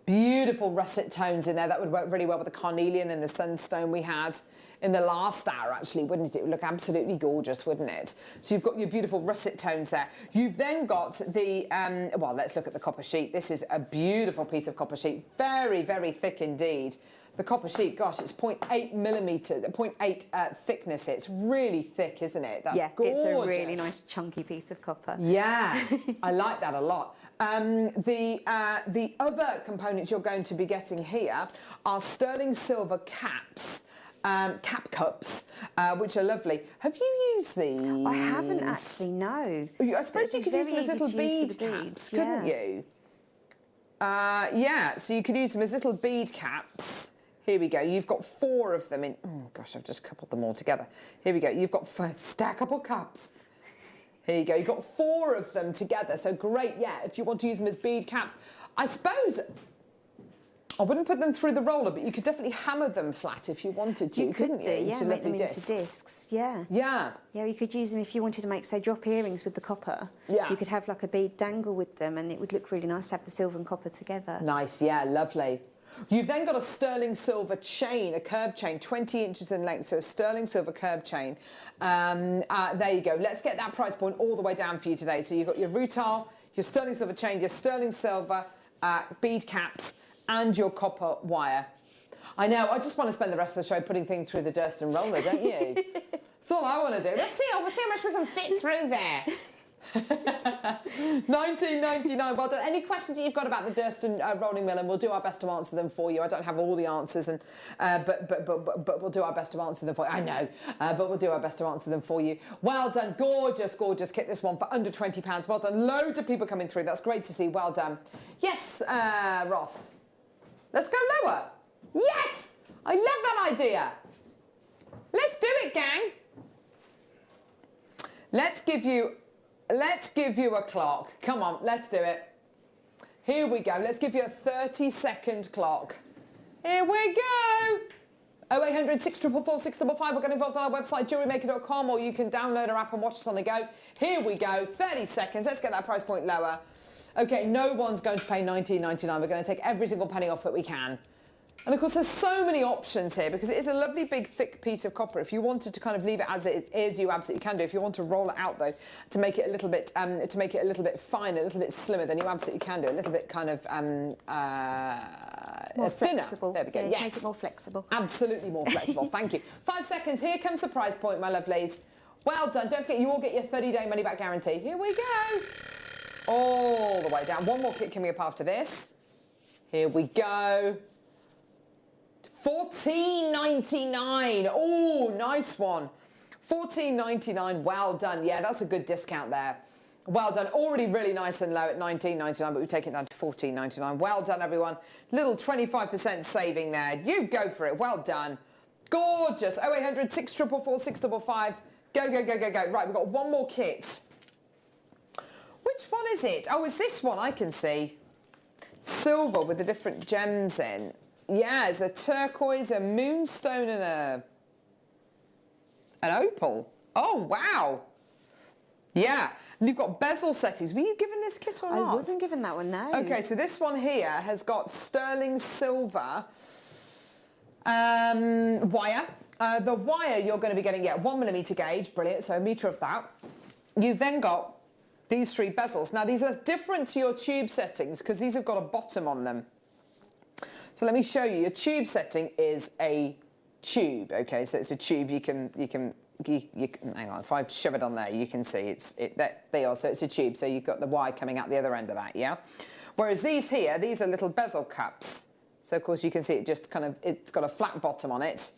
Beautiful russet tones in there. That would work really well with the carnelian and the sunstone we had in the last hour, actually, wouldn't it? It would look absolutely gorgeous, wouldn't it? So you've got your beautiful russet tones there. You've then got the, well, let's look at the copper sheet. This is a beautiful piece of copper sheet. Very, very thick indeed. The copper sheet, gosh, it's 0.8 millimetre, 0.8 thickness. It's really thick, isn't it? That's gorgeous. It's a really nice chunky piece of copper. Yeah, I like that a lot. The other components you're going to be getting here are sterling silver caps, cap cups, which are lovely. Have you used these? I haven't actually, no. I suppose you could use them as little bead caps, couldn't you? Yeah, so you could use them as little bead caps. Here we go. You've got 4 of them in. Oh, gosh, I've just coupled them all together. Here we go. You've got 4 stackable cups. Here you go. You've got 4 of them together. So great, yeah, if you want to use them as bead caps. I suppose I wouldn't put them through the roller, but you could definitely hammer them flat if you wanted to, couldn't you? Yeah, into make them lovely into discs. Yeah. Yeah. Yeah, you could use them if you wanted to make, say, drop earrings with the copper. Yeah. You could have like a bead dangle with them and it would look really nice to have the silver and copper together. Nice, yeah, lovely. You've then got a sterling silver chain, a curb chain, 20 inches in length, so a sterling silver curb chain. There you go. Let's get that price point all the way down for you today. So you've got your rutile, your sterling silver chain, your sterling silver bead caps, and your copper wire. I know, I just want to spend the rest of the show putting things through the Durston roller, don't you? That's all I want to do. Let's see how much we can fit through there. $19.99. Well done. Any questions that you've got about the Durston rolling mill, and we'll do our best to answer them for you. I don't have all the answers, and but we'll do our best to answer them for you. I know, but we'll do our best to answer them for you. Well done. Gorgeous, gorgeous kit. This one for under £20. Well done. Loads of people coming through. That's great to see. Well done. Yes, Ross. Let's go lower. Yes, I love that idea. Let's do it, gang. Let's give you a clock. Come on, let's do it. Here we go. Let's give you a 30-second clock. Here we go. 0800 644 655. We're getting involved on our website, jewellerymaker.com, or you can download our app and watch us on the go. Here we go. 30 seconds. Let's get that price point lower. Okay, no one's going to pay $19.99. We're going to take every single penny off that we can. And of course, there's so many options here because it is a lovely big thick piece of copper. If you wanted to kind of leave it as it is, you absolutely can do. If you want to roll it out though, to make it a little bit finer, a little bit slimmer, then you absolutely can do. A little bit kind of more thinner. flexible. There we go. Yeah, yes, make it more flexible. Absolutely more flexible. Thank you. 5 seconds. Here comes the price point, my lovelies. Well done. Don't forget, you all get your 30-day money-back guarantee. Here we go. all the way down. One more clip coming up after this. Here we go. $14.99. Oh, nice one. $14.99. Well done. Yeah, that's a good discount there. Well done. Already really nice and low at $19.99, but we've taken it down to $14.99. Well done, everyone. Little 25% saving there. You go for it. Well done. Gorgeous. 0800 644 655. Go, go, go, go, go. Right, we've got one more kit. Which one is it? Oh, it's this one I can see. Silver with the different gems in. Yeah, it's a turquoise, a moonstone, and an opal. Oh, wow. Yeah, and you've got bezel settings. Were you given this kit or not? I wasn't given that one, no. Okay, so this one here has got sterling silver wire. The wire you're going to be getting, 1mm gauge, brilliant, so a metre of that. You've then got these 3 bezels. Now, these are different to your tube settings because these have got a bottom on them. So let me show you. Your tube setting is a tube, okay? So it's a tube you can hang on, if I shove it on there, you can see they are, so it's a tube, so you've got the wire coming out the other end of that, yeah? Whereas these here, these are little bezel cups. So of course you can see it just kind of, it's got a flat bottom on it.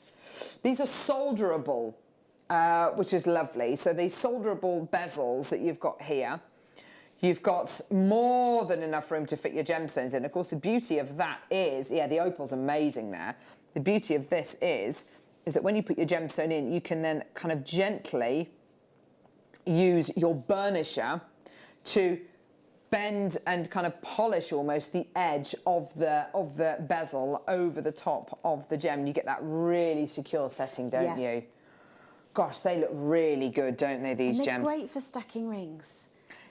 These are solderable, which is lovely. So these solderable bezels that you've got here, you've got more than enough room to fit your gemstones in. Of course, the beauty of that is, yeah, the opal's amazing there. The beauty of this is that when you put your gemstone in, you can then kind of gently use your burnisher to bend and kind of polish almost the edge of the bezel over the top of the gem. You get that really secure setting, don't you? Gosh, they look really good, don't they, these and they're gems? Great for stacking rings.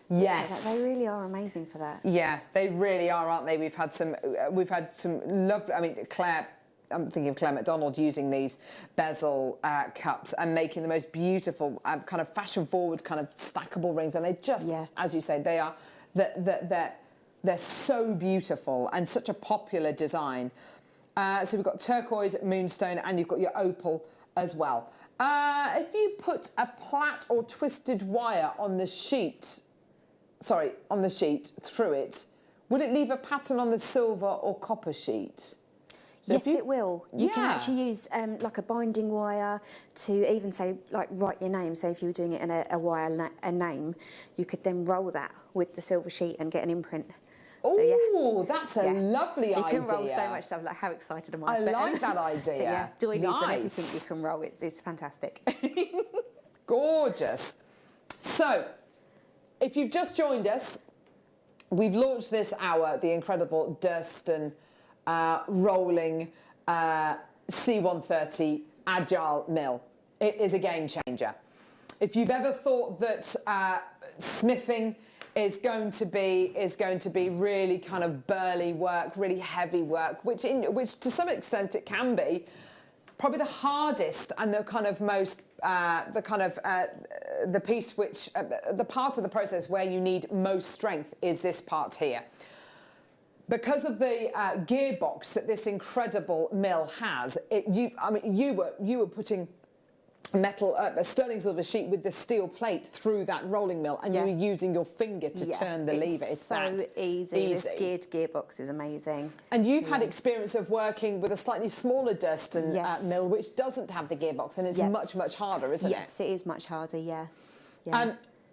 Yes. So they really are amazing for that. Yeah, they really are, aren't they? We've had some lovely, I mean, Claire, I'm thinking of Claire McDonald using these bezel cups and making the most beautiful kind of fashion-forward kind of stackable rings. And they just, as you say, they are, they're so beautiful and such a popular design. So we've got turquoise, moonstone, and you've got your opal as well. If you put a plait or twisted wire on the sheet, through it, would it leave a pattern on the silver or copper sheet? So yes, it will. You can actually use like a binding wire to even say, like, write your name. So if you were doing it in a wire, a name, you could then roll that with the silver sheet and get an imprint. Oh, that's a lovely idea. You can roll so much stuff. Like, how excited am I? I like that idea. Yeah, doilies and everything you can roll. It's fantastic. Gorgeous. So, if you've just joined us, we've launched this hour, the incredible Durston rolling C130 agile mill. It is a game changer. If you've ever thought that smithing is going to be really kind of burly work, really heavy work, which to some extent it can be, probably the hardest and the kind of most the piece which the part of the process where you need most strength is this part here. Because of the gearbox that this incredible mill has, you were putting metal, a sterling silver sheet with the steel plate through that rolling mill, and you were using your finger to turn the lever. It's so that easy. This gearbox is amazing. And you've had experience of working with a slightly smaller Durston mill, which doesn't have the gearbox, and it's much, much harder, isn't it? Yes, it is much harder, yeah.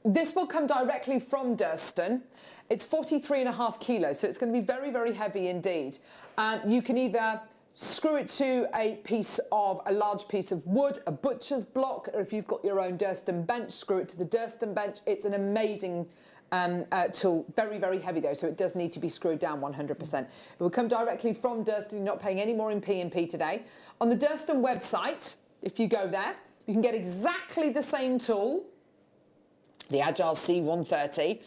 This will come directly from Durston. It's 43.5 kilos, so it's going to be very, very heavy indeed. You can either screw it to a large piece of wood, a butcher's block, or if you've got your own Durston bench, screw it to the Durston bench. It's an amazing tool, very, very heavy though, so it does need to be screwed down 100%. It will come directly from Durston. You're not paying any more in P&P today. On the Durston website, if you go there, you can get exactly the same tool, the Agile C130,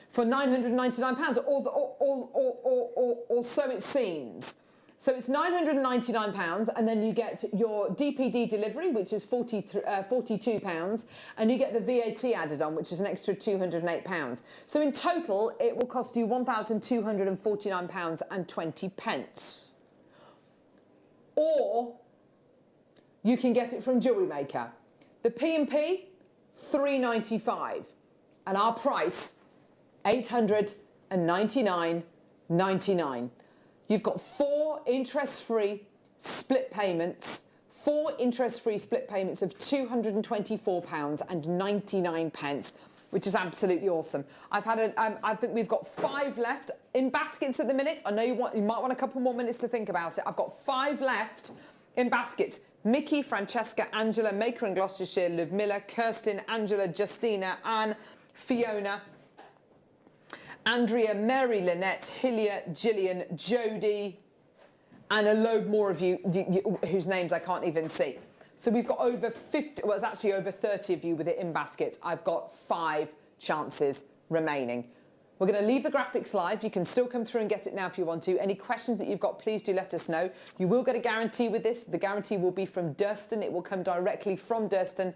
for £999, or so it seems. So it's £999, and then you get your DPD delivery, which is £42, and you get the VAT added on, which is an extra £208. So in total, it will cost you £1,249.20. Or you can get it from Jewellery Maker. The P&P, £395, and our price 899.99. You've got 4 interest-free split payments, 4 interest-free split payments of £224.99, which is absolutely awesome. I think we've got 5 left in baskets at the minute. I know you might want a couple more minutes to think about it. I've got 5 left in baskets. Mickey, Francesca, Angela, Maker and Gloucestershire, Ludmilla, Kirsten, Angela, Justina, Anne, Fiona, Andrea, Mary, Lynette, Hillia, Gillian, Jodie, and a load more of you whose names I can't even see. So we've got over 50, well, it's actually over 30 of you with it in baskets. I've got 5 chances remaining. We're going to leave the graphics live. You can still come through and get it now if you want to. Any questions that you've got, please do let us know. You will get a guarantee with this. The guarantee will be from Durston. It will come directly from Durston,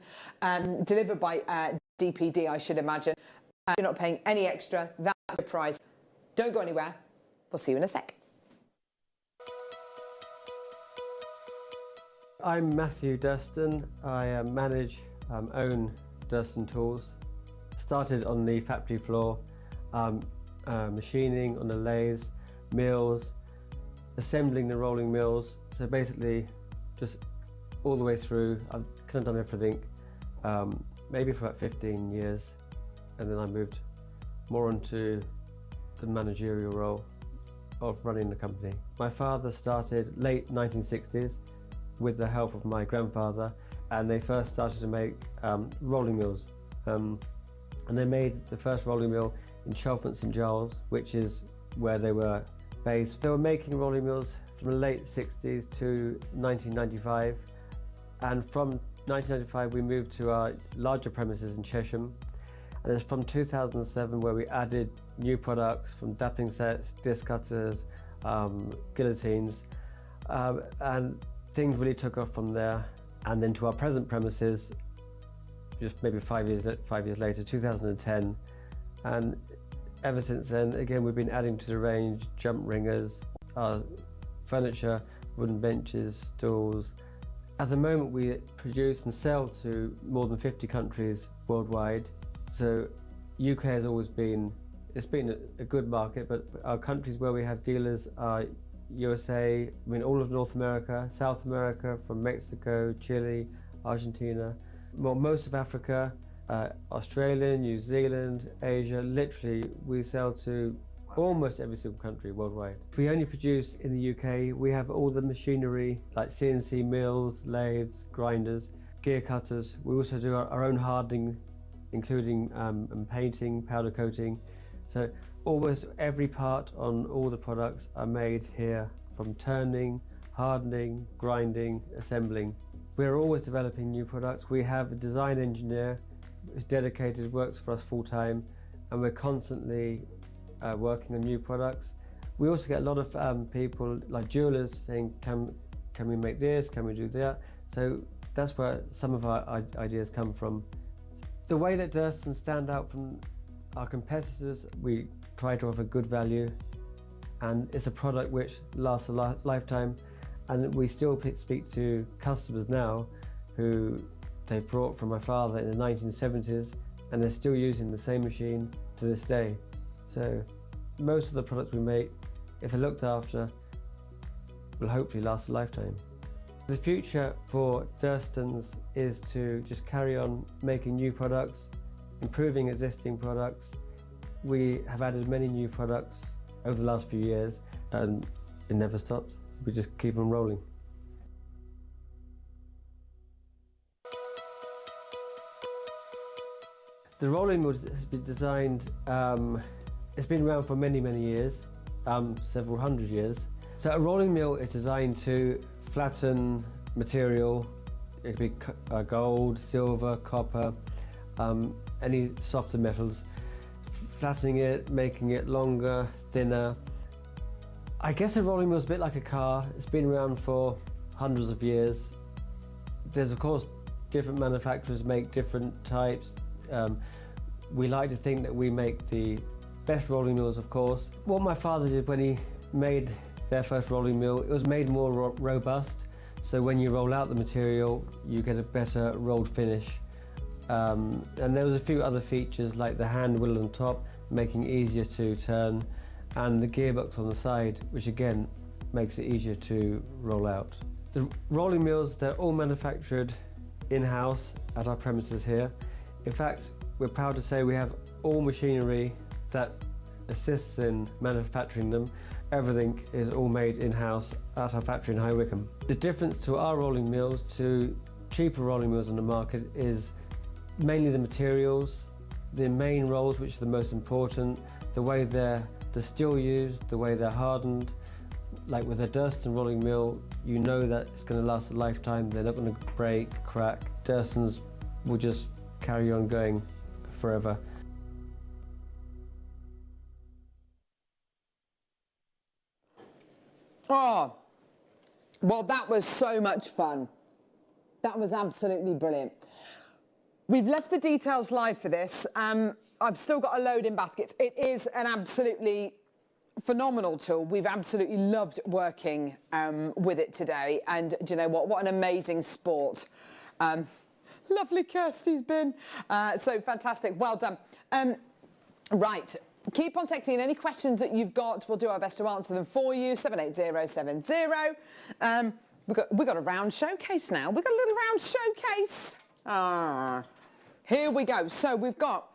delivered by DPD, I should imagine. You're not paying any extra. That's the price. Don't go anywhere. We'll see you in a sec. I'm Matthew Durston. I manage, own Durston Tools. Started on the factory floor, machining on the lathes, mills, assembling the rolling mills. So basically, just all the way through. I've kind of done everything, maybe for about 15 years. And then I moved more onto the managerial role of running the company. My father started late 1960s with the help of my grandfather, and they first started to make rolling mills. And they made the first rolling mill in Chalfont St Giles, which is where they were based. They were making rolling mills from the late 60s to 1995, and from 1995 we moved to our larger premises in Chesham. And it's from 2007 where we added new products from dappling sets, disc cutters, guillotines, and things really took off from there. And then to our present premises, just maybe 5 years later, 2010. And ever since then, again, we've been adding to the range, jump ringers, furniture, wooden benches, stools. At the moment, we produce and sell to more than 50 countries worldwide. So UK has always been, it's been a good market, but our countries where we have dealers are USA, I mean all of North America, South America, from Mexico, Chile, Argentina, well, most of Africa, Australia, New Zealand, Asia. Literally we sell to almost every single country worldwide. We only produce in the UK. We have all the machinery like CNC mills, lathes, grinders, gear cutters. We also do our own hardening, including painting, powder coating. So almost every part on all the products are made here, from turning, hardening, grinding, assembling. We're always developing new products. We have a design engineer who's dedicated, works for us full time, and we're constantly working on new products. We also get a lot of people like jewelers saying, can we make this, can we do that? So that's where some of our ideas come from. The way that Durston stand out from our competitors, we try to offer good value, and it's a product which lasts a lifetime. And we still speak to customers now who they brought from my father in the 1970s, and they're still using the same machine to this day. So most of the products we make, if they're looked after, will hopefully last a lifetime. The future for Durstons is to just carry on making new products, improving existing products. We have added many new products over the last few years, and it never stops. We just keep on rolling. The rolling mill has been designed, it's been around for many, many years, several hundred years. So a rolling mill is designed to flatten material. It could be gold, silver, copper, any softer metals. Flattening it, making it longer, thinner. I guess a rolling mill is a bit like a car. It's been around for hundreds of years. There's of course different manufacturers make different types. We like to think that we make the best rolling mills, of course. What my father did when he made their first rolling mill, it was made more robust. So when you roll out the material, you get a better rolled finish. And there was a few other features like the hand wheel on top making it easier to turn, and the gearbox on the side, which again makes it easier to roll out. The rolling mills, they're all manufactured in-house at our premises here. In fact, we're proud to say we have all machinery that assists in manufacturing them. Everything is all made in-house at our factory in High Wycombe. The difference to our rolling mills to cheaper rolling mills on the market is mainly the materials, the main rolls, which are the most important, the way the steel used, the way they're hardened. Like with a Durston rolling mill, you know that it's going to last a lifetime. They're not going to break, crack. Durstons will just carry on going forever. Oh, well, that was so much fun. That was absolutely brilliant. We've left the details live for this. I've still got a load in baskets. It is an absolutely phenomenal tool. We've absolutely loved working with it today. And do you know what? What an amazing sport. Lovely Kirsty's been. So fantastic. Well done. Right. Keep on texting in any questions that you've got. We'll do our best to answer them for you. 78070. We've got a round showcase now. We've got a little round showcase. Here we go. So we've got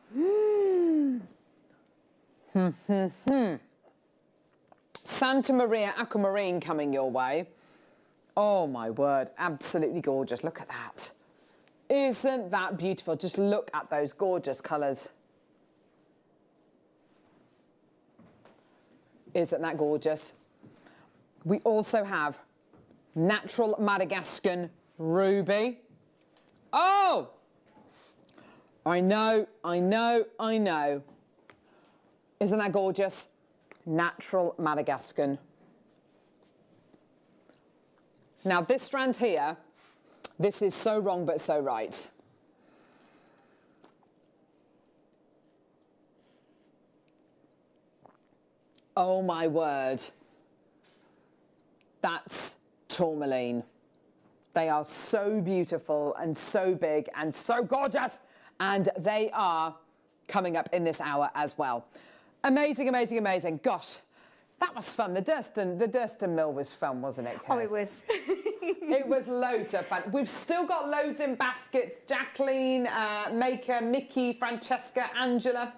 Santa Maria Aquamarine coming your way. Oh my word, absolutely gorgeous. Look at that. Isn't that beautiful? Just look at those gorgeous colours. Isn't that gorgeous? We also have Natural Madagascan Ruby. Oh! I know. Isn't that gorgeous? Natural Madagascan. Now this strand here, this is so wrong but so right. Oh my word. That's tourmaline. They are so beautiful and so big and so gorgeous, and they are coming up in this hour as well. Amazing, amazing, amazing. Gosh, that was fun. The Durston mill was fun, wasn't it, Kirst? Oh, it was. It was loads of fun. We've still got loads in baskets. Jacqueline, Maker, Mickey, Francesca, Angela.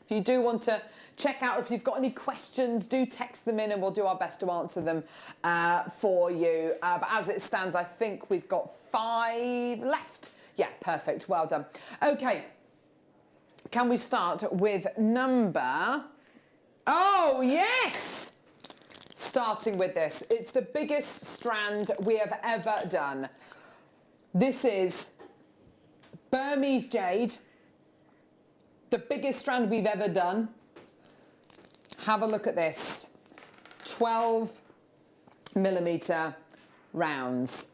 If you do want to check out, if you've got any questions, do text them in and we'll do our best to answer them for you. But as it stands, I think we've got 5 left. Yeah, perfect. Well done. Okay. Can we start with number... Oh, yes! Starting with this. It's the biggest strand we have ever done. This is Burmese jade. The biggest strand we've ever done. Have a look at this. 12mm rounds.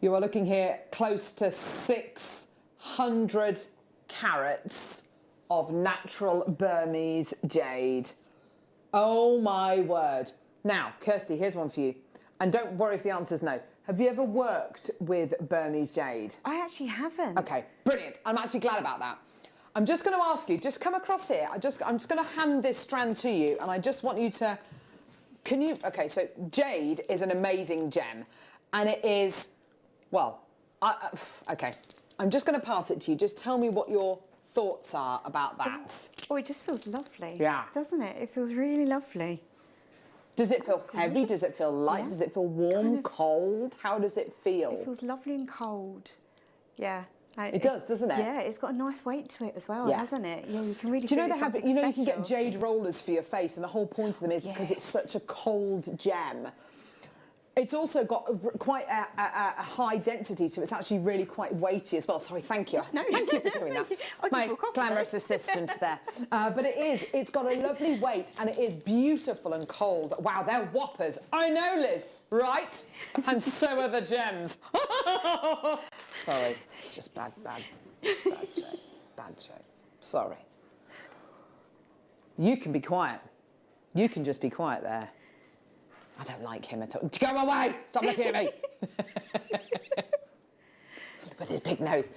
You are looking here close to 600 carats of natural Burmese jade. Oh my word. Now, Kirsty, here's one for you. And don't worry if the answer's no. Have you ever worked with Burmese jade? I actually haven't. Okay, brilliant. I'm actually glad about that. I'm just going to ask you, just come across here. I'm just going to hand this strand to you, and I just want you to... Can you... Okay, so jade is an amazing gem, and it is... Well, okay. I'm just going to pass it to you. Just tell me what your thoughts are about that. Oh, it just feels lovely. Yeah. Doesn't it? It feels really lovely. Does it feel heavy? Does it feel light? Yeah. Does it feel warm, cold? How does it feel? It feels lovely and cold. Yeah. It does, doesn't it? Yeah, it's got a nice weight to it as well, hasn't it? Yeah, you can really. Do you know they have? You know, you can get jade rollers for your face, and the whole point of them is because it's such a cold gem. It's also got quite a high density, so it's actually really quite weighty as well. Sorry, thank you. No, thank you for doing that. My glamorous assistant there. But it's got a lovely weight, and it is beautiful and cold. Wow, they're whoppers. I know, Liz, right? And so are the gems. Sorry, it's just bad shape. Bad shape. Sorry. You can be quiet. You can just be quiet there. I don't like him at all. Go away! Stop looking at me! with his big nose.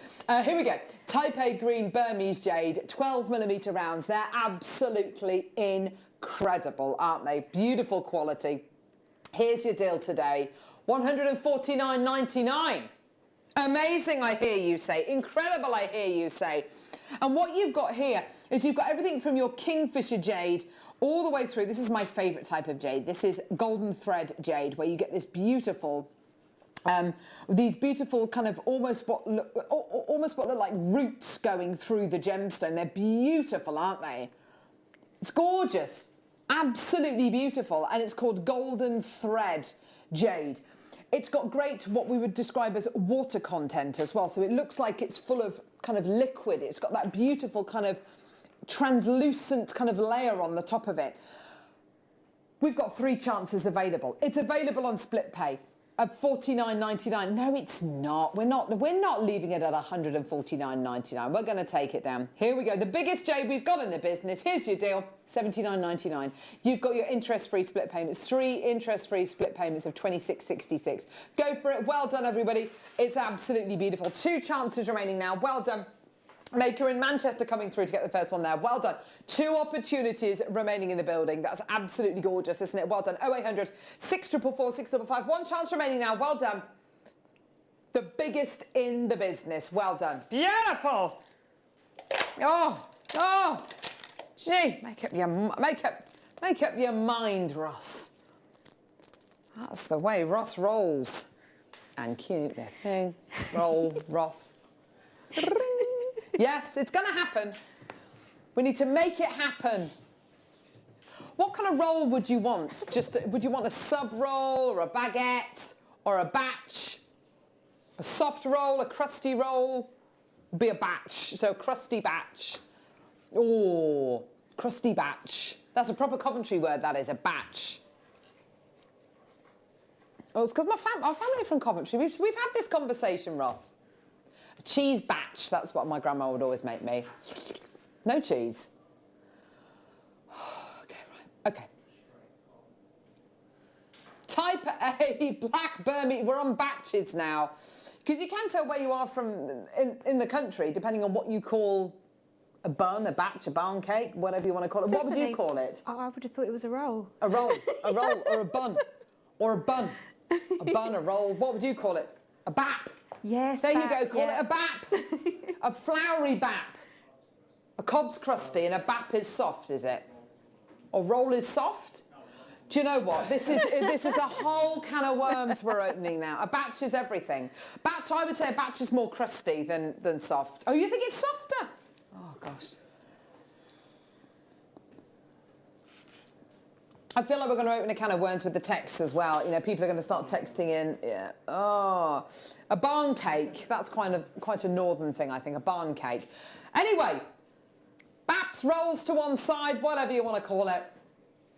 Here we go. Type A green Burmese jade, 12mm rounds. They're absolutely incredible, aren't they? Beautiful quality. Here's your deal today. $149.99. Amazing, I hear you say. Incredible, I hear you say. And what you've got here is you've got everything from your kingfisher jade all the way through. This is my favourite type of jade. This is golden thread jade, where you get this beautiful, these beautiful kind of almost what look like roots going through the gemstone. They're beautiful, aren't they? It's gorgeous, absolutely beautiful, and it's called golden thread jade. It's got great, what we would describe as water content as well. So it looks like it's full of kind of liquid. It's got that beautiful kind of translucent kind of layer on the top of it. We've got 3 chances available. It's available on split pay at $49.99. No, it's not. We're not leaving it at $149.99. We're going to take it down. Here we go. The biggest jade we've got in the business. Here's your deal. $79.99. You've got your interest-free split payments. 3 interest-free split payments of $26.66. Go for it. Well done, everybody. It's absolutely beautiful. 2 chances remaining now. Well done. Maker in Manchester coming through to get the first one there. Well done. 2 opportunities remaining in the building. That's absolutely gorgeous, isn't it? Well done. 0800 644 655. 1 chance remaining now. Well done. The biggest in the business. Well done. Beautiful. Oh. Gee, make up your mind, Ross. That's the way Ross rolls. And cute, their thing. Roll, Ross. Yes, it's going to happen. We need to make it happen. What kind of roll would you want? Would you want a sub roll or a baguette or a batch? A soft roll, a crusty roll? Would be a batch, so a crusty batch. Oh, crusty batch. That's a proper Coventry word, that is, a batch. Oh, it's because our family are from Coventry. We've had this conversation, Ross. A cheese batch, that's what my grandma would always make me. No cheese. Okay, right. Okay. Type A, black Burmese. We're on batches now. Because you can tell where you are from in the country, depending on what you call a bun, a batch, a barn cake, whatever you want to call it. Definitely. What would you call it? Oh, I would have thought it was a roll. A roll, or a bun. Or a bun. A bun, a roll. What would you call it? A bap. Yes, there bap, you go, call it a bap. A floury bap. A cob's crusty and a bap is soft, is it? Or roll is soft? Do you know what? This is a whole can of worms we're opening now. A batch is everything. Batch, I would say a batch is more crusty than soft. Oh, you think it's softer? Oh, gosh. I feel like we're going to open a can of worms with the texts as well. You know, people are going to start texting in. Yeah. Oh, a barn cake. That's quite a northern thing, I think, a barn cake. Anyway, baps, rolls to one side, whatever you want to call it.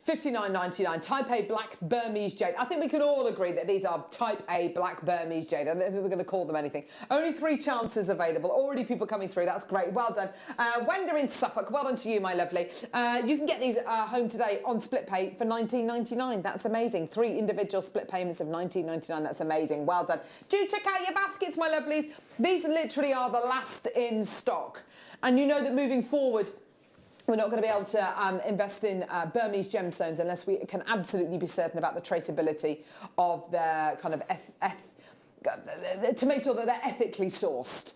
$59.99. Type A black Burmese jade. I think we could all agree that these are Type A black Burmese jade. I don't think we're going to call them anything. Only 3 chances available. Already people coming through. That's great. Well done. Wenda in Suffolk. Well done to you, my lovely. You can get these home today on split pay for $19.99. That's amazing. 3 individual split payments of $19.99. That's amazing. Well done. Do check out your baskets, my lovelies. These literally are the last in stock. And you know that moving forward, we're not going to be able to invest in Burmese gemstones unless we can absolutely be certain about the traceability of their kind of to make sure that they're ethically sourced,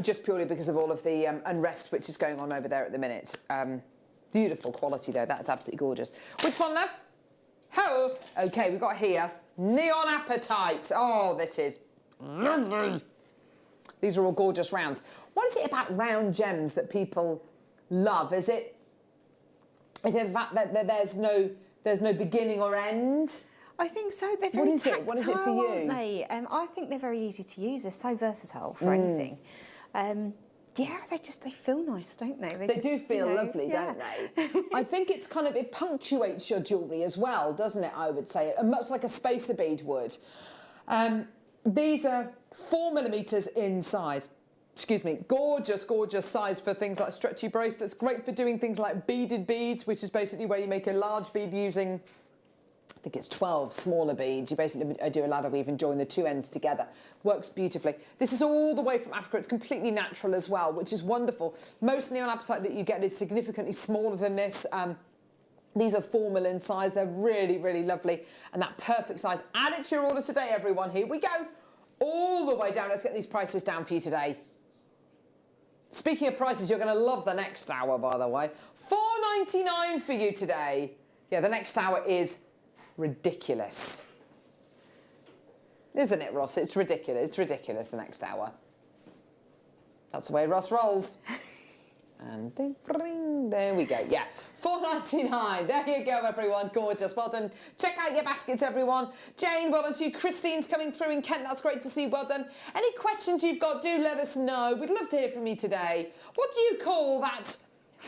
just purely because of all of the unrest which is going on over there at the minute. Beautiful quality though, that's absolutely gorgeous. Which one, love? Ho! Okay, we've got here Neon Appetite. Oh, this is lovely. These are all gorgeous rounds. What is it about round gems that people love? Is it the fact that there's no beginning or end? I think so. They're very tactile, What is it for you? Aren't they? I think they're very easy to use. They're so versatile for anything. Yeah, they feel nice, don't they? They do feel lovely, don't they? I think it's kind of, it punctuates your jewellery as well, doesn't it, I would say, much like a spacer bead would. These are 4mm in size. Excuse me, gorgeous, gorgeous size for things like stretchy bracelets. Great for doing things like beaded beads, which is basically where you make a large bead using think it's 12 smaller beads. You basically do a ladder weave and join the two ends together. Works beautifully. This is all the way from Africa. It's completely natural as well, which is wonderful. Most neon-apatite that you get is significantly smaller than this. These are 4 mil in size. They're really, really lovely. And that perfect size. Add it to your order today, everyone. Here we go. All the way down. Let's get these prices down for you today. Speaking of prices, you're going to love the next hour, by the way. $4.99 for you today. Yeah, the next hour is ridiculous. Isn't it, Ross? It's ridiculous. It's ridiculous, the next hour. That's the way Ross rolls. And there we go. Yeah, $4.99. There you go, everyone. Gorgeous. Well done. Check out your baskets, everyone. Jane, well done to you. Christine's coming through in Kent. That's great to see. Well done. Any questions you've got, do let us know. We'd love to hear from you today. What do you call that?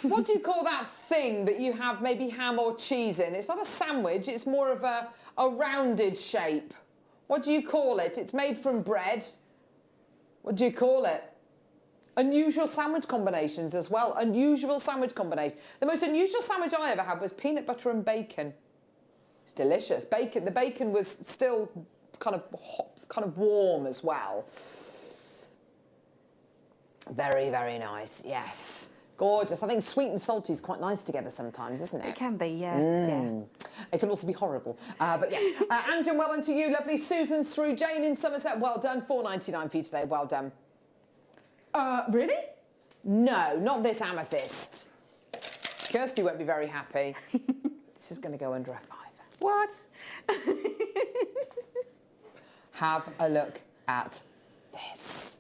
What do you call that thing that you have maybe ham or cheese in? It's not a sandwich. It's more of a rounded shape. What do you call it? It's made from bread. What do you call it? Unusual sandwich combinations as well. Unusual sandwich combination. The most unusual sandwich I ever had was peanut butter and bacon. It's delicious. Bacon. The bacon was still kind of hot, kind of warm as well. Very, very nice. Yes. Gorgeous. I think sweet and salty is quite nice together sometimes, isn't it? It can be, yeah. Yeah. It can also be horrible. But yeah. Andrew, well done to you. Lovely. Susan's through. Jane in Somerset, well done. $4.99 for you today. Well done. Really? No, not this amethyst. Kirsty won't be very happy. This is going to go under a fiver. What? Have a look at this.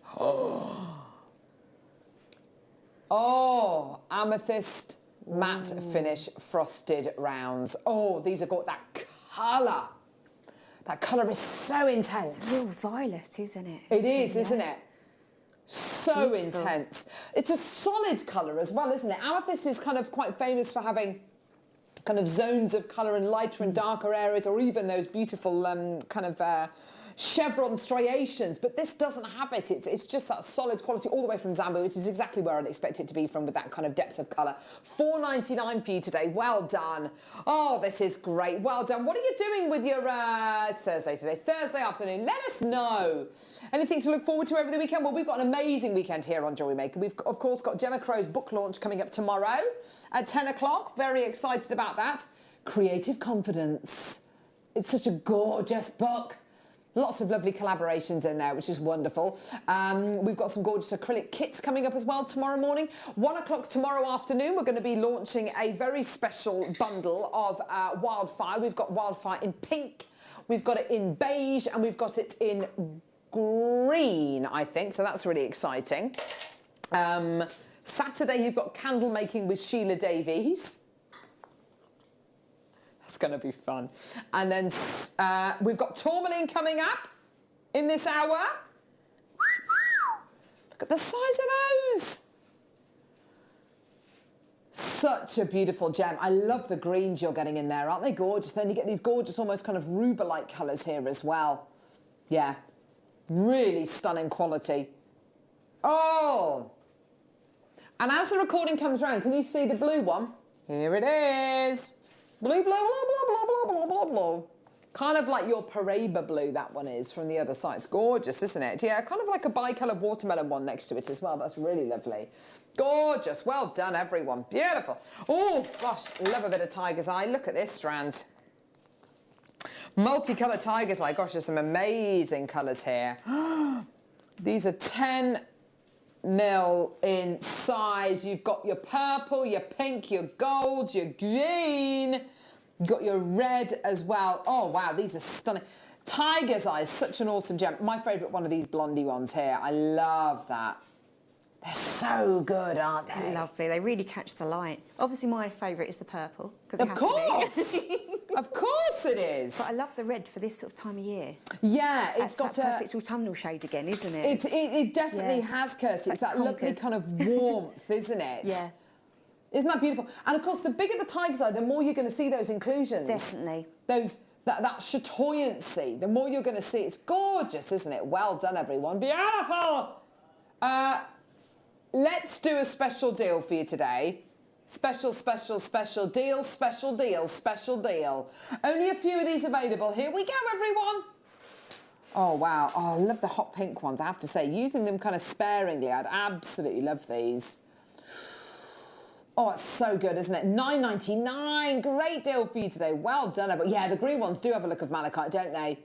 Oh, amethyst matte finish frosted rounds. Oh, these have got that colour. That colour is so intense. It's real violet, isn't it? It is, isn't it? So beautiful. Intense. It's a solid colour as well, isn't it? Amethyst is kind of quite famous for having kind of zones of colour in lighter and darker areas, or even those beautiful kind of chevron striations, but this doesn't have it. It's just that solid quality all the way from Zambia, which is exactly where I'd expect it to be from, with that kind of depth of colour. $4.99 for you today. Well done. Oh, this is great. Well done. What are you doing with your... it's Thursday today. Thursday afternoon. Let us know. Anything to look forward to over the weekend? Well, we've got an amazing weekend here on Jewellery Maker. We've, of course, got Gemma Crow's book launch coming up tomorrow at 10 o'clock. Very excited about that. Creative Confidence. It's such a gorgeous book. Lots of lovely collaborations in there, which is wonderful. We've got some gorgeous acrylic kits coming up as well tomorrow morning. 1 o'clock tomorrow afternoon, we're going to be launching a very special bundle of Wildfire. We've got Wildfire in pink, we've got it in beige, and we've got it in green, I think. So that's really exciting. Saturday, you've got candle making with Sheila Davies. It's going to be fun. And then we've got tourmaline coming up in this hour. Look at the size of those. Such a beautiful gem. I love the greens you're getting in there. Aren't they gorgeous? Then you get these gorgeous, almost kind of rubalite colours here as well. Yeah. Really stunning quality. Oh. And as the recording comes around, can you see the blue one? Here it is. Blue, blue, blah, blah, blah, blah, blah, blah, blah. Kind of like your Paraiba blue, that one is, from the other side. It's gorgeous, isn't it? Yeah, kind of like a bicoloured watermelon one next to it as well. That's really lovely. Gorgeous. Well done, everyone. Beautiful. Oh, gosh, love a bit of tiger's eye. Look at this strand. Multicoloured tiger's eye. Gosh, there's some amazing colours here. These are 10 mil in size. You've got your purple, your pink, your gold, your green. You've got your red as well. Oh, wow, these are stunning. Tiger's Eye is such an awesome gem. My favourite one of these blondie ones here. I love that. They're so good, aren't they? Lovely. They really catch the light. Obviously, my favourite is the purple. Of course. Of course it is. But I love the red for this sort of time of year. Yeah, it's got that perfect autumnal shade again, isn't it? It definitely has, Kirsty. It's that lovely kind of warmth, isn't it? Yeah. Isn't that beautiful? And of course, the bigger the tiger's eye, the more you're going to see those inclusions. Definitely. That chatoyancy, the more you're going to see. It's gorgeous, isn't it? Well done, everyone. Beautiful. Let's do a special deal for you today. Special, special, special deal, special deal, special deal. Only a few of these available. Here we go, everyone. Oh, wow. Oh, I love the hot pink ones, I have to say. Using them kind of sparingly, I'd absolutely love these. Oh, it's so good, isn't it? $9.99. Great deal for you today. Well done. But yeah, the green ones do have a look of malachite, don't they?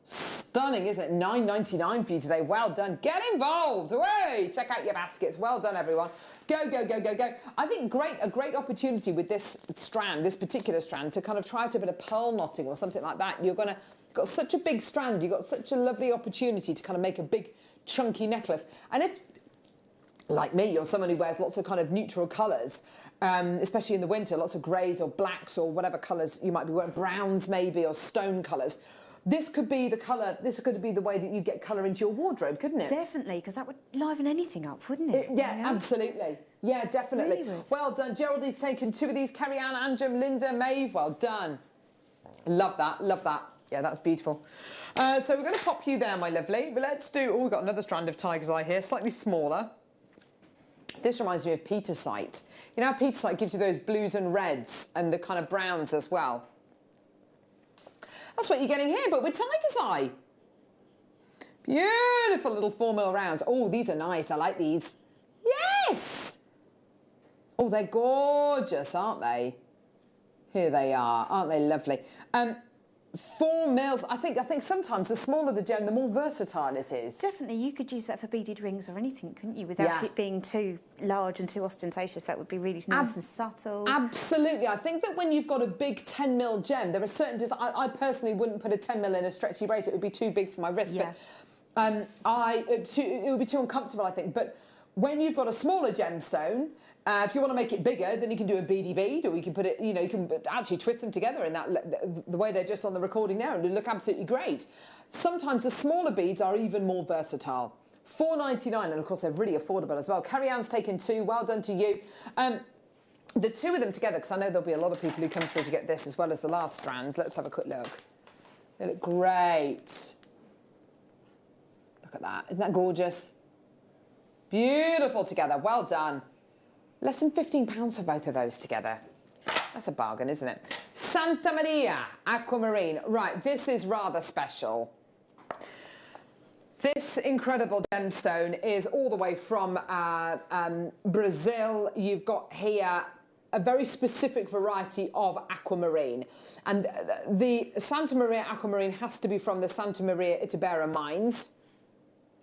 Stunning, isn't it? $9.99 for you today. Well done. Get involved. Hey, check out your baskets. Well done, everyone. Go, go, go, go, go. I think a great opportunity with this strand, this particular strand, to kind of try out a bit of pearl knotting or something like that. You've got such a big strand. You've got such a lovely opportunity to kind of make a big, chunky necklace. And if, like me, you're someone who wears lots of kind of neutral colours, especially in the winter, lots of greys or blacks or whatever colours you might be wearing, browns maybe, or stone colours. This could be the colour, this could be the way that you get colour into your wardrobe, couldn't it? Definitely, because that would liven anything up, wouldn't it? Yeah, you know? Absolutely. Yeah, definitely. Really would. Well done. Geraldine's taken 2 of these. Carrie-Anne, Anjum, Linda, Maeve, well done. Love that, love that. Yeah, that's beautiful. So we're going to pop you there, my lovely. But let's do, we've got another strand of tiger's eye here, slightly smaller. This reminds me of Petersite. You know how Petersite gives you those blues and reds and the kind of browns as well? That's what you're getting here, but with tiger's eye. Beautiful little 4mm rounds. Oh, these are nice. I like these. Yes! Oh, they're gorgeous, aren't they? Here they are. Aren't they lovely? 4 mils. I think sometimes the smaller the gem, the more versatile it is. Definitely, you could use that for beaded rings or anything, couldn't you? Without it being too large and too ostentatious, that would be really nice and subtle. Absolutely. I think that when you've got a big 10mm gem, there are certain. I personally wouldn't put a 10mm in a stretchy bracelet. It would be too big for my wrist. Yeah. But it would be too uncomfortable, I think. But when you've got a smaller gemstone. If you want to make it bigger, then you can do a beady bead, or you can put it, you know, you can actually twist them together in that the way they're just on the recording now, and they look absolutely great. Sometimes the smaller beads are even more versatile. $4.99, and of course they're really affordable as well. Carrie-Anne's taken 2. Well done to you. The 2 of them together, because I know there'll be a lot of people who come through to get this as well as the last strand. Let's have a quick look. They look great. Look at that. Isn't that gorgeous? Beautiful together. Well done. Less than £15 for both of those together. That's a bargain, isn't it? Santa Maria Aquamarine. Right, this is rather special. This incredible gemstone is all the way from Brazil. You've got here a very specific variety of aquamarine. And the Santa Maria Aquamarine has to be from the Santa Maria Itabera mines.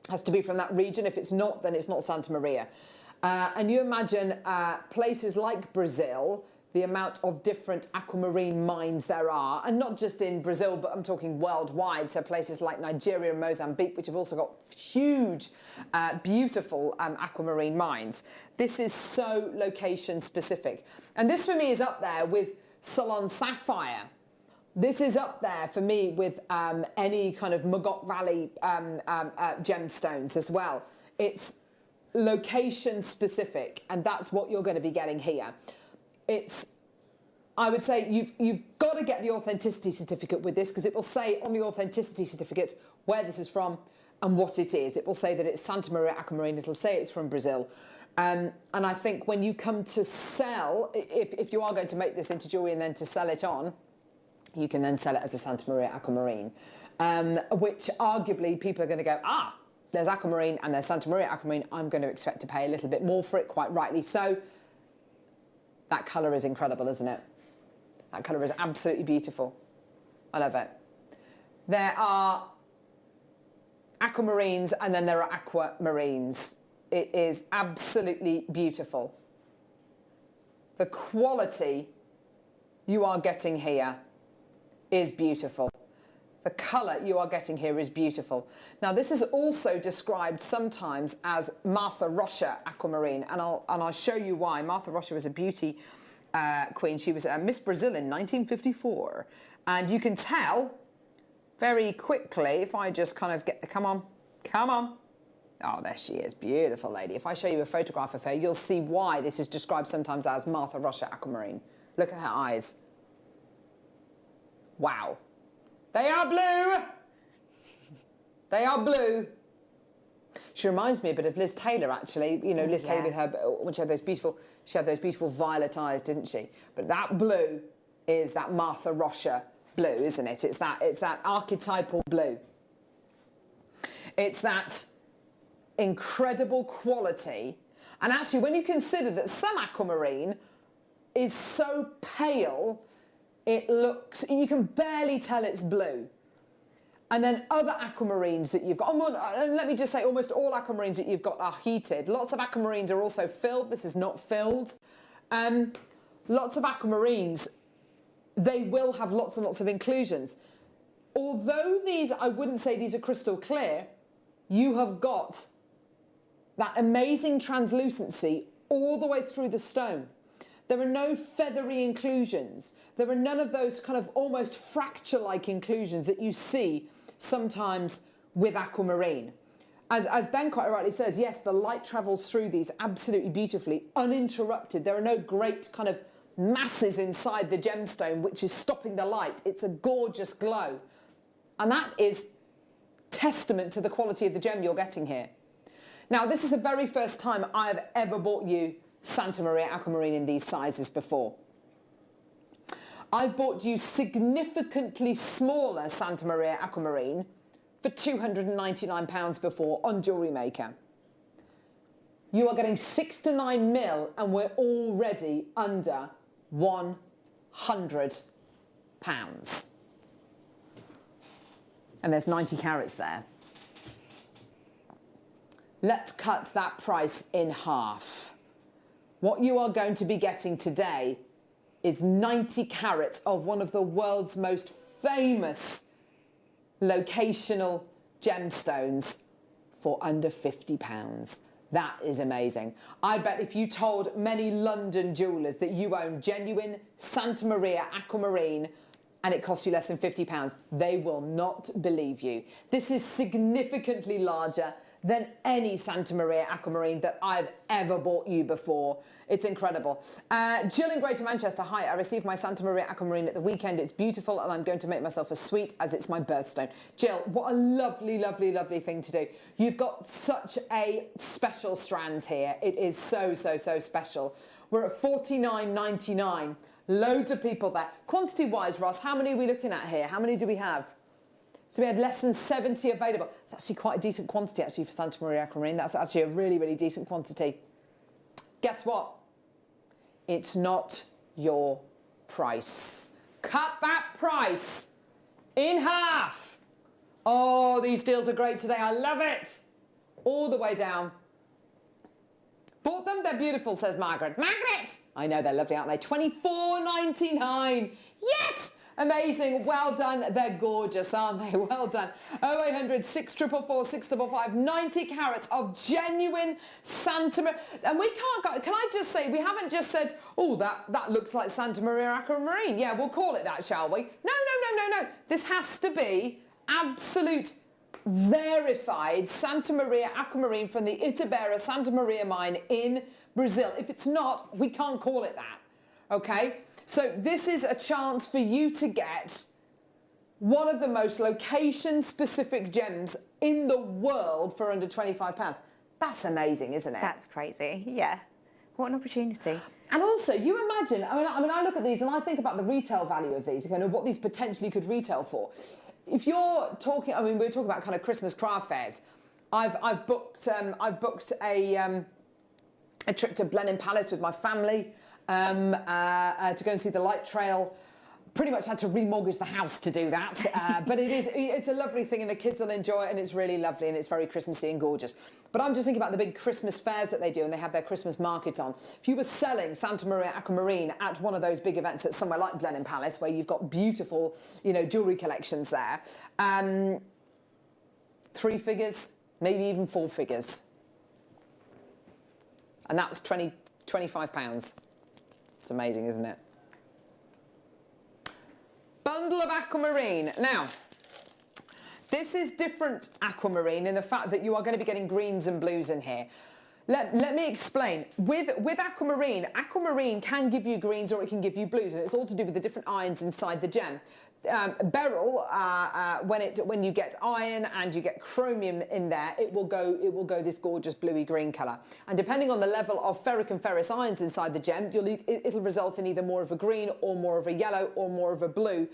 Has to be from that region. If it's not, then it's not Santa Maria. And you imagine places like Brazil, the amount of different aquamarine mines there are, and not just in Brazil, but I'm talking worldwide, so places like Nigeria and Mozambique, which have also got huge, beautiful aquamarine mines. This is so location specific. And this for me is up there with Solon Sapphire. This is up there for me with any kind of Mogot Valley gemstones as well. It's location specific, and that's what you're going to be getting here. I would say you've got to get the authenticity certificate with this, because it will say on the authenticity certificates where this is from and what it is. It will say that it's Santa Maria Aquamarine. It'll say it's from Brazil. And I think when you come to sell, if you are going to make this into jewellery and then to sell it on, you can then sell it as a Santa Maria Aquamarine, which arguably people are going to go, there's aquamarine and there's Santa Maria Aquamarine. I'm going to expect to pay a little bit more for it, quite rightly so. That colour is incredible, isn't it? That colour is absolutely beautiful. I love it. There are aquamarines and then there are aquamarines. It is absolutely beautiful. The quality you are getting here is beautiful. The colour you are getting here is beautiful. Now, this is also described sometimes as Martha Rocha aquamarine, and I'll show you why. Martha Rocha was a beauty queen. She was Miss Brazil in 1954, and you can tell very quickly if I just kind of get the come on. Oh, there she is, beautiful lady. If I show you a photograph of her, you'll see why this is described sometimes as Martha Rocha aquamarine. Look at her eyes. Wow. They are blue. They are blue. She reminds me a bit of Liz Taylor, actually. You know, Liz Taylor with her, when she had those beautiful violet eyes, didn't she? But that blue is that Martha Rocher blue, isn't it? It's that archetypal blue. It's that incredible quality. And actually, when you consider that some aquamarine is so pale, it looks, you can barely tell it's blue. And then other aquamarines that you've got, and let me just say, almost all aquamarines that you've got are heated. Lots of aquamarines are also filled. This is not filled. Lots of aquamarines, they will have lots and lots of inclusions. Although these, I wouldn't say these are crystal clear, you have got that amazing translucency all the way through the stone. There are no feathery inclusions. There are none of those kind of almost fracture-like inclusions that you see sometimes with aquamarine. As Ben quite rightly says, yes, the light travels through these absolutely beautifully, uninterrupted. There are no great kind of masses inside the gemstone which is stopping the light. It's a gorgeous glow. And that is testament to the quality of the gem you're getting here. Now, this is the very first time I've ever bought you Santa Maria aquamarine in these sizes before. I've bought you significantly smaller Santa Maria aquamarine for £299 before on Jewellery Maker. You are getting 6 to 9 mil and we're already under £100. And there's 90 carats there. Let's cut that price in half. What you are going to be getting today is 90 carats of one of the world's most famous locational gemstones for under £50. That is amazing. I bet if you told many London jewellers that you own genuine Santa Maria aquamarine and it costs you less than £50, they will not believe you. This is significantly larger than any Santa Maria aquamarine that I've ever bought you before. It's incredible. Jill in Greater Manchester, hi, I received my Santa Maria aquamarine at the weekend. It's beautiful and I'm going to make myself a sweet as it's my birthstone. Jill, what a lovely, lovely, lovely thing to do. You've got such a special strand here. It is so, so, so special. We're at $49.99. Loads of people there. Quantity-wise, Ross, how many are we looking at here? How many do we have? So we had less than 70 available. It's actually quite a decent quantity, actually, for Santa Maria aquamarine. That's actually a really, really decent quantity. Guess what? It's not your price. Cut that price in half. Oh, these deals are great today. I love it. All the way down. Bought them? They're beautiful, says Margaret. Margaret! I know, they're lovely, aren't they? $24.99. Yes! Amazing, well done. They're gorgeous, aren't they? Well done. 0800 644 655, 90 carats of genuine Santa Maria. And we can't go, can I just say, we haven't just said, oh, that looks like Santa Maria aquamarine. Yeah, we'll call it that, shall we? No. This has to be absolute verified Santa Maria aquamarine from the Itabera Santa Maria mine in Brazil. If it's not, we can't call it that, okay? So this is a chance for you to get one of the most location-specific gems in the world for under £25. That's amazing, isn't it? That's crazy, yeah. What an opportunity. And also, you imagine, I mean, I look at these and I think about the retail value of these, you know, what these potentially could retail for. If you're talking, I mean, we're talking about kind of Christmas craft fairs. I've booked a trip to Blenheim Palace with my family to go and see the light trail. Pretty much had to remortgage the house to do that, but it's a lovely thing and the kids will enjoy it and it's really lovely and it's very Christmassy and gorgeous. But I'm just thinking about the big Christmas fairs that they do and they have their Christmas market on. If you were selling Santa Maria aquamarine at one of those big events at somewhere like Blenheim Palace where you've got beautiful, you know, jewellery collections there, 3 figures, maybe even 4 figures. And that was £25. It's amazing, isn't it? Bundle of aquamarine. Now, this is different aquamarine in the fact that you are going to be getting greens and blues in here. let me explain. With aquamarine can give you greens or it can give you blues, and it's all to do with the different ions inside the gem. Beryl, when you get iron and you get chromium in there, it will go this gorgeous bluey green colour. And depending on the level of ferric and ferrous ions inside the gem, it'll result in either more of a green or more of a yellow or more of a blue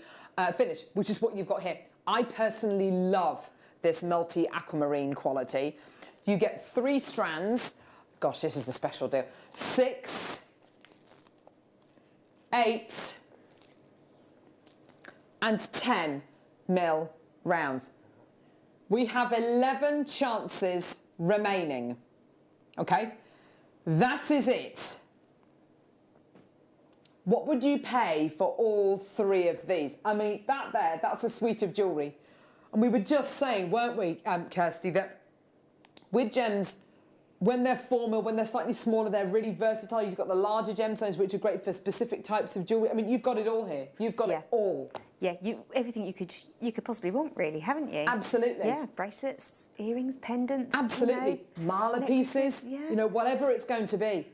finish, which is what you've got here. I personally love this multi aquamarine quality. You get 3 strands. Gosh, this is a special deal. 6, 8, and 10 mil rounds. We have 11 chances remaining. Okay, that is it. What would you pay for all 3 of these? I mean, that's a suite of jewellery. And we were just saying, weren't we, Kirsty, that with gems, when they're formal, when they're slightly smaller, they're really versatile. You've got the larger gemstones, which are great for specific types of jewellery. I mean, you've got it all here. You've got it all. Yeah, everything you could possibly want, really, haven't you? Absolutely. Yeah, bracelets, earrings, pendants. Absolutely. Mala pieces, yeah. you know, whatever it's going to be.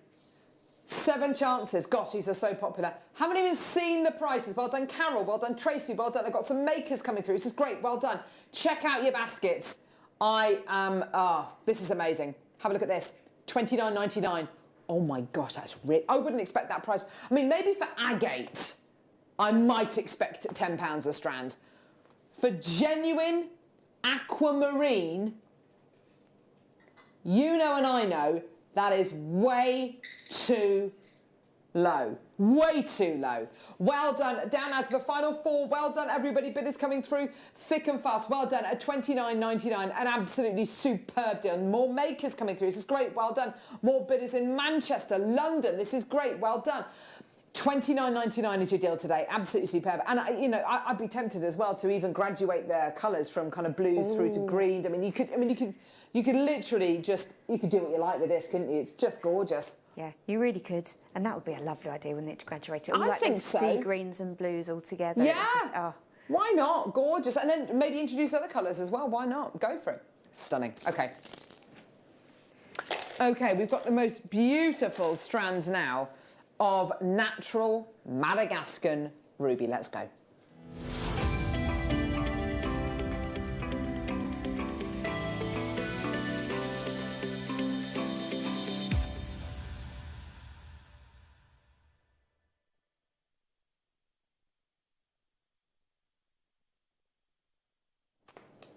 7 chances. Gosh, these are so popular. Haven't even seen the prices. Well done, Carol. Well done, Tracy. Well done. I've got some makers coming through. This is great. Well done. Check out your baskets. This is amazing. Have a look at this. $29.99. Oh my gosh, that's rich. I wouldn't expect that price. I mean, maybe for agate, I might expect £10 a strand. For genuine aquamarine, you know and I know, that is way too low. Way too low. Well done. Down now to the final 4. Well done, everybody. Bidders coming through thick and fast. Well done at $29.99. An absolutely superb deal. More makers coming through. This is great. Well done. More bidders in Manchester, London. This is great. Well done. $29.99 is your deal today. Absolutely superb. And I'd be tempted as well to even graduate their colours from kind of blues through to green. I mean, you could literally just, you could do what you like with this, couldn't you? It's just gorgeous. Yeah, you really could. And that would be a lovely idea, wouldn't it, to graduate it? All I think those so. sea greens and blues all together. Yeah. Just, Why not? Gorgeous. And then maybe introduce other colours as well. Why not? Go for it. Stunning. Okay. Okay, we've got the most beautiful strands now of natural Madagascan ruby. Let's go.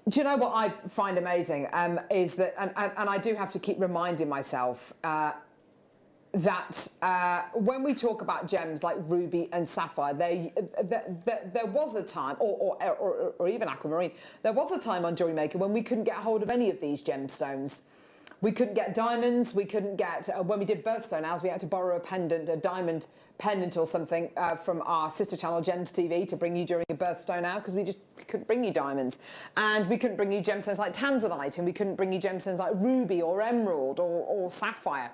Do you know what I find amazing is that, and I do have to keep reminding myself that when we talk about gems like ruby and sapphire, there was a time, or even aquamarine, there was a time on Jewellery Maker when we couldn't get hold of any of these gemstones. We couldn't get diamonds, we couldn't get, when we did birthstone hours, we had to borrow a pendant, a diamond pendant or something from our sister channel, Gems TV, to bring you during a birthstone hour, because we couldn't bring you diamonds. And we couldn't bring you gemstones like tanzanite, and we couldn't bring you gemstones like ruby or emerald or sapphire.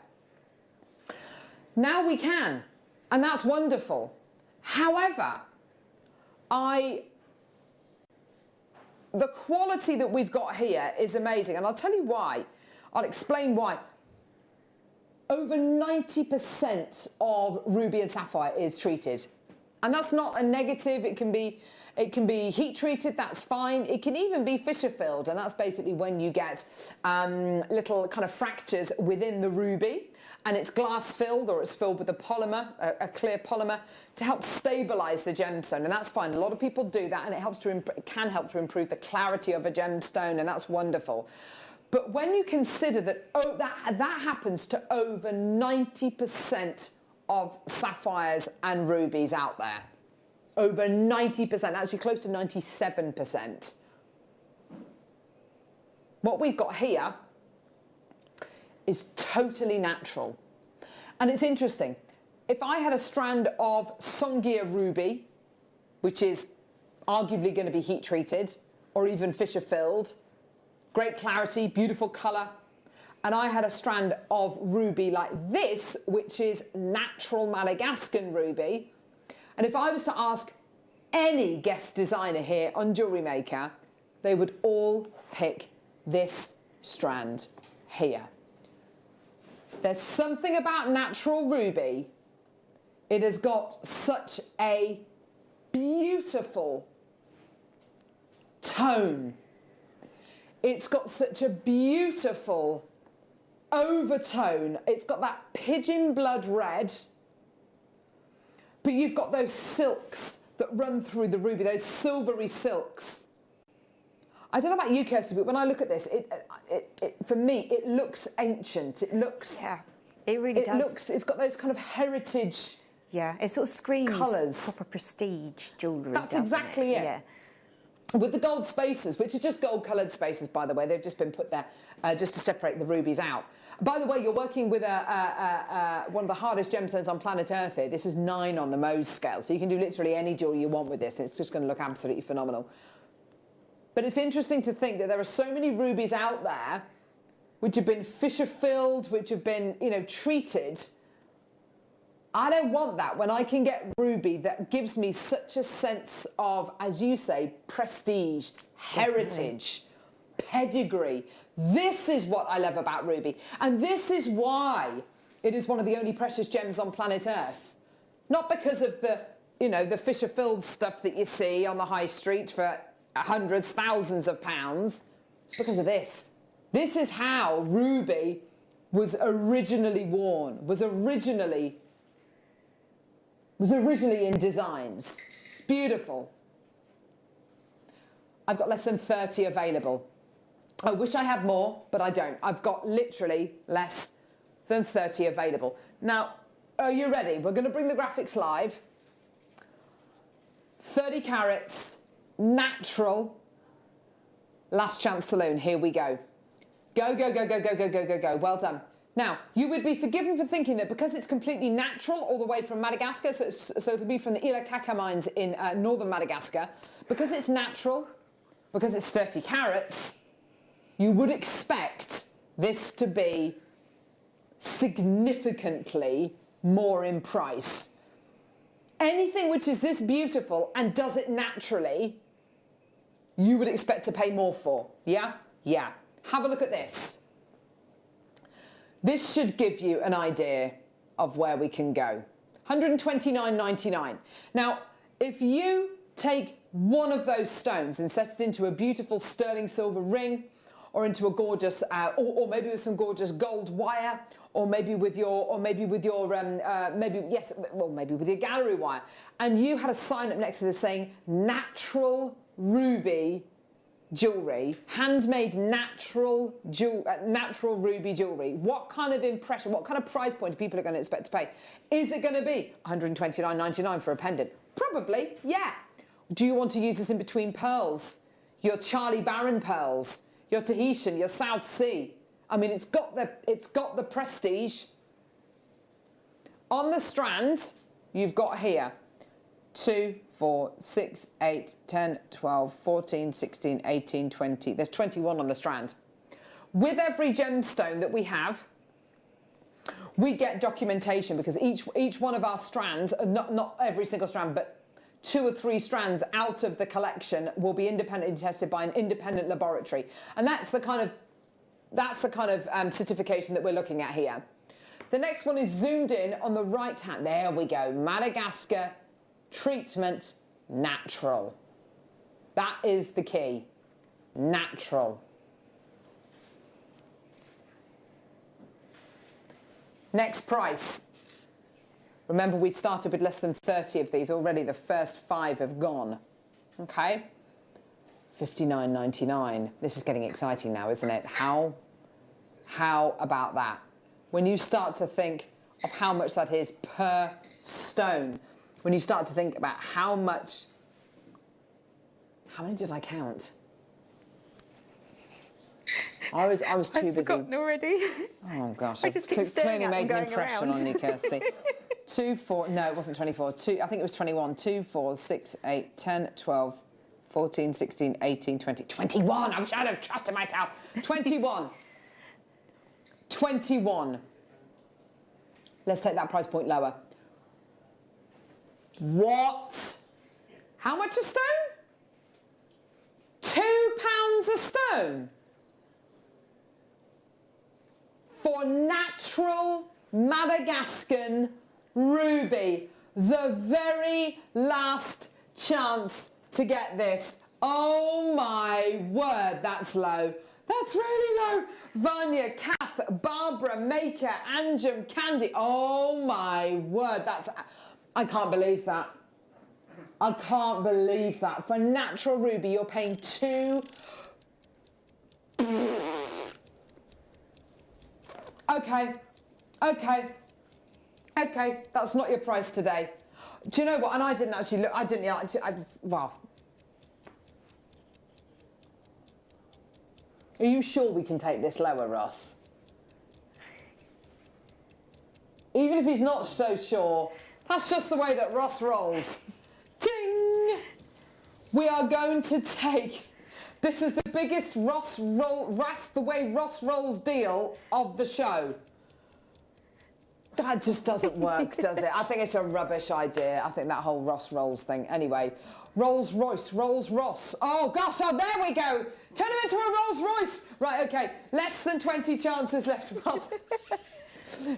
Now we can, and that's wonderful. However, the quality that we've got here is amazing, and I'll tell you why. I'll explain why. Over 90% of ruby and sapphire is treated. And that's not a negative. It can be heat treated, that's fine. It can even be fissure filled, and that's basically when you get little kind of fractures within the ruby, and it's glass filled or it's filled with a polymer, a clear polymer, to help stabilize the gemstone, and that's fine. A lot of people do that, and it can help to improve the clarity of a gemstone, and that's wonderful. But when you consider that that happens to over 90% of sapphires and rubies out there, over 90%, actually close to 97%, what we've got here is totally natural. And it's interesting. If I had a strand of Songhia ruby, which is arguably going to be heat treated or even fissure filled, great clarity, beautiful colour, and I had a strand of ruby like this, which is natural Madagascan ruby, and if I was to ask any guest designer here on Jewellery Maker, they would all pick this strand here. There's something about natural ruby. It has got such a beautiful tone. It's got such a beautiful overtone. It's got that pigeon blood red, but you've got those silks that run through the ruby, those silvery silks. I don't know about you, Kirsty, but when I look at this, for me, it looks ancient. It looks... Yeah, it really does. It's got those kind of heritage... Yeah, it sort of screams colours. proper prestige jewellery. That's exactly it. Yeah. With the gold spaces, which are just gold-coloured spaces, by the way, they've just been put there just to separate the rubies out. By the way, you're working with one of the hardest gemstones on planet Earth here. This is 9 on the Mohs scale, so you can do literally any jewellery you want with this. It's just going to look absolutely phenomenal. But it's interesting to think that there are so many rubies out there which have been fissure-filled, which have been, you know, treated. I don't want that when I can get ruby that gives me such a sense of, as you say, prestige, heritage, pedigree. This is what I love about ruby. And this is why it is one of the only precious gems on planet Earth. Not because of the, you know, the fissure-filled stuff that you see on the high street for hundreds, thousands of pounds. It's because of this. This is how ruby was originally worn, was originally in designs. It's beautiful. I've got less than 30 available. I wish I had more, but I don't. I've got literally less than 30 available. Now, are you ready? We're going to bring the graphics live. 30 carats, natural, last chance saloon. Here we go. Go, go, go, go, go, go, go, go, go. Well done. Now, you would be forgiven for thinking that because it's completely natural all the way from Madagascar, so it'll be from the Ilakaka mines in northern Madagascar, because it's natural, because it's 30 carats, you would expect this to be significantly more in price. Anything which is this beautiful and does it naturally, you would expect to pay more for. Yeah? Yeah. Have a look at this. This should give you an idea of where we can go. $129.99. Now, if you take one of those stones and set it into a beautiful sterling silver ring, or into a gorgeous, or maybe with some gorgeous gold wire, or maybe with your, maybe with your gallery wire, and you had a sign up next to this saying natural ruby jewellery, handmade natural ruby jewellery. What kind of impression, what kind of price point are people going to expect to pay? Is it going to be $129.99 for a pendant? Probably, yeah. Do you want to use this in between pearls? Your Charlie Barron pearls, your Tahitian, your South Sea. I mean, it's got the prestige. On the strand, you've got here 2, 4, 6, 8, 10, 12, 14, 16, 18, 20. There's 21 on the strand. With every gemstone that we have, we get documentation because each one of our strands, not every single strand, but 2 or 3 strands out of the collection will be independently tested by an independent laboratory. And that's the kind of certification that we're looking at here. The next one is zoomed in on the right hand. There we go. Madagascar treatment natural. That is the key. Natural. Next price. Remember, we started with less than 30 of these. Already the first 5 have gone. Okay? $59.99. This is getting exciting now, isn't it? How about that? When you start to think of how much that is per stone, when you start to think about how many did I count? I was too busy. I've forgotten already. Oh gosh, I just keep staring clearly at them made an going impression around. on you, Kirsty. 2, 4, no, it wasn't 24. 2, I think it was 21. 2, 4, 6, 8, 10, 12, 14, 16, 18, 20. 21! I wish I'd have trusted myself. 21. 21. Let's take that price point lower. What? How much a stone? £2 a stone? for natural Madagascan ruby. The very last chance to get this. Oh my word, that's low. That's really low. Vanya, Kath, Barbara, Maker, Anjum, Candy. Oh my word, that's... I can't believe that. I can't believe that. For natural ruby, you're paying two... Okay, that's not your price today. Do you know what? And I didn't actually look, well. Are you sure we can take this lower, Ross? Even if he's not so sure, that's just the way that Ross rolls. Ding! We are going to take... This is the biggest the way Ross rolls deal of the show. That just doesn't work, does it? I think it's a rubbish idea. I think that whole Ross rolls thing. Anyway, Rolls Royce, Rolls Ross. Oh gosh, oh there we go. Turn him into a Rolls Royce. Right, okay. Less than 20 chances left.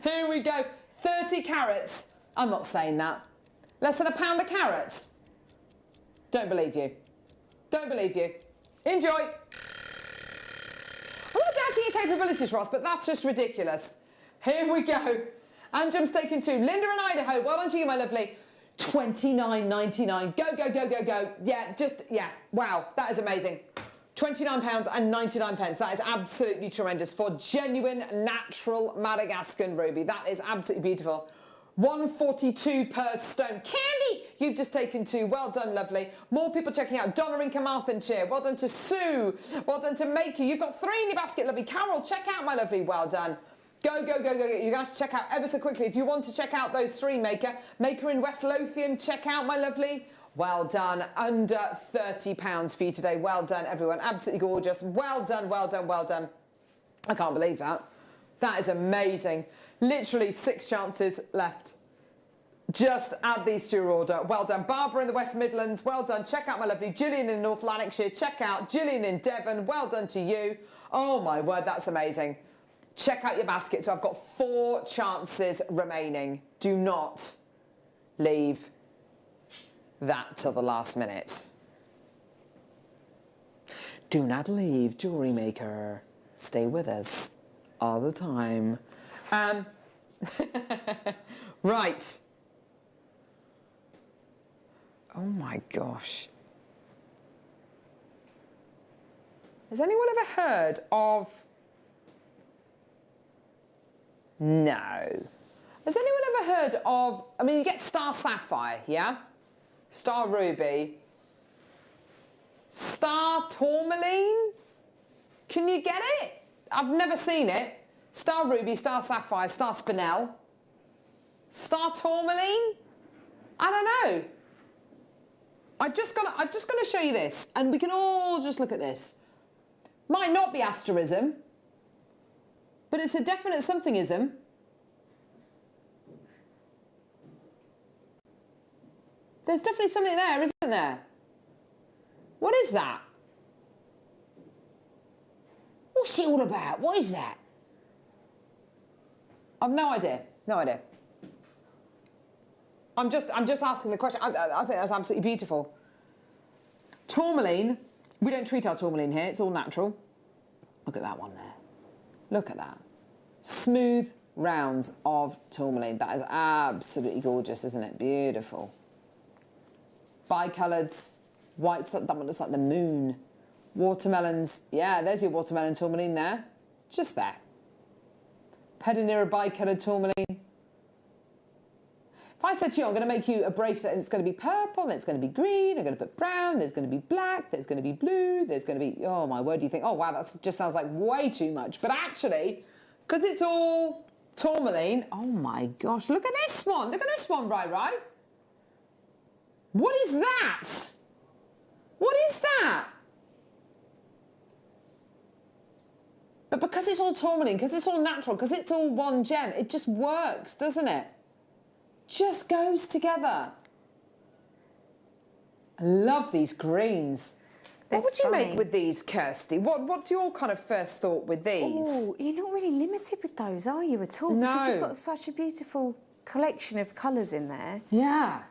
Here we go. 30 carats. I'm not saying that. Less than £1 a carat. Don't believe you. Don't believe you. Enjoy. I'm not doubting your capabilities, Ross, but that's just ridiculous. Here we go. Anjum's taken 2. Linda in Idaho, well done to you, my lovely. £29.99. Go, go, go, go, go. Yeah, wow, that is amazing. £29.99. That is absolutely tremendous for genuine, natural Madagascan ruby. That is absolutely beautiful. £142 per stone. Candy, you've just taken 2. Well done, lovely. More people checking out. Donna in Carmarthenshire. Well done to Sue. Well done to Maker. You've got 3 in your basket, lovely. Carol, check out, my lovely. Well done. Go, go, go, go. You're going to have to check out ever so quickly. If you want to check out those 3, Maker. Maker in West Lothian, check out, my lovely. Well done. Under £30 for you today. Well done, everyone. Absolutely gorgeous. Well done, well done, well done. I can't believe that. That is amazing. Literally 6 chances left. Just add these to your order. Well done. Barbara in the West Midlands. Well done. Check out my lovely Gillian in North Lanarkshire. Check out Gillian in Devon. Well done to you. Oh my word, that's amazing. Check out your basket. So I've got 4 chances remaining. Do not leave that till the last minute. Do not leave, Jewellery Maker. Stay with us all the time. Right. Oh my gosh. Has anyone ever heard of... No. Has anyone ever heard of... I mean, you get Star Sapphire, yeah? Star Ruby. Star Tourmaline? Can you get it? I've never seen it. Star Ruby, Star Sapphire, Star Spinel. Star Tourmaline? I don't know. I'm just gonna show you this, and we can all just look at this. Might not be asterism, but it's a definite somethingism. There's definitely something there, isn't there? What is that? What's it all about? What is that? I've no idea. No idea. I'm just asking the question. I think that's absolutely beautiful. Tourmaline. We don't treat our tourmaline here. It's all natural. Look at that one there. Look at that. Smooth rounds of tourmaline. That is absolutely gorgeous, isn't it? Beautiful. Bicoloureds. Whites. That one looks like the moon. Watermelons. Yeah, there's your watermelon tourmaline there. Just there. Pedinera bicoloured tourmaline. If I said to you, I'm going to make you a bracelet and it's going to be purple and it's going to be green, I'm going to put brown, there's going to be black, there's going to be blue, there's going to be, oh my word, you think, oh wow, that just sounds like way too much. But actually, because it's all tourmaline, oh my gosh, look at this one. Look at this one, right? What is that? What is that? But because it's all tourmaline, because it's all natural, because it's all one gem, it just works, doesn't it? Just goes together. I love these greens. What would you make with these, Kirsty? What's your kind of first thought with these? Oh, you're not really limited with those, are you, at all? No. Because you've got such a beautiful collection of colours in there. Yeah.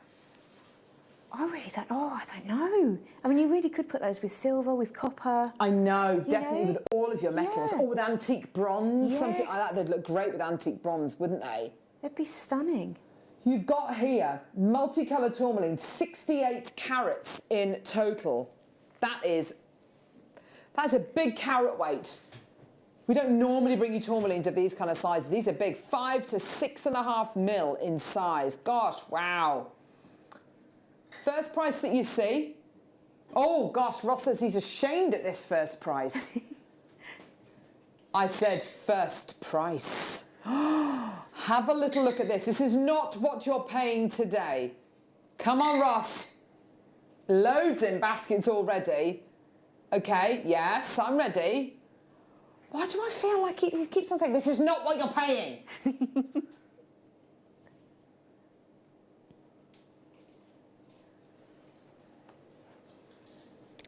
I don't know. I mean, you really could put those with silver, with copper. I know, definitely with all of your metals. Yeah. Or with antique bronze, something like that. Yes. They'd look great with antique bronze, wouldn't they? They'd be stunning. You've got here multicoloured tourmaline, 68 carats in total. That's a big carat weight. We don't normally bring you tourmalines of these kind of sizes. These are big, 5 to 6.5 mil in size. Gosh, wow. First price that you see. Oh gosh, Ross says he's ashamed at this first price. I said first price. Have a little look at this. This is not what you're paying today. Come on, Ross. Loads in baskets already. Okay, yes, I'm ready. Why do I feel like he keeps on saying, this is not what you're paying?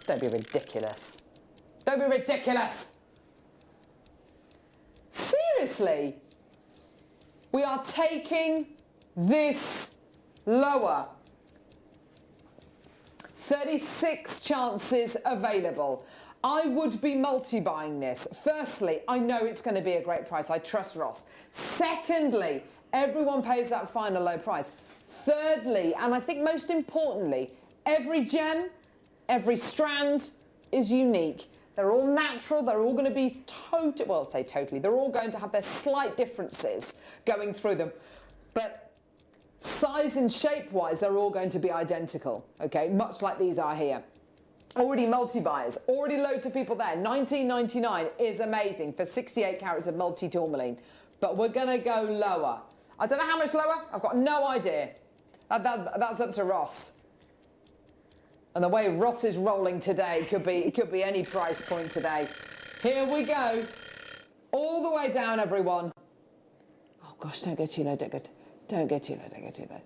Don't be ridiculous. Don't be ridiculous. Seriously? We are taking this lower. 36 chances available. I would be multi-buying this. Firstly, I know it's going to be a great price. I trust Ross. Secondly, everyone pays that final low price. Thirdly, and I think most importantly, every gem, every strand is unique. They're all natural, they're all going to be they're all going to have their slight differences going through them. But size and shape-wise, they're all going to be identical, okay? Much like these are here. Already multi-buyers, already loads of people there. $19.99 is amazing for 68 carats of multi-tourmaline. But we're going to go lower. I don't know how much lower, I've got no idea. That's up to Ross. And the way Ross is rolling today, it could be any price point today. Here we go. All the way down, everyone. Oh gosh, don't go too low, don't go too low.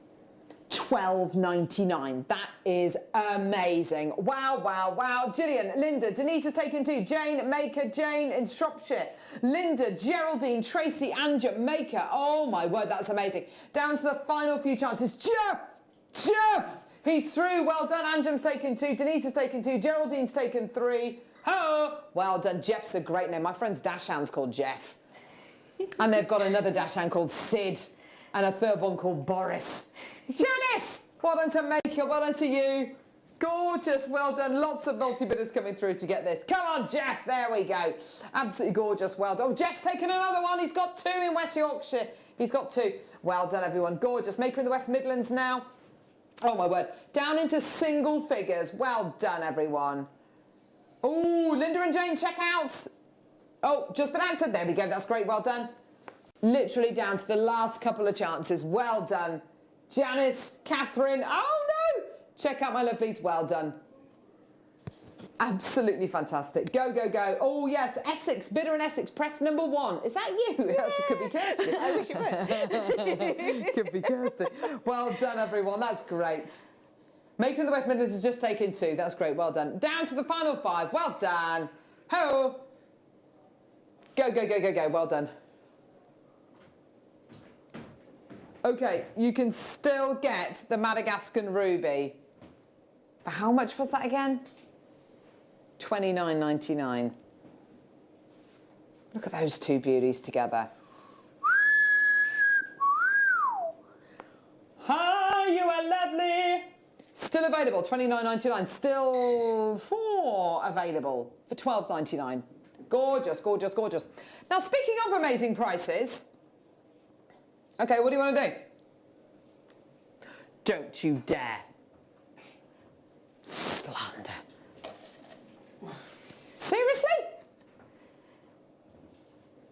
$12.99. That is amazing. Wow, wow, wow. Gillian, Linda, Denise has taken 2. Jane, Maker, Jane in Shropshire. Linda, Geraldine, Tracy, Anja, Maker. Oh my word, that's amazing. Down to the final few chances. Jeff! He's through. Well done. Anjam's taken 2. Denise has taken 2. Geraldine's taken 3. Ho! Well done. Jeff's a great name. My friend's dash hand's called Jeff. And they've got another dash hand called Sid. And a third one called Boris. Janice! Well done to Maker. Well done to you. Gorgeous. Well done. Lots of multi-bidders coming through to get this. Come on, Jeff. There we go. Absolutely gorgeous. Well done. Oh, Jeff's taken another one. He's got 2 in West Yorkshire. He's got 2. Well done, everyone. Gorgeous. Maker in the West Midlands now. Oh, my word. Down into single figures. Well done, everyone. Oh, Linda and Jane, check out. Oh, just been answered. There we go. That's great. Well done. Literally down to the last couple of chances. Well done. Janice, Catherine. Oh, no. Check out my lovelies. Well done. Absolutely fantastic. Go, go, go. Oh, yes. Essex. Bidder in Essex. Press number 1. Is that you? Yeah. Could be Kirsty. I wish it would. Could be Kirsty. Well done, everyone. That's great. Maker in the West Midlands has just taken 2. That's great. Well done. Down to the final 5. Well done. Ho. Go, go, go, go, go. Well done. Okay, you can still get the Madagascan ruby. For how much was that again? $29.99. Look at those 2 beauties together. Hi, you are lovely. Still available, $29.99. Still 4 available for $12.99. Gorgeous, gorgeous, gorgeous. Now, speaking of amazing prices, okay, what do you want to do? Don't you dare. Slander. Seriously?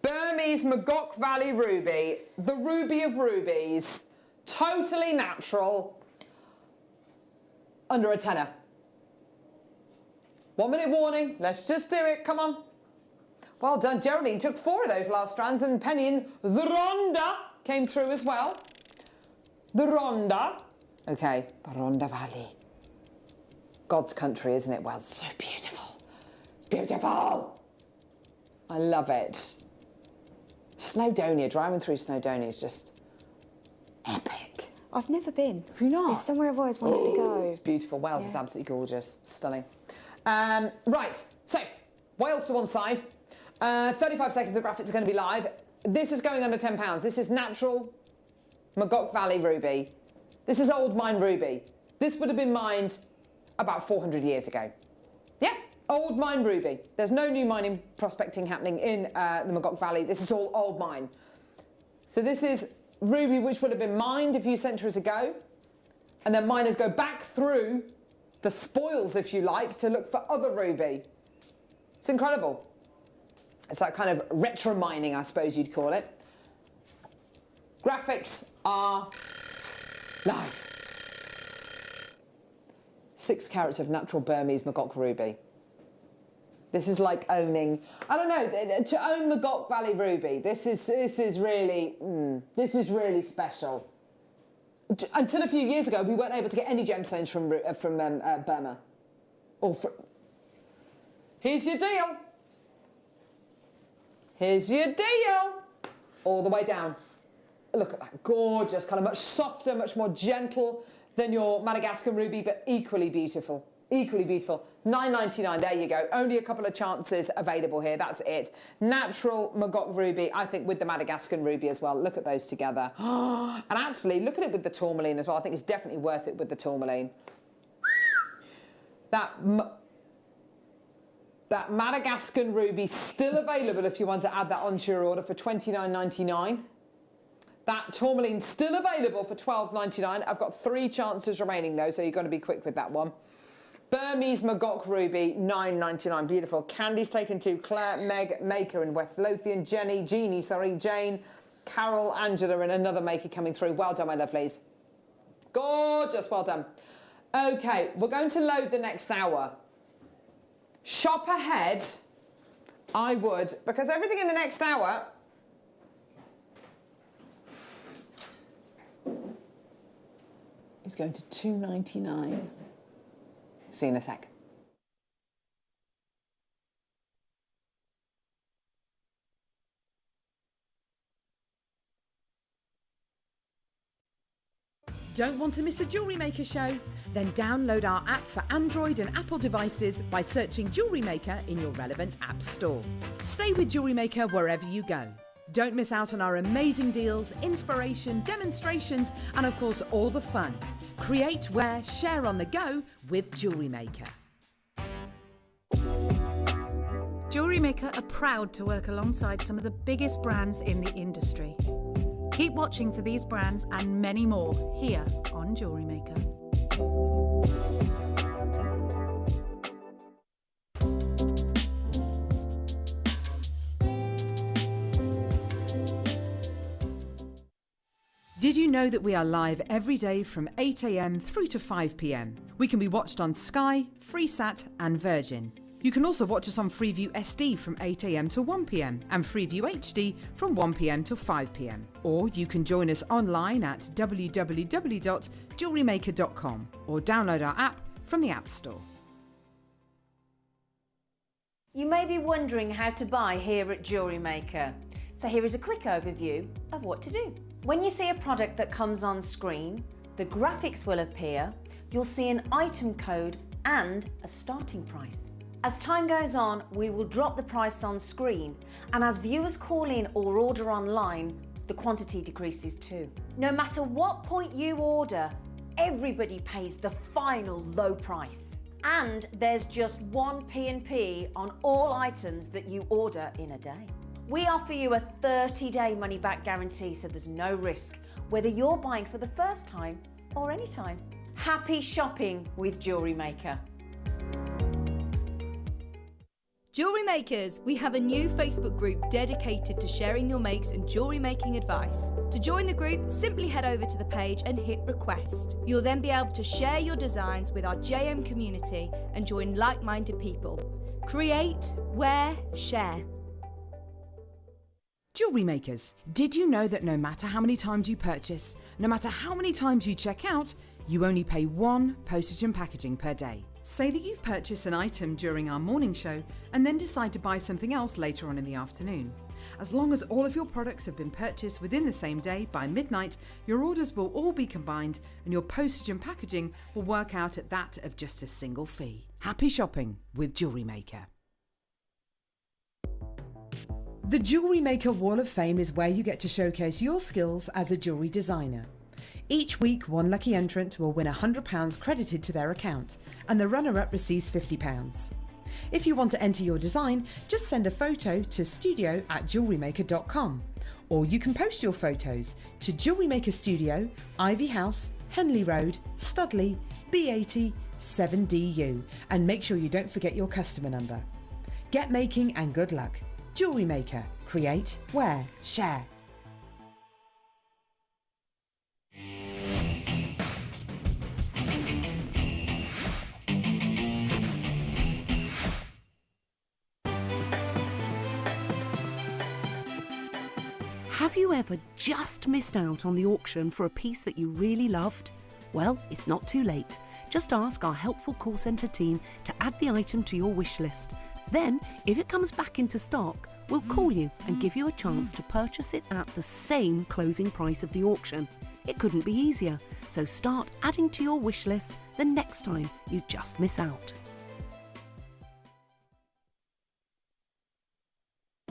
Burmese Magok Valley ruby, the ruby of rubies, totally natural, under a tenner. 1 minute warning, let's just do it, come on. Well done, Geraldine took 4 of those last strands, and Penny in the Rhondda came through as well. The Rhondda. Okay, the Rhondda Valley. God's country, isn't it? Well, so beautiful. Beautiful. I love it. Snowdonia, driving through Snowdonia is just epic. I've never been. Have you not? It's somewhere I've always wanted to go. It's beautiful. Wales is absolutely gorgeous. Stunning. Right, so Wales to one side. 35 seconds of graphics are going to be live. This is going under £10. This is natural Magog Valley ruby. This is old mine ruby. This would have been mined about 400 years ago. Yeah, old mine ruby. There's no new mining prospecting happening in the Magog Valley. This is all old mine. So this is ruby which would have been mined a few centuries ago, and then miners go back through the spoils, if you like, to look for other ruby. It's incredible. It's that kind of retro mining, I suppose you'd call it. Graphics are live. 6 carats of natural Burmese Magog ruby. This is like owning, I don't know, to own Magog Valley ruby. This is really special. Until a few years ago, we weren't able to get any gemstones from Burma. Here's your deal. Here's your deal. All the way down. Look at that, gorgeous, kind of much softer, much more gentle than your Madagascar ruby, but equally beautiful. Equally beautiful. $9.99, there you go. Only a couple of chances available here, that's it. Natural Magog ruby, I think with the Madagascar ruby as well. Look at those together. And actually, look at it with the tourmaline as well. I think it's definitely worth it with the tourmaline. That Madagascar ruby still available if you want to add that onto your order for $29.99. That tourmaline still available for $12.99. I've got 3 chances remaining though, so you've got to be quick with that one. Burmese Magog ruby, $9.99. Beautiful. Candy's taken 2. Claire, Meg, Maker in West Lothian. Jane, Carol, Angela, and another maker coming through. Well done, my lovelies. Gorgeous, well done. Okay, we're going to load the next hour. Shop ahead, I would, because everything in the next hour is going to $2.99. See you in a sec. Don't want to miss a Jewellery Maker show? Then download our app for Android and Apple devices by searching Jewellery Maker in your relevant app store. Stay with Jewellery Maker wherever you go. Don't miss out on our amazing deals, inspiration, demonstrations, and of course all the fun. Create, wear, share on the go with Jewellery Maker. Jewellery Maker are proud to work alongside some of the biggest brands in the industry. Keep watching for these brands and many more here on Jewellery Maker. Did you know that we are live every day from 8 a.m. through to 5 p.m? We can be watched on Sky, Freesat and Virgin. You can also watch us on Freeview SD from 8 a.m. to 1 p.m. and Freeview HD from 1 p.m. to 5 p.m. Or you can join us online at www.jewellerymaker.com or download our app from the App Store. You may be wondering how to buy here at Jewellery Maker. So here is a quick overview of what to do. When you see a product that comes on screen, the graphics will appear, you'll see an item code and a starting price. As time goes on, we will drop the price on screen, and as viewers call in or order online, the quantity decreases too. No matter what point you order, everybody pays the final low price. And there's just one P&P on all items that you order in a day. We offer you a 30-day money-back guarantee, so there's no risk, whether you're buying for the first time or any time. Happy shopping with Jewellery Maker. Jewellery Makers, we have a new Facebook group dedicated to sharing your makes and jewellery making advice. To join the group, simply head over to the page and hit request. You'll then be able to share your designs with our JM community and join like-minded people. Create, wear, share. Jewellery Makers, did you know that no matter how many times you purchase, no matter how many times you check out, you only pay 1 postage and packaging per day? Say that you've purchased an item during our morning show and then decide to buy something else later on in the afternoon. As long as all of your products have been purchased within the same day by midnight, your orders will all be combined and your postage and packaging will work out at that of just a single fee. Happy shopping with Jewellery Maker. The Jewellery Maker Wall of Fame is where you get to showcase your skills as a jewellery designer. Each week, one lucky entrant will win £100 credited to their account, and the runner-up receives £50. If you want to enter your design, just send a photo to studio@jewellerymaker.com, or you can post your photos to Jewellery Maker Studio, Ivy House, Henley Road, Studley, B80 7DU, and make sure you don't forget your customer number. Get making and good luck. Jewellery Maker. Create, wear, share. Have you ever just missed out on the auction for a piece that you really loved? Well, it's not too late. Just ask our helpful call centre team to add the item to your wish list. Then, if it comes back into stock, we'll call you and give you a chance to purchase it at the same closing price of the auction. It couldn't be easier, so start adding to your wish list the next time you just miss out.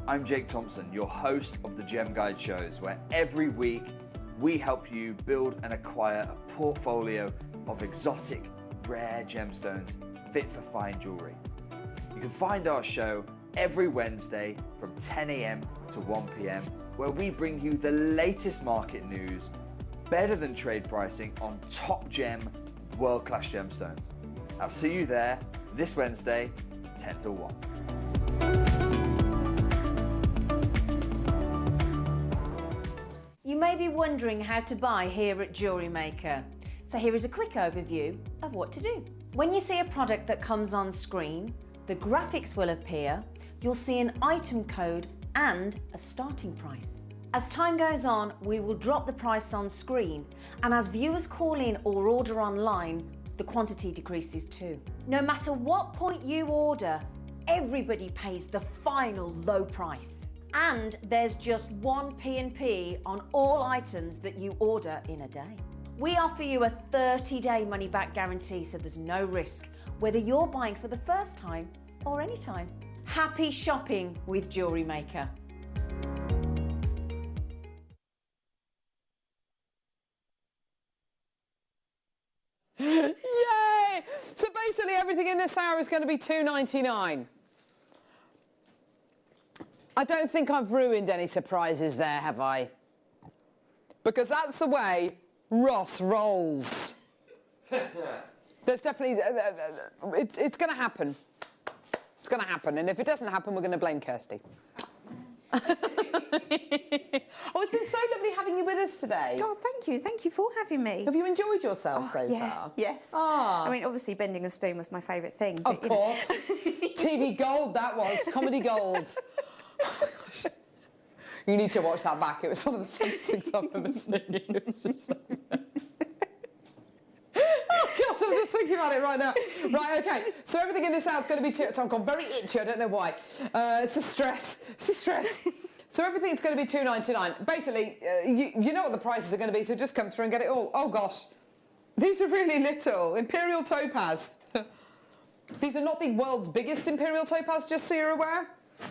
I'm Jake Thompson, your host of the Gem Guide shows, where every week we help you build and acquire a portfolio of exotic, rare gemstones fit for fine jewellery. You can find our show every Wednesday from 10 a.m. to 1 p.m, where we bring you the latest market news, better than trade pricing on top gem, world-class gemstones. I'll see you there this Wednesday, 10 till 1. You may be wondering how to buy here at Jewellery Maker. So here is a quick overview of what to do. When you see a product that comes on screen, the graphics will appear, you'll see an item code and a starting price. As time goes on, we will drop the price on screen, and as viewers call in or order online, the quantity decreases too. No matter what point you order, everybody pays the final low price. And there's just one P&P on all items that you order in a day. We offer you a 30-day money-back guarantee, so there's no risk, whether you're buying for the first time or any time. Happy shopping with Jewellery Maker. Yay! So basically everything in this hour is going to be $2.99. I don't think I've ruined any surprises there, have I? Because that's the way Ross rolls. There's definitely... it's going to happen. It's going to happen. And if it doesn't happen, we're going to blame Kirsty. Oh, it's been so lovely having you with us today. Oh, thank you. Thank you for having me. Have you enjoyed yourself so far? Yes. Ah. I mean, obviously, bending the spoon was my favourite thing. Of course. TV gold, that was. Comedy gold. You need to watch that back. It was one of the funniest things I've ever seen. It was just so oh gosh, I'm just thinking about it right now. Right, okay. So everything in this house is going to be... So I've gone very itchy. I don't know why. It's the stress. It's the stress. So everything's going to be $2.99. Basically, you know what the prices are going to be, so just come through and get it all. Oh gosh. These are really little. Imperial topaz. These are not the world's biggest Imperial topaz, just so you're aware.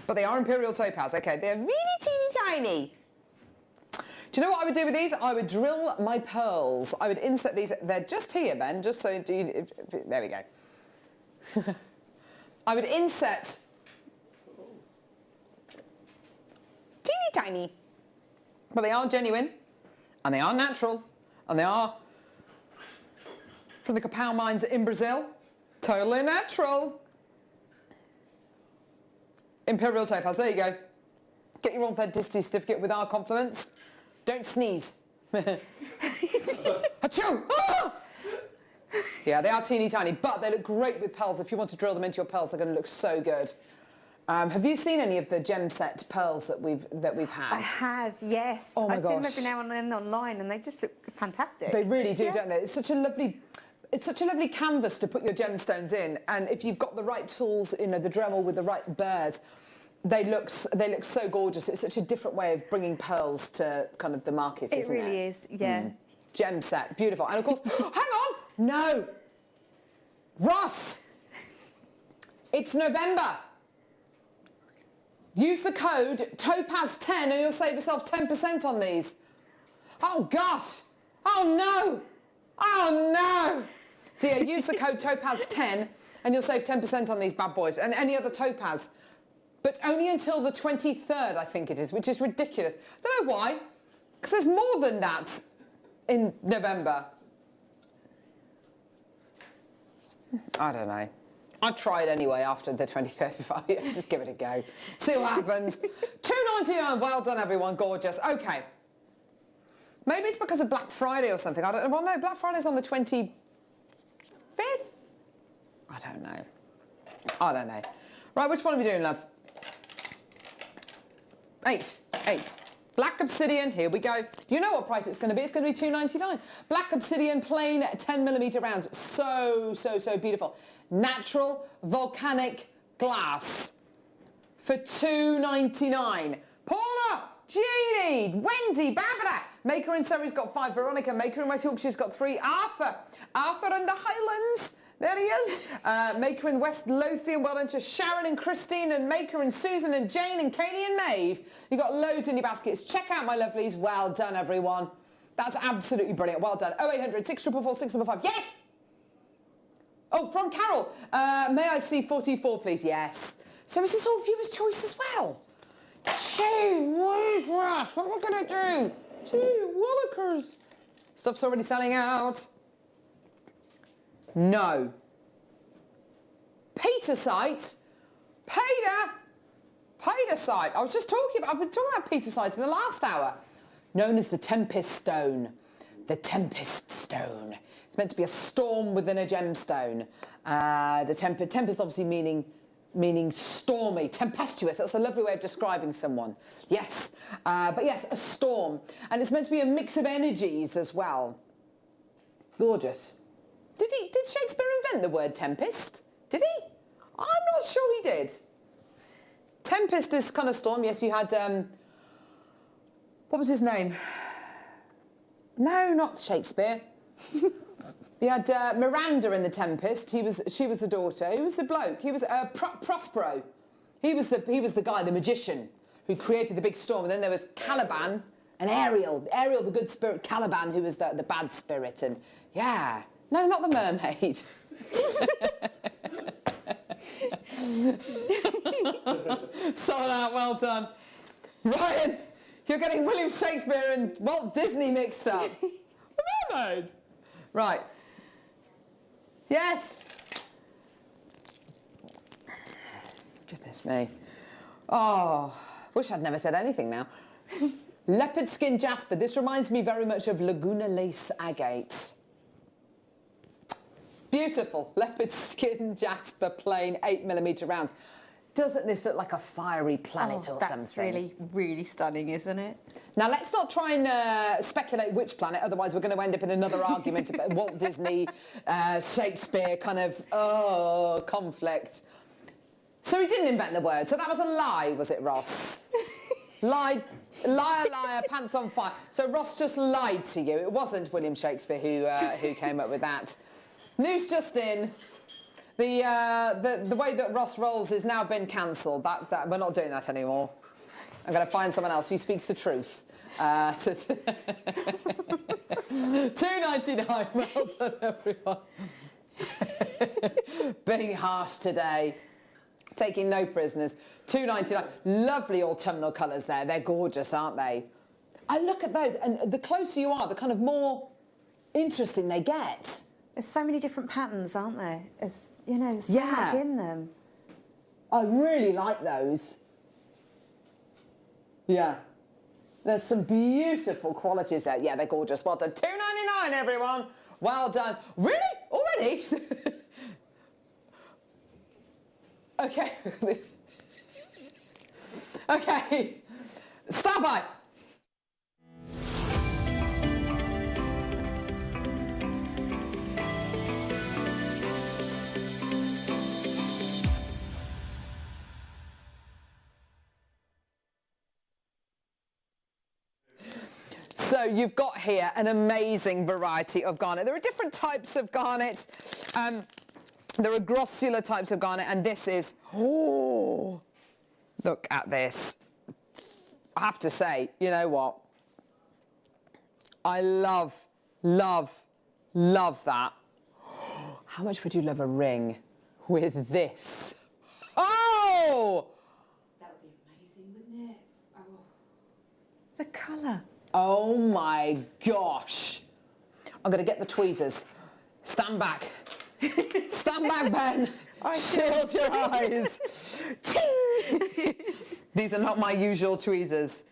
But they are Imperial topaz, okay. They're really teeny tiny. Do you know what I would do with these? I would drill my pearls. I would insert these. They're just here, Ben, just so you... there we go. I would insert... teeny tiny. But they are genuine. And they are natural. And they are from the Copal mines in Brazil. Totally natural. Imperial topaz, there you go. Get your authenticity certificate with our compliments. Don't sneeze. Achoo! Ah! Yeah, they are teeny tiny, but they look great with pearls. If you want to drill them into your pearls, they're going to look so good. Have you seen any of the gem set pearls that we've had? I have, yes. Oh my I've gosh. seen them every now and then online, and they just look fantastic. They really do, don't they? It's such a lovely... it's such a lovely canvas to put your gemstones in, and if you've got the right tools, you know, the Dremel with the right burrs, they look so gorgeous. It's such a different way of bringing pearls to kind of the market, isn't it? It really is, yeah. Gem set, beautiful. And of course, hang on, no, Ross, it's November. Use the code topaz10 and you'll save yourself 10% on these. Oh gosh, oh no, oh no. So yeah, use the code topaz10 and you'll save 10% on these bad boys and any other topaz. But only until the 23rd, I think it is, which is ridiculous. I don't know why, because there's more than that in November. I don't know. I'd try it anyway after the 23rd. Just give it a go. See what happens. $2.99. Well done, everyone. Gorgeous. Okay. Maybe it's because of Black Friday or something. I don't know. Well, no, Black Friday's on the 25th? I don't know. I don't know. Right, which one are we doing, love? 8. Black obsidian, here we go. You know what price it's going to be. It's going to be $2.99. Black obsidian, plain 10mm rounds. So beautiful. Natural volcanic glass for $2.99. Paula, Jeannie, Wendy, Barbara. Maker in Surrey's got 5. Veronica, Maker in West Yorkshire's got 3. Arthur in the Highlands. There he is. Maker in West Lothian, well done to Sharon and Christine, and Maker and Susan and Jane and Kaylee and Maeve. You've got loads in your baskets. Check out my lovelies. Well done, everyone. That's absolutely brilliant. Well done. 0800 644 655. Yeah! Oh, from Carol. May I see 44, please? Yes. So is this all viewer's choice as well? Gee whiz, Russ, what are we going to do? Gee willikers. Stuff's already selling out. No. Petersite? Petersite. I've been talking about Petersite in the last hour. Known as the Tempest Stone. The Tempest Stone. It's meant to be a storm within a gemstone. The tempest obviously meaning stormy, tempestuous. That's a lovely way of describing someone. Yes. But yes, a storm. And it's meant to be a mix of energies as well. Gorgeous. Did Shakespeare invent the word tempest? Did he? I'm not sure he did. Tempest is kind of storm. Yes, you had, what was his name? No, not Shakespeare. You had Miranda in the Tempest. She was the daughter. Who was the bloke? He was Prospero. He was the guy, the magician, who created the big storm. And then there was Caliban and Ariel, the good spirit, Caliban, who was the bad spirit. And yeah. No, not the mermaid. Sold out, well done. Ryan, you're getting William Shakespeare and Walt Disney mixed up. The mermaid. Right. Yes. Goodness me. Oh, wish I'd never said anything now. Leopard skin jasper. This reminds me very much of Laguna lace agate. Beautiful leopard skin jasper plain 8mm rounds. Doesn't this look like a fiery planet or something? That's really, really stunning, isn't it? Now, let's not try and speculate which planet, otherwise we're going to end up in another argument about Walt Disney, Shakespeare kind of, conflict. So he didn't invent the word, so that was a lie, was it, Ross? Liar, pants on fire. So Ross just lied to you. It wasn't William Shakespeare who came up with that. News just in. The way that Ross rolls has now been cancelled. That we're not doing that anymore. I'm going to find someone else who speaks the truth. $2.99. Well done, everyone. Being harsh today. Taking no prisoners. $2.99. Lovely autumnal colours there. They're gorgeous, aren't they? I look at those, and the closer you are, the kind of more interesting they get. There's so many different patterns, aren't there? There's so much in them. I really like those. Yeah. There's some beautiful qualities there. Yeah, they're gorgeous. Well done. $2.99, everyone. Well done. Really? Already? Okay. Okay. Stop by. So you've got here an amazing variety of garnet. There are different types of garnet. There are grossular types of garnet, and this is, oh, look at this. I have to say, you know what? I love, love, love that. How much would you love a ring with this? Oh! That would be amazing, wouldn't it? Oh. The colour. Oh my gosh. I'm going to get the tweezers. Stand back. Stand back, Ben. Shield your eyes. These are not my usual tweezers.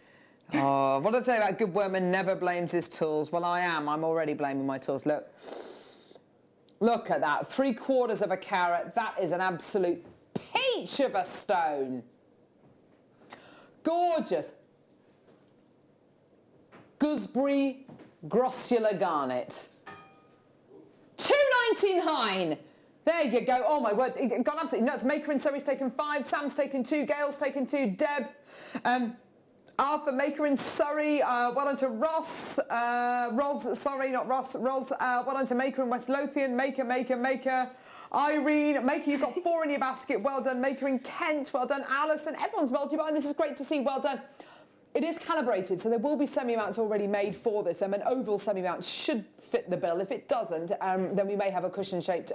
Oh, what did I say about good workman never blames his tools? Well, I am. I'm already blaming my tools. Look. Look at that. 3/4 of a carat. That is an absolute peach of a stone. Gorgeous. Gooseberry grossular garnet. $2.99. There you go. Oh my word, it got absolutely nuts. Maker and Surrey's taken 5, Sam's taken 2, Gail's taken 2, Deb, Arthur, Maker in Surrey, well done to Ross, sorry, not Ross, Ros, well done to Maker in West Lothian, Maker, Irene, Maker, you've got 4 in your basket, well done, Maker in Kent, well done, Alison, everyone's multi-buying, this is great to see, well done. It is calibrated, so there will be semi-mounts already made for this. An oval semi-mount should fit the bill. If it doesn't, then we may have a cushion-shaped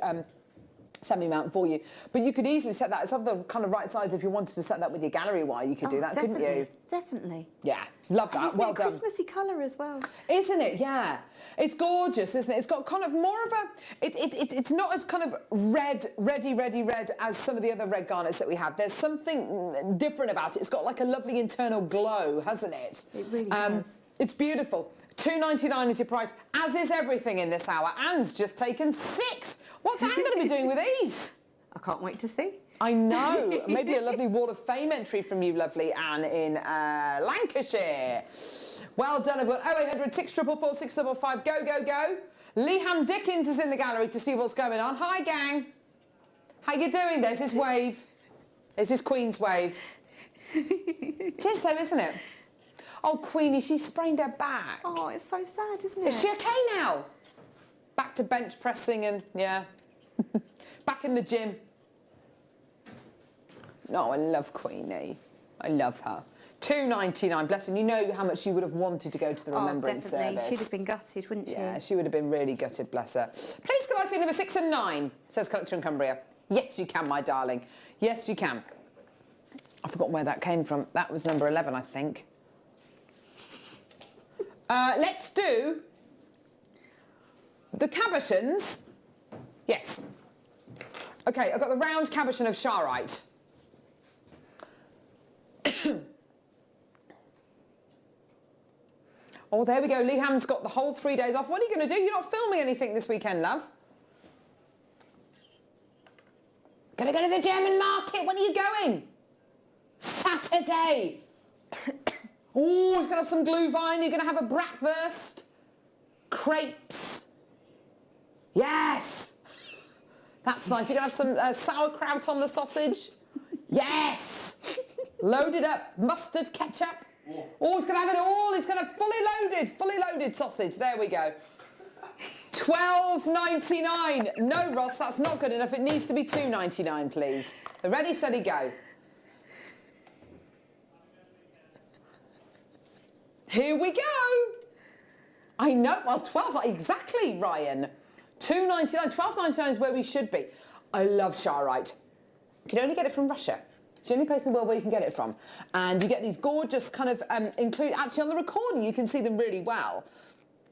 semi-mount for you. But you could easily set that. It's of the kind of right size if you wanted to set that with your gallery wire. You could do that, couldn't you? Definitely. Yeah, love that. Isn't well it a done. Christmassy colour as well? Isn't it? Yeah. It's gorgeous, isn't it? It's got kind of more of a... It's not as kind of red as some of the other red garnets that we have. There's something different about it. It's got like a lovely internal glow, hasn't it? It really has. It's beautiful. $2.99 is your price, as is everything in this hour. Anne's just taken 6. What's Anne going to be doing with these? I can't wait to see. I know. Maybe a lovely Wall of Fame entry from you, lovely Anne, in Lancashire. Well done, everyone. 0800 644 655. Go, go, go. Leham Dickens is in the gallery to see what's going on. Hi, gang. How you doing? There's his wave. There's his Queen's wave. It is though, isn't it? Oh, Queenie, she sprained her back. Oh, it's so sad, isn't it? Is she okay now? Back to bench pressing and, yeah. Back in the gym. No, I love Queenie. I love her. $2.99, bless her. You know how much she would have wanted to go to the Remembrance definitely. Service. She'd have been gutted, wouldn't she? Yeah, she would have been really gutted, bless her. Please can I see number 6 and 9, says Collector in Cumbria. Yes, you can, my darling. Yes, you can. I've forgotten where that came from. That was number 11, I think. Let's do the cabochons. Yes. OK, I've got the round cabochon of Fluorite. Oh, there we go. Leham's got the whole 3 days off. What are you going to do? You're not filming anything this weekend, love. Gonna go to the German market. When are you going? Saturday. Oh, he's going to have some glühwein. You're going to have a bratwurst. Crepes. Yes. That's nice. You're going to have some sauerkraut on the sausage. Yes. Loaded up. Mustard, ketchup. Oh, he's going to have it all. He's going to have fully loaded sausage. There we go. $12.99. No, Ross, that's not good enough. It needs to be $2.99, please. Ready, steady, go. Here we go. I know. Well, 12, exactly, Ryan. $2.99. $12.99 is where we should be. I love Fluorite. You can only get it from Russia. It's the only place in the world where you can get it from. And you get these gorgeous kind of actually on the recording you can see them really well.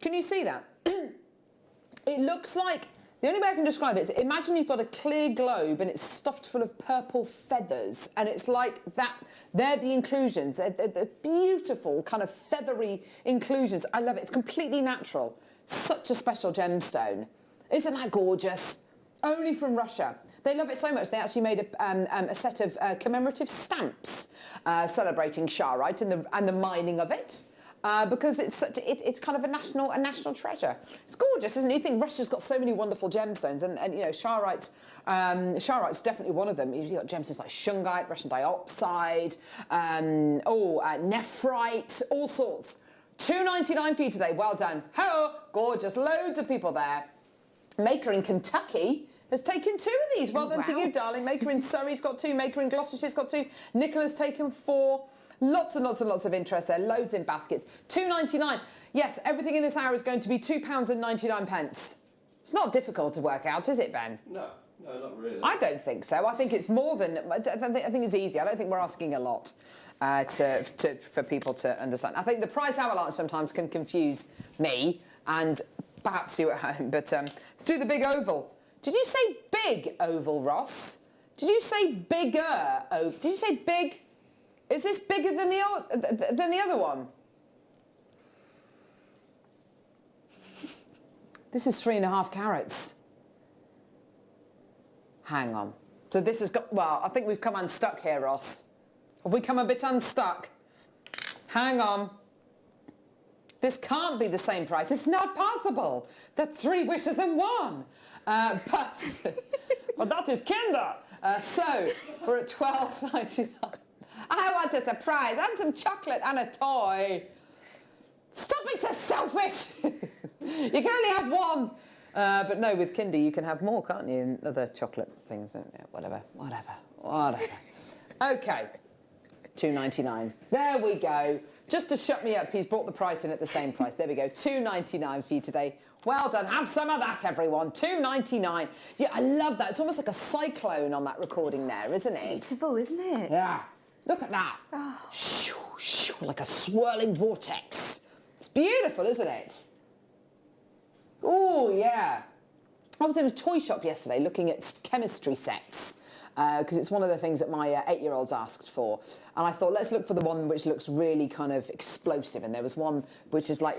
Can you see that? It looks like, the only way I can describe it is, imagine you've got a clear globe and it's stuffed full of purple feathers, and it's like that, they're the inclusions. They're beautiful kind of feathery inclusions. I love it. It's completely natural. Such a special gemstone. Isn't that gorgeous? Only from Russia. They love it so much, they actually made a set of commemorative stamps celebrating Fluorite and the mining of it. Because it's kind of a national treasure. It's gorgeous, isn't it? You think Russia's got so many wonderful gemstones, and you know, Fluorite's definitely one of them. You've got gemstones like shungite, Russian diopside, nephrite, all sorts. $2.99 for you today. Well done. Hello, gorgeous. Loads of people there. Maker in Kentucky has taken 2 of these. Well done to you, darling. Maker in Surrey's got 2. Maker in Gloucestershire's got 2. Nicola's taken 4. Lots and lots and lots of interest there. Loads in baskets. $2.99. Yes, everything in this hour is going to be £2.99. It's not difficult to work out, is it, Ben? No, not really. I don't think so. I think it's more than... I think it's easy. I don't think we're asking a lot for people to understand. I think the price avalanche sometimes can confuse me and perhaps you at home. But let's do the big oval. Did you say big oval, Ross? Did you say bigger oval? Did you say big? Is this bigger than the other one? This is 3.5 carats. Hang on. So this has got, well, I think we've come unstuck here, Ross. Have we come a bit unstuck? Hang on. This can't be the same price. It's not possible. That's 3 wishes in one. But, well, that is kinder. So, we're at $12.99. I want a surprise and some chocolate and a toy. Stop being so selfish. You can only have one. But no, with Kinder you can have more, can't you? And other chocolate things. Yeah, whatever. Okay. $2.99. There we go. Just to shut me up, he's brought the price in at the same price. There we go. $2.99 for you today. Well done. Have some of that, everyone. $2.99. Yeah, I love that. It's almost like a cyclone on that recording there, isn't it? Beautiful, isn't it? Yeah. Look at that. Oh. Shoo, shoo, like a swirling vortex. It's beautiful, isn't it? Oh, yeah. I was in a toy shop yesterday looking at chemistry sets because it's one of the things that my 8-year-olds asked for. And I thought, let's look for the one which looks really kind of explosive. And there was one which is like,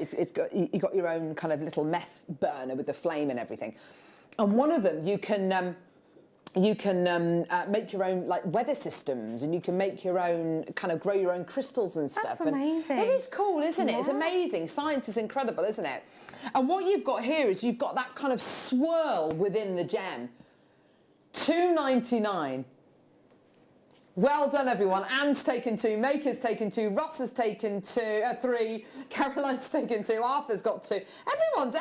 you got your own kind of little meth burner with the flame and everything. And one of them, you can make your own like weather systems, and you can make your own kind of grow your own crystals and stuff. That's amazing. And it is cool, isn't it? Yeah. It's amazing. Science is incredible, isn't it? And what you've got here is you've got that kind of swirl within the gem. $2.99. Well done, everyone. Anne's taken 2, Maker's taken 2, Ross has taken 3, Caroline's taken 2, Arthur's got 2. Everyone's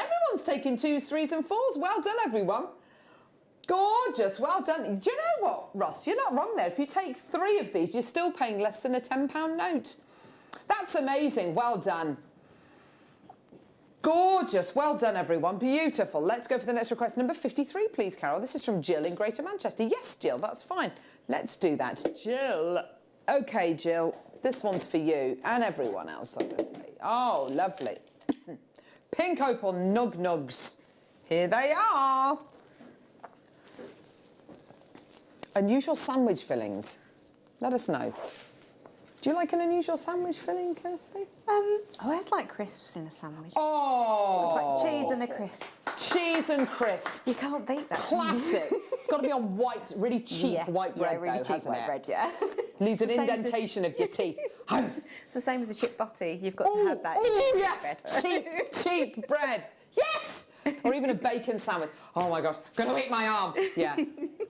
taken 2s, 3s and 4s. Well done, everyone. Gorgeous, well done. Do you know what, Ross? You're not wrong there. If you take 3 of these, you're still paying less than a £10 note. That's amazing, well done. Gorgeous, well done, everyone. Beautiful. Let's go for the next request. Number 53, please, Carol. This is from Jill in Greater Manchester. Yes, Jill, that's fine. Let's do that. Jill. OK, Jill, this one's for you and everyone else, obviously. Oh, lovely. Pink opal nug nugs. Here they are. Unusual sandwich fillings. Let us know. Do you like an unusual sandwich filling, Kirsty? I always like crisps in a sandwich. Oh! It's like cheese and a crisp. Cheese and crisps. You can't beat that. Classic. It's got to be on white, really cheap white bread, really though, cheap hasn't white it? bread, yeah. Leaves an It's the same indentation of your teeth. It's the same as a chip butty. You've got to have that. Oh, in yes! bread. cheap bread. Yes! Or even a bacon sandwich. Oh, my gosh. Going to eat my arm. Yeah.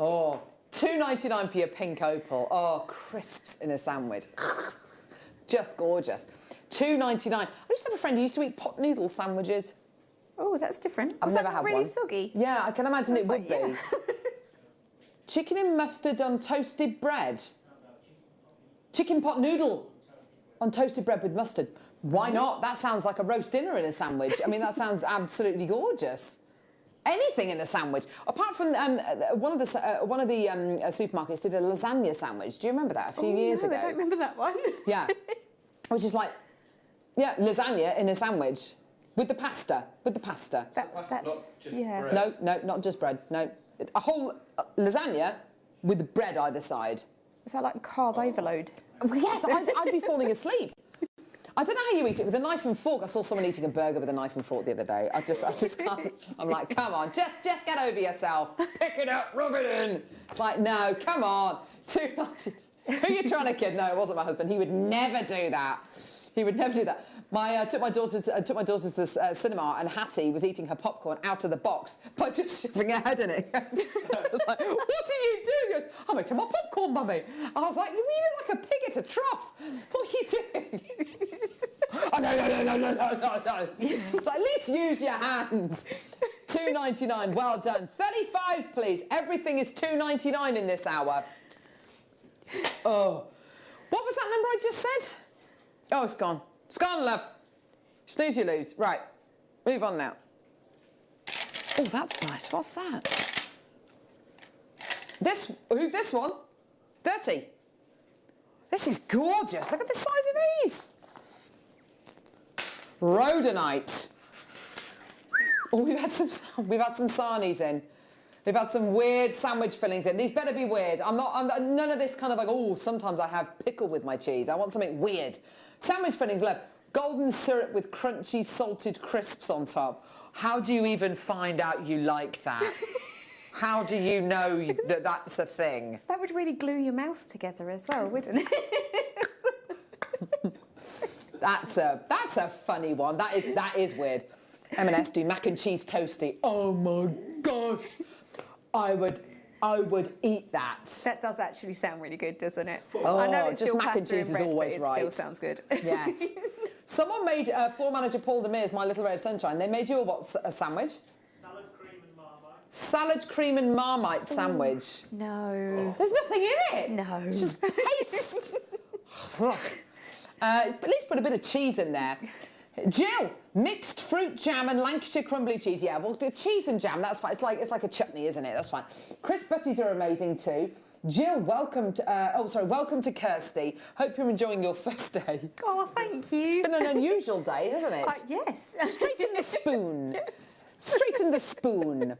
Oh. $2.99 for your pink opal. Oh, crisps in a sandwich. Just gorgeous. $2.99. I used to have a friend who used to eat pot noodle sandwiches. Oh, that's different. I've never had really one. soggy? Yeah, I can imagine it would be. Yeah. Chicken and mustard on toasted bread. Chicken pot noodle on toasted bread with mustard. Why not? That sounds like a roast dinner in a sandwich. I mean, that sounds absolutely gorgeous. Anything in a sandwich, apart from one of the supermarkets did a lasagna sandwich. Do you remember that a few years ago? I don't remember that one. Yeah, which is like, yeah, lasagna in a sandwich with the pasta. That's yeah. No, not just bread. No, a whole lasagna with the bread either side. Is that like carb overload? Yes, I'd be falling asleep. I don't know how you eat it with a knife and fork. I saw someone eating a burger with a knife and fork the other day. I just can't. I'm like, come on, just get over yourself. Pick it up, rub it in. Like, no, come on. $2.99. Who are you trying to kid? No, it wasn't my husband. He would never do that. He would never do that. I took my daughter to the cinema, and Hattie was eating her popcorn out of the box by just shoving her head in it. I was like, what are you doing? She goes, I'm eating my popcorn, Mummy. I was like, you eat it like a pig at a trough. What are you doing? I no. So at least use your hands. £2.99, well done. 35, please. Everything is £2.99 in this hour. Oh. What was that number I just said? Oh, it's gone. It's gone, love. Snooze, you lose. Right. Move on now. Oh, that's nice. What's that? This one? 30. This is gorgeous. Look at the size of these. Rhodonite. Oh, we've had some sarnies in. We've had some weird sandwich fillings in. These better be weird. I'm none of this kind of like, oh, sometimes I have pickle with my cheese. I want something weird. Sandwich fillings left. Golden syrup with crunchy salted crisps on top. How do you even find out you like that? How do you know that that's a thing? That would really glue your mouth together as well, wouldn't it? That's a funny one. That is weird. M&S do mac and cheese toasty. Oh my gosh. I would eat that. That does actually sound really good, doesn't it? Oh, I know it's just still mac and pasta cheese is bread, always but right. It still sounds good. Yes. Someone made, floor manager Paul Demere's My Little Ray of Sunshine. They made you a sandwich? Salad, cream and Marmite sandwich. No. There's nothing in it. No. It's just paste. At least put a bit of cheese in there. Jill, mixed fruit jam and Lancashire crumbly cheese. Yeah, well, the cheese and jam, that's fine. It's like a chutney, isn't it? That's fine. Crisp butties are amazing too. Jill, welcome to, welcome to Kirsty. Hope you're enjoying your first day. Oh, thank you. It's been an unusual day, hasn't it? Yes. Straight in the spoon. Straight in the spoon.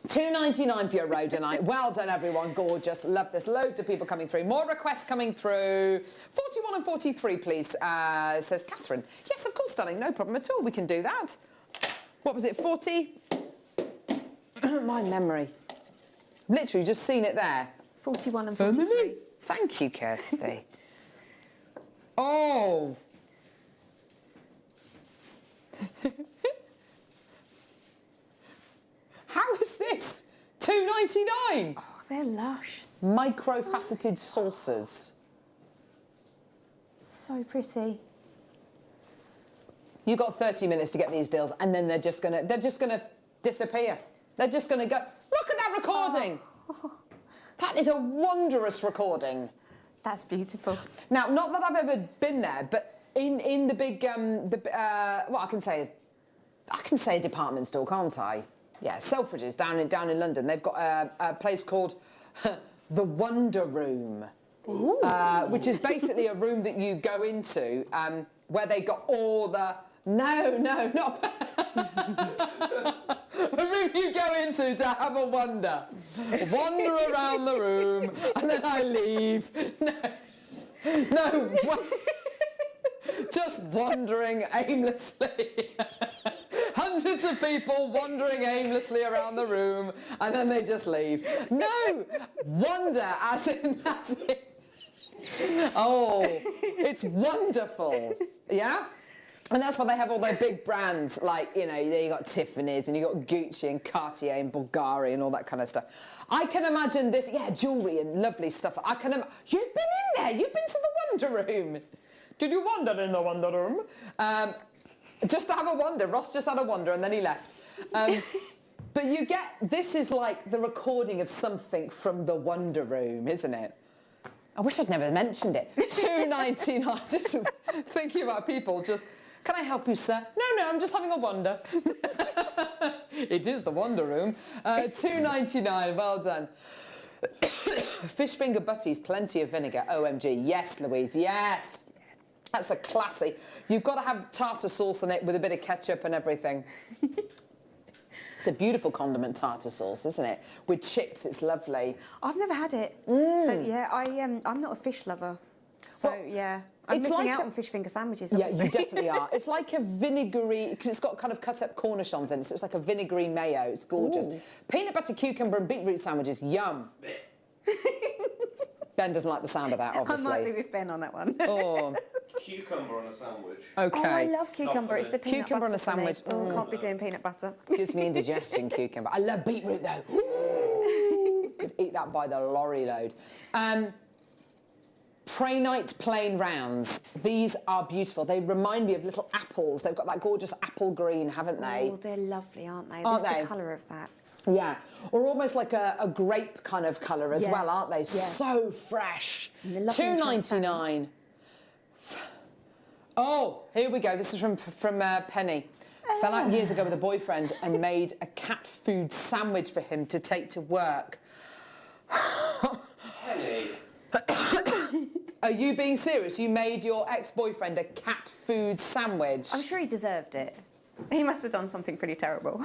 £2.99 for your rhodonite. Well done, everyone. Gorgeous. Love this. Loads of people coming through. More requests coming through. 41 and 43, please, says Catherine. Yes, of course, darling. No problem at all. We can do that. What was it, 40? My memory. Literally just seen it there. 41 and 43. Thank you, Kirsty. Oh. How is this? £2.99. Oh, they're lush. Micro-faceted saucers. So pretty. You got 30 minutes to get these deals, and then they're just gonna disappear. They're just gonna go. Look at that recording. Oh. That is a wondrous recording. That's beautiful. Now, not that I've ever been there, but in the big well, I can say a department store, can't I? Yeah, Selfridges down in London. They've got a place called the Wonder Room, which is basically a room that you go into where they got all the not a room you go into to have a wander around the room, and then I leave. No, just wandering aimlessly. Hundreds of people wandering aimlessly around the room, and then they just leave. No, wander as in that's it. Oh, it's wonderful. Yeah? And that's why they have all their big brands, like, you know, you got Tiffany's and you got Gucci and Cartier and Bulgari and all that kind of stuff. I can imagine this, yeah, jewellery and lovely stuff. You've been in there, you've been to the Wonder Room. Did you wander in the Wonder Room? Just to have a wander. Ross just had a wander and then he left. But you get, this is like the recording of something from the Wonder Room, isn't it? I wish I'd never mentioned it. £2.99. Just thinking about people just, can I help you, sir? No, I'm just having a wander. It is the Wonder Room. £2.99, well done. Fish finger butties, plenty of vinegar. OMG. Yes, Louise, yes. That's a classy. You've got to have tartar sauce on it with a bit of ketchup and everything. It's a beautiful condiment, tartar sauce, isn't it? With chips, it's lovely. I've never had it. So, yeah, I'm not a fish lover. So, well, yeah. I'm missing out on fish finger sandwiches, obviously. Yeah, you definitely are. It's like a vinegary, because it's got kind of cut-up cornichons in it, so it's like a vinegary mayo. It's gorgeous. Ooh. Peanut butter, cucumber and beetroot sandwiches, yum. Ben doesn't like the sound of that, obviously. I might be with Ben on that one. Oh. Cucumber on a sandwich. Okay. Oh, I love cucumber. It's the peanut cucumber butter on a sandwich. Oh, can't be doing peanut butter. Gives me indigestion, cucumber. I love beetroot, though. Could eat that by the lorry load. Prehnite plain rounds. These are beautiful. They remind me of little apples. They've got that gorgeous apple green, haven't they? Oh, they're lovely, aren't they? Aren't This is they? the colour of that. Yeah, or almost like a grape kind of colour as well, aren't they? Yeah. So fresh. $2.99. Oh, here we go. This is from Penny. Fell out years ago with a boyfriend and made a cat food sandwich for him to take to work. Penny. Are you being serious? You made your ex-boyfriend a cat food sandwich? I'm sure he deserved it. He must have done something pretty terrible.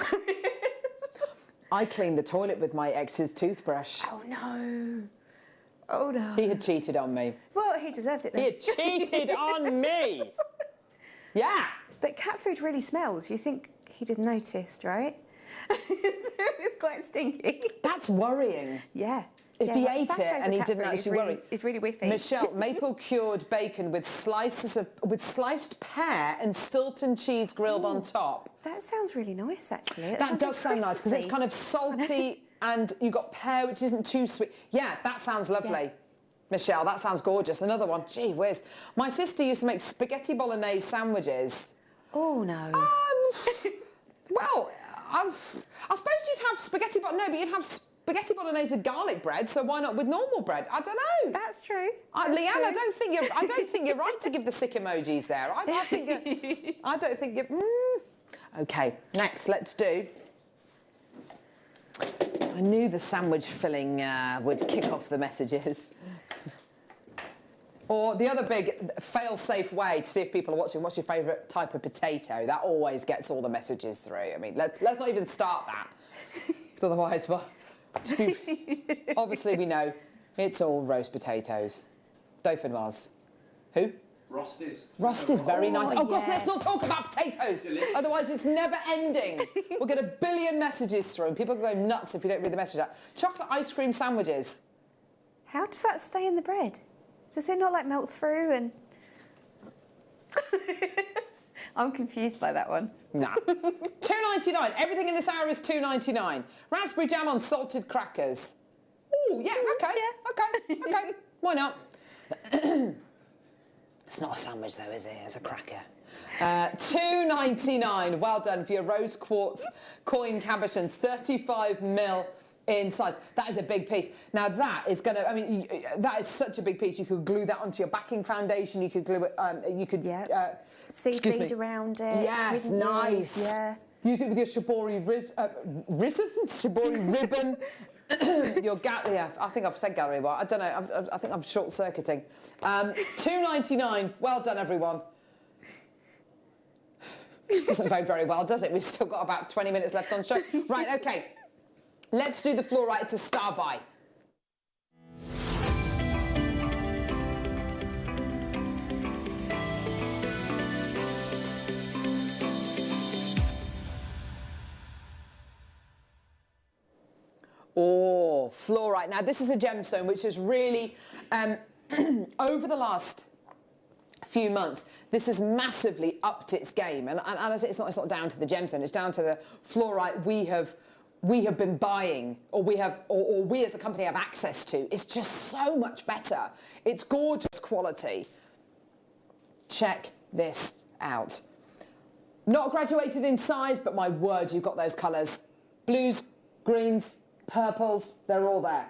I cleaned the toilet with my ex's toothbrush. Oh, no. Oh, no. He had cheated on me. Well, he deserved it then. He had cheated on me. Yeah. But cat food really smells. You think he'd have noticed, right? It's quite stinky. That's worrying. Yeah. If he ate it and he didn't actually worry. It's really whiffy. Michelle, maple cured bacon with sliced pear and Stilton cheese grilled on top. That sounds really nice, actually. That does sound nice because it's kind of salty and you've got pear, which isn't too sweet. Yeah, that sounds lovely. Yeah. Michelle, that sounds gorgeous. Another one. Gee whiz. My sister used to make spaghetti bolognese sandwiches. Oh, no. Well, I suppose you'd have spaghetti bolognese, but you'd have spaghetti bolognese with garlic bread, so why not with normal bread? I don't know. That's true. Leanne, I don't think you're right to give the sick emojis there. I don't think you're... OK, next, let's do... I knew the sandwich filling would kick off the messages. Or the other big fail-safe way to see if people are watching, what's your favourite type of potato? That always gets all the messages through. I mean, let's not even start that. Because otherwise, well... Obviously, we know it's all roast potatoes. Dauphinoise. Who? Rosties. Rosties, very nice. Oh, yes. gosh, let's not talk about potatoes. Otherwise, it's never ending. We'll get a billion messages through and people go nuts if you don't read the message out. Chocolate ice cream sandwiches. How does that stay in the bread? Does it not, like, melt through and... I'm confused by that one. No. $2.99. Everything in this hour is $2.99. Raspberry jam on salted crackers. Oh, yeah, OK. Why not? It's not a sandwich, though, is it? It's a cracker. $2.99. Well done for your rose quartz coin cabochons, 35mm in size. That is a big piece. Now, that is going to... I mean, that is such a big piece. You could glue that onto your backing foundation. You could glue it... you could... Seed bead around it. Yes, nice. Yeah. Use it with your shibori shibori ribbon. Your I think I've said gallery well. I don't know. I think I'm short-circuiting. $2.99. Well done, everyone. Doesn't go very well, does it? We've still got about 20 minutes left on show. Right, OK. Let's do the Fluorite. It's a star buy. Oh, Fluorite. Now, this is a gemstone which has really, over the last few months, this has massively upped its game. And I say it's not down to the gemstone, it's down to the Fluorite we have been buying, or we as a company have access to. It's just so much better. It's gorgeous quality. Check this out. Not graduated in size, but my word, you've got those colours. Blues, greens, purples, they're all there.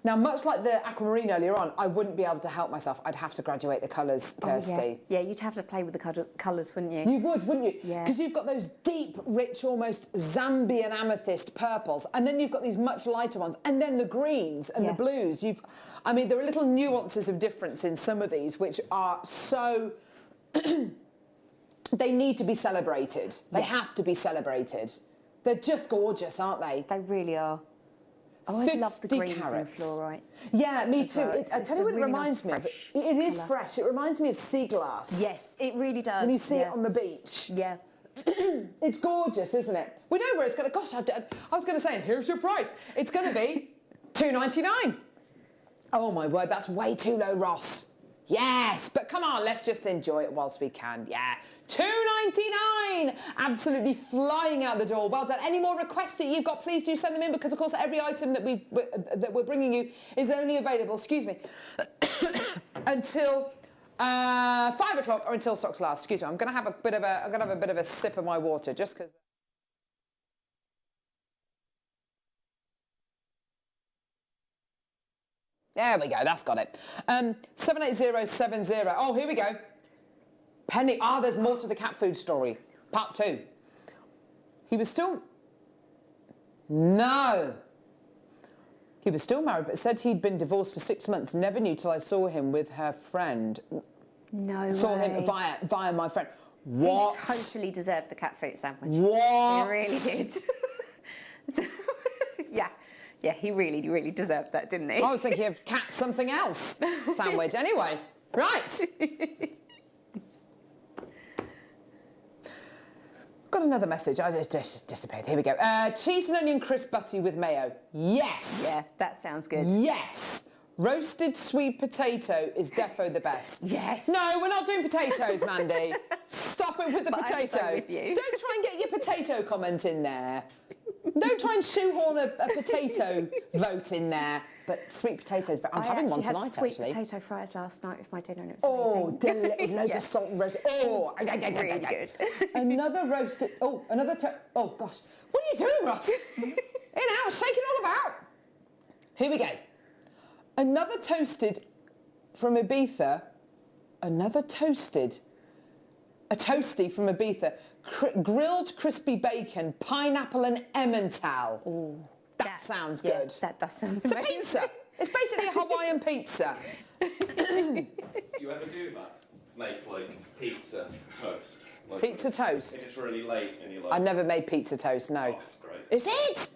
Now, much like the aquamarine earlier on, I wouldn't be able to help myself. I'd have to graduate the colours, Kirsty. Yeah, you'd have to play with the colours, wouldn't you? You would, wouldn't you? Yeah. Because you've got those deep, rich, almost Zambian amethyst purples, and then you've got these much lighter ones, and then the greens and the blues. I mean, there are little nuances of difference in some of these, which are so... They need to be celebrated. They have to be celebrated. They're just gorgeous, aren't they? They really are. I always love the greens in Fluorite. Yeah, me too. Well. I tell you what it reminds me of. It is fresh. It reminds me of sea glass. Yes, it really does. When you see it on the beach. Yeah. It's gorgeous, isn't it? We know where it's going to... Gosh, I was going to say, and here's your price. It's going to be $2.99. Oh, my word, that's way too low, Ross. Yes, but come on, let's just enjoy it whilst we can. Yeah, $2.99, absolutely flying out the door. Well done. Any more requests that you've got, please do send them in, because of course every item that we're bringing you is only available. Excuse me. until 5 o'clock or until stocks last. Excuse me. I'm going to have a bit of a sip of my water just because. There we go. That's got it. 78070. Oh, here we go. Penny. Ah, there's more to the cat food story. Part 2. He was still. No. He was still married, but said he'd been divorced for 6 months. Never knew till I saw him with her friend. No Saw way. him via my friend. What? He totally deserved the cat food sandwich. What? He really did. Yeah. Yeah, he really, really deserved that, didn't he? I was thinking of cat something else sandwich. Anyway, right. Got another message. I just disappeared. Here we go. Cheese and onion crisp butty with mayo. Yes. Yeah, that sounds good. Yes. Roasted sweet potato is defo the best. Yes. No, we're not doing potatoes, Mandy. Stop it with the But potatoes. I'm so with you. Don't try and get your potato comment in there. Don't try and shoehorn a potato vote in there. But sweet potatoes, I'm having one tonight, actually. I had sweet potato fries last night with my dinner and it was amazing. Oh, loads of salt and roast. Oh, really good. Another roasted. Oh, oh gosh. What are you doing, Ross? In out, shaking all about. Here we go. Another toasted from Ibiza. Another toasted. A toasty from Ibiza. Grilled crispy bacon, pineapple and Emmental. Oh, that sounds good. That does sound It's a pizza. It's basically a Hawaiian pizza. Do you ever do that? Make like pizza toast? Like, Pizza toast? If it's really late and you're like... I never made pizza toast, no. Oh, that's great. Is it?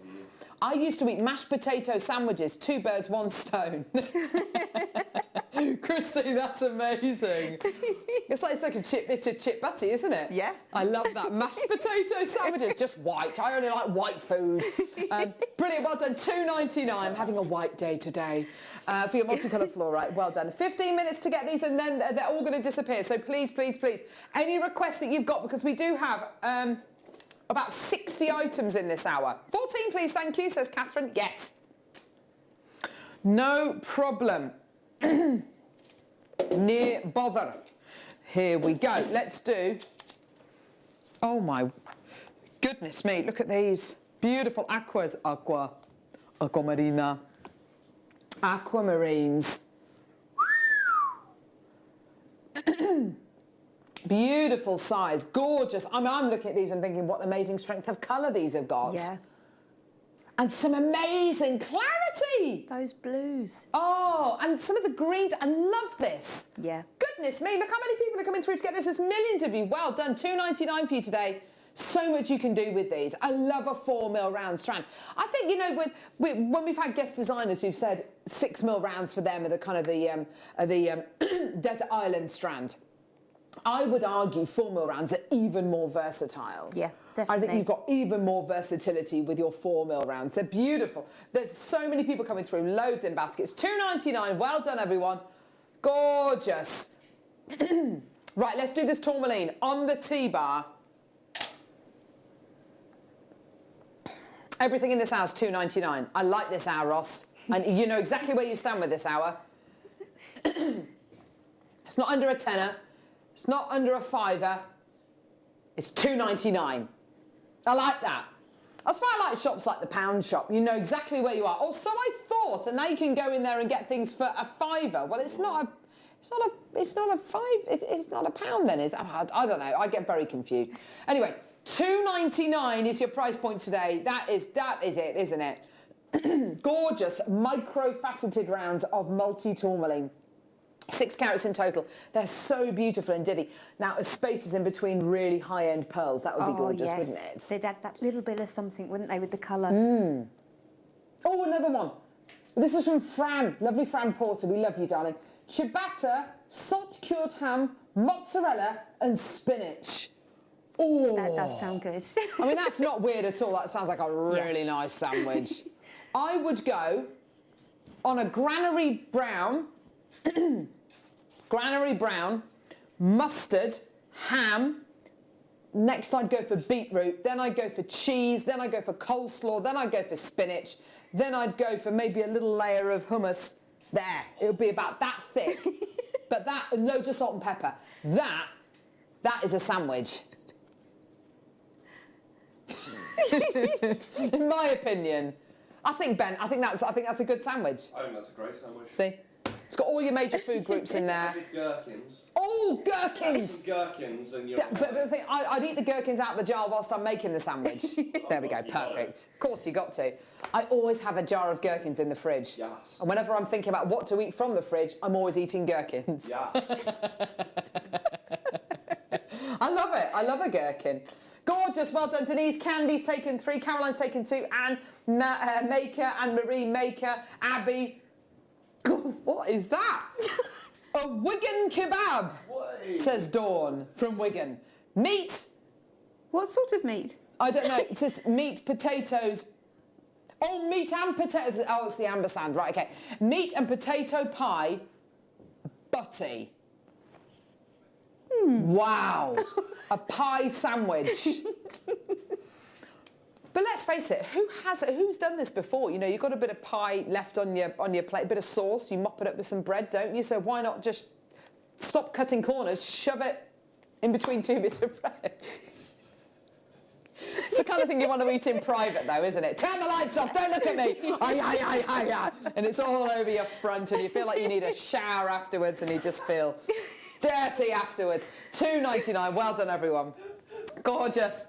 I used to eat mashed potato sandwiches, 2 birds, 1 stone. Christy, that's amazing. It's like a chip butty, isn't it? Yeah. I love that. Mashed potato sandwiches, just white. I only like white food. Brilliant, well done. $2.99. I'm having a white day today for your multicolour fluorite. Well done. 15 minutes to get these and then they're all going to disappear. So please, please, please, any requests that you've got, because we do have... about 60 items in this hour. 14, please, thank you, says Catherine. Yes. No problem. Near bother. Here we go. Let's do... Oh, my goodness me. Look at these. Beautiful aquas. Aquamarina. Aquamarines. Beautiful size, gorgeous. I mean, I'm looking at these and thinking what amazing strength of colour these have got. Yeah. And some amazing clarity. Those blues. Oh, and some of the greens. I love this. Yeah. Goodness me, look how many people are coming through to get this. There's millions of you. Well done. $2.99 for you today. So much you can do with these. I love a 4mm round strand. I think, you know, when we've had guest designers who've said 6mm rounds for them are the kind of the desert island strand. I would argue 4mm rounds are even more versatile. Yeah, definitely. I think you've got even more versatility with your 4mm rounds. They're beautiful. There's so many people coming through, loads in baskets. $2.99, well done everyone. Gorgeous. Right, let's do this tourmaline on the T-bar. Everything in this hour is $2.99. I like this hour, Ross. And you know exactly where you stand with this hour. It's not under a tenner. It's not under a $5. It's $2.99. I like that. That's why I like shops like the Pound Shop. You know exactly where you are. Or so I thought, and now you can go in there and get things for a $5. Well, it's not a pound then, is it? I don't know. I get very confused. Anyway, $2.99 is your price point today. That is it, isn't it? Gorgeous micro-faceted rounds of multi-tourmaline. 6 carats in total. They're so beautiful and diddy. Now, spaces in between really high-end pearls. That would be gorgeous, yes. wouldn't it? They'd add that little bit of something, wouldn't they, with the colour? Oh, another one. This is from Fran. Lovely Fran Porter. We love you, darling. Ciabatta, salt-cured ham, mozzarella and spinach. Oh. That does sound good. I mean, that's not weird at all. That sounds like a really nice sandwich. I would go on a granary brown... Granary brown, mustard, ham. Next I'd go for beetroot, then I'd go for cheese, then I'd go for coleslaw, then I'd go for spinach, then I'd go for maybe a little layer of hummus. There, it would be about that thick. But that, loads of salt and pepper. That is a sandwich. In my opinion. I think that's a good sandwich. I think that's a great sandwich. See? It's got all your major food groups in there. Gherkins. Oh, gherkins! Gherkins and your... But the thing, I'd eat the gherkins out of the jar whilst I'm making the sandwich. There we go, perfect. Of course you got to. I always have a jar of gherkins in the fridge. Yes. And whenever I'm thinking about what to eat from the fridge, I'm always eating gherkins. Yes. I love it. I love a gherkin. Gorgeous, well done. Denise, Candy's taken 3, Caroline's taken 2, Anne, Maker, Anne-Marie, Maker, Abby. What is that? A Wigan kebab, says Dawn from Wigan. Meat. What sort of meat? I don't know. It says meat, potatoes. Oh, meat and potatoes. Oh, it's the ampersand. Right, okay. Meat and potato pie, butty. Wow. A pie sandwich. But let's face it, who's done this before? You know, you've got a bit of pie left on your plate, a bit of sauce, you mop it up with some bread, don't you? So why not just stop cutting corners, shove it in between 2 bits of bread? It's the kind of thing you want to eat in private, though, isn't it? Turn the lights off, don't look at me! And it's all over your front, and you feel like you need a shower afterwards, and you just feel dirty afterwards. $2.99, well done, everyone. Gorgeous.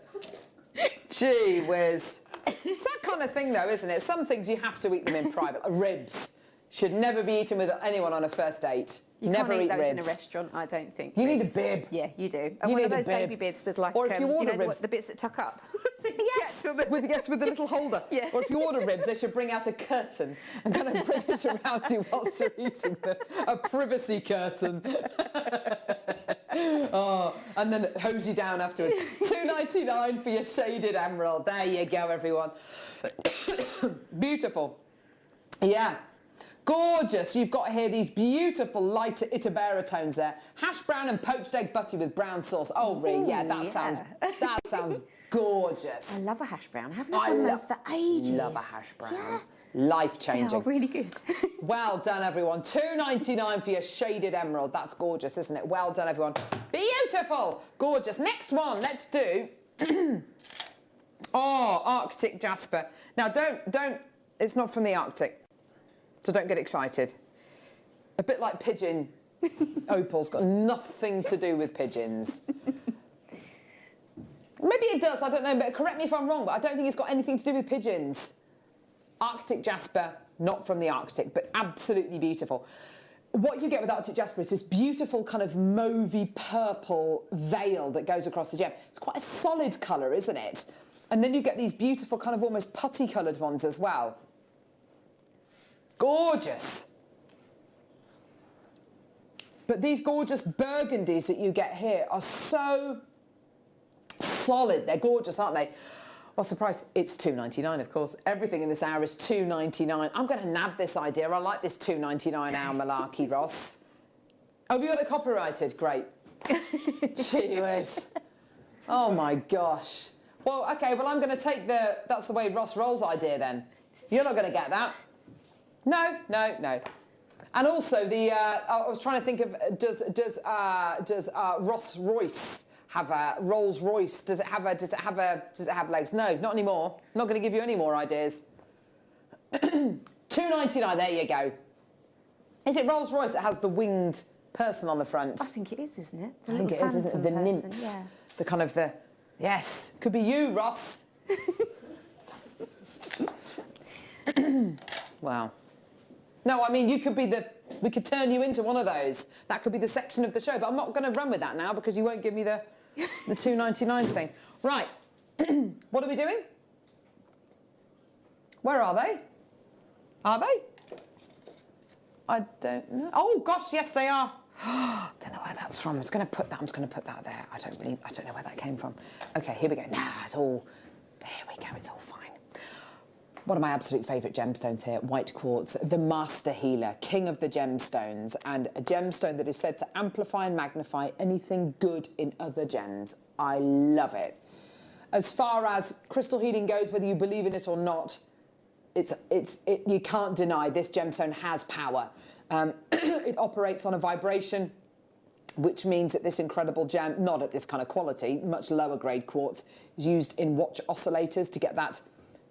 Gee whiz. It's that kind of thing, though, isn't it? Some things you have to eat them in private. Ribs should never be eaten with anyone on a first date. You never can't eat those ribs in a restaurant, I don't think. You ribs. need a bib. Yeah, you do. You One need of a those bib. baby bibs with like, or if you order ribs, the bits that tuck up. Yes, with the little holder. Yeah. Or if you order ribs, they should bring out a curtain and kind of bring it around you whilst you're eating them. A privacy curtain. Oh, and then hose you down afterwards. $2.99 for your shaded emerald. There you go, everyone. Beautiful. Yeah. Gorgeous. You've got here these beautiful lighter Itabera tones there. Hash brown and poached egg butty with brown sauce. Oh, really? Yeah, that sounds gorgeous. I love a hash brown. I haven't had one of those for ages. Love a hash brown. Yeah. Life-changing. They are really good. Well done, everyone. $2.99 for your shaded emerald. That's gorgeous, isn't it? Well done, everyone. Beautiful. Gorgeous. Next one. Let's do... Oh, Arctic jasper. Now, don't... It's not from the Arctic, so don't get excited. A bit like pigeon opal's got nothing to do with pigeons. Maybe it does, I don't know, but correct me if I'm wrong, but I don't think it's got anything to do with pigeons. Arctic jasper, not from the Arctic, but absolutely beautiful. What you get with Arctic jasper is this beautiful kind of mauvey purple veil that goes across the gem. It's quite a solid colour, isn't it? And then you get these beautiful kind of almost putty coloured ones as well. Gorgeous. But these gorgeous burgundies that you get here are so solid. They're gorgeous, aren't they? What's the price? It's $2.99, of course. Everything in this hour is $2.99. I'm going to nab this idea. I like this $2.99 hour malarkey, Ross. Oh, have you got it copyrighted? Great. Gee whiz. Oh, my gosh. Well, OK, well, I'm going to take the that's the way Ross rolls idea, then. You're not going to get that. No. And also, I was trying to think of, does Rolls Royce have a Rolls Royce? Does it have legs? No, not anymore. I'm not going to give you any more ideas. $2.99. There you go. Is it Rolls Royce that has the winged person on the front? I think it is, isn't it? I think it is, isn't it? The nymph. Yeah. The kind of the... Yes. Could be you, Ross. Wow. No, I mean, you could be we could turn you into one of those. That could be the section of the show, but I'm not going to run with that now because you won't give me the $2.99 thing. Right. What are we doing? Where are they? Are they? I don't know. Oh, gosh, yes, they are. Don't know where that's from. I'm just going to put that there. I don't know where that came from. Okay, here we go. Now it's all... There we go, it's all fine. One of my absolute favourite gemstones here, white quartz, the master healer, king of the gemstones, and a gemstone that is said to amplify and magnify anything good in other gems. I love it. As far as crystal healing goes, whether you believe in it or not, you can't deny this gemstone has power. it operates on a vibration, which means that this incredible gem, not at this kind of quality, much lower grade quartz, is used in watch oscillators to get that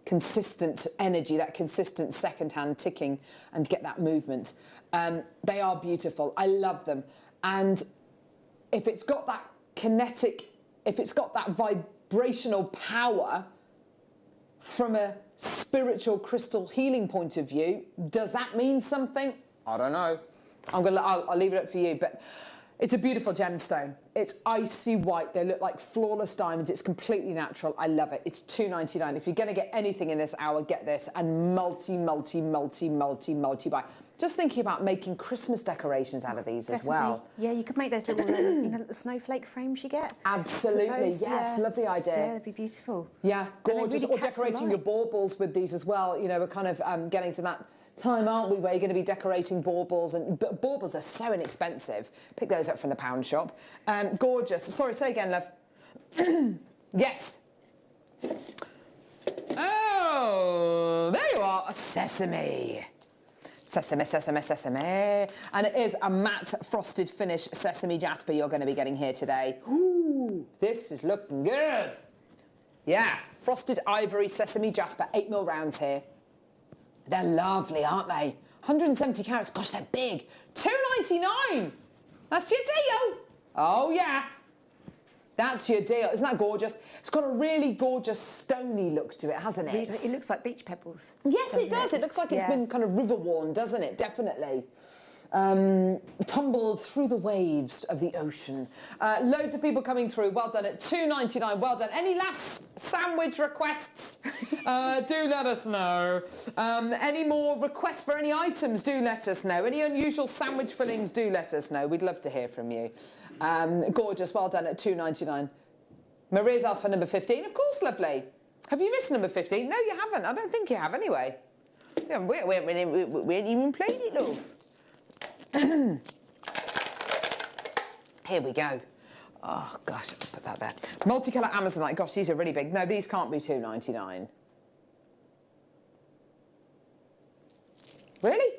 consistent energy, that consistent second-hand ticking, and get that movement. They are beautiful. I love them. And if it's got that kinetic, if it's got that vibrational power from a spiritual crystal healing point of view, does that mean something? I don't know. I'll leave it up for you. But it's a beautiful gemstone. It's icy white. They look like flawless diamonds. It's completely natural. I love it. It's $2.99. If you're going to get anything in this hour, get this and multi buy. Just thinking about making Christmas decorations out of these as well. Yeah, you could make those little, little snowflake frames you get. Absolutely, those, yes, lovely idea. Yeah, they'd be beautiful. Yeah, gorgeous. Really or decorating your baubles with these as well. You know, we're kind of getting to that time, aren't we, where you're going to be decorating baubles, and baubles are so inexpensive. Pick those up from the pound shop. Gorgeous. Sorry, say again, love. Yes. Oh, there you are, a sesame. Sesame, sesame, sesame. And it is a matte frosted finish sesame jasper you're going to be getting here today. Ooh, this is looking good. Yeah, frosted ivory sesame jasper, 8mm rounds here. They're lovely, aren't they? 170 carats, gosh, they're big. $2.99. That's your deal. Oh, yeah. That's your deal. Isn't that gorgeous? It's got a really gorgeous stony look to it, hasn't it? It looks like beach pebbles. Yes, it does. It looks like it's been kind of river-worn, doesn't it? Definitely. Tumbled through the waves of the ocean. Loads of people coming through. Well done at $2.99. Well done. Any last sandwich requests? Do let us know. Any more requests for any items? Do let us know. Any unusual sandwich fillings? Do let us know. We'd love to hear from you. Gorgeous. Well done at $2.99. Maria's asked for number 15. Of course, lovely. Have you missed number 15? No, you haven't. I don't think you have anyway. Yeah, we ain't even played it, love. Here we go. Oh, gosh, I'll put that there. Multicolour Amazonite. Gosh, these are really big. No, these can't be $2.99. Really?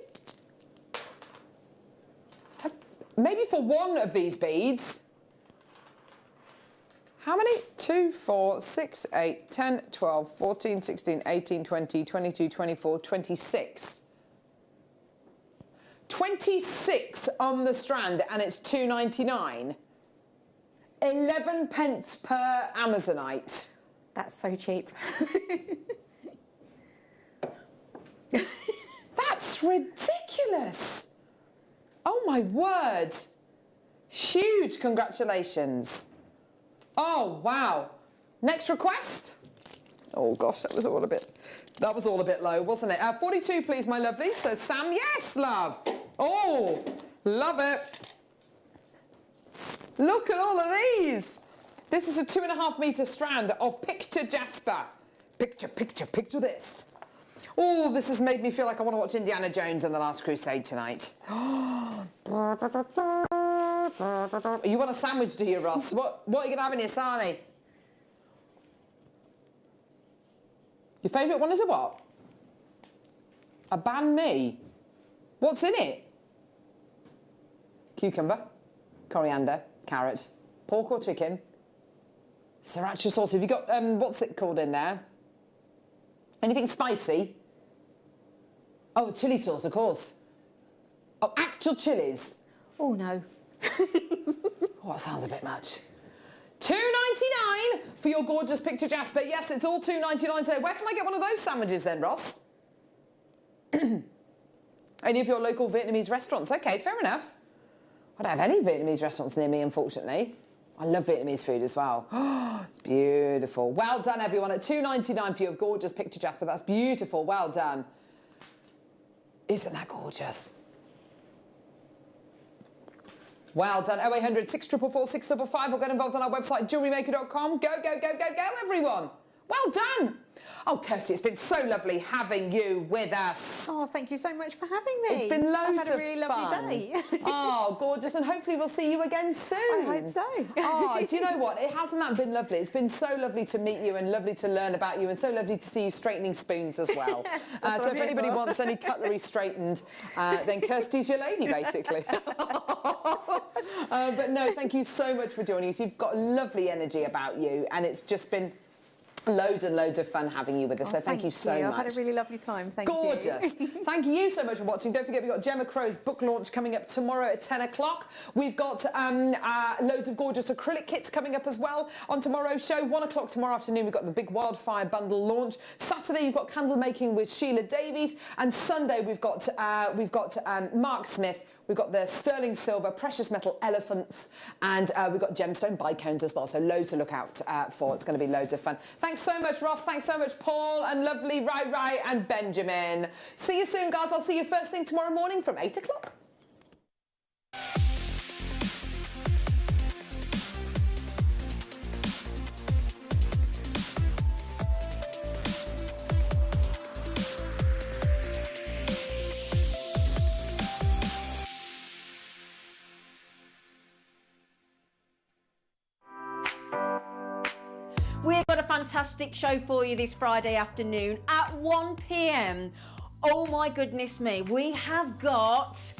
Maybe for one of these beads. How many? 2, 4, 6, 8, 10, 12, 14, 16, 18, 20, 22, 24, 26. 26 on the strand, and it's $2.99. 11 pence per Amazonite. That's so cheap. That's ridiculous. Oh my word. Huge congratulations. Oh wow. Next request. Oh gosh, that was all a bit low, wasn't it? 42 please, my lovely, says Sam. Yes, love. Oh, love it. Look at all of these. This is a 2.5 metre strand of picture jasper. Picture this. Oh, this has made me feel like I want to watch Indiana Jones and the Last Crusade tonight. You want a sandwich, do you, Ross? What are you going to have in your sarnie? Your favourite one is a what? A banh mi. What's in it? Cucumber, coriander, carrot, pork or chicken, sriracha sauce. Have you got, what's it called in there? Anything spicy? Oh, chilli sauce, of course. Oh, actual chilies. Oh, no. Oh, that sounds a bit much. $2.99 for your gorgeous picture jasper. Yes, it's all $2.99 today. Where can I get one of those sandwiches then, Ross? Any of your local Vietnamese restaurants? OK, fair enough. I don't have any Vietnamese restaurants near me, unfortunately. I love Vietnamese food as well. Oh, it's beautiful. Well done, everyone. At $2.99 for your gorgeous picture jasper. That's beautiful. Well done. Isn't that gorgeous? Well done. 0800 644 655 or get involved on our website, jewellerymaker.com. Go, everyone. Well done. Oh, Kirsty, it's been so lovely having you with us. Oh, thank you so much for having me. It's been loads of fun. I've had a really lovely day. Oh, gorgeous, and hopefully we'll see you again soon. I hope so. Oh, do you know what? It hasn't that been lovely? It's been so lovely to meet you and lovely to learn about you and so lovely to see you straightening spoons as well. So if anybody wants any cutlery straightened, then Kirsty's your lady, basically. But no, thank you so much for joining us. You've got lovely energy about you, and it's just been loads and loads of fun having you with us. So thank you so much. I've had a really lovely time. Thank you. Gorgeous. Thank you so much for watching. Don't forget, we've got Gemma Crow's book launch coming up tomorrow at 10 o'clock. We've got loads of gorgeous acrylic kits coming up as well on tomorrow's show. 1 o'clock tomorrow afternoon, we've got the big wildfire bundle launch. Saturday, you've got candle making with Sheila Davies. And Sunday, we've got Mark Smith. We've got the sterling silver, precious metal elephants, and we've got gemstone bicones as well. So loads to look out for. It's going to be loads of fun. Thanks so much, Ross. Thanks so much, Paul, and lovely Rai and Benjamin. See you soon, guys. I'll see you first thing tomorrow morning from 8 o'clock. We've got a fantastic show for you this Friday afternoon at 1 p.m. Oh my goodness me, we have got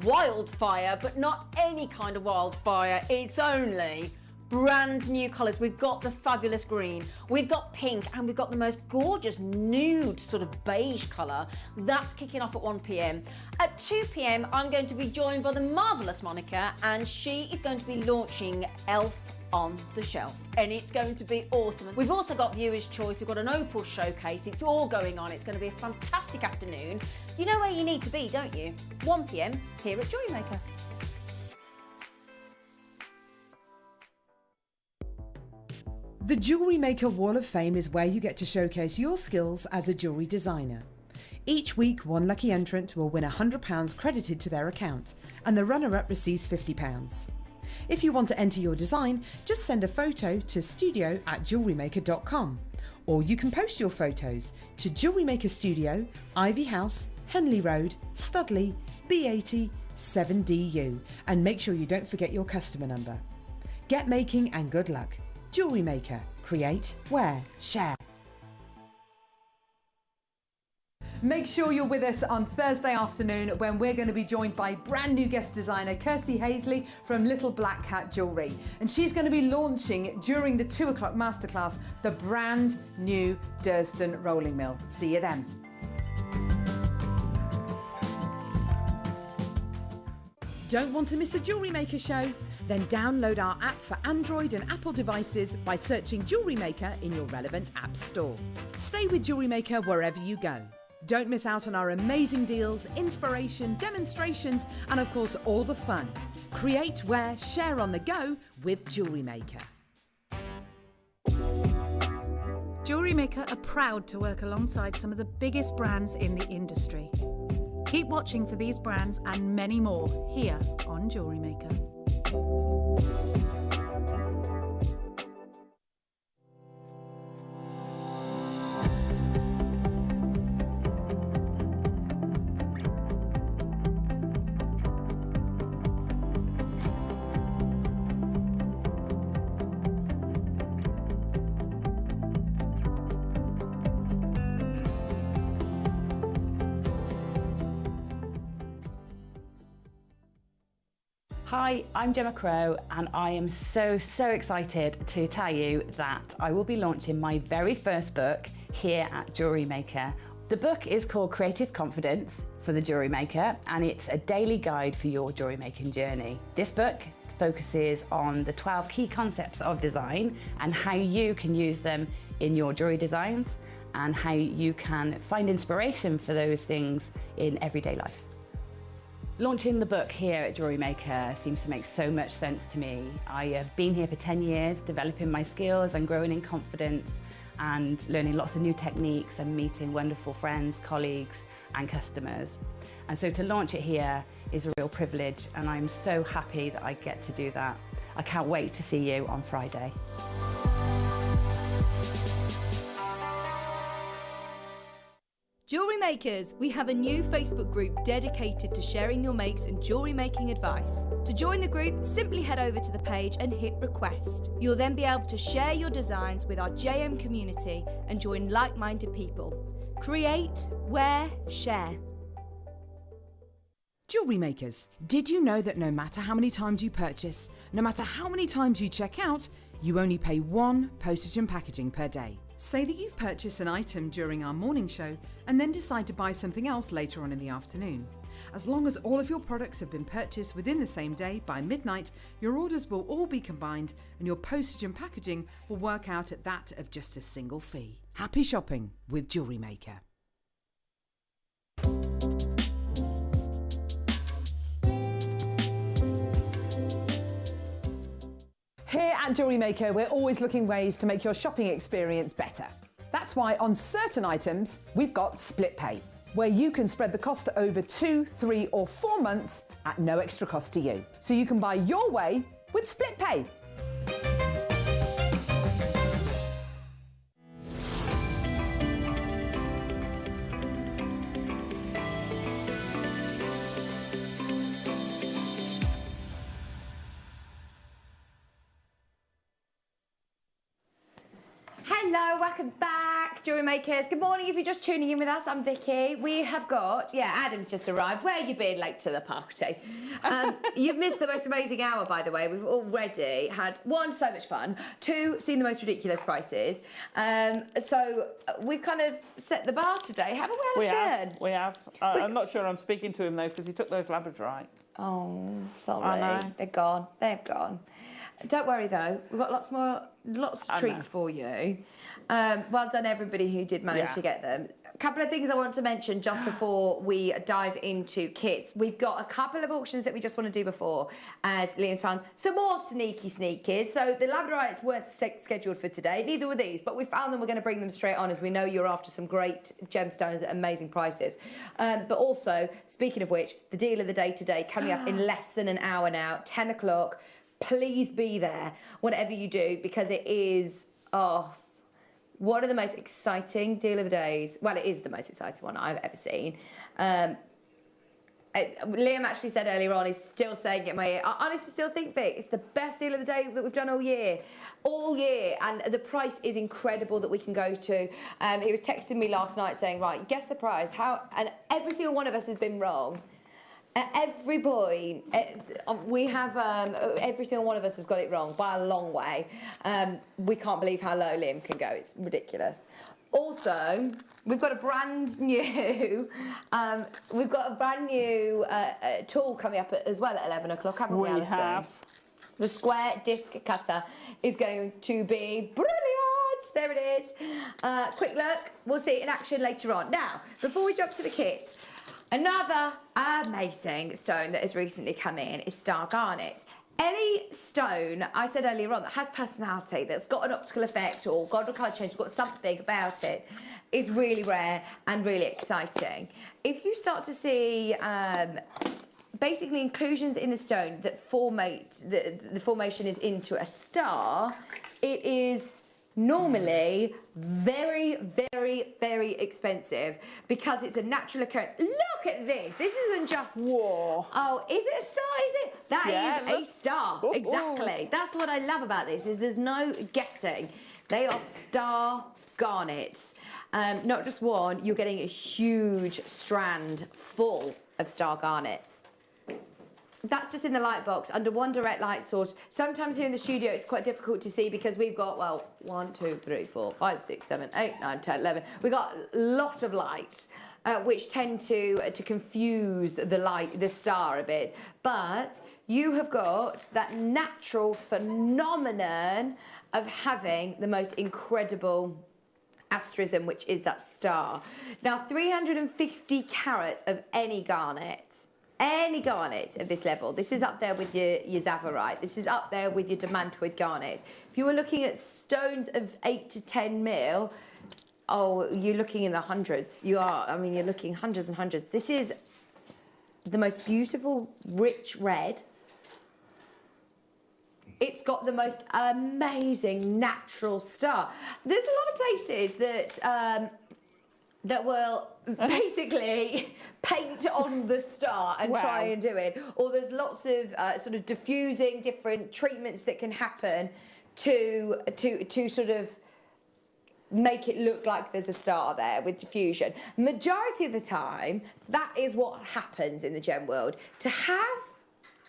wildfire, but not any kind of wildfire. It's only brand new colours. We've got the fabulous green, we've got pink, and we've got the most gorgeous nude sort of beige colour. That's kicking off at 1 p.m. At 2 p.m, I'm going to be joined by the marvellous Monica, and she is going to be launching Elf on the Shelf, and it's going to be awesome. We've also got Viewer's Choice, we've got an opal showcase. It's all going on. It's going to be a fantastic afternoon. You know where you need to be, don't you? 1 p.m. here at Jewellery Maker. The Jewellery Maker Wall of Fame is where you get to showcase your skills as a jewellery designer. Each week, one lucky entrant will win £100 credited to their account, and the runner-up receives £50. If you want to enter your design, just send a photo to studio@jewellerymaker.com, or you can post your photos to Jewellery Maker Studio, Ivy House, Henley Road, Studley, B80 7DU, and make sure you don't forget your customer number. Get making and good luck. Jewellery Maker. Create, wear, share. Make sure you're with us on Thursday afternoon when we're going to be joined by brand new guest designer Kirsty Hazley from Little Black Cat Jewellery. And she's going to be launching during the 2 o'clock masterclass the brand new Durston rolling mill. See you then. Don't want to miss a Jewellery Maker show? Then download our app for Android and Apple devices by searching Jewellery Maker in your relevant app store. Stay with Jewellery Maker wherever you go. Don't miss out on our amazing deals, inspiration, demonstrations, and of course all the fun. Create, wear, share on the go with Jewellery Maker. Jewellery Maker are proud to work alongside some of the biggest brands in the industry. Keep watching for these brands and many more here on Jewellery Maker. Hi, I'm Gemma Crow, and I am so excited to tell you that I will be launching my very first book here at Jewellery Maker. The book is called Creative Confidence for the Jewellery Maker, and it's a daily guide for your jewellery making journey. This book focuses on the 12 key concepts of design and how you can use them in your jewellery designs and how you can find inspiration for those things in everyday life. Launching the book here at Jewellery Maker seems to make so much sense to me. I have been here for 10 years, developing my skills and growing in confidence and learning lots of new techniques and meeting wonderful friends, colleagues and customers. And so to launch it here is a real privilege, and I'm so happy that I get to do that. I can't wait to see you on Friday. Jewellery Makers, we have a new Facebook group dedicated to sharing your makes and jewellery making advice. To join the group, simply head over to the page and hit request. You'll then be able to share your designs with our JM community and join like-minded people. Create, wear, share. Jewellery Makers, did you know that no matter how many times you purchase, no matter how many times you check out, you only pay 1 postage and packaging per day? Say that you've purchased an item during our morning show and then decide to buy something else later on in the afternoon. As long as all of your products have been purchased within the same day by midnight, your orders will all be combined and your postage and packaging will work out at that of just a single fee. Happy shopping with Jewellery Maker. Here at Jewellery Maker, we're always looking ways to make your shopping experience better. That's why on certain items, we've got split pay, where you can spread the cost over 2, 3 or 4 months at no extra cost to you. So you can buy your way with split pay. Hello, welcome back, Jewellery Makers. Good morning if you're just tuning in with us. I'm Vicky. We have got, Adam's just arrived. Where you been late to the party? You've missed the most amazing hour, by the way. We've already had, 1, so much fun, 2, seen the most ridiculous prices. So we've kind of set the bar today, haven't we, Alison? We have. I'm not sure I'm speaking to him, though, because he took those Labradorite. Oh, sorry. I know. They're gone. They've gone. Don't worry though, we've got lots of treats for you. Well done everybody who did manage to get them. A couple of things I want to mention just before we dive into kits. We've got a couple of auctions that we just want to do before, as Liam's found some more sneakies. So the Labradorites weren't scheduled for today, neither were these, but we found them. We're going to bring them straight on, as we know you're after some great gemstones at amazing prices. But also, speaking of which, the deal of the day today coming up in less than an hour now, 10 o'clock. Please be there, whatever you do, because it is, one of the most exciting deal of the days. Well, it is the most exciting one I've ever seen. Liam actually said earlier on, he's still saying it in my ear. I honestly still think, Vic, it's the best deal of the day that we've done all year, and the price is incredible that we can go to. He was texting me last night saying, right, guess the price, and every single one of us has been wrong. At every point, we have, every single one of us has got it wrong by a long way. We can't believe how low Liam can go. It's ridiculous. Also, we've got a brand new, tool coming up as well at 11 o'clock, haven't we, Alison? We have. The square disc cutter is going to be brilliant. There it is. Quick look. We'll see it in action later on. Now, before we jump to the kits, another amazing stone that has recently come in is star garnet. Any stone, I said earlier on, that has personality, that's got an optical effect or got a colour change, got something about it, is really rare and really exciting. If you start to see basically inclusions in the stone that the formation is into a star, it is normally very, very, very expensive because it's a natural occurrence. Look at this. This isn't just... Whoa. Oh, is it a star? Is it? That is a star. Ooh, exactly. Ooh. That's what I love about this, is there's no guessing. They are star garnets. Not just one, you're getting a huge strand full of star garnets. That's just in the light box, under one direct light source. Sometimes here in the studio it's quite difficult to see because we've got, well, 1, 2, 3, 4, 5, 6, 7, 8, 9, 10, 11. We've got a lot of light, which tend to confuse the star a bit. But you have got that natural phenomenon of having the most incredible asterism, which is that star. Now, 350 carats of any garnet of this level. This is up there with your Zavarite. This is up there with your Demantoid garnet. If you were looking at stones of 8 to 10 mil, oh, you're looking in the hundreds. You are. I mean, you're looking hundreds and hundreds. This is the most beautiful, rich red. It's got the most amazing natural star. There's a lot of places that will basically paint on the star and try and do it. Or there's lots of sort of diffusing different treatments that can happen to sort of make it look like there's a star there with diffusion. Majority of the time, that is what happens in the gem world. To have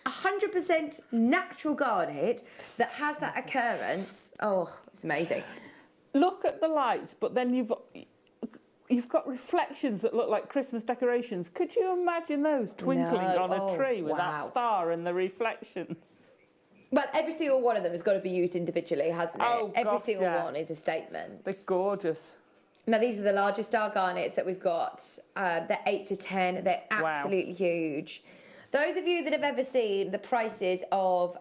100% natural garnet that has that occurrence, oh, it's amazing. Look at the lights, but then you've got reflections that look like Christmas decorations. Could you imagine those twinkling on a tree with that star and the reflections? Well, every single one of them has got to be used individually, hasn't it? Oh, every single one is a statement. They're gorgeous. Now, these are the largest star garnets that we've got. They're 8 to 10. They're absolutely huge. Those of you that have ever seen the prices of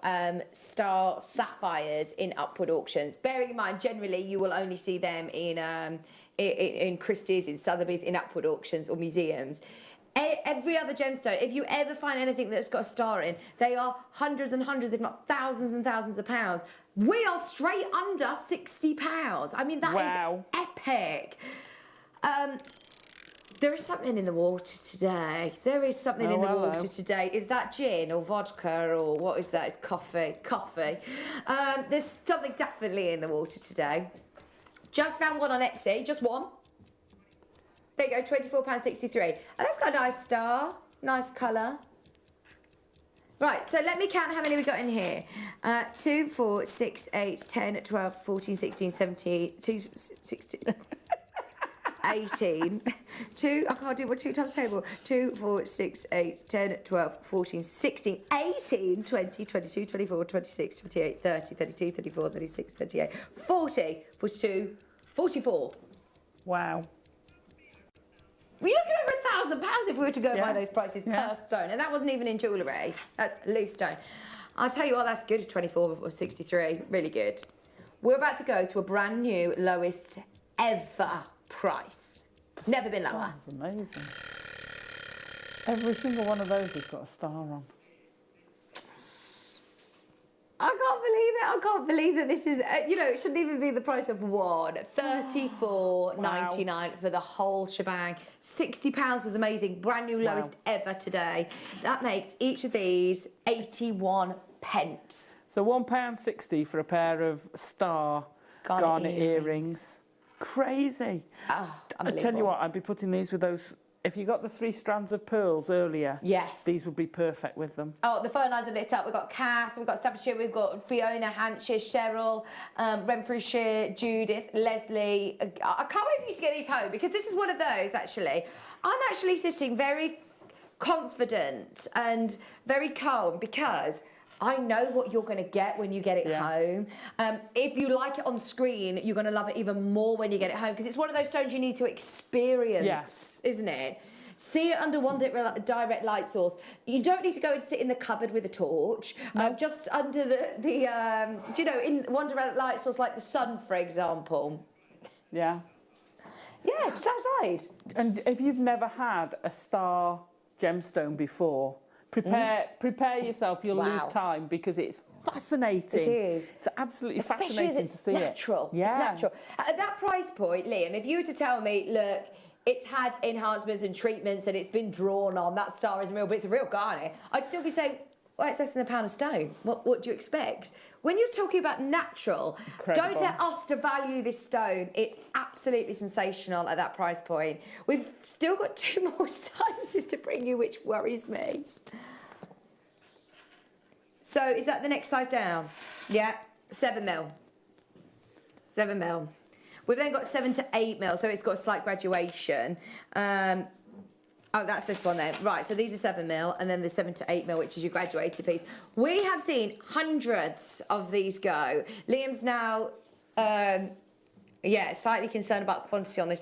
star sapphires in upward auctions, bearing in mind, generally, you will only see them in Christie's, in Sotheby's, in upward auctions or museums. Every other gemstone, if you ever find anything that's got a star in, they are hundreds and hundreds, if not thousands and thousands of pounds. We are straight under £60. I mean, that is epic. There is something in the water today. There is something in the water today. Is that gin or vodka or what is that? It's coffee. Coffee. There's something definitely in the water today. Just found one on Etsy. Just one. There you go, £24.63. And that's got a nice star. Nice colour. Right, so let me count how many we got in here. 2, 4, 6, 8, 10, 12, 14, 16, 17, 16... 18, 2, I can't do what 2 times table. 2, 4, 6, 8, 10, 12, 14, 16, 18, 20, 22, 24, 26, 28, 30, 32, 34, 36, 38, 40, 42, 44. Wow. We're looking over £1,000 if we were to go by those prices per stone. And that wasn't even in jewellery. That's loose stone. I'll tell you what, that's good at 24 or 63. Really good. We're about to go to a brand new lowest ever price. Never been lower. That's amazing. Every single one of those has got a star on. I can't believe it. I can't believe that this is, you know, it shouldn't even be the price of one. $34.99 for the whole shebang. £60 was amazing. Brand new lowest ever today. That makes each of these 81 pence. So £1.60 for a pair of star garnet earrings. Crazy. Oh, I tell you what, I'd be putting these with those. If you got the 3 strands of pearls earlier, these would be perfect with them. Oh, the phone lines are lit up. We've got Kath, we've got Staffordshire, we've got Fiona, Hampshire, Cheryl, Renfrewshire, Judith, Leslie. I can't wait for you to get these home because this is one of those, actually. I'm actually sitting very confident and very calm because I know what you're going to get when you get it home. If you like it on screen, you're going to love it even more when you get it home because it's one of those stones you need to experience, isn't it? See it under one direct light source. You don't need to go and sit in the cupboard with a torch. Just under do you know, in one direct light source like the sun, for example. Yeah. Yeah, just outside. And if you've never had a star gemstone before, prepare yourself, you'll lose time because it's fascinating. It is. It's absolutely Especially fascinating as it's to see natural. it. Yeah. It's natural. At that price point, Liam, if you were to tell me, look, it's had enhancements and treatments and it's been drawn on, that star isn't real, but it's a real garnet, I'd still be saying, well, it's less than £1 a stone. What do you expect? When you're talking about natural, don't let us devalue this stone. It's absolutely sensational at that price point. We've still got 2 more sizes to bring you, which worries me. So is that the next size down? Yeah, 7mm. 7mm. We've then got 7 to 8mm, so it's got a slight graduation. Oh, that's this one then. Right, so these are 7mm, and then the 7 to 8mm, which is your graduated piece. We have seen hundreds of these go. Liam's now, slightly concerned about quantity on this